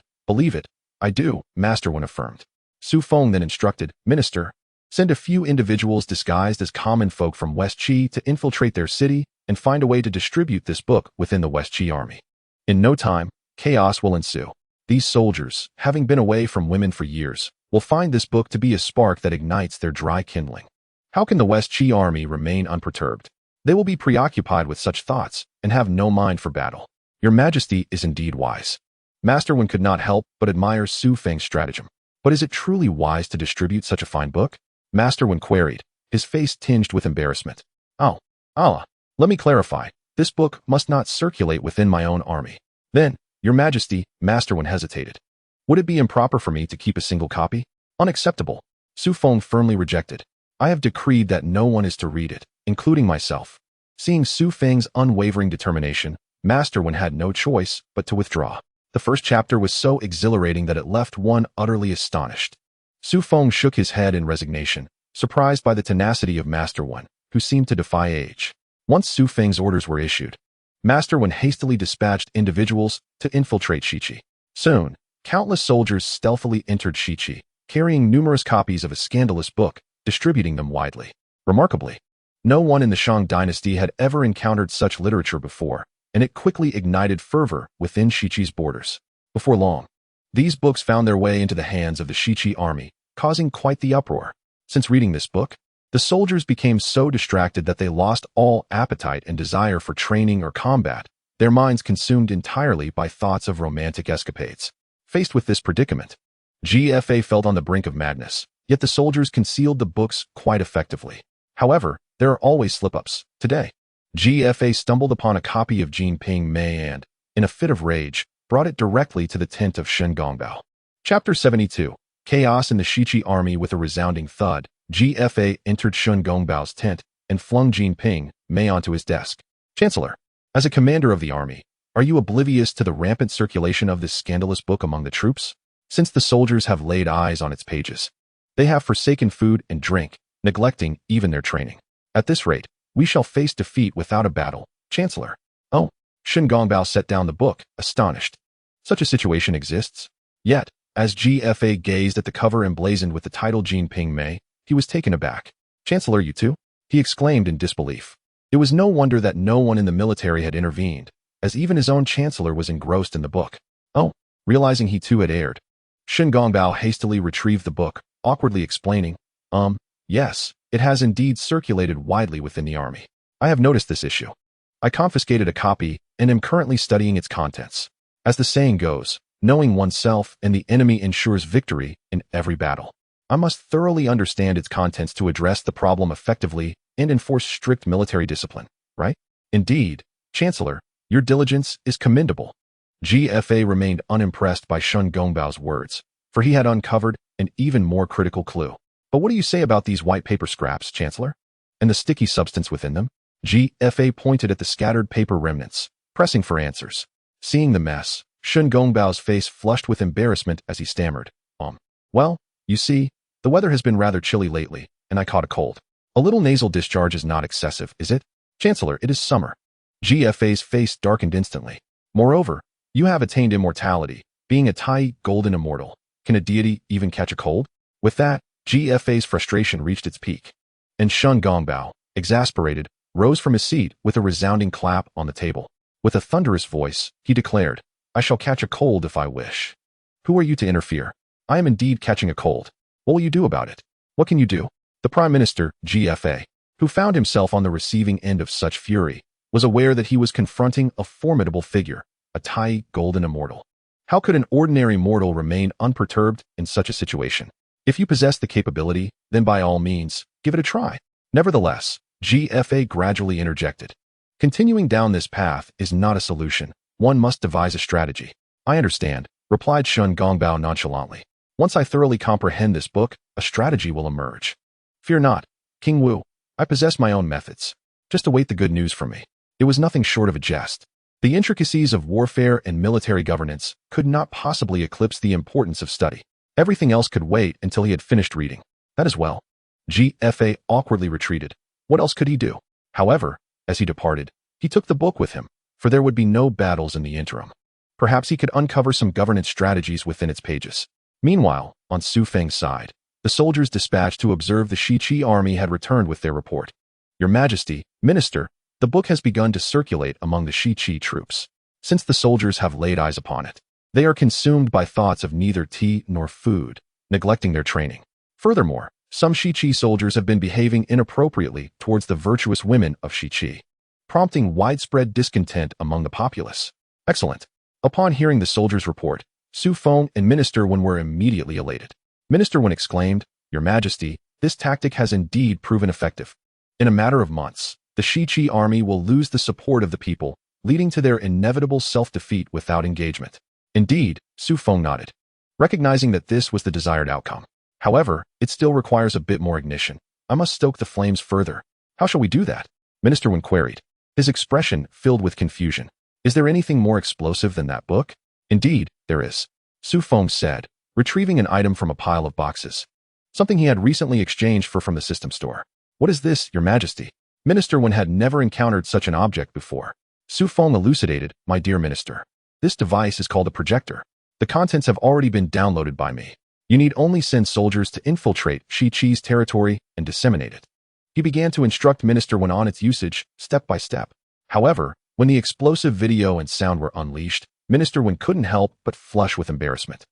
I do, Master Wen affirmed. Xu Feng then instructed, Minister, send a few individuals disguised as common folk from West Qi to infiltrate their city and find a way to distribute this book within the West Qi army. In no time, chaos will ensue. These soldiers, having been away from women for years, will find this book to be a spark that ignites their dry kindling. How can the West Qi army remain unperturbed? They will be preoccupied with such thoughts and have no mind for battle. Your Majesty is indeed wise. Master Wen could not help but admire Xu Feng's stratagem. But is it truly wise to distribute such a fine book? Master Wen queried, his face tinged with embarrassment. Let me clarify. This book must not circulate within my own army. Then, Your Majesty, Master Wen hesitated. Would it be improper for me to keep a single copy? Unacceptable. Xu Feng firmly rejected. I have decreed that no one is to read it, including myself. Seeing Xu Feng's unwavering determination, Master Wen had no choice but to withdraw. The first chapter was so exhilarating that it left one utterly astonished. Xu Feng shook his head in resignation, surprised by the tenacity of Master Wen, who seemed to defy age. Once Xu Feng's orders were issued, Master Wen hastily dispatched individuals to infiltrate Shiqi. Soon, countless soldiers stealthily entered Shiqi, carrying numerous copies of a scandalous book, distributing them widely. Remarkably, no one in the Shang Dynasty had ever encountered such literature before, and it quickly ignited fervor within Shiqi's borders. Before long, these books found their way into the hands of the Shiqi army, causing quite the uproar. Since reading this book, the soldiers became so distracted that they lost all appetite and desire for training or combat, their minds consumed entirely by thoughts of romantic escapades. Faced with this predicament, GFA felt on the brink of madness, yet the soldiers concealed the books quite effectively. However, there are always slip-ups. Today, GFA stumbled upon a copy of Jin Ping Mei and, in a fit of rage, brought it directly to the tent of Shen Gongbao. Chapter 72. Chaos in the Shiqi army. With a resounding thud, GFA entered Shen Gongbao's tent and flung Jin Ping Mei onto his desk. Chancellor, as a commander of the army, are you oblivious to the rampant circulation of this scandalous book among the troops? Since the soldiers have laid eyes on its pages, they have forsaken food and drink, neglecting even their training. At this rate, we shall face defeat without a battle, Chancellor. Oh, Shen Gongbao set down the book, astonished. Such a situation exists? Yet, as GFA gazed at the cover emblazoned with the title Jin Ping Mei, he was taken aback. Chancellor, you too? He exclaimed in disbelief. It was no wonder that no one in the military had intervened, as even his own chancellor was engrossed in the book. Oh, realizing he too had erred, Shen Gongbao hastily retrieved the book, awkwardly explaining, yes, it has indeed circulated widely within the army. I have noticed this issue. I confiscated a copy and am currently studying its contents. As the saying goes, knowing oneself and the enemy ensures victory in every battle. I must thoroughly understand its contents to address the problem effectively and enforce strict military discipline, right? Indeed, Chancellor, your diligence is commendable. GFA remained unimpressed by Shun Gongbao's words, for he had uncovered an even more critical clue. But what do you say about these white paper scraps, Chancellor? And the sticky substance within them? GFA pointed at the scattered paper remnants, pressing for answers. Seeing the mess, Shun Gongbao's face flushed with embarrassment as he stammered. Well, you see, the weather has been rather chilly lately, and I caught a cold. A little nasal discharge is not excessive, is it? Chancellor, it is summer. GFA's face darkened instantly. Moreover, you have attained immortality, being a Tai golden immortal. Can a deity even catch a cold? With that, GFA's frustration reached its peak. And Shun Gongbao, exasperated, rose from his seat with a resounding clap on the table. With a thunderous voice, he declared, I shall catch a cold if I wish. Who are you to interfere? I am indeed catching a cold. What will you do about it? What can you do? The Prime Minister, GFA, who found himself on the receiving end of such fury, was aware that he was confronting a formidable figure, a Tai golden immortal. How could an ordinary mortal remain unperturbed in such a situation? If you possess the capability, then by all means, give it a try. Nevertheless, GFA gradually interjected. Continuing down this path is not a solution. One must devise a strategy. I understand, replied Shun Gongbao nonchalantly. Once I thoroughly comprehend this book, a strategy will emerge. Fear not, King Wu. I possess my own methods. Just await the good news from me. It was nothing short of a jest. The intricacies of warfare and military governance could not possibly eclipse the importance of study. Everything else could wait until he had finished reading. That is well. GFA awkwardly retreated. What else could he do? However, as he departed, he took the book with him, for there would be no battles in the interim. Perhaps he could uncover some governance strategies within its pages. Meanwhile, on Xu Feng's side, the soldiers dispatched to observe the Shiqi army had returned with their report. Your Majesty, Minister, the book has begun to circulate among the Shiqi troops. Since the soldiers have laid eyes upon it, they are consumed by thoughts of neither tea nor food, neglecting their training. Furthermore, some Shiqi soldiers have been behaving inappropriately towards the virtuous women of Shiqi, prompting widespread discontent among the populace. Excellent. Upon hearing the soldiers' report, Xu Feng and Minister Wen were immediately elated. Minister Wen exclaimed, Your Majesty, this tactic has indeed proven effective. In a matter of months, the Shiqi army will lose the support of the people, leading to their inevitable self-defeat without engagement. Indeed, Xu Feng nodded, recognizing that this was the desired outcome. However, it still requires a bit more ignition. I must stoke the flames further. How shall we do that? Minister Wen queried, his expression filled with confusion. Is there anything more explosive than that book? Indeed, there is, Xu Feng said, retrieving an item from a pile of boxes. Something he had recently exchanged from the system store. What is this, Your Majesty? Minister Wen had never encountered such an object before. Xu Feng elucidated, My dear Minister. This device is called a projector. The contents have already been downloaded by me. You need only send soldiers to infiltrate Shiqi's territory and disseminate it. He began to instruct Minister Wen on its usage, step by step. However, when the explosive video and sound were unleashed, Minister Wen couldn't help but flush with embarrassment.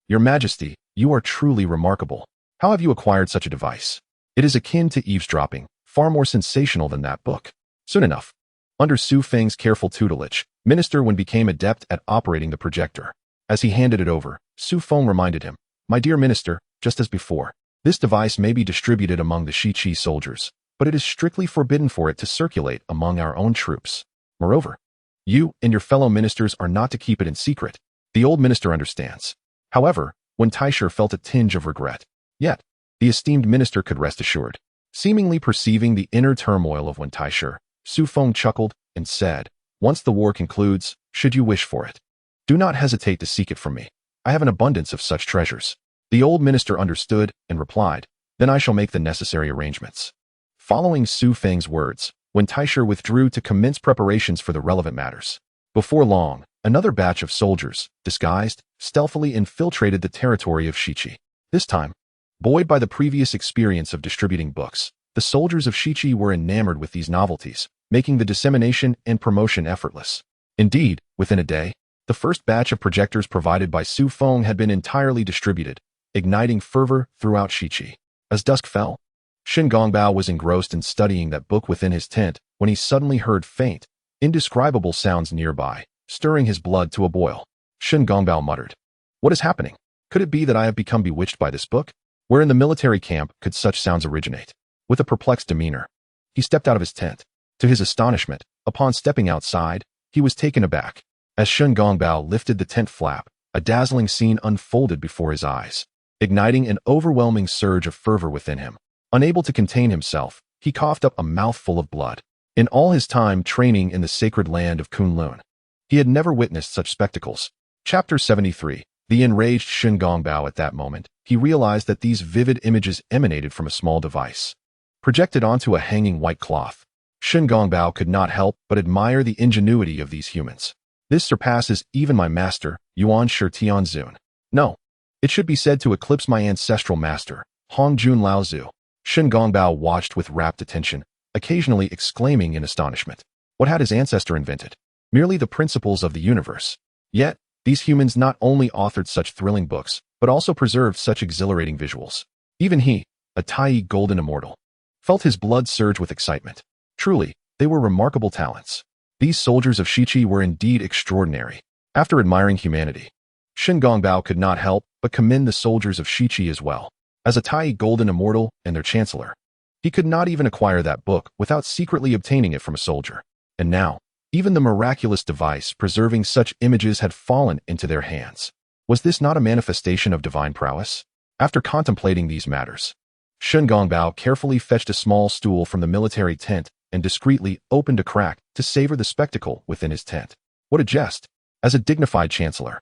Your Majesty, you are truly remarkable. How have you acquired such a device? It is akin to eavesdropping, far more sensational than that book. Soon enough, under Xu Feng's careful tutelage, Minister Wen became adept at operating the projector. As he handed it over, Xu Feng reminded him, My dear Minister, just as before, this device may be distributed among the Shiqi soldiers, but it is strictly forbidden for it to circulate among our own troops. Moreover, you and your fellow ministers are not to keep it in secret. The old minister understands. However, Wen Taisher felt a tinge of regret. Yet, the esteemed minister could rest assured. Seemingly perceiving the inner turmoil of Wen Taisher, Xu Feng chuckled and said, Once the war concludes, should you wish for it, do not hesitate to seek it from me. I have an abundance of such treasures. The old minister understood and replied, Then I shall make the necessary arrangements. Following Xu Feng's words, Wen Taisher withdrew to commence preparations for the relevant matters. Before long, another batch of soldiers, disguised, stealthily infiltrated the territory of Shiqi. This time, buoyed by the previous experience of distributing books, the soldiers of Shiqi were enamored with these novelties, making the dissemination and promotion effortless. Indeed, within a day, the first batch of projectors provided by Xu Feng had been entirely distributed, igniting fervor throughout Shiqi. As dusk fell, Shun Gongbao was engrossed in studying that book within his tent when he suddenly heard faint, indescribable sounds nearby, stirring his blood to a boil. Shun Gongbao muttered, What is happening? Could it be that I have become bewitched by this book? Where in the military camp could such sounds originate? With a perplexed demeanor, he stepped out of his tent. To his astonishment, upon stepping outside, he was taken aback. As Shun Gongbao lifted the tent flap, a dazzling scene unfolded before his eyes, igniting an overwhelming surge of fervor within him. Unable to contain himself, he coughed up a mouthful of blood. In all his time training in the sacred land of Kunlun, he had never witnessed such spectacles. Chapter 73. The enraged Shun Gongbao. At that moment, he realized that these vivid images emanated from a small device, projected onto a hanging white cloth. Shun Gongbao could not help but admire the ingenuity of these humans. This surpasses even my master, Yuan Shi Tianzun. No, it should be said to eclipse my ancestral master, Hongjun Laozu. Shun Gongbao watched with rapt attention, occasionally exclaiming in astonishment. What had his ancestor invented? Merely the principles of the universe. Yet, these humans not only authored such thrilling books, but also preserved such exhilarating visuals. Even he, a Tai golden immortal, felt his blood surge with excitement. Truly, they were remarkable talents. These soldiers of Shiqi were indeed extraordinary. After admiring humanity, Shun Gongbao could not help but commend the soldiers of Shiqi as well. As a Tai golden immortal and their chancellor, he could not even acquire that book without secretly obtaining it from a soldier. And now, even the miraculous device preserving such images had fallen into their hands. Was this not a manifestation of divine prowess? After contemplating these matters, Shun Gongbao carefully fetched a small stool from the military tent and discreetly opened a crack to savor the spectacle within his tent. What a jest! As a dignified chancellor,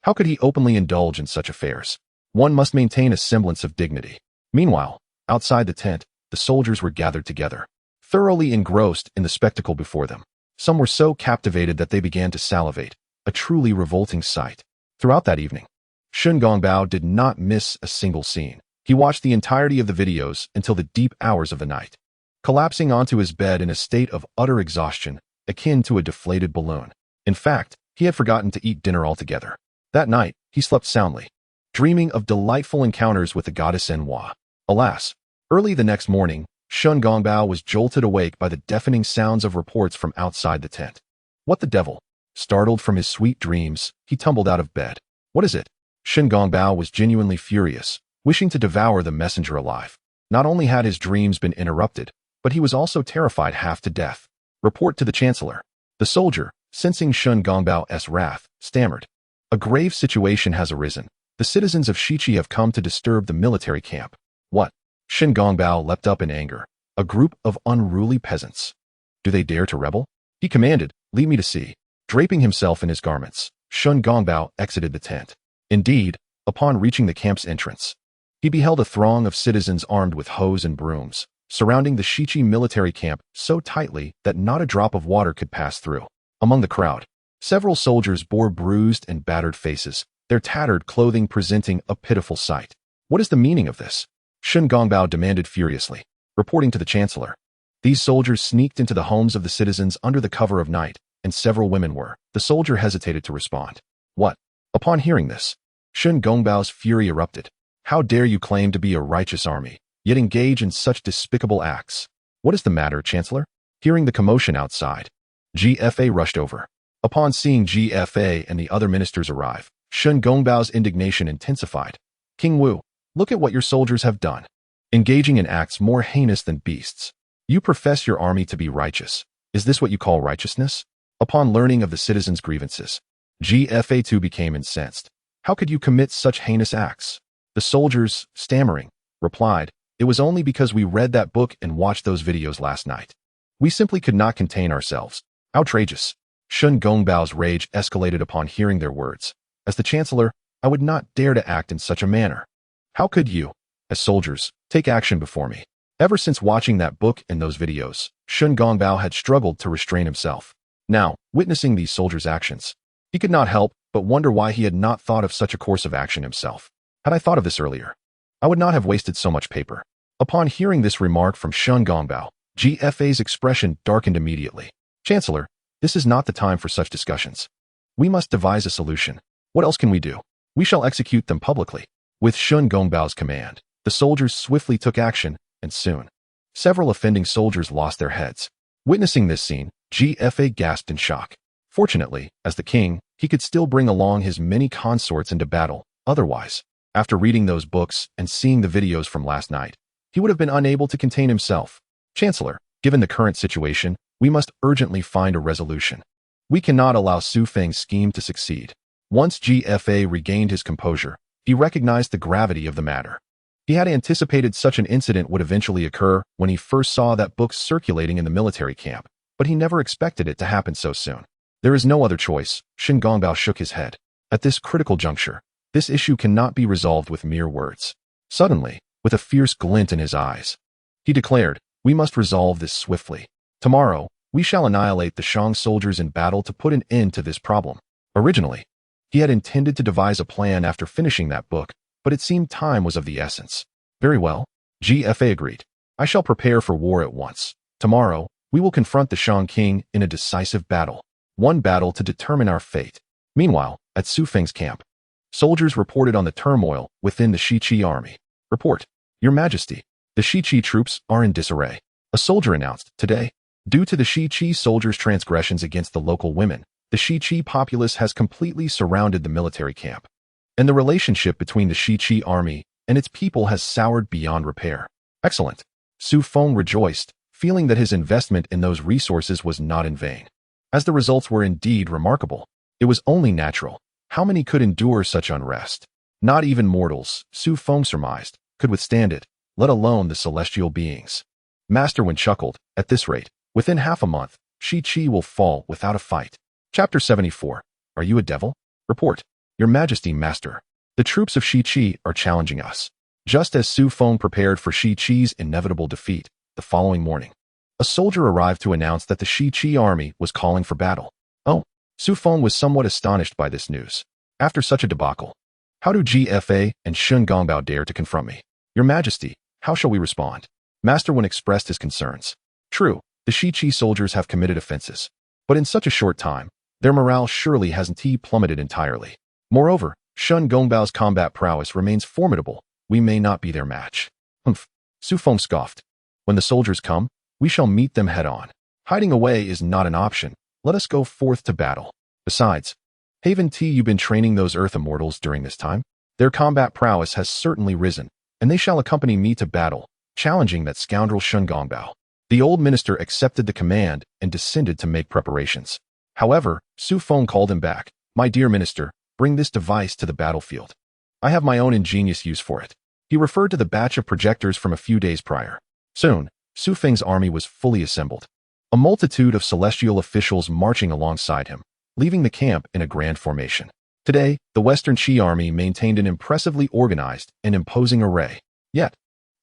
how could he openly indulge in such affairs? One must maintain a semblance of dignity. Meanwhile, outside the tent, the soldiers were gathered together, thoroughly engrossed in the spectacle before them. Some were so captivated that they began to salivate, a truly revolting sight. Throughout that evening, Shun Gongbao did not miss a single scene. He watched the entirety of the videos until the deep hours of the night, collapsing onto his bed in a state of utter exhaustion, akin to a deflated balloon. In fact, he had forgotten to eat dinner altogether. That night, he slept soundly, dreaming of delightful encounters with the goddess Enhua. Alas, early the next morning, Shun Gongbao was jolted awake by the deafening sounds of reports from outside the tent. What the devil? Startled from his sweet dreams, he tumbled out of bed. What is it? Shun Gongbao was genuinely furious, wishing to devour the messenger alive. Not only had his dreams been interrupted, but he was also terrified half to death. Report to the chancellor. The soldier, sensing Shun Gongbao's wrath, stammered. A grave situation has arisen. The citizens of Shiqi have come to disturb the military camp. What? Shun Gongbao leapt up in anger. A group of unruly peasants. Do they dare to rebel? He commanded, lead me to see. Draping himself in his garments, Shun Gongbao exited the tent. Indeed, upon reaching the camp's entrance, he beheld a throng of citizens armed with hoes and brooms, surrounding the Shiqi military camp so tightly that not a drop of water could pass through. Among the crowd, several soldiers bore bruised and battered faces, their tattered clothing presenting a pitiful sight. What is the meaning of this? Shun Gongbao demanded furiously, reporting to the chancellor. These soldiers sneaked into the homes of the citizens under the cover of night, and several women were. The soldier hesitated to respond. What? Upon hearing this, Shun Gongbao's fury erupted. How dare you claim to be a righteous army, yet engage in such despicable acts? What is the matter, Chancellor? Hearing the commotion outside, GFA rushed over. Upon seeing GFA and the other ministers arrive, Shun Gongbao's indignation intensified. King Wu, look at what your soldiers have done. Engaging in acts more heinous than beasts. You profess your army to be righteous. Is this what you call righteousness? Upon learning of the citizens' grievances, GFA too became incensed. How could you commit such heinous acts? The soldiers, stammering, replied, it was only because we read that book and watched those videos last night. We simply could not contain ourselves. Outrageous. Shun Gongbao's rage escalated upon hearing their words. As the chancellor, I would not dare to act in such a manner. How could you, as soldiers, take action before me? Ever since watching that book and those videos, Shun Gongbao had struggled to restrain himself. Now, witnessing these soldiers' actions, he could not help but wonder why he had not thought of such a course of action himself. Had I thought of this earlier, I would not have wasted so much paper. Upon hearing this remark from Shun Gongbao, GFA's expression darkened immediately. Chancellor, this is not the time for such discussions. We must devise a solution. What else can we do? We shall execute them publicly. With Shun Gongbao's command, the soldiers swiftly took action, and soon, several offending soldiers lost their heads. Witnessing this scene, GFA gasped in shock. Fortunately, as the king, he could still bring along his many consorts into battle. Otherwise, After reading those books and seeing the videos from last night, he would have been unable to contain himself. Chancellor, given the current situation, we must urgently find a resolution. We cannot allow Xu Feng's scheme to succeed. Once GFA regained his composure, he recognized the gravity of the matter. He had anticipated such an incident would eventually occur when he first saw that book circulating in the military camp, but he never expected it to happen so soon. There is no other choice. Shen Gongbao shook his head. At this critical juncture, this issue cannot be resolved with mere words. Suddenly, with a fierce glint in his eyes, he declared, we must resolve this swiftly. Tomorrow, we shall annihilate the Shang soldiers in battle to put an end to this problem. Originally, he had intended to devise a plan after finishing that book, but it seemed time was of the essence. Very well, GFA agreed. I shall prepare for war at once. Tomorrow, we will confront the Shang king in a decisive battle. One battle to determine our fate. Meanwhile, at Xu Feng's camp, soldiers reported on the turmoil within the Shiqi army. Report, Your Majesty, the Shiqi troops are in disarray. A soldier announced, today, due to the Shiqi soldiers' transgressions against the local women, the Shiqi populace has completely surrounded the military camp, and the relationship between the Shiqi army and its people has soured beyond repair. Excellent. Xu Feng rejoiced, feeling that his investment in those resources was not in vain. As the results were indeed remarkable, it was only natural. How many could endure such unrest? Not even mortals, Xu Feng surmised, could withstand it, let alone the celestial beings. Master Wen chuckled, at this rate, within half a month, Shiqi will fall without a fight. Chapter 74. Are you a devil? Report, Your Majesty, Master. The troops of Shiqi are challenging us. Just as Xu Feng prepared for Shiqi's inevitable defeat, the following morning, a soldier arrived to announce that the Shiqi army was calling for battle. Oh, Xu Feng was somewhat astonished by this news. After such a debacle, how do GFA and Shen Gongbao dare to confront me? Your Majesty, how shall we respond? Master Wen expressed his concerns. True, the Shiqi soldiers have committed offenses, but in such a short time, their morale surely hasn't plummeted entirely. Moreover, Shen Gongbao's combat prowess remains formidable. We may not be their match. Humph. Xu Feng scoffed. When the soldiers come, we shall meet them head-on. Hiding away is not an option. Let us go forth to battle. Besides, haven't you been training those Earth Immortals during this time? Their combat prowess has certainly risen, and they shall accompany me to battle, challenging that scoundrel Shen Gongbao. The old minister accepted the command and descended to make preparations. However, Xu Feng called him back. My dear minister, bring this device to the battlefield. I have my own ingenious use for it. He referred to the batch of projectors from a few days prior. Soon, Xu Feng's army was fully assembled. A multitude of celestial officials marching alongside him, leaving the camp in a grand formation. Today, the Western Qi army maintained an impressively organized and imposing array. Yet,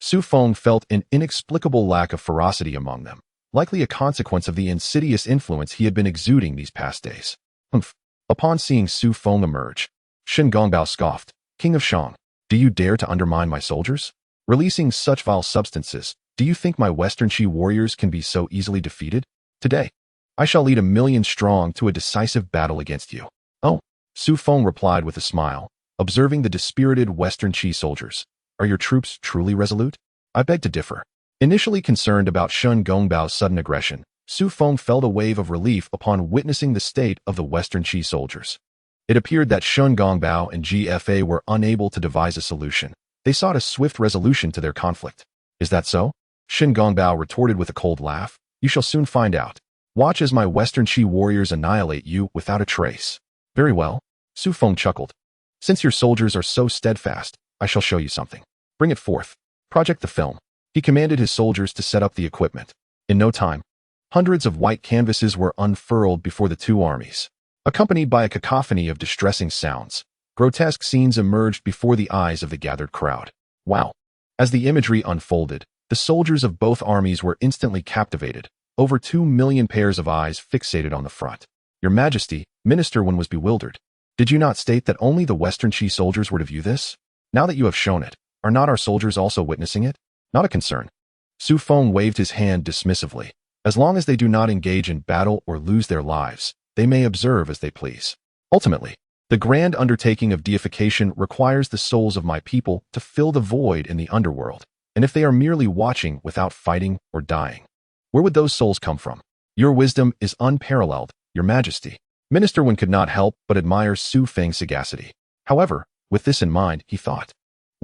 Xu Feng felt an inexplicable lack of ferocity among them, likely a consequence of the insidious influence he had been exuding these past days. Humph. Upon seeing Xu Feng emerge, Shen Gongbao scoffed, King of Shang, do you dare to undermine my soldiers? Releasing such vile substances, do you think my Western Qi warriors can be so easily defeated? Today, I shall lead 1,000,000 strong to a decisive battle against you. Oh, Xu Feng replied with a smile, observing the dispirited Western Qi soldiers. Are your troops truly resolute? I beg to differ. Initially concerned about Shen Gongbao's sudden aggression, Xu Feng felt a wave of relief upon witnessing the state of the Western Qi soldiers. It appeared that Shen Gongbao and GFA were unable to devise a solution. They sought a swift resolution to their conflict. Is that so? Shen Gongbao retorted with a cold laugh. You shall soon find out. Watch as my Western Qi warriors annihilate you without a trace. Very well. Xu Feng chuckled. Since your soldiers are so steadfast, I shall show you something. Bring it forth. Project the film. He commanded his soldiers to set up the equipment. In no time, hundreds of white canvases were unfurled before the two armies. Accompanied by a cacophony of distressing sounds, grotesque scenes emerged before the eyes of the gathered crowd. Wow! As the imagery unfolded, the soldiers of both armies were instantly captivated, over 2,000,000 pairs of eyes fixated on the front. Your Majesty, Minister Wen was bewildered. Did you not state that only the Western Qi soldiers were to view this? Now that you have shown it, are not our soldiers also witnessing it? Not a concern. Xu Feng waved his hand dismissively. As long as they do not engage in battle or lose their lives, they may observe as they please. Ultimately, the grand undertaking of deification requires the souls of my people to fill the void in the underworld, and if they are merely watching without fighting or dying, where would those souls come from? Your wisdom is unparalleled, Your Majesty. Minister Wen could not help but admire Xu Feng's sagacity. However, with this in mind, he thought,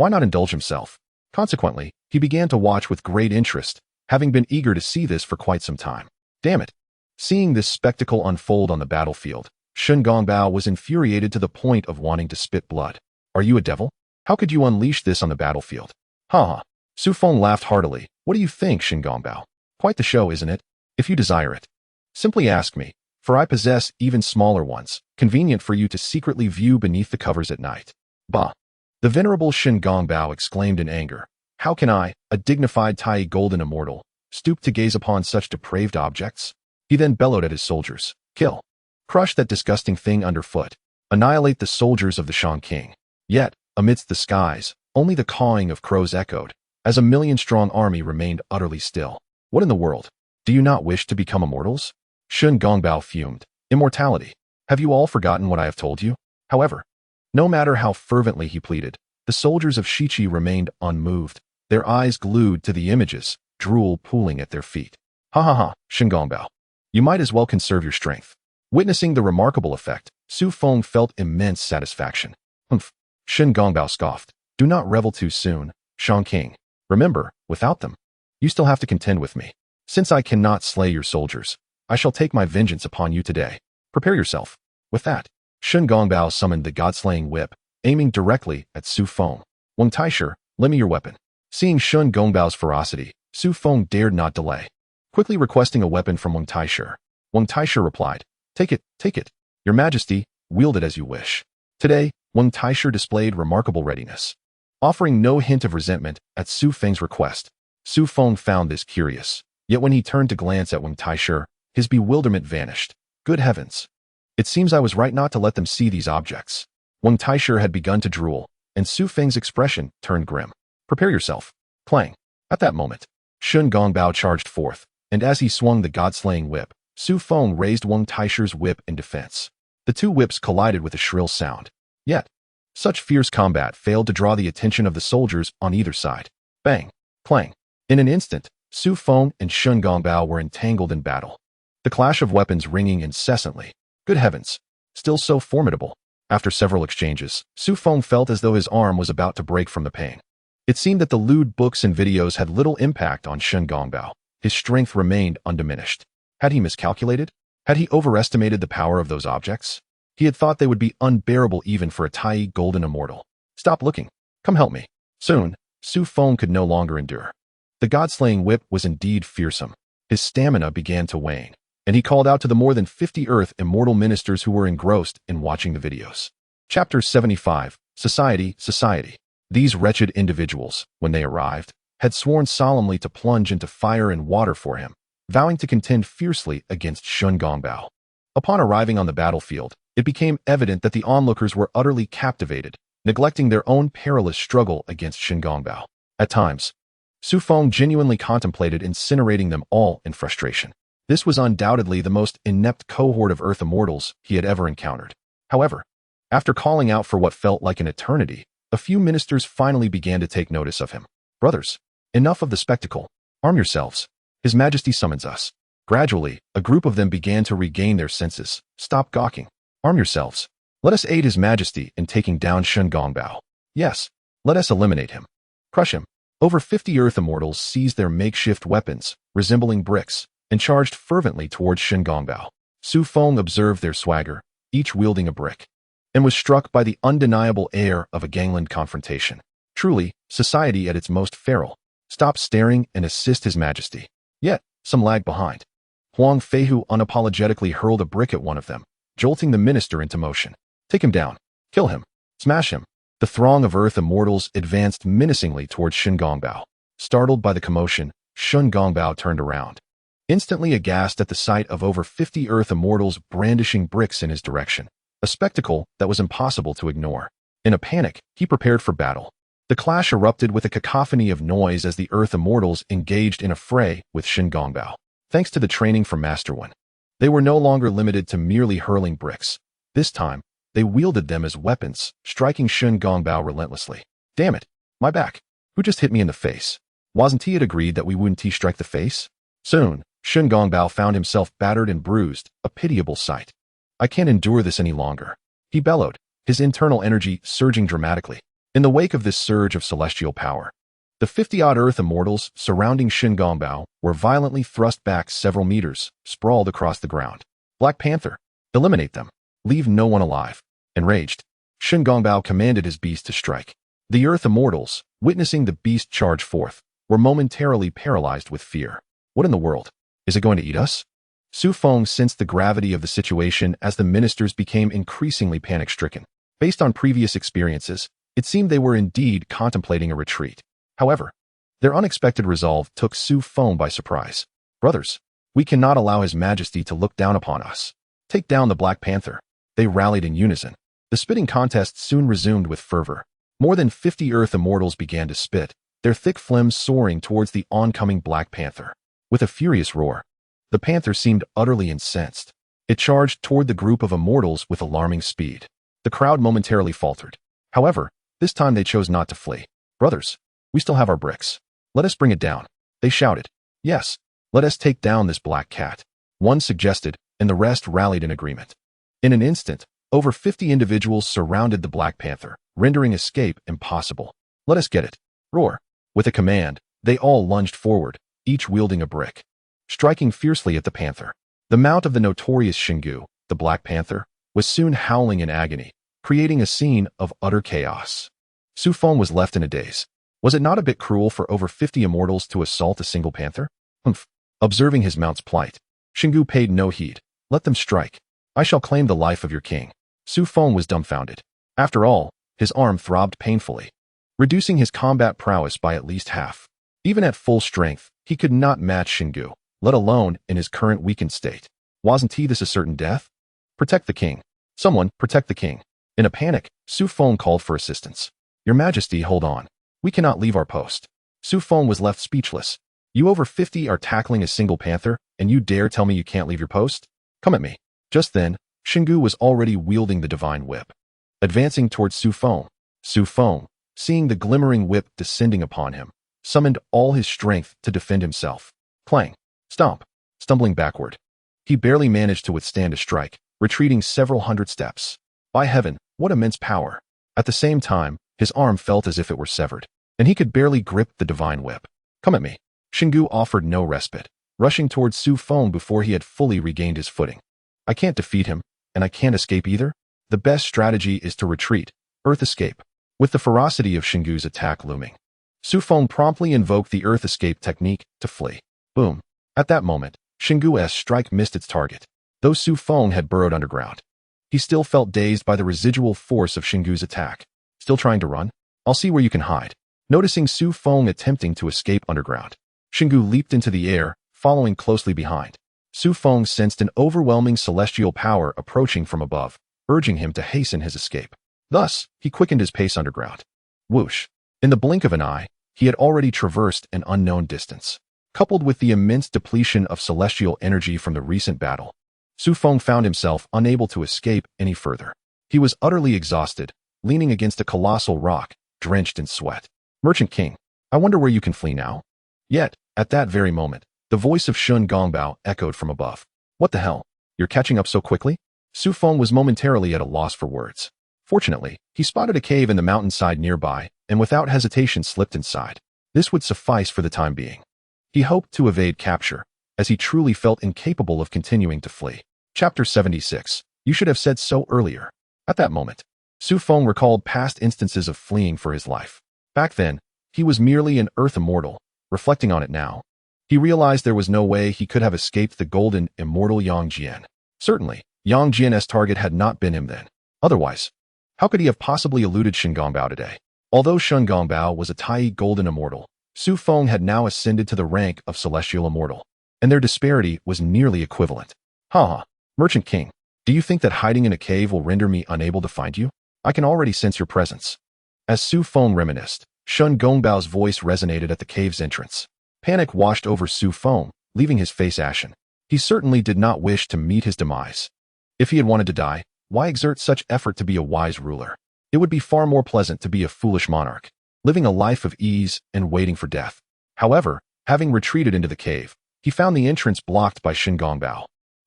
Why not indulge himself? Consequently, he began to watch with great interest, having been eager to see this for quite some time. Damn it! Seeing this spectacle unfold on the battlefield, Shun Gongbao was infuriated to the point of wanting to spit blood. Are you a devil? How could you unleash this on the battlefield? Ha ha! Xu Feng laughed heartily. What do you think, Shun Gongbao? Quite the show, isn't it? If you desire it, simply ask me, for I possess even smaller ones, convenient for you to secretly view beneath the covers at night. Bah! The venerable Shun Gongbao exclaimed in anger. How can I, a dignified Tai golden immortal, stoop to gaze upon such depraved objects? He then bellowed at his soldiers. Kill! Crush that disgusting thing underfoot. Annihilate the soldiers of the Shang King. Yet, amidst the skies, only the cawing of crows echoed, as a million-strong army remained utterly still. What in the world? Do you not wish to become immortals? Shun Gongbao fumed. Immortality. Have you all forgotten what I have told you? However, no matter how fervently he pleaded, the soldiers of Shiqi remained unmoved, their eyes glued to the images, drool pooling at their feet. Ha ha ha, Shun Gongbao. You might as well conserve your strength. Witnessing the remarkable effect, Xu Feng felt immense satisfaction. Humph. Shun Gongbao scoffed. Do not revel too soon, Shang King. Remember, without them, you still have to contend with me. Since I cannot slay your soldiers, I shall take my vengeance upon you today. Prepare yourself. With that, Shun Gongbao summoned the god-slaying whip, aiming directly at Xu Feng. Wang Taisher, lend me your weapon. Seeing Shun Gongbao's ferocity, Xu Feng dared not delay. Quickly requesting a weapon from Wang Taisher, Wang Taisher replied, Take it. Your Majesty, wield it as you wish. Today, Wang Taisher displayed remarkable readiness. Offering no hint of resentment at Xu Feng's request, Xu Feng found this curious. Yet when he turned to glance at Wang Taisher, his bewilderment vanished. Good heavens! It seems I was right not to let them see these objects. Wang Taisher had begun to drool, and Xu Feng's expression turned grim. Prepare yourself. Clang. At that moment, Shun Gongbao charged forth, and as he swung the god-slaying whip, Xu Feng raised Wang Taisher's whip in defense. The two whips collided with a shrill sound. Yet, such fierce combat failed to draw the attention of the soldiers on either side. Bang! Clang! In an instant, Xu Feng and Shun Gongbao were entangled in battle. The clash of weapons ringing incessantly. Good heavens! Still so formidable. After several exchanges, Xu Feng felt as though his arm was about to break from the pain. It seemed that the lewd books and videos had little impact on Shun Gongbao. His strength remained undiminished. Had he miscalculated? Had he overestimated the power of those objects? He had thought they would be unbearable even for a Tai golden immortal. Stop looking. Come help me. Soon, Xu Feng could no longer endure. The god-slaying whip was indeed fearsome. His stamina began to wane, and he called out to the more than 50 Earth immortal ministers who were engrossed in watching the videos. Chapter 75, Society. These wretched individuals, when they arrived, had sworn solemnly to plunge into fire and water for him, vowing to contend fiercely against Shun Gongbao. Upon arriving on the battlefield, it became evident that the onlookers were utterly captivated, neglecting their own perilous struggle against Shun Gongbao. At times, Xu Feng genuinely contemplated incinerating them all in frustration. This was undoubtedly the most inept cohort of Earth immortals he had ever encountered. However, after calling out for what felt like an eternity, a few ministers finally began to take notice of him. Brothers, enough of the spectacle. Arm yourselves. His Majesty summons us. Gradually, a group of them began to regain their senses. Stop gawking. Arm yourselves. Let us aid His Majesty in taking down Shun Gongbao. Yes, let us eliminate him. Crush him. Over 50 Earth immortals seized their makeshift weapons, resembling bricks, and charged fervently towards Shun Gongbao. Xu Feng observed their swagger, each wielding a brick, and was struck by the undeniable air of a gangland confrontation. Truly, society at its most feral. Stop staring and assist His Majesty. Yet, some lag behind. Huang Feihu unapologetically hurled a brick at one of them, jolting the minister into motion. Take him down. Kill him. Smash him. The throng of Earth immortals advanced menacingly towards Shun Gongbao. Startled by the commotion, Shun Gongbao turned around, instantly aghast at the sight of over 50 Earth immortals brandishing bricks in his direction, a spectacle that was impossible to ignore. In a panic, he prepared for battle. The clash erupted with a cacophony of noise as the Earth immortals engaged in a fray with Shun Gongbao. Thanks to the training from Master One, they were no longer limited to merely hurling bricks. This time, they wielded them as weapons, striking Shun Gongbao relentlessly. Damn it! My back! Who just hit me in the face? Wasn't he agreed that we wouldn't strike the face? Soon, Shun Gongbao found himself battered and bruised, a pitiable sight. I can't endure this any longer. He bellowed, his internal energy surging dramatically. In the wake of this surge of celestial power, the 50-odd Earth immortals surrounding Shen Gongbao were violently thrust back several meters, sprawled across the ground. Black Panther, eliminate them. Leave no one alive. Enraged, Shen Gongbao commanded his beast to strike. The Earth immortals, witnessing the beast charge forth, were momentarily paralyzed with fear. What in the world? Is it going to eat us? Xu Feng sensed the gravity of the situation as the ministers became increasingly panic-stricken. Based on previous experiences, it seemed they were indeed contemplating a retreat. However, their unexpected resolve took Xu Feng by surprise. Brothers, we cannot allow His Majesty to look down upon us. Take down the Black Panther. They rallied in unison. The spitting contest soon resumed with fervor. More than 50 Earth immortals began to spit, their thick phlegm soaring towards the oncoming Black Panther. With a furious roar, the panther seemed utterly incensed. It charged toward the group of immortals with alarming speed. The crowd momentarily faltered. However, this time they chose not to flee. Brothers, we still have our bricks. Let us bring it down. They shouted. Yes, let us take down this black cat. One suggested, and the rest rallied in agreement. In an instant, over 50 individuals surrounded the Black Panther, rendering escape impossible. Let us get it. Roar. With a command, they all lunged forward, each wielding a brick, striking fiercely at the panther. The mount of the notorious Xingu, the Black Panther, was soon howling in agony, creating a scene of utter chaos. Xu Feng was left in a daze. Was it not a bit cruel for over 50 immortals to assault a single panther? Humph. Observing his mount's plight, Xingu paid no heed. Let them strike. I shall claim the life of your king. Xu Feng was dumbfounded. After all, his arm throbbed painfully, reducing his combat prowess by at least half. Even at full strength, he could not match Xingu, let alone in his current weakened state. Wasn't he this a certain death? Protect the king. Someone, protect the king. In a panic, Xu Feng called for assistance. Your Majesty, hold on. We cannot leave our post. Xu Feng was left speechless. You over 50 are tackling a single panther, and you dare tell me you can't leave your post? Come at me. Just then, Xingu was already wielding the divine whip. Advancing towards Xu Feng, seeing the glimmering whip descending upon him, summoned all his strength to defend himself. Clang. Stomp. Stumbling backward, he barely managed to withstand a strike, retreating several hundred steps. By heaven, what immense power! At the same time, his arm felt as if it were severed, and he could barely grip the divine whip. Come at me. Xingu offered no respite, rushing towards Xu Feng before he had fully regained his footing. I can't defeat him, and I can't escape either. The best strategy is to retreat, earth escape. With the ferocity of Xingu's attack looming, Xu Feng promptly invoked the earth escape technique to flee. Boom. At that moment, Xingu's strike missed its target. Though Xu Feng had burrowed underground, he still felt dazed by the residual force of Xingu's attack. Still trying to run? I'll see where you can hide. Noticing Xu Feng attempting to escape underground, Xingu leaped into the air, following closely behind. Xu Feng sensed an overwhelming celestial power approaching from above, urging him to hasten his escape. Thus, he quickened his pace underground. Whoosh. In the blink of an eye, he had already traversed an unknown distance. Coupled with the immense depletion of celestial energy from the recent battle, Xu Feng found himself unable to escape any further. He was utterly exhausted, leaning against a colossal rock, drenched in sweat. Merchant King, I wonder where you can flee now? Yet, at that very moment, the voice of Shen Gongbao echoed from above. What the hell? You're catching up so quickly? Xu Feng was momentarily at a loss for words. Fortunately, he spotted a cave in the mountainside nearby, and without hesitation slipped inside. This would suffice for the time being. He hoped to evade capture, as he truly felt incapable of continuing to flee. Chapter 76. You should have said so earlier. At that moment, Xu Feng recalled past instances of fleeing for his life. Back then, he was merely an earth immortal. Reflecting on it now, he realized there was no way he could have escaped the golden, immortal Yang Jian. Certainly, Yang Jian's target had not been him then. Otherwise, how could he have possibly eluded Shen Gongbao today? Although Shen Gongbao was a Tai golden immortal, Xu Feng had now ascended to the rank of celestial immortal, and their disparity was nearly equivalent. Ha! Merchant King, do you think that hiding in a cave will render me unable to find you? I can already sense your presence. As Xu Feng reminisced, Shen Gongbao's voice resonated at the cave's entrance. Panic washed over Xu Feng, leaving his face ashen. He certainly did not wish to meet his demise. If he had wanted to die, why exert such effort to be a wise ruler? It would be far more pleasant to be a foolish monarch, living a life of ease and waiting for death. However, having retreated into the cave, he found the entrance blocked by Shen Gongbao.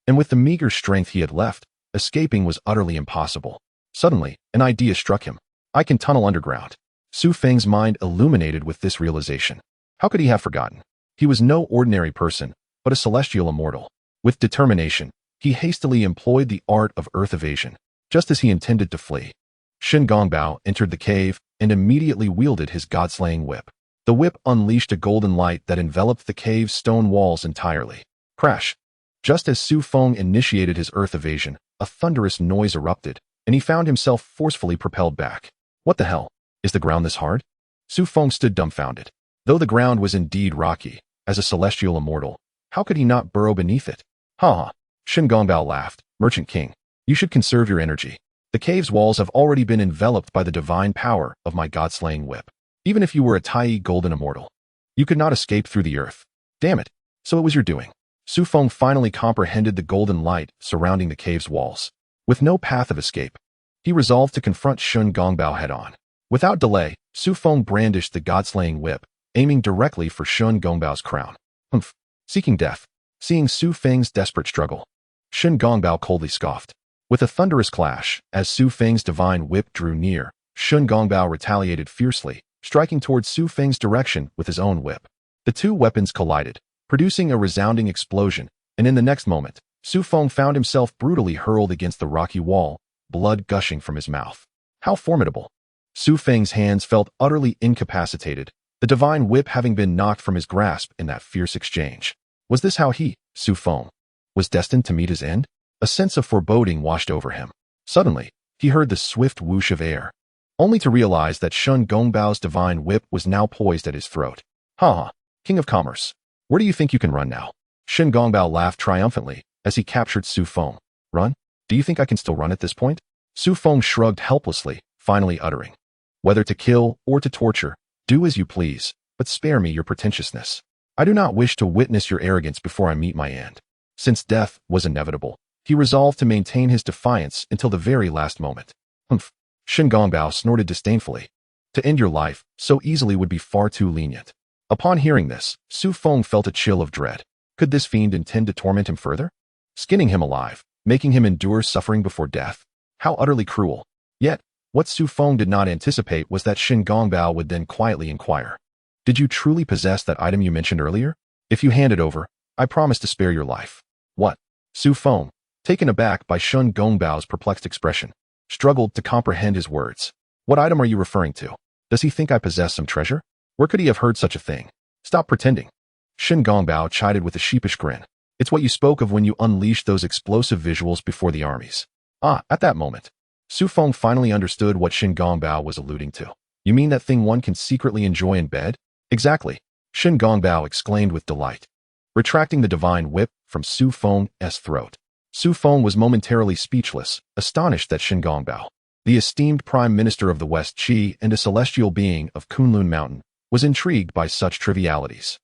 And with the meager strength he had left, escaping was utterly impossible. Suddenly, an idea struck him. I can tunnel underground. Xu Feng's mind illuminated with this realization. How could he have forgotten? He was no ordinary person, but a celestial immortal. With determination, he hastily employed the art of earth evasion, just as he intended to flee. Shen Gongbao entered the cave and immediately wielded his god-slaying whip. The whip unleashed a golden light that enveloped the cave's stone walls entirely. Crash! Just as Xu Feng initiated his earth evasion, a thunderous noise erupted, and he found himself forcefully propelled back. What the hell? Is the ground this hard? Xu Feng stood dumbfounded. Though the ground was indeed rocky, as a celestial immortal, how could he not burrow beneath it? Ha ha! Shen Gongbao laughed. Merchant King, you should conserve your energy. The cave's walls have already been enveloped by the divine power of my god-slaying whip. Even if you were a tiny golden immortal, you could not escape through the earth. Damn it! So it was your doing. Xu Feng finally comprehended the golden light surrounding the cave's walls. With no path of escape, he resolved to confront Shen Gongbao head-on. Without delay, Xu Feng brandished the god-slaying whip, aiming directly for Shen Gongbao's crown. Humph! Seeking death. Seeing Xu Feng's desperate struggle, Shen Gongbao coldly scoffed. With a thunderous clash, as Xu Feng's divine whip drew near, Shen Gongbao retaliated fiercely, striking towards Xu Feng's direction with his own whip. The two weapons collided, producing a resounding explosion, and in the next moment, Xu Feng found himself brutally hurled against the rocky wall, blood gushing from his mouth. How formidable! Xu Feng's hands felt utterly incapacitated, the divine whip having been knocked from his grasp in that fierce exchange. Was this how he, Xu Feng, was destined to meet his end? A sense of foreboding washed over him. Suddenly, he heard the swift whoosh of air, only to realize that Shen Gongbao's divine whip was now poised at his throat. Ha ha! King of Commerce, where do you think you can run now? Shen Gongbao laughed triumphantly as he captured Xu Feng. Run? Do you think I can still run at this point? Xu Feng shrugged helplessly, finally uttering, whether to kill or to torture, do as you please, but spare me your pretentiousness. I do not wish to witness your arrogance before I meet my end. Since death was inevitable, he resolved to maintain his defiance until the very last moment. Humph! Shen Gongbao snorted disdainfully. To end your life so easily would be far too lenient. Upon hearing this, Xu Feng felt a chill of dread. Could this fiend intend to torment him further? Skinning him alive, making him endure suffering before death? How utterly cruel. Yet, what Xu Feng did not anticipate was that Shen Gongbao would then quietly inquire. Did you truly possess that item you mentioned earlier? If you hand it over, I promise to spare your life. What? Xu Feng, taken aback by Shen Gongbao's perplexed expression, struggled to comprehend his words. What item are you referring to? Does he think I possess some treasure? Where could he have heard such a thing? Stop pretending. Shen Gongbao chided with a sheepish grin. It's what you spoke of when you unleashed those explosive visuals before the armies. At that moment, Xu Feng finally understood what Shen Gongbao was alluding to. You mean that thing one can secretly enjoy in bed? Exactly. Shen Gongbao exclaimed with delight, retracting the divine whip from Xu Feng's throat. Xu Feng was momentarily speechless, astonished that Shen Gongbao, the esteemed prime minister of the West Qi and a celestial being of Kunlun Mountain, was intrigued by such trivialities.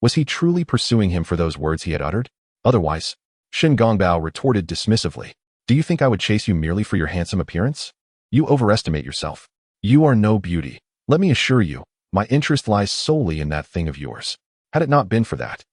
Was he truly pursuing him for those words he had uttered? Otherwise, Shen Gongbao retorted dismissively. Do you think I would chase you merely for your handsome appearance? You overestimate yourself. You are no beauty. Let me assure you, my interest lies solely in that thing of yours. Had it not been for that,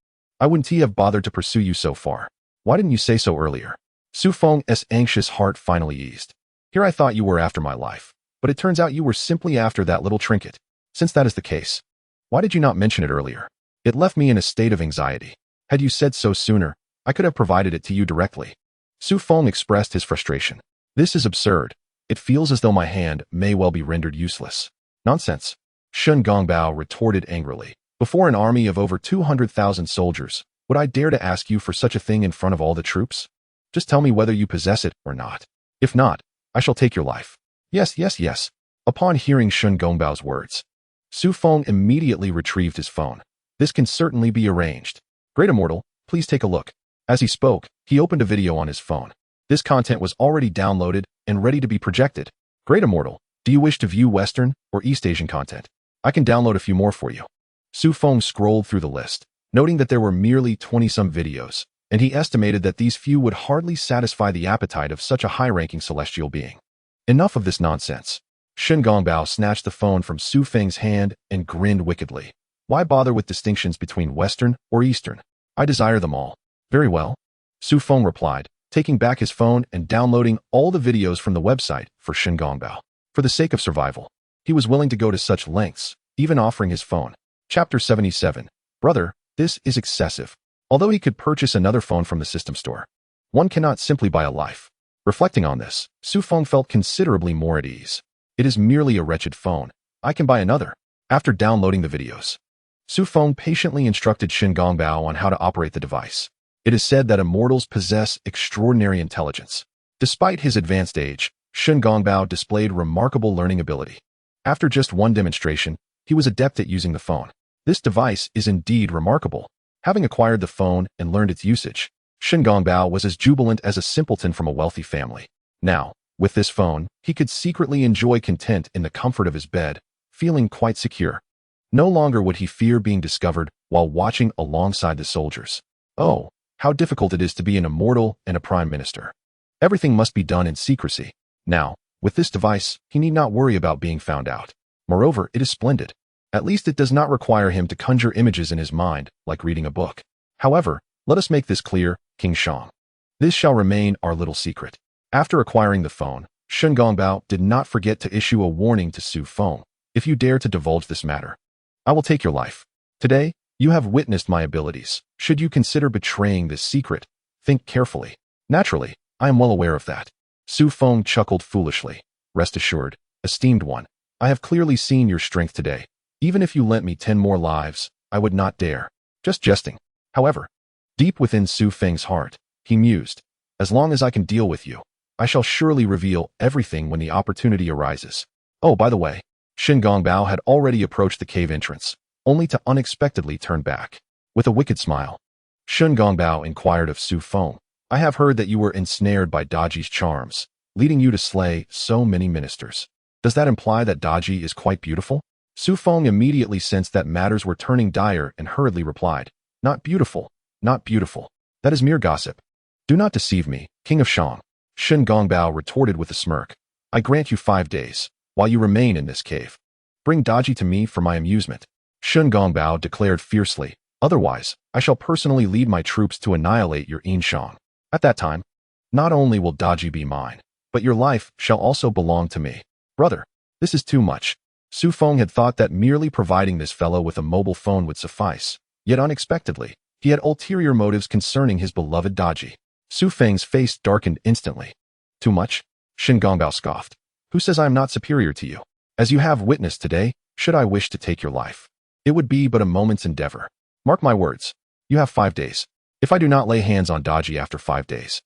I wouldn't have bothered to pursue you so far. Why didn't you say so earlier? Xu Feng's anxious heart finally eased. Here I thought you were after my life, but it turns out you were simply after that little trinket. Since that is the case, why did you not mention it earlier? It left me in a state of anxiety. Had you said so sooner, I could have provided it to you directly. Xu Feng expressed his frustration. This is absurd. It feels as though my hand may well be rendered useless. Nonsense. Shen Gongbao retorted angrily. Before an army of over 200,000 soldiers, would I dare to ask you for such a thing in front of all the troops? Just tell me whether you possess it or not. If not, I shall take your life. Yes, yes, yes. Upon hearing Shen Gongbao's words, Xu Feng immediately retrieved his phone. This can certainly be arranged. Great Immortal, please take a look. As he spoke, he opened a video on his phone. This content was already downloaded and ready to be projected. Great Immortal, do you wish to view Western or East Asian content? I can download a few more for you. Xu Feng scrolled through the list, noting that there were merely 20-some videos, and he estimated that these few would hardly satisfy the appetite of such a high-ranking celestial being. Enough of this nonsense. Shen Gongbao snatched the phone from Xu Feng's hand and grinned wickedly. Why bother with distinctions between Western or Eastern? I desire them all. Very well. Xu Feng replied, taking back his phone and downloading all the videos from the website for Shen Gongbao. For the sake of survival, He was willing to go to such lengths, even offering his phone. Chapter 77. Brother, this is excessive. Although he could purchase another phone from the system store, one cannot simply buy a life. Reflecting on this, Xu Feng felt considerably more at ease. It is merely a wretched phone. I can buy another. After downloading the videos, Xu Feng patiently instructed Shen Gongbao on how to operate the device. It is said that immortals possess extraordinary intelligence. Despite his advanced age, Shen Gongbao displayed remarkable learning ability. After just one demonstration, he was adept at using the phone. This device is indeed remarkable. Having acquired the phone and learned its usage, Shen Gongbao was as jubilant as a simpleton from a wealthy family. Now, with this phone, he could secretly enjoy content in the comfort of his bed, feeling quite secure. No longer would he fear being discovered while watching alongside the soldiers. Oh, how difficult it is to be an immortal and a prime minister. Everything must be done in secrecy. Now, with this device, he need not worry about being found out. Moreover, it is splendid. At least it does not require him to conjure images in his mind, like reading a book. However, let us make this clear, King Shang. This shall remain our little secret. After acquiring the phone, Shen Gongbao did not forget to issue a warning to Xu Feng. If you dare to divulge this matter, I will take your life. Today, you have witnessed my abilities. Should you consider betraying this secret, think carefully. Naturally, I am well aware of that. Xu Feng chuckled foolishly. Rest assured, esteemed one, I have clearly seen your strength today. Even if you lent me 10 more lives, I would not dare. Just jesting. However, deep within Xu Feng's heart, he mused, as long as I can deal with you, I shall surely reveal everything when the opportunity arises. Oh, by the way, Shen Gongbao had already approached the cave entrance, only to unexpectedly turn back. With a wicked smile, Shen Gongbao inquired of Xu Feng, I have heard that you were ensnared by Daji's charms, leading you to slay so many ministers. Does that imply that Daji is quite beautiful? Xu Feng immediately sensed that matters were turning dire and hurriedly replied, Not beautiful, not beautiful. That is mere gossip. Do not deceive me, King of Shang. Shen Gongbao retorted with a smirk. I grant you 5 days, while you remain in this cave. Bring Daji to me for my amusement. Shen Gongbao declared fiercely, otherwise, I shall personally lead my troops to annihilate your Shang. At that time, not only will Daji be mine, but your life shall also belong to me. Brother, this is too much. Xu Feng had thought that merely providing this fellow with a mobile phone would suffice, yet unexpectedly, he had ulterior motives concerning his beloved Daji. Xu Feng's face darkened instantly. Too much? Shen Gongbao scoffed. Who says I am not superior to you? As you have witnessed today, should I wish to take your life, it would be but a moment's endeavor. Mark my words. You have 5 days. If I do not lay hands on Daji after 5 days,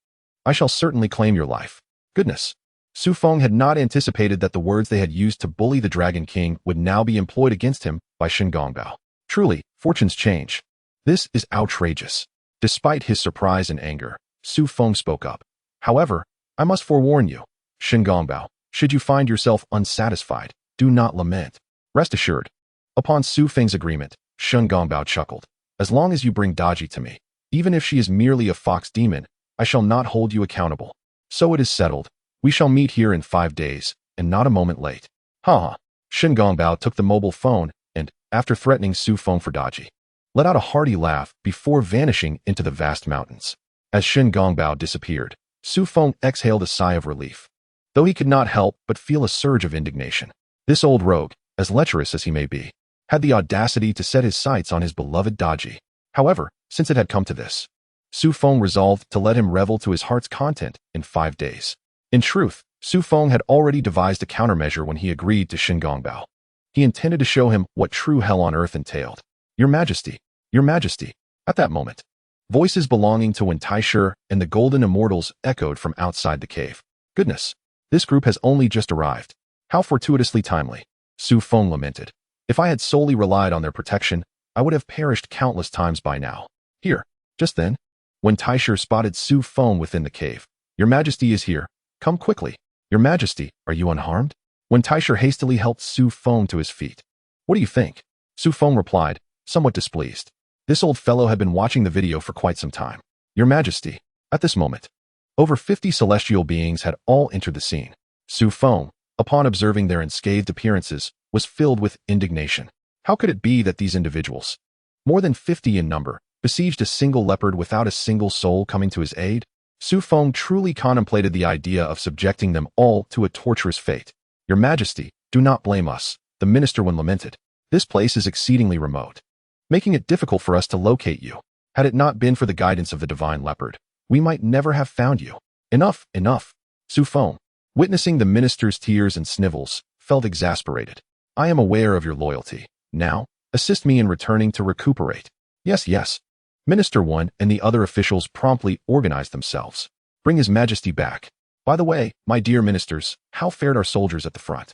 I shall certainly claim your life. Goodness. Xu Feng had not anticipated that the words they had used to bully the Dragon King would now be employed against him by Shen Gongbao. Truly, fortunes change. This is outrageous. Despite his surprise and anger, Xu Feng spoke up. However, I must forewarn you, Shen Gongbao, should you find yourself unsatisfied, do not lament. Rest assured. Upon Xu Feng's agreement, Shen Gongbao chuckled. As long as you bring Daji to me, even if she is merely a fox demon, I shall not hold you accountable. So it is settled. We shall meet here in 5 days, and not a moment late. Ha ha. Shen Gongbao took the mobile phone and, after threatening Xu Feng for Daji, let out a hearty laugh before vanishing into the vast mountains. As Shen Gongbao disappeared, Xu Feng exhaled a sigh of relief, though he could not help but feel a surge of indignation. This old rogue, as lecherous as he may be, had the audacity to set his sights on his beloved Daji. However, since it had come to this, Xu Feng resolved to let him revel to his heart's content in 5 days. In truth, Xu Feng had already devised a countermeasure when he agreed to Shen Gongbao. He intended to show him what true hell on earth entailed. Your Majesty, Your Majesty. At that moment, voices belonging to Wen Taisher and the Golden Immortals echoed from outside the cave. Goodness, this group has only just arrived. How fortuitously timely. Xu Feng lamented. If I had solely relied on their protection, I would have perished countless times by now. Here, just then, Wen Taisher spotted Xu Feng within the cave. Your Majesty is here. Come quickly. Your Majesty, are you unharmed? Wen Taisher hastily helped Xu Feng to his feet. What do you think? Xu Feng replied, somewhat displeased. This old fellow had been watching the video for quite some time. Your Majesty, at this moment, over 50 celestial beings had all entered the scene. Xu Feng, upon observing their unscathed appearances, was filled with indignation. How could it be that these individuals, more than 50 in number, besieged a single leopard without a single soul coming to his aid? Xu Feng truly contemplated the idea of subjecting them all to a torturous fate. Your Majesty, do not blame us, the minister one lamented. This place is exceedingly remote, making it difficult for us to locate you. Had it not been for the guidance of the divine leopard, we might never have found you. Enough, enough. Xu Feng, witnessing the minister's tears and snivels, felt exasperated. I am aware of your loyalty. Now, assist me in returning to recuperate. Yes, yes. Minister 1 and the other officials promptly organized themselves. Bring His Majesty back. By the way, my dear ministers, how fared our soldiers at the front?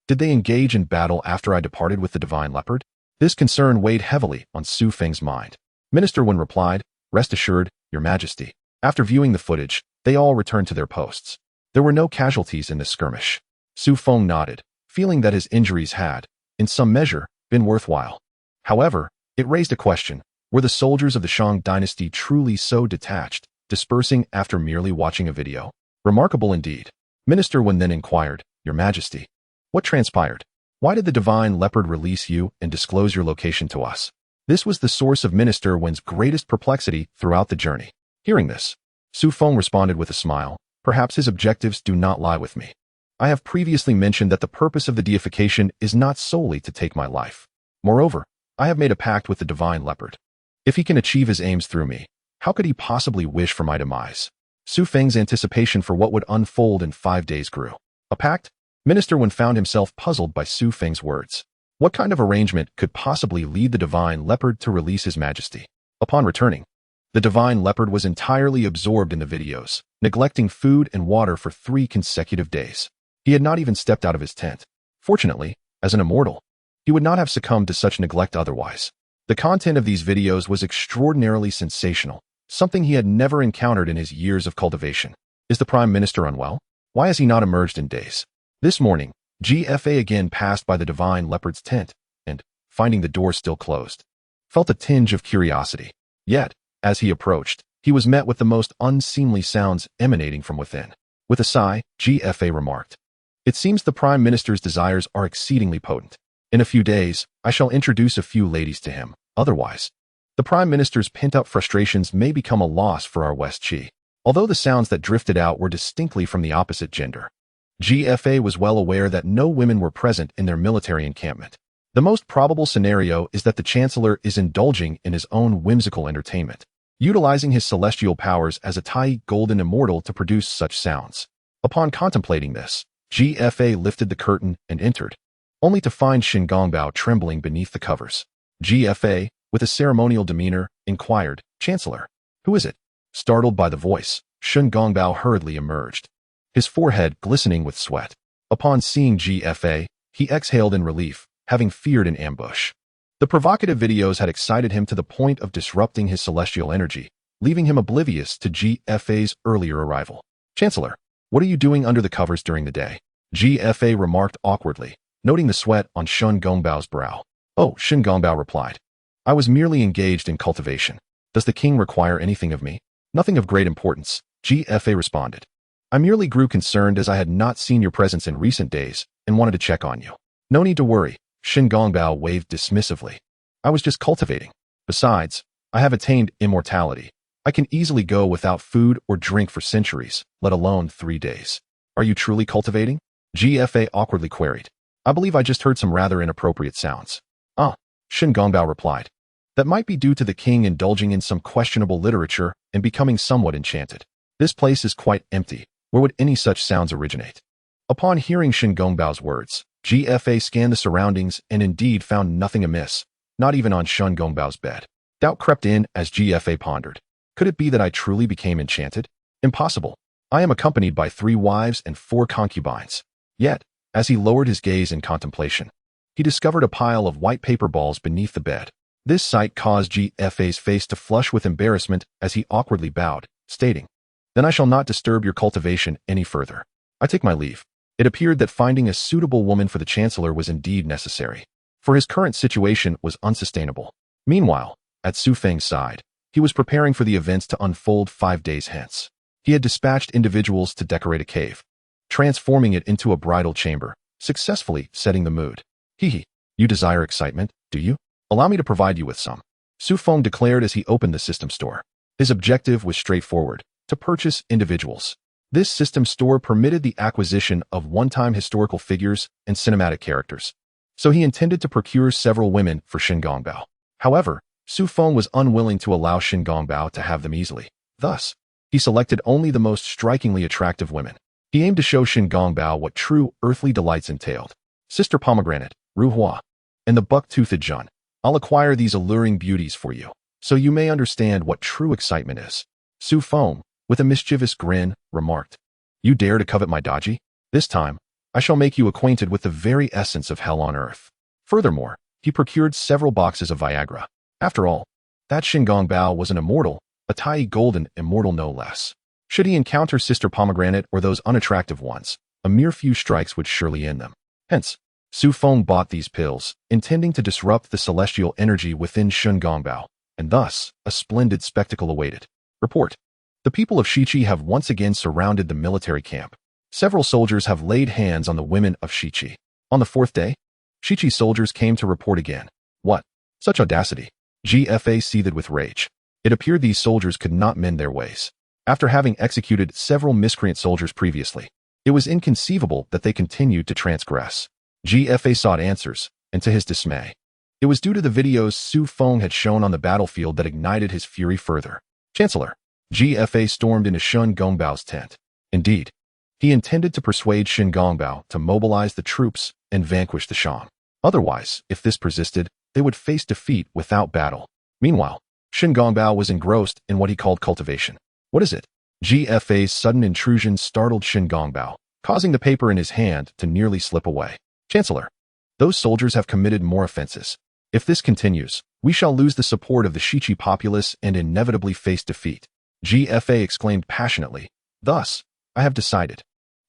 Did they engage in battle after I departed with the divine leopard? This concern weighed heavily on Xu Feng's mind. Minister 1 replied, Rest assured, Your Majesty. After viewing the footage, they all returned to their posts. There were no casualties in this skirmish. Xu Feng nodded, feeling that his injuries had, in some measure, been worthwhile. However, it raised a question. Were the soldiers of the Shang Dynasty truly so detached, dispersing after merely watching a video? Remarkable indeed. Minister 1 then inquired, Your Majesty, what transpired? Why did the divine leopard release you and disclose your location to us? This was the source of Minister 1's greatest perplexity throughout the journey. Hearing this, Xu Feng responded with a smile, Perhaps his objectives do not lie with me. I have previously mentioned that the purpose of the deification is not solely to take my life. Moreover, I have made a pact with the divine leopard. If he can achieve his aims through me, how could he possibly wish for my demise? Xu Feng's anticipation for what would unfold in 5 days grew. A pact? Minister 1 found himself puzzled by Xu Feng's words. What kind of arrangement could possibly lead the divine leopard to release His Majesty? Upon returning, the divine leopard was entirely absorbed in the videos, neglecting food and water for 3 consecutive days. He had not even stepped out of his tent. Fortunately, as an immortal, he would not have succumbed to such neglect otherwise. The content of these videos was extraordinarily sensational, something he had never encountered in his years of cultivation. Is the Prime Minister unwell? Why has he not emerged in days? This morning, GFA again passed by the divine leopard's tent, and, finding the door still closed, felt a tinge of curiosity. Yet, as he approached, he was met with the most unseemly sounds emanating from within. With a sigh, GFA remarked, It seems the Prime Minister's desires are exceedingly potent. In a few days, I shall introduce a few ladies to him. Otherwise, the Prime Minister's pent-up frustrations may become a loss for our West Qi. Although the sounds that drifted out were distinctly from the opposite gender, GFA was well aware that no women were present in their military encampment. The most probable scenario is that the Chancellor is indulging in his own whimsical entertainment, utilizing his celestial powers as a Tai golden immortal to produce such sounds. Upon contemplating this, GFA lifted the curtain and entered, only to find Shen Gongbao trembling beneath the covers. GFA, with a ceremonial demeanor, inquired, Chancellor, who is it? Startled by the voice, Shen Gongbao hurriedly emerged, his forehead glistening with sweat. Upon seeing GFA, he exhaled in relief, having feared an ambush. The provocative videos had excited him to the point of disrupting his celestial energy, leaving him oblivious to GFA's earlier arrival. Chancellor, what are you doing under the covers during the day? GFA remarked awkwardly, noting the sweat on Shen Gongbao's brow. Oh, Shen Gongbao replied. I was merely engaged in cultivation. Does the king require anything of me? Nothing of great importance, GFA responded. I merely grew concerned as I had not seen your presence in recent days and wanted to check on you. No need to worry, Shen Gongbao waved dismissively. I was just cultivating. Besides, I have attained immortality. I can easily go without food or drink for centuries, let alone 3 days. Are you truly cultivating? GFA awkwardly queried. I believe I just heard some rather inappropriate sounds. Ah, Shen Gongbao replied. That might be due to the king indulging in some questionable literature and becoming somewhat enchanted. This place is quite empty. Where would any such sounds originate? Upon hearing Shen Gongbao's words, GFA scanned the surroundings and indeed found nothing amiss, not even on Shen Gongbao's bed. Doubt crept in as GFA pondered. Could it be that I truly became enchanted? Impossible. I am accompanied by 3 wives and 4 concubines. Yet, as he lowered his gaze in contemplation, he discovered a pile of white paper balls beneath the bed. This sight caused GFA's face to flush with embarrassment as he awkwardly bowed, stating, Then I shall not disturb your cultivation any further. I take my leave. It appeared that finding a suitable woman for the Chancellor was indeed necessary, for his current situation was unsustainable. Meanwhile, at Xu Feng's side, he was preparing for the events to unfold 5 days hence. He had dispatched individuals to decorate a cave, transforming it into a bridal chamber, successfully setting the mood. Hee, you desire excitement, do you? Allow me to provide you with some. Xu Feng declared as he opened the system store. His objective was straightforward, to purchase individuals. This system store permitted the acquisition of one-time historical figures and cinematic characters, so he intended to procure several women for Shen Gongbao. However, Xu Feng was unwilling to allow Shen Gongbao to have them easily. Thus, he selected only the most strikingly attractive women. He aimed to show Shen Gongbao what true earthly delights entailed. Sister Pomegranate, Ru Hua, and the buck-toothed Jun. I'll acquire these alluring beauties for you, so you may understand what true excitement is. Xu Feng, with a mischievous grin, remarked, "You dare to covet my Daji? This time, I shall make you acquainted with the very essence of hell on earth." Furthermore, he procured several boxes of Viagra. After all, that Shen Gongbao was an immortal, a Tai golden immortal no less. Should he encounter Sister Pomegranate or those unattractive ones, a mere few strikes would surely end them. Hence, Xu Feng bought these pills, intending to disrupt the celestial energy within Shen Gongbao, and thus, a splendid spectacle awaited. Report. The people of Shiqi have once again surrounded the military camp. Several soldiers have laid hands on the women of Shiqi. On the fourth day, Shiqi soldiers came to report again. What? Such audacity! GFA seethed with rage. It appeared these soldiers could not mend their ways. After having executed several miscreant soldiers previously, it was inconceivable that they continued to transgress. GFA sought answers, and to his dismay, it was due to the videos Xu Feng had shown on the battlefield that ignited his fury further. Chancellor, GFA stormed into Shen Gongbao's tent. Indeed, he intended to persuade Shen Gongbao to mobilize the troops and vanquish the Shang. Otherwise, if this persisted, they would face defeat without battle. Meanwhile, Shen Gongbao was engrossed in what he called cultivation. What is it? GFA's sudden intrusion startled Shen Gongbao, causing the paper in his hand to nearly slip away. Chancellor, those soldiers have committed more offenses. If this continues, we shall lose the support of the Shiqi populace and inevitably face defeat. GFA exclaimed passionately. Thus, I have decided.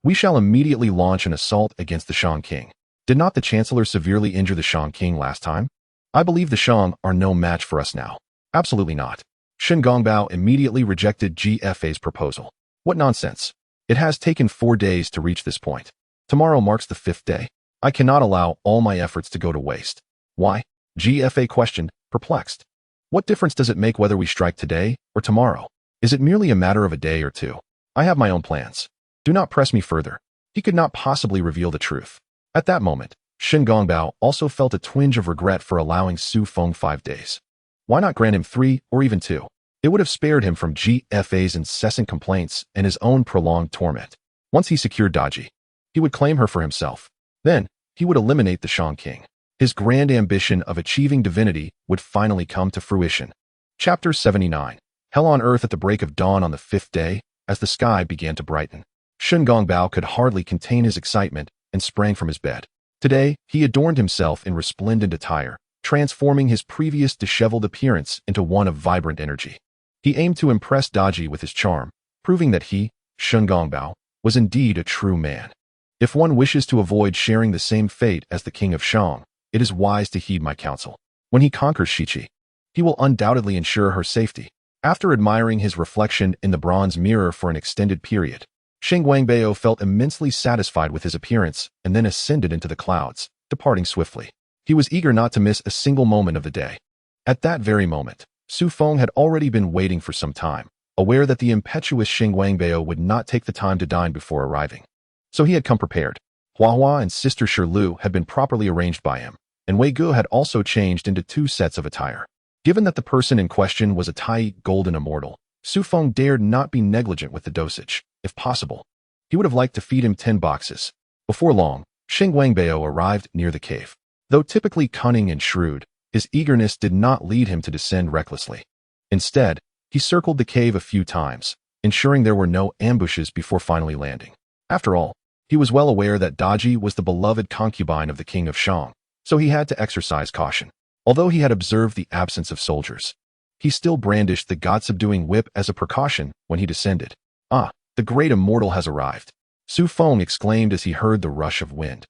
We shall immediately launch an assault against the Shang King. Did not the Chancellor severely injure the Shang King last time? I believe the Shang are no match for us now. Absolutely not. Shen Gongbao immediately rejected GFA's proposal. What nonsense. It has taken 4 days to reach this point. Tomorrow marks the 5th day. I cannot allow all my efforts to go to waste. Why? GFA questioned, perplexed. What difference does it make whether we strike today or tomorrow? Is it merely a matter of a day or two? I have my own plans. Do not press me further. He could not possibly reveal the truth. At that moment, Shen Gongbao also felt a twinge of regret for allowing Xu Feng 5 days. Why not grant him 3 or even 2? It would have spared him from GFA's incessant complaints and his own prolonged torment. Once he secured Daji, he would claim her for himself. Then, he would eliminate the Shang King. His grand ambition of achieving divinity would finally come to fruition. Chapter 79. Hell on earth at the break of dawn on the 5th day, as the sky began to brighten. Shen Gongbao could hardly contain his excitement and sprang from his bed. Today, he adorned himself in resplendent attire, transforming his previous disheveled appearance into one of vibrant energy. He aimed to impress Daji with his charm, proving that he, Shen Gongbao, was indeed a true man. If one wishes to avoid sharing the same fate as the king of Shang, it is wise to heed my counsel. When he conquers Shiqi, he will undoubtedly ensure her safety. After admiring his reflection in the bronze mirror for an extended period, Shen Gongbao felt immensely satisfied with his appearance and then ascended into the clouds, departing swiftly. He was eager not to miss a single moment of the day. At that very moment, Xu Feng had already been waiting for some time, aware that the impetuous Shen Gongbao would not take the time to dine before arriving. So he had come prepared. Hua Hua and Sister Shirlu had been properly arranged by him, and Wei Gu had also changed into 2 sets of attire. Given that the person in question was a Tai golden immortal, Xu Feng dared not be negligent with the dosage. If possible, he would have liked to feed him 10 boxes. Before long, Shen Gongbao arrived near the cave. Though typically cunning and shrewd, his eagerness did not lead him to descend recklessly. Instead, he circled the cave a few times, ensuring there were no ambushes before finally landing. After all, he was well aware that Daji was the beloved concubine of the king of Shang, so he had to exercise caution. Although he had observed the absence of soldiers, he still brandished the god-subduing whip as a precaution when he descended. Ah, the great immortal has arrived, Xu Feng exclaimed as he heard the rush of wind.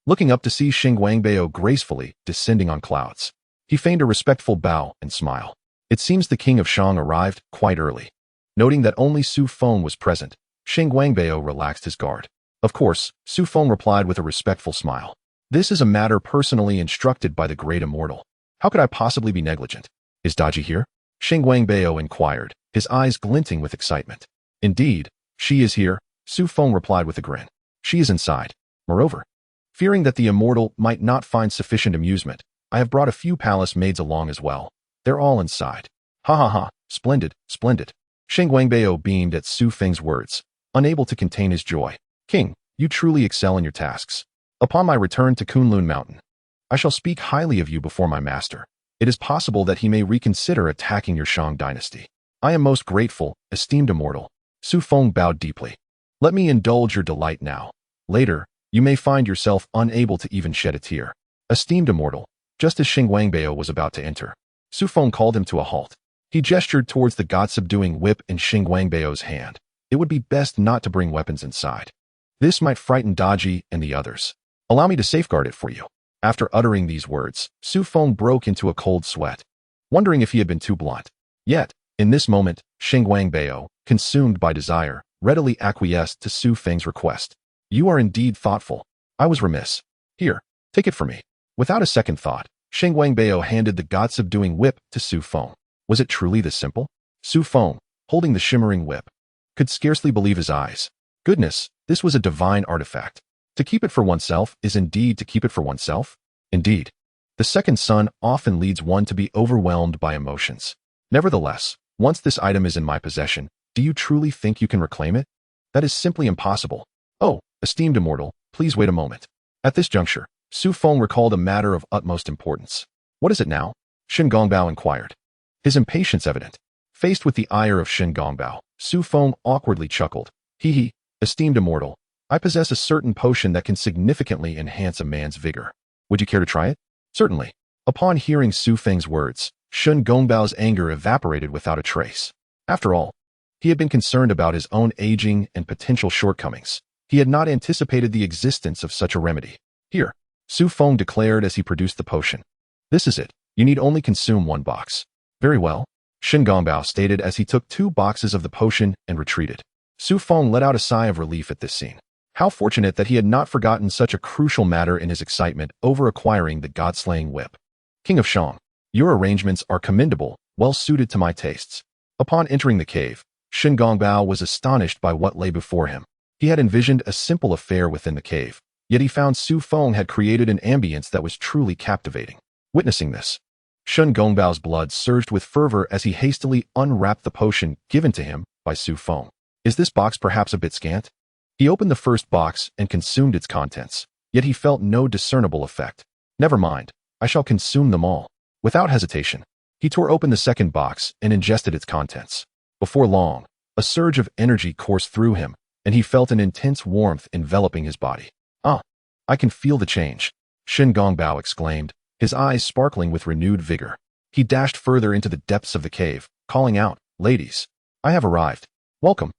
Looking up to see Shen Gongbao gracefully descending on clouds, he feigned a respectful bow and smile. It seems the king of Shang arrived quite early. Noting that only Xu Feng was present, Shen Gongbao relaxed his guard. Of course, Xu Feng replied with a respectful smile. This is a matter personally instructed by the great immortal. How could I possibly be negligent? Is Daji here? Shen Gongbao inquired, his eyes glinting with excitement. Indeed, she is here, Xu Feng replied with a grin. She is inside. Moreover, fearing that the immortal might not find sufficient amusement, I have brought a few palace maids along as well. They're all inside. Ha ha ha, splendid, splendid. Shen Guangbao beamed at Xu Feng's words, unable to contain his joy. King, you truly excel in your tasks. Upon my return to Kunlun Mountain, I shall speak highly of you before my master. It is possible that he may reconsider attacking your Shang Dynasty. I am most grateful, esteemed immortal. Xu Feng bowed deeply. Let me indulge your delight now. Later, you may find yourself unable to even shed a tear. Esteemed immortal, just as Shen Guangbao was about to enter, Xu Feng called him to a halt. He gestured towards the god-subduing whip in Shen Guangbao's hand. It would be best not to bring weapons inside. This might frighten Daji and the others. Allow me to safeguard it for you. After uttering these words, Xu Feng broke into a cold sweat, wondering if he had been too blunt. Yet, in this moment, Shen Guangbao, consumed by desire, readily acquiesced to Xu Feng's request. You are indeed thoughtful. I was remiss. Here, take it from me. Without a second thought, Shen Guangbao handed the god-subduing whip to Xu Feng. Was it truly this simple? Xu Feng, holding the shimmering whip, could scarcely believe his eyes. Goodness, this was a divine artifact. To keep it for oneself is indeed to keep it for oneself? Indeed. The second son often leads one to be overwhelmed by emotions. Nevertheless, once this item is in my possession, do you truly think you can reclaim it? That is simply impossible. Oh, esteemed immortal, please wait a moment. At this juncture, Xu Feng recalled a matter of utmost importance. What is it now? Shen Guangbao inquired. His impatience evident. Faced with the ire of Shen Guangbao, Xu Feng awkwardly chuckled. Hee, esteemed immortal, I possess a certain potion that can significantly enhance a man's vigor. Would you care to try it? Certainly. Upon hearing Xu Feng's words, Shen Gongbao's anger evaporated without a trace. After all, he had been concerned about his own aging and potential shortcomings. He had not anticipated the existence of such a remedy. Here, Xu Feng declared as he produced the potion. This is it. You need only consume one box. Very well, Shen Gongbao stated as he took 2 boxes of the potion and retreated. Xu Feng let out a sigh of relief at this scene. How fortunate that he had not forgotten such a crucial matter in his excitement over acquiring the god-slaying whip. King of Shang, your arrangements are commendable, well suited to my tastes. Upon entering the cave, Shen Gongbao was astonished by what lay before him. He had envisioned a simple affair within the cave, yet he found Xu Feng had created an ambience that was truly captivating. Witnessing this, Shen Gongbao's blood surged with fervor as he hastily unwrapped the potion given to him by Xu Feng. Is this box perhaps a bit scant? He opened the first box and consumed its contents, yet he felt no discernible effect. Never mind, I shall consume them all. Without hesitation, he tore open the second box and ingested its contents. Before long, a surge of energy coursed through him, and he felt an intense warmth enveloping his body. Ah, I can feel the change, Shen Gongbao exclaimed, his eyes sparkling with renewed vigor. He dashed further into the depths of the cave, calling out, Ladies, I have arrived. Welcome.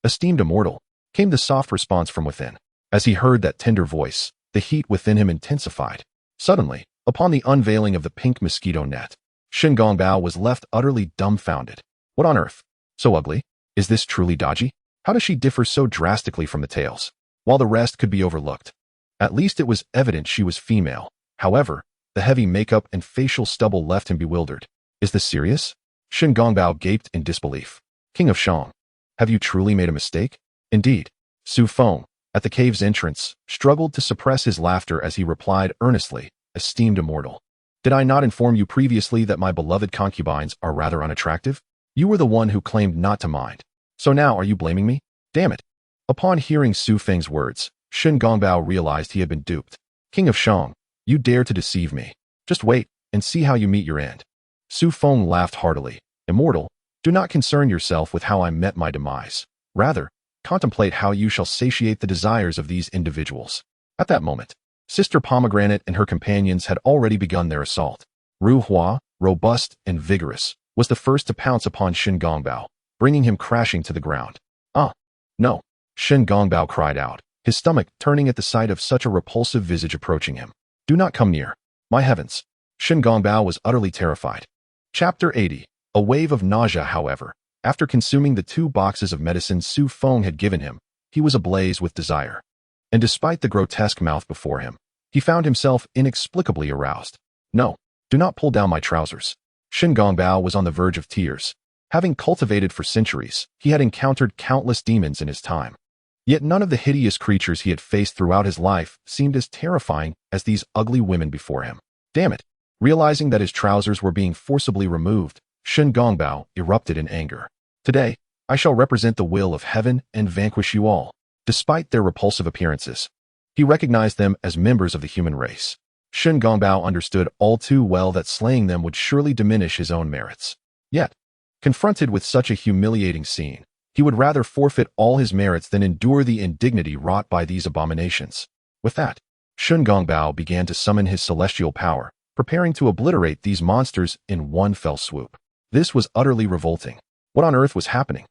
Esteemed immortal, came the soft response from within. As he heard that tender voice, the heat within him intensified. Suddenly, upon the unveiling of the pink mosquito net, Shen Gongbao was left utterly dumbfounded. What on earth? So ugly? Is this truly Daji? How does she differ so drastically from the tales? While the rest could be overlooked. At least it was evident she was female. However, the heavy makeup and facial stubble left him bewildered. Is this serious? Shen Gongbao gaped in disbelief. King of Shang, have you truly made a mistake? Indeed. Xu Feng, at the cave's entrance, struggled to suppress his laughter as he replied earnestly, Esteemed immortal, did I not inform you previously that my beloved concubines are rather unattractive? You were the one who claimed not to mind. So now are you blaming me? Damn it. Upon hearing Xu Feng's words, Shen Gongbao realized he had been duped. King of Shang, you dare to deceive me. Just wait and see how you meet your end. Xu Feng laughed heartily. Immortal, do not concern yourself with how I met my demise. Rather, contemplate how you shall satiate the desires of these individuals. At that moment, Sister Pomegranate and her companions had already begun their assault. Ru Hua, robust and vigorous, was the first to pounce upon Shen Gongbao, bringing him crashing to the ground. Ah, no, Shen Gongbao cried out, his stomach turning at the sight of such a repulsive visage approaching him. Do not come near. My heavens. Shen Gongbao was utterly terrified. Chapter 80. A wave of nausea, however. After consuming the 2 boxes of medicine Xu Feng had given him, he was ablaze with desire. And despite the grotesque mouth before him, he found himself inexplicably aroused. No, do not pull down my trousers. Shen Gongbao was on the verge of tears. Having cultivated for centuries, he had encountered countless demons in his time. Yet none of the hideous creatures he had faced throughout his life seemed as terrifying as these ugly women before him. Damn it! Realizing that his trousers were being forcibly removed, Shen Gongbao erupted in anger. Today, I shall represent the will of heaven and vanquish you all. Despite their repulsive appearances, he recognized them as members of the human race. Shen Gongbao understood all too well that slaying them would surely diminish his own merits. Yet, confronted with such a humiliating scene, he would rather forfeit all his merits than endure the indignity wrought by these abominations. With that, Shen Gongbao began to summon his celestial power, preparing to obliterate these monsters in one fell swoop. This was utterly revolting. What on earth was happening?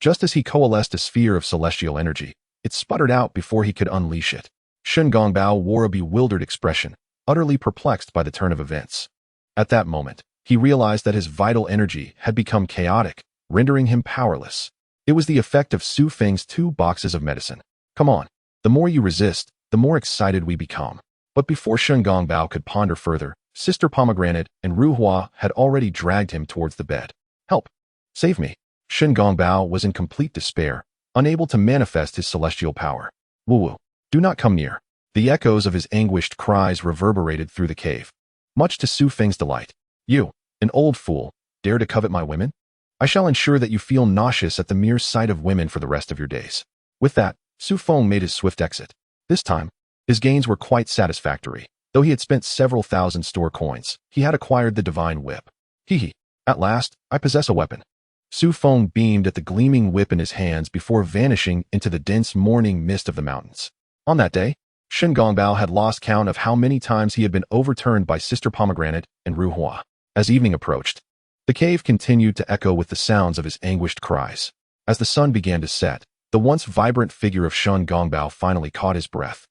Just as he coalesced a sphere of celestial energy, it sputtered out before he could unleash it. Shen Gongbao wore a bewildered expression, utterly perplexed by the turn of events. At that moment, he realized that his vital energy had become chaotic, rendering him powerless. It was the effect of Xu Feng's 2 boxes of medicine. Come on, the more you resist, the more excited we become. But before Shen Gongbao could ponder further, Sister Pomegranate and Ruhua had already dragged him towards the bed. Help! Save me! Shen Gongbao was in complete despair, unable to manifest his celestial power. Wu, do not come near. The echoes of his anguished cries reverberated through the cave. Much to Xu Feng's delight. You, an old fool, dare to covet my women? I shall ensure that you feel nauseous at the mere sight of women for the rest of your days. With that, Xu Feng made his swift exit. This time, his gains were quite satisfactory. Though he had spent several thousand store coins, he had acquired the divine whip. Hee. At last, I possess a weapon. Xu Feng beamed at the gleaming whip in his hands before vanishing into the dense morning mist of the mountains. On that day, Shen Gongbao had lost count of how many times he had been overturned by Sister Pomegranate and Ruhua. As evening approached, the cave continued to echo with the sounds of his anguished cries. As the sun began to set, the once vibrant figure of Shen Gongbao finally caught his breath.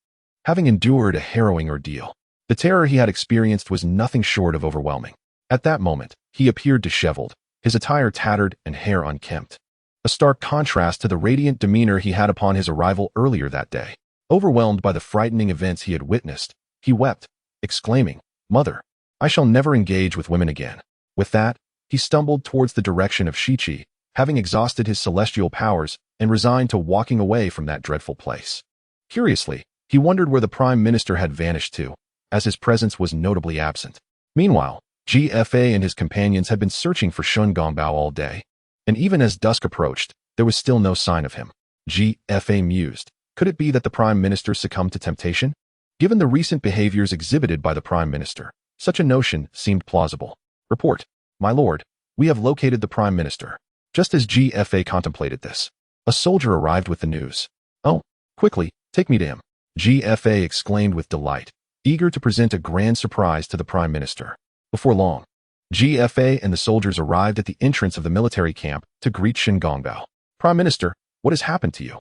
Having endured a harrowing ordeal, the terror he had experienced was nothing short of overwhelming. At that moment, he appeared disheveled, his attire tattered and hair unkempt. A stark contrast to the radiant demeanor he had upon his arrival earlier that day. Overwhelmed by the frightening events he had witnessed, he wept, exclaiming, "Mother, I shall never engage with women again." With that, he stumbled towards the direction of Shichi, having exhausted his celestial powers and resigned to walking away from that dreadful place. Curiously, he wondered where the Prime Minister had vanished to, as his presence was notably absent. Meanwhile, GFA and his companions had been searching for Shen Gongbao all day, and even as dusk approached, there was still no sign of him. GFA mused, could it be that the Prime Minister succumbed to temptation? Given the recent behaviors exhibited by the Prime Minister, such a notion seemed plausible. Report, my lord, we have located the Prime Minister. Just as GFA contemplated this, a soldier arrived with the news. Oh, quickly, take me to him. GFA exclaimed with delight, eager to present a grand surprise to the Prime Minister. Before long, GFA and the soldiers arrived at the entrance of the military camp to greet Shen Gongbao. Prime Minister, what has happened to you?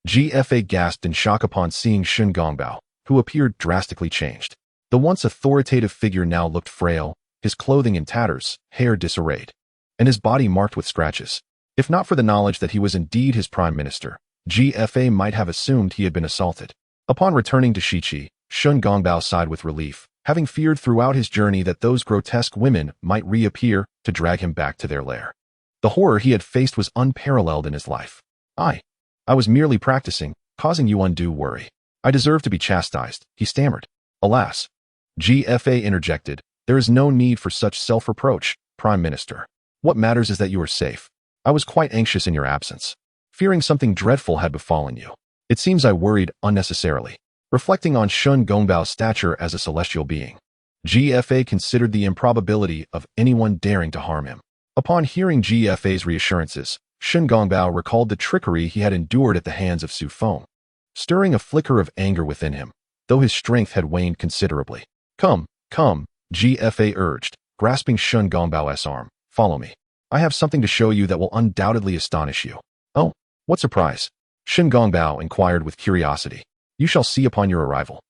GFA gasped in shock upon seeing Shen Gongbao, who appeared drastically changed. The once authoritative figure now looked frail, his clothing in tatters, hair disarrayed, and his body marked with scratches. If not for the knowledge that he was indeed his Prime Minister, GFA might have assumed he had been assaulted. Upon returning to Shichi, Shen Gongbao sighed with relief, having feared throughout his journey that those grotesque women might reappear to drag him back to their lair. The horror he had faced was unparalleled in his life. I was merely practicing, causing you undue worry. I deserve to be chastised, he stammered. Alas, GFA interjected, there is no need for such self-reproach, Prime Minister. What matters is that you are safe. I was quite anxious in your absence, fearing something dreadful had befallen you. It seems I worried unnecessarily. Reflecting on Shen Gongbao's stature as a celestial being, GFA considered the improbability of anyone daring to harm him. Upon hearing GFA's reassurances, Shen Gongbao recalled the trickery he had endured at the hands of Xu Feng, stirring a flicker of anger within him, though his strength had waned considerably. Come, GFA urged, grasping Shen Gongbao's arm. Follow me. I have something to show you that will undoubtedly astonish you. Oh, what surprise? Shen Gongbao inquired with curiosity. You shall see upon your arrival.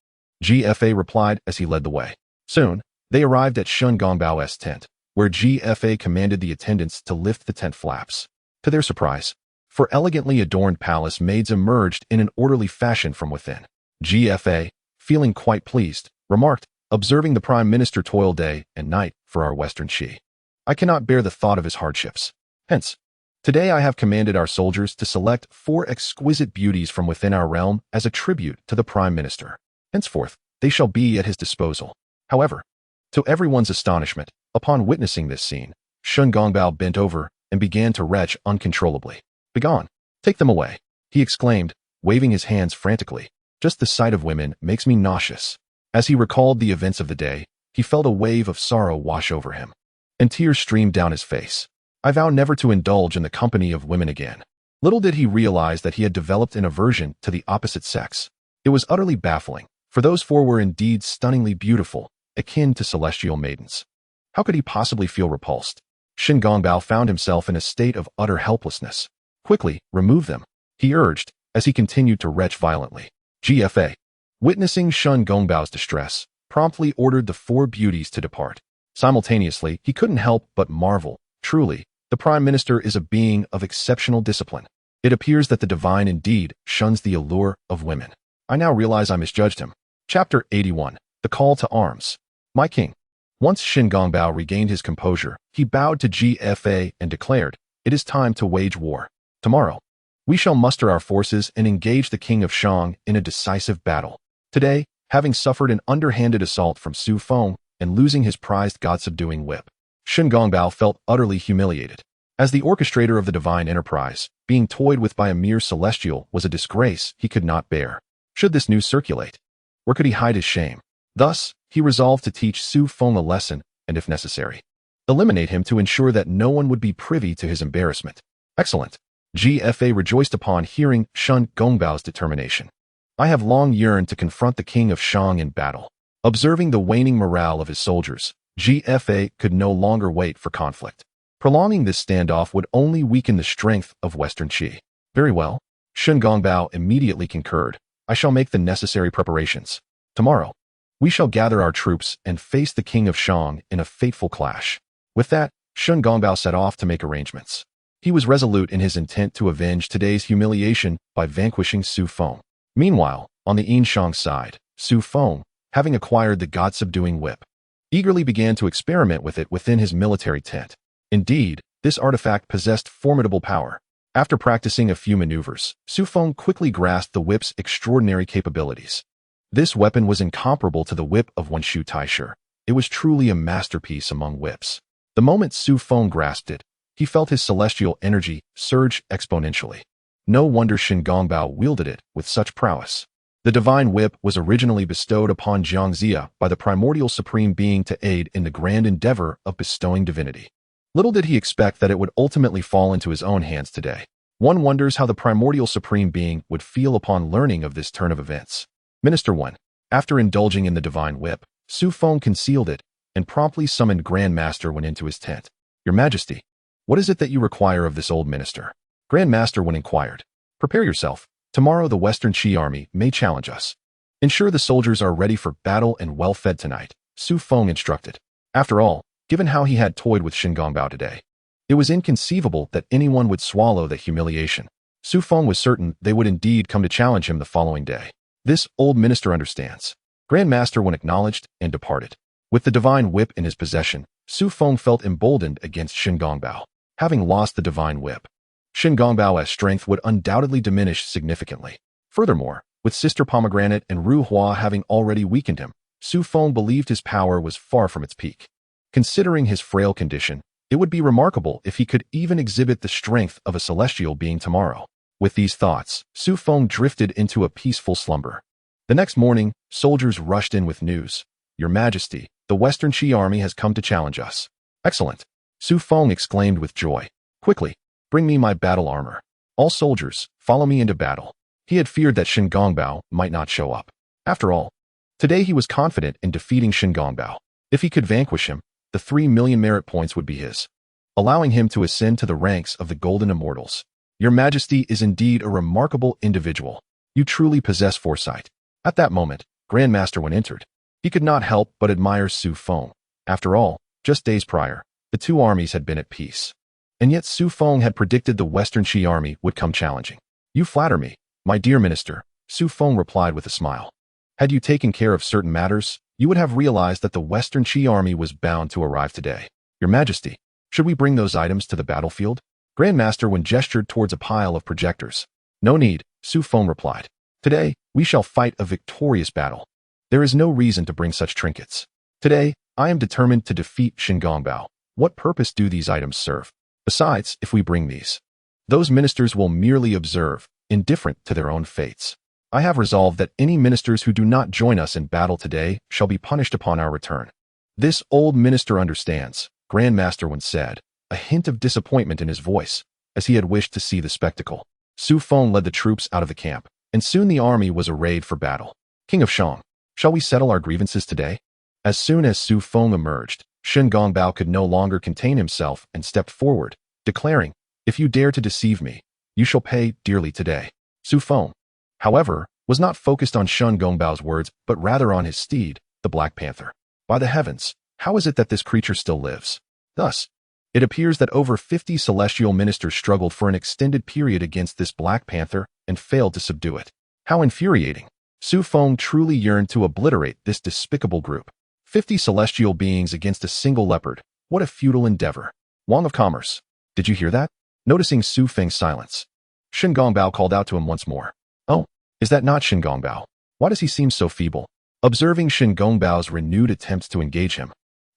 GFA replied as he led the way. Soon, they arrived at Shen Gongbao's tent, where GFA commanded the attendants to lift the tent flaps. To their surprise, four elegantly adorned palace maids emerged in an orderly fashion from within. GFA, feeling quite pleased, remarked, observing the Prime Minister toil day and night for our Western Qi. I cannot bear the thought of his hardships. Hence, Today I have commanded our soldiers to select 4 exquisite beauties from within our realm as a tribute to the Prime Minister. Henceforth, they shall be at his disposal. However, to everyone's astonishment, upon witnessing this scene, Shun Gongbao bent over and began to retch uncontrollably. "Begone! Take them away!" he exclaimed, waving his hands frantically. "Just the sight of women makes me nauseous." As he recalled the events of the day, he felt a wave of sorrow wash over him, and tears streamed down his face. "I vow never to indulge in the company of women again." Little did he realize that he had developed an aversion to the opposite sex. It was utterly baffling, for those 4 were indeed stunningly beautiful, akin to celestial maidens. How could he possibly feel repulsed? Shun Gongbao found himself in a state of utter helplessness. "Quickly, remove them," he urged, as he continued to retch violently. GFA, witnessing Shun Gongbao's distress, promptly ordered the 4 beauties to depart. Simultaneously, he couldn't help but marvel. Truly, the Prime Minister is a being of exceptional discipline. It appears that the divine indeed shuns the allure of women. I now realize I misjudged him. Chapter 81. The Call to Arms. My king. Once Shun Gongbao regained his composure, he bowed to GFA and declared, "It is time to wage war. Tomorrow, we shall muster our forces and engage the King of Shang in a decisive battle." Today, having suffered an underhanded assault from Xu Feng and losing his prized god-subduing whip, Shun Gongbao felt utterly humiliated. As the orchestrator of the divine enterprise, being toyed with by a mere celestial was a disgrace he could not bear. Should this news circulate? Where could he hide his shame? Thus, he resolved to teach Xu Feng a lesson and, if necessary, eliminate him to ensure that no one would be privy to his embarrassment. Excellent. GFA rejoiced upon hearing Shun Gongbao's determination. "I have long yearned to confront the King of Shang in battle." Observing the waning morale of his soldiers, GFA could no longer wait for conflict. Prolonging this standoff would only weaken the strength of Western Qi. "Very well." Shun Gongbao immediately concurred. "I shall make the necessary preparations. Tomorrow, we shall gather our troops and face the King of Shang in a fateful clash." With that, Shun Gongbao set off to make arrangements. He was resolute in his intent to avenge today's humiliation by vanquishing Xu Feng. Meanwhile, on the Yinshang side, Xu Feng, having acquired the god-subduing whip, eagerly began to experiment with it within his military tent. Indeed, this artifact possessed formidable power. After practicing a few maneuvers, Xu Feng quickly grasped the whip's extraordinary capabilities. This weapon was incomparable to the whip of Wenshu Taishu. It was truly a masterpiece among whips. The moment Xu Feng grasped it, he felt his celestial energy surge exponentially. No wonder Shun Gongbao wielded it with such prowess. The divine whip was originally bestowed upon Jiangxia by the primordial supreme being to aid in the grand endeavor of bestowing divinity. Little did he expect that it would ultimately fall into his own hands today. One wonders how the primordial supreme being would feel upon learning of this turn of events. Minister 1. After indulging in the divine whip, Xu Feng concealed it and promptly summoned Grand Master Wen into his tent. "Your Majesty, what is it that you require of this old minister?" Grand Master Wen inquired. "Prepare yourself. Tomorrow the Western Qi army may challenge us. Ensure the soldiers are ready for battle and well fed tonight," Xu Feng instructed. After all, given how he had toyed with Shun Gongbao today, it was inconceivable that anyone would swallow the humiliation. Xu Feng was certain they would indeed come to challenge him the following day. "This old minister understands." Grand Master Wen acknowledged and departed. With the divine whip in his possession, Xu Feng felt emboldened against Shun Gongbao. Having lost the divine whip, Shun Gongbao's strength would undoubtedly diminish significantly. Furthermore, with Sister Pomegranate and Ru Hua having already weakened him, Xu Feng believed his power was far from its peak. Considering his frail condition, it would be remarkable if he could even exhibit the strength of a celestial being tomorrow. With these thoughts, Xu Feng drifted into a peaceful slumber. The next morning, soldiers rushed in with news. "Your Majesty, the Western Qi army has come to challenge us." "Excellent," Xu Feng exclaimed with joy. "Quickly, bring me my battle armor. All soldiers, follow me into battle." He had feared that Shun Gongbao might not show up. After all, today he was confident in defeating Shun Gongbao. If he could vanquish him, the 3 million merit points would be his, allowing him to ascend to the ranks of the Golden Immortals. "Your Majesty is indeed a remarkable individual. You truly possess foresight." At that moment, Grand Master Wen entered. He could not help but admire Xu Feng. After all, just days prior, the two armies had been at peace. And yet Xu Feng had predicted the Western Qi army would come challenging. "You flatter me, my dear minister," Xu Feng replied with a smile. "Had you taken care of certain matters, you would have realized that the Western Qi army was bound to arrive today. Your Majesty, should we bring those items to the battlefield?" Grandmaster Wen gestured towards a pile of projectors. No need, Xu Feng replied. Today, we shall fight a victorious battle. There is no reason to bring such trinkets. Today, I am determined to defeat Shingongbao. What purpose do these items serve? Besides, if we bring these, those ministers will merely observe, indifferent to their own fates. I have resolved that any ministers who do not join us in battle today shall be punished upon our return. This old minister understands, Grandmaster Wen said, a hint of disappointment in his voice, as he had wished to see the spectacle. Xu Feng led the troops out of the camp, and soon the army was arrayed for battle. King of Shang, shall we settle our grievances today? As soon as Xu Feng emerged, Shingongbao could no longer contain himself and stepped forward, declaring, if you dare to deceive me, you shall pay dearly today. Xu Feng, however, was not focused on Shingongbao's words, but rather on his steed, the Black Panther. By the heavens, how is it that this creature still lives? Thus, it appears that over 50 celestial ministers struggled for an extended period against this Black Panther and failed to subdue it. How infuriating! Xu Feng truly yearned to obliterate this despicable group. 50 celestial beings against a single leopard. What a futile endeavor. Wang of Commerce, did you hear that? Noticing Xu Feng's silence, Shingongbao called out to him once more. Oh, is that not Shingongbao? Why does he seem so feeble? Observing Shingongbao renewed attempts to engage him,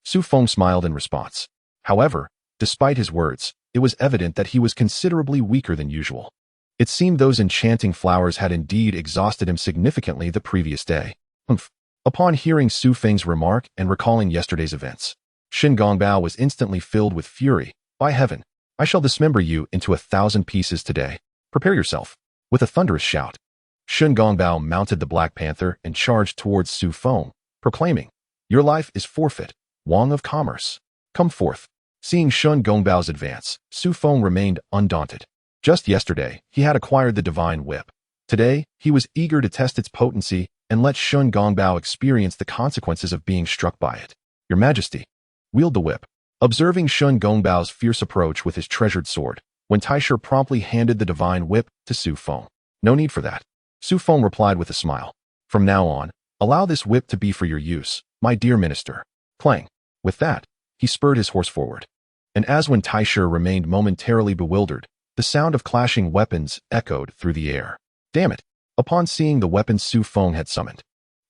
Xu Feng smiled in response. However, despite his words, it was evident that he was considerably weaker than usual. It seemed those enchanting flowers had indeed exhausted him significantly the previous day. Humph. Upon hearing Xu Feng's remark and recalling yesterday's events, Shingongbao was instantly filled with fury. By heaven, I shall dismember you into 1,000 pieces today. Prepare yourself. With a thunderous shout, Shingongbao mounted the Black Panther and charged towards Xu Feng, proclaiming, your life is forfeit, Wang of Commerce. Come forth. Seeing Shingongbao's advance, Xu Feng remained undaunted. Just yesterday, he had acquired the Divine Whip. Today, he was eager to test its potency and let Shingongbao experience the consequences of being struck by it. Your Majesty, wield the whip. Observing Shingongbao's fierce approach with his treasured sword, Wen Taisher promptly handed the Divine Whip to Xu Feng. No need for that. Xu Feng replied with a smile. From now on, allow this whip to be for your use, my dear minister. Clang. With that, he spurred his horse forward. And as Wen Taisher remained momentarily bewildered, the sound of clashing weapons echoed through the air. Damn it! Upon seeing the weapons Xu Feng had summoned,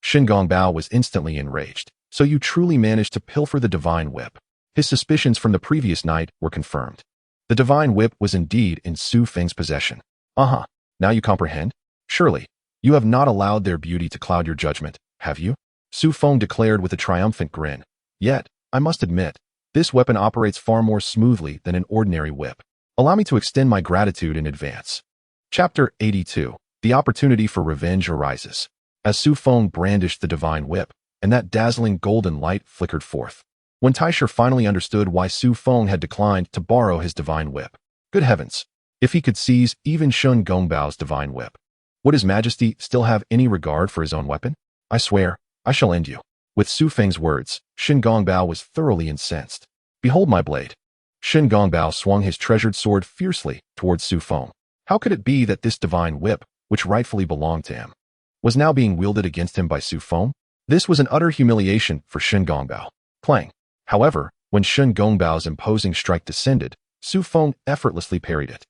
Shingongbao was instantly enraged. So you truly managed to pilfer the Divine Whip. His suspicions from the previous night were confirmed. The Divine Whip was indeed in Xu Feng's possession. Now you comprehend? Surely, you have not allowed their beauty to cloud your judgment, have you? Xu Feng declared with a triumphant grin. Yet, I must admit, this weapon operates far more smoothly than an ordinary whip. Allow me to extend my gratitude in advance. Chapter 82. The opportunity for revenge arises. As Xu Feng brandished the Divine Whip, and that dazzling golden light flickered forth, Wen Taisher finally understood why Xu Feng had declined to borrow his Divine Whip. Good heavens! If he could seize even Shingongbao's Divine Whip, would His Majesty still have any regard for his own weapon? I swear, I shall end you. With Xu Feng's words, Shingongbao was thoroughly incensed. Behold my blade. Shingongbao swung his treasured sword fiercely towards Xu Feng. How could it be that this Divine Whip, which rightfully belonged to him, was now being wielded against him by Xu Feng? This was an utter humiliation for Shingongbao. Clang. However, when Shingongbao's imposing strike descended, Xu Feng effortlessly parried it.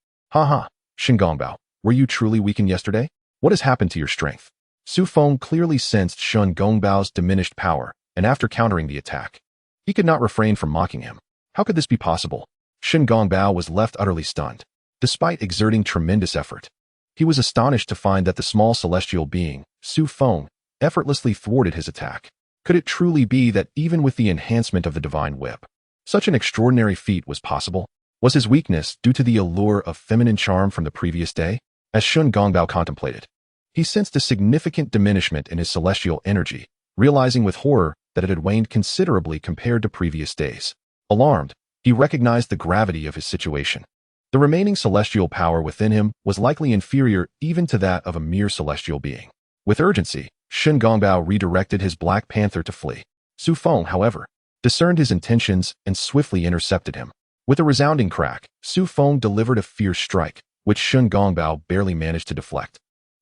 Shingongbao, were you truly weakened yesterday? What has happened to your strength? Xu Feng clearly sensed Shingongbao's diminished power, and after countering the attack, he could not refrain from mocking him. How could this be possible? Shingongbao was left utterly stunned. Despite exerting tremendous effort, he was astonished to find that the small celestial being, Xu Feng, effortlessly thwarted his attack. Could it truly be that even with the enhancement of the Divine Whip, such an extraordinary feat was possible? Was his weakness due to the allure of feminine charm from the previous day? As Shingongbao contemplated, he sensed a significant diminishment in his celestial energy, realizing with horror that it had waned considerably compared to previous days. Alarmed, he recognized the gravity of his situation. The remaining celestial power within him was likely inferior even to that of a mere celestial being. With urgency, Shingongbao redirected his Black Panther to flee. Xu Feng, however, discerned his intentions and swiftly intercepted him. With a resounding crack, Xu Feng delivered a fierce strike, which Shingongbao barely managed to deflect.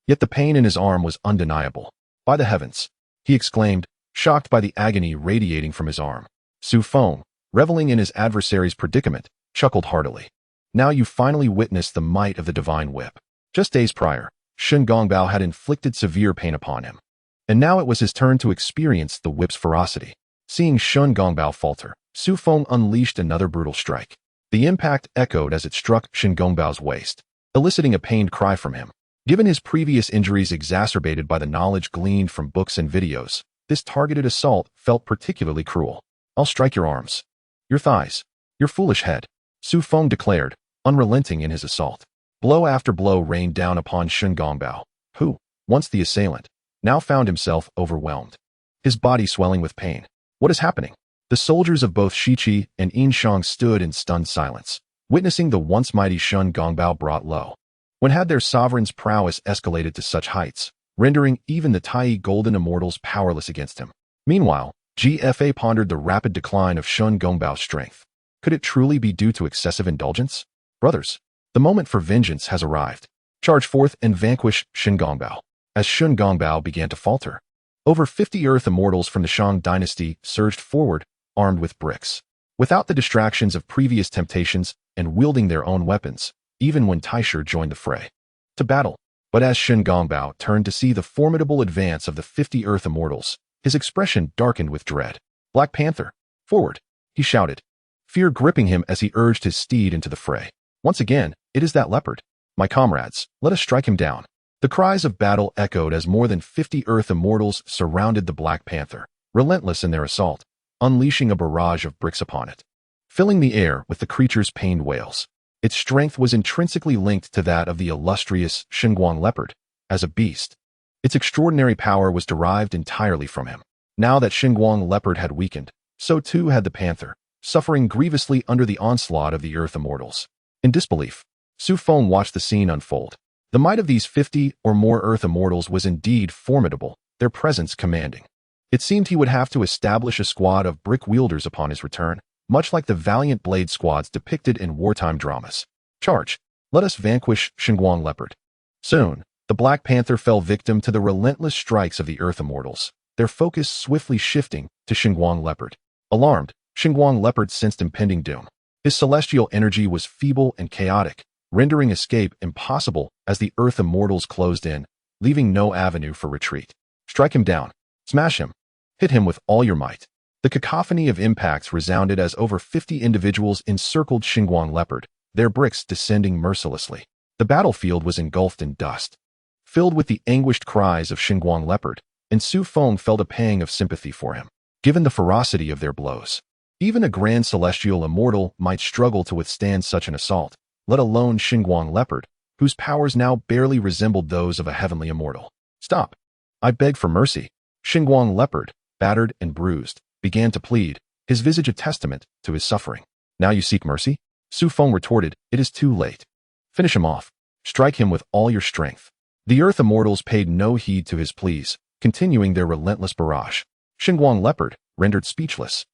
Yet the pain in his arm was undeniable. By the heavens! He exclaimed, shocked by the agony radiating from his arm. Xu Feng, reveling in his adversary's predicament, chuckled heartily. Now you finally witnessed the might of the divine whip. Just days prior, Shen Gongbao had inflicted severe pain upon him. And now it was his turn to experience the whip's ferocity. Seeing Shen Gongbao falter, Xu Feng unleashed another brutal strike. The impact echoed as it struck Shen Gongbao's waist, eliciting a pained cry from him. Given his previous injuries exacerbated by the knowledge gleaned from books and videos, this targeted assault felt particularly cruel. I'll strike your arms, your thighs, your foolish head, Xu Feng declared, unrelenting in his assault. Blow after blow rained down upon Shen Gongbao, who, once the assailant, now found himself overwhelmed, his body swelling with pain. What is happening? The soldiers of both Shiqi and Yinshang stood in stunned silence, witnessing the once mighty Shen Gongbao brought low. When had their sovereign's prowess escalated to such heights, rendering even the Tai Golden Immortals powerless against him? Meanwhile, GFA pondered the rapid decline of Shen Gongbao's strength. Could it truly be due to excessive indulgence? Brothers, the moment for vengeance has arrived. Charge forth and vanquish Shen Gongbao. As Shen Gongbao began to falter, over 50 Earth Immortals from the Shang Dynasty surged forward, armed with bricks. Without the distractions of previous temptations and wielding their own weapons, even when Taisher joined the fray. To battle. But as Shen Gongbao turned to see the formidable advance of the 50 Earth Immortals, his expression darkened with dread. Black Panther, forward, he shouted, fear gripping him as he urged his steed into the fray. Once again, it is that leopard. My comrades, let us strike him down. The cries of battle echoed as more than 50 Earth Immortals surrounded the Black Panther, relentless in their assault, unleashing a barrage of bricks upon it, filling the air with the creature's pained wails. Its strength was intrinsically linked to that of the illustrious Xinguang leopard. As a beast, its extraordinary power was derived entirely from him. Now that Xinguang leopard had weakened, so too had the panther, suffering grievously under the onslaught of the Earth Immortals. In disbelief, Xu Feng watched the scene unfold. The might of these 50 or more Earth Immortals was indeed formidable, their presence commanding. It seemed he would have to establish a squad of brick wielders upon his return, much like the valiant blade squads depicted in wartime dramas. Charge! Let us vanquish Xinguang leopard. Soon, the Black Panther fell victim to the relentless strikes of the Earth Immortals, their focus swiftly shifting to Xinguang leopard. Alarmed, Xinguang leopard sensed impending doom. His celestial energy was feeble and chaotic, rendering escape impossible as the Earth Immortals closed in, leaving no avenue for retreat. Strike him down. Smash him. Hit him with all your might. The cacophony of impacts resounded as over 50 individuals encircled Xinguang leopard, their bricks descending mercilessly. The battlefield was engulfed in dust, filled with the anguished cries of Xinguang leopard, and Xu Feng felt a pang of sympathy for him. Given the ferocity of their blows, even a grand celestial immortal might struggle to withstand such an assault, let alone Xinguang leopard, whose powers now barely resembled those of a heavenly immortal. Stop! I beg for mercy. Xinguang leopard, battered and bruised, began to plead, his visage a testament to his suffering. Now you seek mercy? Xu Feng retorted, it is too late. Finish him off. Strike him with all your strength. The Earth Immortals paid no heed to his pleas, continuing their relentless barrage. Xinguang leopard, rendered speechless,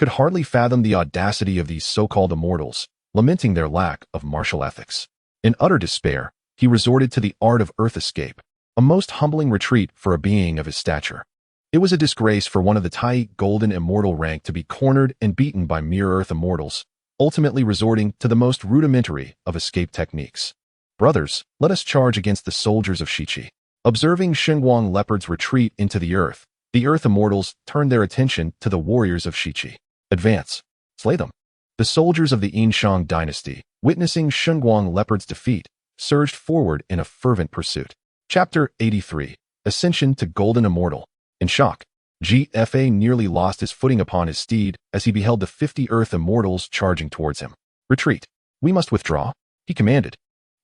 could hardly fathom the audacity of these so-called immortals, lamenting their lack of martial ethics. In utter despair, he resorted to the art of earth escape, a most humbling retreat for a being of his stature. It was a disgrace for one of the Tai Golden Immortal rank to be cornered and beaten by mere Earth Immortals, ultimately resorting to the most rudimentary of escape techniques. Brothers, let us charge against the soldiers of Shiqi. Observing Xinguang leopard's retreat into the Earth Immortals turned their attention to the warriors of Shiqi. Advance. Slay them. The soldiers of the Yinshang Dynasty, witnessing Xinguang leopard's defeat, surged forward in a fervent pursuit. Chapter 83. Ascension to Golden Immortal. In shock, GFA nearly lost his footing upon his steed as he beheld the 50 Earth Immortals charging towards him. Retreat. We must withdraw, he commanded,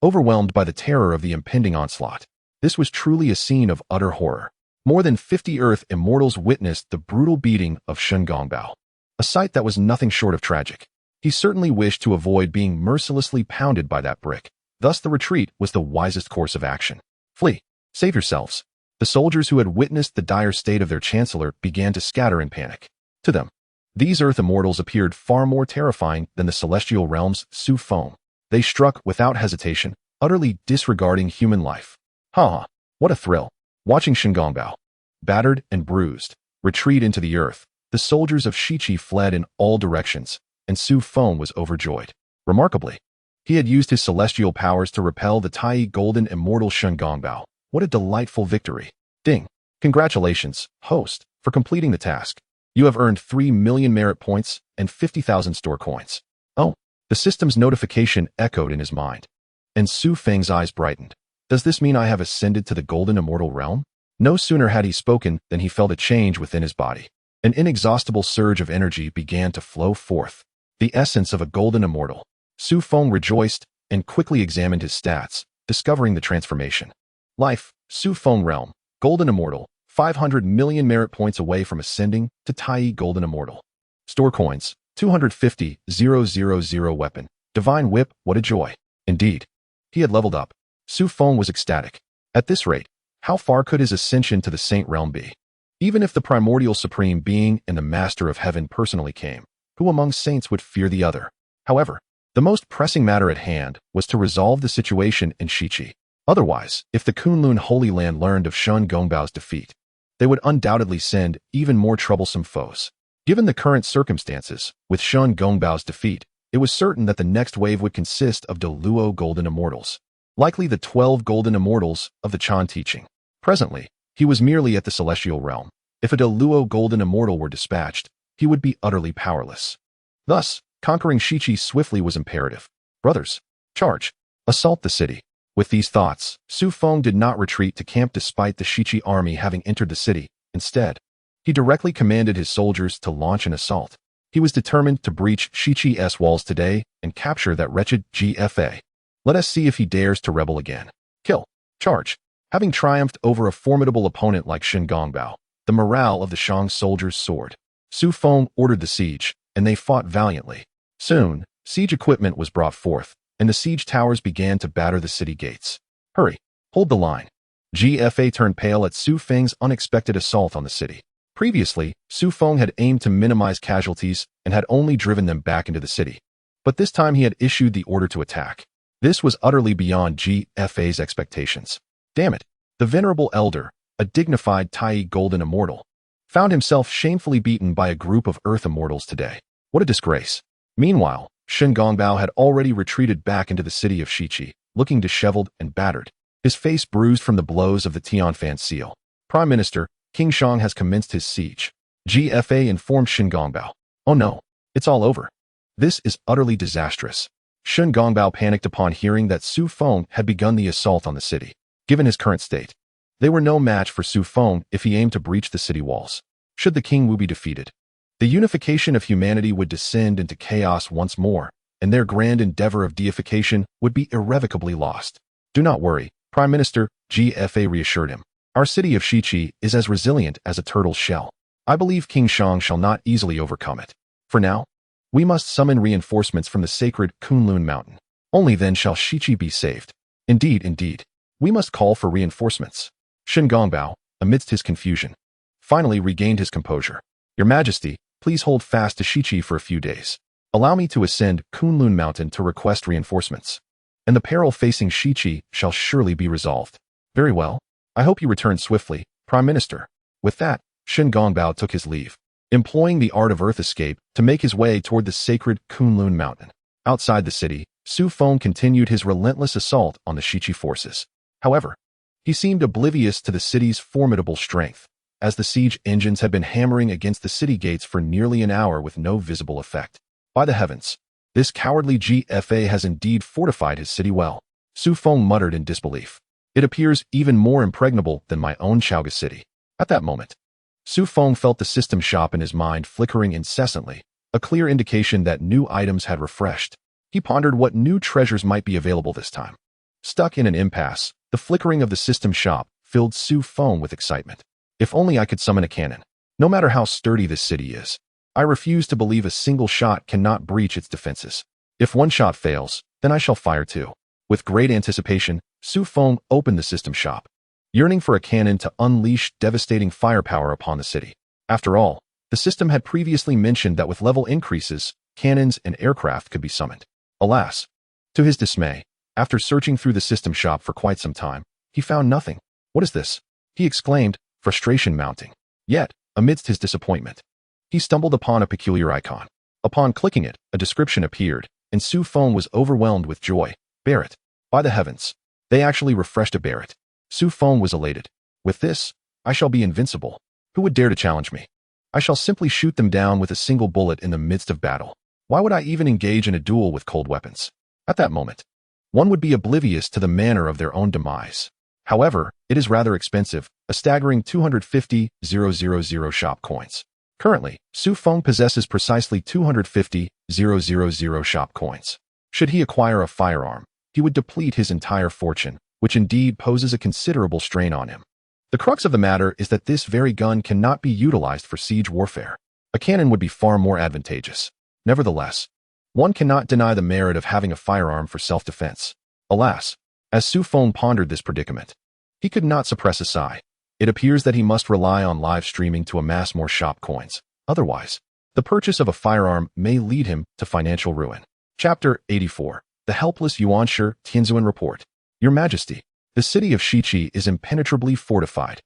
overwhelmed by the terror of the impending onslaught. This was truly a scene of utter horror. More than 50 Earth Immortals witnessed the brutal beating of Shen Gongbao, a sight that was nothing short of tragic. He certainly wished to avoid being mercilessly pounded by that brick. Thus the retreat was the wisest course of action. Flee. Save yourselves. The soldiers who had witnessed the dire state of their chancellor began to scatter in panic. To them, these Earth Immortals appeared far more terrifying than the celestial realm's Xu Feng. They struck without hesitation, utterly disregarding human life. Ha! What a thrill! Watching Shen Gongbao, battered and bruised, retreat into the earth, the soldiers of Shiqi fled in all directions, and Xu Feng was overjoyed. Remarkably, He had used his celestial powers to repel the Tai Golden Immortal Shun Gongbao. What a delightful victory. Ding. Congratulations, host, for completing the task. You have earned 3 million merit points and 50,000 store coins. Oh, the system's notification echoed in his mind. And Xu Feng's eyes brightened. Does this mean I have ascended to the Golden Immortal Realm? No sooner had he spoken than he felt a change within his body. An inexhaustible surge of energy began to flow forth. The essence of a Golden Immortal. Xu Feng rejoiced and quickly examined his stats, discovering the transformation. Life, Xu Feng Realm, Golden Immortal, 500 million merit points away from ascending to Tai Golden Immortal. Store coins, 250,000 weapon. Divine Whip, what a joy. Indeed. He had leveled up. Xu Feng was ecstatic. At this rate, how far could his ascension to the Saint Realm be? Even if the primordial supreme being and the master of heaven personally came, who among saints would fear the other? However, the most pressing matter at hand was to resolve the situation in Shiqi. Otherwise, if the Kunlun Holy Land learned of Shun Gongbao's defeat, they would undoubtedly send even more troublesome foes. Given the current circumstances, with Shun Gongbao's defeat, it was certain that the next wave would consist of Deluo Golden Immortals, likely the 12 Golden Immortals of the Chan teaching. Presently, he was merely at the Celestial Realm. If a Deluo Golden Immortal were dispatched, he would be utterly powerless. Thus, conquering Shiqi swiftly was imperative. Brothers, charge! Assault the city. With these thoughts, Xu Feng did not retreat to camp despite the Shiqi army having entered the city. Instead, he directly commanded his soldiers to launch an assault. He was determined to breach Shiqi's walls today and capture that wretched GFA. Let us see if he dares to rebel again. Kill. Charge. Having triumphed over a formidable opponent like Shun Gongbao, the morale of the Shang soldiers soared. Xu Feng ordered the siege, and they fought valiantly. Soon, siege equipment was brought forth, and the siege towers began to batter the city gates. Hurry. Hold the line. GFA turned pale at Xu Feng's unexpected assault on the city. Previously, Xu Feng had aimed to minimize casualties and had only driven them back into the city. But this time he had issued the order to attack. This was utterly beyond GFA's expectations. Damn it, the venerable elder, a dignified Tai Golden Immortal, found himself shamefully beaten by a group of Earth Immortals today. What a disgrace. Meanwhile, Shun Gongbao had already retreated back into the city of Shiqi, looking disheveled and battered, his face bruised from the blows of the Tianfan seal. Prime Minister, King Shang has commenced his siege. GFA informed Shun Gongbao. Oh no, it's all over. This is utterly disastrous. Shun Gongbao panicked upon hearing that Xu Feng had begun the assault on the city. Given his current state, they were no match for Xu Feng if he aimed to breach the city walls. Should the King Wu be defeated, the unification of humanity would descend into chaos once more, and their grand endeavor of deification would be irrevocably lost. Do not worry, Prime Minister, GFA reassured him. Our city of Shiqi is as resilient as a turtle's shell. I believe King Shang shall not easily overcome it. For now, we must summon reinforcements from the sacred Kunlun Mountain. Only then shall Shiqi be saved. Indeed, we must call for reinforcements. Shun Gongbao, amidst his confusion, finally regained his composure. Your Majesty, please hold fast to Shiqi for a few days. Allow me to ascend Kunlun Mountain to request reinforcements. And the peril facing Shiqi shall surely be resolved. Very well. I hope you return swiftly, Prime Minister. With that, Shun Gongbao took his leave, employing the art of earth escape to make his way toward the sacred Kunlun Mountain. Outside the city, Xu Feng continued his relentless assault on the Shiqi forces. However, he seemed oblivious to the city's formidable strength, as the siege engines had been hammering against the city gates for nearly an hour with no visible effect. By the heavens, this cowardly GFA has indeed fortified his city well. Xu Feng muttered in disbelief. It appears even more impregnable than my own Chaoga city. At that moment, Xu Feng felt the system shop in his mind flickering incessantly, a clear indication that new items had refreshed. He pondered what new treasures might be available this time. Stuck in an impasse, the flickering of the system shop filled Xu Feng with excitement. If only I could summon a cannon. No matter how sturdy this city is, I refuse to believe a single shot cannot breach its defenses. If one shot fails, then I shall fire two. With great anticipation, Xu Feng opened the system shop, yearning for a cannon to unleash devastating firepower upon the city. After all, the system had previously mentioned that with level increases, cannons and aircraft could be summoned. Alas, to his dismay, after searching through the system shop for quite some time, he found nothing. What is this? He exclaimed, frustration mounting. Yet, amidst his disappointment, he stumbled upon a peculiar icon. Upon clicking it, a description appeared. and Xu Feng was overwhelmed with joy. Barret. By the heavens. They actually refreshed a Barret. Xu Feng was elated. With this, I shall be invincible. Who would dare to challenge me? I shall simply shoot them down with a single bullet in the midst of battle. Why would I even engage in a duel with cold weapons? At that moment, one would be oblivious to the manner of their own demise. However, it is rather expensive, a staggering 250,000 shop coins. Currently, Xu Feng possesses precisely 250,000 shop coins. Should he acquire a firearm, he would deplete his entire fortune, which indeed poses a considerable strain on him. The crux of the matter is that this very gun cannot be utilized for siege warfare. A cannon would be far more advantageous. Nevertheless, one cannot deny the merit of having a firearm for self-defense. Alas, as Xu Feng pondered this predicament, he could not suppress a sigh. It appears that he must rely on live streaming to amass more shop coins. Otherwise, the purchase of a firearm may lead him to financial ruin. Chapter 84. The Helpless Yuanshi Tianzuan Report. Your Majesty, the city of Shiqi is impenetrably fortified.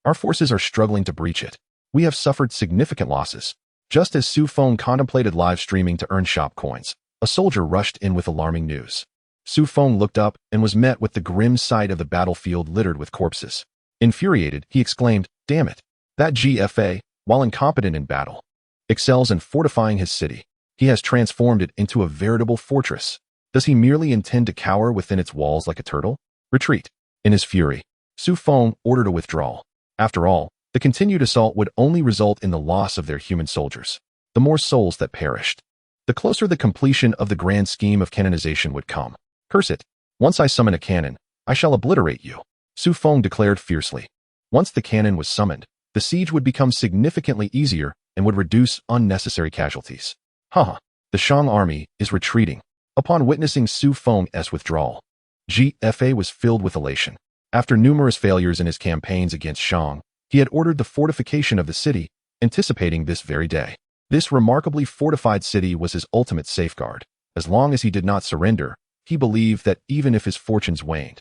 Our forces are struggling to breach it. We have suffered significant losses. Just as Xu Feng contemplated live streaming to earn shop coins, a soldier rushed in with alarming news. Xu Feng looked up and was met with the grim sight of the battlefield littered with corpses. Infuriated, he exclaimed, "Damn it! That GFA, while incompetent in battle, excels in fortifying his city. He has transformed it into a veritable fortress. Does he merely intend to cower within its walls like a turtle? Retreat." In his fury, Xu Feng ordered a withdrawal. After all, the continued assault would only result in the loss of their human soldiers. The more souls that perished, the closer the completion of the grand scheme of canonization would come. Curse it! Once I summon a cannon, I shall obliterate you, Xu Feng declared fiercely. Once the cannon was summoned, the siege would become significantly easier and would reduce unnecessary casualties. Haha, the Shang army is retreating. Upon witnessing Xu Feng's withdrawal, GFA was filled with elation. After numerous failures in his campaigns against Shang, he had ordered the fortification of the city, anticipating this very day. This remarkably fortified city was his ultimate safeguard. As long as he did not surrender, he believed that even if his fortunes waned,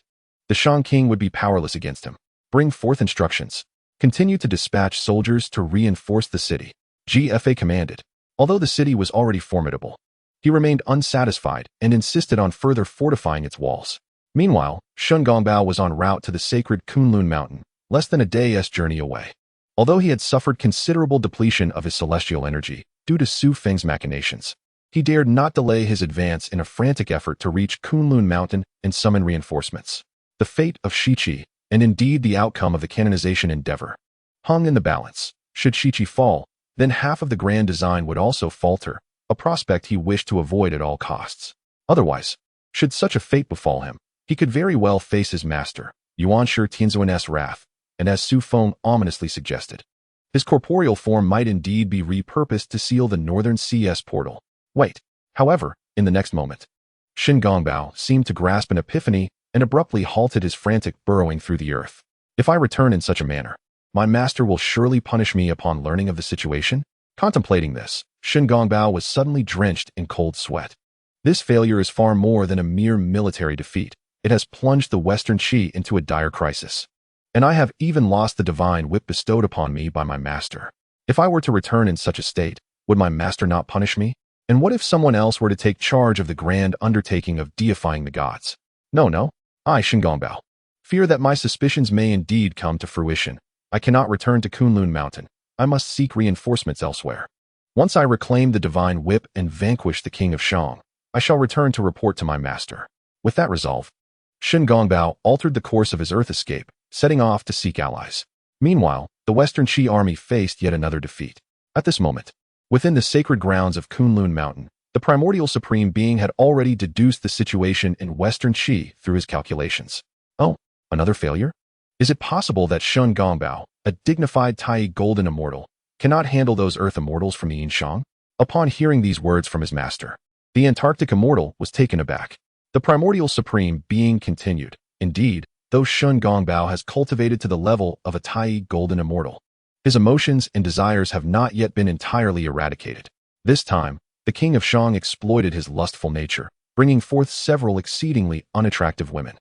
the Shang king would be powerless against him. Bring forth instructions. Continue to dispatch soldiers to reinforce the city, GFA commanded. Although the city was already formidable, he remained unsatisfied and insisted on further fortifying its walls. Meanwhile, Shun Gongbao was en route to the sacred Kunlun mountain, less than a day's journey away. Although he had suffered considerable depletion of his celestial energy due to Xu Feng's machinations, he dared not delay his advance in a frantic effort to reach Kunlun mountain and summon reinforcements. The fate of Shiqi, and indeed the outcome of the canonization endeavor, hung in the balance. Should Shiqi fall, then half of the grand design would also falter, a prospect he wished to avoid at all costs. Otherwise, should such a fate befall him, he could very well face his master, Yuanshi Tianzuan's wrath, and as Xu Feng ominously suggested, his corporeal form might indeed be repurposed to seal the northern CS portal. Wait, however, in the next moment, Shin Gongbao seemed to grasp an epiphany and abruptly halted his frantic burrowing through the earth. If I return in such a manner, my master will surely punish me upon learning of the situation. Contemplating this, Shin Gongbao was suddenly drenched in cold sweat. This failure is far more than a mere military defeat. It has plunged the Western Qi into a dire crisis. And I have even lost the divine whip bestowed upon me by my master. If I were to return in such a state, would my master not punish me? And what if someone else were to take charge of the grand undertaking of deifying the gods? No, I, Shin Gongbao, fear that my suspicions may indeed come to fruition. I cannot return to Kunlun Mountain. I must seek reinforcements elsewhere. Once I reclaim the divine whip and vanquish the king of Shang, I shall return to report to my master. With that resolve, Shin Gongbao altered the course of his earth escape, setting off to seek allies. Meanwhile, the Western Qi army faced yet another defeat. At this moment, within the sacred grounds of Kunlun Mountain, the primordial supreme being had already deduced the situation in Western Qi through his calculations. Oh, another failure? Is it possible that Shun Gongbao, a dignified Tai golden immortal, cannot handle those earth immortals from the Yinshang? Upon hearing these words from his master, the Antarctic immortal was taken aback. The primordial supreme being continued. Indeed, though Shun Gongbao has cultivated to the level of a Tai golden immortal, his emotions and desires have not yet been entirely eradicated. This time, the king of Shang exploited his lustful nature, bringing forth several exceedingly unattractive women,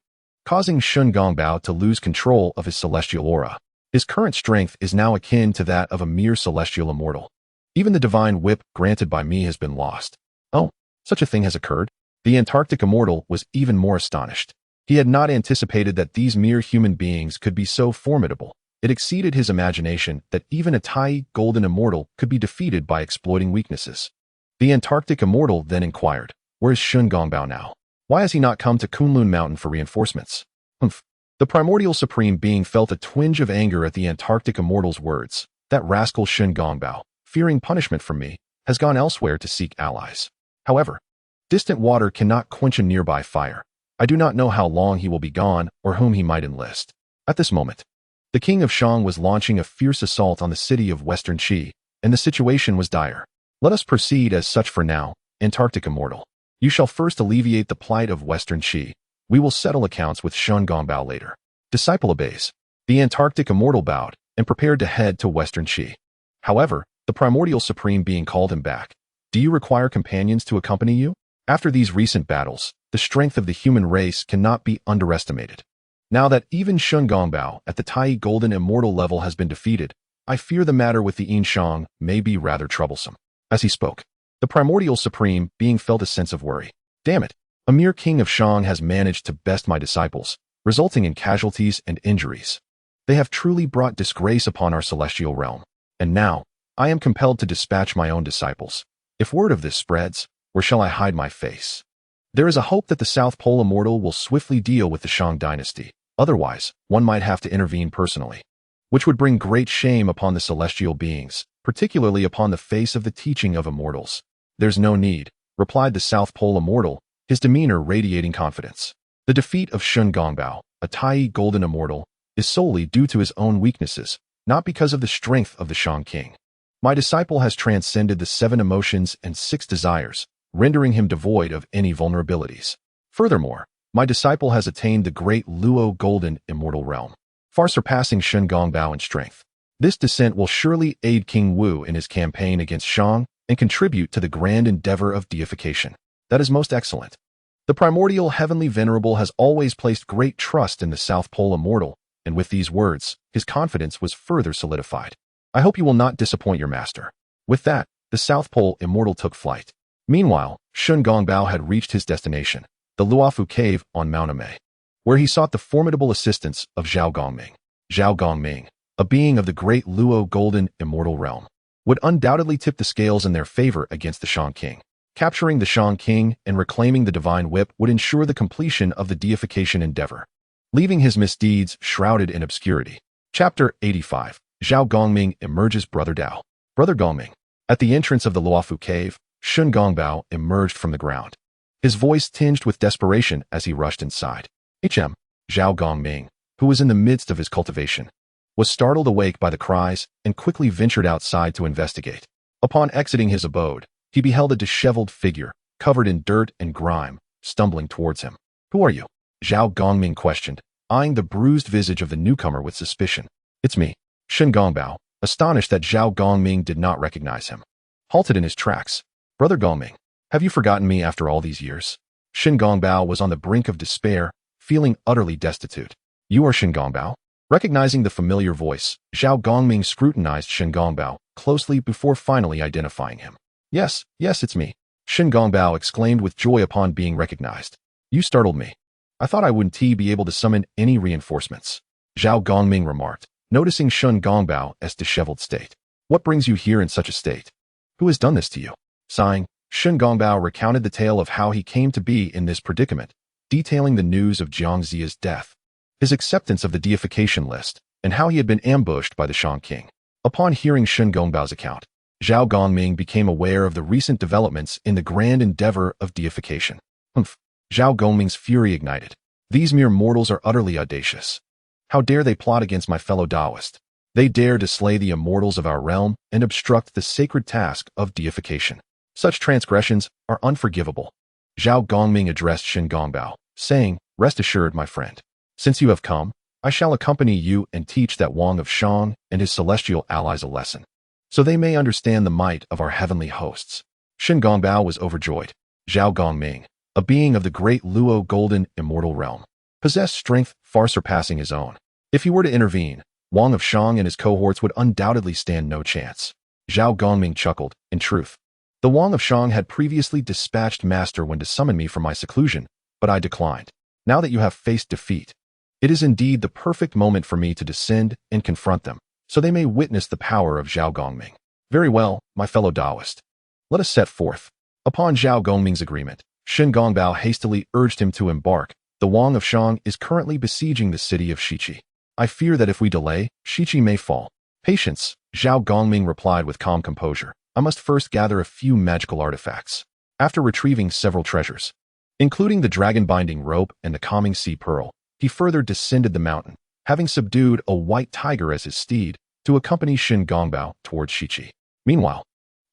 causing Shun Gongbao to lose control of his celestial aura. His current strength is now akin to that of a mere celestial immortal. Even the divine whip granted by me has been lost. Oh, Such a thing has occurred? The Antarctic immortal was even more astonished. He had not anticipated that these mere human beings could be so formidable. It exceeded his imagination that even a tiny golden immortal could be defeated by exploiting weaknesses. The Antarctic immortal then inquired, "Where is Shun Gongbao now? Why has he not come to Kunlun Mountain for reinforcements?" Humph. The primordial supreme being felt a twinge of anger at the Antarctic immortal's words. That rascal Shun Gongbao, fearing punishment from me, has gone elsewhere to seek allies. However, distant water cannot quench a nearby fire. I do not know how long he will be gone or whom he might enlist. At this moment, the king of Shang was launching a fierce assault on the city of Western Qi, and the situation was dire. Let us proceed as such for now, Antarctic immortal. You shall first alleviate the plight of Western Qi. We will settle accounts with Shun Gongbao later. Disciple obeys. The Antarctic immortal bowed and prepared to head to Western Qi. However, the primordial supreme being called him back. Do you require companions to accompany you? After these recent battles, the strength of the human race cannot be underestimated. Now that even Shun Gongbao at the Tai Golden Immortal level has been defeated, I fear the matter with the Yin Shang may be rather troublesome. As he spoke, the primordial supreme being felt a sense of worry. Damn it, a mere king of Shang has managed to best my disciples, resulting in casualties and injuries. They have truly brought disgrace upon our celestial realm. And now, I am compelled to dispatch my own disciples. If word of this spreads, where shall I hide my face? There is a hope that the South Pole Immortal will swiftly deal with the Shang Dynasty. Otherwise, one might have to intervene personally, which would bring great shame upon the celestial beings, particularly upon the face of the teaching of immortals. There's no need, replied the South Pole Immortal, his demeanor radiating confidence. The defeat of Shun Gongbao, a Tai Golden Immortal, is solely due to his own weaknesses, not because of the strength of the Shang King. My disciple has transcended the 7 emotions and 6 desires, rendering him devoid of any vulnerabilities. Furthermore, my disciple has attained the great Luo Golden Immortal Realm, far surpassing Shun Gongbao in strength. This descent will surely aid King Wu in his campaign against Shang and contribute to the grand endeavor of deification. That is most excellent. The primordial heavenly venerable has always placed great trust in the South Pole Immortal, and with these words, his confidence was further solidified. I hope you will not disappoint your master. With that, the South Pole Immortal took flight. Meanwhile, Shun Gongbao had reached his destination, the Luofu Cave on Mount Amei, where he sought the formidable assistance of Zhao Gongming. Zhao Gongming, a being of the great Luo Golden Immortal Realm, would undoubtedly tip the scales in their favor against the Shang King. Capturing the Shang King and reclaiming the Divine Whip would ensure the completion of the deification endeavor, leaving his misdeeds shrouded in obscurity. Chapter 85. Zhao Gongming emerges Brother Dao. Brother Gongming. At the entrance of the Luofu Cave, Shun Gongbao emerged from the ground, his voice tinged with desperation as he rushed inside. Zhao Gongming, who was in the midst of his cultivation, was startled awake by the cries and quickly ventured outside to investigate. Upon exiting his abode, he beheld a disheveled figure, covered in dirt and grime, stumbling towards him. Who are you? Zhao Gongming questioned, eyeing the bruised visage of the newcomer with suspicion. It's me, Shun Gongbao, astonished that Zhao Gongming did not recognize him. Halted in his tracks. Brother Gongming, have you forgotten me after all these years? Shun Gongbao was on the brink of despair, feeling utterly destitute. You are Shun Gongbao? Recognizing the familiar voice, Zhao Gongming scrutinized Shun Gongbao closely before finally identifying him. Yes, it's me, Shun Gongbao exclaimed with joy upon being recognized. You startled me. I thought I wouldn't be able to summon any reinforcements. Zhao Gongming remarked, noticing Shun Gongbao as disheveled state. What brings you here in such a state? Who has done this to you? Sighing, Shun Gongbao recounted the tale of how he came to be in this predicament, detailing the news of Jiang Ziya's death, his acceptance of the deification list, and how he had been ambushed by the Shang King. Upon hearing Shun Gongbao's account, Zhao Gongming became aware of the recent developments in the grand endeavor of deification. Humph! Zhao Gongming's fury ignited. These mere mortals are utterly audacious. How dare they plot against my fellow Taoist? They dare to slay the immortals of our realm and obstruct the sacred task of deification. Such transgressions are unforgivable. Zhao Gongming addressed Shun Gongbao, saying, Rest assured, my friend. Since you have come, I shall accompany you and teach that Wang of Shang and his celestial allies a lesson, so they may understand the might of our heavenly hosts. Shun Gongbao was overjoyed. Zhao Gongming, a being of the great Luo Golden Immortal Realm, possessed strength far surpassing his own. If he were to intervene, Wang of Shang and his cohorts would undoubtedly stand no chance. Zhao Gongming chuckled. In truth, The Wang of Shang had previously dispatched Master Wen to summon me from my seclusion, but I declined. Now that you have faced defeat, it is indeed the perfect moment for me to descend and confront them, so they may witness the power of Zhao Gongming. Very well, my fellow Taoist. Let us set forth. Upon Zhao Gongming's agreement, Shen Gongbao hastily urged him to embark. The Wang of Shang is currently besieging the city of Shiqi. I fear that if we delay, Shiqi may fall. Patience, Zhao Gongming replied with calm composure. I must first gather a few magical artifacts. After retrieving several treasures, including the dragon-binding rope and the calming sea pearl, he further descended the mountain, having subdued a white tiger as his steed, to accompany Shen Gongbao towards Shiqi. Meanwhile,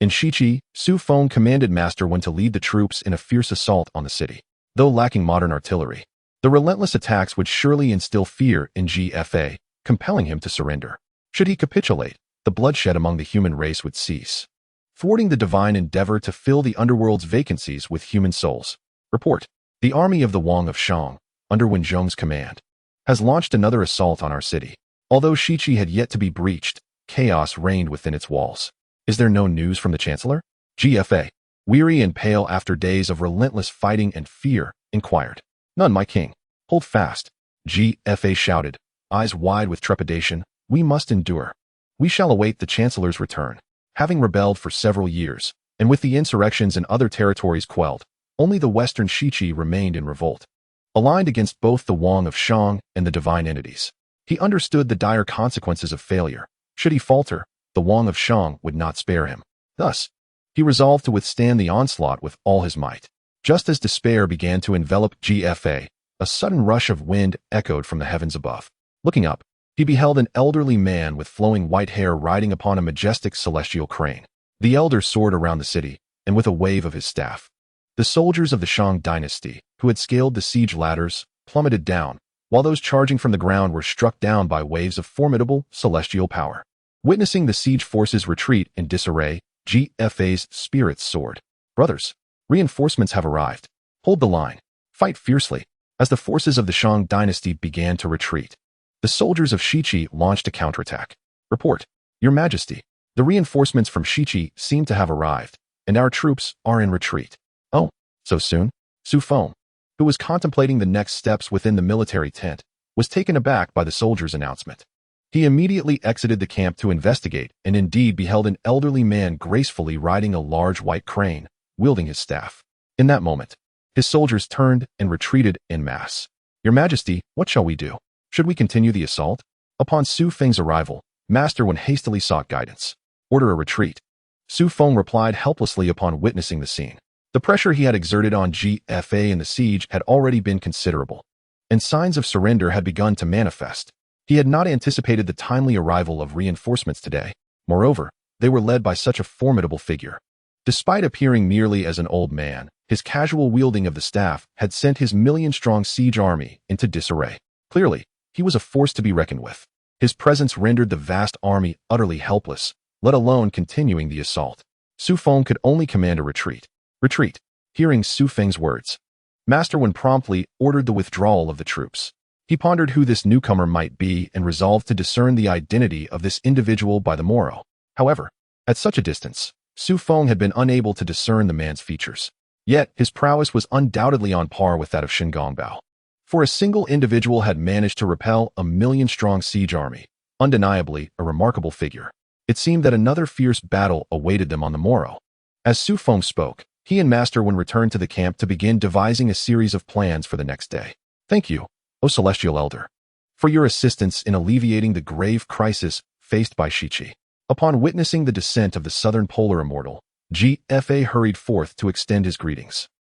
in Shiqi, Xu Feng commanded Master Wen to lead the troops in a fierce assault on the city. Though lacking modern artillery, the relentless attacks would surely instill fear in GFA, compelling him to surrender. Should he capitulate, the bloodshed among the human race would cease, thwarting the divine endeavor to fill the underworld's vacancies with human souls. Report. The army of the Wang of Shang, under Wen Zhong's command, has launched another assault on our city. Although Shiqi had yet to be breached, chaos reigned within its walls. Is there no news from the Chancellor? GFA, weary and pale after days of relentless fighting and fear, inquired. None, my king. Hold fast. GFA shouted, eyes wide with trepidation. We must endure. We shall await the Chancellor's return. Having rebelled for several years, and with the insurrections in other territories quelled, only the western Shiqi remained in revolt, aligned against both the Wang of Shang and the divine entities. He understood the dire consequences of failure. Should he falter, the Wang of Shang would not spare him. Thus, he resolved to withstand the onslaught with all his might. Just as despair began to envelop GFA, a sudden rush of wind echoed from the heavens above. Looking up, he beheld an elderly man with flowing white hair riding upon a majestic celestial crane. The elder soared around the city, and with a wave of his staff, the soldiers of the Shang Dynasty, who had scaled the siege ladders, plummeted down, while those charging from the ground were struck down by waves of formidable celestial power. Witnessing the siege forces retreat in disarray, GFA's spirits soared. Brothers, reinforcements have arrived. Hold the line. Fight fiercely. As the forces of the Shang Dynasty began to retreat, the soldiers of Shiqi launched a counterattack. Report. Your Majesty, the reinforcements from Shiqi seem to have arrived, and our troops are in retreat. Oh, so soon? Xu Feng, who was contemplating the next steps within the military tent, was taken aback by the soldiers' announcement. He immediately exited the camp to investigate and indeed beheld an elderly man gracefully riding a large white crane, wielding his staff. In that moment, his soldiers turned and retreated en masse. Your Majesty, what shall we do? Should we continue the assault? Upon Xu Feng's arrival, Master Wen hastily sought guidance. Order a retreat. Xu Feng replied helplessly upon witnessing the scene. The pressure he had exerted on GFA in the siege had already been considerable, and signs of surrender had begun to manifest. He had not anticipated the timely arrival of reinforcements today. Moreover, they were led by such a formidable figure. Despite appearing merely as an old man, his casual wielding of the staff had sent his million-strong siege army into disarray. Clearly, he was a force to be reckoned with. His presence rendered the vast army utterly helpless, let alone continuing the assault. Xu Feng could only command a retreat. Retreat. Hearing Xu Feng's words, Master Wen promptly ordered the withdrawal of the troops. He pondered who this newcomer might be and resolved to discern the identity of this individual by the morrow. However, at such a distance, Xu Feng had been unable to discern the man's features. Yet, his prowess was undoubtedly on par with that of Shen Gongbao. For a single individual had managed to repel a million-strong siege army, undeniably a remarkable figure. It seemed that another fierce battle awaited them on the morrow. As Xu Feng spoke, he and Master Wen returned to the camp to begin devising a series of plans for the next day. Thank you, O Celestial Elder, for your assistance in alleviating the grave crisis faced by Shiqi. Upon witnessing the descent of the Southern Polar Immortal, GFA hurried forth to extend his greetings.